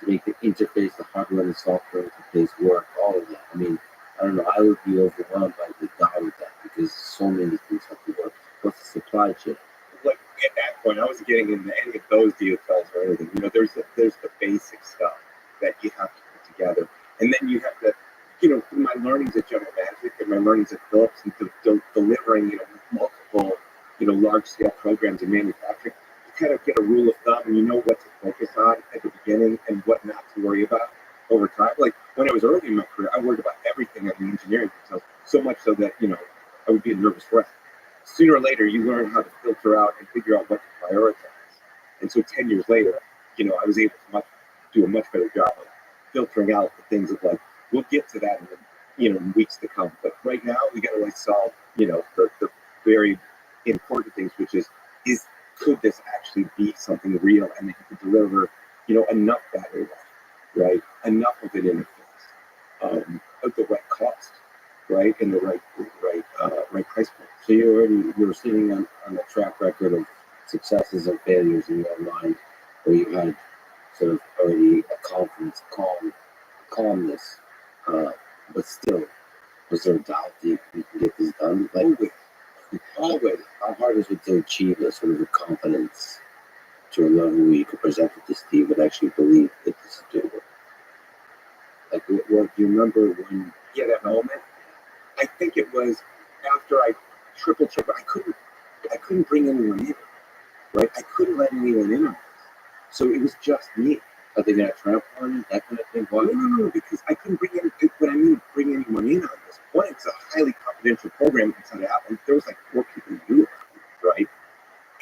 to make the interface, the hardware and the software interface work, all of that. I mean, I don't know, I would be overwhelmed by the doubt of that because so many things have to work. What's the supply chain? Like at that point, I wasn't getting into any of those details or anything. There's the basic stuff that you have to put together, and then you have to, through my learnings at General Magic and my learnings at Philips and delivering, multiple, large scale programs in manufacturing, you kind of get a rule of thumb and you know what to focus on at the beginning and what not to worry about over time. Like when I was early in my career, I worried about everything on the engineering details, so much so that I would be a nervous wreck. Sooner or later, you learn how to filter out and figure out what to prioritize. And so 10 years later, I was able to do a much better job of filtering out the things of we'll get to that in weeks to come. But right now, we got to solve, the very important things, which is could this actually be something real and that you could deliver, enough battery life, right? Enough of an interface, at the right cost, right? And the right price point. So you were sitting on a track record of successes and failures in your mind, where you had sort of already a confidence, calmness, but still, was there a doubt that you can get this done? Always. How hard is it to achieve a sort of a confidence to a level where you could present it to Steve and actually believe that this is doable? Like, what do you remember when? Yeah, that moment. I think it was after I triple checked. I couldn't bring anyone in, right? I couldn't let anyone in on this. So it was just me. Are they gonna trample on you? That kind of thing? Why? No, because I couldn't bring anyone in on this. One, it's a highly confidential program inside of Apple. There was 4 people who knew about it, right?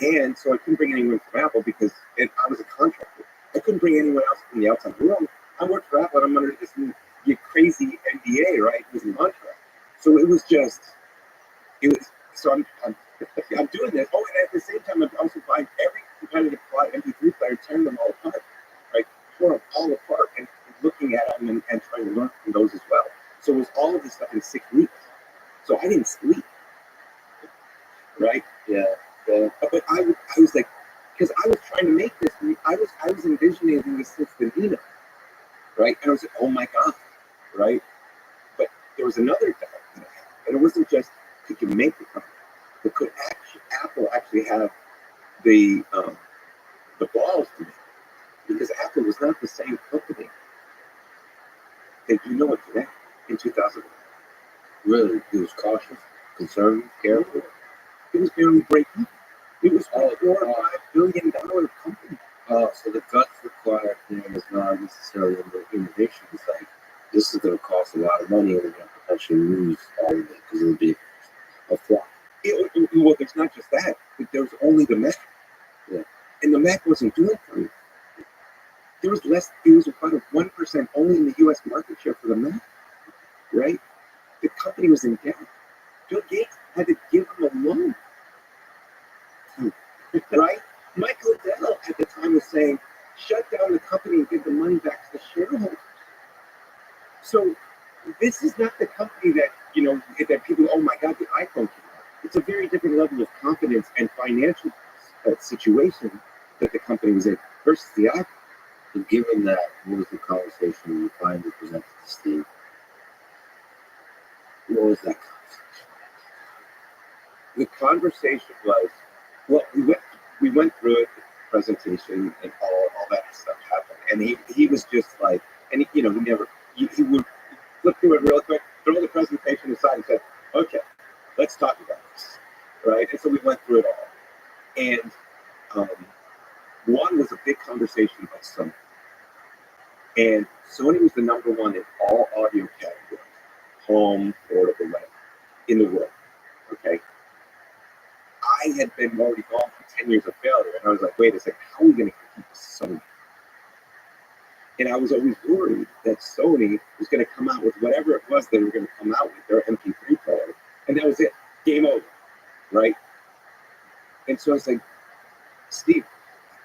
And so I couldn't bring anyone from Apple because I was a contractor. I couldn't bring anyone else from the outside world. I worked for Apple and I'm under this crazy NDA, right? It was a contract. So so I'm doing this. Oh, and at the same time, I'm also buying every competitive MP3 player, tearing them all apart, right? Tore them all apart and looking at them and trying to learn from those as well. So it was all of this stuff in 6 weeks. So I didn't sleep, right? Yeah. But I was because I was trying to make this. I was envisioning this since the Nino, right? And I was oh my God, right? But there was another doubt that I had, and it wasn't just could you make the company, but could Apple actually have the balls to make it? Because Apple was not the same company that you know it today in 2000. Really, he was cautious, conservative, careful. It was barely breaking. It was a $4 or $5 billion company. So the guts required there is not necessarily the innovation. It's this is going to cost a lot of money, and we're going to potentially lose all of it because it'll be a flop. Well, there's not just that. There was only the Mac. Yeah. And the Mac wasn't doing for me. There was less. It was about 1% only in the U.S. market share for the Mac, right? The company was in debt. Bill Gates had to give him a loan, right? Michael Dell at the time was saying, shut down the company and give the money back to the shareholders. So this is not the company that, that people, oh my God, the iPhone came out. It's a very different level of confidence and financial situation that the company was in. versus the iPod. And given that, what was the conversation you finally presented to Steve? What was that The conversation was, well, we went through it, the presentation, and all that stuff happened, and he was just like, and he never he would flip through it real quick, throw the presentation aside, and said, okay, let's talk about this, right? And so we went through it all, and one was a big conversation about Sony, and Sony was the number one in all audio categories, home, portable, in the world. Okay, I had been already gone for 10 years of failure, and I was like, wait a second, how are we going to compete with Sony? And I was always worried that Sony was going to come out with whatever it was they were going to come out with, their MP3 player, and that was it, game over, right? And so I was like, Steve,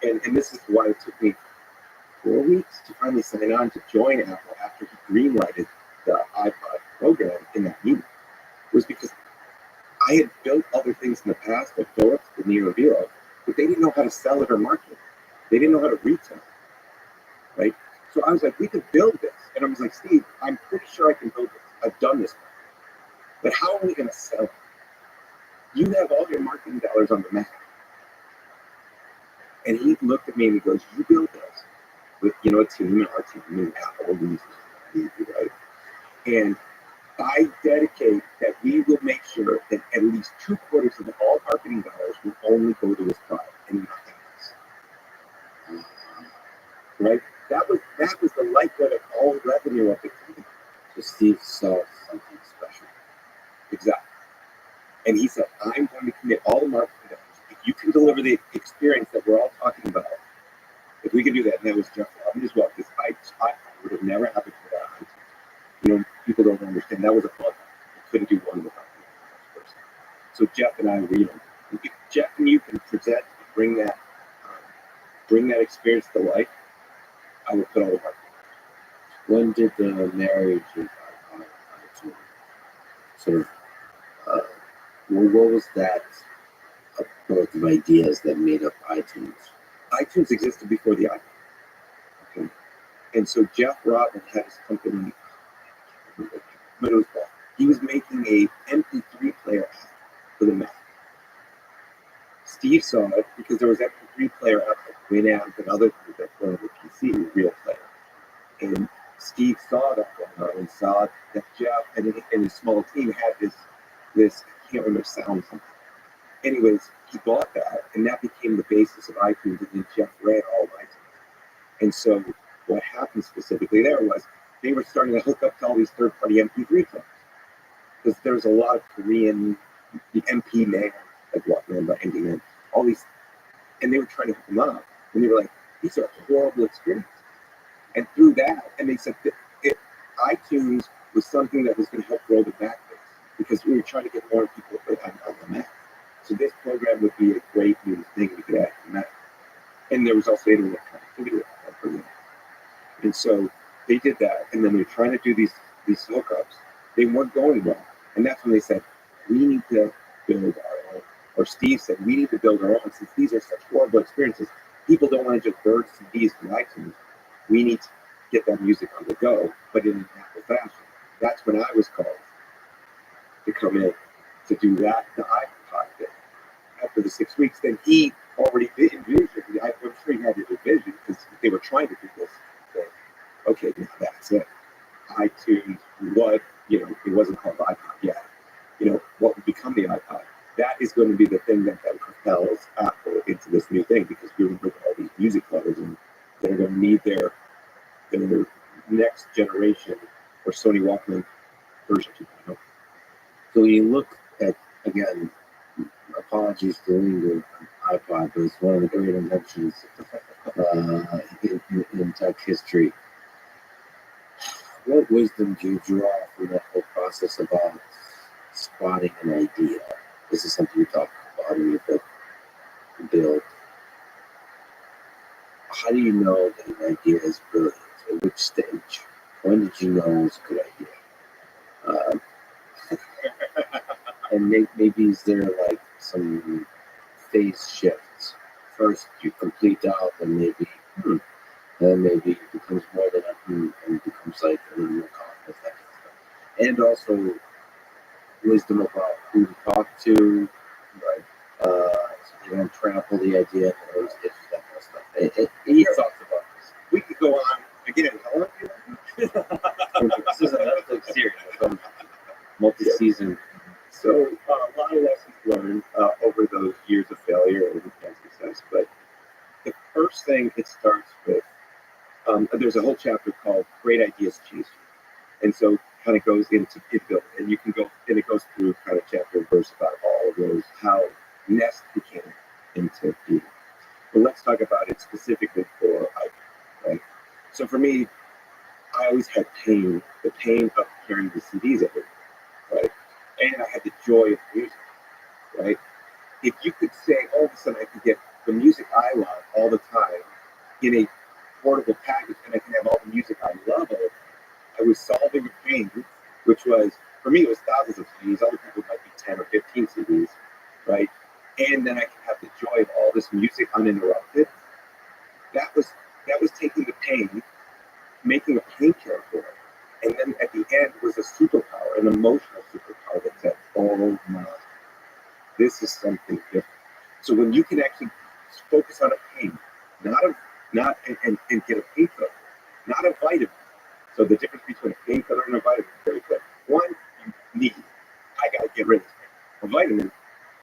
and this is why it took me 4 weeks to finally sign on to join Apple after he greenlighted the iPod program in that meeting, was because I had built other things in the past, like Philips, the Neo Velo, but they didn't know how to sell it or market it. They didn't know how to retail it, right? So I was like, we could build this. And I was like, Steve, I'm pretty sure I can build this. I've done this before. But how are we going to sell it? You have all your marketing dollars on the Mac. And he looked at me and he goes, you build this with, a team, and our team, and Apple, right? And I dedicate that we will make sure that at least 2/4 of all marketing dollars will only go to this product and nothing else. Right? That was the lifeblood of all revenue of the company. So Steve saw something special. Exactly. And he said, I'm going to commit all the marketing dollars. If you can deliver the experience that we're all talking about, if we can do that, and that was Jeff Robin as well, because I would have never happened without him. People don't understand. That was a bug. We couldn't do one without the person. So Jeff and I, if Jeff and you can present, bring that experience to life, I would put all the marketing. When did the marriage of iTunes sort of, what was that birth of ideas that made up iTunes? iTunes existed before the iPhone. Okay. And so Jeff Robin had his company, but it was bad. He was making a MP3 player app for the Mac. Steve saw it because there was MP3 player apps like Winamp and other things that were on the PC, real player. And Steve saw that going on and saw that Jeff and his small team had this I can't remember sound something. Anyways, he bought that, and that became the basis of iTunes, and then Jeff ran all of iTunes. And so what happened specifically there was they were starting to hook up to all these third-party MP3 players. Because there's a lot of Korean, the MP Man, like Walkman by NDN, all these, and they were trying to hook them up. And they were like, these are horrible experiences. And through that, and they said that iTunes was something that was going to help grow the Mac base, because we were trying to get more people on the Mac. So this program would be a great new thing we could add to the Mac. And there was also internet connectivity with that program. And so they did that, and then they were trying to do these hookups. They weren't going well. And that's when they said, we need to build our own. Or Steve said, we need to build our own. Since these are such horrible experiences, people don't want to just burn CDs from iTunes. We need to get that music on the go, but in an Apple fashion. That's when I was called to come in to do that, the iPod thing. After the 6 weeks, then he already envisioned. I'm sure he had it envisioned because they were trying to do this thing. Okay, now that's it. iTunes, it wasn't called iPod yet. What would become the iPod? That is going to be the thing that propels Apple into this new thing, because we're going to bring all these music players in that are going to need their next generation or Sony Walkman version 2.0. So when you look at, again, apologies for lingering on iPod, but it's one of the great inventions in tech history. What wisdom do you draw from that whole process about spotting an idea? This is something you talk about in your book, Build. How do you know that an idea is brilliant? At which stage? When did you know it was a good idea? And maybe is there some phase shifts? First you complete out, and maybe hmm, then maybe it becomes more than a and becomes like a little more confidence, that kind of stuff. And also wisdom about who to talk to, Right. so you don't trample the idea and always get you that kind of stuff. He talks about this. We could go on again. How long do you This is a Netflix series, so multi-season. So a lot of lessons learned over those years of failure and success. But the first thing it starts with, there's a whole chapter called "Great Ideas Chase You," and so kind of goes into it, and you can go and it goes through kind of chapter and verse about all of those how Nest became into being. But let's talk about it specifically for iPhone, right? So for me, I always had pain, the pain of carrying the CDs everywhere, right? And I had the joy of music, right? If you could say all of a sudden I could get the music I love all the time in a portable package and I can have all the music I love all the time, I was solving a pain, which was, for me, it was thousands of CDs. Other people might be 10 or 15 CDs, right? And then I can have the joy of all this music uninterrupted. That was taking the pain, making a painkiller for it. And then at the end was a superpower, an emotional superpower that said, oh my, this is something different. So when you can actually focus on a pain, and get a painkiller, not a vitamin. So the difference between a painkiller and a vitamin is very clear. One, you need, I gotta get rid of this pain. A vitamin,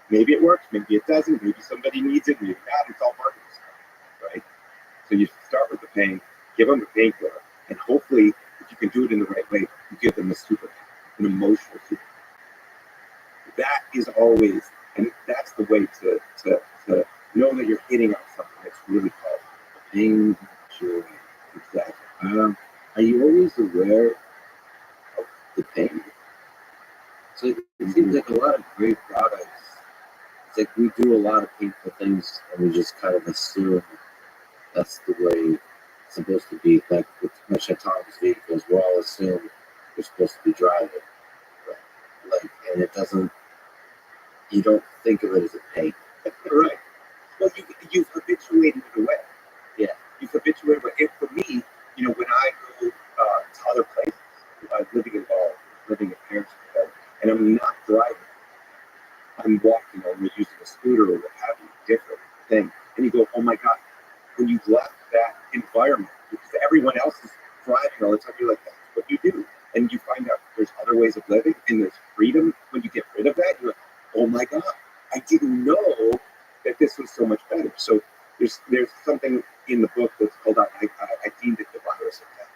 maybe it works, maybe it doesn't, maybe somebody needs it, maybe not, it's all marketing stuff, right? So you start with the pain, give them the painkiller, and hopefully, if you can do it in the right way, you give them a superpower, an emotional superpower. That is always, and that's the way to know that you're hitting on something that's really powerful. Pain, joy. Exactly. Are you always aware of the pain? So it seems like a lot of great products. It's like we do a lot of painful things and we just kind of assume that's the way it's supposed to be. Like with much autonomous vehicles, we're all assume we're supposed to be driving. Like, and it doesn't, you don't think of it as a pain. Right. Well, you've habituated it away. Yeah. You've habituated it away. And for me, when I go to other places, living in parents, and I'm not driving, I'm walking or we're using a scooter or what have you, different thing. And you go, oh my God, when you've left that environment, because everyone else is driving all the time, you're like, that's what you do. And you find out there's other ways of living and there's freedom. When you get rid of that, you're like, oh my God, I didn't know that this was so much better. So there's something in the book that's called, I deemed it the virus of doubt.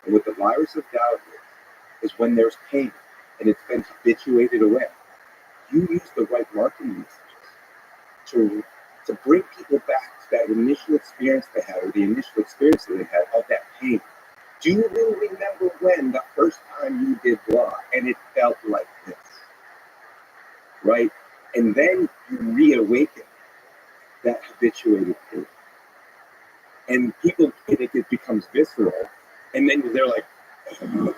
And what the virus of doubt is when there's pain and it's been habituated away, you use the right marketing messages to bring people back to that initial experience they had or the initial experience that they had of that pain. Do you remember when the first time you did blah and it felt like this? Right? And then you reawaken that habituated pain. And it becomes visceral. And then they're like, oh,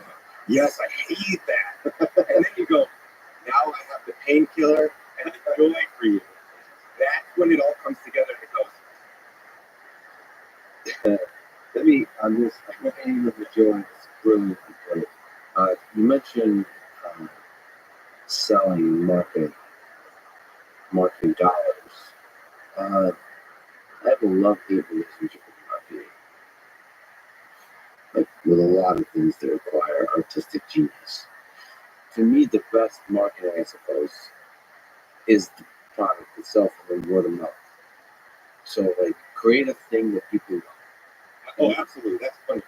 yes, I hate that. And then you go, now I have the painkiller and the joy for you. That's when it all comes together and it goes. Let me, on this pain of the joy, it's brilliant. You mentioned selling marketing dollars. I have a love-hate relationship with marketing. Like with a lot of things that require artistic genius. For me, the best marketing, I suppose, is the product itself and then word of mouth. So, like, create a thing that people love. Oh, absolutely. That's funny.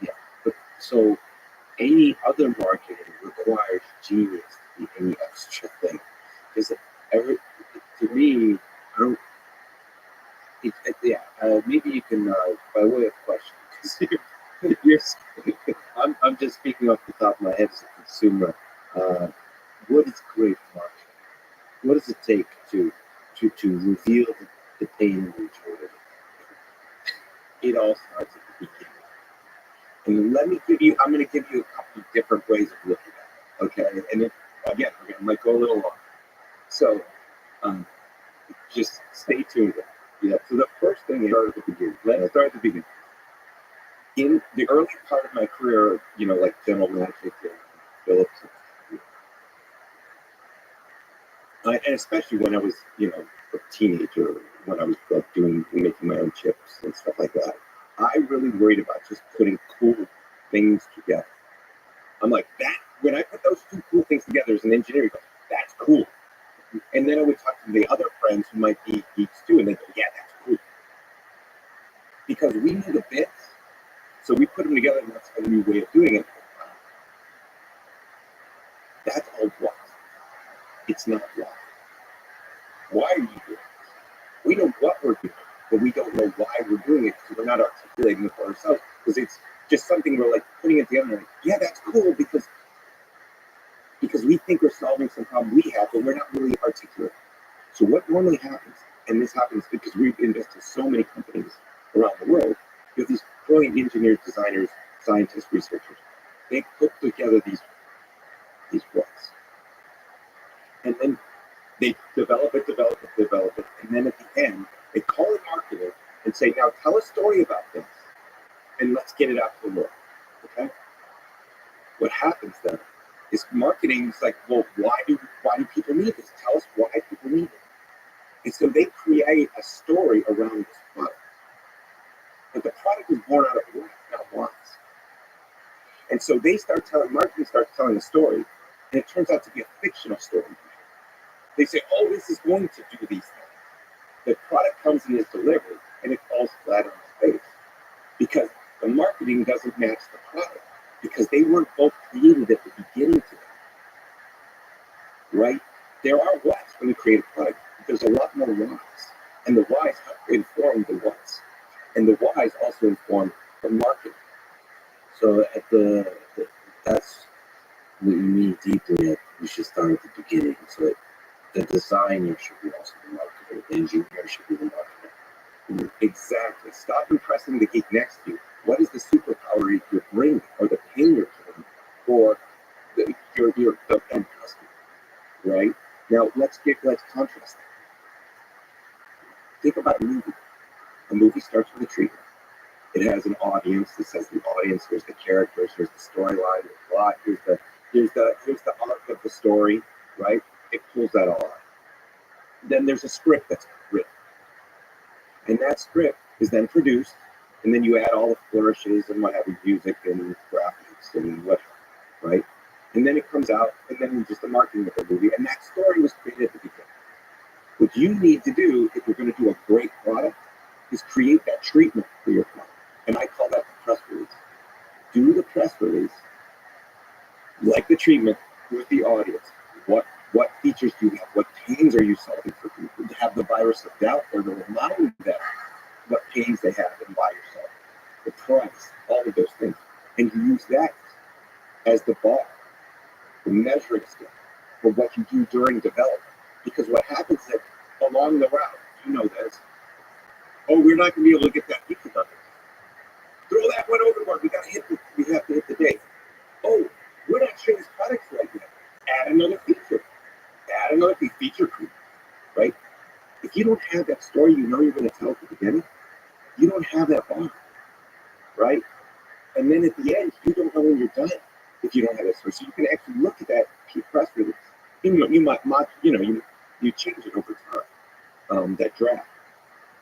Yeah. But so, any other marketing requires genius to be any extra thing. Because to me, I don't. Maybe you can, by way of question, because I'm just speaking off the top of my head as a consumer. What is great marketing? What does it take to reveal the pain and the joy? It all starts at the beginning. And I'm going to give you a couple of different ways of looking at it. Okay. And again, I might go a little long. So just stay tuned. Yeah. So the first thing is start at the beginning. Let's start at the beginning. In the early part of my career, like General Electric and Philips, and especially when I was, a teenager, when I was like making my own chips and stuff like that, I really worried about just putting cool things together. I'm like, that when I put those two cool things together as an engineer, that's cool. And then I would talk to the other friends who might be geeks too, and they go, yeah, that's cool. Because we knew the bits, so we put them together, and that's a new way of doing it. That's all what. It's not why. Why are you doing it? We know what we're doing, but we don't know why we're doing it because we're not articulating it for ourselves. Because it's just something we're like putting it together. Like, yeah, that's cool because we think we're solving some problem we have, but we're not really articulate. So what normally happens, and this happens because we've invested in so many companies around the world, you have these brilliant engineers, designers, scientists, researchers. They put together these books. And then they develop it, and then at the end, they call it marketing and say, now tell a story about this, and let's get it out to the world, okay? What happens then is marketing is like, well, why do people need this? Tell us why people need it. And so they create a story around this product. But the product is born out of what, not wants. And so marketing starts telling a story, and it turns out to be a fictional story. They say, oh, this is going to do these things. The product comes and is delivered, and it falls flat on its face. Because the marketing doesn't match the product. Because they weren't both created at the beginning together. Right? There are whats when you create a product, but there's a lot more whys. And the whys inform the whats. And the whys also inform the marketing. So that's what you mean deeply that we should start at the beginning. So the designer should be also the marketer. The engineer should be the marketer. Exactly. Stop impressing the geek next to you. What is the superpower you're bringing, or the pain you're bringing, or your end customer? Right? Now let's contrast that. Think about a movie. A movie starts with a treatment. It has an audience. It says the audience. Here's the characters. Here's the storyline. The plot. Here's the arc of the story. Right? It pulls that all out. Then there's a script that's written, and that script is then produced, and then you add all the flourishes and what have you, music and graphics and whatever, right? And then it comes out, and then just the marketing of the movie, and that story was created at the beginning. What you need to do if you're going to do a great product is create that treatment for your product, and I call that the press release. Do the press release like the treatment with the audience. What features do you have? What pains are you solving for people? To have the virus of doubt there to remind them what pains they have and why you're solving. The price, all of those things. And you use that as the bar, the measuring stick for what you do during development. Because what happens is that along the route, you know this, oh, we're not going to be able to get that feature done. Throw that one overboard. We have to hit the date. Oh, we're not sure this product's right yet. Add another feature. Add another feature creep, right? If you don't have that story you know you're going to tell at the beginning, you don't have that bar, right? And then at the end, you don't know when you're done if you don't have that story. So you can actually look at that press release. You might you change it over time, that draft.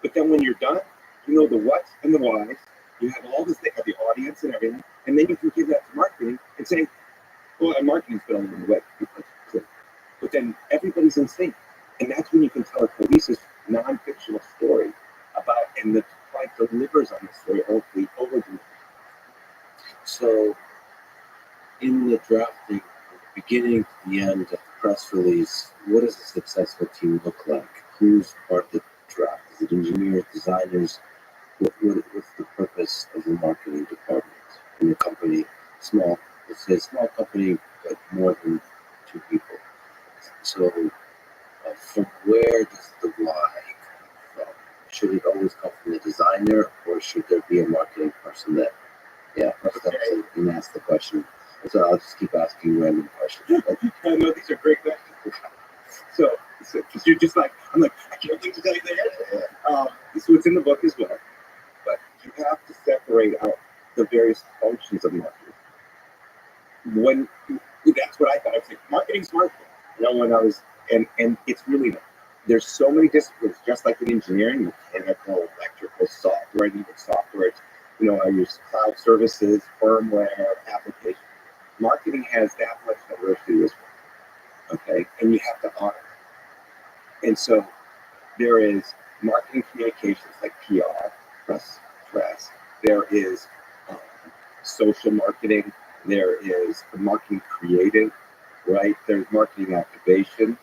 But then when you're done, you know the whats and the whys. You have all this thing of the audience and everything, and then you can give that to marketing and say, well, marketing's been on the way. But then everybody's in sync. And that's when you can tell a cohesive, non-fictional story about, and the client delivers on the story, hopefully over-delivers. So in the drafting, from the beginning to the end of the press release, what does a successful team look like? Who's part of the draft? Is it engineers, designers? What's the purpose of the marketing department in a company? Let's say a small company, but more than 2 people. So from where does the why come from? Should it always come from the designer, or should there be a marketing person that, you can ask the question. So I'll just keep asking random questions. I know these are great questions. So you're just like, I'm like, I can't wait to tell you the answer. So it's in the book as well. But you have to separate out the various functions of marketing. When that's what I thought. I was like, marketing's marketing. When I was, and it's really not. There's so many disciplines, just like in engineering, mechanical, electrical, software, and even software. I use cloud services, firmware, applications. Marketing has that much diversity as well. Okay, and you have to honor it. And so there is marketing communications like PR, press. There is social marketing. There is marketing creative, right? There's marketing activation.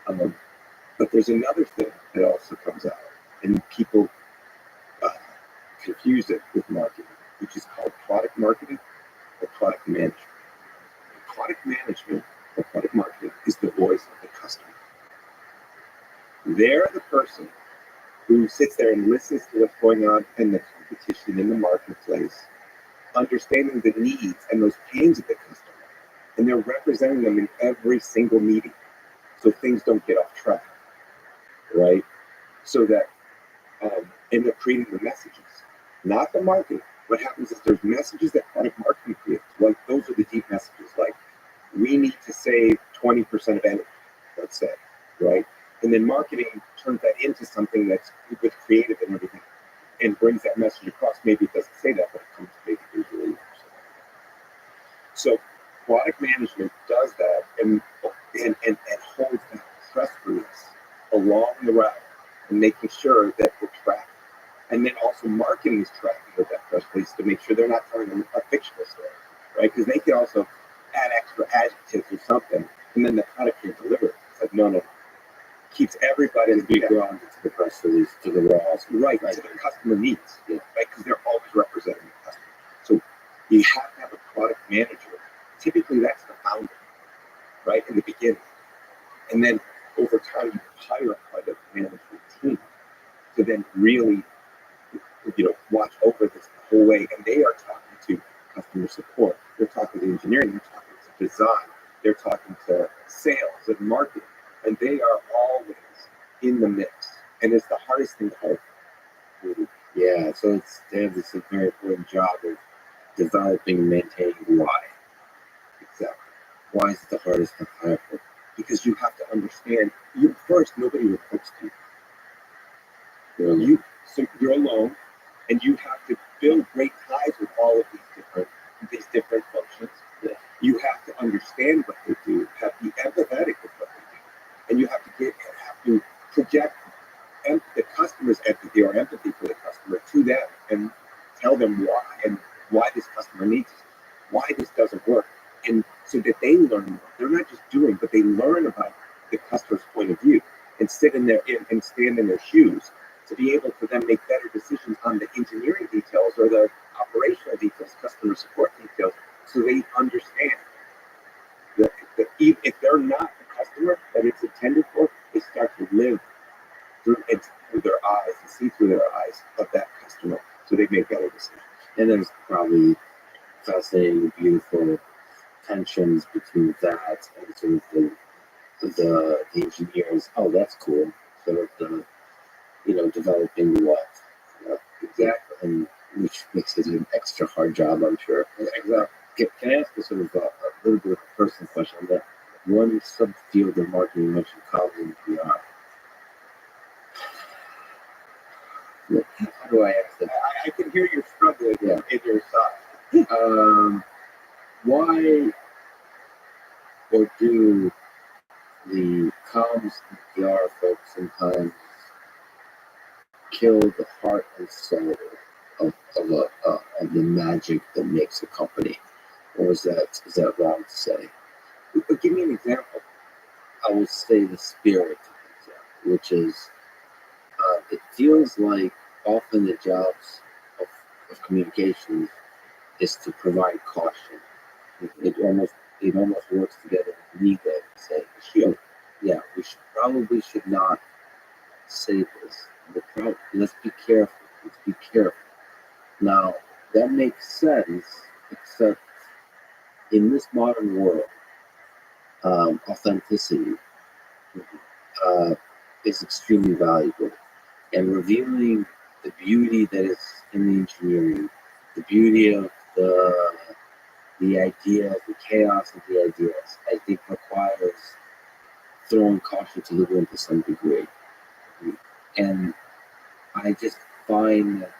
But there's another thing that also comes out, and people confuse it with marketing, which is called product marketing or product management. Product management or product marketing is the voice of the customer. They're the person who sits there and listens to what's going on in the competition in the marketplace, understanding the needs and those pains of the customer, and they're representing them in every single meeting so things don't get off track, right? So that, and they're creating the messages, not the marketing. What happens is there's messages that product marketing creates. Like those are the deep messages, like we need to save 20% of energy, let's say, right? And then marketing turns that into something that's with creative and everything, and brings that message across. Maybe it doesn't say that, but it comes maybe visually. So product management does that and holds that trustfulness along the route and making sure that we're tracking. And then also marketing is tracking with that trustfulness to make sure they're not telling a fictional story, right? Because they can also add extra adjectives or something, and then the product can't deliver it. It's like, no. Keeps everybody to be grounded to the press release, to the raws, right, to the customer needs, right? Because they're always representing the customer. So you have to have a product manager. Typically, that's the founder, right, in the beginning. And then over time, you hire a product management team to then really, watch over this the whole way. And they are talking to customer support. They're talking to engineering. They're talking to design. They're talking to sales and marketing. And they are always in the mix. And it's the hardest thing to hold. Yeah, so they have this very important job of developing and maintaining why. Exactly. Why is it the hardest to hire for? Because you have to understand, first, nobody reports to Really? So you're alone, and you have to build great ties with all of these different functions. Yeah. You have to understand what they do, be empathetic with what they do, and you have to project the customer's empathy or empathy for the customer to them and tell them why this customer needs it, why this doesn't work, and so that they learn more. They're not just doing, but they learn about the customer's point of view and sit in and stand in their shoes to be able to then make better decisions on the engineering details or the operational details, customer support details, so they understand that if they're not the customer that it's intended for, they start to live through their eyes and see through their eyes of that customer, so they make better decisions. And there's probably fascinating, beautiful tensions between that and sort of the engineers. Oh, that's cool. Sort of the developing what, Exactly. and which makes it an extra hard job, I'm sure. Yeah, exactly. Can I ask a sort of a little bit of a personal question on that? One subfield of marketing you mentioned, comms and PR. How do I ask that? I can hear you struggling in your side. Why or do the comms and PR folks sometimes kill the heart and soul of the magic that makes a company? Or is that wrong to say? But give me an example. I would say the spirit, which is it feels like often the jobs of communications is to provide caution. It almost works together with ego to say, we should not say this. Let's be careful. Let's be careful. Now that makes sense, except in this modern world, authenticity is extremely valuable. and revealing the beauty that is in the engineering, the beauty of the ideas, the chaos of the ideas, I think requires throwing caution to the wind to some degree. And I just find that,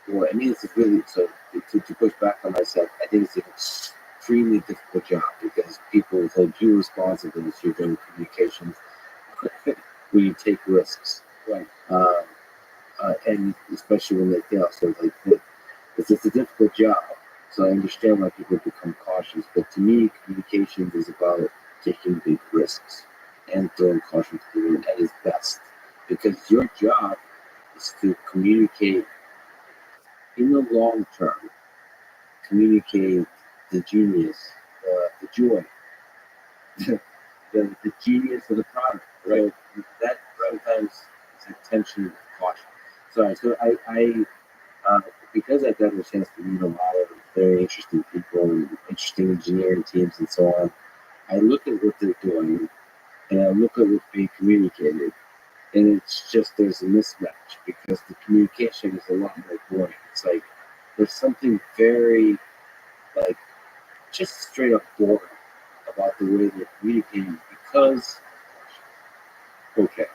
well, I mean, it's a really, so to push back on myself, I think it's an extremely difficult job because people hold you responsible if you're doing communications where you take risks. Right. And especially when they fail. So, like, it's a difficult job. So I understand why people become cautious. But to me, communications is about taking big risks and throwing caution to the wind at its best. Because your job is to communicate in the long term, communicate the genius, the joy, the genius of the product. Right. So that sometimes is a tension of caution. Sorry. So because I've gotten a chance to meet a lot of very interesting people and interesting engineering teams and so on, I look at what they're doing and I look at what's being communicated, and it's just there's a mismatch because the communication is a lot more boring. It's like there's something very like just straight up boring about the way they're communicating because Okay.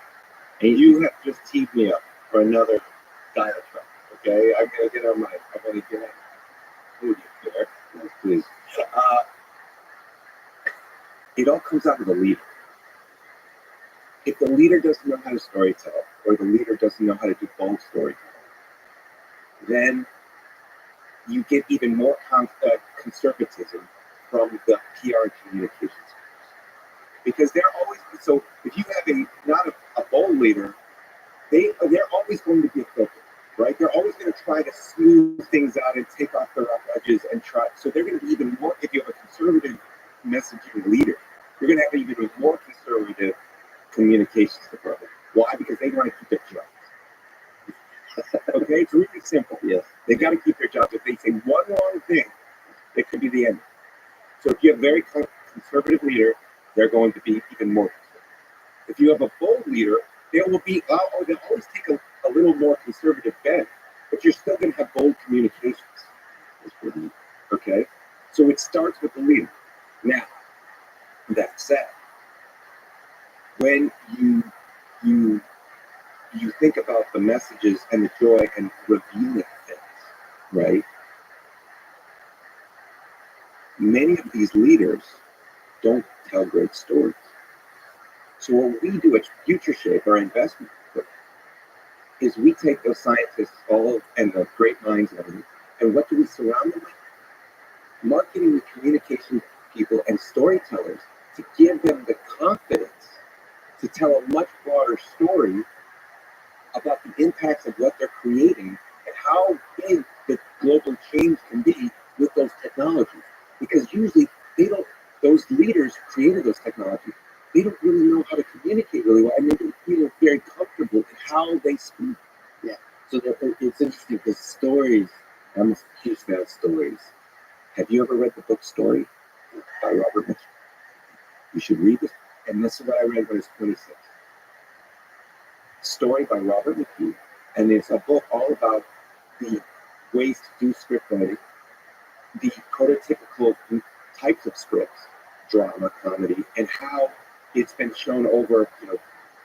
And you have just teed me up for another diatribe. Okay, I'm gonna get on my. I'm gonna get on. Who there? Yes, please. It all comes out of the leader. If the leader doesn't know how to storytell, or the leader doesn't know how to do bold storytelling, then you get even more conservatism from the PR and communications. Because they're always so. If you have not a bold leader, they're always going to be a filter, right? They're always going to try to smooth things out and take off the rough edges and try. So they're going to be even more. If you have a conservative messaging leader, you're going to have even more conservative communications department. Why? Because they want to keep their jobs. Okay, it's really simple. yes, They got to keep their jobs. If they say one wrong thing, it could be the end. So if you have a very conservative leader, they're going to be even more conservative. If you have a bold leader, they will be. They'll always take a little more conservative bent, but you're still going to have bold communications. Okay, so it starts with the leader. Now, that said, when you think about the messages and the joy and revealing things, right? Many of these leaders don't tell great stories. So what we do at Future Shape, our investment group, is we take those scientists and the great minds of them, and what do we surround them with? Marketing and communication people and storytellers to give them the confidence to tell a much broader story about the impacts of what they're creating and how big the global change can be with those technologies. Because usually those leaders who created those technologies, they don't really know how to communicate really well, and they don't feel very comfortable in how they speak. yeah. So it's interesting because stories. I'm a huge fan of stories. Have you ever read the book Story by Robert Mitchell? You should read this. And this is what I read when I was 26. Story by Robert McKee. And it's a book all about the ways to do script writing, the prototypical types of scripts, drama, comedy, and how it's been shown over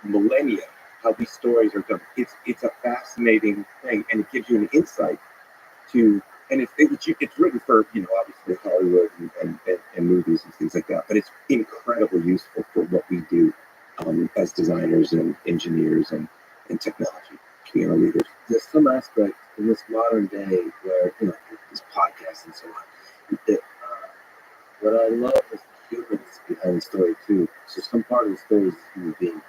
millennia how these stories are done. It's a fascinating thing, and it gives you an insight to, and it's written for obviously Hollywood and movies and things like that, but it's incredibly useful for what we do as designers and engineers and technology leaders. There's some aspect in this modern day where this podcast and so on. That, what I love is the humans behind the story too. So some part of the story is human beings.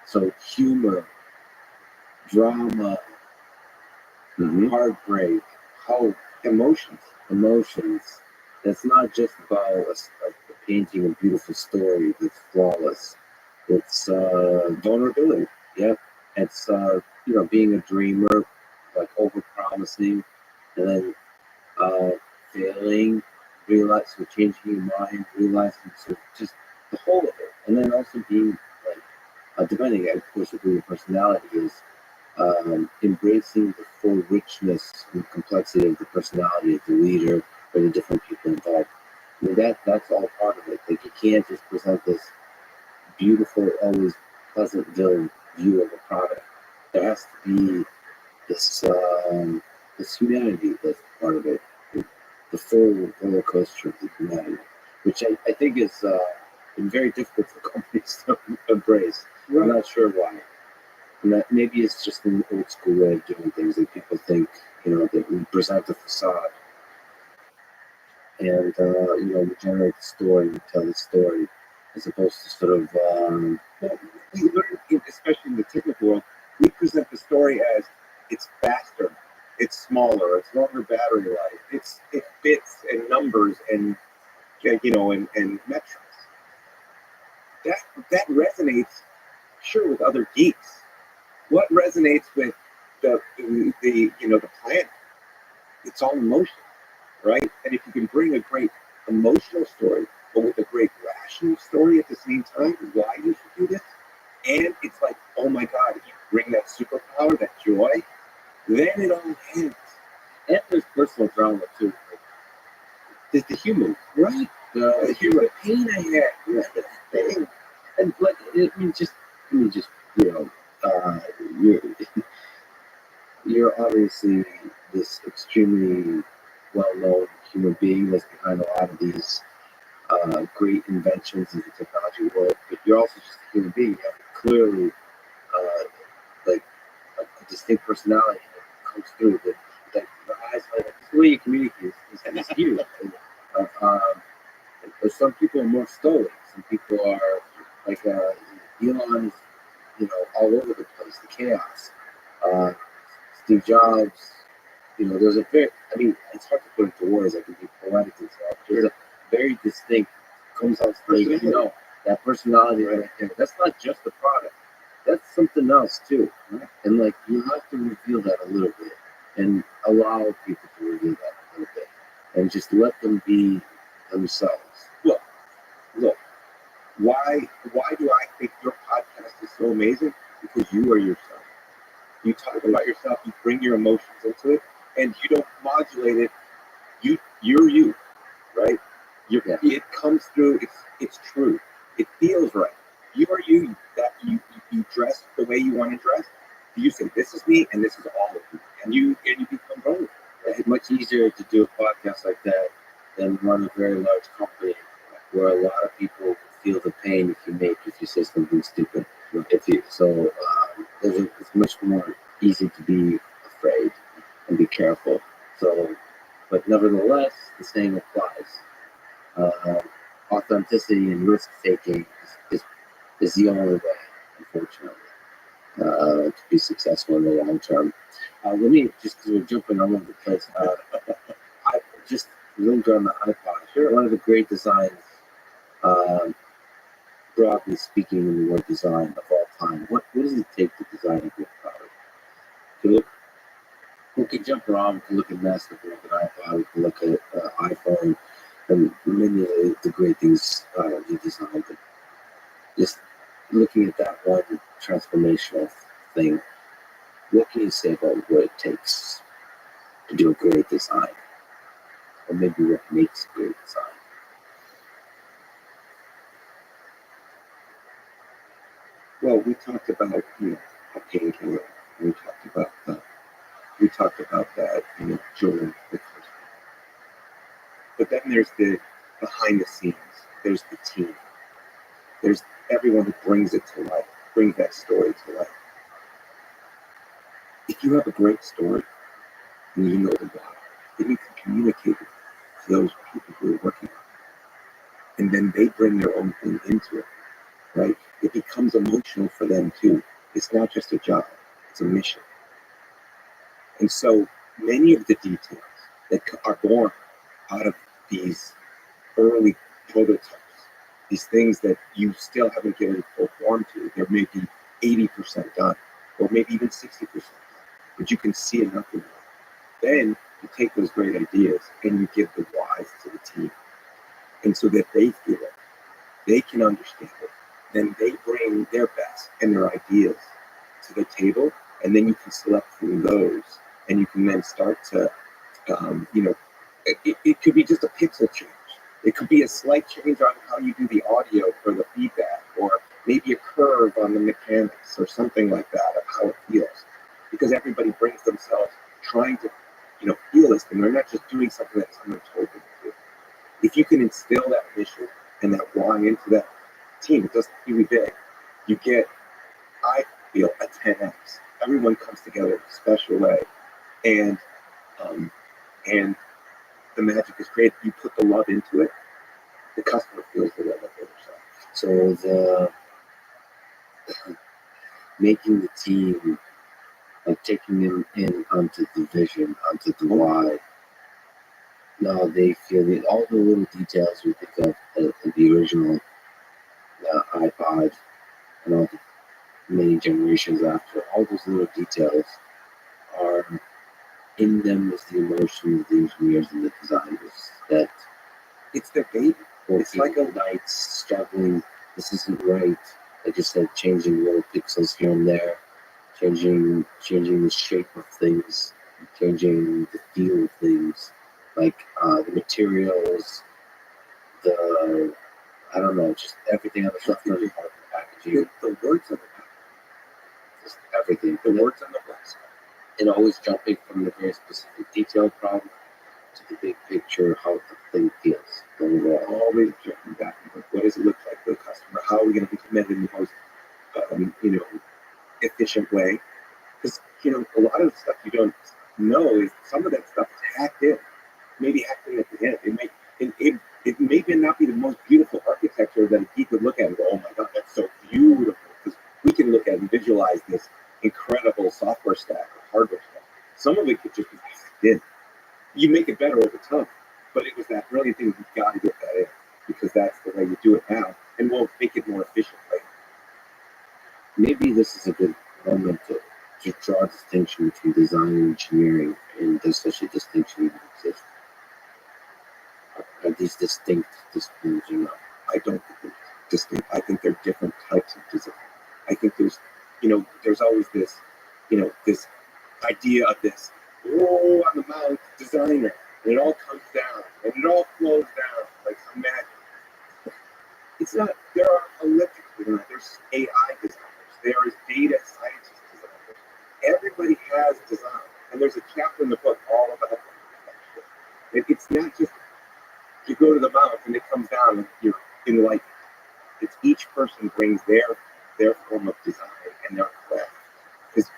So humor, drama, heartbreak, hope, emotions. That's not just about a painting a beautiful story that's flawless. It's vulnerability. Yeah, it's being a dreamer, like over promising, and then failing, changing your mind, realizing just the whole of it, and then also being like depending, of course, of who your personality is, embracing the full richness and complexity of the personality of the leader or the different people involved. I mean, that's all part of it. Like, you can't just present this beautiful, always Pleasantville view of a product. There has to be this humanity that's part of it, the full roller coaster of the humanity, which I think is been very difficult for companies to embrace. Right. I'm not sure why. And that maybe it's just an old school way of doing things that people think, that we present the facade and, we generate the story, we tell the story, as opposed to sort of, Well, we learn, especially in the technical world, we present the story as it's faster, it's smaller, it's longer battery life, it fits and numbers and and metrics. That resonates, sure, with other geeks. What resonates with the planet? It's all emotion, right? And if you can bring a great emotional story, but with a great rational story at the same time, why you should do this, and it's like, oh my God, if you bring that superpower, that joy, then it all ends. and there's personal drama too. Like, There's the human, right? Here's the pain I had. Here's the thing. and like, I mean, just you're you're obviously this extremely well-known human being that's behind a lot of these great inventions in the technology world, but you're also just a human being. You have clearly like a distinct personality that comes through. That your eyes, like the way you communicate is huge. But some people are more stoic. Some people are like Elon is, all over the place. The chaos. Uh, Steve Jobs. There's a very. I mean, it's hard to put into words. I can be poetic and stuff. There's a very distinct comes on stage. That personality right there. That's not just the product. That's something else too. Right? And like, you have to reveal that a little bit and allow people to reveal that a little bit and just let them be themselves. Look, why do I think your podcast is so amazing? Because you are yourself. You talk about yourself, you bring your emotions into it, and you don't modulate it. You're you, right? It comes through. It's true. It feels right. You are you. That you dress the way you want to dress. You say, this is me, and this is all of me, and you become both. It's much easier to do a podcast like that than run a very large company where a lot of people feel the pain if you say something stupid. It's much more easy to be afraid and be careful. So, but nevertheless, the same applies. Authenticity and risk taking is the only way, unfortunately, to be successful in the long term. Let me just, because we're jumping all over the place. I just linked on the iPod. Sure. One of the great designs, broadly speaking, in the word design of all time. What does it take to design a good product? We can jump around. We can look at Nest, we can look at iPod, we can look at iPhone, and many of the great things you designed. But just looking at that one transformational thing, what can you say about what it takes to do a great design? Or maybe what makes a great design? Well, we talked about a painkiller. We talked about that joy. But then there's the behind the scenes. There's the team. There's everyone who brings it to life, brings that story to life. If you have a great story and you know the why, then you can communicate it to those people who are working on it. And then they bring their own thing into it, right? It becomes emotional for them too. It's not just a job, it's a mission. And so many of the details that are born out of these early prototypes, these things that you still haven't given full form to, they're maybe 80% done, or maybe even 60% done, but you can see enough of them. Then you take those great ideas and you give the whys to the team, and so that they feel it, they can understand it, then they bring their best, and their ideas to the table, and then you can select from those, and you can then start to, it could be just a pixel change. It could be a slight change on how you do the audio for the feedback, or maybe a curve on the mechanics, or something like that of how it feels. Because everybody brings themselves trying to, feel this thing. They're not just doing something that someone told them to do. If you can instill that mission and that why into that team, it doesn't have to be big. You get, I feel, a 10x. Everyone comes together in a special way, and the magic is created. You put the love into it, the customer feels the love of it. So the making the team, like taking them in onto the vision, onto the why. Now they feel it, all the little details we think of the original iPod and all the many generations after. All those little details are in them as the emotions, the engineers, and the designers that It's their baby. it's like a night struggling. This isn't right. Like you said, changing little pixels here and there, changing the shape of things, changing the feel of things, like the materials, the I don't know, just everything on the front part of the packaging. The words of the Just everything. the words on the box. And always jumping from the very specific detailed problem to the big picture, how the thing feels overall. Always jumping back and forth. What does it look like for the customer? How are we going to implement it in the most, efficient way? Because a lot of the stuff you don't know is some of that stuff is hacked in. Maybe hacked in at the end. It may not be the most beautiful architecture that a geek would look at and go, "Oh my God, that's so beautiful." Because we can look at and visualize this incredible software stack or hardware stack. Some of it could just be hacked in. You make it better over time, but it was that brilliant thing. You've got to get that in because that's the way you do it now, and we'll make it more efficient later. Maybe this is a good moment to draw a distinction between design and engineering, and does such a distinction even exist? Are these distinct disciplines or not? I don't think they're distinct. I think they're different types of design. I think there's always this, this idea of this, on the mount designer, and it all comes down, and it all flows down like some magic. It's not. There are electric designers. There's AI designers. There is data scientist designers. Everybody has design, and there's a chapter in the book all about that shit. It's not just you go to the mount and it comes down and you're enlightened. It's each person brings their form of design and their craft. Because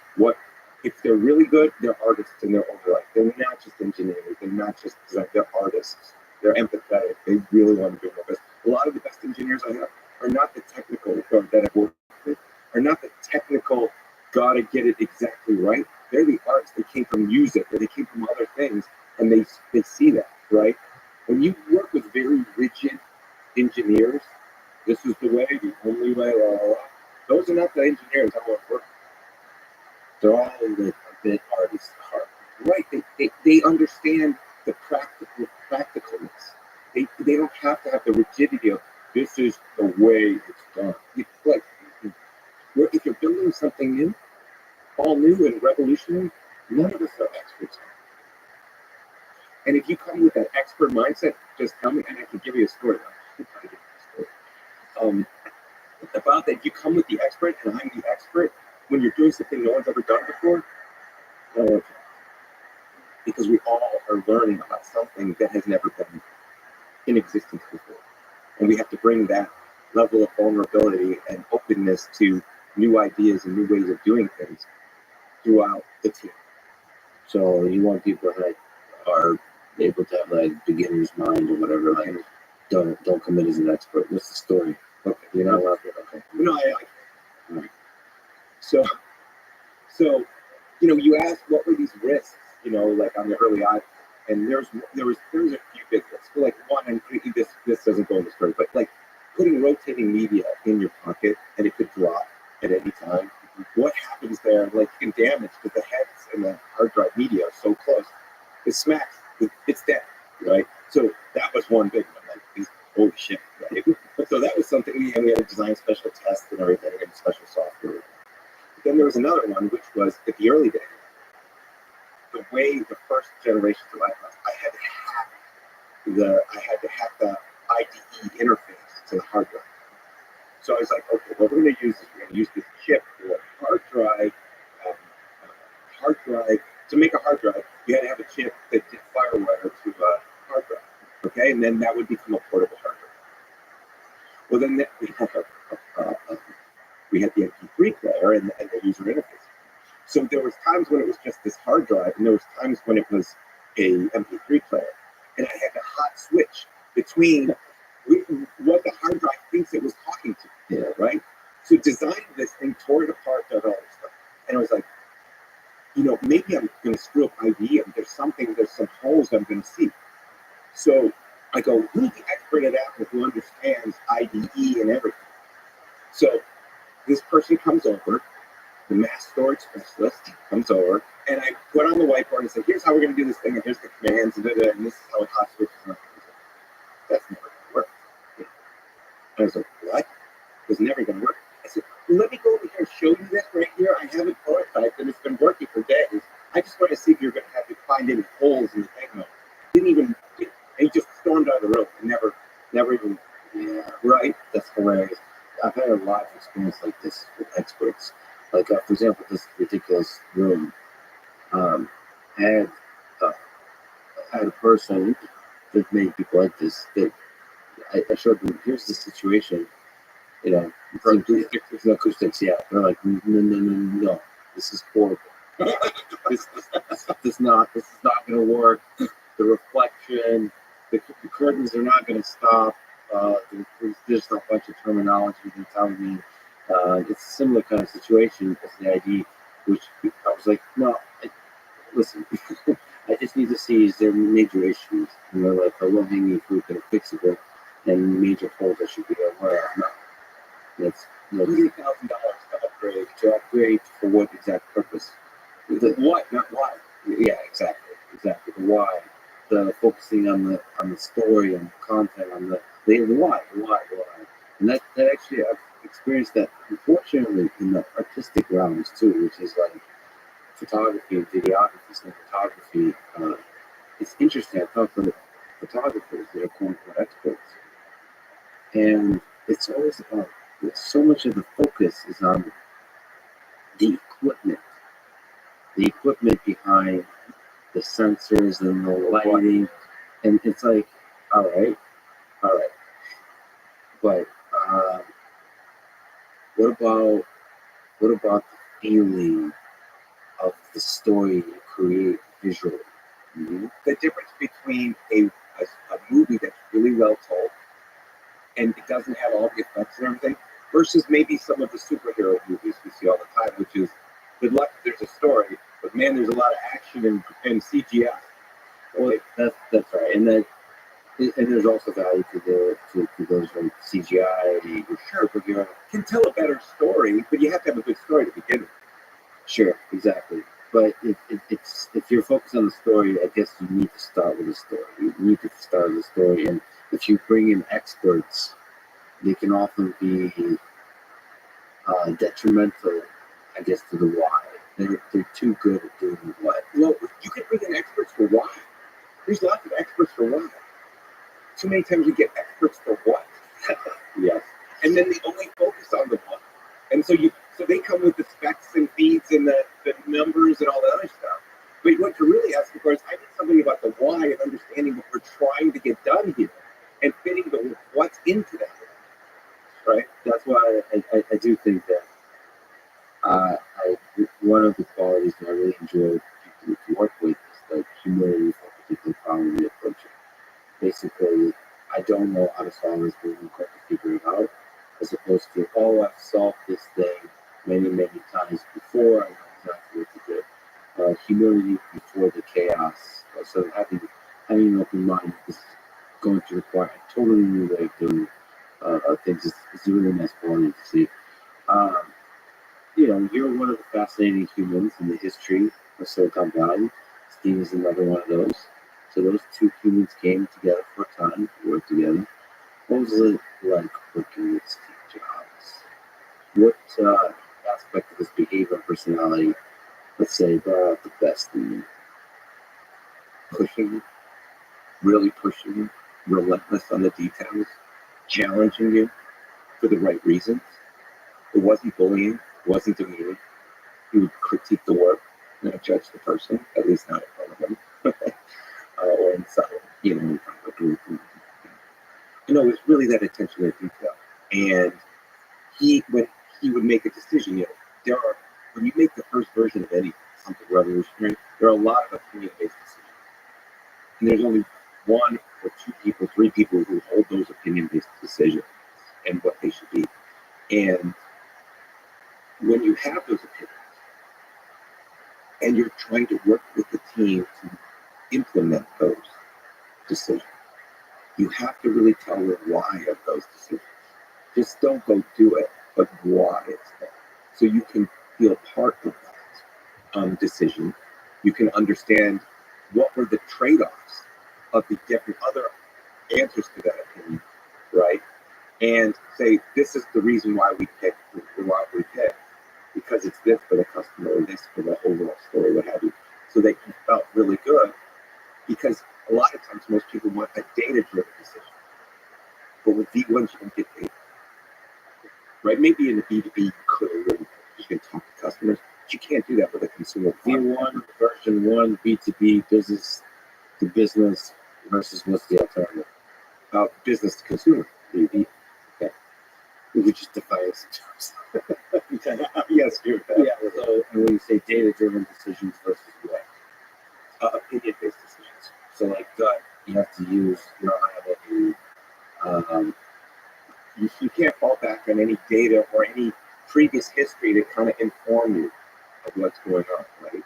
if they're really good, they're artists in their own right. They're not just engineers. They're not just designers. They're artists. They're empathetic. They really want to do their best. A lot of the best engineers I have are not the technical that I've worked with, are not the technical, gotta get it exactly right. They're the artists. They came from music or they came from other things, and they see that, right? When you work with very rigid engineers, this is the way, the only way, those are not the engineers I want to work with. They're all like a bit artist at heart. Right. They understand the practicalness. They don't have to have the rigidity of this is the way it's done. If you're building something new, all new and revolutionary, none of us are experts. And if you come with that expert mindset, just tell me, and I can give you a story. About that, you come with the expert, and I'm the expert. When you're doing something no one's ever done before, because we all are learning about something that has never been in existence before, and we have to bring that level of vulnerability and openness to new ideas and new ways of doing things throughout the team. So you want people that are able to have like beginner's mind or whatever, like don't come in as an expert. What's the story? Okay, you're not allowed to. Okay. No, I right. So you asked what were these risks, like on the early iPhone, and there was a few big risks. Like one, and this doesn't go in the story, but like putting rotating media in your pocket and it could drop at any time. What happens there? Like you can damage because the heads and the hard drive media are so close. It smacks. It's dead, right? So that was one big one. Like, holy shit, right? So that was something we had to design special tests and everything and special software Then there was another one, which was at the early days. The way the first generation of iPhones, I had to have the IDE interface to the hard drive. So I was like, okay, what we're going to use is we're going to use this chip for hard drive. Um, hard drive to make a hard drive, you had to have a chip that did FireWire to a hard drive. Okay, and then that would become a portable hard drive. Well, then we had the MP3 player and the user interface. So there was times when it was just this hard drive, and there was times when it was a MP3 player, and I had to hot switch between what the hard drive thinks it was talking to. Yeah. Right. So designed this thing, tore it apart, did all this stuff, and I was like, maybe I'm going to screw up IDE. There's some holes I'm going to see. So I go, who's the expert at Apple who understands IDE and everything? So this person comes over, the mass storage specialist comes over, and I put on the whiteboard and said, here's how we're going to do this thing, and here's the commands, and this is how it hot switches. That's never going to work. And I was like, what? It's never going to work. I said, let me go over here and show you this right here. I have it prototyped, and it's been working for days. I just want to see if you're going to have to find any holes in the thing. Didn't even, and he just stormed out of the room and never even, right? That's hilarious. I've had a lot of experience like this with experts. Like, for example, this ridiculous room. I had a person that made people like this. That I showed them. Here's the situation. It's no acoustics. Yeah, they're like, no. This is horrible. this is not going to work. The reflection, the curtains are not going to stop. There's just a bunch of terminology they're telling me. It's a similar kind of situation as the ID, which I was like, no, listen, I just need to see is there major issues, like a low-hanging fruit that are fixable, and major holes I should be aware of. No, that's $100,000 to upgrade for what exact purpose? What, not why. Yeah, exactly. The why, the focusing on the story and the content, on the why, and that actually I've experienced that unfortunately in the artistic realms too, which is like photography and videography, cinematography. It's interesting. I talk to photographers that are quote unquote experts, and it's always about so much of the focus is on the equipment behind the sensors and the lighting, and it's like, all right, but what about the feeling of the story you create visually? Mm-hmm. The difference between a movie that's really well told and it doesn't have all the effects and everything versus maybe some of the superhero movies we see all the time, which is good luck, there's a story, but man, there's a lot of action and CGI. Well, that's right, and there's also value to those like CGI. Superhero can tell a better story, but you have to have a good story to begin with. Sure, exactly. But it's if you're focused on the story, I guess you need to start with a story. You need to start with a story, and if you bring in experts, they can often be detrimental, I guess, to the why. They're too good at doing the what. Well, you can bring in experts for why. There's lots of experts for why. Too many times you get experts for what. Yes. And then they only focus on the what. And so they come with the specs and feeds and the numbers and all that other stuff. But what you're really asking for is I need something about the why and understanding what we're trying to get done here and fitting the what's into that. Right? That's why I do think that one of the qualities that I really enjoy people to work with is like humility for a particular problem we approach it. Basically, I don't know how to solve this problem, but to figure it out, as opposed to, oh, I've solved this thing many times before, I know exactly what to do. Humility before the chaos. So having an open mind is going to require a totally new way of doing things. It's a really nice quality to see. You're one of the fascinating humans in the history of Silicon Valley. Steve is another one of those. So those two humans came together for a time to work together. What was it like working with Steve Jobs? What aspect of his behavior and personality, let's say they're not the best in pushing, really pushing, relentless on the details, challenging you for the right reasons. It wasn't bullying, it wasn't demeaning. He would critique the work, not judge the person, at least not in front of him, or inside, in front of a group. It's really that attention to detail. And when he would make a decision, when you make the first version of something revolutionary, there are a lot of opinion-based decisions. And there's only one or two people, three people who hold those opinion-based decisions and what they should be. And when you have those opinions and you're trying to work with the team to implement those decisions, you have to really tell the why of those decisions. Just don't go do it, but why it's there. So you can feel part of that decision. You can understand what were the trade-offs of the different other answers to that opinion, right? And say, this is the reason why we picked what we picked, because it's this for the customer or this for the overall story, what have you. So they felt really good, because a lot of times most people want a data-driven decision. But with V1, you don't get data. Right? Maybe in a B2B, you can talk to customers, but you can't do that with a consumer. V1, version 1, B2B, business to business versus what's the alternative? Business to consumer. B2B. Okay. We could just define it sometimes. Yes, you're right. Yeah, so and when you say data-driven decisions versus what? Opinion-based decisions. So like gut, you have to use your You can't fall back on any data or any previous history to kind of inform you of what's going on, right?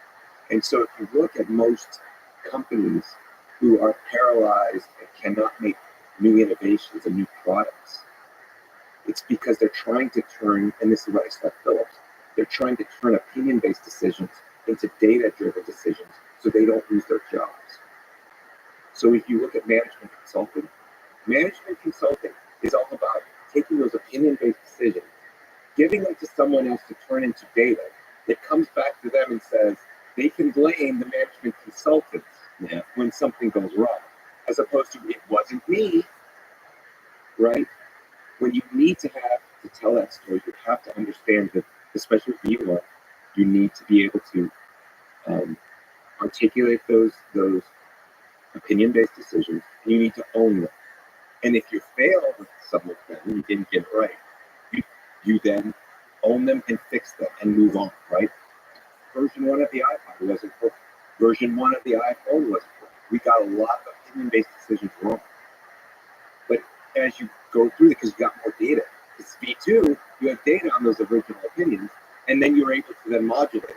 And so if you look at most companies who are paralyzed and cannot make new innovations and new products, it's because they're trying to turn, and this is what I said, Phillips, they're trying to turn opinion-based decisions into data-driven decisions so they don't lose their jobs. So if you look at management consulting is all about taking those opinion-based decisions, giving them to someone else to turn into data that comes back to them and says they can blame the management consultants when something goes wrong, as opposed to it wasn't me, right? When you need to tell that story, you have to understand that, especially with you, you need to be able to articulate those opinion-based decisions, and you need to own them. And if you fail with some of them, you didn't get it right, you then own them and fix them and move on, right? Version 1 of the iPod wasn't perfect. Version 1 of the iPhone wasn't perfect. We got a lot of opinion-based decisions wrong. But as you go through it, because you got more data, it's V2, you have data on those original opinions, and then you're able to then modulate them,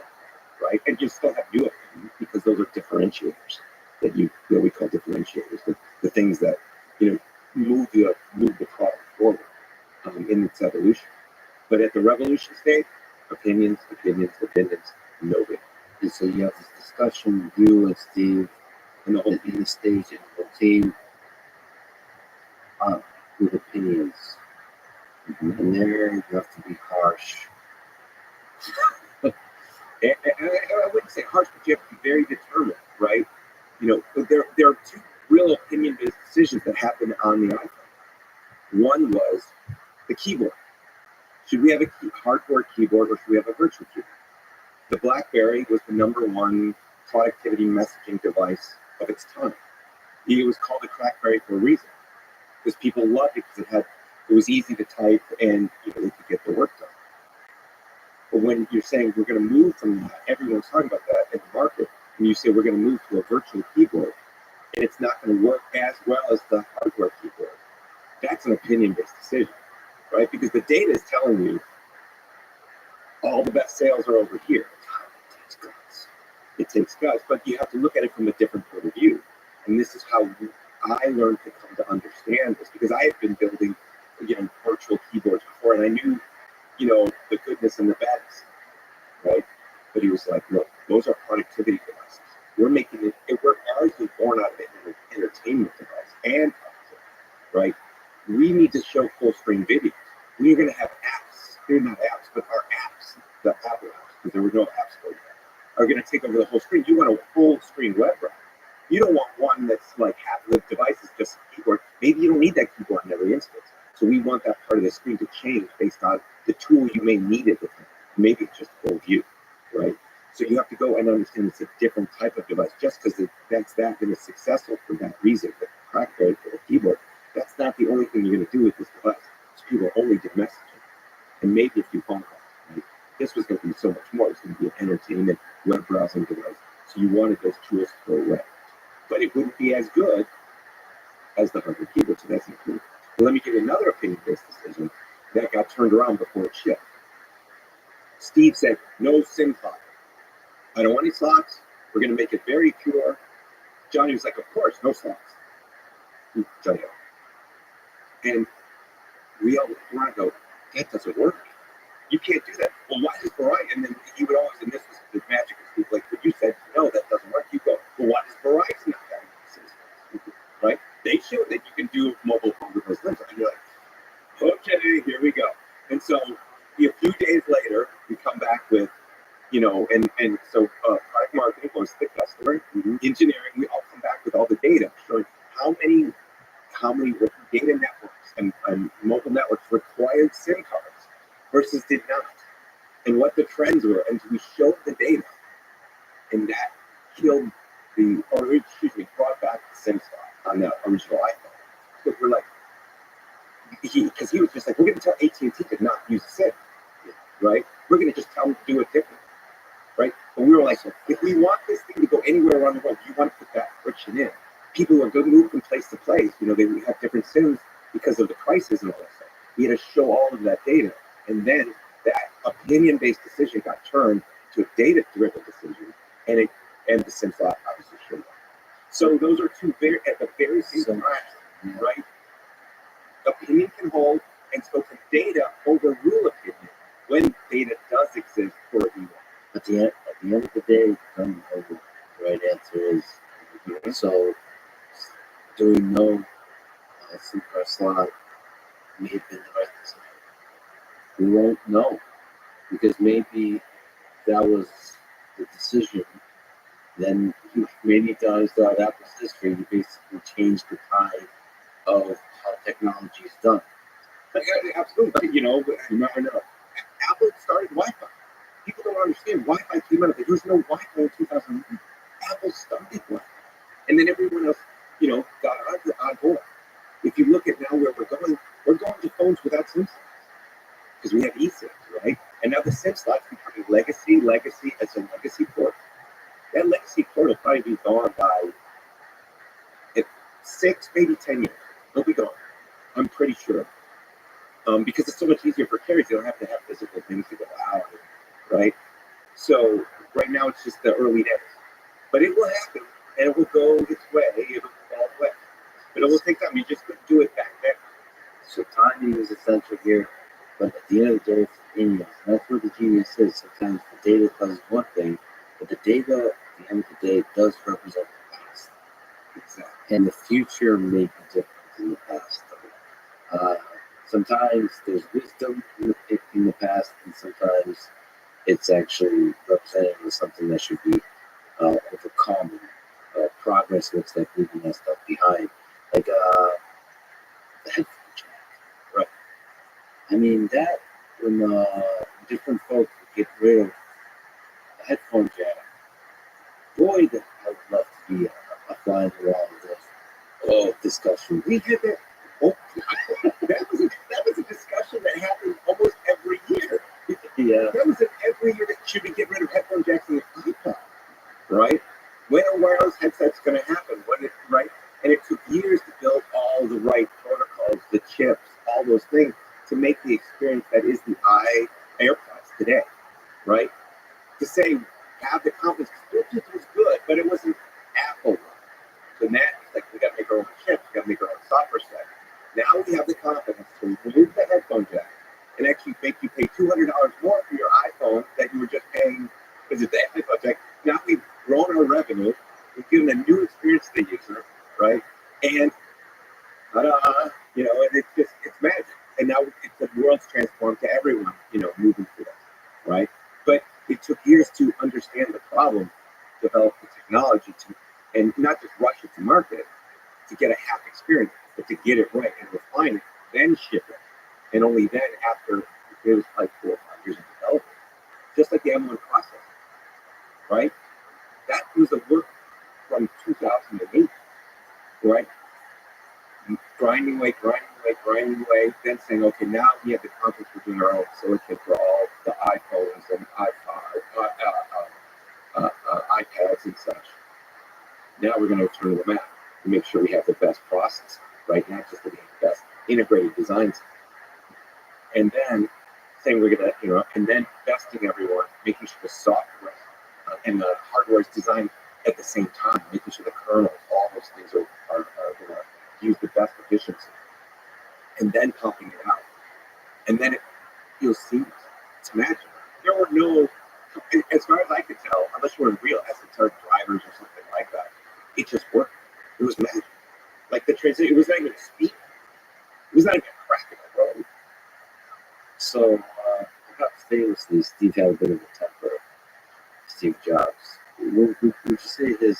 right? And you still have new opinions, because those are differentiators that we call differentiators, the things that move the product forward in its evolution. But at the revolution stage, opinions, nobody. And so you have this discussion, you and Steve, and the whole in the stage and the whole team with opinions. Mm-hmm. And there you have to be harsh. And I wouldn't say harsh, but you have to be very determined, right? There are two real opinion-based decisions that happened on the iPhone. One was the keyboard. Should we have a hardware keyboard or should we have a virtual keyboard? The BlackBerry was the #1 productivity messaging device of its time. It was called a CrackBerry for a reason, because people loved it because it was easy to type and they could get their work done. But when you're saying we're going to move from that, everyone's talking about that in the market, and you say we're going to move to a virtual keyboard, and it's not going to work as well as the hardware keyboard, that's an opinion-based decision, right? Because the data is telling you all the best sales are over here. It takes guts, but you have to look at it from a different point of view. And this is how I learned to come to understand this, because I had been building, virtual keyboards before, and I knew, the goodness and the badness, right? But he was like, look, those are productivity devices. We're making we're largely born out of an entertainment device and right? We need to show full screen videos. We're going to have apps. They're not apps, but our apps the Apple apps, because there were no app stores yet, are going to take over the whole screen. You want a full screen web browser. You don't want one that's like half the device is just a keyboard. Maybe you don't need that keyboard in every instance. So we want that part of the screen to change based on the tool you may need at the time. Maybe it's just full view, right? So you have to go and understand it's a different type of device. Just because that's that and it's successful for that reason, the crackboard for the keyboard, that's not the only thing you're going to do with this device. So people only did messaging and maybe a few phone calls. Right? This was going to be so much more. It's going to be an entertainment web browsing device. So you wanted those tools to go away. But it wouldn't be as good as the hardware keyboard, so that's included. But let me give you another opinion-based decision that got turned around before it shipped. Steve said, no SIM card. I don't want any slots. We're going to make it very pure. Johnny was like, of course, no slots. Johnny. And we all looked around and go, that doesn't work. You can't do that. Well, why does Verizon? And then he would always, and this was the magic of Steve, like what you said, no, that doesn't work. You go, well, why does Verizon not have it? Right? They showed that you can do mobile phone with those links. And you're like, okay, here we go. And so a few days later, we come back with, and so product marketing was the customer, engineering, we all come back with all the data showing how many data networks and mobile networks required SIM cards versus did not, and what the trends were. And we showed the data, and that killed brought back the SIM slot on the original iPhone. Because we're like, because he was just like, we're going to tell AT&T to not use a SIM, right? We're going to just tell them to do it differently, right? But we were like, if we want this thing to go anywhere around the world, you want to put that friction in. People are going to move from place to place. They would have different SIMs because of the prices and all that stuff. We had to show all of that data. And then that opinion-based decision got turned to a data-driven decision, and the SIM slot obviously showed up. So those are two at the very same time, right? Opinion can hold, and so can data overrule opinion when data does exist for a reason. At the end of the day, the right answer is so doing no SIM card slot may have been the right decision. We won't know because maybe that was the decision. Then many times throughout Apple's history, you basically changed the tide of how technology is done. Absolutely, you never know. Apple started Wi-Fi. People don't understand Wi-Fi came out of it. There was no Wi-Fi in 2001. Apple started Wi-Fi, and then everyone else, got on board. If you look at now where we're going to phones without SIM slots because we have eSIMs, right? And now the SIM slots becoming legacy as a legacy port. That legacy port will probably be gone by 6, maybe 10 years. They'll be gone. I'm pretty sure. Because it's so much easier for carriers. You don't have to have physical things to go out, right? So right now it's just the early days. But it will happen, and it will go its way. It will fall away. But it will take time. You just couldn't do it back then. So timing is essential here. But at the end of the day, it's opinions. And that's where the genius is. Sometimes the data does one thing, but the data, at the end of the day, does represent the past. Exactly. And the future may be different than the past. Sometimes there's wisdom in the past, and sometimes it's actually representing something that should be overcome. Progress looks like leaving that stuff behind. Like the headphone jack. Right. I mean, that when different folks get rid of the headphone jack, boy, I would love to be a fly in the wall of this discussion. We did that. Oh, that was a discussion that happened almost every year. Yeah. That was every year that should we get rid of headphone jacks in the iPod, right? When are wireless headsets going to happen? Right? And it took years to build all the right protocols, the chips, all those things to make the experience that is the AirPods today, right? To say, have the confidence, Bluetooth was good, but it wasn't Apple. So now it's like we got to make our own chips, we got to make our own software stack. Now we have the confidence to remove the headphone jack and actually make you pay $200 more for your iPhone that you were just paying because it's the headphone jack. Now we've grown our revenue, we've given a new experience to the user, right? And and it's magic. And now the world's transformed to everyone, moving through that, right? took years to understand the problem, develop the technology to, and not just rush it to market to get a half experience, but to get it right and refine it, then ship it. And only then, after it was like 4 or 5 years of development, just like the M1 process, right? That was a work from 2008, right? Grinding away, then saying, okay, now we have the confidence for doing our own silicon for all the iPhones and iPads and such. Now we're going to turn to the map and make sure we have the best process, right? Not just the best integrated designs. And then saying we're going to, and then testing everyone, making sure the software and the hardware is designed at the same time, making sure the kernels, all those things are going to use the best efficiency. And then popping it out. And then it feels seamless. It's magic. There were no, as far as I could tell, unless you were in real esoteric drivers or something like that, it just worked. It was magic. Like the transition, it was not even a speed. It was not even a crack in the road. So, about famously, Steve had a bit of a temper. Steve Jobs. Would you say his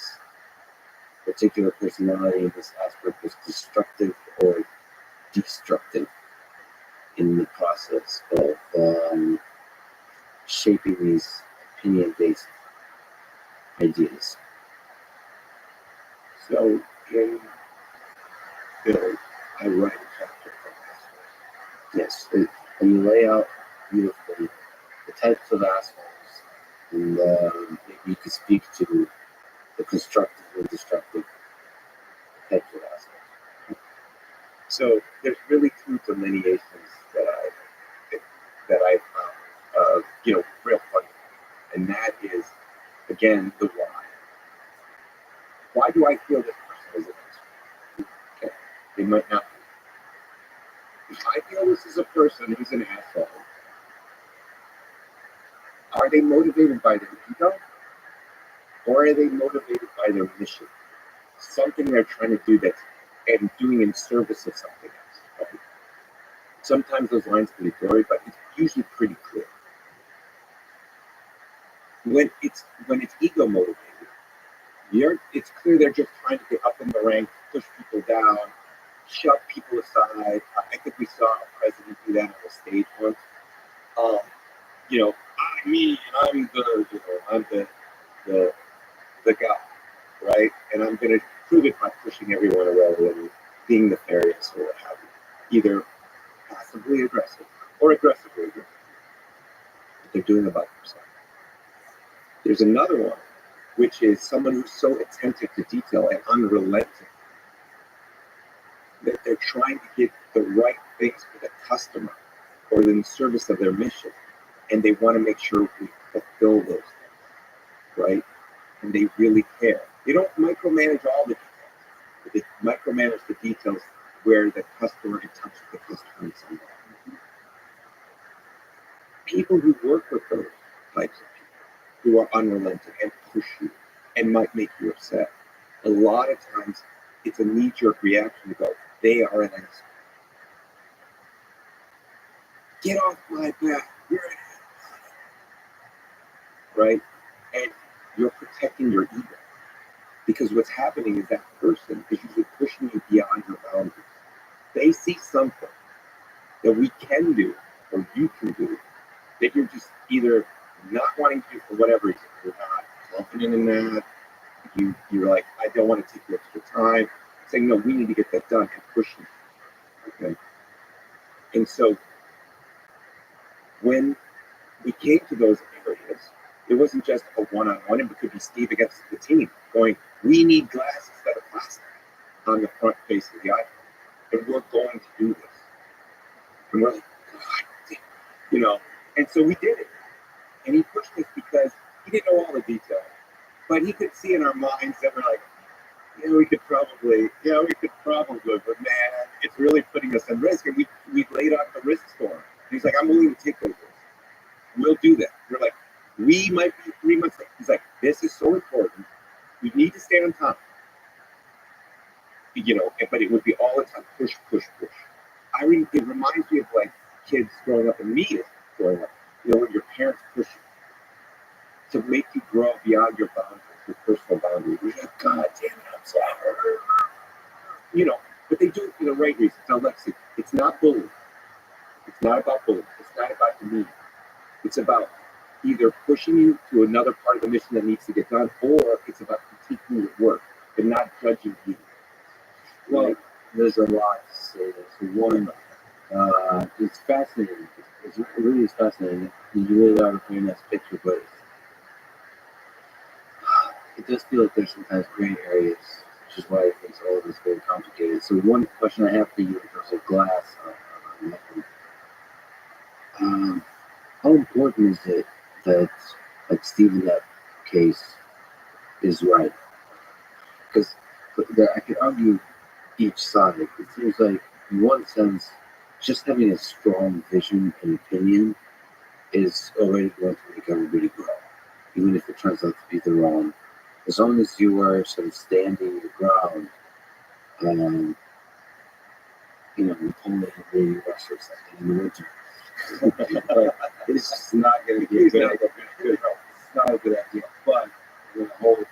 particular personality in this aspect was destructive or destructive in the process of shaping these opinion-based ideas? So in Bill, I write a chapter from Yes, and you lay out beautifully the types of assholes, and maybe you could speak to the constructive and destructive types of assholes. So there's really two delineations that I found, real funny, and that is again the why. Why do I feel this person is an asshole? Okay, they might not be. If I feel this is a person who's an asshole, are they motivated by their ego, or are they motivated by their mission? Something they're trying to do that's and doing in service of something else. Right? Sometimes those lines can be blurry, but it's usually pretty clear. When it's ego motivated, it's clear they're just trying to get up in the ranks, push people down, shove people aside. I think we saw a president do that on the stage once. I'm the guy, right? And I'm going to prove it by pushing everyone away and being nefarious or what have you. Either passively aggressive or aggressively aggressive. But they're doing it by themselves. There's another one, which is someone who's so attentive to detail and unrelenting that they're trying to get the right things for the customer or in service of their mission. And they want to make sure we fulfill those things, right? And they really care. They don't micromanage all the details, but they micromanage the details where the customer in touch with the customer in some way. People who work with those types of people who are unrelenting and push you and might make you upset, a lot of times it's a knee-jerk reaction to go, they are an asshole. Get off my back. You're an asshole. Right? And you're protecting your ego. Because what's happening is that person is usually pushing you beyond your boundaries. They see something that we can do or you can do that you're just either not wanting to do for whatever reason. You're not confident in that. You're like, I don't want to take the extra time. Saying, no, we need to get that done and pushing. Okay. And so when we came to those areas, it wasn't just a one-on-one, it could be Steve against the team going, we need glass instead of plastic on the front face of the iPhone. And we're going to do this. And we're like, God, and so we did it. And he pushed us because he didn't know all the details. But he could see in our minds that we're like, we could probably, but man, it's really putting us at risk. And we laid out the risks for him. And he's like, I'm willing to take those risks. We'll do that. We're like, we might be 3 months late. He's like, this is so important. We need to stay on time. But it would be all the time, push. It reminds me of like kids growing up and me growing up. When your parents push you. to make you grow beyond your boundaries, your personal boundaries. You're like, God damn it, I'm sorry. You know, but they do it for the right reasons. Now, Lexi, it's not bullying. It's not about bullying. It's not about demeaning. It's about either pushing you to another part of the mission that needs to get done, or it's about critiquing your work, but not judging you. Well, there's a lot to say there. So one, it's fascinating. It's really fascinating. You really are a very nice picture, but it does feel like there's sometimes gray areas, which is why it makes all of this very complicated. So one question I have for you in terms of glass, how important is it that, like Steve in that case, is right? Because I could argue each side. It seems like, in one sense, just having a strong vision and opinion is already going to make everybody grow, even if it turns out to be the wrong. As long as you are sort of standing your ground, Napoleon really wrestles something in the winter. But it's just not going to be a good idea. It's not a good idea, but you're going to hold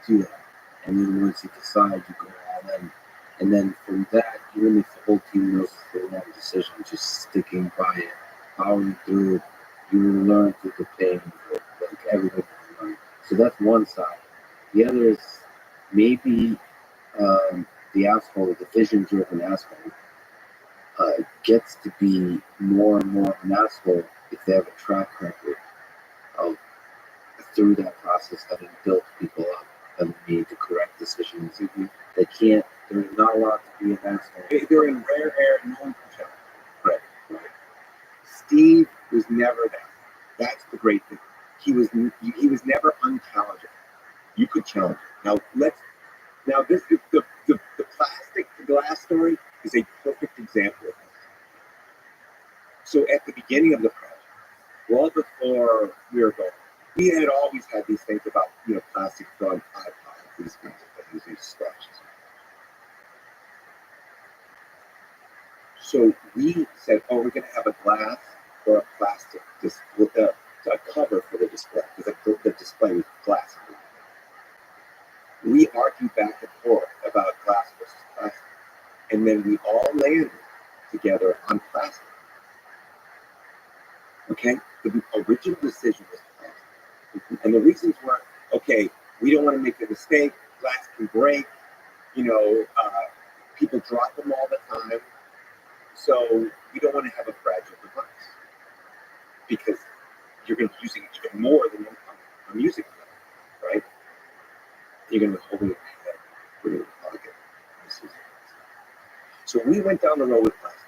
to that. And then once you decide, you go all in. And then from that, even if the whole team knows it's the wrong decision, just sticking by it, powering through it, you will learn through the pain, like everybody will learn. So that's one side. The other is maybe the asshole, the vision-driven asshole, gets to be more and more of an asshole if they have a track record of, through that process, having built people up, having made the correct decisions. They can't, they're not allowed to be an asshole. They're in rare air, no one can challenge. Right. Steve was never that. That's the great thing. He was never unchallengeable. You could challenge him. Now this is the plastic to glass story is a perfect example of this. So at the beginning of the project, well before we were going, we had always had these things about, plastic on iPods, these kinds of things, these scratches. So we said, we're going to have a glass or a plastic with a cover for the display, because the display was glass. We argued back and forth about glass versus plastic, and then we all landed together on plastic. Okay? The original decision was plastic. And the reasons were, okay, we don't want to make a mistake, glass can break, people drop them all the time, so we don't want to have a fragile device, because you're going to be using it even more than a music player, right? You're going to be holding it in your pocket. So we went down the road with plastic.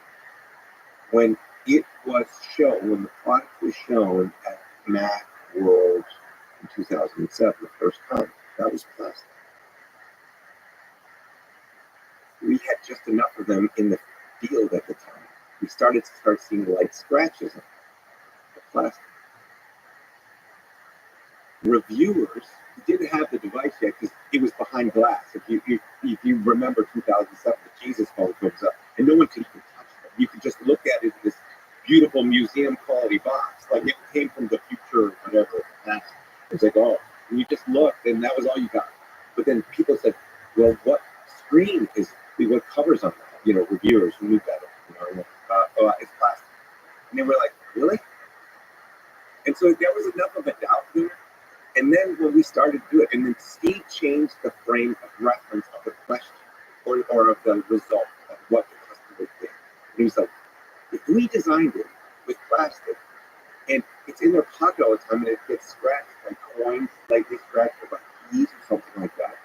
When it was shown, when the product was shown at Mac World in 2007, the first time, that was plastic. We had just enough of them in the field at the time. We started seeing light scratches on the plastic. Reviewers didn't have the device yet because it was behind glass. If you remember 2007, the Jesus phone comes up, and no one could even touch it. You could just look at it in this beautiful museum quality box, like it came from the future or whatever. It's like, you just looked, and that was all you got. But then people said, well, what screen is what covers on that? Reviewers who knew better. It's plastic. And they were like, really? And so there was enough of a doubt there. And then when we started to do it, and then Steve changed the frame of reference of the question or of the result of what the customer did. And he was like, if we designed it with plastic and it's in their pocket all the time and it gets scratched by coins, like they scratched by keys or something like that,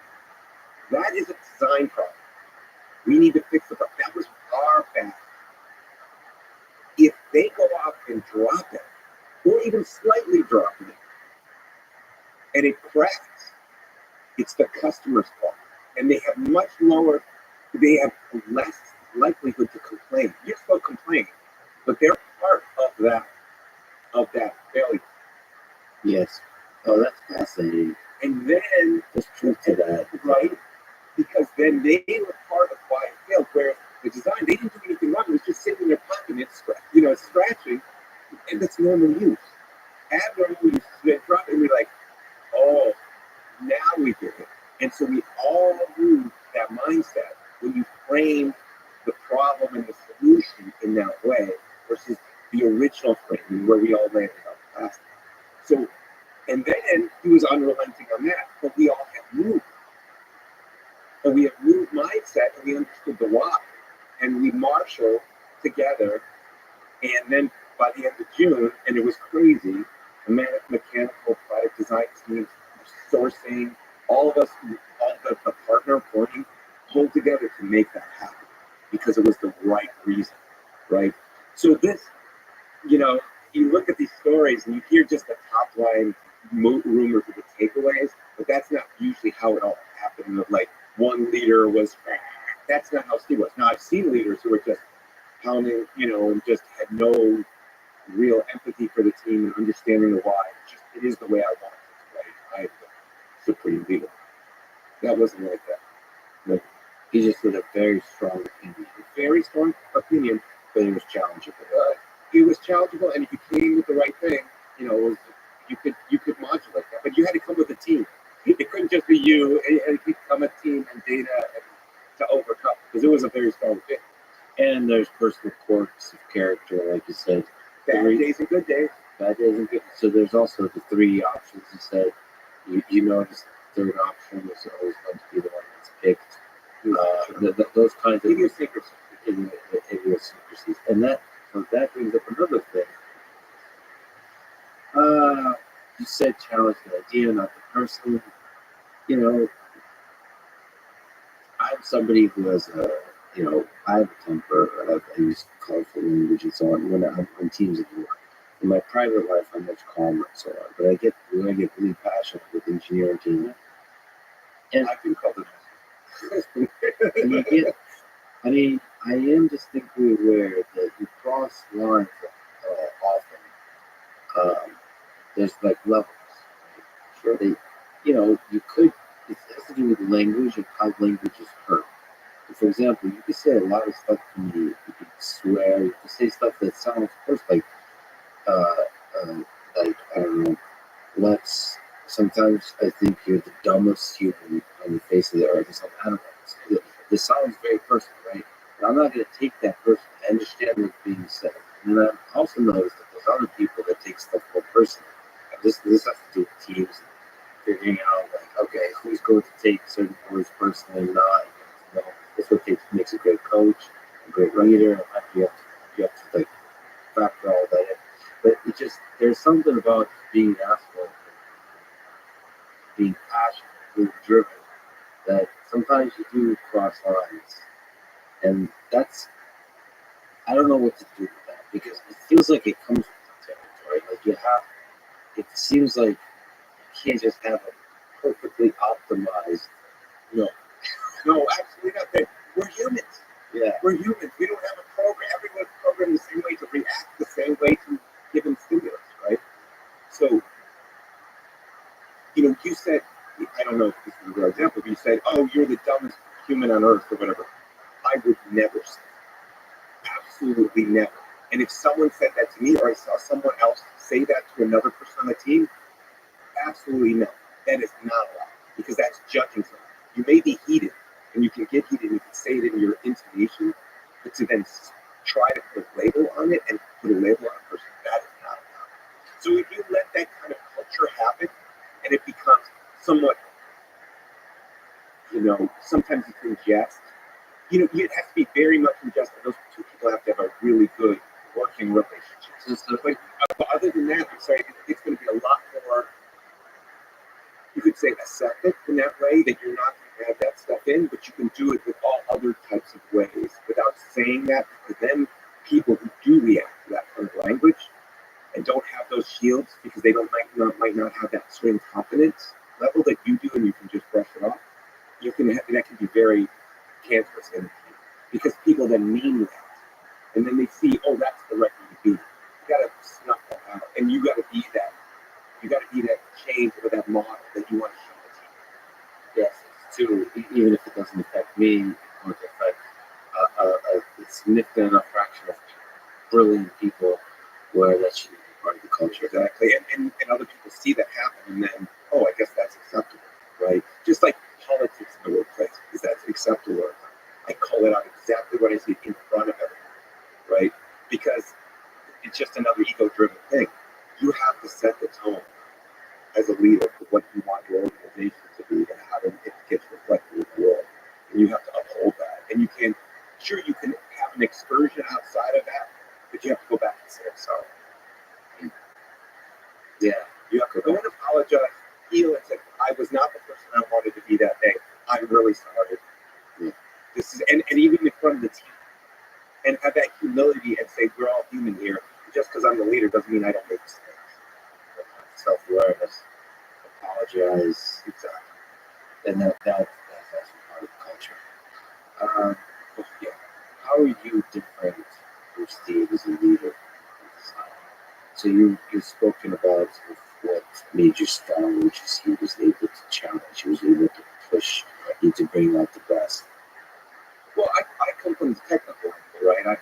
that is a design problem. We need to fix it. But that was our bad. If they go out and drop it, or even slightly drop it, and it cracks, it's the customer's fault. And they have they have less likelihood to complain. You're still complaining, but they're part of that failure. Yes. Oh, that's fascinating. And then there's truth to that. Right? Because then they were part of why it failed, where the design, they didn't do anything wrong. It was just sitting in their pocket and it's scratching, and that's normal use. Abnormal use, they drop it and we're like, 12th grade, where we all landed on plastic. So, and then he was unrelenting on that, but we all had moved. And we had moved mindset, and we understood the why. And we marshaled together, and then by the end of June, and it was crazy, the mechanical product design team, sourcing, all of us, all the partner pointing, pulled together to make that happen because it was the right reason, right? So this, you look at these stories and you hear just the top line rumors of the takeaways, but that's not usually how it all happened. Like one leader was, that's not how Steve was. Now I've seen leaders who were just pounding, and just had no real empathy for the team and understanding the why. It is the way I want it, right? I'm the supreme leader. That wasn't like that. No, he just had a very strong opinion. Very strong opinion, but it was challengeable. It was challengeable, and if you came with the right thing, you could modulate that. But you had to come with a team. It couldn't just be you. It had to come a team and data to overcome, because it was a very strong fit. And there's personal quirks of character, like you said. Bad days and good days. Bad days and good. So there's also the three options you said. You notice the third option is always going to be the one that's picked. Those kinds of idiosyncrasies. And that brings up another thing. You said challenge the idea, not the person. I'm somebody who has I have a temper. I use colorful language and so on when I'm on teams at work. In my private life, I'm much calmer and so on. But when I get really passionate with engineering team, and I've been called it. I am distinctly aware that you cross lines often. There's like levels. Sure. You could. It has to do with language and how language is heard. For example, you could say a lot of stuff to me. You could swear. You could say stuff that sounds, of course, like I don't know. Sometimes I think you're the dumbest human on the face of the earth. I don't know. This sounds very personal, right? But I'm not going to take that personally. I understand what's being said. And then I also noticed that there's other people that take stuff more personally. This has to do with teams and figuring out, like, okay, who's going to take certain words personally and not. That's what makes a great coach, a great leader. You have to like factor all that in. But there's something about being asshole, being passionate, being driven, that sometimes you do cross lines. And I don't know what to do with that, because it feels like it comes with the territory. Like it seems like you can't just have a perfectly optimized, No, absolutely not. We're humans. Yeah. We're humans. We don't have a program. Everyone's programmed the same way to react the same way to given stimulus, right? So, you said, I don't know if this is a real example, but you said, oh, you're the dumbest human on earth or whatever. I would never say that. Absolutely never. And if someone said that to me, or I saw someone else say that to another person on the team, absolutely no. That is not allowed, because that's judging someone. You may be heated, and you can get heated, and you can say it in your intonation, but to then try to put a label on it and put a label on a person, that is not allowed. So if you let that kind of culture happen, and it becomes somewhat, sometimes it's in jest, it has to be very much in jest, and those two people have to have a really good working relationship. But other than that, I'm sorry, it's going to be a lot more, you could say, aseptic in that way, that you're not going to have that stuff in, but you can do it with all other types of ways without saying that, because then people who do react to that kind of language and don't have those shields, because they might not have that swing confidence level that you do, and you can just brush it off, that can be very cancerous in the team, because people then mean that, and then they see, oh, that's the right thing to do. You got to snuff that out, and you got to be that. You got to be that change or that model that you want to show the team. Yes, too. Even if it doesn't affect me, it would affect a significant enough fraction of brilliant people where that should be part of the culture. Exactly, and other people see that happen, and then, oh, I guess that's acceptable, right? Just like politics in the workplace, is that acceptable or not? I call it out exactly what I see in front of everyone, right? Because it's just another what you want your organization to be and how it gets reflected in the world. And you have to uphold that. And you can, sure, you can have an excursion outside of that, but you have to go back and say, I'm sorry. Yeah. You have to go and apologize, heal, and say, I was not the person I wanted to be that day. I'm really sorry. Yeah. This is, and even in front of the team. And have that humility and say, we're all human here. Just because I'm the leader doesn't mean I don't make mistakes. Self-awareness, apologize, Exactly. and that's also part of culture. Yeah. How are you different from Steve as a leader? So you've spoken about what made you strong, which is he was able to challenge, he was able to push you to bring out the best. Well, I come from the technical angle, right?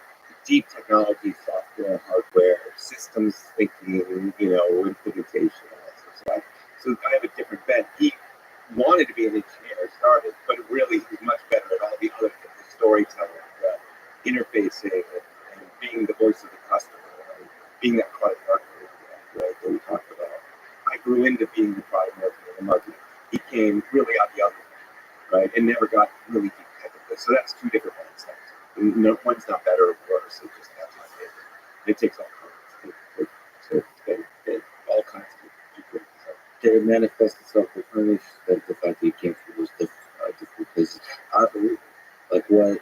Deep technology, software, hardware, systems thinking, implementation, all that sort of stuff. So I have a different bent. He wanted to be an engineer, started, but really he was much better at all the other things, the storytelling, the interfacing, and being the voice of the customer, and being that product marketer, right, that we talked about. I grew into being the product marketer and the marketing. He came really out the other way, right, and never got really deep technically. So that's two different mindsets. No, one's not better or worse. It just has my favorite. It takes all kinds and all kinds of great stuff. Did it manifest itself differently? Like the fact that you came from those different places? I believe. Like what?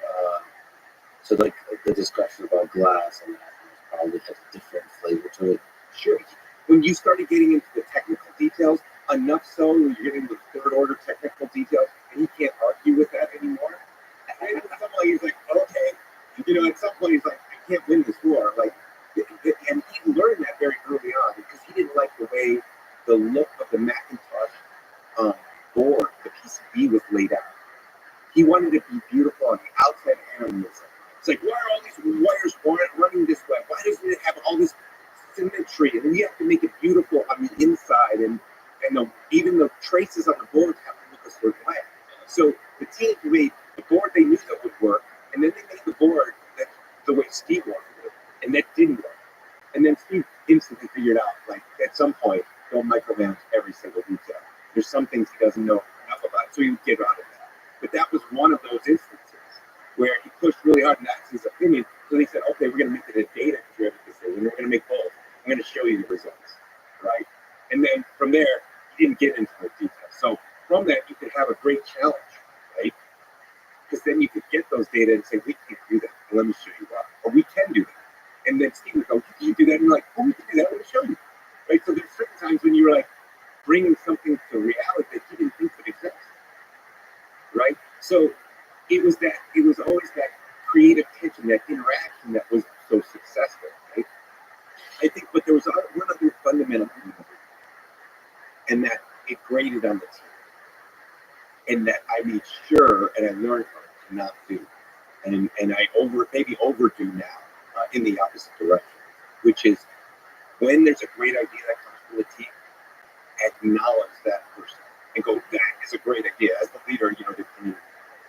So like the discussion about glass and that probably has a different flavor to it. Sure. When you started getting into the technical details, enough so when you're getting the third order technical details, and you can't argue with that anymore. And at some point he's like, okay, at some point he's like, I can't win this war. Like, and he learned that very early on because he didn't like the way the look of the Macintosh board, the PCB was laid out. He wanted it to be beautiful on the outside and inside. It's like, why are all these wires running this way? Why doesn't it have all this symmetry? And then you have to make it beautiful on the inside, and even the traces on the board have to look a certain way. So the team made the board they knew that would work, and then they made the board that the way Steve wanted it, and that didn't work. And then Steve instantly figured out, like, at some point, don't micromanage every single detail. There's some things he doesn't know enough about, so he would get out of that. But that was one of those instances where he pushed really hard, and that's his opinion. So he said, okay, we're going to make it a data-driven decision. We're going to make both. I'm going to show you the results, right? And then from there, he didn't get into the details. So from that, you could have a great challenge, right? Because then you could get those data and say, we can't do that. Well, let me show you why. Or we can do that. And then Steve would go, you can do that. And you're like, oh, we can do that. Let me show you. Right? So there's certain times when you're like bringing something to reality that he didn't think would exist. Right? So it was always that creative tension, that interaction that was so successful, right? I think, but there was one other fundamental thing, and that it graded on the team. And that I made sure, and I learned from it, to not do. And I maybe overdo now in the opposite direction, which is when there's a great idea that comes from the team, acknowledge that person and go, that is a great idea. As the leader, the community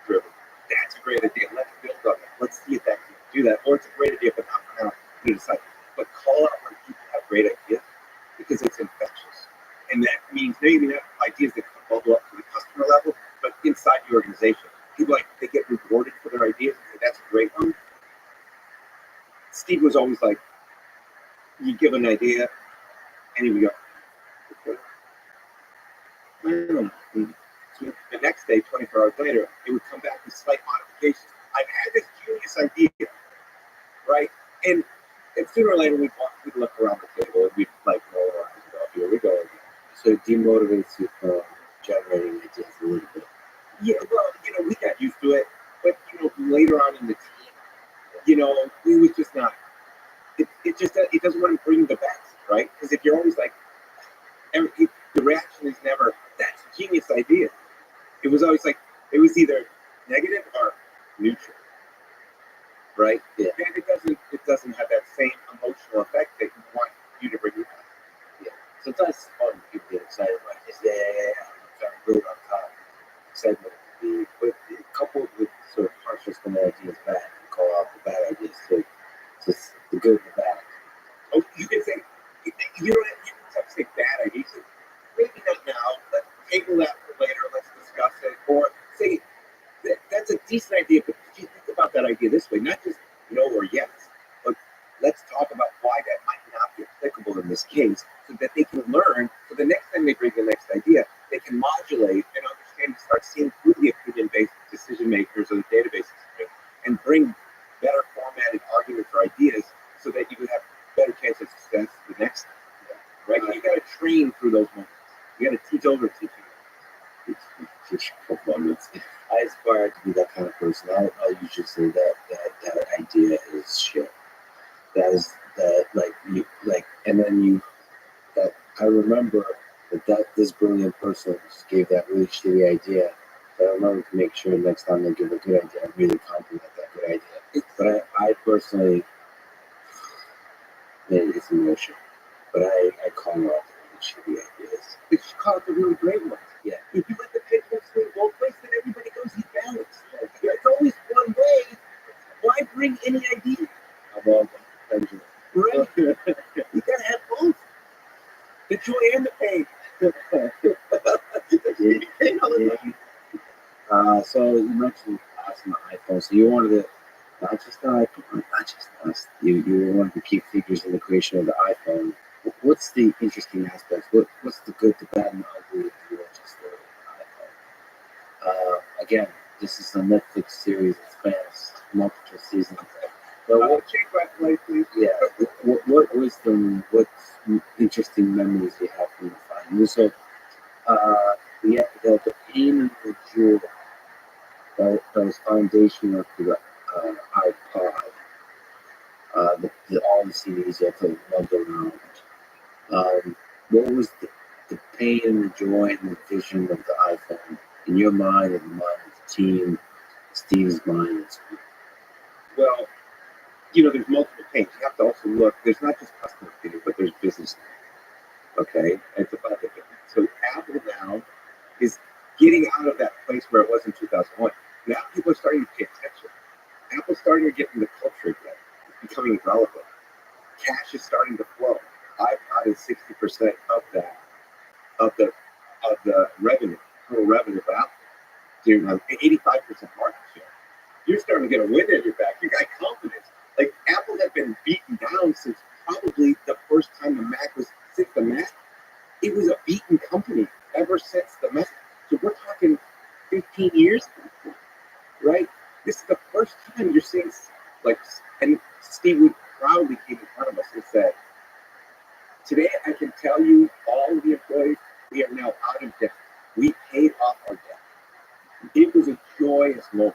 driven. That's a great idea. Let's build on it. Let's see if that can do that. Or it's a great idea, but not for now. You decide. But call out when people have great ideas because it's infectious. And that means maybe not ideas that can bubble up to the customer level, but inside the organization. People they get rewarded for their ideas and say, that's a great one. Steve was always like, you give an idea, and he would go, okay. So the next day, 24 hours later, it would come back with slight modifications. I've had this genius idea, right? And sooner or later, we'd look around the table and we'd roll around and go, here we go again. So it demotivates you from generating ideas a little bit. Yeah, well, we got used to it. But, later on in the team, it was just not, it doesn't want to bring the best, right? Because if you're always like, the reaction is never, that's a genius idea. It was always like, it was either negative or neutral, right? Yeah. And it doesn't have that same emotional effect that you want you to bring back. Yeah. Sometimes it's fun when people get excited about this. Yeah, I'm trying to build on top. Excitement can be coupled with sort of harshness when the ideas bad and call out the bad ideas too. Just the good and the bad. Oh, you can say, you don't have to say bad ideas. Maybe not now. table that for later. Let's discuss it. Or say that's a decent idea, but could you think about that idea this way? Not just no or yes, but let's talk about why that might not be applicable in this case, so that they can learn. So the next time they bring the next idea, they can modulate and understand, start seeing through the opinion-based decision makers or the database system, and bring better formatted arguments or ideas, so that you would have better chance of success the next time. Right? You got to train through those moments. You got to teach over teaching. Teach performance. I aspire to be that kind of person. I'll usually say that idea is shit. That is that and then that I remember that this brilliant person just gave that really shitty idea. But I remember to make sure next time they give a good idea, I really compliment that good idea. But I personally, maybe it's emotion, but I call out the really shitty ideas. But you call it the really great ones. Yeah. If you let the pendulum swing both ways, then everybody goes in balance. It's always one way. Why bring any idea? I'm all pendulum. Right? You gotta have both. The joy and the pain. So you mentioned us on the iPhone. So you wanted to not just the iPhone, not just us. You were one of the key figures in the creation of the iPhone. What's the interesting aspects? What's the good, the bad, and the ugly of the origin story of the iPhone? Again, this is a Netflix series that spans multiple seasons. But Change my play, please. yeah, what wisdom, what interesting memories you have from the finding? So, the pain and the joy that was foundational to the iPod, all the CDs you have to lug around. What was the pain and the joy and the vision of the iPhone in your mind and the mind of the team, Steve's mind? Well, there's multiple things. You have to also look. There's not just customer data, but there's business data. Okay, and it's about the difference. So Apple now is getting out of that place where it was in 2001. Now people are starting to pay attention. Apple's starting to get in the culture again. It's becoming relevant. Cash is starting to flow. iPod is 60% of the revenue, total revenue of Apple. So you're 85% market share. You're starting to get a wind at your back. You got confidence. Like Apple had been beaten down since probably the first time the Mac was, since the Mac, it was a beaten company ever since the Mac. So we're talking 15 years, right? This is the first time you're seeing, and Steve Wood proudly came in front of us and said, today I can tell you, all of the employees, we are now out of debt. We paid off our debt. It was a joyous moment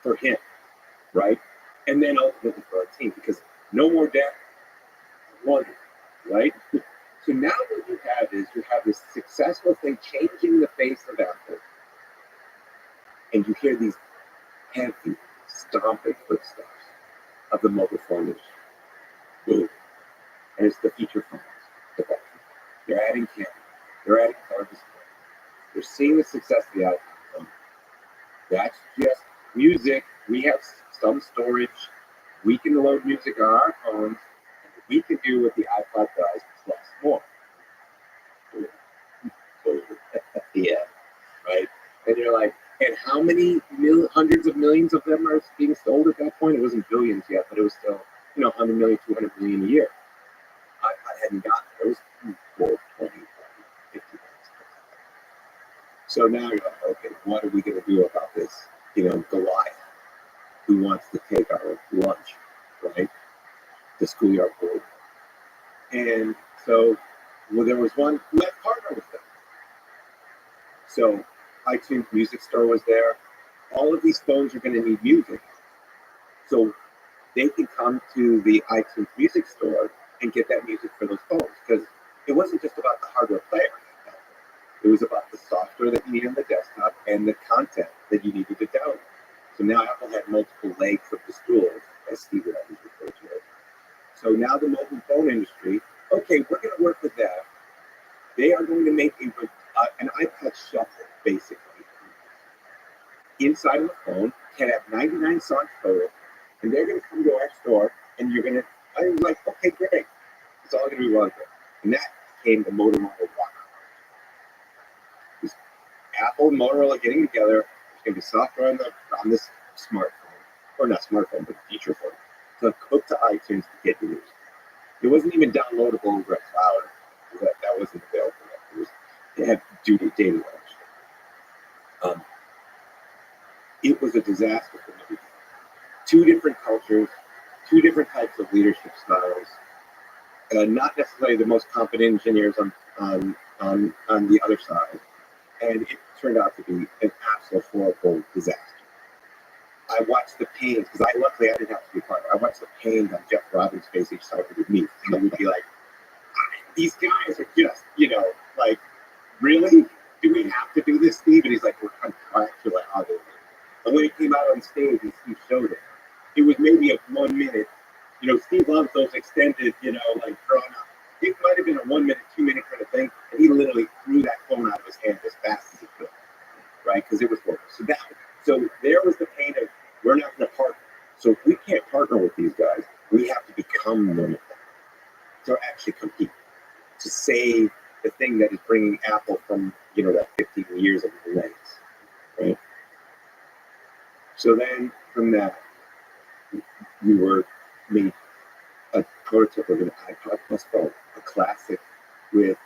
for him, right? And then ultimately for our team, because no more debt, wonderful, right? So now what you have is you have this successful thing changing the face of Apple, and you hear these heavy, stomping footsteps of the mobile phone industry. Boom. And it's the feature phones. They're adding camera. They're adding color display. They're seeing the success of the iPhone. That's just music. We have some storage. We can load music on our phones, and we can do what the iPod does plus more. Yeah, right? And you're like, and how many hundreds of millions of them are being sold at that point? It wasn't billions yet, but it was still, 100 million, 200 million a year. I hadn't gotten there. It was 4, 20, 50. So now you're like, okay, what are we going to do about this? Goliath, who wants to take our lunch, right? The schoolyard board. And so, there was one who had partnered with them. So, iTunes Music Store was there. All of these phones are going to need music. So, they can come to the iTunes Music Store and get that music for those phones. Because it wasn't just about the hardware player. It was about the software that you need on the desktop and the content that you needed to download. So now Apple had multiple legs of the stool, as Steve would always refer to it. So now the mobile phone industry, okay, we're going to work with them. They are going to make an iPod shuffle, basically. Inside of the phone, can have 99 songs total, and they're going to come to our store, and you're going to, I was like, okay, great. It's all going to be well good. And that became the Motorola Rock. This Apple and Motorola getting together. There's going to be software on this smartphone, or not smartphone, but feature phone, to hook to iTunes to get your music. It wasn't even downloadable over a cloud. That wasn't available. They had data launch. It was a disaster for me. Two different cultures, two different types of leadership styles. Not necessarily the most competent engineers on the other side, and it turned out to be an absolute horrible disaster. I watched the pains because luckily I didn't have to be part of it. I watched the pains on Jeff Robbins' face each time he would meet, and he would be like, "These guys are just, like, really? Do we have to do this, Steve?" And he's like, "We're contractual obligated." And when he came out on stage and Steve showed it, it was maybe a 1 minute. Steve loves those extended, like drawn up. It might have been a 1 minute, 2 minute kind of thing, and he literally threw that phone out of his hand as fast as he could, right? Because it was horrible. So there was the pain of we're not going to partner. So if we can't partner with these guys, we have to become one of them to actually compete, to save the thing that is bringing Apple from that 15 years of delays, right? So then from that, we were made a prototype of an iPod plus phone, a classic with,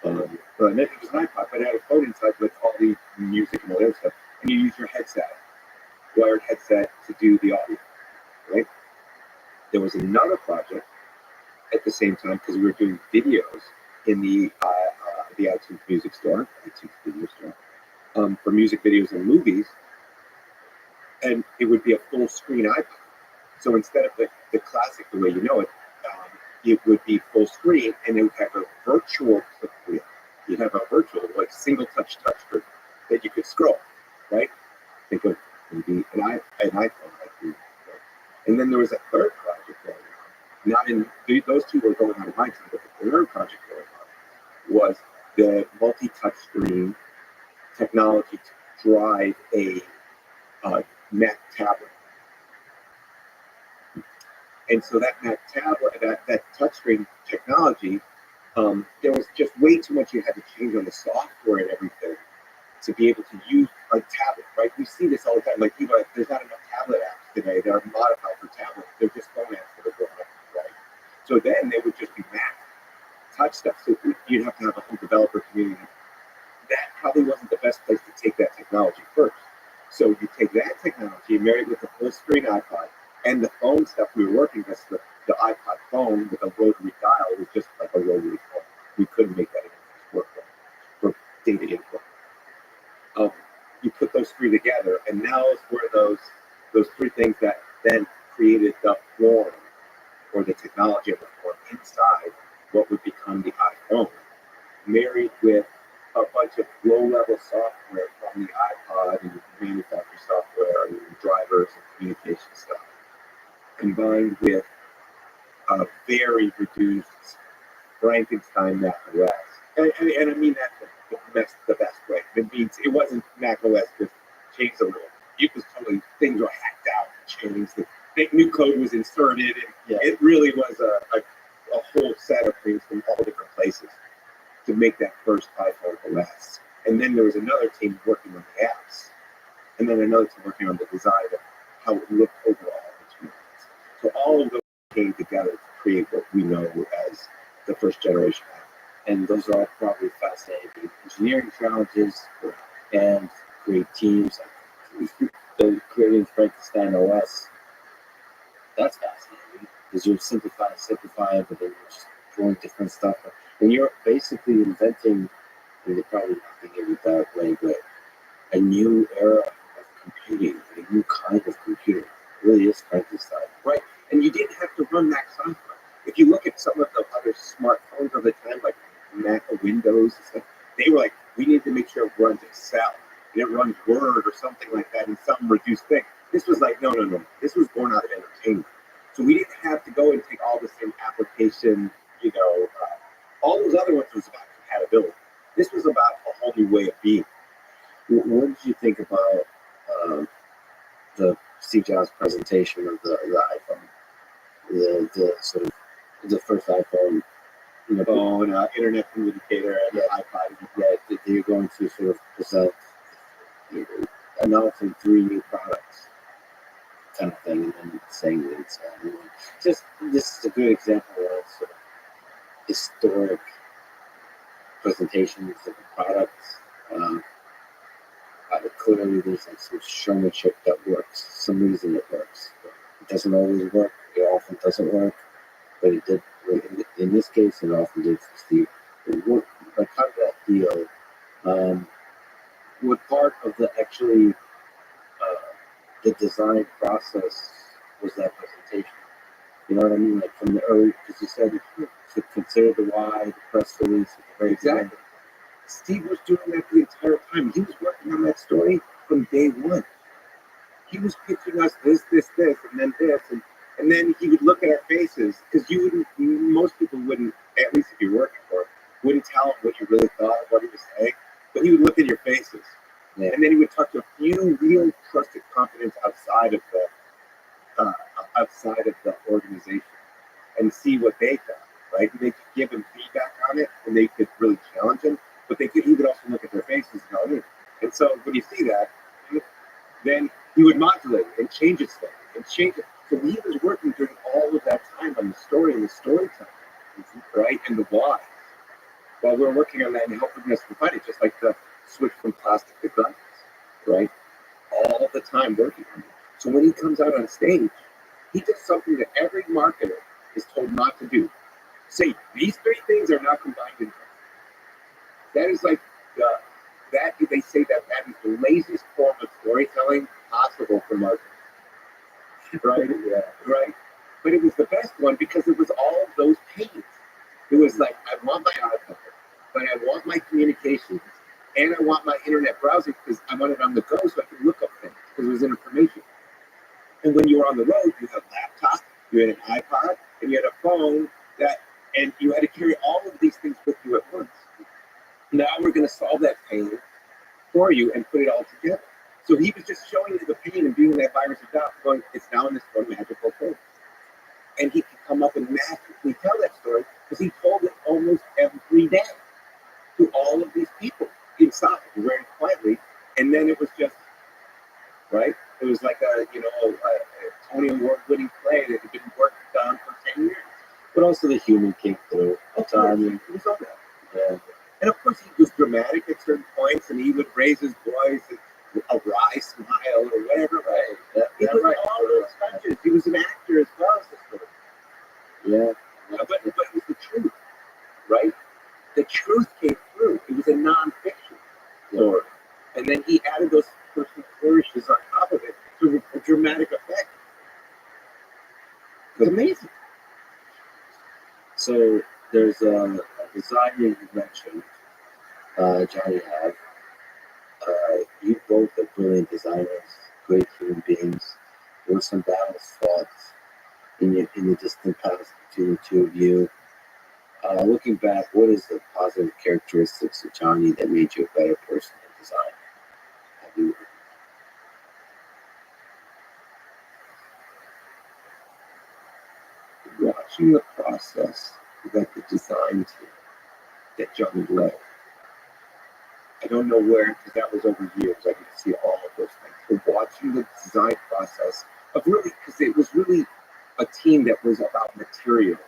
it was an iPod, but it had a phone inside with all the music and all that stuff. And you use your headset, wired headset, to do the audio, right? There was another project at the same time because we were doing videos in the iTunes Music Store, iTunes Video Store, for music videos and movies, and it would be a full screen iPod. So instead of the classic, the way you know it, it would be full screen, and it would have a virtual click wheel. You'd have a virtual, like single touch screen that you could scroll, right? Think of maybe an iPhone. Like right? And then there was a third project going on. Not in those two were going on in my team, but the third project going on was the multi-touch screen technology to drive a Mac tablet. And so that Mac tablet, that touchscreen technology, there was just way too much you had to change on the software and everything to be able to use a tablet, right? We see this all the time. Like, people, there's not enough tablet apps today that are modified for tablets. They're just phone apps that are going up, right? So then they would just be Mac touch stuff. So you'd have to have a whole developer community. That probably wasn't the best place to take that technology first. So you take that technology, marry it with the full screen iPod, and the phone stuff we were working with, the iPod phone with a rotary dial was just like a rotary phone. We couldn't make that work for data input. You put those three together, and now were those three things that then created the form or the technology of the form inside what would become the iPhone, married with a bunch of low-level software from the iPod and manufacturer software and drivers and communication stuff, combined with a very reduced Frankenstein Mac OS. And I mean that the best way. It means it wasn't Mac OS just changed a little. It was totally, things were hacked out, changed. The new code was inserted, and it really was a whole set of things from all different places to make that first iPhone OS. And then there was another team working on the apps, and then another team working on the design of how it looked overall. So all of those came together to create what we know as the first generation app. And those are all probably fascinating engineering challenges and great teams. The creating Frankenstein OS, that's fascinating because you're simplifying, but then you're just throwing different stuff. And you're basically inventing, and you're probably not thinking it that way, but a new era of computing, a new kind of computer. It really is Frankenstein. Right. And you didn't have to run Mac software. If you look at some of the other smartphones of the time, like Mac or Windows and stuff, they were like, we need to make sure it runs Excel, and it runs Word or something like that in some reduced thing. This was like, no. This was born out of entertainment. So we didn't have to go and take all the same application, all those other ones was about compatibility. This was about a whole new way of being. What did you think about the Steve Jobs presentation of the iPhone, the sort of the first iPhone, Phone, internet communicator, and the iPod? Yeah, you're going to sort of present announcing 3 new products, kind of thing, and then saying that it's all new. Just this is a good example of sort of historic presentations of the products. Clearly, there's like some showmanship that works, some reason it works. It doesn't always work. It often doesn't work, but it did in this case. It often did for Steve. It worked. Like how did that feel? What part of the actually the design process was that presentation? You know what I mean? Like from the early, because you said to consider the why, the press release, at the very Exactly. Steve was doing that the entire time. He was working on that story from day one. He was pitching us this, and then this, and then he would look at our faces because most people wouldn't, at least if you're working for him, wouldn't tell him what you really thought of what he was saying, but he would look at your faces, and then he would talk to a few real trusted confidants outside of the organization and see what they thought, right? And they could give him feedback on it, and they could really challenge him, but he would also look at their faces and go, and so when you see that, then he would modulate and change it stuff and change it. So he was working during all of that time on the story and the storytelling, right? And the why. While we were working on that and helping us refine it, just like the switch from plastic to glass, right? All the time working on it. So when he comes out on stage, he does something that every marketer is told not to do. Say, these 3 things are not combined in one. That is like they say that is the laziest form of storytelling possible for marketing. Right? Yeah. Right. But it was the best one because it was all of those pains. It was like, I want my iPhone, but I want my communications, and I want my internet browsing because I want it on the go so I can look up things because it was information. And when you were on the road, you had a laptop, you had an iPod, and you had a phone and you had to carry all of these things with you at once. Now we're going to solve that pain for you and put it all together. So he was just showing you the pain and being that virus adopt, going, it's now in this one magical place. And he could come up and magically tell that story because he told it almost every day to all of these people inside, very quietly. And then it was just, right? It was like a Tony Award-winning play that had been worked on for 10 years. But also the human came through. It was all that. Yeah. And of course, he was dramatic at certain points, and he would raise his voice, and a wry smile, or whatever. Right? He was all those touches. He was an actor as well as a story. Yeah. But it was the truth, right? The truth came through. It was a non-fiction story, and then he added those personal flourishes on top of it to a dramatic effect. It's amazing. So there's a designer you mentioned, Johnny Have. You both are brilliant designers, great human beings. There were some battles fought in the distant past between the two of you. Looking back, what is the positive characteristics of Johnny that made you a better person in design? Have you? Watching the process that the design team that Johnny led. I don't know where, because that was over years. I could see all of those things. But watching the design process of really, because it was really a team that was about materials.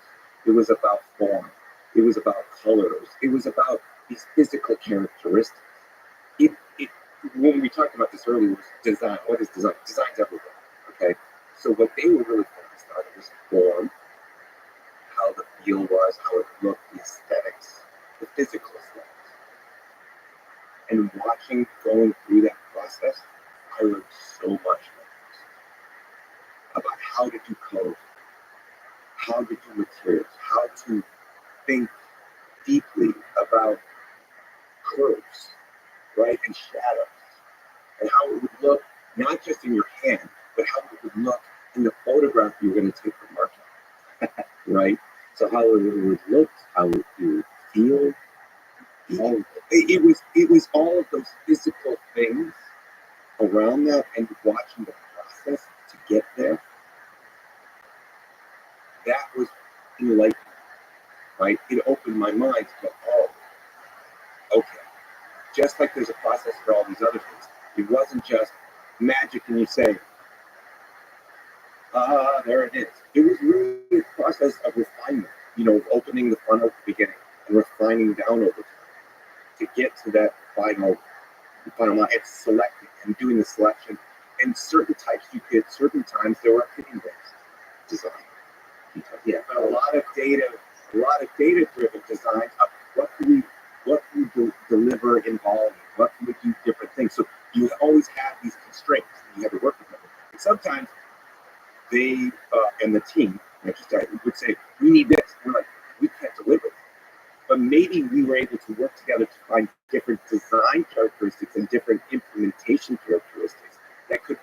It was about form. It was about colors. It was about these physical characteristics. When we talked about this earlier, was design. What is design? Design's everything. Okay. So what they were really focused on was form, how the feel was, how it looked, the aesthetics, the physical aesthetics. And going through that process, I learned so much about how to do code, how to do materials, how to think deeply about curves, right, and shadows, and how it would look not just in your hand, but how it would look in the photograph you're going to take for marketing, right? So how it would look, how it would feel. It was all of those physical things around that, and watching the process to get there. That was enlightening, right? It opened my mind to go, oh, okay. Just like there's a process for all these other things, It wasn't just magic and you say, there it is. It was really a process of refinement, of opening the funnel at the beginning and refining down over time to get to that final line and selecting and doing the selection. And certain types you could, certain times there were opinion-based design. Yeah, but a lot of data-driven design of what can we deliver in volume, what can we do different things. So you always have these constraints and you have to work with them. And sometimes they and the team, would say, we need this. We're like, we can't deliver that. But maybe we were able to work together to find different design characteristics and different implementation characteristics that could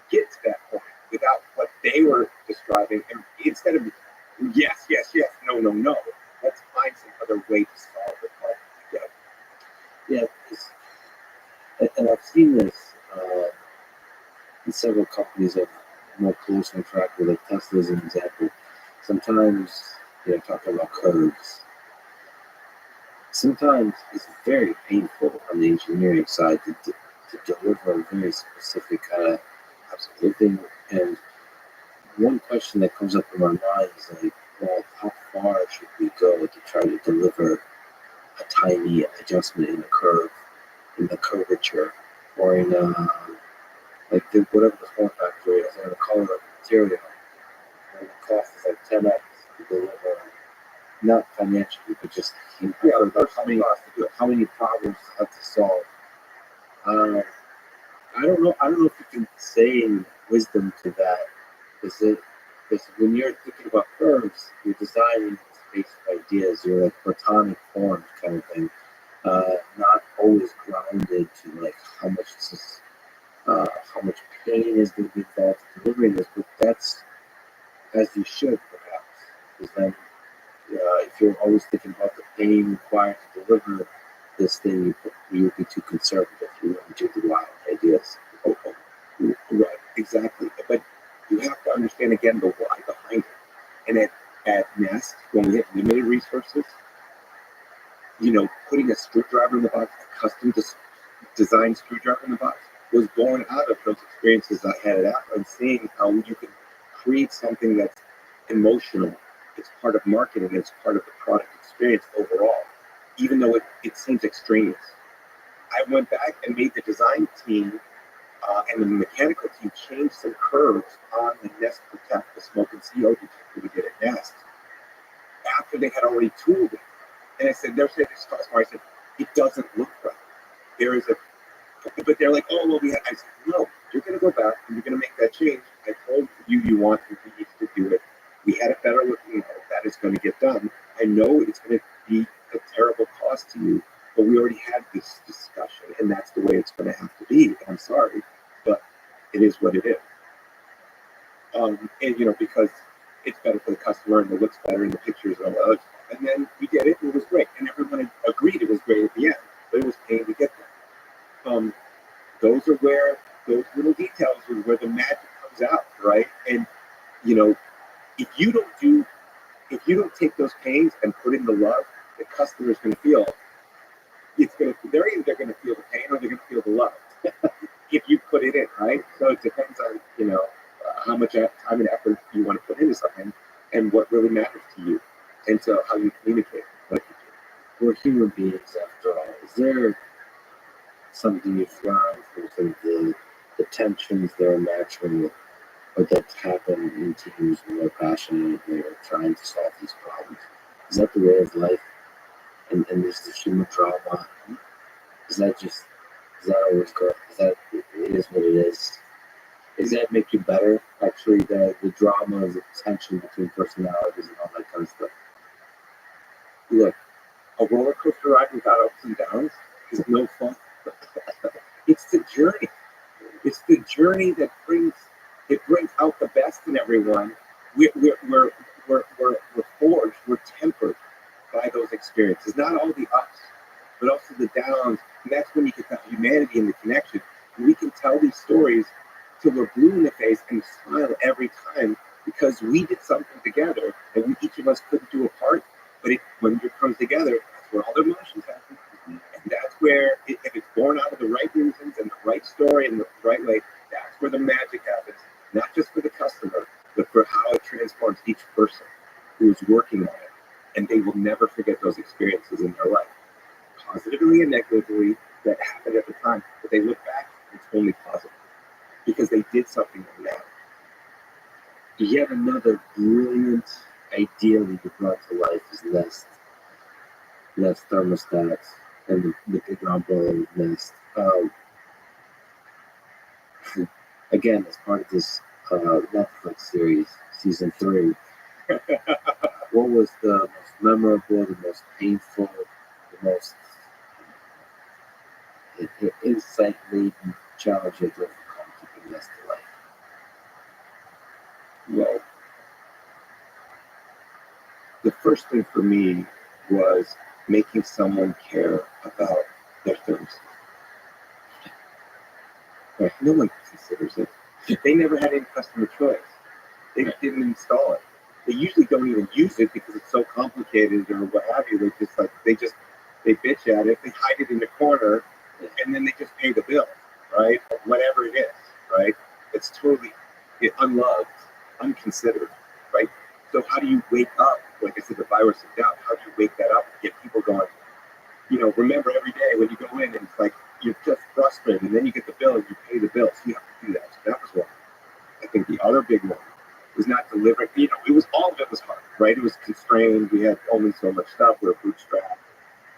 get to that point without what they were describing. And instead of yes, no, let's find some other way to solve the problem together. Yeah, and I've seen this in several companies I've more closely tracked with, like Tesla as an example. Sometimes they're talking about curves. Sometimes it's very painful on the engineering side to deliver a very specific kind of thing. And one question that comes up in my mind is like, well, how far should we go to try to deliver a tiny adjustment in the curve, in the curvature, or in whatever the form factor is, or the color of the material, and the cost is like 10x to deliver. Not financially, but just how many problems have to solve. I don't know. I don't know if you can say any wisdom to that. Because when you're thinking about curves, you're designing basic ideas. You're like platonic forms kind of thing. Not always grounded to like how much pain is going to be involved in delivering this. But that's as you should, perhaps, because then. If you're always thinking about the pain required to deliver this thing, you would be too conservative. You wouldn't do the wild ideas. Right, exactly. But you have to understand again the why behind it. And at Nest, when we had limited resources, putting a screwdriver in the box, a custom designed screwdriver in the box, was born out of those experiences I had at Apple and seeing how you can create something that's emotional. It's part of marketing, it's part of the product experience overall, even though it seems extraneous. I went back and made the design team and the mechanical team change some curves on the Nest Protect, the smoke and CO detector we did at Nest, after they had already tooled it. And I said, they're saying this customer, I said, it doesn't look right. But they're like, oh, well, I said, no, you're going to go back and you're going to make that change. I told you want to do it. We had a better looking model that is going to get done. I know it's going to be a terrible cost to you, but we already had this discussion, and that's the way it's going to have to be. I'm sorry, but it is what it is. And because it's better for the customer and it looks better in the pictures and all that other stuff. And then we did it, and it was great, and everyone agreed it was great at the end, but it was pain to get there. Those are where those little details are where the magic comes out, right? And if you don't take those pains and put in the love, the customer's going to feel they're either going to feel the pain or they're going to feel the love if you put it in, right? So it depends on how much time and effort you want to put into something and what really matters to you, and so how you communicate. But we're human beings after all. Is there something you've learned from some of the tensions they're imagining or that's happened in teams when they're passionate and they're trying to solve these problems? Is that the way of life? And there's the human drama. Is that always good? Is that it is what it is? Does that make you better? Actually, the drama of the tension between personalities and all that kind of stuff. Look, a roller coaster ride without ups and downs is no fun. It's the journey. It's the journey that brings out the best in everyone. We're forged, we're tempered by those experiences. Not all the ups, but also the downs. And that's when you get the humanity and the connection. And we can tell these stories till we're blue in the face and smile every time because we did something together and each of us couldn't do a part. But when it comes together, that's where all the emotions happen. And that's where, if it's born out of the right reasons and the right right story in the right way, that's where the magic happens. Not just for the customer, but for how it transforms each person who is working on it. And they will never forget those experiences in their life, positively and negatively, that happened at the time. But they look back, it's only positive because they did something that mattered. Yet another brilliant idea that you brought to life is Nest thermostats and the big umbrella Nest. Again, as part of this Netflix series, season 3, what was the most memorable, the most painful, the most insight-laden challenge you had to overcome keeping Nest alive? Well, the first thing for me was making someone care about their thermostat. Right? No one considers it. They never had any customer choice. They didn't install it. They usually don't even use it because it's so complicated or what have you. They bitch at it. They hide it in the corner, and then they just pay the bill, right? Whatever it is, right? It's totally unloved, unconsidered, right? So how do you wake up? Like I said, the virus of doubt. How do you wake that up and get people going? Remember every day when you go in and it's like you're just frustrated, and then you get the bill and you pay the bill. So you have to do that. So that was one. I think the other big one was not delivering. It was all of it was hard, right? It was constrained. We had only so much stuff. We were bootstrapped.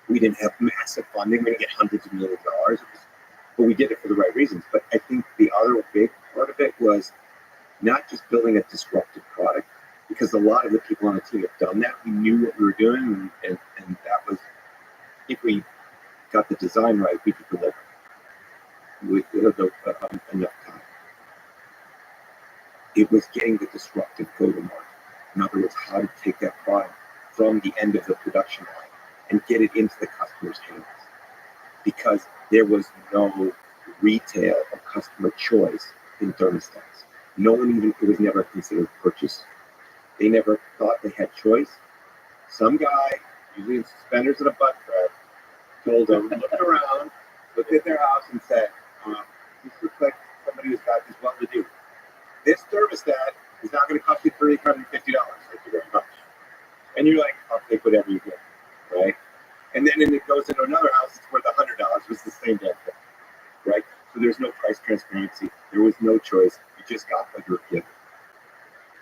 We didn't have massive funding. We didn't get hundreds of millions of dollars. But we did it for the right reasons. But I think the other big part of it was not just building a disruptive product, because a lot of the people on the team have done that. We knew what we were doing, and that was, if we got the design right, we could deliver with enough time. It was getting the disruptive go-to-market. In other words, how to take that product from the end of the production line and get it into the customer's hands. Because there was no retail or customer choice in thermostats. It was never considered purchase. They never thought they had choice. Some guy, usually in suspenders and a butt crack, told them, looked around, looked at their house and said, this looks like somebody who's got this well to do. This thermostat is not going to cost you $350. Thank you very much. And you're like, I'll take whatever you get, right? And then it goes into another house, it's worth $100. It's the same damn thing, right? So there's no price transparency. There was no choice. You just got what you were given.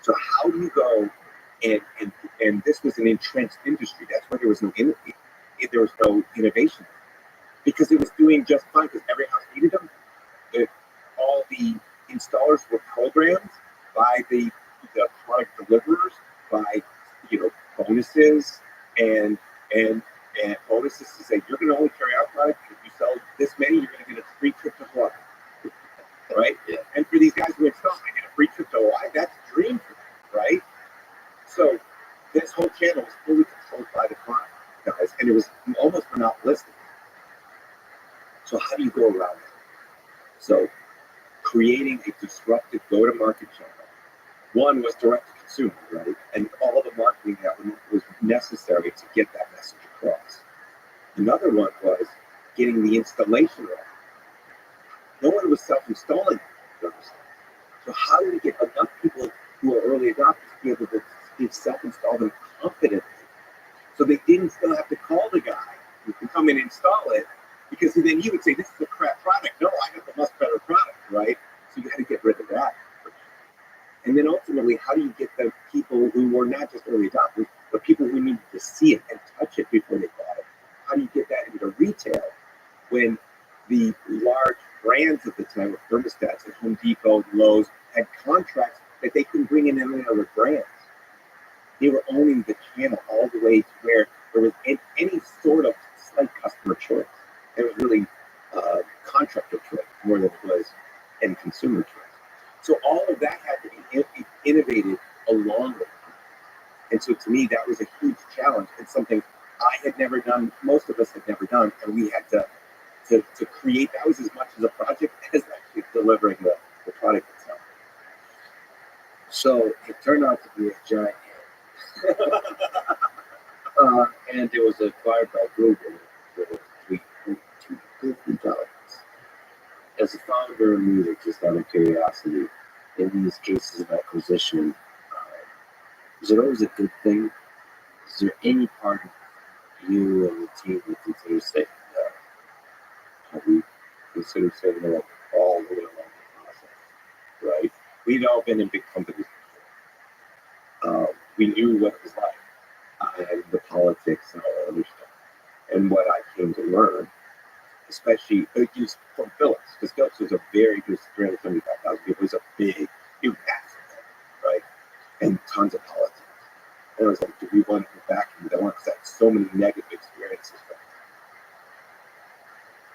So how do you go and this was an entrenched industry. That's why there was no innovation because it was doing just fine because every house needed them. All the installers were programmed by the product deliverers by bonuses and bonuses to say you're going to only carry out product if you sell this many, you're going to get a free trip to Hawaii, right? Yeah. And for these guys who install, I get a free trip to Hawaii. That's a dream for them, right? So this whole channel was fully controlled by the client, guys, and it was almost monopolistic. So how do you go around that? So creating a disruptive go-to-market channel. One was direct-to-consumer, right? And all the marketing that was necessary to get that message across. Another one was getting the installation right. No one was self-installing those. So how do we get enough people who are early adopters to be able to self-install them confidently so they didn't still have to call the guy who can come in and install it because then he would say, this is a crap product. No, I got the much better product, right? So you got to get rid of that. And then ultimately, how do you get the people who were not just early adopters, but people who needed to see it and touch it before they bought it? How do you get that into retail when the large brands at the time of thermostats at Home Depot, Lowe's, had contracts that they couldn't bring in any other brands? They were owning the channel all the way to where there was any sort of slight customer choice. It was really contractor choice more than it was end consumer choice. So all of that had to be innovated along with it. And so to me, that was a huge challenge and something I had never done, most of us had never done, and we had to create. That was as much as a project as actually delivering the product itself. So it turned out to be a giant hit. And it was acquired by Google for $2 billion. as a founder and leader, just out of curiosity, in these cases of acquisition, is it always a good thing? Is there any part of you and the team that considers say, have we considered saying no all the way along the process, right? We've all been in big companies. We knew what it was like, and the politics and all that other stuff. And what I came to learn, especially just from Phillips, because Phillips was a very good 375,000 people. It was a big, huge asset, right? And tons of politics. And I was like, do we want to go back into that one? Because I had so many negative experiences from it.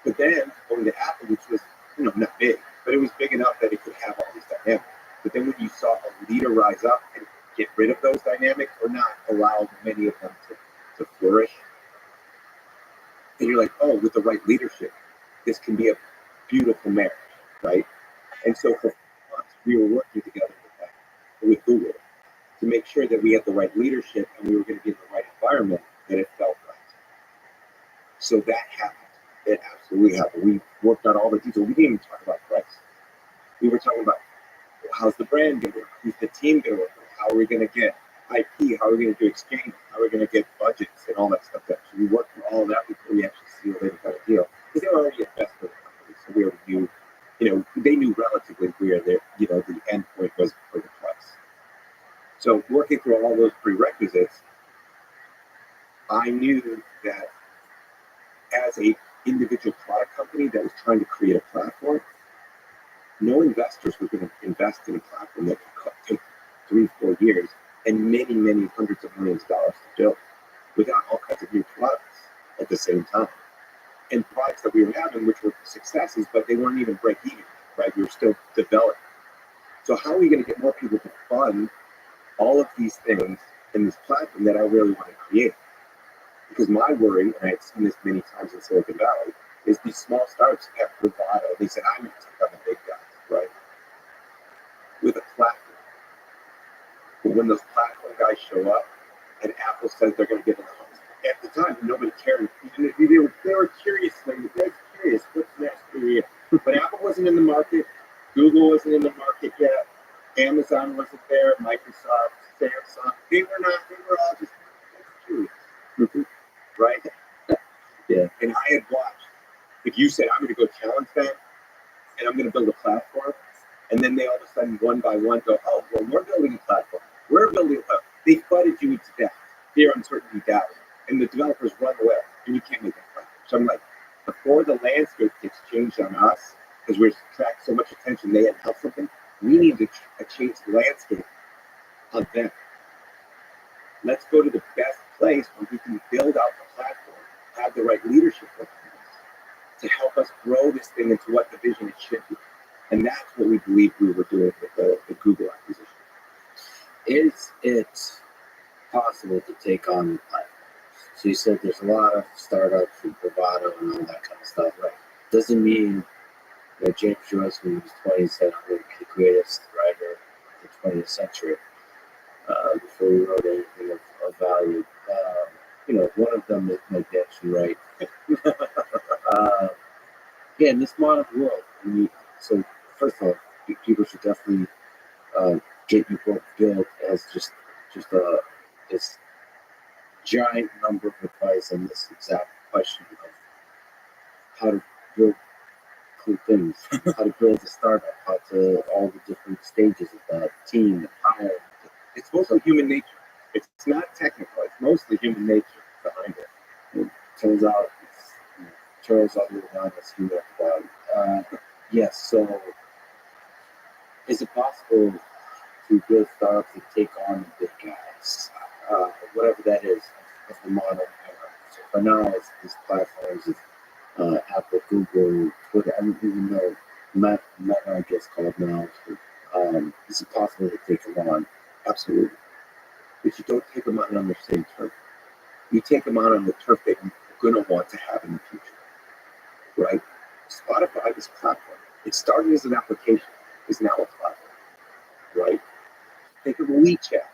But then going to Apple, which was, not big, but it was big enough that it could have all these dynamics. But then when you saw a leader rise up and get rid of those dynamics or not allow many of them to flourish, then you're like, oh, with the right leadership, this can be a beautiful marriage, right? And so for months, we were working together with Google to make sure that we had the right leadership and we were going to be in the right environment, that it felt right. So that happened. It absolutely happened. We worked on all the details. We didn't even talk about price. We were talking about, how's the brand going to work? Who's the team going to work with? How are we going to get IP? How are we going to do exchange? How are we going to get budgets and all that stuff? So we worked through all of that before we actually sealed any kind of deal. Because they were already invested in the company. So we already knew, they knew relatively where the end point was for the price. So working through all those prerequisites, I knew that as a individual product company that was trying to create a platform, no investors were going to invest in a platform that could take 3-4 years and many, many hundreds of millions of dollars to build without all kinds of new products at the same time. And products that we were having, which were successes, but they weren't even break even, right? We were still developing. So how are we going to get more people to fund all of these things in this platform that I really want to create? Because my worry, and I've seen this many times in Silicon Valley, is these small startups have bravado. They said, I'm going to take on the big guys, right? With a platform. But when those platform guys show up and Apple says they're going to give them the at the time, nobody cared. They were curious. They're curious. What's next for you? But Apple wasn't in the market. Google wasn't in the market yet. Amazon wasn't there. Microsoft, Samsung. They were not. They were all just curious. Right? Yeah. And I had watched. If you said, I'm going to go challenge them and I'm going to build a platform, and then they all of a sudden, one by one, go, oh, well, we're building a platform. We're building a platform. They flooded you to death. Fear, uncertainty, doubt. And the developers run away, and you can't make that platform. So I'm like, before the landscape gets changed on us, because we're attracting so much attention, they had helped something, we need to change the landscape on them. Let's go to the best place where we can build out the platform, have the right leadership to help us grow this thing into what the vision it should be. And that's what we believe we were doing with the Google acquisition. Is it possible to take on platforms? So you said there's a lot of startups and bravado and all that kind of stuff, right? Doesn't mean that James Joyce, when he was 20, said, I'm going to be the greatest writer of the 20th century before he wrote anything of value. One of them might be actually right. In this modern world, so first of all, people should definitely get your book built as just this giant number of advice on this exact question of how to build cool things, how to build a startup, how to all the different stages of the team, the hire. It's mostly human nature. It's not technical. It's mostly human nature behind it. It turns out Charles Otter's human about yes, so is it possible to build startups and take on the big guys, whatever that is, of the modern era? So for now, it's these platforms of Apple, Google, Twitter. I don't even know Meta, I guess, called now. Is it possible to take them on? Absolutely. But you don't take them on the same turf. You take them on the turf that you're going to want to have in the future. Right? Spotify is a platform. It started as an application. It's now a platform. Right? Think of WeChat.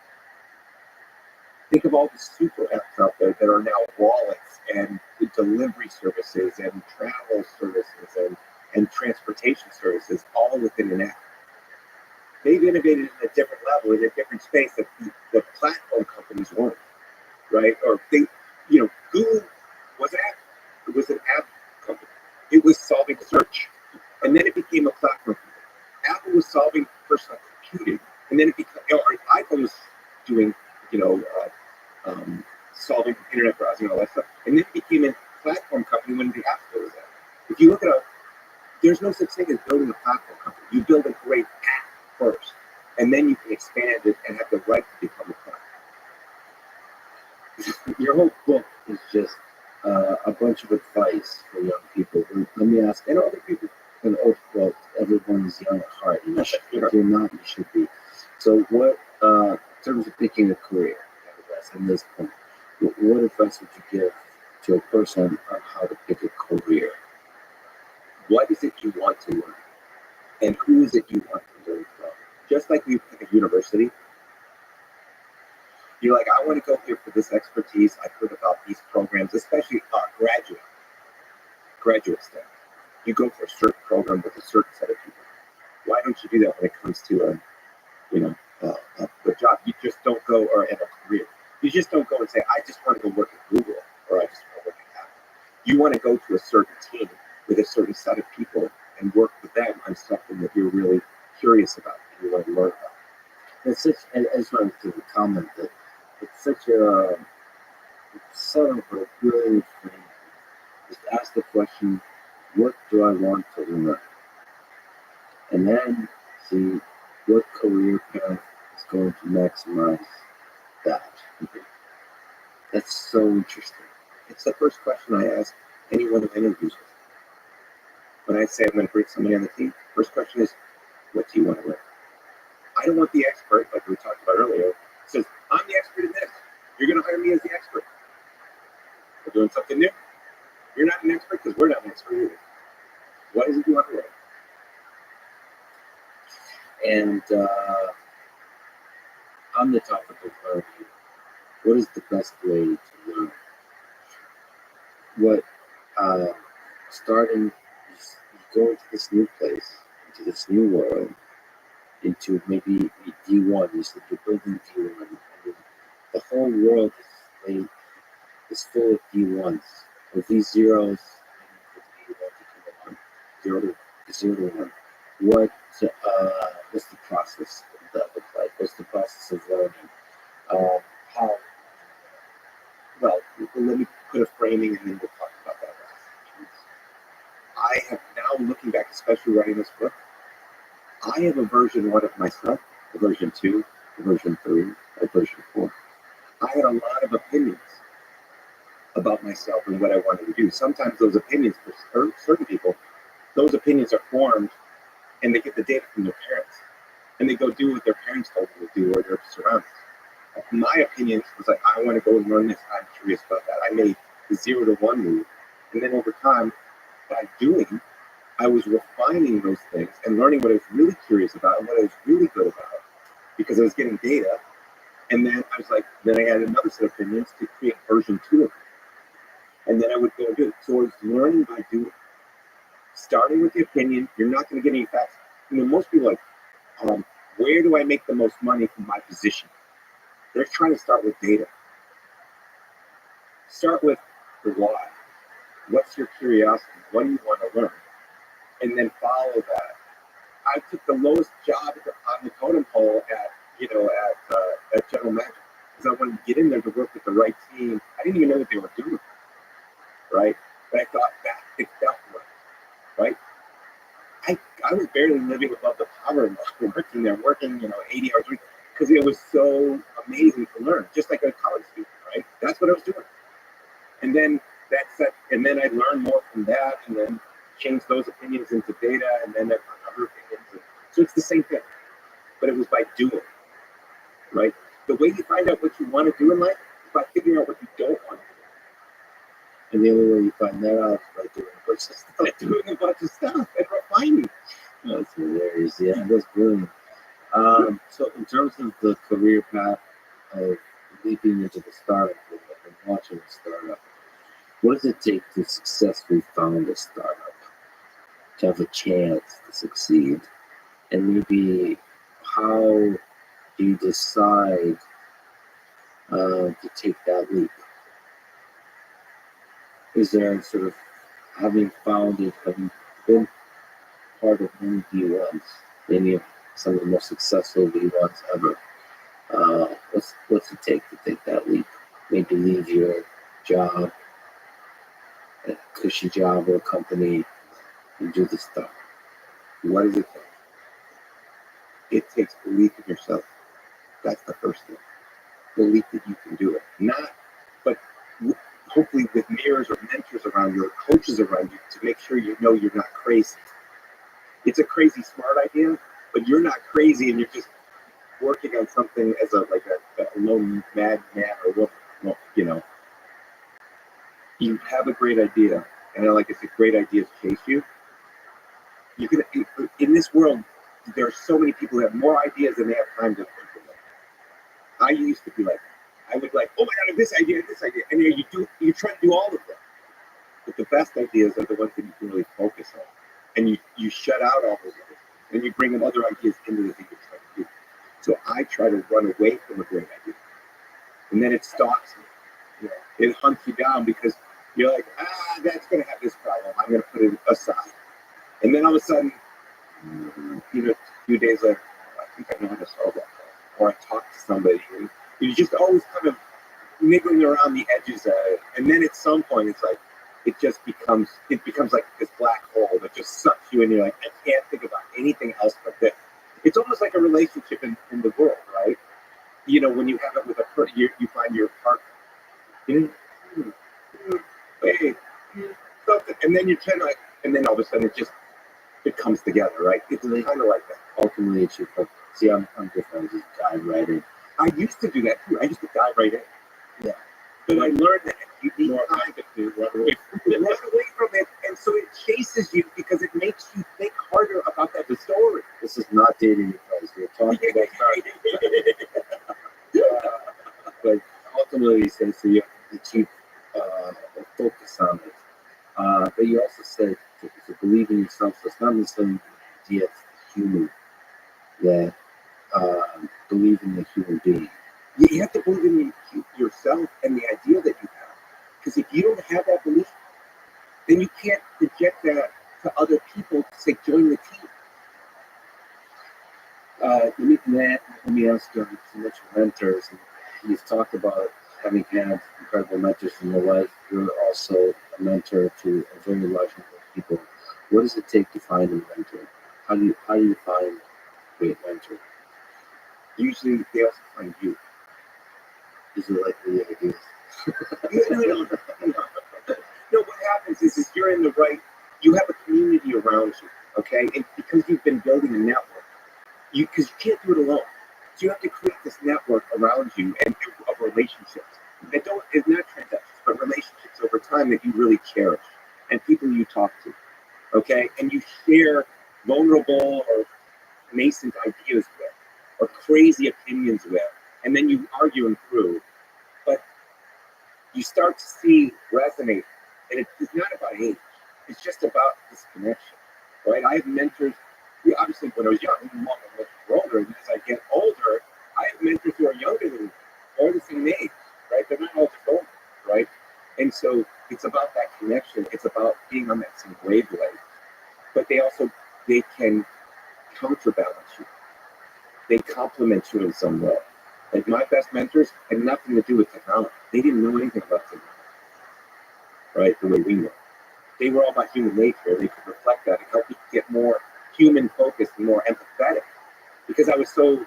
Think of all the super apps out there that are now wallets and delivery services and travel services and transportation within an app. They've innovated at a different level, in a different space that the platform companies weren't, right? Or they, Google was it was an app company. It was solving search, and then it became a platform company. Apple was solving personal computing, and then it became, iPhone was doing, solving internet browsing and all that stuff, and then it became a platform company when the App Store was out. If you look at there's no such thing as building a platform company. You build a great app first, and then you can expand it and have the right to become a platform. Your whole book is just a bunch of advice for young people. Let me ask, and other people, and well, everyone's young at heart. You know, if you're not, you should be. So, what, in terms of picking a career, in this point, what advice would you give to a person on how to pick a career? What is it you want to learn? And who is it you want to learn from? Just like you pick a university, you're like, I want to go here for this expertise. I've heard about these programs, especially graduate stuff. You go for a certain program with a certain set of people. Why don't you do that when it comes to a job? You just don't go, or have a career. You just don't go and say, I just want to go work at Google, or I just want to work at Apple. You want to go to a certain team with a certain set of people and work with them on something that you're really curious about and you want to learn about. It's such, I just wanted to comment that it's such a sort of a brilliant thing. Just ask the question, what do I want to learn? And then see what career path is going to maximize that. That's so interesting. It's the first question I ask anyone who interviews with. When I say I'm going to bring somebody on the team, first question is, what do you want to learn? I don't want the expert, like we talked about earlier, says, I'm the expert in this. You're going to hire me as the expert. We're doing something new. You're not an expert because we're not an expert either. What is it you want to learn? And on the topic of learning, what is the best way to learn? What starting, you go into this new place, into this new world, into maybe D1. You said you're building D1. I mean, the whole world is full of D1s, with these zeros, zero to one. What's the process of that look like? What's the process of learning? How? Well, let me put a framing and then we'll talk about that. I have now, looking back, especially writing this book, I have a version 1 of myself, a version 2, a version 3, a version 4. I had a lot of opinions about myself and what I wanted to do. Sometimes those opinions, for certain people, those opinions are formed and they get the data from their parents. And they go do what their parents told them to do or their surroundings. My opinion was like, I want to go and learn this. I'm curious about that. I made the 0 to 1 move. And then over time, by doing, I was refining those things and learning what I was really curious about and what I was really good about because I was getting data. And then I was like, then I had another set of opinions to create version 2 of it. And then I would go and do it. So I was learning by doing. Starting with the opinion, you're not going to get any facts. Most people are like, where do I make the most money from my position? They're trying to start with data. Start with the why. What's your curiosity? What do you want to learn? And then follow that. I took the lowest job on the totem pole at General Magic because I wanted to get in there to work with the right team. I didn't even know what they were doing, right? But I thought that worked, right? I was barely living above the poverty line working there, 80 hours a week because it was so amazing to learn, just like a college student, right? That's what I was doing. And then I learned more from that, and then changed those opinions into data, and then other opinions. So it's the same thing, but it was by doing, right? The way you find out what you want to do in life is by figuring out what you don't want to do. And the only way you find that out is by doing a bunch of stuff and refining. Oh, that's hilarious. Yeah, that's brilliant. So in terms of the career path of leaping into the startup world and launching a startup, what does it take to successfully found a startup, to have a chance to succeed? And maybe how do you decide to take that leap? Is there sort of, having founded, having been part of many V1s, many of some of the most successful V1s ever, what's it take to take that leap? Maybe leave your job, a cushy job or a company, and do this stuff. What does it take? It takes belief in yourself. That's the first thing. Belief that you can do it. But hopefully with mirrors or mentors around you or coaches around you to make sure you know you're not crazy. It's a crazy smart idea, but you're not crazy and you're just working on something as a lone mad man or woman. Well, you have a great idea, and like I said, great ideas chase you. You can, in this world, there are so many people who have more ideas than they have time to implement. I used to be like, I would like, oh my god, this idea, and then you try to do all of them. But the best ideas are the ones that you can really focus on, and you shut out all those others, and you bring in other ideas into the thing you're trying to do. So I try to run away from a great idea, and then it stalks me. It hunts you down because you're like, that's going to have this problem. I'm going to put it aside, and then all of a sudden, a few days later, I think I know how to solve that problem. Or I talk to somebody, and you're just always kind of niggling around the edges of it, and then at some point, it's like it becomes like this black hole that just sucks you in. You're like, I can't think about anything else but this. It's almost like a relationship in the world, right? When you have it with a person, you find your partner. Hey, something, and then you're kind of like, and then all of a sudden it comes together, right? It's kind of like that. Ultimately, it's your focus. See, I'm different. I just dive right in. I used to do that too. I used to dive right in. Yeah. But I learned that you need time to run away from it, and so it chases you because it makes you think harder about that story. This is not dating advice. We're talking about but ultimately, so you have to keep a focus on it. But you also said to believe in yourself. So it's not necessarily the idea of human that believe in the human being. You have to believe in yourself and the idea that you have. Because if you don't have that belief, then you can't project that to other people to say, join the team. Let me ask you, you mentioned mentors, and you've talked about having had incredible mentors in your life. You're also a mentor to a very large number of people. What does it take to find a mentor? How do you find a great mentor? Usually they also find you. Is it like the ideas? No, what happens is you're in the right, you have a community around you, okay? And because you've been building a network, because you can't do it alone. So you have to create this network around you and of relationships. It's not transactions, but relationships over time that you really cherish and people you talk to, okay? And you share vulnerable or nascent ideas with or crazy opinions with, and then you argue and prove. But you start to see resonate, and it's not about age. It's just about this connection, right? I have mentors. Obviously, when I was young, I'm much older, and as I get older, I have mentors who are younger than me, or the same age, right? They're not all just older, right? And so it's about that connection. It's about being on that same wavelength. But they can counterbalance you. They complement you in some way. Like my best mentors had nothing to do with technology. They didn't know anything about technology, right? The way we know. They were all about human nature. They could reflect that and help me get more human focused and more empathetic. Because I was so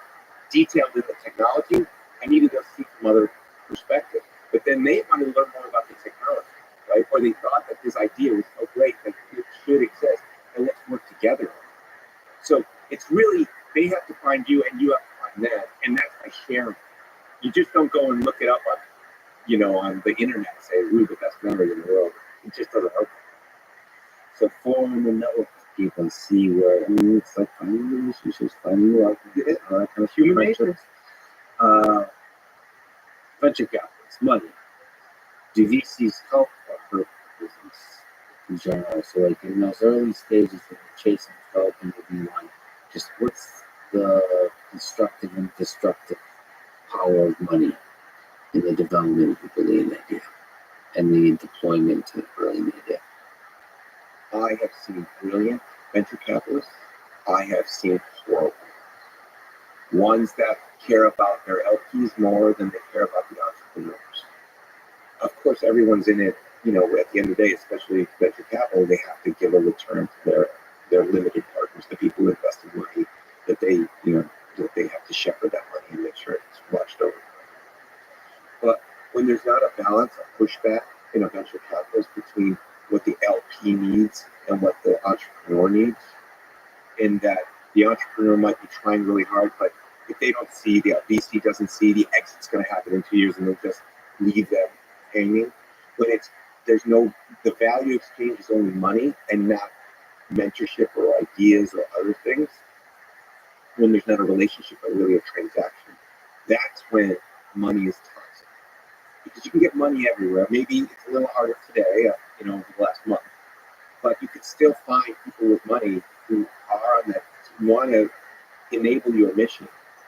detailed in the technology, I needed to see from other perspectives. But then they wanted to learn more about the technology, right? Or they thought that this idea was so great that it should exist, and let's work together. So it's really, they have to find you and you have to find them, and that's by sharing. You just don't go and look it up on the internet and say, "We're the best memory in the world." It just doesn't work. So form the network with people and see where, it's like finding relationships, finding love, all that kind of Human nature. Venture capitalists, money. Do VCs help or hurt business in general? So like in those early stages of chasing developing the V1, just what's development of a brilliant idea and the deployment of a brilliant idea? I have seen brilliant venture capitalists. I have seen horrible ones that care about their LPs more than they care about the entrepreneurs. Of course, everyone's in it. You know, at the end of the day, especially venture capital, they have to give a return to their limited partners, the people who invested money, that they have to shepherd that money and make sure it's watched over. But when there's not a balance, a pushback in a venture capitalist between what the LP needs and what the entrepreneur needs, in that the entrepreneur might be trying really hard, but if they don't see, the VC doesn't see, the exit's going to happen in 2 years, and they'll just leave them hanging. When the value exchange is only money and not mentorship or ideas or other things. When there's not a relationship but really a transaction, that's when money is toxic. Because you can get money everywhere. Maybe it's a little harder today, over the last month, but you could still find people with money who are on that, want to enable your mission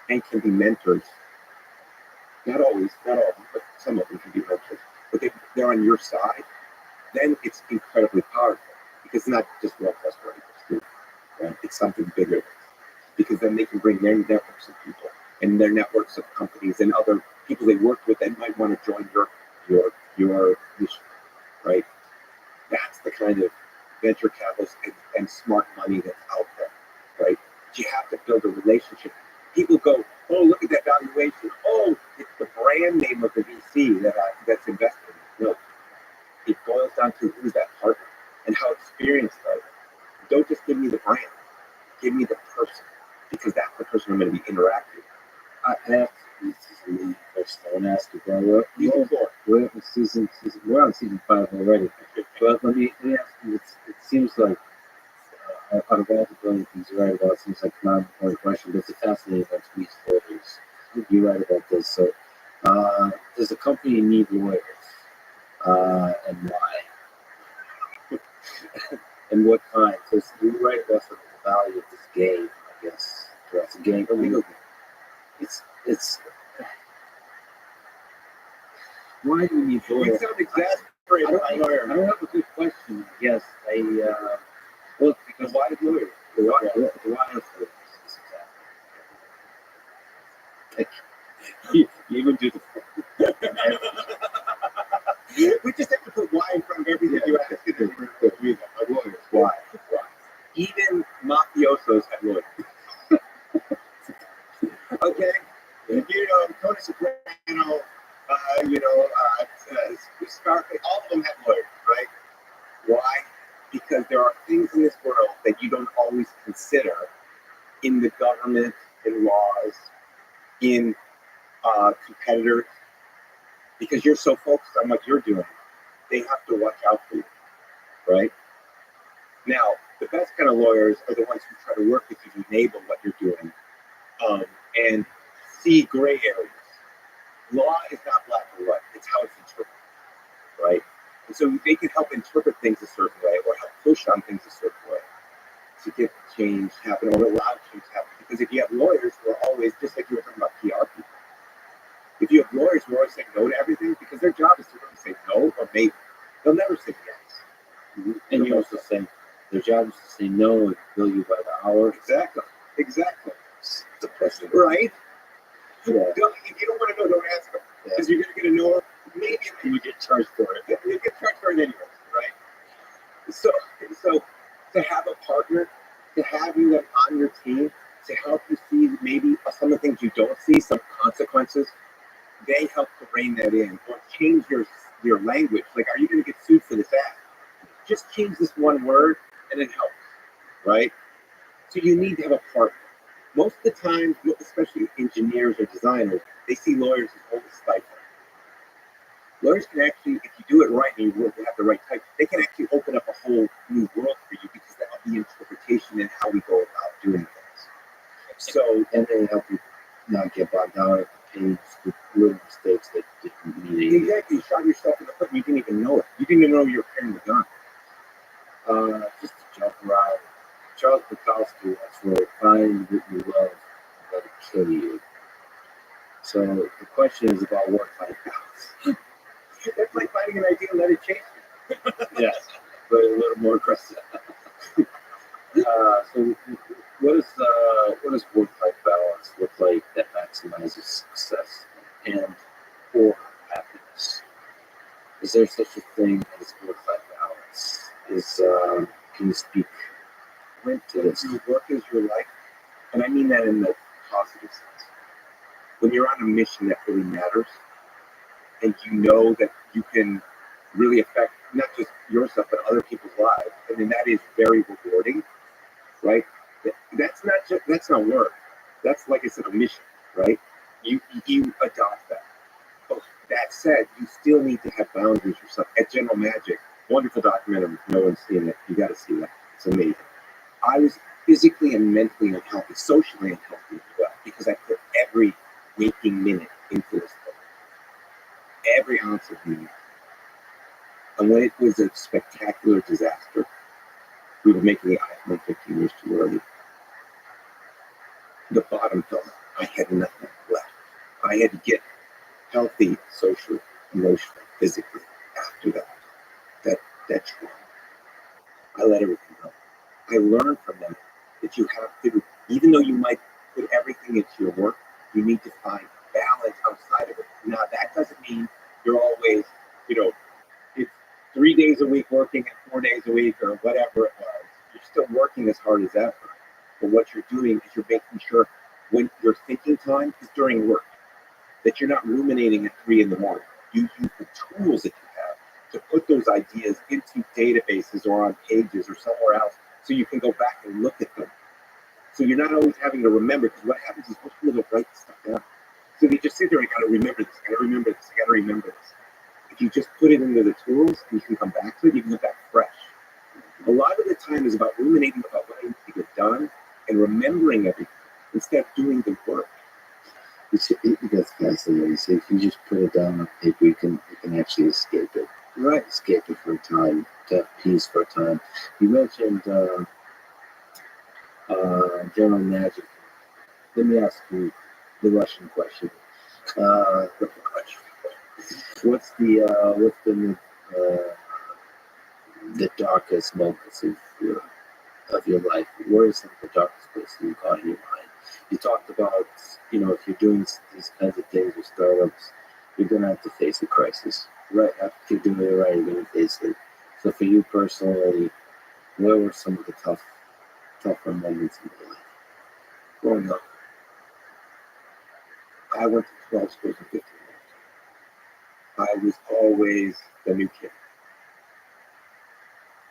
and can be mentors. Not always, not all of them, but some of them can be mentors. But they're on your side, then it's incredibly powerful, because it's not just 1 + 1 = 2, right? It's something bigger. Because then they can bring their networks of people and their networks of companies and other people they worked with that might want to join your mission, right? That's the kind of venture capitalist and smart money that's out there, right? You have to build a relationship. People go, oh, look at that valuation. Oh, it's the brand name of the VC that's invested in. No, it boils down to who's that partner and how experienced are they. Don't just give me the brand. Give me the person, because that's the person I'm going to be interacting with. This is a lead question. I want to ask you, bro. We're on season 5 already. But let me ask you, it seems like, out of all the brilliant things you write about, it seems like a non-important question, but it's a fascinating one to me stories. You write about this. So, does the company need lawyers? And why? And what kind? Because you write about sort of the value of this game, I guess. So it's a game, a legal game. It's why do we need lawyers? You sound exasperated. I don't have a good question. Yes, well, because why lawyers? Why lawyers? You even do the. We just have to put why in front of everything you ask. Lawyers. Why? Even mafiosos have lawyers. Okay? Tony Soprano, Scarface, all of them have lawyers, right? Why? Because there are things in this world that you don't always consider in the government, in laws, in competitors, because you're so focused on what you're doing. They have to watch out for you, right? Now, the best kind of lawyers are the ones who try to work with you to enable what you're doing, and see gray areas. Law is not black or white. It's how it's interpreted, right? And so they can help interpret things a certain way or help push on things a certain way to get change happen or allow change to happen. Because if you have lawyers who are always, just like you were talking about PR people, if you have lawyers who are always saying no to everything, because their job is to really say no or maybe, they'll never say yes. Mm-hmm. And you also say their job is to say no and bill you by the hour. Exactly. It's the person, right? Yeah. If you don't want to know, don't ask them. Because you're going to get a no, maybe you get charged for it. You get charged for it anyway, right? So to have a partner, to have you on your team, to help you see maybe some of the things you don't see, some consequences, they help to rein that in or change your language. Like, are you going to get sued for this act? Just change this one word and it helps, right? So you need to have a partner. Most of the time, especially engineers or designers, they see lawyers as always stifling. Lawyers can actually, if you do it right and you have the right type, they can actually open up a whole new world for you because of the interpretation and how we go about doing things. So, and they help you not get bogged down at the page with little mistakes that didn't mean anything. Exactly, you shot yourself in the foot and you didn't even know it. You didn't even know you were carrying the gun. Just to jump around, Charles Bukowski once wrote, "Find what you love and let it kill you." So the question is about work-life balance. That's like finding an idea and let it change. Yes, but a little more aggressive. So, what does work-life balance look like that maximizes success and or happiness? Is there such a thing as work-life balance? Can you speak When to this? your work is your life, and I mean that in the positive sense. When you're on a mission that really matters, and you know that you can really affect not just yourself but other people's lives, and then that is very rewarding, right? That's not work. That's, like I said, a mission, right? You adopt that. But that said, you still need to have boundaries yourself. At General Magic, wonderful documentary. If no one's seen it, you got to see that. It's amazing. I was physically and mentally unhealthy, socially unhealthy as well, because I put every waking minute into this book, every ounce of me. And when it was a spectacular disaster, we were making the iPhone 15 years too early. The bottom fell out. I had nothing left. I had to get healthy, socially, emotionally, physically. After that trauma, I let everything go. I learned from them that you have to, even though you might put everything into your work, you need to find balance outside of it. Now, that doesn't mean you're always, it's 3 days a week working and 4 days a week or whatever it was. You're still working as hard as ever. But what you're doing is you're making sure when your thinking time is during work, that you're not ruminating at 3 in the morning. You use the tools that you have to put those ideas into databases or on pages or somewhere else so you can go back and look at them. So you're not always having to remember, because what happens is most people don't write stuff down. So they just sit there and got to remember this, got to remember this, got to remember this. If you just put it into the tools and you can come back to it, you can come back fresh. A lot of the time is about ruminating about what needs to get done and remembering everything instead of doing the work. That's fascinating. So if you just put it down on paper, you can actually escape it. Right. Escape it for a time, to have peace for a time. You mentioned General Magic. Let me ask you the Russian question. What's the darkest moments of your life? What are some of the darkest places you got in your mind? You talked about, if you're doing these kinds of things with startups, you're going to have to face a crisis. Right after you're doing it right, you're going to face it. So for you personally, what were some of the tougher moments in your life? Growing up, I went to 12 schools in 15 years. I was always the new kid.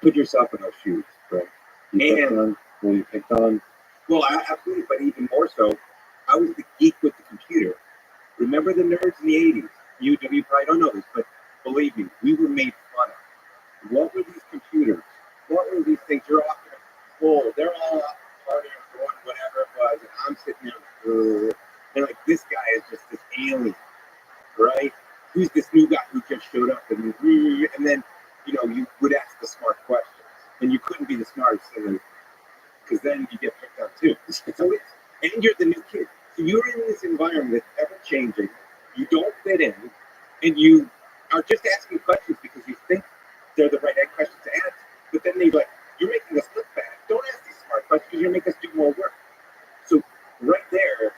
Put yourself in those shoes, right? You picked on? Well, absolutely, but even more so, I was the geek with the computer. Remember the nerds in the 80s? You probably don't know this, but believe me, we were made fun of. What were these computers? What were these things? You're off full. They're all up partying, doing whatever it was, and I'm sitting there, and like, this guy is just this alien, right? Who's this new guy who just showed up? And then, you would ask the smart questions, and you couldn't be the smartest, because then you get picked up too. And you're the new kid. So you're in this environment that's ever changing. You don't fit in, and you are just asking questions because you think they're the right questions to ask. But then they're like, "You're making us look bad. Don't ask these smart questions because you're making us do more work." So right there,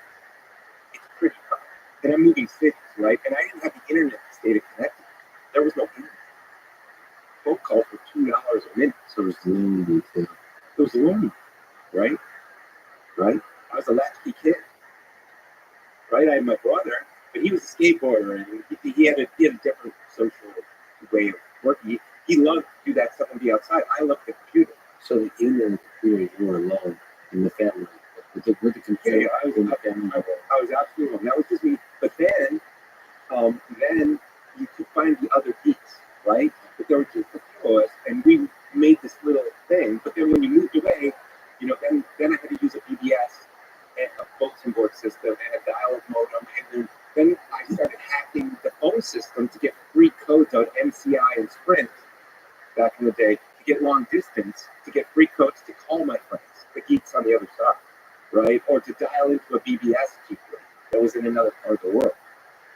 it's pretty tough. And I'm moving cities, right? And I didn't have the internet to stay connected. There was no internet. Phone calls were $2 a minute, so it was lonely. It was lonely, right? Right? I was a latchkey kid, right? I had my brother, but he was a skateboarder, and he had a different social way of working. He loved to do that stuff and be outside. I loved the computer. So in the computer, you were alone in the family. With the computer, Yeah, I was in the family. I was absolutely alone. That was just me. But then you could find the other geeks, right? But there were just a few of us, and we made this little thing. But then when you moved away, then I had to use a BBS and a bulletin board system and a dial-up modem, and then I started hacking the phone system to get free codes on MCI and Sprint back in the day, to get long distance, to get free codes to call my friends, the geeks on the other side, right? Or to dial into a BBS cheaply that was in another part of the world.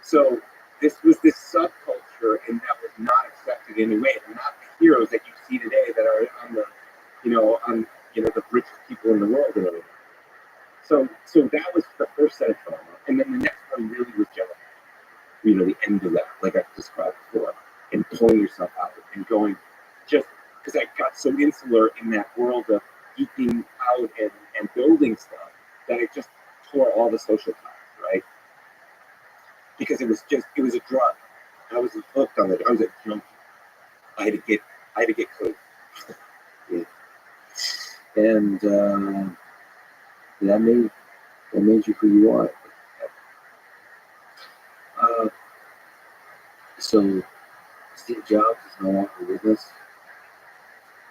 So this was this subculture, and that was not accepted in any way. They're not the heroes that you see today that are on the, the richest people in the world and everything. So that was the first set of trauma, and then the next one really was jealousy. The end of that, like I described before, and pulling yourself out and going, just because I got so insular in that world of geeking out and building stuff that it just tore all the social ties, right? Because it was a drug. I was hooked on it. I was a junkie. I had to get clean. Yeah. And that made you who you are. So Steve Jobs is no longer with us.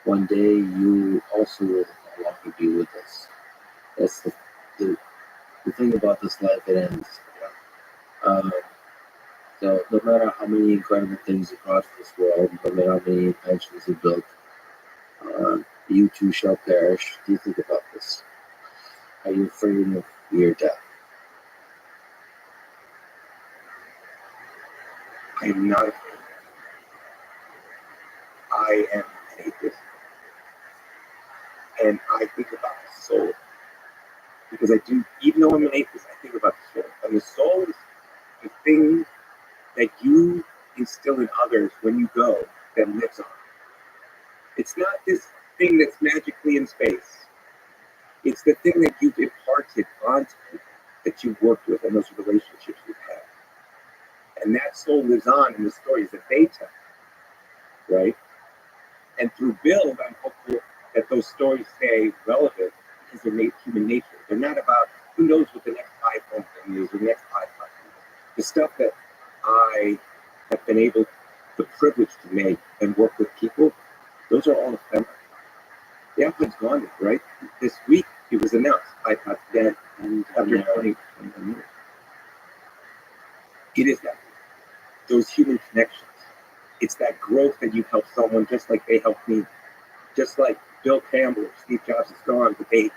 One day you also will no longer be with us. That's the thing about this life, it ends. So no matter how many incredible things you brought to this world, no matter how many inventions you built, you too shall perish. Do you think about this? Are you afraid of your death? I am not afraid. I am an atheist. And I think about the soul. Because I do, even though I'm an atheist, I think about the soul. And the soul is the thing that you instill in others when you go that lives on. It's not this thing that's magically in space. It's the thing that you've imparted onto people that you've worked with and those relationships you've had. And that soul lives on in the stories that they tell, right? And through build, I'm hopeful that those stories stay relevant because they're human nature. They're not about who knows what the next iPhone thing is or the next iPod thing is. The stuff that I have been able, the privilege to make and work with people, those are all ephemeral. The iPod's gone, right? This week it was announced iPod's dead after 21 years. It is that. Those human connections. It's that growth that you help someone just like they helped me. Just like Bill Campbell, Steve Jobs is gone, but they